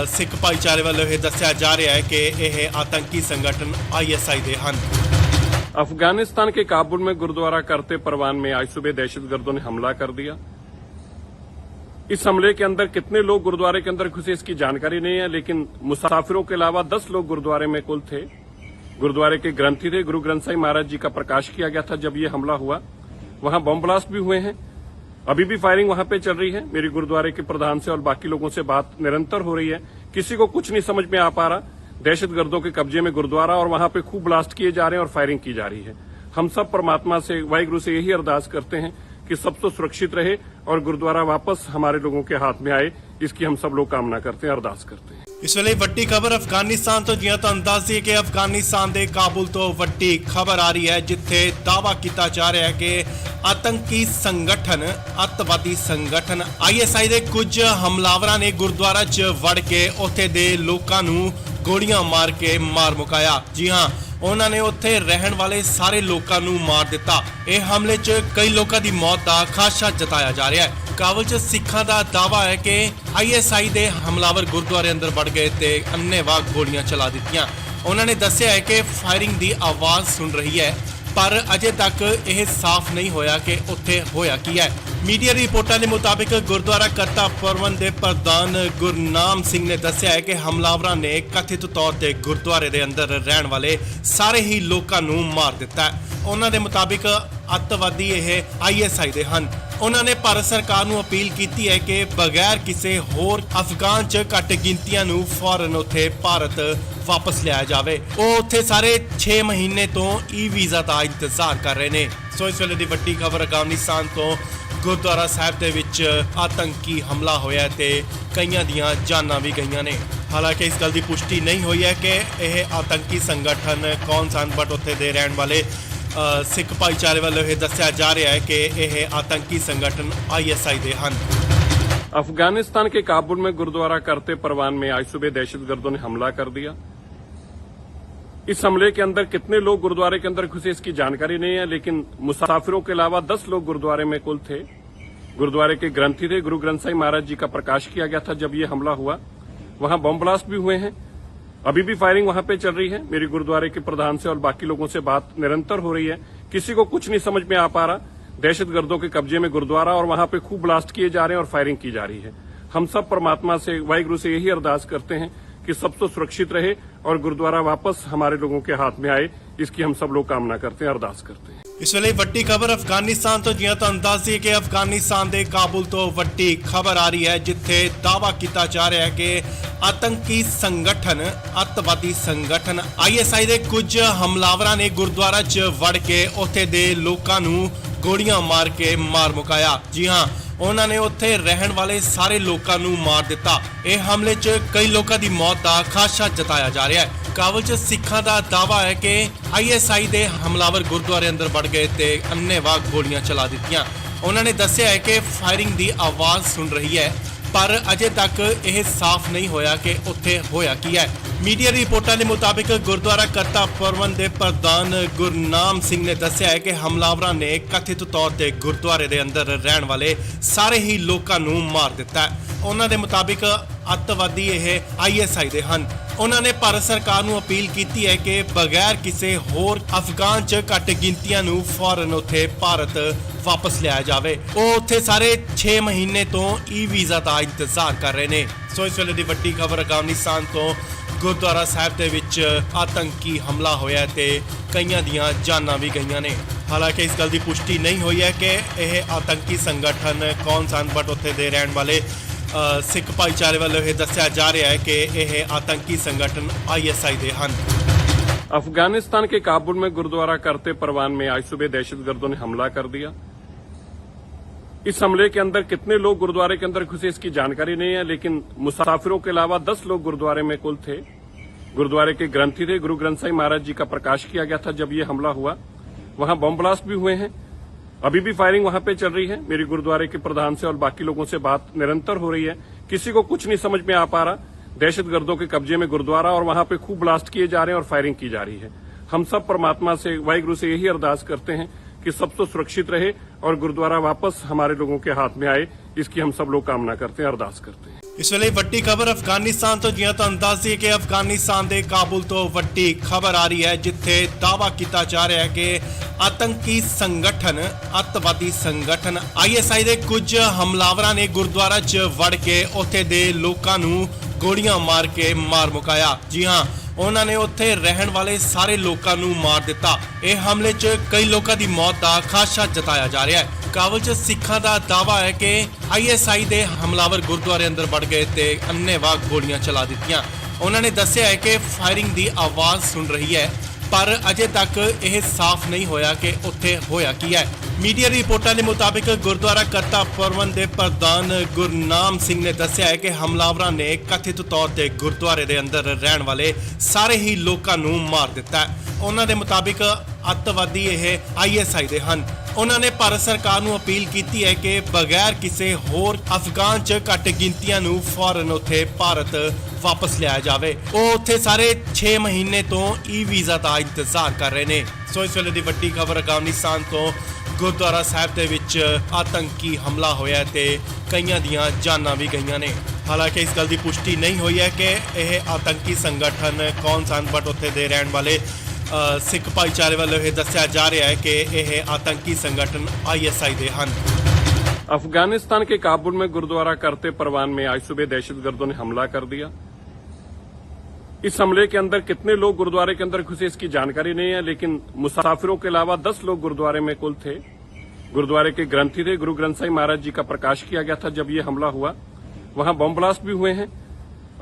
ਸਿੱਖ ਭਾਈਚਾਰੇ ਵੱਲੋਂ ਇਹ ਦੱਸਿਆ ਜਾ ਰਿਹਾ ਹੈ ਕਿ ਇਹ आतंकी संगठन ISI ਦੇ ਹਨ। अफगानिस्तान के काबुल में गुरुद्वारा करते परवान में आज सुबह दहशतगर्दों ने हमला कर दिया। इस हमले के अंदर कितने लोग गुरुद्वारे के अंदर घुसे इसकी जानकारी नहीं है, लेकिन मुसाफिरों के अलावा 10 लोग गुरुद्वारे में कुल थे। गुरुद्वारे के ग्रंथी थे। गुरु ग्रंथ साहिब महाराज जी का प्रकाश किया गया था जब ये हमला हुआ। वहां बम ब्लास्ट भी हुए हैं। अभी भी फायरिंग वहां पे चल रही है। मेरी गुरुद्वारे के प्रधान से और बाकी लोगों से बात निरंतर हो रही है। किसी को कुछ नहीं समझ में आ पा रहा। दहशतगर्दों के कब्जे में गुरुद्वारा और वहां पे खूब ब्लास्ट किए जा रहे हैं और फायरिंग की जा रही है। हम सब परमात्मा से, वाहिगुरु से यही अरदास करते हैं कि सब तो सुरक्षित रहे और गुरुद्वारा वापस हमारे लोगों के हाथ में आए, इसकी हम सब लोग कामना करते हैं, अरदास करते हैं। ਇਸ ਵੇਲੇ ਵੱਡੀ ਖਬਰ ਅਫਗਾਨਿਸਤਾਨ ਤੋਂ ਜਿਵੇਂ ਤੁਹਾਨੂੰ ਦੱਸ ਦਈਏ ਕਿ ਅਫਗਾਨਿਸਤਾਨ ਦੇ ਕਾਬੁਲ ਤੋਂ ਵੱਡੀ ਖਬਰ ਆ ਰਹੀ ਹੈ ਜਿੱਥੇ ਦਾਅਵਾ ਕੀਤਾ ਜਾ ਰਿਹਾ ਹੈ ਕਿ ਆਤੰਕੀ ਸੰਗਠਨ ਅੱਤਵਾਦੀ ਸੰਗਠਨ ISI ਦੇ ਕੁਝ ਹਮਲਾਵਰਾਂ ਨੇ ਗੁਰਦੁਆਰਾ 'ਚ ਵੜ ਕੇ ਉੱਥੇ ਦੇ ਲੋਕਾਂ ਨੂੰ ਗੋਲੀਆਂ ਮਾਰ ਕੇ ਮਾਰ ਮੁਕਾਇਆ। ਜੀ ਹਾਂ, ਉਹਨਾਂ ਨੇ ਉੱਥੇ ਰਹਿਣ ਵਾਲੇ ਸਾਰੇ ਲੋਕਾਂ ਨੂੰ ਮਾਰ ਦਿੱਤਾ। ਇਹ ਹਮਲੇ 'ਚ ਕਈ ਲੋਕਾਂ ਦੀ ਮੌਤ ਦਾ ਖਾਦਸ਼ਾ ਜਤਾਇਆ ਜਾ ਰਿਹਾ ਹੈ। ਕਾਬੁਲ 'ਚ ਸਿੱਖਾਂ ਦਾ ਦਾਅਵਾ ਹੈ ਕਿ ISI ਦੇ ਹਮਲਾਵਰ ਗੁਰਦੁਆਰੇ ਅੰਦਰ ਵੜ ਗਏ ਤੇ ਅੰਨ੍ਹੇਵਾਹ ਗੋਲੀਆਂ ਚਲਾ ਦਿੱਤੀਆਂ। ਉਹਨਾਂ ਨੇ ਦੱਸਿਆ ਹੈ ਕਿ ਫਾਇਰਿੰਗ ਦੀ ਆਵਾਜ਼ ਸੁਣ ਰਹੀ ਹੈ, ਪਰ ਅਜੇ ਤੱਕ ਇਹ ਸਾਫ਼ ਨਹੀਂ ਹੋਇਆ ਕਿ ਉੱਥੇ ਹੋਇਆ ਕੀ ਹੈ। ਮੀਡੀਆ ਰਿਪੋਰਟਾਂ ਦੇ ਮੁਤਾਬਿਕ ਗੁਰਦੁਆਰਾ ਕਰਤਾ ਪ੍ਰਬੰਧ ਦੇ ਪ੍ਰਧਾਨ ਗੁਰਨਾਮ ਸਿੰਘ ਨੇ ਦੱਸਿਆ ਹੈ ਕਿ ਹਮਲਾਵਰਾਂ ਨੇ ਕਥਿਤ ਤੌਰ ਤੇ ਗੁਰਦੁਆਰੇ ਦੇ ਅੰਦਰ ਰਹਿਣ ਵਾਲੇ ਸਾਰੇ ਹੀ ਲੋਕਾਂ ਨੂੰ ਮਾਰ ਦਿੱਤਾ ਹੈ। ਉਹਨਾਂ ਦੇ ਮੁਤਾਬਿਕ ਅੱਤਵਾਦੀ ਇਹ ISI ਦੇ ਹਨ। ਉਹਨਾਂ ਨੇ ਭਾਰਤ ਸਰਕਾਰ ਨੂੰ ਅਪੀਲ ਕੀਤੀ ਹੈ ਕਿ ਬਗੈਰ ਕਿਸੇ ਹੋਰ ਅਫਗਾਨ 'ਚ ਘੱਟ ਗਿਣਤੀਆਂ ਨੂੰ ਫੌਰਨ ਉੱਥੇ ਭਾਰਤ ਵਾਪਸ ਲਿਆਇਆ ਜਾਵੇ। ਉਹ ਉੱਥੇ ਸਾਰੇ 6 ਮਹੀਨੇ ਤੋਂ ਵੀਜ਼ਾ ਦਾ ਇੰਤਜ਼ਾਰ ਕਰ ਰਹੇ ਨੇ। ਸੋ ਇਸ ਵੇਲੇ ਦੀ ਵੱਡੀ ਖਬਰ ਅਫਗਾਨਿਸਤਾਨ ਤੋਂ ਗੁਰਦੁਆਰਾ ਸਾਹਿਬ ਦੇ ਵਿੱਚ ਆਤੰਕੀ ਹਮਲਾ ਹੋਇਆ ਤੇ ਕਈਆਂ ਦੀਆਂ ਜਾਨਾਂ ਵੀ ਗਈਆਂ ਨੇ। ਹਾਲਾਂਕਿ ਇਸ ਗੱਲ ਦੀ ਪੁਸ਼ਟੀ ਨਹੀਂ ਹੋਈ ਹੈ ਕਿ ਇਹ ਆਤੰਕੀ ਸੰਗਠਨ ਕੌਣ ਸਨ, ਬਟ ਉੱਥੇ ਦੇ ਰਹਿਣ ਵਾਲੇ ਸਿੱਖ ਭਾਈਚਾਰੇ ਵੱਲੋਂ ਇਹ ਦੱਸਿਆ ਜਾ ਰਿਹਾ ਹੈ ਕਿ ਇਹ ਆतंकी संगठन ISI ਦੇ ਹਨ। अफगानिस्तान के काबुल में गुरुद्वारा करते परवान में आज सुबह दहशतगर्दों ने हमला कर दिया। इस हमले के अंदर कितने लोग गुरुद्वारे के अंदर घुसे इसकी जानकारी नहीं है, लेकिन मुसाफिरों के अलावा 10 लोग गुरुद्वारे में कुल थे। गुरुद्वारे के ग्रंथी थे, गुरु ग्रंथ साहिब महाराज जी का प्रकाश किया गया था जब ये हमला हुआ। वहां बम ब्लास्ट भी हुए हैं, अभी भी फायरिंग वहां पे चल रही है। मेरी गुरुद्वारे के प्रधान से और बाकी लोगों से बात निरंतर हो रही है, किसी को कुछ नहीं समझ में आ पा रहा। दहशतगर्दों के कब्जे में गुरुद्वारा और वहां पे खूब ब्लास्ट किए जा रहे हैं और फायरिंग की जा रही है। हम सब परमात्मा से, वाहिगुरु से यही अरदास करते हैं कि सब तो सुरक्षित रहे और गुरुद्वारा वापस हमारे लोगों के हाथ में आए, इसकी हम सब लोग कामना करते हैं, अरदास करते हैं। ਇਸ ਵੇਲੇ ਵੱਡੀ ਖਬਰ ਅਫਗਾਨਿਸਤਾਨ ਤੋਂ, ਜਿਵੇਂ ਤੁਹਾਨੂੰ ਦੱਸ ਦਈਏ ਕਿ ਅਫਗਾਨਿਸਤਾਨ ਦੇ ਕਾਬੁਲ ਤੋਂ ਵੱਡੀ ਖਬਰ ਆ ਰਹੀ ਹੈ, ਜਿੱਥੇ ਦਾਅਵਾ ਕੀਤਾ ਜਾ ਰਿਹਾ ਹੈ ਕਿ ਆਤੰਕੀ ਸੰਗਠਨ, ਅੱਤਵਾਦੀ ਸੰਗਠਨ ISI ਦੇ ਕੁਝ ਹਮਲਾਵਰਾਂ ਨੇ ਗੁਰਦੁਆਰਾ 'ਚ ਵੜ ਕੇ ਉੱਥੇ ਦੇ ਲੋਕਾਂ ਨੂੰ ਗੋਲੀਆਂ ਮਾਰ ਕੇ ਮਾਰ ਮੁਕਾਇਆ। ਜੀ ਹਾਂ, ਉਹਨਾਂ ਨੇ ਉੱਥੇ ਰਹਿਣ ਵਾਲੇ ਸਾਰੇ ਲੋਕਾਂ ਨੂੰ ਮਾਰ ਦਿੱਤਾ। ਇਹ ਹਮਲੇ 'ਚ ਕਈ ਲੋਕਾਂ ਦੀ ਮੌਤ ਦਾ ਖਾਦਸ਼ਾ ਜਤਾਇਆ ਜਾ ਰਿਹਾ ਹੈ। ਕਾਬੁਲ 'ਚ ਸਿੱਖਾਂ ਦਾ ਦਾਅਵਾ ਹੈ ਕਿ ISI ਦੇ ਹਮਲਾਵਰ ਗੁਰਦੁਆਰੇ ਅੰਦਰ ਵੜ ਗਏ ਤੇ ਅੰਨ੍ਹੇਵਾਹ ਗੋਲੀਆਂ ਚਲਾ ਦਿੱਤੀਆਂ। ਉਹਨਾਂ ਨੇ ਦੱਸਿਆ ਹੈ ਕਿ ਫਾਇਰਿੰਗ ਦੀ ਆਵਾਜ਼ ਸੁਣ ਰਹੀ ਹੈ, ਪਰ ਅਜੇ ਤੱਕ ਇਹ ਸਾਫ਼ ਨਹੀਂ ਹੋਇਆ ਕਿ ਉੱਥੇ ਹੋਇਆ ਕੀ ਹੈ। ਮੀਡੀਆ ਰਿਪੋਰਟਾਂ ਦੇ ਮੁਤਾਬਿਕ ਗੁਰਦੁਆਰਾ ਕਰਤਾ ਪ੍ਰਬੰਧ ਦੇ ਪ੍ਰਧਾਨ ਗੁਰਨਾਮ ਸਿੰਘ ਨੇ ਦੱਸਿਆ ਹੈ ਕਿ ਹਮਲਾਵਰਾਂ ਨੇ ਕਥਿਤ ਤੌਰ ਤੇ ਗੁਰਦੁਆਰੇ ਦੇ ਅੰਦਰ ਰਹਿਣ ਵਾਲੇ ਸਾਰੇ ਹੀ ਲੋਕਾਂ ਨੂੰ ਮਾਰ ਦਿੱਤਾ ਹੈ। ਉਹਨਾਂ ਦੇ ਮੁਤਾਬਿਕ ਅੱਤਵਾਦੀ ਇਹ ISI ਦੇ ਹਨ। ਉਹਨਾਂ ਨੇ ਭਾਰਤ ਸਰਕਾਰ ਨੂੰ ਅਪੀਲ ਕੀਤੀ ਹੈ ਕਿ ਬਗੈਰ ਕਿਸੇ ਹੋਰ ਅਫਗਾਨ 'ਚ ਘੱਟ ਗਿਣਤੀਆਂ ਨੂੰ ਫੌਰਨ ਉੱਥੇ ਭਾਰਤ ਵਾਪਸ ਲਿਆਇਆ ਜਾਵੇ। ਉਹ ਉੱਥੇ ਸਾਰੇ 6 ਮਹੀਨੇ ਤੋਂ ਵੀਜ਼ਾ ਦਾ ਇੰਤਜ਼ਾਰ ਕਰ ਰਹੇ ਨੇ। ਸੋ ਇਸ ਵੇਲੇ ਦੀ ਵੱਡੀ ਖਬਰ ਅਫਗਾਨਿਸਤਾਨ ਤੋਂ ਗੁਰਦੁਆਰਾ ਸਾਹਿਬ ਦੇ ਵਿੱਚ ਆਤੰਕੀ ਹਮਲਾ ਹੋਇਆ ਤੇ ਕਈਆਂ ਦੀਆਂ ਜਾਨਾਂ ਵੀ ਗਈਆਂ ਨੇ। ਹਾਲਾਂਕਿ ਇਸ ਗੱਲ ਦੀ ਪੁਸ਼ਟੀ ਨਹੀਂ ਹੋਈ ਹੈ ਕਿ ਇਹ ਆਤੰਕੀ ਸੰਗਠਨ ਕੌਣ ਸਨ, ਬਟ ਉੱਥੇ ਦੇ ਰਹਿਣ ਵਾਲੇ ਸਿੱਖ ਭਾਈਚਾਰੇ ਵੱਲੋਂ ਇਹ ਦੱਸਿਆ ਜਾ ਰਿਹਾ ਹੈ ਕਿ ਇਹ ਆतंकी संगठन ISI ਦੇ ਹਨ। अफगानिस्तान के काबुल में गुरुद्वारा करते परवान में आज सुबह दहशतगर्दों ने हमला कर दिया। इस हमले के अंदर कितने लोग गुरुद्वारे के अंदर घुसे इसकी जानकारी नहीं है, लेकिन मुसाफिरों के अलावा 10 लोग गुरुद्वारे में कुल थे। गुरुद्वारे के ग्रंथी थे, गुरु ग्रंथ साहिब महाराज जी का प्रकाश किया गया था जब ये हमला हुआ। वहां बम ब्लास्ट भी हुए हैं, अभी भी फायरिंग वहां पे चल रही है। मेरी गुरुद्वारे के प्रधान से और बाकी लोगों से बात निरंतर हो रही है, किसी को कुछ नहीं समझ में आ पा रहा। दहशतगर्दों के कब्जे में गुरुद्वारा और वहां पे खूब ब्लास्ट किए जा रहे हैं और फायरिंग की जा रही है। हम सब परमात्मा से, वाहिगुरु से यही अरदास करते हैं कि सब तो सुरक्षित रहे और गुरुद्वारा वापस हमारे लोगों के हाथ में आए, इसकी हम सब लोग कामना करते हैं, अरदास करते हैं। ਇਸ ਵੇਲੇ ਵੱਡੀ ਖਬਰ ਅਫਗਾਨਿਸਤਾਨ ਤੋਂ, ਜਿਵੇਂ ਤੁਹਾਨੂੰ ਦੱਸ ਦਈਏ ਕਿ ਅਫਗਾਨਿਸਤਾਨ ਦੇ ਕਾਬੁਲ ਤੋਂ ਵੱਡੀ ਖਬਰ ਆ ਰਹੀ ਹੈ, ਜਿੱਥੇ ਦਾਅਵਾ ਕੀਤਾ ਜਾ ਰਿਹਾ ਹੈ ਕਿ ਆਤੰਕੀ ਸੰਗਠਨ, ਅੱਤਵਾਦੀ ਸੰਗਠਨ ISI ਦੇ ਕੁਝ ਹਮਲਾਵਰਾਂ ਨੇ ਗੁਰਦੁਆਰਾ 'ਚ ਵੜ ਕੇ ਉੱਥੇ ਦੇ ਲੋਕਾਂ ਨੂੰ ਗੋਲੀਆਂ ਮਾਰ ਕੇ ਮਾਰ ਮੁਕਾਇਆ। ਜੀ ਹਾਂ, ਉਹਨਾਂ ਨੇ ਉੱਥੇ ਰਹਿਣ ਵਾਲੇ ਸਾਰੇ ਲੋਕਾਂ ਨੂੰ ਮਾਰ ਦਿੱਤਾ। ਇਹ ਹਮਲੇ 'ਚ ਕਈ ਲੋਕਾਂ ਦੀ ਮੌਤ ਦਾ ਖਾਦਸ਼ਾ ਜਤਾਇਆ ਜਾ ਰਿਹਾ ਹੈ। ਕਾਬੁਲ 'ਚ ਸਿੱਖਾਂ ਦਾ ਦਾਅਵਾ ਹੈ ਕਿ ISI ਦੇ ਹਮਲਾਵਰ ਗੁਰਦੁਆਰੇ ਅੰਦਰ ਵੜ ਗਏ ਤੇ ਅੰਨ੍ਹੇਵਾਹ ਗੋਲੀਆਂ ਚਲਾ ਦਿੱਤੀਆਂ। ਉਹਨਾਂ ਨੇ ਦੱਸਿਆ ਹੈ ਕਿ ਫਾਇਰਿੰਗ ਦੀ ਆਵਾਜ਼ ਸੁਣ ਰਹੀ ਹੈ, ਪਰ ਅਜੇ ਤੱਕ ਇਹ ਸਾਫ਼ ਨਹੀਂ ਹੋਇਆ ਕਿ ਉੱਥੇ ਹੋਇਆ ਕੀ ਹੈ। ਮੀਡੀਆ ਰਿਪੋਰਟਾਂ ਦੇ ਮੁਤਾਬਿਕ ਗੁਰਦੁਆਰਾ ਕਰਤਾ ਪ੍ਰਬੰਧ ਦੇ ਪ੍ਰਧਾਨ ਗੁਰਨਾਮ ਸਿੰਘ ਨੇ ਦੱਸਿਆ ਹੈ ਕਿ ਹਮਲਾਵਰਾਂ ਨੇ ਕਥਿਤ ਤੌਰ ਤੇ ਗੁਰਦੁਆਰੇ ਦੇ ਅੰਦਰ ਰਹਿਣ ਵਾਲੇ ਸਾਰੇ ਹੀ ਲੋਕਾਂ ਨੂੰ ਮਾਰ ਦਿੱਤਾ ਹੈ। ਉਹਨਾਂ ਦੇ ਮੁਤਾਬਿਕ ਅੱਤਵਾਦੀ ਇਹ ISI ਦੇ ਹਨ। ਉਹਨਾਂ ਨੇ ਭਾਰਤ ਸਰਕਾਰ ਨੂੰ ਅਪੀਲ ਕੀਤੀ ਹੈ ਕਿ ਬਗੈਰ ਕਿਸੇ ਹੋਰ ਅਫਗਾਨ 'ਚ ਘੱਟ ਗਿਣਤੀਆਂ ਨੂੰ ਫੌਰਨ ਉੱਥੇ ਭਾਰਤ ਵਾਪਸ ਲਿਆਇਆ ਜਾਵੇ। ਉਹ ਉੱਥੇ ਸਾਰੇ 6 ਮਹੀਨੇ ਤੋਂ ਵੀਜ਼ਾ ਦਾ ਇੰਤਜ਼ਾਰ ਕਰ ਰਹੇ ਨੇ। ਸੋ ਇਸ ਵੇਲੇ ਦੀ ਵੱਡੀ ਖਬਰ ਅਫਗਾਨਿਸਤਾਨ ਤੋਂ ਗੁਰਦੁਆਰਾ ਸਾਹਿਬ ਦੇ ਵਿੱਚ ਆਤੰਕੀ ਹਮਲਾ ਹੋਇਆ ਤੇ ਕਈਆਂ ਦੀਆਂ ਜਾਨਾਂ ਵੀ ਗਈਆਂ ਨੇ। ਹਾਲਾਂਕਿ ਇਸ ਗੱਲ ਦੀ ਪੁਸ਼ਟੀ ਨਹੀਂ ਹੋਈ ਹੈ ਕਿ ਇਹ ਆਤੰਕੀ ਸੰਗਠਨ ਕੌਣ ਸਨ, ਬਟ ਉੱਥੇ ਦੇ ਰਹਿਣ ਵਾਲੇ ਸਿੱਖ ਭਾਈਚਾਰੇ ਵੱਲੋਂ ਇਹ ਦੱਸਿਆ ਜਾ ਰਿਹਾ ਹੈ ਕਿ ਇਹ ਆਤੰਕੀ ਸੰਗਠਨ ISI ਦੇ ਹਨ। अफगानिस्तान के काबुल में गुरुद्वारा करते परवान में आज सुबह दहशतगर्दों ने हमला कर दिया। इस हमले के अंदर कितने लोग गुरुद्वारे के अंदर घुसे इसकी जानकारी नहीं है, लेकिन मुसाफिरों के अलावा 10 लोग गुरुद्वारे में कुल थे। गुरुद्वारे के ग्रंथी थे, गुरु ग्रंथ साहिब महाराज जी का प्रकाश किया गया था जब ये हमला हुआ। वहां बम ब्लास्ट भी हुए हैं,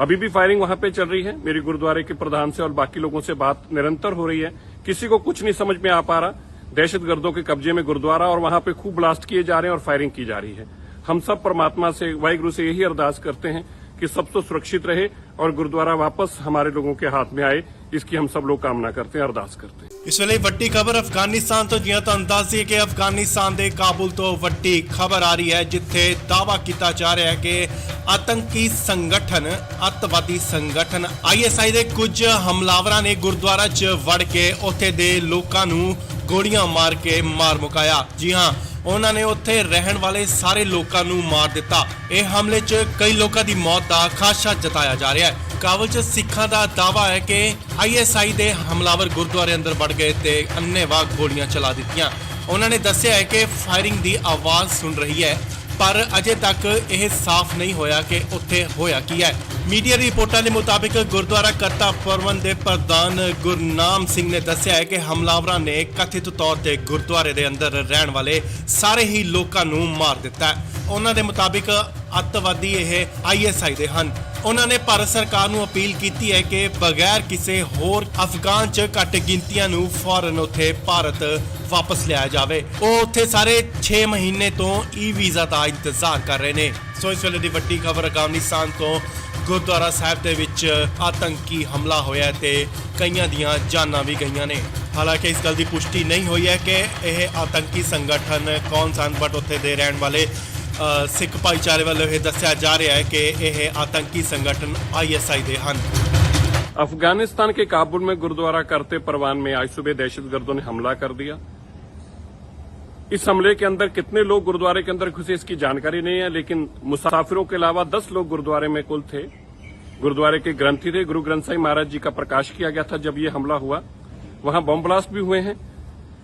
अभी भी फायरिंग वहां पे चल रही है। मेरी गुरुद्वारे के प्रधान से और बाकी लोगों से बात निरंतर हो रही है, किसी को कुछ नहीं समझ में आ पा रहा। दहशतगर्दों के कब्जे में गुरुद्वारा और वहां पे खूब ब्लास्ट किए जा रहे हैं और फायरिंग की जा रही है। हम सब परमात्मा से, वाहिगुरु से यही अरदास करते हैं कि सब तो सुरक्षित रहे और गुरुद्वारा वापस हमारे लोगों के हाथ में आए, इसकी हम सब लोग कामना करते हैं, अरदास करते हैं। ਇਸ ਵੇਲੇ ਵੱਡੀ ਖਬਰ ਅਫਗਾਨਿਸਤਾਨ ਤੋਂ ਜਿਵੇਂ ਤੁਹਾਨੂੰ ਦੱਸ ਦਈਏ ਕਿ ਅਫਗਾਨਿਸਤਾਨ ਦੇ ਕਾਬੁਲ ਤੋਂ ਵੱਡੀ ਖਬਰ ਆ ਰਹੀ ਹੈ, ਜਿੱਥੇ ਦਾਅਵਾ ਕੀਤਾ ਜਾ ਰਿਹਾ ਹੈ ਕਿ ਆਤੰਕੀ ਸੰਗਠਨ, ਅੱਤਵਾਦੀ ਸੰਗਠਨ ISI ਦੇ ਕੁਝ ਹਮਲਾਵਰਾਂ ਨੇ ਗੁਰਦੁਆਰਾ 'ਚ ਵੜ ਕੇ ਉੱਥੇ ਦੇ ਲੋਕਾਂ ਨੂੰ ਗੋਲੀਆਂ ਮਾਰ ਕੇ ਮਾਰ ਮੁਕਾਇਆ। ਜੀ ਹਾਂ, ਉਹਨਾਂ ਨੇ ਉੱਥੇ ਰਹਿਣ ਵਾਲੇ ਸਾਰੇ ਲੋਕਾਂ ਨੂੰ ਮਾਰ ਦਿੱਤਾ। ਇਹ ਹਮਲੇ 'ਚ ਕਈ ਲੋਕਾਂ ਦੀ ਮੌਤ ਦਾ ਖਾਦਸ਼ਾ ਜਤਾਇਆ ਜਾ ਰਿਹਾ ਹੈ। ਕਾਬੁਲ 'ਚ ਸਿੱਖਾਂ ਦਾ ਦਾਅਵਾ ਹੈ ਕਿ ISI ਦੇ ਹਮਲਾਵਰ ਗੁਰਦੁਆਰੇ ਅੰਦਰ ਵੜ ਗਏ ਤੇ ਅੰਨ੍ਹੇਵਾਹ ਗੋਲੀਆਂ ਚਲਾ ਦਿੱਤੀਆਂ। ਉਹਨਾਂ ਨੇ ਦੱਸਿਆ ਹੈ ਕਿ ਫਾਇਰਿੰਗ ਦੀ ਆਵਾਜ਼ ਸੁਣ ਰਹੀ ਹੈ, ਪਰ ਅਜੇ ਤੱਕ ਇਹ ਸਾਫ਼ ਨਹੀਂ ਹੋਇਆ ਕਿ ਉੱਥੇ ਹੋਇਆ ਕੀ ਹੈ। ਮੀਡੀਆ ਰਿਪੋਰਟਾਂ ਦੇ ਮੁਤਾਬਿਕ ਗੁਰਦੁਆਰਾ ਕਰਤਾ ਪਰਵਨ ਦੇ ਪ੍ਰਧਾਨ ਗੁਰਨਾਮ ਸਿੰਘ ਨੇ ਦੱਸਿਆ ਹੈ ਕਿ ਹਮਲਾਵਰਾਂ ਨੇ ਕਥਿਤ ਤੌਰ ਤੇ ਗੁਰਦੁਆਰੇ ਦੇ ਅੰਦਰ ਰਹਿਣ ਵਾਲੇ ਸਾਰੇ ਹੀ ਲੋਕਾਂ ਨੂੰ ਮਾਰ ਦਿੱਤਾ ਹੈ। ਉਹਨਾਂ ਦੇ ਮੁਤਾਬਿਕ ਅੱਤਵਾਦੀ ਇਹ ISI ਦੇ ਹਨ। ਉਹਨਾਂ ਨੇ ਭਾਰਤ ਸਰਕਾਰ ਨੂੰ ਅਪੀਲ ਕੀਤੀ ਹੈ ਕਿ ਬਗੈਰ ਕਿਸੇ ਹੋਰ ਅਫਗਾਨ 'ਚ ਘੱਟ ਗਿਣਤੀਆਂ ਨੂੰ ਫੌਰਨ ਉੱਥੇ ਭਾਰਤ ਵਾਪਸ ਲਿਆਇਆ ਜਾਵੇ। ਉਹ ਉੱਥੇ ਸਾਰੇ 6 ਮਹੀਨੇ ਤੋਂ ਵੀਜ਼ਾ ਦਾ ਇੰਤਜ਼ਾਰ ਕਰ ਰਹੇ ਨੇ। ਸੋ ਇਸ ਵੇਲੇ ਦੀ ਵੱਡੀ ਖਬਰ ਅਫਗਾਨਿਸਤਾਨ ਤੋਂ ਗੁਰਦੁਆਰਾ ਸਾਹਿਬ ਦੇ ਵਿੱਚ ਆਤੰਕੀ ਹਮਲਾ ਹੋਇਆ ਤੇ ਕਈਆਂ ਦੀਆਂ ਜਾਨਾਂ ਵੀ ਗਈਆਂ ਨੇ। ਹਾਲਾਂਕਿ ਇਸ ਗੱਲ ਦੀ ਪੁਸ਼ਟੀ ਨਹੀਂ ਹੋਈ ਹੈ ਕਿ ਇਹ ਆਤੰਕੀ ਸੰਗਠਨ ਕੌਣ ਸਨ, ਬਟ ਉੱਥੇ ਦੇ ਰਹਿਣ ਵਾਲੇ ਸਿੱਖ ਭਾਈਚਾਰੇ ਵੱਲੋਂ ਇਹ ਦੱਸਿਆ ਜਾ ਰਿਹਾ ਹੈ ਕਿ ਇਹ ਆਤੰਕੀ ਸੰਗਠਨ ISI ਦੇ ਹਨ। अफगानिस्तान के काबुल में गुरुद्वारा करते परवान में आज सुबह दहशतगर्दों ने हमला कर दिया। इस हमले के अंदर कितने लोग गुरुद्वारे के अंदर घुसे इसकी जानकारी नहीं है, लेकिन मुसाफिरों के अलावा 10 लोग गुरुद्वारे में कुल थे। गुरुद्वारे के ग्रंथी थे, गुरु ग्रंथ साहिब महाराज जी का प्रकाश किया गया था जब ये हमला हुआ। वहां बम ब्लास्ट भी हुए हैं,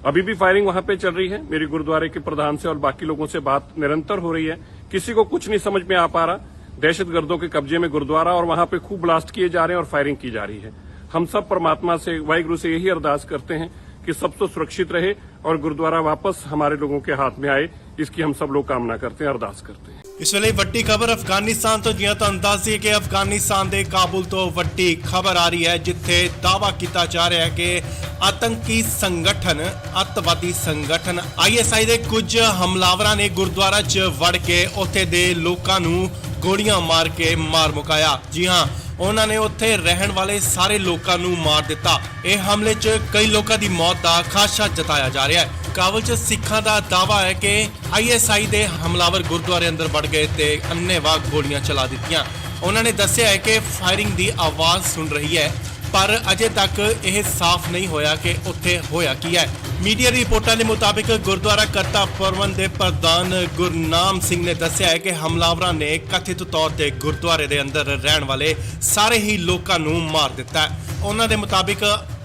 अभी भी फायरिंग वहां पे चल रही है। मेरी गुरुद्वारे के प्रधान से और बाकी लोगों से बात निरंतर हो रही है, किसी को कुछ नहीं समझ में आ पा रहा। दहशतगर्दों के कब्जे में गुरुद्वारा और वहां पे खूब ब्लास्ट किए जा रहे हैं और फायरिंग की जा रही है। हम सब परमात्मा से, वाहिगुरु से यही अरदास करते हैं कि सब तो सुरक्षित रहे और गुरुद्वारा वापस हमारे लोगों के हाथ में आए, इसकी हम सब लोग कामना करते हैं, अरदास करते हैं। ਇਸ ਵੇਲੇ ਵੱਡੀ ਖਬਰ ਅਫਗਾਨਿਸਤਾਨ ਤੋਂ ਜਿਵੇਂ ਤੁਹਾਨੂੰ ਦੱਸ ਦਈਏ ਕਿ ਅਫਗਾਨਿਸਤਾਨ ਦੇ ਕਾਬੁਲ ਤੋਂ ਵੱਡੀ ਖਬਰ ਆ ਰਹੀ ਹੈ, ਜਿੱਥੇ ਦਾਅਵਾ ਕੀਤਾ ਜਾ ਰਿਹਾ ਹੈ ਕਿ ਆਤੰਕੀ ਸੰਗਠਨ, ਅੱਤਵਾਦੀ ਸੰਗਠਨ ISI ਦੇ ਕੁਝ ਹਮਲਾਵਰਾਂ ਨੇ ਗੁਰਦੁਆਰਾ 'ਚ ਵੜ ਕੇ ਉੱਥੇ ਦੇ ਲੋਕਾਂ ਨੂੰ ਗੋਲੀਆਂ ਮਾਰ ਕੇ ਮਾਰ ਮੁਕਾਇਆ। ਜੀ ਹਾਂ, ਉਹਨਾਂ ਨੇ ਉੱਥੇ ਰਹਿਣ ਵਾਲੇ ਸਾਰੇ ਲੋਕਾਂ ਨੂੰ ਮਾਰ ਦਿੱਤਾ। ਇਹ ਹਮਲੇ 'ਚ ਕਈ ਲੋਕਾਂ ਦੀ ਮੌਤ ਦਾ ਖਾਦਸ਼ਾ ਜਤਾਇਆ ਜਾ ਰਿਹਾ ਹੈ। ਕਾਬੁਲ 'ਚ ਸਿੱਖਾਂ ਦਾ ਦਾਅਵਾ ਹੈ ਕਿ ISI ਦੇ ਹਮਲਾਵਰ ਗੁਰਦੁਆਰੇ ਅੰਦਰ ਵੜ ਗਏ ਤੇ ਅੰਨ੍ਹੇਵਾਹ ਗੋਲੀਆਂ ਚਲਾ ਦਿੱਤੀਆਂ। ਉਹਨਾਂ ਨੇ ਦੱਸਿਆ ਹੈ ਕਿ ਫਾਇਰਿੰਗ ਦੀ ਆਵਾਜ਼ ਸੁਣ ਰਹੀ ਹੈ, ਪਰ ਅਜੇ ਤੱਕ ਇਹ ਸਾਫ਼ ਨਹੀਂ ਹੋਇਆ ਕਿ ਉੱਥੇ ਹੋਇਆ ਕੀ ਹੈ। ਮੀਡੀਆ ਰਿਪੋਰਟਾਂ ਦੇ ਮੁਤਾਬਿਕ ਗੁਰਦੁਆਰਾ ਕਰਤਾ ਪਰਵਨ ਦੇ ਪ੍ਰਧਾਨ ਗੁਰਨਾਮ ਸਿੰਘ ਨੇ ਦੱਸਿਆ ਹੈ ਕਿ ਹਮਲਾਵਰਾਂ ਨੇ ਕਥਿਤ ਤੌਰ ਤੇ ਗੁਰਦੁਆਰੇ ਦੇ ਅੰਦਰ ਰਹਿਣ ਵਾਲੇ ਸਾਰੇ ਹੀ ਲੋਕਾਂ ਨੂੰ ਮਾਰ ਦਿੱਤਾ। ਉਹਨਾਂ ਦੇ ਮੁਤਾਬਿਕ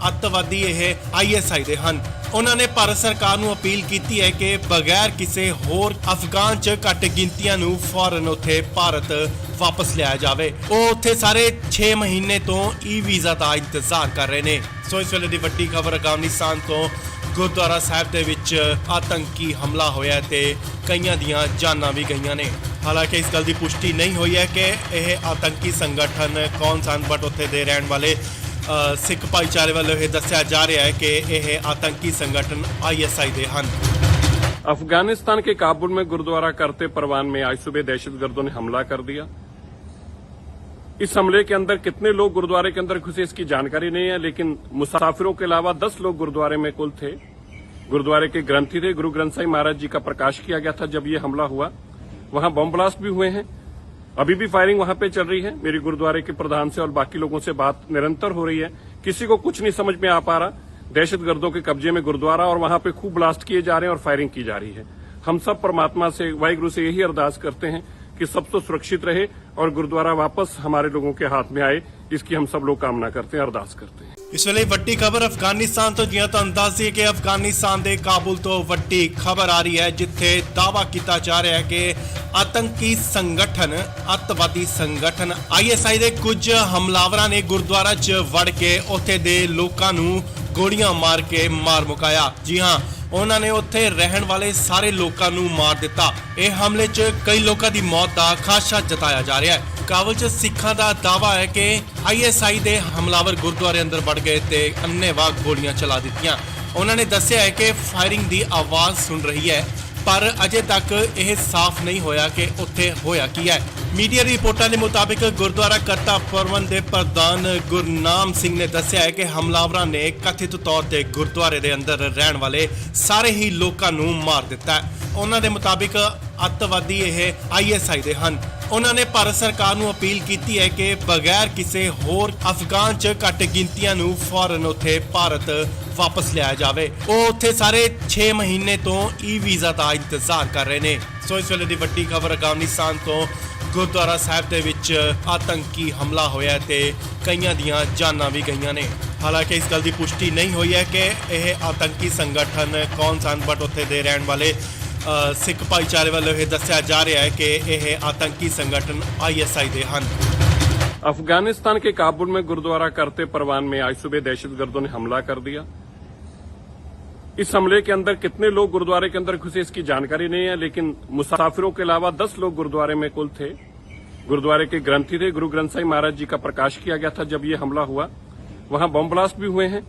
ਅੱਤਵਾਦੀ ਇਹ ISI ਦੇ ਹਨ। ਉਹਨਾਂ ਨੇ ਭਾਰਤ ਸਰਕਾਰ ਨੂੰ ਅਪੀਲ ਕੀਤੀ ਹੈ ਕਿ ਬਗੈਰ ਕਿਸੇ ਹੋਰ ਅਫਗਾਨ 'ਚ ਘੱਟ ਗਿਣਤੀਆਂ ਨੂੰ ਫੌਰਨ ਉੱਥੇ ਭਾਰਤ ਵਾਪਸ ਲਿਆਇਆ ਜਾਵੇ। ਉਹ ਉੱਥੇ ਸਾਰੇ 6 ਮਹੀਨੇ ਤੋਂ ਵੀਜ਼ਾ ਦਾ ਇੰਤਜ਼ਾਰ ਕਰ ਰਹੇ ਨੇ। ਸੋ ਇਸ ਵੇਲੇ ਦੀ ਵੱਡੀ ਖਬਰ ਅਫਗਾਨਿਸਤਾਨ ਤੋਂ ਗੁਰਦੁਆਰਾ ਸਾਹਿਬ ਦੇ ਵਿੱਚ ਆਤੰਕੀ ਹਮਲਾ ਹੋਇਆ ਤੇ ਕਈਆਂ ਦੀਆਂ ਜਾਨਾਂ ਵੀ ਗਈਆਂ ਨੇ। ਹਾਲਾਂਕਿ ਇਸ ਗੱਲ ਦੀ ਪੁਸ਼ਟੀ ਨਹੀਂ ਹੋਈ ਹੈ ਕਿ ਇਹ ਆਤੰਕੀ ਸੰਗਠਨ ਕੌਣ ਸਨ, ਬਟ ਉੱਥੇ ਦੇ ਰਹਿਣ ਵਾਲੇ ਸਿੱਖ ਭਾਈਚਾਰੇ ਵੱਲੋਂ ਇਹ ਦੱਸਿਆ ਜਾ ਰਿਹਾ ਹੈ ਕਿ ਇਹ ਆਤੰਕੀ ਸੰਗਠਨ ISI ਦੇ ਹਨ। अफगानिस्तान के काबुल में गुरुद्वारा करते परवान में आज सुबह दहशतगर्दों ने हमला कर दिया। इस हमले के अंदर कितने लोग गुरुद्वारे के अंदर घुसे इसकी जानकारी नहीं है, लेकिन मुसाफिरों के अलावा 10 लोग गुरुद्वारे में कुल थे। गुरुद्वारे के ग्रंथी थे, गुरु ग्रंथ साहिब महाराज जी का प्रकाश किया गया था जब ये हमला हुआ। वहां बम ब्लास्ट भी हुए हैं, अभी भी फायरिंग वहां पे चल रही है। मेरी गुरुद्वारे के प्रधान से और बाकी लोगों से बात निरंतर हो रही है, किसी को कुछ नहीं समझ में आ पा रहा। दहशतगर्दों के कब्जे में गुरुद्वारा और वहां पे खूब ब्लास्ट किए जा रहे हैं और फायरिंग की जा रही है। हम सब परमात्मा से, वाहिगुरु से यही अरदास करते हैं कि सब तो सुरक्षित रहे और गुरुद्वारा वापस हमारे लोगों के हाथ में आए, इसकी हम सब लोग कामना करते हैं, अरदास करते हैं। ਇਸ ਵੇਲੇ ਵੱਡੀ ਖਬਰ ਅਫਗਾਨਿਸਤਾਨ ਤੋਂ ਜਿਵੇਂ ਤੁਹਾਨੂੰ ਦੱਸ ਦਈਏ ਕਿ ਅਫਗਾਨਿਸਤਾਨ ਦੇ ਕਾਬੁਲ ਤੋਂ ਵੱਡੀ ਖਬਰ ਆ ਰਹੀ ਹੈ ਜਿੱਥੇ ਦਾਅਵਾ ਕੀਤਾ ਜਾ ਰਿਹਾ ਹੈ ਕਿ ਆਤੰਕੀ ਸੰਗਠਨ ਅੱਤਵਾਦੀ ਸੰਗਠਨ ISI ਦੇ ਕੁਝ ਹਮਲਾਵਰਾਂ ਨੇ ਗੁਰਦੁਆਰਾ 'ਚ ਵੜ ਕੇ ਉੱਥੇ ਦੇ ਲੋਕਾਂ ਨੂੰ ਗੋਲੀਆਂ ਮਾਰ ਕੇ ਮਾਰ ਮੁਕਾਇਆ। ਜੀ ਹਾਂ, ਉਹਨਾਂ ਨੇ ਉੱਥੇ ਰਹਿਣ ਵਾਲੇ ਸਾਰੇ ਲੋਕਾਂ ਨੂੰ ਮਾਰ ਦਿੱਤਾ। ਇਹ ਹਮਲੇ 'ਚ ਕਈ ਲੋਕਾਂ ਦੀ ਮੌਤ ਦਾ ਖਾਦਸ਼ਾ ਜਤਾਇਆ ਜਾ ਰਿਹਾ ਹੈ। ਕਾਬੁਲ 'ਚ ਸਿੱਖਾਂ ਦਾ ਦਾਅਵਾ ਹੈ ਕਿ ISI ਦੇ ਹਮਲਾਵਰ ਗੁਰਦੁਆਰੇ ਅੰਦਰ ਵੜ ਗਏ ਤੇ ਅੰਨ੍ਹੇਵਾਹ ਗੋਲੀਆਂ ਚਲਾ ਦਿੱਤੀਆਂ। ਉਹਨਾਂ ਨੇ ਦੱਸਿਆ ਹੈ ਕਿ ਫਾਇਰਿੰਗ ਦੀ ਆਵਾਜ਼ ਸੁਣ ਰਹੀ ਹੈ, ਪਰ ਅਜੇ ਤੱਕ ਇਹ ਸਾਫ਼ ਨਹੀਂ ਹੋਇਆ ਕਿ ਉੱਥੇ ਹੋਇਆ ਕੀ ਹੈ। ਮੀਡੀਆ ਰਿਪੋਰਟਾਂ ਦੇ ਮੁਤਾਬਿਕ ਗੁਰਦੁਆਰਾ ਕਰਤਾ ਪ੍ਰਬੰਧ ਦੇ ਪ੍ਰਧਾਨ ਗੁਰਨਾਮ ਸਿੰਘ ਨੇ ਦੱਸਿਆ ਹੈ ਕਿ ਹਮਲਾਵਰਾਂ ਨੇ ਕਥਿਤ ਤੌਰ ਤੇ ਗੁਰਦੁਆਰੇ ਦੇ ਅੰਦਰ ਰਹਿਣ ਵਾਲੇ ਸਾਰੇ ਹੀ ਲੋਕਾਂ ਨੂੰ ਮਾਰ ਦਿੱਤਾ ਹੈ। ਉਹਨਾਂ ਦੇ ਮੁਤਾਬਿਕ ਅੱਤਵਾਦੀ ਇਹ ISI ਦੇ ਹਨ। ਉਹਨਾਂ ਨੇ ਭਾਰਤ ਸਰਕਾਰ ਨੂੰ ਅਪੀਲ ਕੀਤੀ ਹੈ ਕਿ ਬਗੈਰ ਕਿਸੇ ਹੋਰ ਅਫਗਾਨ 'ਚ ਘੱਟ ਗਿਣਤੀਆਂ ਨੂੰ ਫੌਰਨ ਉੱਥੇ ਭਾਰਤ ਵਾਪਸ ਲਿਆਇਆ ਜਾਵੇ। ਉਹ ਉੱਥੇ ਸਾਰੇ 6 ਮਹੀਨੇ ਤੋਂ ਵੀਜ਼ਾ ਦਾ ਇੰਤਜ਼ਾਰ ਕਰ ਰਹੇ ਨੇ। ਸੋ ਇਸ ਵੇਲੇ ਦੀ ਵੱਡੀ ਖਬਰ ਅਫਗਾਨਿਸਤਾਨ ਤੋਂ ਗੁਰਦੁਆਰਾ ਸਾਹਿਬ ਦੇ ਵਿੱਚ ਆਤੰਕੀ ਹਮਲਾ ਹੋਇਆ ਤੇ ਕਈਆਂ ਦੀਆਂ ਜਾਨਾਂ ਵੀ ਗਈਆਂ ਨੇ। ਹਾਲਾਂਕਿ ਇਸ ਗੱਲ ਦੀ ਪੁਸ਼ਟੀ ਨਹੀਂ ਹੋਈ ਹੈ ਕਿ ਇਹ ਆਤੰਕੀ ਸੰਗਠਨ ਕੌਣ ਸਨ, ਬਟ ਉੱਥੇ ਦੇ ਰਹਿਣ ਵਾਲੇ ਸਿੱਖ ਭਾਈਚਾਰੇ ਵੱਲੋਂ ਇਹ ਦੱਸਿਆ ਜਾ ਰਿਹਾ ਹੈ कि यह आतंकी संगठन ISI दे हन। अफगानिस्तान के काबुल में गुरुद्वारा करते परवान में आज सुबह दहशतगर्दों ने हमला कर दिया। इस हमले के अंदर कितने लोग गुरुद्वारे के अंदर घुसे इसकी जानकारी नहीं है, लेकिन मुसाफिरों के अलावा 10 लोग गुरुद्वारे में कुल थे। गुरुद्वारे के ग्रंथी थे, गुरु ग्रंथ साहिब महाराज जी का प्रकाश किया गया था। जब ये हमला हुआ वहां बम ब्लास्ट भी हुए हैं,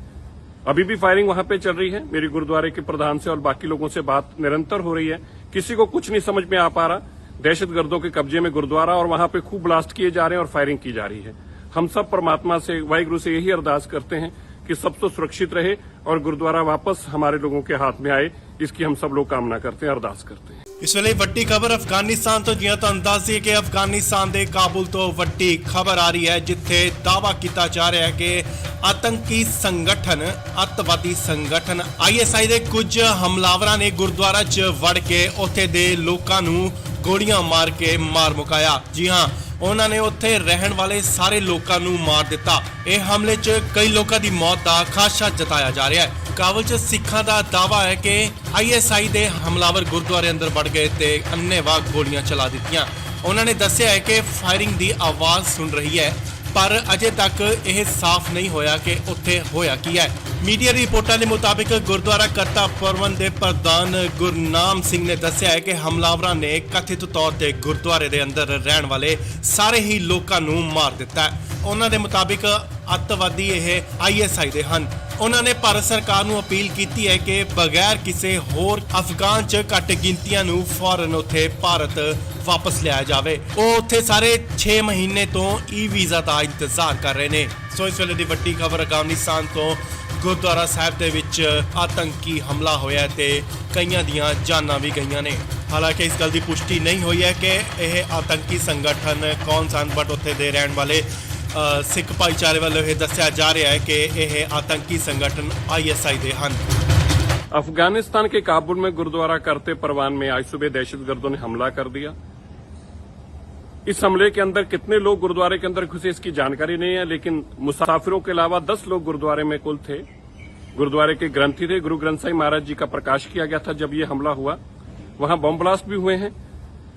अभी भी फायरिंग वहां पे चल रही है। मेरी गुरुद्वारे के प्रधान से और बाकी लोगों से बात निरंतर हो रही है, किसी को कुछ नहीं समझ में आ पा रहा। दहशतगर्दों के कब्जे में गुरुद्वारा और वहां पे खूब ब्लास्ट किए जा रहे हैं और फायरिंग की जा रही है। हम सब परमात्मा से, वाहिगुरु से यही अरदास करते हैं कि सब तो सुरक्षित रहे और गुरुद्वारा वापस हमारे लोगों के हाथ में आए, इसकी हम सब लोग कामना करते हैं, अरदास करते हैं। ਇਸ ਵੇਲੇ ਵੱਡੀ ਖਬਰ ਅਫਗਾਨਿਸਤਾਨ ਤੋਂ ਜਿਵੇਂ ਤੁਹਾਨੂੰ ਦੱਸ ਦਈਏ ਕਿ ਅਫਗਾਨਿਸਤਾਨ ਦੇ ਕਾਬੁਲ ਤੋਂ ਵੱਡੀ ਖਬਰ ਆ ਰਹੀ ਹੈ ਜਿੱਥੇ ਦਾਅਵਾ ਕੀਤਾ ਜਾ ਰਿਹਾ ਹੈ ਕਿ ਆਤੰਕੀ ਸੰਗਠਨ ਅੱਤਵਾਦੀ ਸੰਗਠਨ ISI ਦੇ ਕੁਝ ਹਮਲਾਵਰਾਂ ਨੇ ਗੁਰਦੁਆਰਾ 'ਚ ਵੜ ਕੇ ਉੱਥੇ ਦੇ ਲੋਕਾਂ ਨੂੰ ਗੋਲੀਆਂ ਮਾਰ ਕੇ ਮਾਰ ਮੁਕਾਇਆ। ਜੀ ਹਾਂ, ਉਹਨਾਂ ਨੇ ਉੱਥੇ ਰਹਿਣ ਵਾਲੇ ਸਾਰੇ ਲੋਕਾਂ ਨੂੰ ਮਾਰ ਦਿੱਤਾ। ਇਹ ਹਮਲੇ 'ਚ ਕਈ ਲੋਕਾਂ ਦੀ ਮੌਤ ਦਾ ਖਾਦਸ਼ਾ ਜਤਾਇਆ ਜਾ ਰਿਹਾ ਹੈ। ਕਾਬੁਲ 'ਚ ਸਿੱਖਾਂ ਦਾ ਦਾਅਵਾ ਹੈ ਕਿ ISI ਦੇ ਹਮਲਾਵਰ ਗੁਰਦੁਆਰੇ ਅੰਦਰ ਵੜ ਗਏ ਤੇ ਅੰਨ੍ਹੇਵਾਹ ਗੋਲੀਆਂ ਚਲਾ ਦਿੱਤੀਆਂ। ਉਹਨਾਂ ਨੇ ਦੱਸਿਆ ਹੈ ਕਿ ਫਾਇਰਿੰਗ ਦੀ ਆਵਾਜ਼ ਸੁਣ ਰਹੀ ਹੈ, ਪਰ ਅਜੇ ਤੱਕ ਇਹ ਸਾਫ਼ ਨਹੀਂ ਹੋਇਆ ਕਿ ਉੱਥੇ ਹੋਇਆ ਕੀ ਹੈ। ਮੀਡੀਆ ਰਿਪੋਰਟਾਂ ਦੇ ਮੁਤਾਬਿਕ ਗੁਰਦੁਆਰਾ ਕਰਤਾ ਪ੍ਰਬੰਧ ਦੇ ਪ੍ਰਧਾਨ ਗੁਰਨਾਮ ਸਿੰਘ ਨੇ ਦੱਸਿਆ ਹੈ ਕਿ ਹਮਲਾਵਰਾਂ ਨੇ ਕਥਿਤ ਤੌਰ ਤੇ ਗੁਰਦੁਆਰੇ ਦੇ ਅੰਦਰ ਰਹਿਣ ਵਾਲੇ ਸਾਰੇ ਹੀ ਲੋਕਾਂ ਨੂੰ ਮਾਰ ਦਿੱਤਾ ਹੈ। ਉਹਨਾਂ ਦੇ ਮੁਤਾਬਿਕ ਅੱਤਵਾਦੀ ਇਹ ISI ਦੇ ਹਨ। ਉਹਨਾਂ ਨੇ ਭਾਰਤ ਸਰਕਾਰ ਨੂੰ ਅਪੀਲ ਕੀਤੀ ਹੈ ਕਿ ਬਗੈਰ ਕਿਸੇ ਹੋਰ ਅਫਗਾਨ 'ਚ ਘੱਟ ਗਿਣਤੀਆਂ ਨੂੰ ਫੌਰਨ ਉੱਥੇ ਭਾਰਤ ਵਾਪਸ ਲਿਆਇਆ ਜਾਵੇ। ਉਹ ਉੱਥੇ ਸਾਰੇ 6 ਮਹੀਨੇ ਤੋਂ ਵੀਜ਼ਾ ਦਾ ਇੰਤਜ਼ਾਰ ਕਰ ਰਹੇ ਨੇ। ਸੋ ਇਸ ਵੇਲੇ ਦੀ ਵੱਡੀ ਖਬਰ ਅਫਗਾਨਿਸਤਾਨ ਤੋਂ ਗੁਰਦੁਆਰਾ ਸਾਹਿਬ ਦੇ ਵਿੱਚ ਆਤੰਕੀ ਹਮਲਾ ਹੋਇਆ ਤੇ ਕਈਆਂ ਦੀਆਂ ਜਾਨਾਂ ਵੀ ਗਈਆਂ ਨੇ। ਹਾਲਾਂਕਿ ਇਸ ਗੱਲ ਦੀ ਪੁਸ਼ਟੀ ਨਹੀਂ ਹੋਈ ਹੈ ਕਿ ਇਹ ਆਤੰਕੀ ਸੰਗਠਨ ਕੌਣ ਸਨ, ਬਟ ਉੱਥੇ ਦੇ ਰਹਿਣ ਵਾਲੇ ਸਿੱਖ ਭਾਈਚਾਰੇ ਵੱਲੋਂ ਇਹ ਦੱਸਿਆ ਜਾ ਰਿਹਾ ਹੈ ਕਿ ਇਹ ਆਤੰਕੀ ਸੰਗਠਨ ISI ਦੇ ਹਨ। अफगानिस्तान के काबुल में गुरुद्वारा करते परवान में आज सुबह दहशतगर्दों ने हमला कर दिया। इस हमले के अंदर कितने लोग गुरुद्वारे के अंदर घुसे इसकी जानकारी नहीं है, लेकिन मुसाफिरों के अलावा 10 लोग गुरुद्वारे में कुल थे। गुरुद्वारे के ग्रंथी थे, गुरु ग्रंथ साहिब महाराज जी का प्रकाश किया गया था। जब ये हमला हुआ वहां बम ब्लास्ट भी हुए हैं,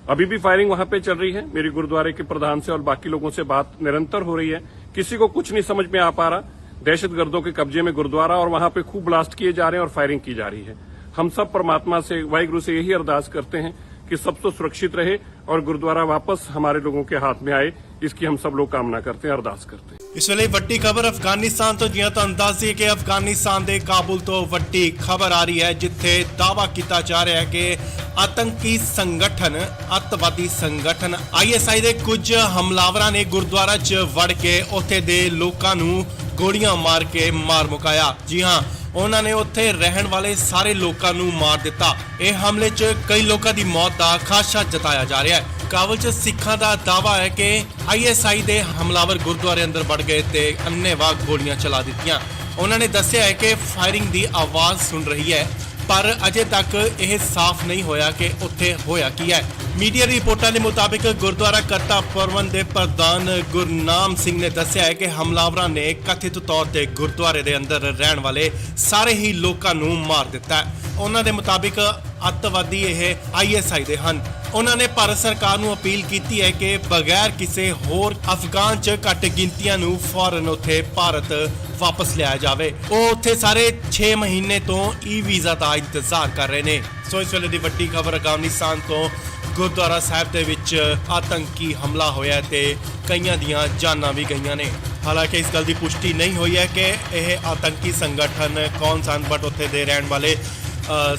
अभी भी फायरिंग वहां पे चल रही है। मेरी गुरुद्वारे के प्रधान से और बाकी लोगों से बात निरंतर हो रही है, किसी को कुछ नहीं समझ में आ पा रहा। दहशतगर्दों के कब्जे में गुरुद्वारा और वहां पे खूब ब्लास्ट किए जा रहे हैं और फायरिंग की जा रही है। हम सब परमात्मा से, वाहिगुरु से यही अरदास करते हैं कि सब तो सुरक्षित रहे और गुरुद्वारा वापस हमारे लोगों के हाथ में आए, इसकी हम सब लोग कामना करते हैं, अरदास करते हैं। ਇਸ ਵੇਲੇ ਵੱਡੀ ਖਬਰ ਅਫਗਾਨਿਸਤਾਨ ਤੋਂ ਜਿਵੇਂ ਤੁਹਾਨੂੰ ਦੱਸ ਦਈਏ ਕਿ ਅਫਗਾਨਿਸਤਾਨ ਦੇ ਕਾਬੁਲ ਤੋਂ ਵੱਡੀ ਖਬਰ ਆ ਰਹੀ ਹੈ ਜਿੱਥੇ ਦਾਅਵਾ ਕੀਤਾ ਜਾ ਰਿਹਾ ਹੈ ਕਿ ਆਤੰਕੀ ਸੰਗਠਨ ਅੱਤਵਾਦੀ ਸੰਗਠਨ ISI ਦੇ ਕੁਝ ਹਮਲਾਵਰਾਂ ਨੇ ਗੁਰਦੁਆਰਾ 'ਚ ਵੜ ਕੇ ਉੱਥੇ ਦੇ ਲੋਕਾਂ ਨੂੰ ਗੋਲੀਆਂ ਮਾਰ ਕੇ ਮਾਰ ਮੁਕਾਇਆ। ਜੀ ਹਾਂ, ਉਹਨਾਂ ਨੇ ਉੱਥੇ ਰਹਿਣ ਵਾਲੇ ਸਾਰੇ ਲੋਕਾਂ ਨੂੰ ਮਾਰ ਦਿੱਤਾ। ਇਹ ਹਮਲੇ 'ਚ ਕਈ ਲੋਕਾਂ ਦੀ ਮੌਤ ਦਾ ਖਾਦਸ਼ਾ ਜਤਾਇਆ ਜਾ ਰਿਹਾ ਹੈ। ਕਾਬੁਲ 'ਚ ਸਿੱਖਾਂ ਦਾ ਦਾਅਵਾ ਹੈ ਕਿ ISI ਦੇ ਹਮਲਾਵਰ ਗੁਰਦੁਆਰੇ ਅੰਦਰ ਵੜ ਗਏ ਤੇ ਅੰਨ੍ਹੇਵਾਹ ਗੋਲੀਆਂ ਚਲਾ ਦਿੱਤੀਆਂ। ਉਹਨਾਂ ਨੇ ਦੱਸਿਆ ਹੈ ਕਿ ਫਾਇਰਿੰਗ ਦੀ ਆਵਾਜ਼ ਸੁਣ ਰਹੀ ਹੈ, ਪਰ ਅਜੇ ਤੱਕ ਇਹ ਸਾਫ਼ ਨਹੀਂ ਹੋਇਆ ਕਿ ਉੱਥੇ ਹੋਇਆ ਕੀ ਹੈ। ਮੀਡੀਆ ਰਿਪੋਰਟਾਂ ਦੇ ਮੁਤਾਬਿਕ ਗੁਰਦੁਆਰਾ ਕਰਤਾ ਪ੍ਰਬੰਧ ਦੇ ਪ੍ਰਧਾਨ ਗੁਰਨਾਮ ਸਿੰਘ ਨੇ ਦੱਸਿਆ ਹੈ ਕਿ ਹਮਲਾਵਰਾਂ ਨੇ ਕਥਿਤ ਤੌਰ ਤੇ ਗੁਰਦੁਆਰੇ ਦੇ ਅੰਦਰ ਰਹਿਣ ਵਾਲੇ ਸਾਰੇ ਹੀ ਲੋਕਾਂ ਨੂੰ ਮਾਰ ਦਿੱਤਾ ਹੈ। ਉਹਨਾਂ ਦੇ ਮੁਤਾਬਿਕ ਅੱਤਵਾਦੀ ਇਹ ISI ਦੇ ਹਨ। ਉਹਨਾਂ ਨੇ ਭਾਰਤ ਸਰਕਾਰ ਨੂੰ ਅਪੀਲ ਕੀਤੀ ਹੈ ਕਿ ਬਗੈਰ ਕਿਸੇ ਹੋਰ ਅਫਗਾਨ 'ਚ ਘੱਟ ਗਿਣਤੀਆਂ ਨੂੰ ਫੌਰਨ ਉੱਥੇ ਭਾਰਤ ਵਾਪਸ ਲਿਆਇਆ ਜਾਵੇ। ਉਹ ਉੱਥੇ ਸਾਰੇ 6 ਮਹੀਨੇ ਤੋਂ ਵੀਜ਼ਾ ਦਾ ਇੰਤਜ਼ਾਰ ਕਰ ਰਹੇ ਨੇ। ਸੋ ਇਸ ਵੇਲੇ ਦੀ ਵੱਡੀ ਖਬਰ ਅਫਗਾਨਿਸਤਾਨ ਤੋਂ ਗੁਰਦੁਆਰਾ ਸਾਹਿਬ ਦੇ ਵਿੱਚ ਆਤੰਕੀ ਹਮਲਾ ਹੋਇਆ ਤੇ ਕਈਆਂ ਦੀਆਂ ਜਾਨਾਂ ਵੀ ਗਈਆਂ ਨੇ। ਹਾਲਾਂਕਿ ਇਸ ਗੱਲ ਦੀ ਪੁਸ਼ਟੀ ਨਹੀਂ ਹੋਈ ਹੈ ਕਿ ਇਹ ਆਤੰਕੀ ਸੰਗਠਨ ਕੌਣ ਸਨ, ਬਟ ਉੱਥੇ ਦੇ ਰਹਿਣ ਵਾਲੇ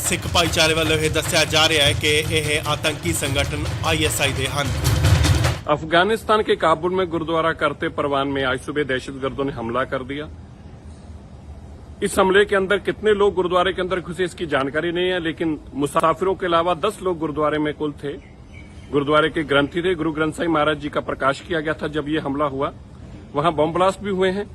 ਸਿੱਖ ਭਾਈਚਾਰੇ ਵੱਲੋਂ ਇਹ ਦੱਸਿਆ ਜਾ ਰਿਹਾ ਹੈ ਕਿ ਇਹ ਆतंकी संगठन ISI ਦੇ ਹਨ। अफगानिस्तान के काबुल में गुरुद्वारा करते परवान में आज सुबह दहशतगर्दों ने हमला कर दिया। इस हमले के अंदर कितने लोग गुरुद्वारे के अंदर घुसे इसकी जानकारी नहीं है, लेकिन मुसाफिरों के अलावा 10 लोग गुरुद्वारे में कुल थे। गुरुद्वारे के ग्रंथी थे। गुरु ग्रंथ साहिब महाराज जी का प्रकाश किया गया था जब ये हमला हुआ। वहां बम ब्लास्ट भी हुए हैं।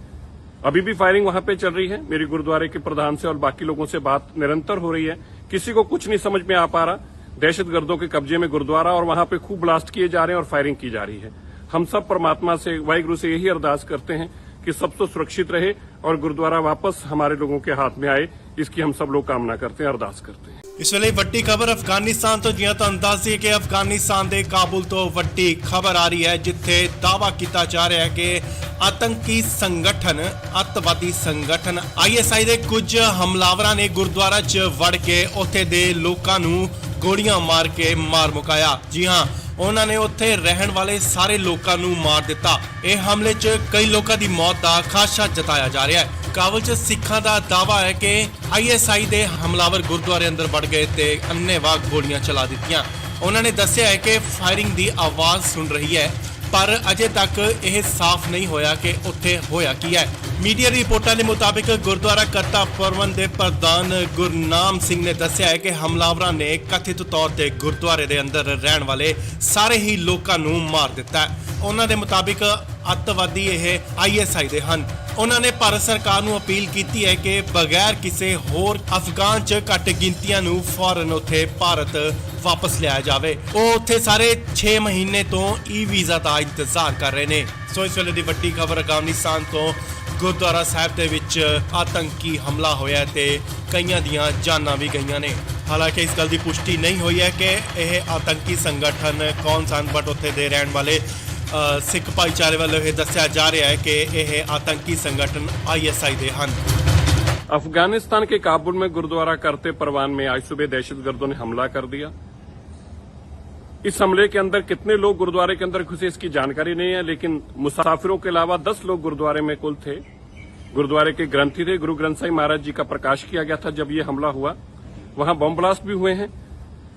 अभी भी फायरिंग वहां पे चल रही है। मेरी गुरुद्वारे के प्रधान से और बाकी लोगों से बात निरंतर हो रही है। किसी को कुछ नहीं समझ में आ पा रहा। दहशतगर्दों के कब्जे में गुरुद्वारा और वहां पे खूब ब्लास्ट किए जा रहे हैं और फायरिंग की जा रही है। हम सब परमात्मा से, वाहिगुरु से यही अरदास करते हैं कि सब तो सुरक्षित रहे और गुरुद्वारा वापस हमारे लोगों के हाथ में आए। इसकी हम सब लोग कामना करते हैं, अरदास करते हैं। ਇਸ ਵੇਲੇ ਵੱਡੀ ਖਬਰ ਅਫਗਾਨਿਸਤਾਨ ਤੋਂ ਜਿਵੇਂ ਤੁਹਾਨੂੰ ਦੱਸ ਦਈਏ ਕਿ ਅਫਗਾਨਿਸਤਾਨ ਦੇ ਕਾਬੁਲ ਤੋਂ ਵੱਡੀ ਖਬਰ ਆ ਰਹੀ ਹੈ, ਜਿੱਥੇ ਦਾਅਵਾ ਕੀਤਾ ਜਾ ਰਿਹਾ ਹੈ ਕਿ ਆਤੰਕੀ ਸੰਗਠਨ, ਅੱਤਵਾਦੀ ਸੰਗਠਨ ISI ਦੇ ਕੁਝ ਹਮਲਾਵਰਾਂ ਨੇ ਗੁਰਦੁਆਰਾ 'ਚ ਵੜ ਕੇ ਉੱਥੇ ਦੇ ਲੋਕਾਂ ਨੂੰ ਗੋਲੀਆਂ ਮਾਰ ਕੇ ਮਾਰ ਮੁਕਾਇਆ। ਜੀ ਹਾਂ, ਉਹਨਾਂ ਨੇ ਉੱਥੇ ਰਹਿਣ ਵਾਲੇ ਸਾਰੇ ਲੋਕਾਂ ਨੂੰ ਮਾਰ ਦਿੱਤਾ। ਇਹ ਹਮਲੇ 'ਚ ਕਈ ਲੋਕਾਂ ਦੀ ਮੌਤ ਦਾ ਖਾਦਸ਼ਾ ਜਤਾਇਆ ਜਾ ਰਿਹਾ ਹੈ। ਕਾਬੁਲ 'ਚ ਸਿੱਖਾਂ ਦਾ ਦਾਅਵਾ ਹੈ ਕਿ ISI ਦੇ ਹਮਲਾਵਰ ਗੁਰਦੁਆਰੇ ਅੰਦਰ ਵੜ ਗਏ ਤੇ ਅੰਨ੍ਹੇਵਾਹ ਗੋਲੀਆਂ ਚਲਾ ਦਿੱਤੀਆਂ। ਉਹਨਾਂ ਨੇ ਦੱਸਿਆ ਹੈ ਕਿ ਫਾਇਰਿੰਗ ਦੀ ਆਵਾਜ਼ ਸੁਣ ਰਹੀ ਹੈ, ਪਰ ਅਜੇ ਤੱਕ ਇਹ ਸਾਫ਼ ਨਹੀਂ ਹੋਇਆ ਕਿ ਉੱਥੇ ਹੋਇਆ ਕੀ ਹੈ। ਮੀਡੀਆ ਰਿਪੋਰਟਾਂ ਦੇ ਮੁਤਾਬਿਕ ਗੁਰਦੁਆਰਾ ਕਰਤਾ ਪ੍ਰਬੰਧ ਦੇ ਪ੍ਰਧਾਨ ਗੁਰਨਾਮ ਸਿੰਘ ਨੇ ਦੱਸਿਆ ਹੈ ਕਿ ਹਮਲਾਵਰਾਂ ਨੇ ਕਥਿਤ ਤੌਰ ਤੇ ਗੁਰਦੁਆਰੇ ਦੇ ਅੰਦਰ ਰਹਿਣ ਵਾਲੇ ਸਾਰੇ ਹੀ ਲੋਕਾਂ ਨੂੰ ਮਾਰ ਦਿੱਤਾ ਹੈ। ਉਹਨਾਂ ਦੇ ਮੁਤਾਬਿਕ ਅੱਤਵਾਦੀ ਇਹ ISI ਦੇ ਹਨ। ਉਹਨਾਂ ਨੇ ਭਾਰਤ ਸਰਕਾਰ ਨੂੰ ਅਪੀਲ ਕੀਤੀ ਹੈ ਕਿ ਬਗੈਰ ਕਿਸੇ ਹੋਰ ਅਫਗਾਨ 'ਚ ਘੱਟ ਗਿਣਤੀਆਂ ਨੂੰ ਫੌਰਨ ਉੱਥੇ ਭਾਰਤ ਵਾਪਸ ਲਿਆਇਆ ਜਾਵੇ। ਉਹ ਉੱਥੇ ਸਾਰੇ 6 ਮਹੀਨੇ ਤੋਂ ਵੀਜ਼ਾ ਦਾ ਇੰਤਜ਼ਾਰ ਕਰ ਰਹੇ ਨੇ। ਸੋ ਇਸ ਵੇਲੇ ਦੀ ਵੱਡੀ ਖਬਰ ਅਫਗਾਨਿਸਤਾਨ ਤੋਂ ਗੁਰਦੁਆਰਾ ਸਾਹਿਬ ਦੇ ਵਿੱਚ ਆਤੰਕੀ ਹਮਲਾ ਹੋਇਆ ਤੇ ਕਈਆਂ ਦੀਆਂ ਜਾਨਾਂ ਵੀ ਗਈਆਂ ਨੇ। ਹਾਲਾਂਕਿ ਇਸ ਗੱਲ ਦੀ ਪੁਸ਼ਟੀ ਨਹੀਂ ਹੋਈ ਹੈ ਕਿ ਇਹ ਆਤੰਕੀ ਸੰਗਠਨ ਕੌਣ ਸਨ, ਬਟ ਉੱਥੇ ਦੇ ਰਹਿਣ ਵਾਲੇ ਸਿੱਖ ਭਾਈਚਾਰੇ ਵੱਲੋਂ ਇਹ ਦੱਸਿਆ ਜਾ ਰਿਹਾ ਹੈ ਕਿ ਇਹ ਆਤੰਕੀ ਸੰਗਠਨ ISI ਦੇ ਹਨ। अफगानिस्तान के काबुल में गुरुद्वारा करते परवान में आज सुबह दहशतगर्दों ने हमला कर दिया। इस हमले के अंदर कितने लोग गुरुद्वारे के अंदर घुसे इसकी जानकारी नहीं है, लेकिन मुसाफिरों के अलावा 10 लोग गुरुद्वारे में कुल थे। गुरुद्वारे के ग्रंथी थे। गुरु ग्रंथ साहिब महाराज जी का प्रकाश किया गया था जब ये हमला हुआ। वहां बम ब्लास्ट भी हुए हैं।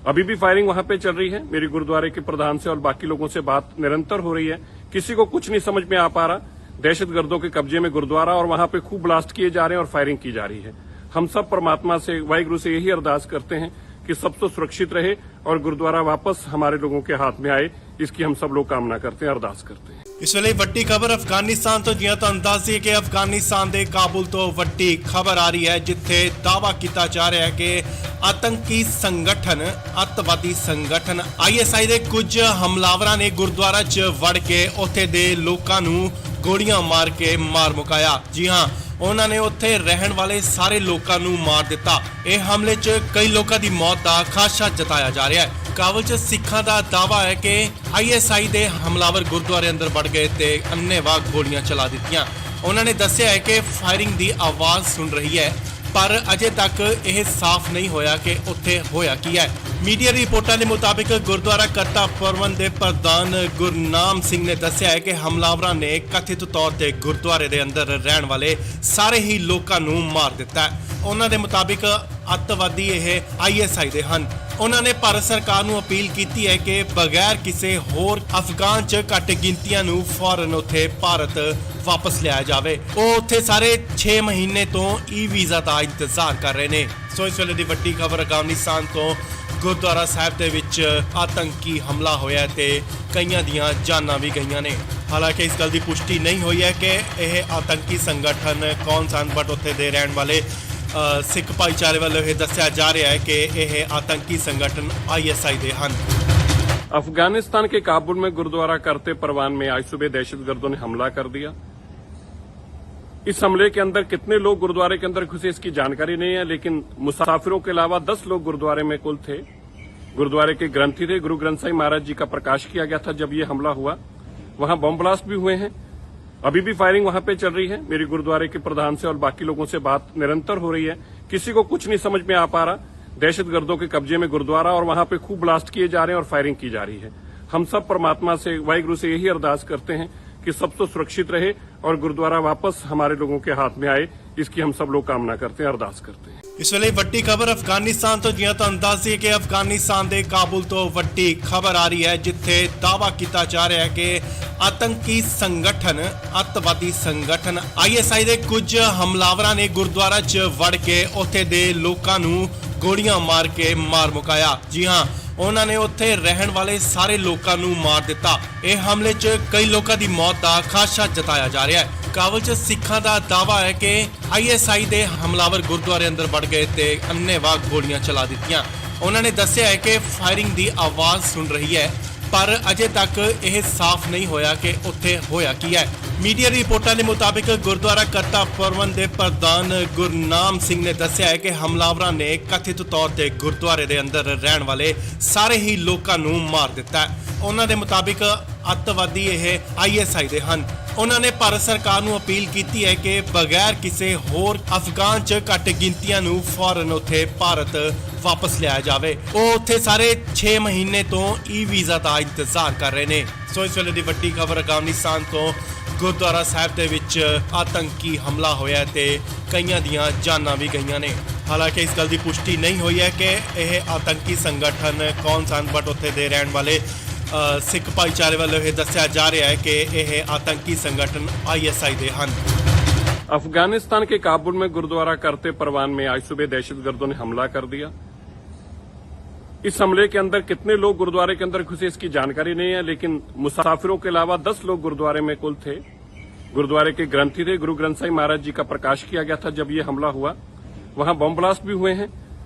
अभी भी फायरिंग वहां पे चल रही है। मेरी गुरुद्वारे के प्रधान से और बाकी लोगों से बात निरंतर हो रही है। किसी को कुछ नहीं समझ में आ पा रहा। दहशतगर्दों के कब्जे में गुरुद्वारा और वहां पे खूब ब्लास्ट किए जा रहे हैं और फायरिंग की जा रही है। हम सब परमात्मा से, वाहिगुरु से यही अरदास करते हैं कि सब तो सुरक्षित रहे और गुरुद्वारा वापस हमारे लोगों के हाथ में आए। इसकी हम सब लोग कामना करते हैं, अरदास करते हैं। ਇਸ ਵੇਲੇ ਵੱਡੀ ਖਬਰ ਅਫਗਾਨਿਸਤਾਨ ਤੋਂ ਜਿਵੇਂ ਤੁਹਾਨੂੰ ਦੱਸ ਦਈਏ ਕਿ ਅਫਗਾਨਿਸਤਾਨ ਦੇ ਕਾਬੁਲ ਤੋਂ ਵੱਡੀ ਖਬਰ ਆ ਰਹੀ ਹੈ, ਜਿੱਥੇ ਦਾਅਵਾ ਕੀਤਾ ਜਾ ਰਿਹਾ ਹੈ ਕਿ ਆਤੰਕੀ ਸੰਗਠਨ, ਅੱਤਵਾਦੀ ਸੰਗਠਨ ISI ਦੇ ਕੁਝ ਹਮਲਾਵਰਾਂ ਨੇ ਗੁਰਦੁਆਰਾ 'ਚ ਵੜ ਕੇ ਉੱਥੇ ਦੇ ਲੋਕਾਂ ਨੂੰ ਗੋਲੀਆਂ ਮਾਰ ਕੇ ਮਾਰ ਮੁਕਾਇਆ। ਜੀ ਹਾਂ, ਉਹਨਾਂ ਨੇ ਉੱਥੇ ਰਹਿਣ ਵਾਲੇ ਸਾਰੇ ਲੋਕਾਂ ਨੂੰ ਮਾਰ ਦਿੱਤਾ। ਇਹ ਹਮਲੇ 'ਚ ਕਈ ਲੋਕਾਂ ਦੀ ਮੌਤ ਦਾ ਖਾਦਸ਼ਾ ਜਤਾਇਆ ਜਾ ਰਿਹਾ ਹੈ। ਕਾਬੁਲ 'ਚ ਸਿੱਖਾਂ ਦਾ ਦਾਅਵਾ ਹੈ ਕਿ ISI ਦੇ ਹਮਲਾਵਰ ਗੁਰਦੁਆਰੇ ਅੰਦਰ ਵੜ ਗਏ ਤੇ ਅੰਨ੍ਹੇਵਾਹ ਗੋਲੀਆਂ ਚਲਾ ਦਿੱਤੀਆਂ। ਉਹਨਾਂ ਨੇ ਦੱਸਿਆ ਹੈ ਕਿ ਫਾਇਰਿੰਗ ਦੀ ਆਵਾਜ਼ ਸੁਣ ਰਹੀ ਹੈ, ਪਰ ਅਜੇ ਤੱਕ ਇਹ ਸਾਫ਼ ਨਹੀਂ ਹੋਇਆ ਕਿ ਉੱਥੇ ਹੋਇਆ ਕੀ ਹੈ। ਮੀਡੀਆ ਰਿਪੋਰਟਾਂ ਦੇ ਮੁਤਾਬਿਕ ਗੁਰਦੁਆਰਾ ਕਰਤਾ ਪ੍ਰਬੰਧ ਦੇ ਪ੍ਰਧਾਨ ਗੁਰਨਾਮ ਸਿੰਘ ਨੇ ਦੱਸਿਆ ਹੈ ਕਿ ਹਮਲਾਵਰਾਂ ਨੇ ਕਥਿਤ ਤੌਰ ਤੇ ਗੁਰਦੁਆਰੇ ਦੇ ਅੰਦਰ ਰਹਿਣ ਵਾਲੇ ਸਾਰੇ ਹੀ ਲੋਕਾਂ ਨੂੰ ਮਾਰ ਦਿੱਤਾ ਹੈ। ਉਹਨਾਂ ਦੇ ਮੁਤਾਬਿਕ ਅੱਤਵਾਦੀ ਇਹ ISI ਦੇ ਹਨ। ਉਹਨਾਂ ਨੇ ਭਾਰਤ ਸਰਕਾਰ ਨੂੰ ਅਪੀਲ ਕੀਤੀ ਹੈ ਕਿ ਬਗੈਰ ਕਿਸੇ ਹੋਰ ਅਫਗਾਨ 'ਚ ਘੱਟ ਗਿਣਤੀਆਂ ਨੂੰ ਫੌਰਨ ਉੱਥੇ ਭਾਰਤ ਵਾਪਸ ਲਿਆਇਆ ਜਾਵੇ। ਉਹ ਉੱਥੇ ਸਾਰੇ 6 ਮਹੀਨੇ ਤੋਂ ਵੀਜ਼ਾ ਦਾ ਇੰਤਜ਼ਾਰ ਕਰ ਰਹੇ ਨੇ। ਸੋ ਇਸ ਵੇਲੇ ਦੀ ਵੱਡੀ ਖਬਰ ਅਫਗਾਨਿਸਤਾਨ ਤੋਂ ਗੁਰਦੁਆਰਾ ਸਾਹਿਬ ਦੇ ਵਿੱਚ ਆਤੰਕੀ ਹਮਲਾ ਹੋਇਆ ਤੇ ਕਈਆਂ ਦੀਆਂ ਜਾਨਾਂ ਵੀ ਗਈਆਂ ਨੇ। ਹਾਲਾਂਕਿ ਇਸ ਗੱਲ ਦੀ ਪੁਸ਼ਟੀ ਨਹੀਂ ਹੋਈ ਹੈ ਕਿ ਇਹ ਆਤੰਕੀ ਸੰਗਠਨ ਕੌਣ ਸਨ, ਬਟ ਉੱਥੇ ਦੇ ਰਹਿਣ ਵਾਲੇ ਸਿੱਖ ਭਾਈਚਾਰੇ ਵੱਲੋਂ ਇਹ ਦੱਸਿਆ ਜਾ ਰਿਹਾ ਹੈ ਕਿ ਇਹ ਆਤੰਕੀ ਸੰਗਠਨ ISI ਦੇ ਹਨ। अफगानिस्तान के काबुल में गुरुद्वारा करते परवान में आज सुबह दहशतगर्दों ने हमला कर दिया। इस हमले के अंदर कितने लोग गुरुद्वारे के अंदर घुसे इसकी जानकारी नहीं है, लेकिन मुसाफिरों के अलावा 10 लोग गुरुद्वारे में कुल थे। गुरुद्वारे के ग्रंथी थे, गुरु ग्रंथ साहिब महाराज जी का प्रकाश किया गया था जब ये हमला हुआ। वहां बम ब्लास्ट भी हुए हैं, अभी भी फायरिंग वहां पे चल रही है। मेरी गुरुद्वारे के प्रधान से और बाकी लोगों से बात निरंतर हो रही है, किसी को कुछ नहीं समझ में आ पा रहा। दहशतगर्दों के कब्जे में गुरुद्वारा और वहां पे खूब ब्लास्ट किए जा रहे हैं और फायरिंग की जा रही है। हम सब परमात्मा से, वाहिगुरु से यही अरदास करते हैं कि सब तो सुरक्षित रहे और गुरुद्वारा वापस हमारे लोगों के हाथ में आए, इसकी हम सब लोग कामना करते हैं, अरदास करते हैं। ਇਸ ਵੇਲੇ ਵੱਡੀ ਖਬਰ ਅਫਗਾਨਿਸਤਾਨ ਤੋਂ, ਜਿਵੇਂ ਤੁਹਾਨੂੰ ਦੱਸ ਦਈਏ ਕਿ ਅਫਗਾਨਿਸਤਾਨ ਦੇ ਕਾਬੁਲ ਤੋਂ ਵੱਡੀ ਖਬਰ ਆ ਰਹੀ ਹੈ, ਜਿੱਥੇ ਦਾਅਵਾ ਕੀਤਾ ਜਾ ਰਿਹਾ ਹੈ ਕਿ ਆਤੰਕੀ ਸੰਗਠਨ, ਅੱਤਵਾਦੀ ਸੰਗਠਨ ISI ਦੇ ਕੁਝ ਹਮਲਾਵਰਾਂ ਨੇ ਗੁਰਦੁਆਰਾ 'ਚ ਵੜ ਕੇ ਉੱਥੇ ਦੇ ਲੋਕਾਂ ਨੂੰ ਗੋਲੀਆਂ ਮਾਰ ਕੇ ਮਾਰ ਮੁਕਾਇਆ। ਜੀ ਹਾਂ, ਉਹਨਾਂ ਨੇ ਉੱਥੇ ਰਹਿਣ ਵਾਲੇ ਸਾਰੇ ਲੋਕਾਂ ਨੂੰ ਮਾਰ ਦਿੱਤਾ। ਇਹ ਹਮਲੇ 'ਚ ਕਈ ਲੋਕਾਂ ਦੀ ਮੌਤ ਦਾ ਖਾਦਸ਼ਾ ਜਤਾਇਆ ਜਾ ਰਿਹਾ ਹੈ। ਕਾਬਲ 'ਚ ਸਿੱਖਾਂ ਦਾ ਦਾਅਵਾ ਹੈ ਕਿ ISI ਦੇ ਹਮਲਾਵਰ ਗੁਰਦੁਆਰੇ ਅੰਦਰ ਵੜ ਗਏ ਤੇ ਅੰਨ੍ਹੇਵਾਹ ਗੋਲੀਆਂ ਚਲਾ ਦਿੱਤੀਆਂ। ਉਹਨਾਂ ਨੇ ਦੱਸਿਆ ਹੈ ਕਿ ਫਾਇਰਿੰਗ ਦੀ ਆਵਾਜ਼ ਸੁਣ ਰਹੀ ਹੈ, ਪਰ ਅਜੇ ਤੱਕ ਇਹ ਸਾਫ਼ ਨਹੀਂ ਹੋਇਆ ਕਿ ਉੱਥੇ ਹੋਇਆ ਕੀ ਹੈ। ਮੀਡੀਆ ਰਿਪੋਰਟਾਂ ਦੇ ਮੁਤਾਬਿਕ ਗੁਰਦੁਆਰਾ ਕਰਤਾ ਪ੍ਰਬੰਧ ਦੇ ਪ੍ਰਧਾਨ ਗੁਰਨਾਮ ਸਿੰਘ ਨੇ ਦੱਸਿਆ ਹੈ ਕਿ ਹਮਲਾਵਰਾਂ ਨੇ ਕਥਿਤ ਤੌਰ ਤੇ ਗੁਰਦੁਆਰੇ ਦੇ ਅੰਦਰ ਰਹਿਣ ਵਾਲੇ ਸਾਰੇ ਹੀ ਲੋਕਾਂ ਨੂੰ ਮਾਰ ਦਿੱਤਾ ਹੈ। ਉਹਨਾਂ ਦੇ ਮੁਤਾਬਿਕ ਅੱਤਵਾਦੀ ਇਹ ISI ਦੇ ਹਨ। ਉਹਨਾਂ ਨੇ ਭਾਰਤ ਸਰਕਾਰ ਨੂੰ ਅਪੀਲ ਕੀਤੀ ਹੈ ਕਿ ਬਗੈਰ ਕਿਸੇ ਹੋਰ ਅਫਗਾਨ 'ਚ ਘੱਟ ਗਿਣਤੀਆਂ ਨੂੰ ਫੌਰਨ ਉੱਥੇ ਭਾਰਤ ਵਾਪਸ ਲਿਆਇਆ ਜਾਵੇ। ਉਹ ਉੱਥੇ ਸਾਰੇ 6 ਮਹੀਨੇ ਤੋਂ ਵੀਜ਼ਾ ਦਾ ਇੰਤਜ਼ਾਰ ਕਰ ਰਹੇ ਨੇ। ਸੋ ਇਸ ਵੇਲੇ ਦੀ ਵੱਡੀ ਖਬਰ ਅਫਗਾਨਿਸਤਾਨ ਤੋਂ, ਗੁਰਦੁਆਰਾ ਸਾਹਿਬ ਦੇ ਵਿੱਚ ਆਤੰਕੀ ਹਮਲਾ ਹੋਇਆ ਤੇ ਕਈਆਂ ਦੀਆਂ ਜਾਨਾਂ ਵੀ ਗਈਆਂ ਨੇ। ਹਾਲਾਂਕਿ ਇਸ ਗੱਲ ਦੀ ਪੁਸ਼ਟੀ ਨਹੀਂ ਹੋਈ ਹੈ ਕਿ ਇਹ ਆਤੰਕੀ ਸੰਗਠਨ ਕੌਣ ਸਨ, ਬਟ ਉੱਥੇ ਦੇ ਰਹਿਣ ਵਾਲੇ ਸਿੱਖ ਭਾਈਚਾਰੇ ਵੱਲੋਂ ਇਹ ਦੱਸਿਆ ਜਾ ਰਿਹਾ ਹੈ ਕਿ ਇਹ ਆਤੰਕੀ ਸੰਗਠਨ ISI ਦੇ ਹਨ। अफगानिस्तान के काबुल में गुरुद्वारा करते परवान में आज सुबह दहशतगर्दों ने हमला कर दिया। इस हमले के अंदर कितने लोग गुरुद्वारे के अंदर घुसे इसकी जानकारी नहीं है, लेकिन मुसाफिरों के अलावा 10 लोग गुरुद्वारे में कुल थे। गुरुद्वारे के ग्रंथी थे, गुरु ग्रंथ साहिब महाराज जी का प्रकाश किया गया था जब ये हमला हुआ। वहां बम ब्लास्ट भी हुए हैं,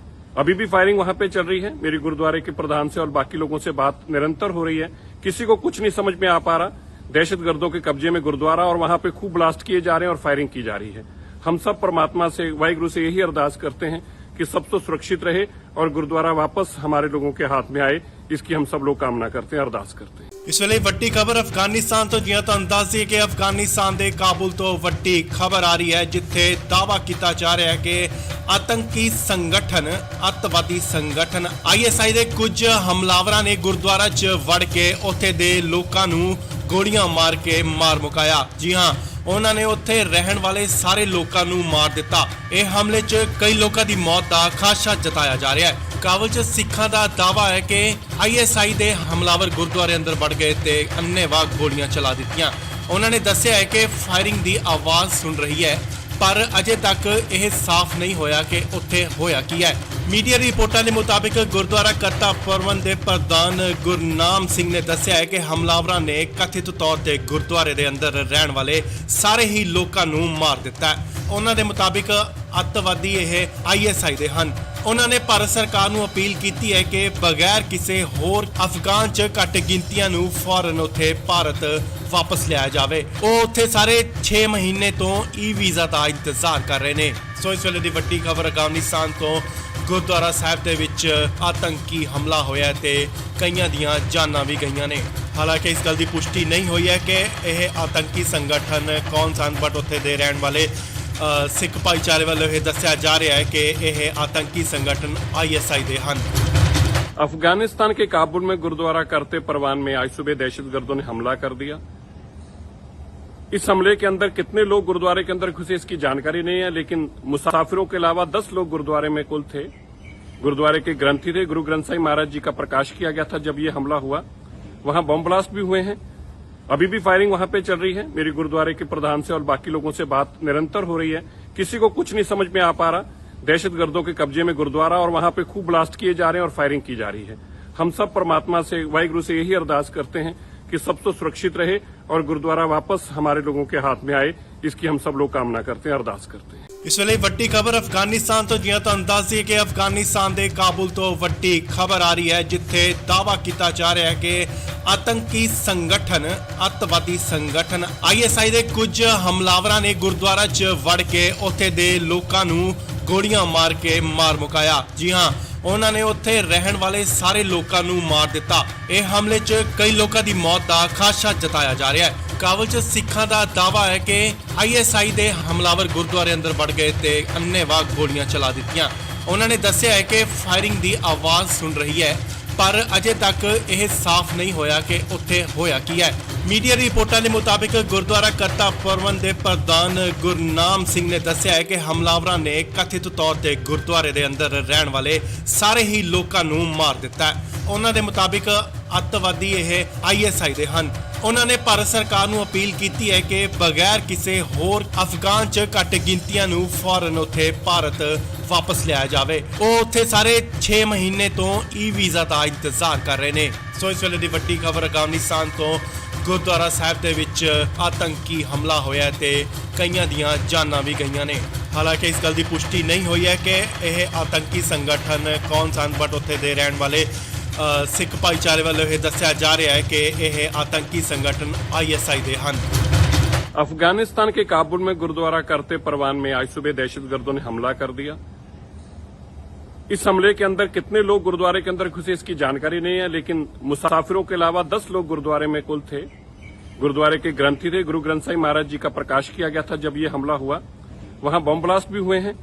अभी भी फायरिंग वहां पे चल रही है। मेरी गुरुद्वारे के प्रधान से और बाकी लोगों से बात निरंतर हो रही है, किसी को कुछ नहीं समझ में आ पा रहा। दहशतगर्दों के कब्जे में गुरुद्वारा और वहां पे खूब ब्लास्ट किए जा रहे हैं और फायरिंग की जा रही है। हम सब परमात्मा से, वाहिगुरु से यही अरदास करते हैं कि सब तो सुरक्षित रहे और गुरुद्वारा वापस हमारे लोगों के हाथ में आए, इसकी हम सब लोग कामना करते हैं, अरदास करते हैं। ਇਸ ਵੇਲੇ ਵੱਡੀ ਖਬਰ ਅਫਗਾਨਿਸਤਾਨ ਤੋਂ, ਜਿਵੇਂ ਤੁਹਾਨੂੰ ਦੱਸ ਦਈਏ ਕਿ ਅਫਗਾਨਿਸਤਾਨ ਦੇ ਕਾਬੁਲ ਤੋਂ ਵੱਡੀ ਖਬਰ ਆ ਰਹੀ ਹੈ, ਜਿੱਥੇ ਦਾਅਵਾ ਕੀਤਾ ਜਾ ਰਿਹਾ ਹੈ ਕਿ ਆਤੰਕੀ ਸੰਗਠਨ, ਅੱਤਵਾਦੀ ਸੰਗਠਨ ISI ਦੇ ਕੁਝ ਹਮਲਾਵਰਾਂ ਨੇ ਗੁਰਦੁਆਰਾ 'ਚ ਵੜ ਕੇ ਉੱਥੇ ਦੇ ਲੋਕਾਂ ਨੂੰ ਗੋਲੀਆਂ ਮਾਰ ਕੇ ਮਾਰ ਮੁਕਾਇਆ। ਜੀ ਹਾਂ, ਉਹਨਾਂ ਨੇ ਉੱਥੇ ਰਹਿਣ ਵਾਲੇ ਸਾਰੇ ਲੋਕਾਂ ਨੂੰ ਮਾਰ ਦਿੱਤਾ। ਇਹ ਹਮਲੇ 'ਚ ਕਈ ਲੋਕਾਂ ਦੀ ਮੌਤ ਦਾ ਖਾਦਸ਼ਾ ਜਤਾਇਆ ਜਾ ਰਿਹਾ ਹੈ। ਕਾਬਲ 'ਚ ਸਿੱਖਾਂ ਦਾ ਦਾਅਵਾ ਹੈ ਕਿ ISI ਦੇ ਹਮਲਾਵਰ ਗੁਰਦੁਆਰੇ ਅੰਦਰ ਵੜ ਗਏ ਤੇ ਅੰਨ੍ਹੇਵਾਹ ਗੋਲੀਆਂ ਚਲਾ ਦਿੱਤੀਆਂ। ਉਹਨਾਂ ਨੇ ਦੱਸਿਆ ਹੈ ਕਿ ਫਾਇਰਿੰਗ ਦੀ ਆਵਾਜ਼ ਸੁਣ ਰਹੀ ਹੈ, ਪਰ ਅਜੇ ਤੱਕ ਇਹ ਸਾਫ਼ ਨਹੀਂ ਹੋਇਆ ਕਿ ਉੱਥੇ ਹੋਇਆ ਕੀ ਹੈ। ਮੀਡੀਆ ਰਿਪੋਰਟਾਂ ਦੇ ਮੁਤਾਬਿਕ ਗੁਰਦੁਆਰਾ ਕਰਤਾ ਪ੍ਰਬੰਧ ਦੇ ਪ੍ਰਧਾਨ ਗੁਰਨਾਮ ਸਿੰਘ ਨੇ ਦੱਸਿਆ ਹੈ ਕਿ ਹਮਲਾਵਰਾਂ ਨੇ ਕਥਿਤ ਤੌਰ ਤੇ ਗੁਰਦੁਆਰੇ ਦੇ ਅੰਦਰ ਰਹਿਣ ਵਾਲੇ ਸਾਰੇ ਹੀ ਲੋਕਾਂ ਨੂੰ ਮਾਰ ਦਿੱਤਾ ਹੈ। ਉਹਨਾਂ ਦੇ ਮੁਤਾਬਿਕ ਅੱਤਵਾਦੀ ਇਹ ISI ਦੇ ਹਨ। ਉਹਨਾਂ ਨੇ ਭਾਰਤ ਸਰਕਾਰ ਨੂੰ ਅਪੀਲ ਕੀਤੀ ਹੈ ਕਿ ਬਗੈਰ ਕਿਸੇ ਹੋਰ ਅਫਗਾਨ 'ਚ ਘੱਟ ਗਿਣਤੀਆਂ ਨੂੰ ਫੌਰਨ ਉੱਥੇ ਭਾਰਤ ਵਾਪਸ ਲਿਆਇਆ ਜਾਵੇ। ਉਹ ਉੱਥੇ ਸਾਰੇ 6 ਮਹੀਨੇ ਤੋਂ ਵੀਜ਼ਾ ਦਾ ਇੰਤਜ਼ਾਰ ਕਰ ਰਹੇ ਨੇ। ਸੋ ਇਸ ਵੇਲੇ ਦੀ ਵੱਡੀ ਖਬਰ ਅਫਗਾਨਿਸਤਾਨ ਤੋਂ, ਗੁਰਦੁਆਰਾ ਸਾਹਿਬ ਦੇ ਵਿੱਚ ਆਤੰਕੀ ਹਮਲਾ ਹੋਇਆ ਤੇ ਕਈਆਂ ਦੀਆਂ ਜਾਨਾਂ ਵੀ ਗਈਆਂ ਨੇ। ਹਾਲਾਂਕਿ ਇਸ ਗੱਲ ਦੀ ਪੁਸ਼ਟੀ ਨਹੀਂ ਹੋਈ ਹੈ ਕਿ ਇਹ ਆਤੰਕੀ ਸੰਗਠਨ ਕੌਣ ਸਨ, ਬਟ ਉੱਥੇ ਦੇ ਰਹਿਣ ਵਾਲੇ ਸਿੱਖ ਭਾਈਚਾਰੇ ਵੱਲੋਂ ਇਹ ਦੱਸਿਆ ਜਾ ਰਿਹਾ ਹੈ ਕਿ ਇਹ ਆਤੰਕੀ ਸੰਗਠਨ ISI ਦੇ ਹਨ। अफगानिस्तान के काबुल में गुरुद्वारा करते परवान में आज सुबह दहशतगर्दों ने हमला कर दिया। इस हमले के अंदर कितने लोग गुरुद्वारे के अंदर घुसे इसकी जानकारी नहीं है, लेकिन मुसाफिरों के अलावा 10 लोग गुरुद्वारे में कुल थे। गुरुद्वारे के ग्रंथी थे, गुरु ग्रंथ साहिब महाराज जी का प्रकाश किया गया था जब ये हमला हुआ। वहां बम ब्लास्ट भी हुए हैं, अभी भी फायरिंग वहां पे चल रही है। मेरी गुरुद्वारे के प्रधान से और बाकी लोगों से बात निरंतर हो रही है, किसी को कुछ नहीं समझ में आ पा रहा। दहशतगर्दों के कब्जे में गुरुद्वारा और वहां पे खूब ब्लास्ट किए जा रहे हैं और फायरिंग की जा रही है। हम सब परमात्मा से, वाहिगुरु से यही अरदास करते हैं कि सब तो सुरक्षित रहे और गुरुद्वारा वापस हमारे लोगों के हाथ में आए, इसकी हम सब लोग कामना करते हैं, अरदास करते हैं। ਇਸ ਵੇਲੇ ਵੱਡੀ ਖਬਰ ਅਫਗਾਨਿਸਤਾਨ ਤੋਂ ਜਿਵੇਂ ਤੁਹਾਨੂੰ ਦੱਸ ਦਈਏ ਕਿ ਅਫਗਾਨਿਸਤਾਨ ਦੇ ਕਾਬੁਲ ਤੋਂ ਵੱਡੀ ਖਬਰ ਆ ਰਹੀ ਹੈ ਜਿੱਥੇ ਦਾਅਵਾ ਕੀਤਾ ਜਾ ਰਿਹਾ ਹੈ ਕਿ ਆਤੰਕੀ ਸੰਗਠਨ ਅੱਤਵਾਦੀ ਸੰਗਠਨ ISI ਦੇ ਕੁਝ ਹਮਲਾਵਰਾਂ ਨੇ ਗੁਰਦੁਆਰਾ 'ਚ ਵੜ ਕੇ ਉੱਥੇ ਦੇ ਲੋਕਾਂ ਨੂੰ ਗੋਲੀਆਂ ਮਾਰ ਕੇ ਮਾਰ ਮੁਕਾਇਆ। ਜੀ ਹਾਂ, ਉਹਨਾਂ ਨੇ ਉੱਥੇ ਰਹਿਣ ਵਾਲੇ ਸਾਰੇ ਲੋਕਾਂ ਨੂੰ ਮਾਰ ਦਿੱਤਾ। ਇਹ ਹਮਲੇ 'ਚ ਕਈ ਲੋਕਾਂ ਦੀ ਮੌਤ ਦਾ ਖਾਦਸ਼ਾ ਜਤਾਇਆ ਜਾ ਰਿਹਾ ਹੈ। ਕਾਬਲ 'ਚ ਸਿੱਖਾਂ ਦਾ ਦਾਅਵਾ ਹੈ ਕਿ ISI ਦੇ ਹਮਲਾਵਰ ਗੁਰਦੁਆਰੇ ਅੰਦਰ ਵੜ ਗਏ ਤੇ ਅੰਨ੍ਹੇਵਾਹ ਗੋਲੀਆਂ ਚਲਾ ਦਿੱਤੀਆਂ। ਉਹਨਾਂ ਨੇ ਦੱਸਿਆ ਹੈ ਕਿ ਫਾਇਰਿੰਗ ਦੀ ਆਵਾਜ਼ ਸੁਣ ਰਹੀ ਹੈ, ਪਰ ਅਜੇ ਤੱਕ ਇਹ ਸਾਫ਼ ਨਹੀਂ ਹੋਇਆ ਕਿ ਉੱਥੇ ਹੋਇਆ ਕੀ ਹੈ। ਮੀਡੀਆ ਰਿਪੋਰਟਾਂ ਦੇ ਮੁਤਾਬਿਕ ਗੁਰਦੁਆਰਾ ਕਰਤਾ ਪਰਵਨ ਦੇ ਪ੍ਰਧਾਨ ਗੁਰਨਾਮ ਸਿੰਘ ਨੇ ਦੱਸਿਆ ਹੈ ਕਿ ਹਮਲਾਵਰਾਂ ਨੇ ਕਥਿਤ ਤੌਰ ਤੇ ਗੁਰਦੁਆਰੇ ਦੇ ਅੰਦਰ ਰਹਿਣ ਵਾਲੇ ਸਾਰੇ ਹੀ ਲੋਕਾਂ ਨੂੰ ਮਾਰ ਦਿੱਤਾ ਹੈ। ਉਹਨਾਂ ਦੇ ਮੁਤਾਬਿਕ ਅੱਤਵਾਦੀ ਇਹ ISI ਦੇ ਹਨ। ਉਹਨਾਂ ਨੇ ਭਾਰਤ ਸਰਕਾਰ ਨੂੰ ਅਪੀਲ ਕੀਤੀ ਹੈ ਕਿ ਬਗੈਰ ਕਿਸੇ ਹੋਰ ਅਫਗਾਨ 'ਚ ਘੱਟ ਗਿਣਤੀਆਂ ਨੂੰ ਫੌਰਨ ਉੱਥੇ ਭਾਰਤ ਵਾਪਸ ਲਿਆਇਆ ਜਾਵੇ। ਉਹ ਉੱਥੇ ਸਾਰੇ 6 ਮਹੀਨੇ ਤੋਂ ਵੀਜ਼ਾ ਦਾ ਇੰਤਜ਼ਾਰ ਕਰ ਰਹੇ ਨੇ। ਸੋ ਇਸ ਵੇਲੇ ਦੀ ਵੱਡੀ ਖਬਰ ਅਫਗਾਨਿਸਤਾਨ ਤੋਂ ਗੁਰਦੁਆਰਾ ਸਾਹਿਬ ਦੇ ਵਿੱਚ ਆਤੰਕੀ ਹਮਲਾ ਹੋਇਆ ਤੇ ਕਈਆਂ ਦੀਆਂ ਜਾਨਾਂ ਵੀ ਗਈਆਂ ਨੇ। ਹਾਲਾਂਕਿ ਇਸ ਗੱਲ ਦੀ ਪੁਸ਼ਟੀ ਨਹੀਂ ਹੋਈ ਹੈ ਕਿ ਇਹ ਆਤੰਕੀ ਸੰਗਠਨ ਕੌਣ ਸਨ, ਬਟ ਉੱਥੇ ਦੇ ਰਹਿਣ ਵਾਲੇ ਸਿੱਖ ਭਾਈਚਾਰੇ ਵੱਲੋਂ ਇਹ ਦੱਸਿਆ ਜਾ ਰਿਹਾ है कि यह आतंकी संगठन ISI दे हन। अफगानिस्तान के काबुल में गुरुद्वारा करते परवान में आज सुबह दहशतगर्दों ने हमला कर दिया। इस हमले के अंदर कितने लोग गुरुद्वारे के अंदर घुसे इसकी जानकारी नहीं है, लेकिन मुसाफिरों के अलावा 10 लोग गुरुद्वारे में कुल थे। गुरुद्वारे के ग्रंथी थे, गुरु ग्रंथ साहिब महाराज जी का प्रकाश किया गया था जब ये हमला हुआ। वहां बम ब्लास्ट भी हुए हैं,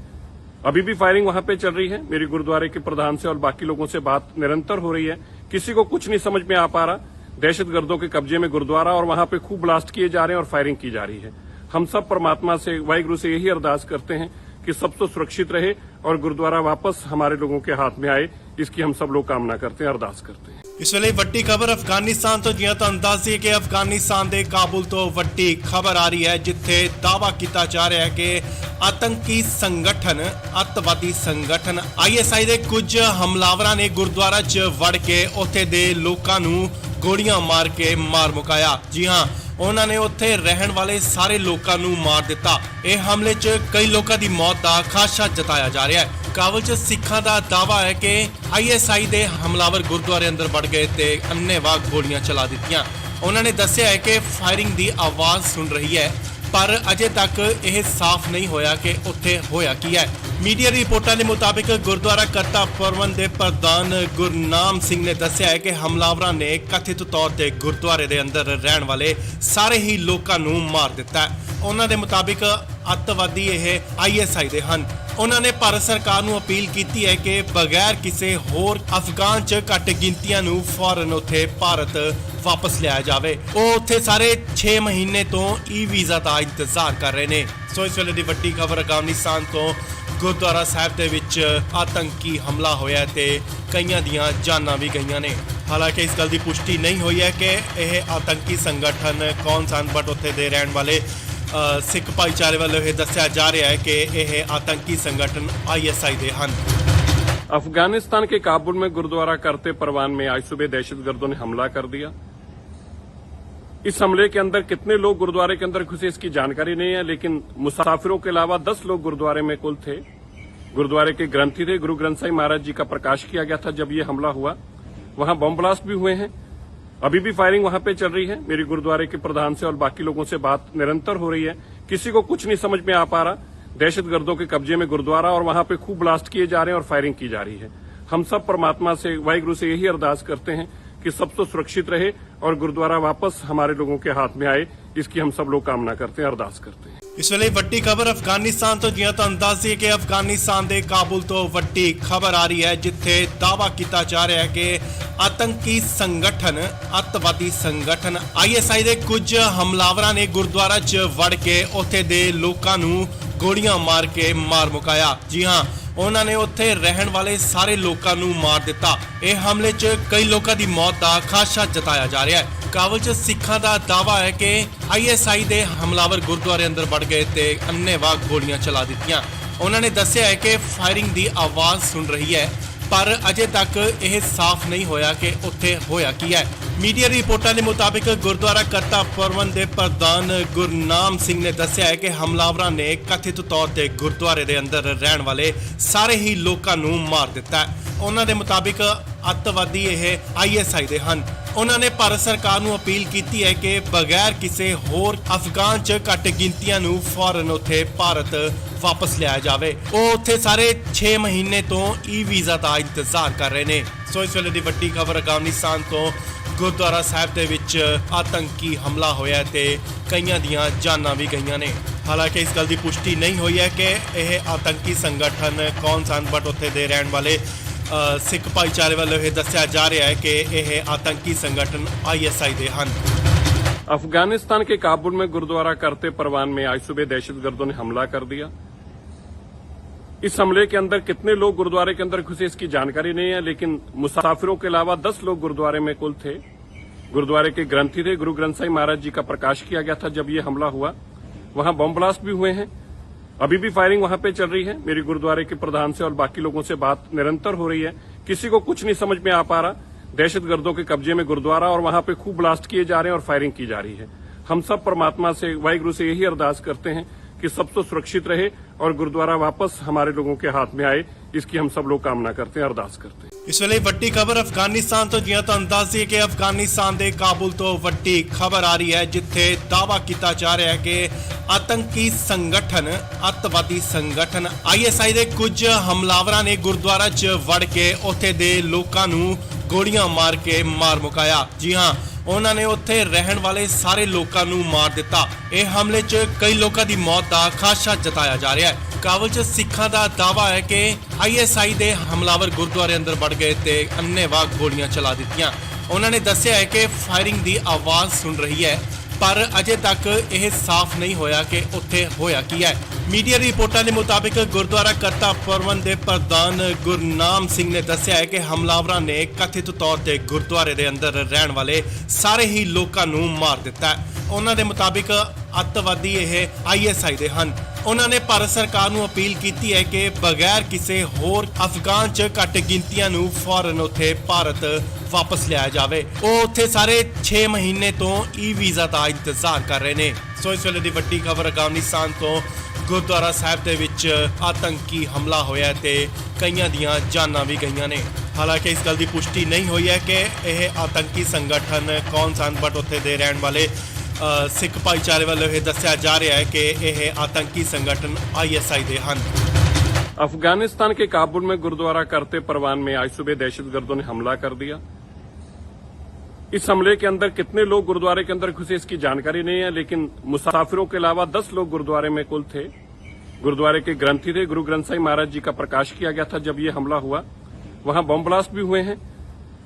अभी भी फायरिंग वहां पे चल रही है। मेरी गुरुद्वारे के प्रधान से और बाकी लोगों से बात निरंतर हो रही है, किसी को कुछ नहीं समझ में आ पा रहा। दहशतगर्दों के कब्जे में गुरुद्वारा और वहां पे खूब ब्लास्ट किए जा रहे हैं और फायरिंग की जा रही है। हम सब परमात्मा से, वाहिगुरु से यही अरदास करते हैं कि सब तो सुरक्षित रहे और गुरुद्वारा वापस हमारे लोगों के हाथ में आए, इसकी हम सब लोग कामना करते हैं, अरदास करते हैं। ਇਸ ਵੇਲੇ ਵੱਡੀ ਖਬਰ ਅਫਗਾਨਿਸਤਾਨ ਤੋਂ ਜਿਵੇਂ ਤੁਹਾਨੂੰ ਦੱਸ ਦਈਏ ਕਿ ਅਫਗਾਨਿਸਤਾਨ ਦੇ ਕਾਬੁਲ ਤੋਂ ਵੱਡੀ ਖਬਰ ਆ ਰਹੀ ਹੈ ਜਿੱਥੇ ਦਾਅਵਾ ਕੀਤਾ ਜਾ ਰਿਹਾ ਹੈ ਕਿ ਆਤੰਕੀ ਸੰਗਠਨ ਅੱਤਵਾਦੀ ਸੰਗਠਨ ISI ਦੇ ਕੁਝ ਹਮਲਾਵਰਾਂ ਨੇ ਗੁਰਦੁਆਰਾ 'ਚ ਵੜ ਕੇ ਉੱਥੇ ਦੇ ਲੋਕਾਂ ਨੂੰ ਗੋਲੀਆਂ ਮਾਰ ਕੇ ਮਾਰ ਮੁਕਾਇਆ। ਜੀ ਹਾਂ, ਉਹਨਾਂ ਨੇ ਉੱਥੇ ਰਹਿਣ ਵਾਲੇ ਸਾਰੇ ਲੋਕਾਂ ਨੂੰ ਮਾਰ ਦਿੱਤਾ। ਇਹ ਹਮਲੇ 'ਚ ਕਈ ਲੋਕਾਂ ਦੀ ਮੌਤ ਦਾ ਖਾਦਸ਼ਾ ਜਤਾਇਆ ਜਾ ਰਿਹਾ ਹੈ। ਕਾਬਲ 'ਚ ਸਿੱਖਾਂ ਦਾ ਦਾਅਵਾ ਹੈ ਕਿ ISI ਦੇ ਹਮਲਾਵਰ ਗੁਰਦੁਆਰੇ ਅੰਦਰ ਵੜ ਗਏ ਤੇ ਅੰਨ੍ਹੇਵਾਹ ਗੋਲੀਆਂ ਚਲਾ ਦਿੱਤੀਆਂ। ਉਹਨਾਂ ਨੇ ਦੱਸਿਆ ਹੈ ਕਿ ਫਾਇਰਿੰਗ ਦੀ ਆਵਾਜ਼ ਸੁਣ ਰਹੀ ਹੈ, ਪਰ ਅਜੇ ਤੱਕ ਇਹ ਸਾਫ਼ ਨਹੀਂ ਹੋਇਆ ਕਿ ਉੱਥੇ ਹੋਇਆ ਕੀ ਹੈ। ਮੀਡੀਆ ਰਿਪੋਰਟਾਂ ਦੇ ਮੁਤਾਬਿਕ ਗੁਰਦੁਆਰਾ ਕਰਤਾ ਪਰਵਨ ਦੇ ਪ੍ਰਧਾਨ ਗੁਰਨਾਮ ਸਿੰਘ ਨੇ ਦੱਸਿਆ ਹੈ ਕਿ ਹਮਲਾਵਰਾਂ ਨੇ ਕਥਿਤ ਤੌਰ ਤੇ ਗੁਰਦੁਆਰੇ ਦੇ ਅੰਦਰ ਰਹਿਣ ਵਾਲੇ ਸਾਰੇ ਹੀ ਲੋਕਾਂ ਨੂੰ ਮਾਰ ਦਿੱਤਾ ਹੈ। ਉਹਨਾਂ ਦੇ ਮੁਤਾਬਿਕ ਅੱਤਵਾਦੀ ਇਹ ISI ਦੇ ਹਨ। ਉਹਨਾਂ ਨੇ ਭਾਰਤ ਸਰਕਾਰ ਨੂੰ ਅਪੀਲ ਕੀਤੀ ਹੈ ਕਿ ਬਗੈਰ ਕਿਸੇ ਹੋਰ ਅਫਗਾਨ 'ਚ ਘੱਟ ਗਿਣਤੀਆਂ ਨੂੰ ਫੌਰਨ ਉੱਥੇ ਭਾਰਤ ਵਾਪਸ ਲਿਆਇਆ ਜਾਵੇ। ਉਹ ਉੱਥੇ ਸਾਰੇ 6 ਮਹੀਨੇ ਤੋਂ ਵੀਜ਼ਾ ਦਾ ਇੰਤਜ਼ਾਰ ਕਰ ਰਹੇ ਨੇ। ਸੋ ਇਸ ਵੇਲੇ ਦੀ ਵੱਡੀ ਖਬਰ ਅਫਗਾਨਿਸਤਾਨ ਤੋਂ ਗੁਰਦੁਆਰਾ ਸਾਹਿਬ ਦੇ ਵਿੱਚ ਆਤੰਕੀ ਹਮਲਾ ਹੋਇਆ ਤੇ ਕਈਆਂ ਦੀਆਂ ਜਾਨਾਂ ਵੀ ਗਈਆਂ ਨੇ। ਹਾਲਾਂਕਿ ਇਸ ਗੱਲ ਦੀ ਪੁਸ਼ਟੀ ਨਹੀਂ ਹੋਈ ਹੈ ਕਿ ਇਹ ਆਤੰਕੀ ਸੰਗਠਨ ਕੌਣ ਸਨ, ਬਟ ਉੱਥੇ ਦੇ ਰਹਿਣ ਵਾਲੇ ਸਿੱਖ ਭਾਈਚਾਰੇ ਵੱਲੋਂ ਇਹ ਦੱਸਿਆ ਜਾ ਰਿਹਾ ਹੈ ਕਿ ਇਹ ਆਤੰਕੀ ਸੰਗਠਨ ISI दे हन। अफगानिस्तान के काबुल में गुरुद्वारा करते परवान में आज सुबह दहशतगर्दों ने हमला कर दिया। इस हमले के अंदर कितने लोग गुरुद्वारे के अंदर घुसे इसकी जानकारी नहीं है, लेकिन मुसाफिरों के अलावा 10 लोग गुरुद्वारे में कुल थे। गुरुद्वारे के ग्रंथी थे, गुरु ग्रंथ साहिब महाराज जी का प्रकाश किया गया था जब ये हमला हुआ। वहां बम ब्लास्ट भी हुए हैं, अभी भी फायरिंग वहां पे चल रही है। मेरी गुरुद्वारे के प्रधान से और बाकी लोगों से बात निरंतर हो रही है, किसी को कुछ नहीं समझ में आ पा रहा। दहशतगर्दों के कब्जे में गुरुद्वारा और वहां पे खूब ब्लास्ट किए जा रहे हैं और फायरिंग की जा रही है। हम सब परमात्मा से, वाहिगुरु से यही अरदास करते हैं कि सब तो सुरक्षित रहे और गुरुद्वारा वापस हमारे लोगों के हाथ में आए, इसकी हम सब लोग कामना करते हैं, अरदास करते हैं। ਇਸ ਵੇਲੇ ਵੱਡੀ ਖਬਰ ਅਫਗਾਨਿਸਤਾਨ ਤੋਂ ਜਿਵੇਂ ਤੁਹਾਨੂੰ ਦੱਸ ਦਈਏ ਕਿ ਅਫਗਾਨਿਸਤਾਨ ਦੇ ਕਾਬੁਲ ਤੋਂ ਵੱਡੀ ਖਬਰ ਆ ਰਹੀ ਹੈ ਜਿੱਥੇ ਦਾਅਵਾ ਕੀਤਾ ਜਾ ਰਿਹਾ ਹੈ ਕਿ ਆਤੰਕੀ ਸੰਗਠਨ ਅੱਤਵਾਦੀ ਸੰਗਠਨ ISI ਦੇ ਕੁਝ ਹਮਲਾਵਰਾਂ ਨੇ ਗੁਰਦੁਆਰਾ 'ਚ ਵੜ ਕੇ ਉੱਥੇ ਦੇ ਲੋਕਾਂ ਨੂੰ ਗੋਲੀਆਂ ਮਾਰ ਕੇ ਮਾਰ ਮੁਕਾਇਆ। ਜੀ ਹਾਂ, ਉਹਨਾਂ ਨੇ ਉੱਥੇ ਰਹਿਣ ਵਾਲੇ ਸਾਰੇ ਲੋਕਾਂ ਨੂੰ ਮਾਰ ਦਿੱਤਾ। ਇਹ ਹਮਲੇ 'ਚ ਕਈ ਲੋਕਾਂ ਦੀ ਮੌਤ ਦਾ ਖਾਦਸ਼ਾ ਜਤਾਇਆ ਜਾ ਰਿਹਾ ਹੈ। ਕਾਬਲ 'ਚ ਸਿੱਖਾਂ ਦਾ ਦਾਅਵਾ ਹੈ ਕਿ ISI ਦੇ ਹਮਲਾਵਰ ਗੁਰਦੁਆਰੇ ਅੰਦਰ ਵੜ ਗਏ ਤੇ ਅੰਨ੍ਹੇਵਾਹ ਗੋਲੀਆਂ ਚਲਾ ਦਿੱਤੀਆਂ। ਉਹਨਾਂ ਨੇ ਦੱਸਿਆ ਹੈ ਕਿ ਫਾਇਰਿੰਗ ਦੀ ਆਵਾਜ਼ ਸੁਣ ਰਹੀ ਹੈ, ਪਰ ਅਜੇ ਤੱਕ ਇਹ ਸਾਫ਼ ਨਹੀਂ ਹੋਇਆ ਕਿ ਉੱਥੇ ਹੋਇਆ ਕੀ ਹੈ। ਮੀਡੀਆ ਰਿਪੋਰਟਾਂ ਦੇ ਮੁਤਾਬਿਕ ਗੁਰਦੁਆਰਾ ਕਰਤਾ ਪ੍ਰਬੰਧ ਦੇ ਪ੍ਰਧਾਨ ਗੁਰਨਾਮ ਸਿੰਘ ਨੇ ਦੱਸਿਆ ਹੈ ਕਿ ਹਮਲਾਵਰਾਂ ਨੇ ਕਥਿਤ ਤੌਰ ਤੇ ਗੁਰਦੁਆਰੇ ਦੇ ਅੰਦਰ ਰਹਿਣ ਵਾਲੇ ਸਾਰੇ ਹੀ ਲੋਕਾਂ ਨੂੰ ਮਾਰ ਦਿੱਤਾ ਹੈ। ਉਹਨਾਂ ਦੇ ਮੁਤਾਬਿਕ ਅੱਤਵਾਦੀ ਇਹ ISI ਦੇ ਹਨ। ਉਹਨਾਂ ਨੇ ਭਾਰਤ ਸਰਕਾਰ ਨੂੰ ਅਪੀਲ ਕੀਤੀ ਹੈ ਕਿ ਬਗੈਰ ਕਿਸੇ ਹੋਰ ਅਫਗਾਨ 'ਚ ਘੱਟ ਗਿਣਤੀਆਂ ਨੂੰ ਫੌਰਨ ਉੱਥੇ ਭਾਰਤ ਵਾਪਸ ਲਿਆਇਆ ਜਾਵੇ। ਉਹ ਉੱਥੇ ਸਾਰੇ 6 ਮਹੀਨੇ ਤੋਂ ਵੀਜ਼ਾ ਦਾ ਇੰਤਜ਼ਾਰ ਕਰ ਰਹੇ ਨੇ। ਸੋ ਇਸ ਵੇਲੇ ਦੀ ਵੱਡੀ ਖਬਰ ਅਫਗਾਨਿਸਤਾਨ ਤੋਂ ਗੁਰਦੁਆਰਾ ਸਾਹਿਬ ਦੇ ਵਿੱਚ ਆਤੰਕੀ ਹਮਲਾ ਹੋਇਆ ਤੇ ਕਈਆਂ ਦੀਆਂ ਜਾਨਾਂ ਵੀ ਗਈਆਂ ਨੇ। ਹਾਲਾਂਕਿ ਇਸ ਗੱਲ ਦੀ ਪੁਸ਼ਟੀ ਨਹੀਂ ਹੋਈ ਹੈ ਕਿ ਇਹ ਆਤੰਕੀ ਸੰਗਠਨ ਕੌਣ ਸਨ, ਬਟ ਉੱਥੇ ਦੇ ਰਹਿਣ ਵਾਲੇ ਸਿੱਖ ਭਾਈਚਾਰੇ ਵੱਲੋਂ ਇਹ ਦੱਸਿਆ ਜਾ ਰਿਹਾ ਹੈ ਕਿ ਇਹ ਆतंकी संगठन ISI ਦੇ ਹਨ। अफगानिस्तान के काबुल में गुरुद्वारा करते परवान में आज सुबह दहशतगर्दों ने हमला कर दिया। इस हमले के अंदर कितने लोग गुरुद्वारे के अंदर घुसे इसकी जानकारी नहीं है, लेकिन मुसाफिरों के अलावा 10 लोग गुरुद्वारे में कुल थे। गुरुद्वारे के ग्रंथी थे। गुरु ग्रंथ साहिब महाराज जी का प्रकाश किया गया था जब ये हमला हुआ। वहां बम ब्लास्ट भी हुए हैं। अभी भी फायरिंग वहां पे चल रही है। मेरी गुरुद्वारे के प्रधान से और बाकी लोगों से बात निरंतर हो रही है। किसी को कुछ नहीं समझ में आ पा रहा। दहशतगर्दों के कब्जे में गुरुद्वारा और वहां पे खूब ब्लास्ट किए जा रहे हैं और फायरिंग की जा रही है। हम सब परमात्मा से, वाहिगुरु से यही अरदास करते हैं कि सब तो सुरक्षित रहे और गुरुद्वारा वापस हमारे लोगों के हाथ में आए। इसकी हम सब लोग कामना करते हैं, अरदास करते हैं। ਇਸ ਵੇਲੇ ਵੱਡੀ ਖਬਰ ਅਫਗਾਨਿਸਤਾਨ ਤੋਂ, ਜਿਵੇਂ ਤੁਹਾਨੂੰ ਦੱਸ ਦਈਏ ਕਿ ਅਫਗਾਨਿਸਤਾਨ ਦੇ ਕਾਬੁਲ ਤੋਂ ਵੱਡੀ ਖਬਰ ਆ ਰਹੀ ਹੈ, ਜਿੱਥੇ ਦਾਅਵਾ ਕੀਤਾ ਜਾ ਰਿਹਾ ਹੈ ਕਿ ਆਤੰਕੀ ਸੰਗਠਨ, ਅੱਤਵਾਦੀ ਸੰਗਠਨ ISI ਦੇ ਕੁਝ ਹਮਲਾਵਰਾਂ ਨੇ ਗੁਰਦੁਆਰਾ 'ਚ ਵੜ ਕੇ ਉੱਥੇ ਦੇ ਲੋਕਾਂ ਨੂੰ ਗੋਲੀਆਂ ਮਾਰ ਕੇ ਮਾਰ ਮੁਕਾਇਆ। ਜੀ ਹਾਂ, ਉਹਨਾਂ ਨੇ ਉੱਥੇ ਰਹਿਣ ਵਾਲੇ ਸਾਰੇ ਲੋਕਾਂ ਨੂੰ ਮਾਰ ਦਿੱਤਾ। ਇਹ ਹਮਲੇ 'ਚ ਕਈ ਲੋਕਾਂ ਦੀ ਮੌਤ ਦਾ ਖਾਦਸ਼ਾ ਜਤਾਇਆ ਜਾ ਰਿਹਾ ਹੈ। ਕਾਬੁਲ 'ਚ ਸਿੱਖਾਂ ਦਾ ਦਾਅਵਾ ਹੈ ਕਿ ISI ਦੇ ਹਮਲਾਵਰ ਗੁਰਦੁਆਰੇ ਅੰਦਰ ਵੜ ਗਏ ਤੇ ਅੰਨ੍ਹੇਵਾਹ ਗੋਲੀਆਂ ਚਲਾ ਦਿੱਤੀਆਂ। ਉਹਨਾਂ ਨੇ ਦੱਸਿਆ ਹੈ ਕਿ ਫਾਇਰਿੰਗ ਦੀ ਆਵਾਜ਼ ਸੁਣ ਰਹੀ ਹੈ, ਪਰ ਅਜੇ ਤੱਕ ਇਹ ਸਾਫ਼ ਨਹੀਂ ਹੋਇਆ ਕਿ ਉੱਥੇ ਹੋਇਆ ਕੀ ਹੈ। ਮੀਡੀਆ ਰਿਪੋਰਟਾਂ ਦੇ ਮੁਤਾਬਿਕ ਗੁਰਦੁਆਰਾ ਕਰਤਾ ਪ੍ਰਬੰਧ ਦੇ ਪ੍ਰਧਾਨ ਗੁਰਨਾਮ ਸਿੰਘ ਨੇ ਦੱਸਿਆ ਹੈ ਕਿ ਹਮਲਾਵਰਾਂ ਨੇ ਕਥਿਤ ਤੌਰ ਤੇ ਗੁਰਦੁਆਰੇ ਦੇ ਅੰਦਰ ਰਹਿਣ ਵਾਲੇ ਸਾਰੇ ਹੀ ਲੋਕਾਂ ਨੂੰ ਮਾਰ ਦਿੱਤਾ ਹੈ। ਉਹਨਾਂ ਦੇ ਮੁਤਾਬਿਕ ਅੱਤਵਾਦੀ ਇਹ ISI ਦੇ ਹਨ। ਉਹਨਾਂ ਨੇ ਭਾਰਤ ਸਰਕਾਰ ਨੂੰ ਅਪੀਲ ਕੀਤੀ ਹੈ ਕਿ ਬਗੈਰ ਕਿਸੇ ਹੋਰ ਅਫਗਾਨ 'ਚ ਘੱਟ ਗਿਣਤੀਆਂ ਨੂੰ ਫੌਰਨ ਉੱਥੇ ਭਾਰਤ ਵਾਪਸ ਲਿਆਇਆ ਜਾਵੇ। ਉਹ ਉੱਥੇ ਸਾਰੇ 6 ਮਹੀਨੇ ਤੋਂ ਵੀਜ਼ਾ ਦਾ ਇੰਤਜ਼ਾਰ ਕਰ ਰਹੇ ਨੇ। ਸੋ ਇਸ ਵੇਲੇ ਦੀ ਵੱਡੀ ਖਬਰ ਅਫਗਾਨਿਸਤਾਨ ਤੋਂ ਗੁਰਦੁਆਰਾ ਸਾਹਿਬ ਦੇ ਵਿੱਚ ਆਤੰਕੀ ਹਮਲਾ ਹੋਇਆ ਤੇ ਕਈਆਂ ਦੀਆਂ ਜਾਨਾਂ ਵੀ ਗਈਆਂ ਨੇ। ਹਾਲਾਂਕਿ ਇਸ ਗੱਲ ਦੀ ਪੁਸ਼ਟੀ ਨਹੀਂ ਹੋਈ ਹੈ ਕਿ ਇਹ ਆਤੰਕੀ ਸੰਗਠਨ ਕੌਣ ਸਨ, ਬਟ ਉੱਥੇ ਦੇ ਰਹਿਣ ਵਾਲੇ ਸਿੱਖ ਭਾਈਚਾਰੇ ਵੱਲੋਂ ਇਹ ਦੱਸਿਆ ਜਾ ਰਿਹਾ ਹੈ ਕਿ ਇਹ ਆतंकी संगठन ISI ਦੇ ਹਨ। अफगानिस्तान के काबुल में गुरुद्वारा करते परवान में आज सुबह दहशतगर्दों ने हमला कर दिया। इस हमले के अंदर कितने लोग गुरुद्वारे के अंदर घुसे इसकी जानकारी नहीं है, लेकिन मुसाफिरों के अलावा 10 लोग गुरुद्वारे में कुल थे। गुरुद्वारे के ग्रंथी थे। गुरु ग्रंथ साहिब महाराज जी का प्रकाश किया गया था जब ये हमला हुआ। वहां बम ब्लास्ट भी हुए हैं।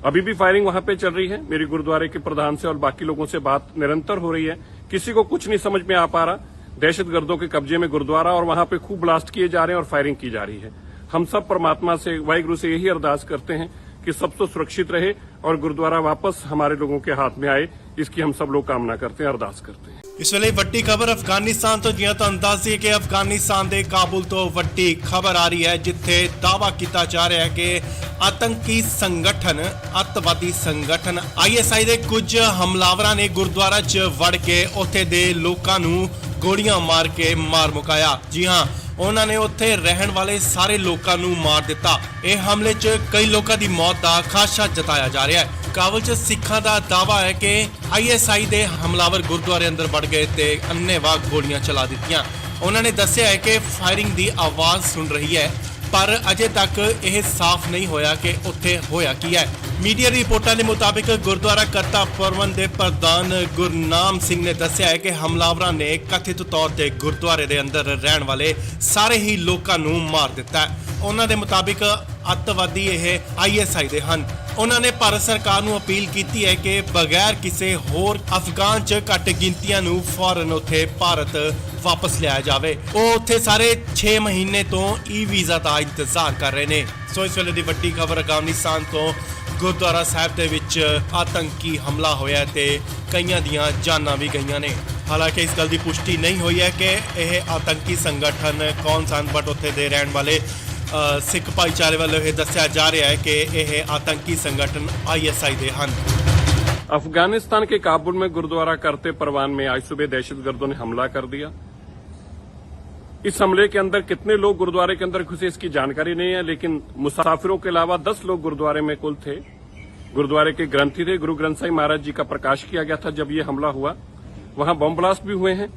अभी भी फायरिंग वहां पे चल रही है। मेरी गुरुद्वारे के प्रधान से और बाकी लोगों से बात निरंतर हो रही है। किसी को कुछ नहीं समझ में आ पा रहा। दहशतगर्दों के कब्जे में गुरुद्वारा और वहां पे खूब ब्लास्ट किए जा रहे हैं और फायरिंग की जा रही है। हम सब परमात्मा से, वाहिगुरु से यही अरदास करते हैं कि सब तो सुरक्षित रहे और गुरुद्वारा वापस हमारे लोगों के हाथ में आए। इसकी हम सब लोग कामना करते हैं, अरदास करते हैं। ਇਸ ਵੇਲੇ ਵੱਡੀ ਖਬਰ ਅਫਗਾਨਿਸਤਾਨ ਤੋਂ, ਜਿਵੇਂ ਤੁਹਾਨੂੰ ਦੱਸ ਦਈਏ ਕਿ ਅਫਗਾਨਿਸਤਾਨ ਦੇ ਕਾਬੁਲ ਤੋਂ ਵੱਡੀ ਖਬਰ ਆ ਰਹੀ ਹੈ, ਜਿੱਥੇ ਦਾਅਵਾ ਕੀਤਾ ਜਾ ਰਿਹਾ ਹੈ ਕਿ ਆਤੰਕੀ ਸੰਗਠਨ, ਅੱਤਵਾਦੀ ਸੰਗਠਨ ISI ਦੇ ਕੁਝ ਹਮਲਾਵਰਾਂ ਨੇ ਗੁਰਦੁਆਰਾ 'ਚ ਵੜ ਕੇ ਉੱਥੇ ਦੇ ਲੋਕਾਂ ਨੂੰ ਗੋਲੀਆਂ ਮਾਰ ਕੇ ਮਾਰ ਮੁਕਾਇਆ। ਜੀ ਹਾਂ, ਉਹਨਾਂ ਨੇ ਉੱਥੇ ਰਹਿਣ ਵਾਲੇ ਸਾਰੇ ਲੋਕਾਂ ਨੂੰ ਮਾਰ ਦਿੱਤਾ। ਇਹ ਹਮਲੇ 'ਚ ਕਈ ਲੋਕਾਂ ਦੀ ਮੌਤ ਦਾ ਖਾਦਸ਼ਾ ਜਤਾਇਆ ਜਾ ਰਿਹਾ ਹੈ। ਕਾਬੁਲ 'ਚ ਸਿੱਖਾਂ ਦਾ ਦਾਅਵਾ ਹੈ ਕਿ ISI ਦੇ ਹਮਲਾਵਰ ਗੁਰਦੁਆਰੇ ਅੰਦਰ ਵੜ ਗਏ ਤੇ ਅੰਨ੍ਹੇਵਾਹ ਗੋਲੀਆਂ ਚਲਾ ਦਿੱਤੀਆਂ। ਉਹਨਾਂ ਨੇ ਦੱਸਿਆ ਹੈ ਕਿ ਫਾਇਰਿੰਗ ਦੀ ਆਵਾਜ਼ ਸੁਣ ਰਹੀ ਹੈ, ਪਰ ਅਜੇ ਤੱਕ ਇਹ ਸਾਫ਼ ਨਹੀਂ ਹੋਇਆ ਕਿ ਉੱਥੇ ਹੋਇਆ ਕੀ ਹੈ। ਮੀਡੀਆ ਰਿਪੋਰਟਾਂ ਦੇ ਮੁਤਾਬਿਕ ਗੁਰਦੁਆਰਾ ਕਰਤਾ ਪ੍ਰਬੰਧ ਦੇ ਪ੍ਰਧਾਨ ਗੁਰਨਾਮ ਸਿੰਘ ਨੇ ਦੱਸਿਆ ਹੈ ਕਿ ਹਮਲਾਵਰਾਂ ਨੇ ਕਥਿਤ ਤੌਰ ਤੇ ਗੁਰਦੁਆਰੇ ਦੇ ਅੰਦਰ ਰਹਿਣ ਵਾਲੇ ਸਾਰੇ ਹੀ ਲੋਕਾਂ ਨੂੰ ਮਾਰ ਦਿੱਤਾ ਹੈ। ਉਹਨਾਂ ਦੇ ਮੁਤਾਬਿਕ ਅੱਤਵਾਦੀ ਇਹ ISI ਦੇ ਹਨ। ਉਹਨਾਂ ਨੇ ਭਾਰਤ ਸਰਕਾਰ ਨੂੰ ਅਪੀਲ ਕੀਤੀ ਹੈ ਕਿ ਬਗੈਰ ਕਿਸੇ ਹੋਰ ਅਫਗਾਨ 'ਚ ਘੱਟ ਗਿਣਤੀਆਂ ਨੂੰ ਫੌਰਨ ਉੱਥੇ ਭਾਰਤ ਵਾਪਸ ਲਿਆਇਆ ਜਾਵੇ। ਉਹ ਉੱਥੇ ਸਾਰੇ 6 ਮਹੀਨੇ ਤੋਂ ਵੀਜ਼ਾ ਦਾ ਇੰਤਜ਼ਾਰ ਕਰ ਰਹੇ ਨੇ। ਸੋ ਇਸ ਵੇਲੇ ਦੀ ਵੱਡੀ ਖਬਰ ਅਫਗਾਨਿਸਤਾਨ ਤੋਂ ਗੁਰਦੁਆਰਾ ਸਾਹਿਬ ਦੇ ਵਿੱਚ ਆਤੰਕੀ ਹਮਲਾ ਹੋਇਆ ਤੇ ਕਈਆਂ ਦੀਆਂ ਜਾਨਾਂ ਵੀ ਗਈਆਂ ਨੇ। ਹਾਲਾਂਕਿ ਇਸ ਗੱਲ ਦੀ ਪੁਸ਼ਟੀ ਨਹੀਂ ਹੋਈ ਹੈ ਕਿ ਇਹ ਆਤੰਕੀ ਸੰਗਠਨ ਕੌਣ ਸਨ, ਬਟ ਉੱਥੇ ਦੇ ਰਹਿਣ ਵਾਲੇ ਸਿੱਖ ਭਾਈਚਾਰੇ ਵੱਲੋਂ ਇਹ ਦੱਸਿਆ ਜਾ ਰਿਹਾ ਹੈ ਕਿ ਇਹ ਆਤੰਕੀ ਸੰਗਠਨ ISI ਦੇ ਹਨ। अफगानिस्तान के काबुल में गुरुद्वारा करते परवान में आज सुबह दहशतगर्दों ने हमला कर दिया। इस हमले के अंदर कितने लोग गुरुद्वारे के अंदर घुसे इसकी जानकारी नहीं है, लेकिन मुसाफिरों के अलावा 10 लोग गुरुद्वारे में कुल थे। गुरुद्वारे के ग्रंथी थे, गुरु ग्रंथ साहिब महाराज जी का प्रकाश किया गया था जब ये हमला हुआ। वहां बम ब्लास्ट भी हुए हैं,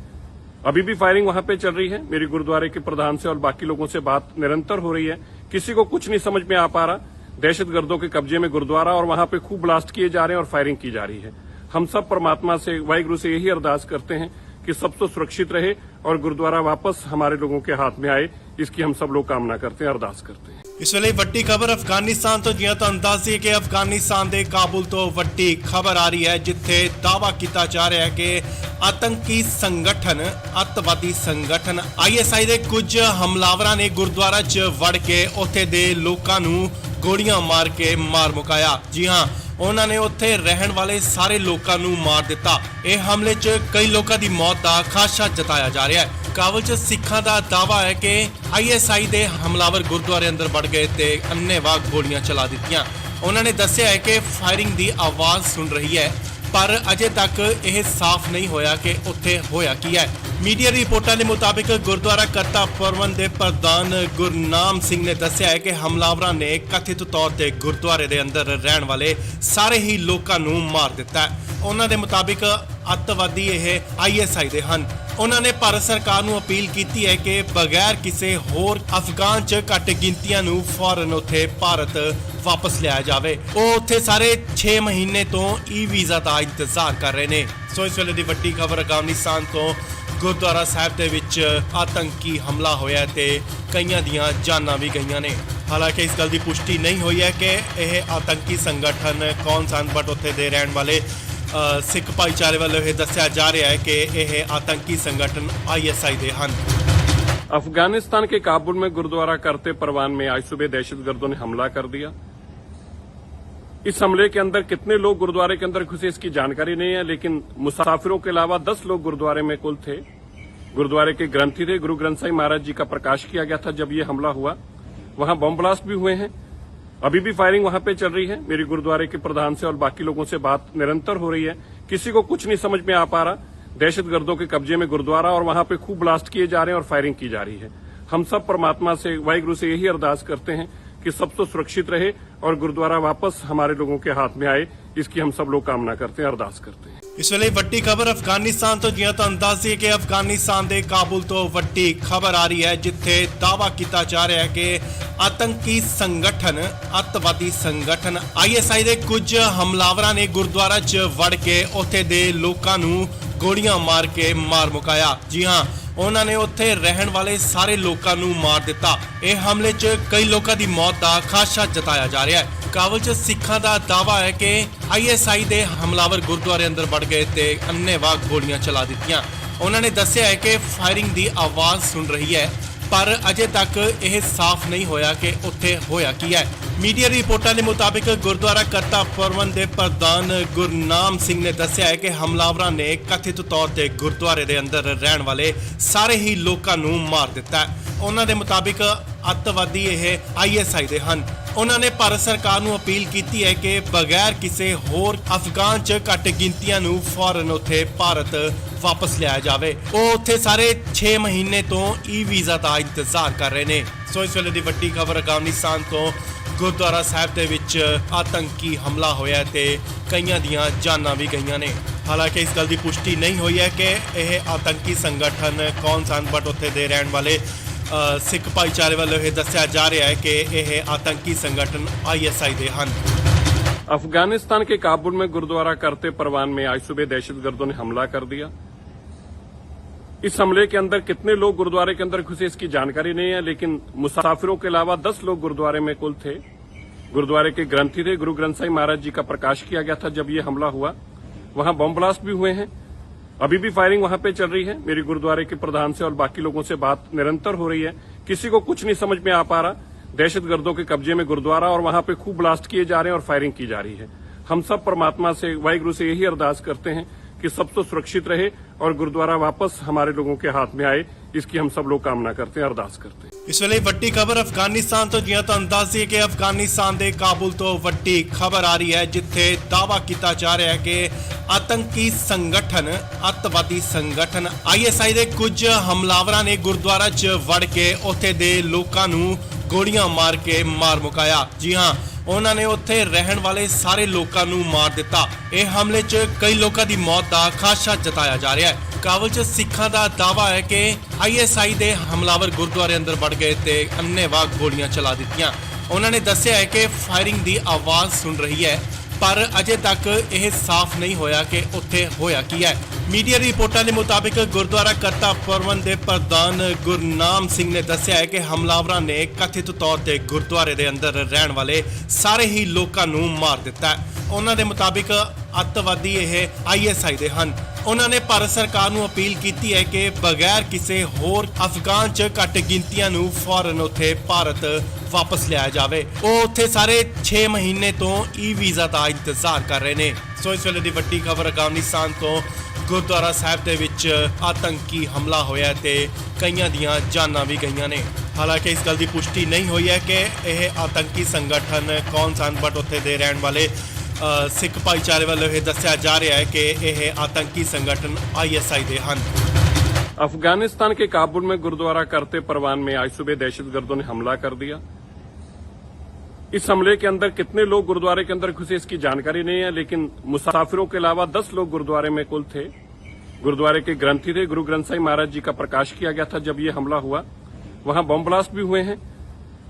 अभी भी फायरिंग वहां पे चल रही है। मेरी गुरुद्वारे के प्रधान से और बाकी लोगों से बात निरंतर हो रही है, किसी को कुछ नहीं समझ में आ पा रहा। दहशतगर्दों के कब्जे में गुरुद्वारा और वहां पे खूब ब्लास्ट किए जा रहे हैं और फायरिंग की जा रही है। हम सब परमात्मा से, वाहिगुरु से यही अरदास करते हैं कि सब तो सुरक्षित रहे और गुरुद्वारा वापस हमारे लोगों के हाथ में आए, इसकी हम सब लोग कामना करते हैं, अरदास करते हैं। ਇਸ ਵੇਲੇ ਵੱਡੀ ਖਬਰ ਅਫਗਾਨਿਸਤਾਨ ਤੋਂ ਜਿਵੇਂ ਤੁਹਾਨੂੰ ਦੱਸ ਦਈਏ ਕਿ ਅਫਗਾਨਿਸਤਾਨ ਦੇ ਕਾਬੁਲ ਤੋਂ ਵੱਡੀ ਖਬਰ ਆ ਰਹੀ ਹੈ, ਜਿੱਥੇ ਦਾਅਵਾ ਕੀਤਾ ਜਾ ਰਿਹਾ ਹੈ ਕਿ ਆਤੰਕੀ ਸੰਗਠਨ, ਅੱਤਵਾਦੀ ਸੰਗਠਨ ISI ਦੇ ਕੁਝ ਹਮਲਾਵਰਾਂ ਨੇ ਗੁਰਦੁਆਰਾ 'ਚ ਵੜ ਕੇ ਉੱਥੇ ਦੇ ਲੋਕਾਂ ਨੂੰ ਗੋਲੀਆਂ ਮਾਰ ਕੇ ਮਾਰ ਮੁਕਾਇਆ। ਜੀ ਹਾਂ, ਉਹਨਾਂ ਨੇ ਉੱਥੇ ਰਹਿਣ ਵਾਲੇ ਸਾਰੇ ਲੋਕਾਂ ਨੂੰ ਮਾਰ ਦਿੱਤਾ। ਇਹ ਹਮਲੇ 'ਚ ਕਈ ਲੋਕਾਂ ਦੀ ਮੌਤ ਦਾ ਖਾਦਸ਼ਾ ਜਤਾਇਆ ਜਾ ਰਿਹਾ ਹੈ। ਕਾਬੁਲ 'ਚ ਸਿੱਖਾਂ ਦਾ ਦਾਅਵਾ ਹੈ ਕਿ ISI ਦੇ ਹਮਲਾਵਰ ਗੁਰਦੁਆਰੇ ਅੰਦਰ ਵੜ ਗਏ ਤੇ ਅੰਨ੍ਹੇਵਾਹ ਗੋਲੀਆਂ ਚਲਾ ਦਿੱਤੀਆਂ। ਉਹਨਾਂ ਨੇ ਦੱਸਿਆ ਹੈ ਕਿ ਫਾਇਰਿੰਗ ਦੀ ਆਵਾਜ਼ ਸੁਣ ਰਹੀ ਹੈ, ਪਰ ਅਜੇ ਤੱਕ ਇਹ ਸਾਫ਼ ਨਹੀਂ ਹੋਇਆ ਕਿ ਉੱਥੇ ਹੋਇਆ ਕੀ ਹੈ। ਮੀਡੀਆ ਰਿਪੋਰਟਾਂ ਦੇ ਮੁਤਾਬਿਕ ਗੁਰਦੁਆਰਾ ਕਰਤਾ ਪਰਵਨ ਦੇ ਪ੍ਰਧਾਨ ਗੁਰਨਾਮ ਸਿੰਘ ਨੇ ਦੱਸਿਆ ਹੈ ਕਿ ਹਮਲਾਵਰਾਂ ਨੇ ਕਥਿਤ ਤੌਰ ਤੇ ਗੁਰਦੁਆਰੇ ਦੇ ਅੰਦਰ ਰਹਿਣ ਵਾਲੇ ਸਾਰੇ ਹੀ ਲੋਕਾਂ ਨੂੰ ਮਾਰ ਦਿੱਤਾ ਹੈ। ਉਹਨਾਂ ਦੇ ਮੁਤਾਬਿਕ ਅੱਤਵਾਦੀ ਇਹ ISI ਦੇ ਹਨ। ਉਹਨਾਂ ਨੇ ਭਾਰਤ ਸਰਕਾਰ ਨੂੰ ਅਪੀਲ ਕੀਤੀ ਹੈ ਕਿ ਬਗੈਰ ਕਿਸੇ ਹੋਰ ਅਫਗਾਨ 'ਚ ਘੱਟ ਗਿਣਤੀਆਂ ਨੂੰ ਫੌਰਨ ਉੱਥੇ ਭਾਰਤ ਵਾਪਸ ਲਿਆਇਆ ਜਾਵੇ। ਉਹ ਉੱਥੇ ਸਾਰੇ 6 ਮਹੀਨੇ ਤੋਂ ਵੀਜ਼ਾ ਦਾ ਇੰਤਜ਼ਾਰ ਕਰ ਰਹੇ ਨੇ। ਸੋ ਇਸ ਵੇਲੇ ਦੀ ਵੱਡੀ ਖਬਰ ਅਫਗਾਨਿਸਤਾਨ ਤੋਂ ਗੁਰਦੁਆਰਾ ਸਾਹਿਬ ਦੇ ਵਿੱਚ ਆਤੰਕੀ ਹਮਲਾ ਹੋਇਆ ਤੇ ਕਈਆਂ ਦੀਆਂ ਜਾਨਾਂ ਵੀ ਗਈਆਂ ਨੇ। ਹਾਲਾਂਕਿ ਇਸ ਗੱਲ ਦੀ ਪੁਸ਼ਟੀ ਨਹੀਂ ਹੋਈ ਹੈ ਕਿ ਇਹ ਆਤੰਕੀ ਸੰਗਠਨ ਕੌਣ ਸਨ, ਬਟ ਉੱਥੇ ਦੇ ਰਹਿਣ ਵਾਲੇ ਸਿੱਖ ਭਾਈਚਾਰੇ ਵੱਲੋਂ ਇਹ ਦੱਸਿਆ ਜਾ ਰਿਹਾ ਹੈ ਕਿ ਇਹ ਆਤੰਕੀ ਸੰਗਠਨ ISI ਦੇ ਹਨ। अफगानिस्तान के काबुल में गुरुद्वारा करते परवान में आज सुबह दहशतगर्दों ने हमला कर दिया। इस हमले के अंदर कितने लोग गुरुद्वारे के अंदर घुसे इसकी जानकारी नहीं है, लेकिन मुसाफिरों के अलावा 10 लोग गुरुद्वारे में कुल थे। गुरुद्वारे के ग्रंथी थे, गुरु ग्रंथ साहिब महाराज जी का प्रकाश किया गया था जब ये हमला हुआ। वहां बम ब्लास्ट भी हुए हैं, अभी भी फायरिंग वहां पे चल रही है। मेरी गुरुद्वारे के प्रधान से और बाकी लोगों से बात निरंतर हो रही है, किसी को कुछ नहीं समझ में आ पा रहा। दहशतगर्दों के कब्जे में गुरुद्वारा और वहां पे खूब ब्लास्ट किए जा रहे हैं और फायरिंग की जा रही है। हम सब परमात्मा से, वाहिगुरु से यही अरदास करते हैं कि सब तो सुरक्षित रहे और गुरुद्वारा वापस हमारे लोगों के हाथ में आए, इसकी हम सब लोग कामना करते हैं, अरदास करते हैं। ਇਸ ਵੇਲੇ ਵੱਡੀ ਖਬਰ ਅਫਗਾਨਿਸਤਾਨ ਤੋਂ ਜਿਵੇਂ ਤੁਹਾਨੂੰ ਦੱਸ ਦਈਏ ਕਿ ਅਫਗਾਨਿਸਤਾਨ ਦੇ ਕਾਬੁਲ ਤੋਂ ਵੱਡੀ ਖਬਰ ਆ ਰਹੀ ਹੈ, ਜਿੱਥੇ ਦਾਅਵਾ ਕੀਤਾ ਜਾ ਰਿਹਾ ਹੈ ਕਿ ਆਤੰਕੀ ਸੰਗਠਨ, ਅੱਤਵਾਦੀ ਸੰਗਠਨ ISI ਦੇ ਕੁਝ ਹਮਲਾਵਰਾਂ ਨੇ ਗੁਰਦੁਆਰਾ 'ਚ ਵੜ ਕੇ ਉੱਥੇ ਦੇ ਲੋਕਾਂ ਨੂੰ ਗੋਲੀਆਂ ਮਾਰ ਕੇ ਮਾਰ ਮੁਕਾਇਆ। ਜੀ ਹਾਂ, ਉਹਨਾਂ ਨੇ ਉੱਥੇ ਰਹਿਣ ਵਾਲੇ ਸਾਰੇ ਲੋਕਾਂ ਨੂੰ ਮਾਰ ਦਿੱਤਾ। ਇਹ ਹਮਲੇ 'ਚ ਕਈ ਲੋਕਾਂ ਦੀ ਮੌਤ ਦਾ ਖਾਦਸ਼ਾ ਜਤਾਇਆ ਜਾ ਰਿਹਾ ਹੈ। ਕਾਬੁਲ 'ਚ ਸਿੱਖਾਂ ਦਾ ਦਾਅਵਾ ਹੈ ਕਿ ISI ਦੇ ਹਮਲਾਵਰ ਗੁਰਦੁਆਰੇ ਅੰਦਰ ਵੜ ਗਏ ਤੇ ਅੰਨ੍ਹੇਵਾਹ ਗੋਲੀਆਂ ਚਲਾ ਦਿੱਤੀਆਂ। ਉਹਨਾਂ ਨੇ ਦੱਸਿਆ ਹੈ ਕਿ ਫਾਇਰਿੰਗ ਦੀ ਆਵਾਜ਼ ਸੁਣ ਰਹੀ ਹੈ, ਪਰ ਅਜੇ ਤੱਕ ਇਹ ਸਾਫ਼ ਨਹੀਂ ਹੋਇਆ ਕਿ ਉੱਥੇ ਹੋਇਆ ਕੀ ਹੈ। ਮੀਡੀਆ ਰਿਪੋਰਟਾਂ ਦੇ ਮੁਤਾਬਿਕ ਗੁਰਦੁਆਰਾ ਕਰਤਾ ਪਰਵਨ ਦੇ ਪ੍ਰਧਾਨ ਗੁਰਨਾਮ ਸਿੰਘ ਨੇ ਦੱਸਿਆ ਹੈ ਕਿ ਹਮਲਾਵਰਾਂ ਨੇ ਕਥਿਤ ਤੌਰ ਤੇ ਗੁਰਦੁਆਰੇ ਦੇ ਅੰਦਰ ਰਹਿਣ ਵਾਲੇ ਸਾਰੇ ਹੀ ਲੋਕਾਂ ਨੂੰ ਮਾਰ ਦਿੱਤਾ ਹੈ। ਉਹਨਾਂ ਦੇ ਮੁਤਾਬਿਕ ਅੱਤਵਾਦੀ ਇਹ ISI ਦੇ ਹਨ। ਉਹਨਾਂ ਨੇ ਭਾਰਤ ਸਰਕਾਰ ਨੂੰ ਅਪੀਲ ਕੀਤੀ ਹੈ ਕਿ ਬਗੈਰ ਕਿਸੇ ਹੋਰ ਅਫਗਾਨ 'ਚ ਘੱਟ ਗਿਣਤੀਆਂ ਨੂੰ ਫੌਰਨ ਉੱਥੇ ਭਾਰਤ ਵਾਪਸ ਲਿਆਇਆ ਜਾਵੇ। ਉਹ ਉੱਥੇ ਸਾਰੇ 6 ਮਹੀਨੇ ਤੋਂ ਵੀਜ਼ਾ ਦਾ ਇੰਤਜ਼ਾਰ ਕਰ ਰਹੇ ਨੇ। ਸੋ ਇਸ ਵੇਲੇ ਦੀ ਵੱਡੀ ਖਬਰ ਅਫਗਾਨਿਸਤਾਨ ਤੋਂ ਗੁਰਦੁਆਰਾ ਸਾਹਿਬ ਦੇ ਵਿੱਚ ਆਤੰਕੀ ਹਮਲਾ ਹੋਇਆ ਤੇ ਕਈਆਂ ਦੀਆਂ ਜਾਨਾਂ ਵੀ ਗਈਆਂ ਨੇ। ਹਾਲਾਂਕਿ ਇਸ ਗੱਲ ਦੀ ਪੁਸ਼ਟੀ ਨਹੀਂ ਹੋਈ ਹੈ ਕਿ ਇਹ ਆਤੰਕੀ ਸੰਗਠਨ ਕੌਣ ਸਨ, ਬਟ ਉੱਥੇ ਦੇ ਰਹਿਣ ਵਾਲੇ ਸਿੱਖ ਭਾਈਚਾਰੇ ਵੱਲੋਂ ਇਹ ਦੱਸਿਆ ਜਾ ਰਿਹਾ ਹੈ ਕਿ ਇਹ ਆਤੰਕੀ ਸੰਗਠਨ ISI ਦੇ ਹਨ। अफगानिस्तान के काबुल में गुरुद्वारा करते परवान में आज सुबह दहशतगर्दों ने हमला कर दिया। इस हमले के अंदर कितने लोग गुरुद्वारे के अंदर घुसे इसकी जानकारी नहीं है, लेकिन मुसाफिरों के अलावा 10 लोग गुरुद्वारे में कुल थे। गुरुद्वारे के ग्रंथी थे, गुरु ग्रंथ साहिब महाराज जी का प्रकाश किया गया था जब ये हमला हुआ। वहां बम ब्लास्ट भी हुए हैं, अभी भी फायरिंग वहां पे चल रही है। मेरी गुरुद्वारे के प्रधान से और बाकी लोगों से बात निरंतर हो रही है, किसी को कुछ नहीं समझ में आ पा रहा। दहशतगर्दों के कब्जे में गुरुद्वारा और वहां पे खूब ब्लास्ट किए जा रहे हैं और फायरिंग की जा रही है। हम सब परमात्मा से, वाहिगुरु से यही अरदास करते हैं कि सब तो सुरक्षित रहे और गुरुद्वारा वापस हमारे लोगों के हाथ में आए, इसकी हम सब लोग कामना करते हैं, अरदास करते हैं। ਇਸ ਵੇਲੇ ਵੱਡੀ ਖਬਰ ਅਫਗਾਨਿਸਤਾਨ ਤੋਂ ਜਿਵੇਂ ਤੁਹਾਨੂੰ ਦੱਸ ਦਈਏ ਕਿ ਅਫਗਾਨਿਸਤਾਨ ਦੇ ਕਾਬੁਲ ਤੋਂ ਵੱਡੀ ਖਬਰ ਆ ਰਹੀ ਹੈ, ਜਿੱਥੇ ਦਾਅਵਾ ਕੀਤਾ ਜਾ ਰਿਹਾ ਹੈ ਕਿ ਆਤੰਕੀ ਸੰਗਠਨ ਅੱਤਵਾਦੀ ਸੰਗਠਨ ISI ਦੇ ਕੁਝ ਹਮਲਾਵਰਾਂ ਨੇ ਗੁਰਦੁਆਰਾ 'ਚ ਵੜ ਕੇ ਉੱਥੇ ਦੇ ਲੋਕਾਂ ਨੂੰ ਗੋਲੀਆਂ ਮਾਰ ਕੇ ਮਾਰ ਮੁਕਾਇਆ। ਜੀ ਹਾਂ, ਉਹਨਾਂ ਨੇ ਉੱਥੇ ਰਹਿਣ ਵਾਲੇ ਸਾਰੇ ਲੋਕਾਂ ਨੂੰ ਮਾਰ ਦਿੱਤਾ। ਇਹ ਹਮਲੇ 'ਚ ਕਈ ਲੋਕਾਂ ਦੀ ਮੌਤ ਦਾ ਖਾਦਸ਼ਾ ਜਤਾਇਆ ਜਾ ਰਿਹਾ ਹੈ। ਕਾਬਲ 'ਚ ਸਿੱਖਾਂ ਦਾ ਦਾਅਵਾ ਹੈ ਕਿ ISI ਦੇ ਹਮਲਾਵਰ ਗੁਰਦੁਆਰੇ ਅੰਦਰ ਵੜ ਗਏ ਤੇ ਅੰਨ੍ਹੇਵਾਹ ਗੋਲੀਆਂ ਚਲਾ ਦਿੱਤੀਆਂ। ਉਹਨਾਂ ਨੇ ਦੱਸਿਆ ਹੈ ਕਿ ਫਾਇਰਿੰਗ ਦੀ ਆਵਾਜ਼ ਸੁਣ ਰਹੀ ਹੈ, ਪਰ ਅਜੇ ਤੱਕ ਇਹ ਸਾਫ਼ ਨਹੀਂ ਹੋਇਆ ਕਿ ਉੱਥੇ ਹੋਇਆ ਕੀ ਹੈ। ਮੀਡੀਆ ਰਿਪੋਰਟਾਂ ਦੇ ਮੁਤਾਬਿਕ ਗੁਰਦੁਆਰਾ ਕਰਤਾ ਪ੍ਰਬੰਧ ਦੇ ਪ੍ਰਧਾਨ ਗੁਰਨਾਮ ਸਿੰਘ ਨੇ ਦੱਸਿਆ ਹੈ ਕਿ ਹਮਲਾਵਰਾਂ ਨੇ ਕਥਿਤ ਤੌਰ ਤੇ ਗੁਰਦੁਆਰੇ ਦੇ ਅੰਦਰ ਰਹਿਣ ਵਾਲੇ ਸਾਰੇ ਹੀ ਲੋਕਾਂ ਨੂੰ ਮਾਰ ਦਿੱਤਾ ਹੈ। ਉਹਨਾਂ ਦੇ ਮੁਤਾਬਿਕ ਅੱਤਵਾਦੀ ਇਹ ISI ਦੇ ਹਨ। ਉਹਨਾਂ ਨੇ ਭਾਰਤ ਸਰਕਾਰ ਨੂੰ ਅਪੀਲ ਕੀਤੀ ਹੈ ਕਿ ਬਗੈਰ ਕਿਸੇ ਹੋਰ ਅਫਗਾਨ 'ਚ ਘੱਟ ਗਿਣਤੀਆਂ ਨੂੰ ਫੌਰਨ ਉੱਥੇ ਭਾਰਤ ਵਾਪਸ ਲਿਆਇਆ ਜਾਵੇ। ਉਹ ਉੱਥੇ ਸਾਰੇ 6 ਮਹੀਨੇ ਤੋਂ ਵੀਜ਼ਾ ਦਾ ਇੰਤਜ਼ਾਰ ਕਰ ਰਹੇ ਨੇ। ਸੋ ਇਸ ਵੇਲੇ ਦੀ ਵੱਡੀ ਖਬਰ ਅਫਗਾਨਿਸਤਾਨ ਤੋਂ ਗੁਰਦੁਆਰਾ ਸਾਹਿਬ ਦੇ ਵਿੱਚ ਆਤੰਕੀ ਹਮਲਾ ਹੋਇਆ ਤੇ ਕਈਆਂ ਦੀਆਂ ਜਾਨਾਂ ਵੀ ਗਈਆਂ ਨੇ। ਹਾਲਾਂਕਿ ਇਸ ਗੱਲ ਦੀ ਪੁਸ਼ਟੀ ਨਹੀਂ ਹੋਈ ਹੈ ਕਿ ਇਹ ਆਤੰਕੀ ਸੰਗਠਨ ਕੌਣ ਸਨ, ਬਟ ਉੱਥੇ ਦੇ ਰਹਿਣ ਵਾਲੇ ਸਿੱਖ ਭਾਈਚਾਰੇ ਵੱਲੋਂ ਇਹ ਦੱਸਿਆ ਜਾ ਰਿਹਾ ਹੈ ਕਿ ਇਹ ਆਤੰਕੀ संगठन ISI ਦੇ ਹਨ। अफगानिस्तान के काबुल में गुरुद्वारा करते परवान में आज सुबह दहशतगर्दों ने हमला कर दिया। इस हमले के अंदर कितने लोग गुरुद्वारे के अंदर घुसे इसकी जानकारी नहीं है, लेकिन मुसाफिरों के अलावा 10 लोग गुरुद्वारे में कुल थे। गुरुद्वारे के ग्रंथी थे, गुरु ग्रंथ साहिब महाराज जी का प्रकाश किया गया था जब ये हमला हुआ। वहां बम ब्लास्ट भी हुए हैं,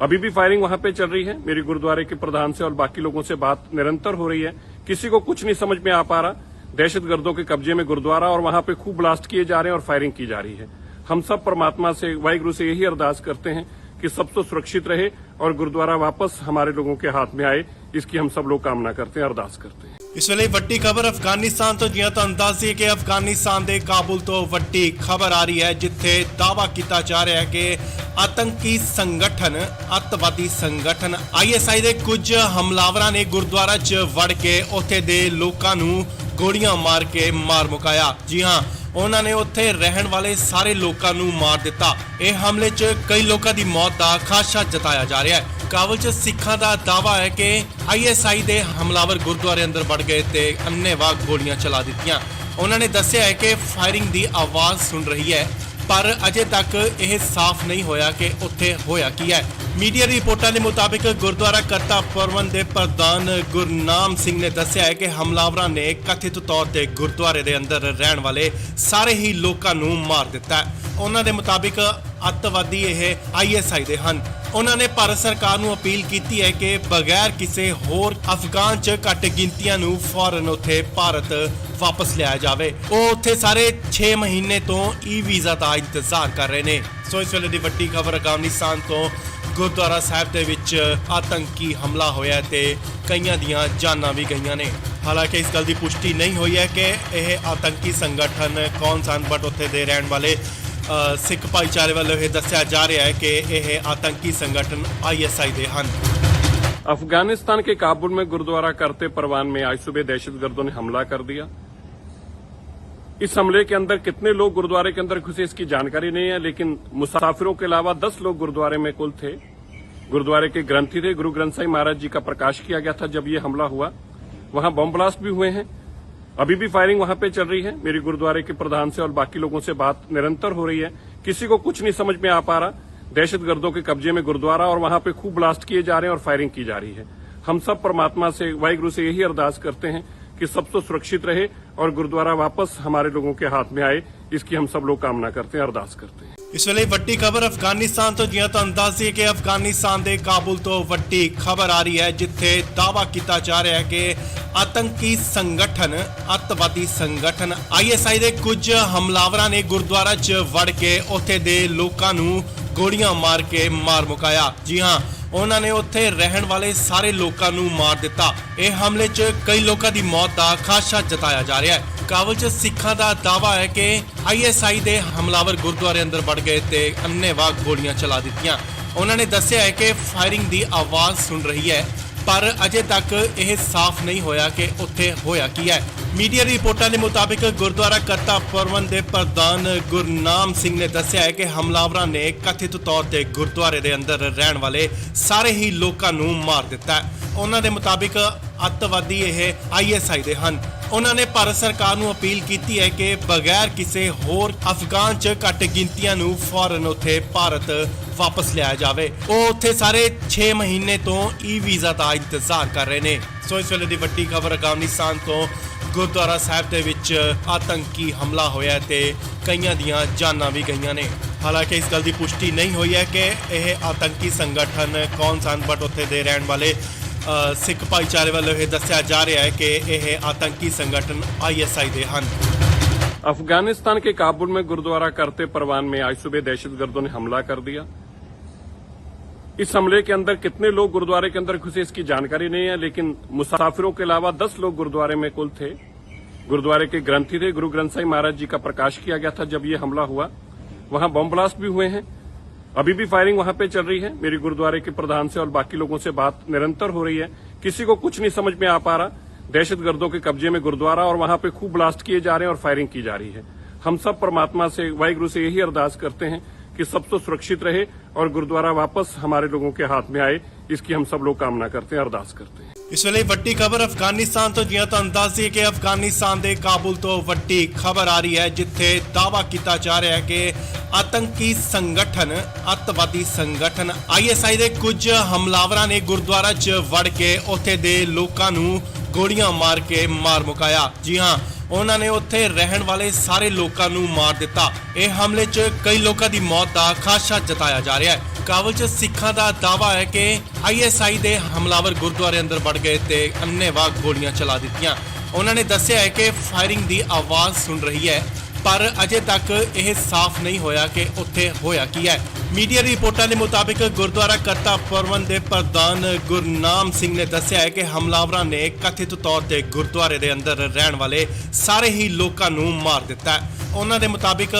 अभी भी फायरिंग वहां पे चल रही है। मेरी गुरुद्वारे के प्रधान से और बाकी लोगों से बात निरंतर हो रही है, किसी को कुछ नहीं समझ में आ पा रहा। दहशतगर्दों के कब्जे में गुरुद्वारा और वहां पे खूब ब्लास्ट किए जा रहे हैं और फायरिंग की जा रही है। हम सब परमात्मा से, वाहिगुरु से यही अरदास करते हैं कि सब तो सुरक्षित रहे और गुरुद्वारा वापस हमारे लोगों के हाथ में आए, इसकी हम सब लोग कामना करते हैं, अरदास करते हैं। ਇਸ ਵੇਲੇ ਵੱਡੀ ਖਬਰ ਅਫਗਾਨਿਸਤਾਨ ਤੋਂ ਜਿਵੇਂ ਤੁਹਾਨੂੰ ਦੱਸ ਦਈਏ ਕਿ ਅਫਗਾਨਿਸਤਾਨ ਦੇ ਕਾਬੁਲ ਤੋਂ ਵੱਡੀ ਖਬਰ ਆ ਰਹੀ ਹੈ, ਜਿੱਥੇ ਦਾਅਵਾ ਕੀਤਾ ਜਾ ਰਿਹਾ ਹੈ ਕਿ ਆਤੰਕੀ ਸੰਗਠਨ ਅੱਤਵਾਦੀ ਸੰਗਠਨ ISI ਦੇ ਕੁਝ ਹਮਲਾਵਰਾਂ ਨੇ ਗੁਰਦੁਆਰਾ 'ਚ ਵੜ ਕੇ ਉੱਥੇ ਦੇ ਲੋਕਾਂ ਨੂੰ ਗੋਲੀਆਂ ਮਾਰ ਕੇ ਮਾਰ ਮੁਕਾਇਆ। ਜੀ ਹਾਂ, ਉਹਨਾਂ ਨੇ ਉੱਥੇ ਰਹਿਣ ਵਾਲੇ ਸਾਰੇ ਲੋਕਾਂ ਨੂੰ ਮਾਰ ਦਿੱਤਾ। ਇਹ ਹਮਲੇ 'ਚ ਕਈ ਲੋਕਾਂ ਦੀ ਮੌਤ ਦਾ ਖਾਦਸ਼ਾ ਜਤਾਇਆ ਜਾ ਰਿਹਾ ਹੈ। ਕਾਬਲ 'ਚ ਸਿੱਖਾਂ ਦਾ ਦਾਅਵਾ ਹੈ ਕਿ ISI ਦੇ ਹਮਲਾਵਰ ਗੁਰਦੁਆਰੇ ਅੰਦਰ ਵੜ ਗਏ ਤੇ ਅੰਨ੍ਹੇਵਾਹ ਗੋਲੀਆਂ ਚਲਾ ਦਿੱਤੀਆਂ। ਉਹਨਾਂ ਨੇ ਦੱਸਿਆ ਹੈ ਕਿ ਫਾਇਰਿੰਗ ਦੀ ਆਵਾਜ਼ ਸੁਣ ਰਹੀ ਹੈ, ਪਰ ਅਜੇ ਤੱਕ ਇਹ ਸਾਫ਼ ਨਹੀਂ ਹੋਇਆ ਕਿ ਉੱਥੇ ਹੋਇਆ ਕੀ ਹੈ। ਮੀਡੀਆ ਰਿਪੋਰਟਾਂ ਦੇ ਮੁਤਾਬਿਕ ਗੁਰਦੁਆਰਾ ਕਰਤਾ ਪ੍ਰਬੰਧ ਦੇ ਪ੍ਰਧਾਨ ਗੁਰਨਾਮ ਸਿੰਘ ਨੇ ਦੱਸਿਆ ਹੈ ਕਿ ਹਮਲਾਵਰਾਂ ਨੇ ਕਥਿਤ ਤੌਰ ਤੇ ਗੁਰਦੁਆਰੇ ਦੇ ਅੰਦਰ ਰਹਿਣ ਵਾਲੇ ਸਾਰੇ ਹੀ ਲੋਕਾਂ ਨੂੰ ਮਾਰ ਦਿੱਤਾ ਹੈ। ਉਹਨਾਂ ਦੇ ਮੁਤਾਬਿਕ ਅੱਤਵਾਦੀ ਇਹ ISI ਦੇ ਹਨ। ਉਹਨਾਂ ਨੇ ਭਾਰਤ ਸਰਕਾਰ ਨੂੰ ਅਪੀਲ ਕੀਤੀ ਹੈ ਕਿ ਬਗੈਰ ਕਿਸੇ ਹੋਰ ਅਫਗਾਨ 'ਚ ਘੱਟ ਗਿਣਤੀਆਂ ਨੂੰ ਫੌਰਨ ਉੱਥੇ ਭਾਰਤ ਵਾਪਸ ਲਿਆਇਆ ਜਾਵੇ। ਉਹ ਉੱਥੇ ਸਾਰੇ 6 ਮਹੀਨੇ ਤੋਂ ਵੀਜ਼ਾ ਦਾ ਇੰਤਜ਼ਾਰ ਕਰ ਰਹੇ ਨੇ। ਸੋ ਇਸ ਵੇਲੇ ਦੀ ਵੱਡੀ ਖਬਰ ਅਫਗਾਨਿਸਤਾਨ ਤੋਂ ਗੁਰਦੁਆਰਾ ਸਾਹਿਬ ਦੇ ਵਿੱਚ ਆਤੰਕੀ ਹਮਲਾ ਹੋਇਆ ਤੇ ਕਈਆਂ ਦੀਆਂ ਜਾਨਾਂ ਵੀ ਗਈਆਂ ਨੇ। ਹਾਲਾਂਕਿ ਇਸ ਗੱਲ ਦੀ ਪੁਸ਼ਟੀ ਨਹੀਂ ਹੋਈ ਹੈ ਕਿ ਇਹ ਆਤੰਕੀ ਸੰਗਠਨ ਕੌਣ ਸਨ, ਬਟ ਉੱਥੇ ਦੇ ਰਹਿਣ ਵਾਲੇ ਸਿੱਖ ਭਾਈਚਾਰੇ ਵੱਲੋਂ ਇਹ ਦੱਸਿਆ ਜਾ ਰਿਹਾ ਹੈ ਕਿ ਇਹ ਆਤੰਕੀ संगठन ISI ਦੇ ਹਨ। अफगानिस्तान के काबुल में गुरुद्वारा करते परवान में आज सुबह दहशतगर्दों ने हमला कर दिया। इस हमले के अंदर कितने लोग गुरुद्वारे के अंदर घुसे इसकी जानकारी नहीं है, लेकिन मुसाफिरों के अलावा 10 लोग गुरुद्वारे में कुल थे। गुरुद्वारे के ग्रंथी थे, गुरु ग्रंथ साहिब महाराज जी का प्रकाश किया गया था जब ये हमला हुआ। वहां बम ब्लास्ट भी हुए हैं, अभी भी फायरिंग वहां पे चल रही है। मेरी गुरुद्वारे के प्रधान से और बाकी लोगों से बात निरंतर हो रही है, किसी को कुछ नहीं समझ में आ पा रहा। दहशतगर्दों के कब्जे में गुरुद्वारा और वहां पे खूब ब्लास्ट किए जा रहे हैं और फायरिंग की जा रही है। हम सब परमात्मा से, वाहिगुरु से यही अरदास करते हैं कि सब तो सुरक्षित रहे और गुरुद्वारा वापस हमारे लोगों के हाथ में आए, इसकी हम सब लोग कामना करते हैं, अरदास करते हैं। ਇਸ ਵੇਲੇ ਵੱਡੀ ਖਬਰ ਅਫਗਾਨਿਸਤਾਨ ਤੋਂ ਜਿਵੇਂ ਤੁਹਾਨੂੰ ਦੱਸ ਦਈਏ ਕਿ ਅਫਗਾਨਿਸਤਾਨ ਦੇ ਕਾਬੁਲ ਤੋਂ ਵੱਡੀ ਖਬਰ ਆ ਰਹੀ ਹੈ, ਜਿੱਥੇ ਦਾਅਵਾ ਕੀਤਾ ਜਾ ਰਿਹਾ ਹੈ ਕਿ ਆਤੰਕੀ ਸੰਗਠਨ ਅੱਤਵਾਦੀ ਸੰਗਠਨ ISI ਦੇ ਕੁਝ ਹਮਲਾਵਰਾਂ ਨੇ ਗੁਰਦੁਆਰਾ 'ਚ ਵੜ ਕੇ ਉੱਥੇ ਦੇ ਲੋਕਾਂ ਨੂੰ ਗੋਲੀਆਂ ਮਾਰ ਕੇ ਮਾਰ ਮੁਕਾਇਆ। ਜੀ ਹਾਂ, ਉਹਨਾਂ ਨੇ ਉੱਥੇ ਰਹਿਣ ਵਾਲੇ ਸਾਰੇ ਲੋਕਾਂ ਨੂੰ ਮਾਰ ਦਿੱਤਾ। ਇਹ ਹਮਲੇ 'ਚ ਕਈ ਲੋਕਾਂ ਦੀ ਮੌਤ ਦਾ ਖਾਦਸ਼ਾ ਜਤਾਇਆ ਜਾ ਰਿਹਾ ਹੈ। ਕਾਬਲ 'ਚ ਸਿੱਖਾਂ ਦਾ ਦਾਅਵਾ ਹੈ ਕਿ ISI ਦੇ ਹਮਲਾਵਰ ਗੁਰਦੁਆਰੇ ਅੰਦਰ ਵੜ ਗਏ ਤੇ ਅੰਨ੍ਹੇਵਾਹ ਗੋਲੀਆਂ ਚਲਾ ਦਿੱਤੀਆਂ। ਉਹਨਾਂ ਨੇ ਦੱਸਿਆ ਹੈ ਕਿ ਫਾਇਰਿੰਗ ਦੀ ਆਵਾਜ਼ ਸੁਣ ਰਹੀ ਹੈ, ਪਰ ਅਜੇ ਤੱਕ ਇਹ ਸਾਫ਼ ਨਹੀਂ ਹੋਇਆ ਕਿ ਉੱਥੇ ਹੋਇਆ ਕੀ ਹੈ। ਮੀਡੀਆ ਰਿਪੋਰਟਾਂ ਦੇ ਮੁਤਾਬਿਕ ਗੁਰਦੁਆਰਾ ਕਰਤਾ ਪ੍ਰਬੰਧ ਦੇ ਪ੍ਰਧਾਨ ਗੁਰਨਾਮ ਸਿੰਘ ਨੇ ਦੱਸਿਆ ਹੈ ਕਿ ਹਮਲਾਵਰਾਂ ਨੇ ਕਥਿਤ ਤੌਰ ਤੇ ਗੁਰਦੁਆਰੇ ਦੇ ਅੰਦਰ ਰਹਿਣ ਵਾਲੇ ਸਾਰੇ ਹੀ ਲੋਕਾਂ ਨੂੰ ਮਾਰ ਦਿੱਤਾ ਹੈ। ਉਹਨਾਂ ਦੇ ਮੁਤਾਬਿਕ ਅੱਤਵਾਦੀ ਇਹ ISI ਦੇ ਹਨ। ਉਹਨਾਂ ਨੇ ਭਾਰਤ ਸਰਕਾਰ ਨੂੰ ਅਪੀਲ ਕੀਤੀ ਹੈ ਕਿ ਬਗੈਰ ਕਿਸੇ ਹੋਰ ਅਫਗਾਨ 'ਚ ਘੱਟ ਗਿਣਤੀਆਂ ਨੂੰ ਫੌਰਨ ਉੱਥੇ ਭਾਰਤ ਵਾਪਸ ਲਿਆਇਆ ਜਾਵੇ। ਉਹ ਉੱਥੇ ਸਾਰੇ 6 ਮਹੀਨੇ ਤੋਂ ਵੀਜ਼ਾ ਦਾ ਇੰਤਜ਼ਾਰ ਕਰ ਰਹੇ ਨੇ। ਸੋ ਇਸ ਵੇਲੇ ਦੀ ਵੱਡੀ ਖਬਰ ਅਫਗਾਨਿਸਤਾਨ ਤੋਂ ਗੁਰਦੁਆਰਾ ਸਾਹਿਬ ਦੇ ਵਿੱਚ ਆਤੰਕੀ ਹਮਲਾ ਹੋਇਆ ਤੇ ਕਈਆਂ ਦੀਆਂ ਜਾਨਾਂ ਵੀ ਗਈਆਂ ਨੇ। ਹਾਲਾਂਕਿ ਇਸ ਗੱਲ ਦੀ ਪੁਸ਼ਟੀ ਨਹੀਂ ਹੋਈ ਹੈ ਕਿ ਇਹ ਆਤੰਕੀ ਸੰਗਠਨ ਕੌਣ ਸਨ, ਬਟ ਉੱਥੇ ਦੇ ਰਹਿਣ ਵਾਲੇ ਸਿੱਖ ਭਾਈਚਾਰੇ ਵੱਲੋਂ ਇਹ ਦੱਸਿਆ ਜਾ ਰਿਹਾ ਹੈ ਕਿ ਇਹ ਆतंकी संगठन ISI ਦੇ ਹਨ। अफगानिस्तान के काबुल में गुरुद्वारा करते परवान में आज सुबह दहशतगर्दों ने हमला कर दिया। इस हमले के अंदर कितने लोग गुरुद्वारे के अंदर घुसे इसकी जानकारी नहीं है, लेकिन मुसाफिरों के अलावा 10 लोग गुरुद्वारे में कुल थे। गुरुद्वारे के ग्रंथी थे, गुरु ग्रंथ साहिब महाराज जी का प्रकाश किया गया था जब ये हमला हुआ। वहां बम ब्लास्ट भी हुए हैं, अभी भी फायरिंग वहां पे चल रही है। मेरी गुरुद्वारे के प्रधान से और बाकी लोगों से बात निरंतर हो रही है, किसी को कुछ नहीं समझ में आ पा रहा। दहशतगर्दों के कब्जे में गुरुद्वारा और वहां पे खूब ब्लास्ट किए जा रहे हैं और फायरिंग की जा रही है। हम सब परमात्मा से, वाहिगुरु से यही अरदास करते हैं कि सब तो सुरक्षित रहे और गुरुद्वारा वापस हमारे लोगों के हाथ में आए, इसकी हम सब लोग कामना करते हैं, अरदास करते हैं। ਇਸ ਵੇਲੇ ਵੱਡੀ ਖਬਰ ਅਫਗਾਨਿਸਤਾਨ ਤੋਂ ਜਿਵੇਂ ਤੁਹਾਨੂੰ ਦੱਸ ਦਈਏ ਕਿ ਅਫਗਾਨਿਸਤਾਨ ਦੇ ਕਾਬੁਲ ਤੋਂ ਵੱਡੀ ਖਬਰ ਆ ਰਹੀ ਹੈ, ਜਿੱਥੇ ਦਾਅਵਾ ਕੀਤਾ ਜਾ ਰਿਹਾ ਹੈ ਕਿ ਆਤੰਕੀ ਸੰਗਠਨ, ਅੱਤਵਾਦੀ ਸੰਗਠਨ ISI ਦੇ ਕੁਝ ਹਮਲਾਵਰਾਂ ਨੇ ਗੁਰਦੁਆਰਾ 'ਚ ਵੜ ਕੇ ਉੱਥੇ ਦੇ ਲੋਕਾਂ ਨੂੰ ਗੋਲੀਆਂ ਮਾਰ ਕੇ ਮਾਰ ਮੁਕਾਇਆ। ਜੀ ਹਾਂ, ਉਹਨਾਂ ਨੇ ਉੱਥੇ ਰਹਿਣ ਵਾਲੇ ਸਾਰੇ ਲੋਕਾਂ ਨੂੰ ਮਾਰ ਦਿੱਤਾ। ਇਹ ਹਮਲੇ 'ਚ ਕਈ ਲੋਕਾਂ ਦੀ ਮੌਤ ਦਾ ਖਾਦਸ਼ਾ ਜਤਾਇਆ ਜਾ ਰਿਹਾ ਹੈ। ਕਾਬਲ 'ਚ ਸਿੱਖਾਂ ਦਾ ਦਾਅਵਾ ਹੈ ਕਿ ISI ਦੇ ਹਮਲਾਵਰ ਗੁਰਦੁਆਰੇ ਅੰਦਰ ਵੜ ਗਏ ਤੇ ਅੰਨ੍ਹੇਵਾਹ ਗੋਲੀਆਂ ਚਲਾ ਦਿੱਤੀਆਂ। ਉਹਨਾਂ ਨੇ ਦੱਸਿਆ ਹੈ ਕਿ ਫਾਇਰਿੰਗ ਦੀ ਆਵਾਜ਼ ਸੁਣ ਰਹੀ ਹੈ, ਪਰ ਅਜੇ ਤੱਕ ਇਹ ਸਾਫ਼ ਨਹੀਂ ਹੋਇਆ ਕਿ ਉੱਥੇ ਹੋਇਆ ਕੀ ਹੈ। ਮੀਡੀਆ ਰਿਪੋਰਟਾਂ ਦੇ ਮੁਤਾਬਿਕ ਗੁਰਦੁਆਰਾ ਕਰਤਾ ਪ੍ਰਬੰਧ ਦੇ ਪ੍ਰਧਾਨ ਗੁਰਨਾਮ ਸਿੰਘ ਨੇ ਦੱਸਿਆ ਹੈ ਕਿ ਹਮਲਾਵਰਾਂ ਨੇ ਕਥਿਤ ਤੌਰ ਤੇ ਗੁਰਦੁਆਰੇ ਦੇ ਅੰਦਰ ਰਹਿਣ ਵਾਲੇ ਸਾਰੇ ਹੀ ਲੋਕਾਂ ਨੂੰ ਮਾਰ ਦਿੱਤਾ ਹੈ। ਉਹਨਾਂ ਦੇ ਮੁਤਾਬਿਕ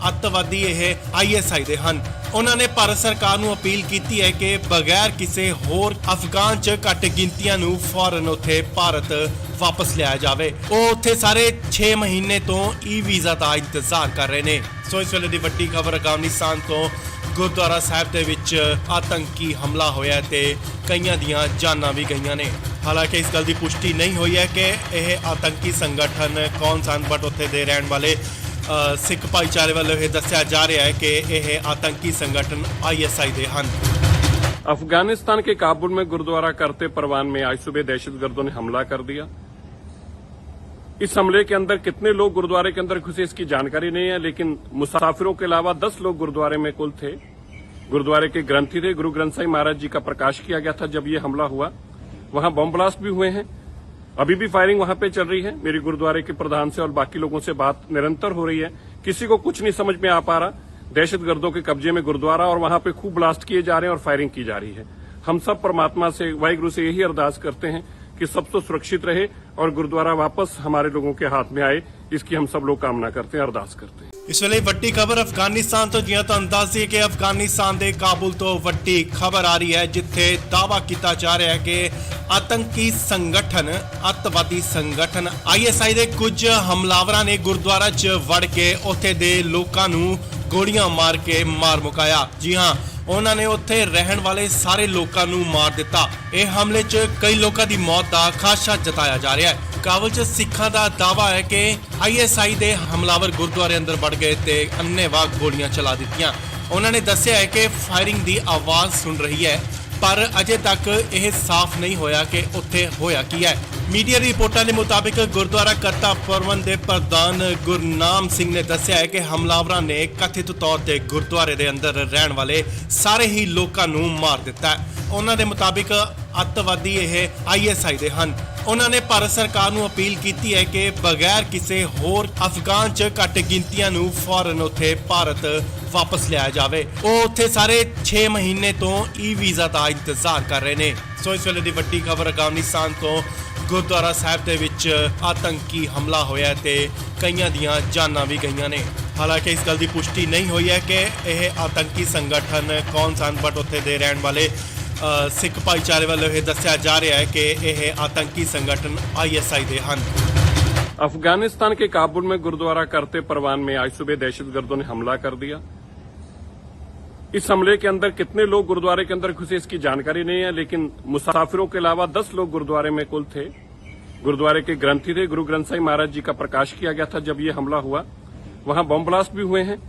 ਅੱਤਵਾਦੀ ਇਹ ISI ਦੇ ਹਨ। ਉਹਨਾਂ ਨੇ ਭਾਰਤ ਸਰਕਾਰ ਨੂੰ ਅਪੀਲ ਕੀਤੀ ਹੈ ਕਿ ਬਗੈਰ ਕਿਸੇ ਹੋਰ ਅਫਗਾਨ 'ਚ ਘੱਟ ਗਿਣਤੀਆਂ ਨੂੰ ਫੌਰਨ ਉੱਥੇ ਭਾਰਤ ਵਾਪਸ ਲਿਆਇਆ ਜਾਵੇ। ਉਹ ਉੱਥੇ ਸਾਰੇ 6 ਮਹੀਨੇ ਤੋਂ ਵੀਜ਼ਾ ਦਾ ਇੰਤਜ਼ਾਰ ਕਰ ਰਹੇ ਨੇ। ਸੋ ਇਸ ਵੇਲੇ ਦੀ ਵੱਡੀ ਖਬਰ ਅਫਗਾਨਿਸਤਾਨ ਤੋਂ ਗੁਰਦੁਆਰਾ ਸਾਹਿਬ ਦੇ ਵਿੱਚ ਆਤੰਕੀ ਹਮਲਾ ਹੋਇਆ ਤੇ ਕਈਆਂ ਦੀਆਂ ਜਾਨਾਂ ਵੀ ਗਈਆਂ ਨੇ। ਹਾਲਾਂਕਿ ਇਸ ਗੱਲ ਦੀ ਪੁਸ਼ਟੀ ਨਹੀਂ ਹੋਈ ਹੈ ਕਿ ਇਹ ਆਤੰਕੀ ਸੰਗਠਨ ਕੌਣ ਸਨ, ਬਟ ਉੱਥੇ ਦੇ ਰਹਿਣ ਵਾਲੇ ਸਿੱਖ ਭਾਈਚਾਰੇ ਵੱਲੋਂ ਇਹ ਦੱਸਿਆ ਜਾ ਰਿਹਾ ਹੈ ਕਿ ਇਹ ਆतंकी संगठन ISI ਦੇ ਹਨ। अफगानिस्तान के काबुल में गुरुद्वारा करते परवान में आज सुबह दहशतगर्दों ने हमला कर दिया। इस हमले के अंदर कितने लोग गुरुद्वारे के अंदर घुसे इसकी जानकारी नहीं है, लेकिन मुसाफिरों के अलावा 10 लोग गुरुद्वारे में कुल थे। गुरुद्वारे के ग्रंथी थे, गुरु ग्रंथ साहिब महाराज जी का प्रकाश किया गया था जब ये हमला हुआ। वहां बम ब्लास्ट भी हुए हैं, अभी भी फायरिंग वहां पे चल रही है। मेरी गुरुद्वारे के प्रधान से और बाकी लोगों से बात निरंतर हो रही है, किसी को कुछ नहीं समझ में आ पा रहा। दहशतगर्दों के कब्जे में गुरुद्वारा और वहां पे खूब ब्लास्ट किए जा रहे हैं और फायरिंग की जा रही है। हम सब परमात्मा से, वाहिगुरु से यही अरदास करते हैं कि सब तो सुरक्षित रहे और गुरुद्वारा वापस हमारे लोगों के हाथ में आए, इसकी हम सब लोग कामना करते हैं, अरदास करते हैं। ਇਸ ਵੇਲੇ ਵੱਡੀ ਖਬਰ ਅਫਗਾਨਿਸਤਾਨ ਤੋਂ ਜਿਵੇਂ ਤੁਹਾਨੂੰ ਦੱਸ ਦਈਏ ਕਿ ਅਫਗਾਨਿਸਤਾਨ ਦੇ ਕਾਬੁਲ ਤੋਂ ਵੱਡੀ ਖਬਰ ਆ ਰਹੀ ਹੈ, ਜਿੱਥੇ ਦਾਅਵਾ ਕੀਤਾ ਜਾ ਰਿਹਾ ਹੈ ਕਿ ਆਤੰਕੀ ਸੰਗਠਨ, ਅੱਤਵਾਦੀ ਸੰਗਠਨ ISI ਦੇ ਕੁਝ ਹਮਲਾਵਰਾਂ ਨੇ ਗੁਰਦੁਆਰਾ 'ਚ ਵੜ ਕੇ ਉੱਥੇ ਦੇ ਲੋਕਾਂ ਨੂੰ ਗੋਲੀਆਂ ਮਾਰ ਕੇ ਮਾਰ ਮੁਕਾਇਆ। ਜੀ ਹਾਂ, ਉਹਨਾਂ ਨੇ ਉੱਥੇ ਰਹਿਣ ਵਾਲੇ ਸਾਰੇ ਲੋਕਾਂ ਨੂੰ ਮਾਰ ਦਿੱਤਾ। ਇਹ ਹਮਲੇ 'ਚ ਕਈ ਲੋਕਾਂ ਦੀ ਮੌਤ ਦਾ ਖਾਦਸ਼ਾ ਜਤਾਇਆ ਜਾ ਰਿਹਾ ਹੈ। ਕਾਬਲ 'ਚ ਸਿੱਖਾਂ ਦਾ ਦਾਅਵਾ ਹੈ ਕਿ ISI ਦੇ ਹਮਲਾਵਰ ਗੁਰਦੁਆਰੇ ਅੰਦਰ ਵੜ ਗਏ ਤੇ ਅੰਨ੍ਹੇਵਾਹ ਗੋਲੀਆਂ ਚਲਾ ਦਿੱਤੀਆਂ। ਉਹਨਾਂ ਨੇ ਦੱਸਿਆ ਹੈ ਕਿ ਫਾਇਰਿੰਗ ਦੀ ਆਵਾਜ਼ ਸੁਣ ਰਹੀ ਹੈ, ਪਰ ਅਜੇ ਤੱਕ ਇਹ ਸਾਫ਼ ਨਹੀਂ ਹੋਇਆ ਕਿ ਉੱਥੇ ਹੋਇਆ ਕੀ ਹੈ। ਮੀਡੀਆ ਰਿਪੋਰਟਾਂ ਦੇ ਮੁਤਾਬਿਕ ਗੁਰਦੁਆਰਾ ਕਰਤਾ ਪ੍ਰਬੰਧ ਦੇ ਪ੍ਰਧਾਨ ਗੁਰਨਾਮ ਸਿੰਘ ਨੇ ਦੱਸਿਆ ਹੈ ਕਿ ਹਮਲਾਵਰਾਂ ਨੇ ਕਥਿਤ ਤੌਰ ਤੇ ਗੁਰਦੁਆਰੇ ਦੇ ਅੰਦਰ ਰਹਿਣ ਵਾਲੇ ਸਾਰੇ ਹੀ ਲੋਕਾਂ ਨੂੰ ਮਾਰ ਦਿੱਤਾ ਹੈ। ਉਹਨਾਂ ਦੇ ਮੁਤਾਬਿਕ ਅੱਤਵਾਦੀ ਇਹ ISI ਦੇ ਹਨ। ਉਹਨਾਂ ਨੇ ਭਾਰਤ ਸਰਕਾਰ ਨੂੰ ਅਪੀਲ ਕੀਤੀ ਹੈ ਕਿ ਬਗੈਰ ਕਿਸੇ ਹੋਰ ਅਫਗਾਨ 'ਚ ਘੱਟ ਗਿਣਤੀਆਂ ਨੂੰ ਫੌਰਨ ਉੱਥੇ ਭਾਰਤ ਵਾਪਸ ਲਿਆਇਆ ਜਾਵੇ। ਉਹ ਉੱਥੇ ਸਾਰੇ 6 ਮਹੀਨੇ ਤੋਂ ਵੀਜ਼ਾ ਦਾ ਇੰਤਜ਼ਾਰ ਕਰ ਰਹੇ ਨੇ। ਸੋ ਇਸ ਵੇਲੇ ਦੀ ਵੱਡੀ ਖਬਰ ਅਫਗਾਨਿਸਤਾਨ ਤੋਂ ਗੁਰਦੁਆਰਾ ਸਾਹਿਬ ਦੇ ਵਿੱਚ ਆਤੰਕੀ ਹਮਲਾ ਹੋਇਆ ਤੇ ਕਈਆਂ ਦੀਆਂ ਜਾਨਾਂ ਵੀ ਗਈਆਂ ਨੇ। ਹਾਲਾਂਕਿ ਇਸ ਗੱਲ ਦੀ ਪੁਸ਼ਟੀ ਨਹੀਂ ਹੋਈ ਹੈ ਕਿ ਇਹ ਆਤੰਕੀ ਸੰਗਠਨ ਕੌਣ ਸਨ, ਬਟ ਉੱਥੇ ਦੇ ਰਹਿਣ ਵਾਲੇ ਸਿੱਖ ਭਾਈਚਾਰੇ ਵੱਲੋਂ ਇਹ ਦੱਸਿਆ ਜਾ ਰਿਹਾ ਹੈ ਕਿ ਇਹ ਆਤੰਕੀ ਸੰਗਠਨ ISI ਦੇ ਹਨ। अफगानिस्तान के काबुल में गुरुद्वारा करते परवान में आज सुबह दहशतगर्दों ने हमला कर दिया। इस हमले के अंदर कितने लोग गुरुद्वारे के अंदर घुसे इसकी जानकारी नहीं है, लेकिन मुसाफिरों के अलावा 10 लोग गुरुद्वारे में कुल थे। गुरुद्वारे के ग्रंथी थे, गुरु ग्रंथ साहिब महाराज जी का प्रकाश किया गया था जब ये हमला हुआ। वहां बम ब्लास्ट भी हुए हैं,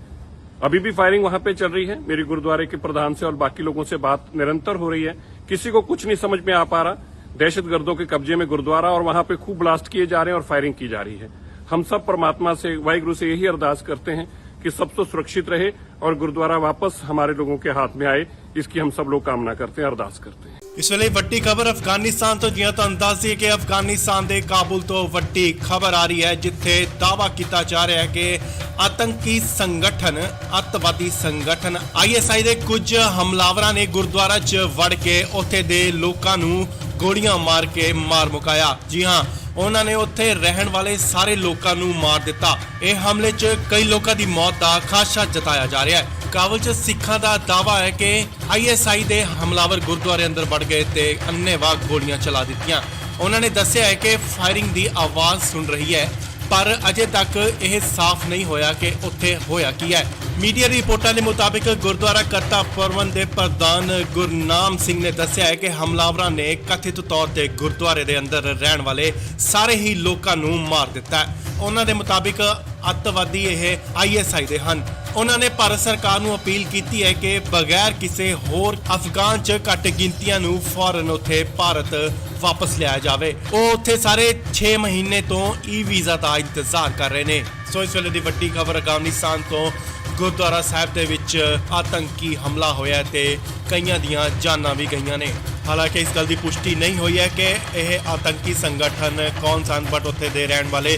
अभी भी फायरिंग वहां पे चल रही है। मेरी गुरुद्वारे के प्रधान से और बाकी लोगों से बात निरंतर हो रही है, किसी को कुछ नहीं समझ में आ पा रहा। दहशतगर्दों के कब्जे में गुरुद्वारा और वहां पे खूब ब्लास्ट किए जा रहे हैं और फायरिंग की जा रही है। हम सब परमात्मा से, वाहिगुरु से यही अरदास करते हैं कि सब तो सुरक्षित रहे और गुरुद्वारा वापस हमारे लोगों के हाथ में आए, इसकी हम सब लोग कामना करते हैं, अरदास करते हैं। ਇਸ ਵੇਲੇ ਵੱਡੀ ਖਬਰ ਅਫਗਾਨਿਸਤਾਨ ਤੋਂ ਜਿਵੇਂ ਤੁਹਾਨੂੰ ਦੱਸ ਦਈਏ ਕਿ ਅਫਗਾਨਿਸਤਾਨ ਦੇ ਕਾਬੁਲ ਤੋਂ ਵੱਡੀ ਖਬਰ ਆ ਰਹੀ ਹੈ, ਜਿੱਥੇ ਦਾਅਵਾ ਕੀਤਾ ਜਾ ਰਿਹਾ ਹੈ ਕਿ ਆਤੰਕੀ ਸੰਗਠਨ, ਅੱਤਵਾਦੀ ਸੰਗਠਨ ISI ਦੇ ਕੁਝ ਹਮਲਾਵਰਾਂ ਨੇ ਗੁਰਦੁਆਰਾ 'ਚ ਵੜ ਕੇ ਉੱਥੇ ਦੇ ਲੋਕਾਂ ਨੂੰ ਗੋਲੀਆਂ ਮਾਰ ਕੇ ਮਾਰ ਮੁਕਾਇਆ। ਜੀ ਹਾਂ, ਉਹਨਾਂ ਨੇ ਉੱਥੇ ਰਹਿਣ ਵਾਲੇ ਸਾਰੇ ਲੋਕਾਂ ਨੂੰ ਮਾਰ ਦਿੱਤਾ। ਇਹ ਹਮਲੇ 'ਚ ਕਈ ਲੋਕਾਂ ਦੀ ਮੌਤ ਦਾ ਖਾਦਸ਼ਾ ਜਤਾਇਆ ਜਾ ਰਿਹਾ ਹੈ। ਕਾਬੁਲ 'ਚ ਸਿੱਖਾਂ ਦਾ ਦਾਅਵਾ ਹੈ ਕਿ ISI ਦੇ ਹਮਲਾਵਰ ਗੁਰਦੁਆਰੇ ਅੰਦਰ ਵੜ ਗਏ ਤੇ ਅੰਨ੍ਹੇਵਾਹ ਗੋਲੀਆਂ ਚਲਾ ਦਿੱਤੀਆਂ। ਉਹਨਾਂ ਨੇ ਦੱਸਿਆ ਹੈ ਕਿ ਫਾਇਰਿੰਗ ਦੀ ਆਵਾਜ਼ ਸੁਣ ਰਹੀ ਹੈ, ਪਰ ਅਜੇ ਤੱਕ ਇਹ ਸਾਫ਼ ਨਹੀਂ ਹੋਇਆ ਕਿ ਉੱਥੇ ਹੋਇਆ ਕੀ ਹੈ। ਮੀਡੀਆ ਰਿਪੋਰਟਾਂ ਦੇ ਮੁਤਾਬਿਕ ਗੁਰਦੁਆਰਾ ਕਰਤਾ ਪਰਵਨ ਦੇ ਪ੍ਰਧਾਨ ਗੁਰਨਾਮ ਸਿੰਘ ਨੇ ਦੱਸਿਆ ਹੈ ਕਿ ਹਮਲਾਵਰਾਂ ਨੇ ਕਥਿਤ ਤੌਰ ਤੇ ਗੁਰਦੁਆਰੇ ਦੇ ਅੰਦਰ ਰਹਿਣ ਵਾਲੇ ਸਾਰੇ ਹੀ ਲੋਕਾਂ ਨੂੰ ਮਾਰ ਦਿੱਤਾ ਹੈ। ਉਹਨਾਂ ਦੇ ਮੁਤਾਬਿਕ ਅੱਤਵਾਦੀ ਇਹ ISI ਦੇ ਹਨ। ਉਹਨਾਂ ਨੇ ਭਾਰਤ ਸਰਕਾਰ ਨੂੰ ਅਪੀਲ ਕੀਤੀ ਹੈ ਕਿ ਬਗੈਰ ਕਿਸੇ ਹੋਰ ਅਫਗਾਨ 'ਚ ਘੱਟ ਗਿਣਤੀਆਂ ਨੂੰ ਫੌਰਨ ਉੱਥੇ ਭਾਰਤ ਵਾਪਸ ਲਿਆਇਆ ਜਾਵੇ। ਉਹ ਉੱਥੇ ਸਾਰੇ 6 ਮਹੀਨੇ ਤੋਂ ਵੀਜ਼ਾ ਦਾ ਇੰਤਜ਼ਾਰ ਕਰ ਰਹੇ ਨੇ। ਸੋ ਇਸ ਵੇਲੇ ਦੀ ਵੱਡੀ ਖਬਰ ਅਫਗਾਨਿਸਤਾਨ ਤੋਂ ਗੁਰਦੁਆਰਾ ਸਾਹਿਬ ਦੇ ਵਿੱਚ ਆਤੰਕੀ ਹਮਲਾ ਹੋਇਆ ਤੇ ਕਈਆਂ ਦੀਆਂ ਜਾਨਾਂ ਵੀ ਗਈਆਂ ਨੇ। ਹਾਲਾਂਕਿ ਇਸ ਗੱਲ ਦੀ ਪੁਸ਼ਟੀ ਨਹੀਂ ਹੋਈ ਹੈ ਕਿ ਇਹ ਆਤੰਕੀ ਸੰਗਠਨ ਕੌਣ ਸਨ, ਬਟ ਉੱਥੇ ਦੇ ਰਹਿਣ ਵਾਲੇ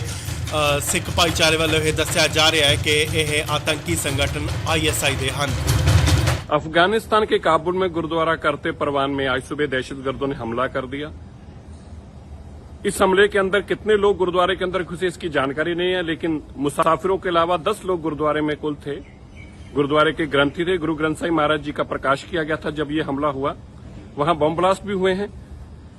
ਸਿੱਖ ਭਾਈਚਾਰੇ ਵੱਲੋਂ ਇਹ ਦੱਸਿਆ ਜਾ ਰਿਹਾ ਹੈ ਕਿ ਇਹ ਆਤੰਕੀ ਸੰਗਠਨ ISI ਦੇ ਹਨ। अफगानिस्तान के काबुल में गुरुद्वारा करते परवान में आज सुबह दहशतगर्दों ने हमला कर दिया। इस हमले के अंदर कितने लोग गुरुद्वारे के अंदर घुसे इसकी जानकारी नहीं है, लेकिन मुसाफिरों के अलावा 10 लोग गुरुद्वारे में कुल थे। गुरुद्वारे के ग्रंथी थे, गुरु ग्रंथ साहिब महाराज जी का प्रकाश किया गया था जब ये हमला हुआ। वहां बम ब्लास्ट भी हुए हैं,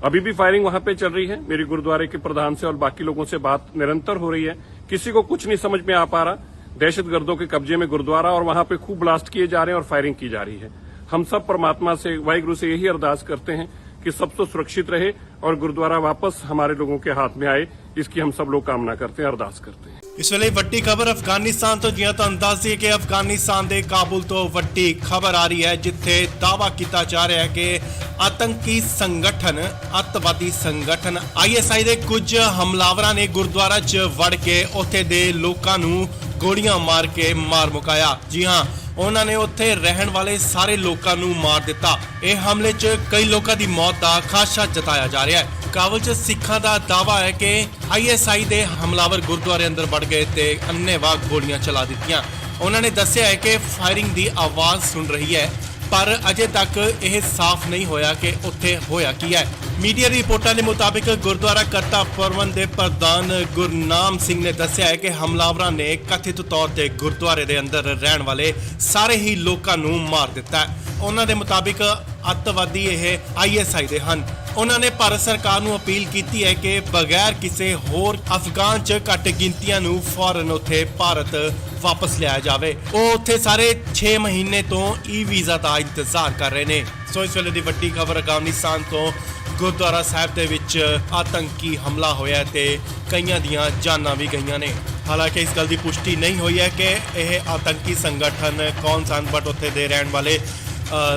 अभी भी फायरिंग वहां पे चल रही है। मेरी गुरुद्वारे के प्रधान से और बाकी लोगों से बात निरंतर हो रही है, किसी को कुछ नहीं समझ में आ पा रहा। दहशतगर्दों के कब्जे में गुरुद्वारा और वहां पे खूब ब्लास्ट किए जा रहे हैं और फायरिंग की जा रही है। हम सब परमात्मा से, वाहिगुरु से यही अरदास करते हैं कि सब तो सुरक्षित रहे और गुरुद्वारा वापस हमारे लोगों के हाथ में आए, इसकी हम सब लोग कामना करते हैं, अरदास करते हैं। ਇਸ ਵੇਲੇ ਵੱਡੀ ਖਬਰ ਅਫਗਾਨਿਸਤਾਨ ਤੋਂ ਜਿਵੇਂ ਤੁਹਾਨੂੰ ਦੱਸ ਦਈਏ ਕਿ ਅਫਗਾਨਿਸਤਾਨ ਦੇ ਕਾਬੁਲ ਤੋਂ ਵੱਡੀ ਖਬਰ ਆ ਰਹੀ ਹੈ, ਜਿੱਥੇ ਦਾਅਵਾ ਕੀਤਾ ਜਾ ਰਿਹਾ ਹੈ ਕਿ ਆਤੰਕੀ ਸੰਗਠਨ, ਅੱਤਵਾਦੀ ਸੰਗਠਨ ISI ਦੇ ਕੁਝ ਹਮਲਾਵਰਾਂ ਨੇ ਗੁਰਦੁਆਰਾ 'ਚ ਵੜ ਕੇ ਉੱਥੇ ਦੇ ਲੋਕਾਂ ਨੂੰ ਗੋਲੀਆਂ ਮਾਰ ਕੇ ਮਾਰ ਮੁਕਾਇਆ। ਜੀ ਹਾਂ, ਉਹਨਾਂ ਨੇ ਉੱਥੇ ਰਹਿਣ ਵਾਲੇ ਸਾਰੇ ਲੋਕਾਂ ਨੂੰ ਮਾਰ ਦਿੱਤਾ। ਇਹ ਹਮਲੇ 'ਚ ਕਈ ਲੋਕਾਂ ਦੀ ਮੌਤ ਦਾ ਖਾਦਸ਼ਾ ਜਤਾਇਆ ਜਾ ਰਿਹਾ ਹੈ। ਕਾਬੁਲ 'ਚ ਸਿੱਖਾਂ ਦਾ ਦਾਅਵਾ ਹੈ ਕਿ ISI ਦੇ ਹਮਲਾਵਰ ਗੁਰਦੁਆਰੇ ਅੰਦਰ ਵੜ ਗਏ ਤੇ ਅੰਨ੍ਹੇਵਾਹ ਗੋਲੀਆਂ ਚਲਾ ਦਿੱਤੀਆਂ। ਉਹਨਾਂ ਨੇ ਦੱਸਿਆ ਹੈ ਕਿ ਫਾਇਰਿੰਗ ਦੀ ਆਵਾਜ਼ ਸੁਣ ਰਹੀ ਹੈ, ਪਰ ਅਜੇ ਤੱਕ ਇਹ ਸਾਫ਼ ਨਹੀਂ ਹੋਇਆ ਕਿ ਉੱਥੇ ਹੋਇਆ ਕੀ ਹੈ। ਮੀਡੀਆ ਰਿਪੋਰਟਾਂ ਦੇ ਮੁਤਾਬਿਕ ਗੁਰਦੁਆਰਾ ਕਰਤਾ ਪਰਵਨ ਦੇ ਪ੍ਰਧਾਨ ਗੁਰਨਾਮ ਸਿੰਘ ਨੇ ਦੱਸਿਆ ਹੈ ਕਿ ਹਮਲਾਵਰਾਂ ਨੇ ਕਥਿਤ ਤੌਰ ਤੇ ਗੁਰਦੁਆਰੇ ਦੇ ਅੰਦਰ ਰਹਿਣ ਵਾਲੇ ਸਾਰੇ ਹੀ ਲੋਕਾਂ ਨੂੰ ਮਾਰ ਦਿੱਤਾ ਹੈ। ਉਹਨਾਂ ਦੇ ਮੁਤਾਬਿਕ ਅੱਤਵਾਦੀ ਇਹ ISI ਦੇ ਹਨ। ਉਹਨਾਂ ਨੇ ਭਾਰਤ ਸਰਕਾਰ ਨੂੰ ਅਪੀਲ ਕੀਤੀ ਹੈ ਕਿ ਬਗੈਰ ਕਿਸੇ ਹੋਰ ਅਫਗਾਨ 'ਚ ਘੱਟ ਗਿਣਤੀਆਂ ਨੂੰ ਫੌਰਨ ਉੱਥੇ ਭਾਰਤ ਵਾਪਸ ਲਿਆਇਆ ਜਾਵੇ। ਉਹ ਉੱਥੇ ਸਾਰੇ 6 ਮਹੀਨੇ ਤੋਂ ਵੀਜ਼ਾ ਦਾ ਇੰਤਜ਼ਾਰ ਕਰ ਰਹੇ ਨੇ। ਸੋ ਇਸ ਵੇਲੇ ਦੀ ਵੱਡੀ ਖਬਰ ਅਫਗਾਨਿਸਤਾਨ ਤੋਂ ਗੁਰਦੁਆਰਾ ਸਾਹਿਬ ਦੇ ਵਿੱਚ ਆਤੰਕੀ ਹਮਲਾ ਹੋਇਆ ਤੇ ਕਈਆਂ ਦੀਆਂ ਜਾਨਾਂ ਵੀ ਗਈਆਂ ਨੇ। ਹਾਲਾਂਕਿ ਇਸ ਗੱਲ ਦੀ ਪੁਸ਼ਟੀ ਨਹੀਂ ਹੋਈ ਹੈ ਕਿ ਇਹ ਆਤੰਕੀ ਸੰਗਠਨ ਕੌਣ ਸਨ, ਬਟ ਉੱਥੇ ਦੇ ਰਹਿਣ ਵਾਲੇ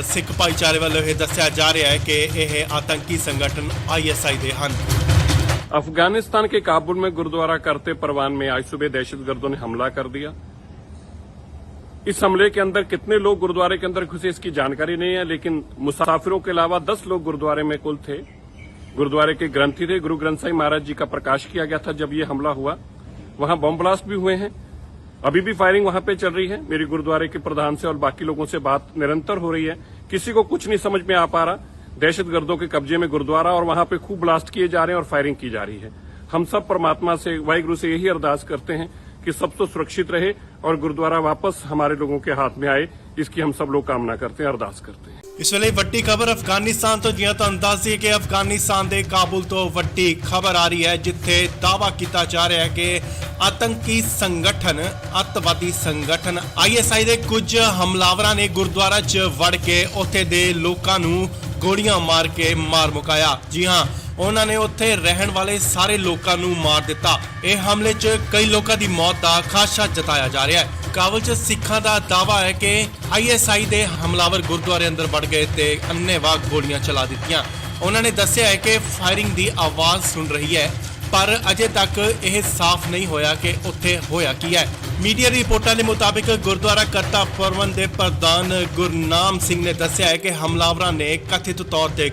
ਸਿੱਖ ਭਾਈਚਾਰੇ ਵੱਲੋਂ ਇਹ ਦੱਸਿਆ ਜਾ ਰਿਹਾ ਹੈ ਕਿ ਇਹ ਆਤੰਕੀ ਸੰਗਠਨ ISI ਦੇ ਹਨ। अफगानिस्तान के काबुल में गुरुद्वारा करते परवान में आज सुबह दहशतगर्दों ने हमला कर दिया। इस हमले के अंदर कितने लोग गुरुद्वारे के अंदर घुसे इसकी जानकारी नहीं है, लेकिन मुसाफिरों के अलावा 10 लोग गुरुद्वारे में कुल थे। गुरुद्वारे के ग्रंथी थे, गुरु ग्रंथ साहिब महाराज जी का प्रकाश किया गया था जब ये हमला हुआ। वहां बम ब्लास्ट भी हुए हैं, अभी भी फायरिंग वहां पे चल रही है। मेरी गुरुद्वारे के प्रधान से और बाकी लोगों से बात निरंतर हो रही है, किसी को कुछ नहीं समझ में आ पा रहा। दहशतगर्दों के कब्जे में गुरुद्वारा और वहां पे खूब ब्लास्ट किए जा रहे हैं और फायरिंग की जा रही है। हम सब परमात्मा से, वाहिगुरु से यही अरदास करते हैं कि सब तो सुरक्षित रहे और गुरुद्वारा वापस हमारे लोगों के हाथ में आए, इसकी हम सब लोग कामना करते हैं, अरदास करते हैं। ਇਸ ਵੇਲੇ ਵੱਡੀ ਖਬਰ ਅਫਗਾਨਿਸਤਾਨ ਤੋਂ ਜਿਵੇਂ ਤੁਹਾਨੂੰ ਦੱਸ ਦਈਏ ਕਿ ਅਫਗਾਨਿਸਤਾਨ ਦੇ ਕਾਬੁਲ ਤੋਂ ਵੱਡੀ ਖਬਰ ਆ ਰਹੀ ਹੈ, ਜਿੱਥੇ ਦਾਅਵਾ ਕੀਤਾ ਜਾ ਰਿਹਾ ਹੈ ਕਿ ਆਤੰਕੀ ਸੰਗਠਨ ਅੱਤਵਾਦੀ ਸੰਗਠਨ ISI ਦੇ ਕੁਝ ਹਮਲਾਵਰਾਂ ਨੇ ਗੁਰਦੁਆਰਾ 'ਚ ਵੜ ਕੇ ਉੱਥੇ ਦੇ ਲੋਕਾਂ ਨੂੰ ਗੋਲੀਆਂ ਮਾਰ ਕੇ ਮਾਰ ਮੁਕਾਇਆ। ਜੀ ਹਾਂ, ਉਹਨਾਂ ਨੇ ਉੱਥੇ ਰਹਿਣ ਵਾਲੇ ਸਾਰੇ ਲੋਕਾਂ ਨੂੰ ਮਾਰ ਦਿੱਤਾ। ਇਹ ਹਮਲੇ 'ਚ ਕਈ ਲੋਕਾਂ ਦੀ ਮੌਤ ਦਾ ਖਾਦਸ਼ਾ ਜਤਾਇਆ ਜਾ ਰਿਹਾ ਹੈ। ਕਾਬੁਲ 'ਚ ਸਿੱਖਾਂ ਦਾ ਦਾਅਵਾ ਹੈ ਕਿ ISI ਦੇ ਹਮਲਾਵਰ ਗੁਰਦੁਆਰੇ ਅੰਦਰ ਵੜ ਗਏ ਤੇ ਅੰਨ੍ਹੇਵਾਹ ਗੋਲੀਆਂ ਚਲਾ ਦਿੱਤੀਆਂ। ਉਹਨਾਂ ਨੇ ਦੱਸਿਆ ਹੈ ਕਿ ਫਾਇਰਿੰਗ ਦੀ ਆਵਾਜ਼ ਸੁਣ ਰਹੀ ਹੈ, ਪਰ ਅਜੇ ਤੱਕ ਇਹ ਸਾਫ਼ ਨਹੀਂ ਹੋਇਆ ਕਿ ਉੱਥੇ ਹੋਇਆ ਕੀ ਹੈ। ਮੀਡੀਆ ਰਿਪੋਰਟਾਂ ਦੇ ਮੁਤਾਬਿਕ ਗੁਰਦੁਆਰਾ ਕਰਤਾ ਪ੍ਰਬੰਧ ਦੇ ਪ੍ਰਧਾਨ ਗੁਰਨਾਮ ਸਿੰਘ ਨੇ ਦੱਸਿਆ ਹੈ ਕਿ ਹਮਲਾਵਰਾਂ ਨੇ ਕਥਿਤ ਤੌਰ ਤੇ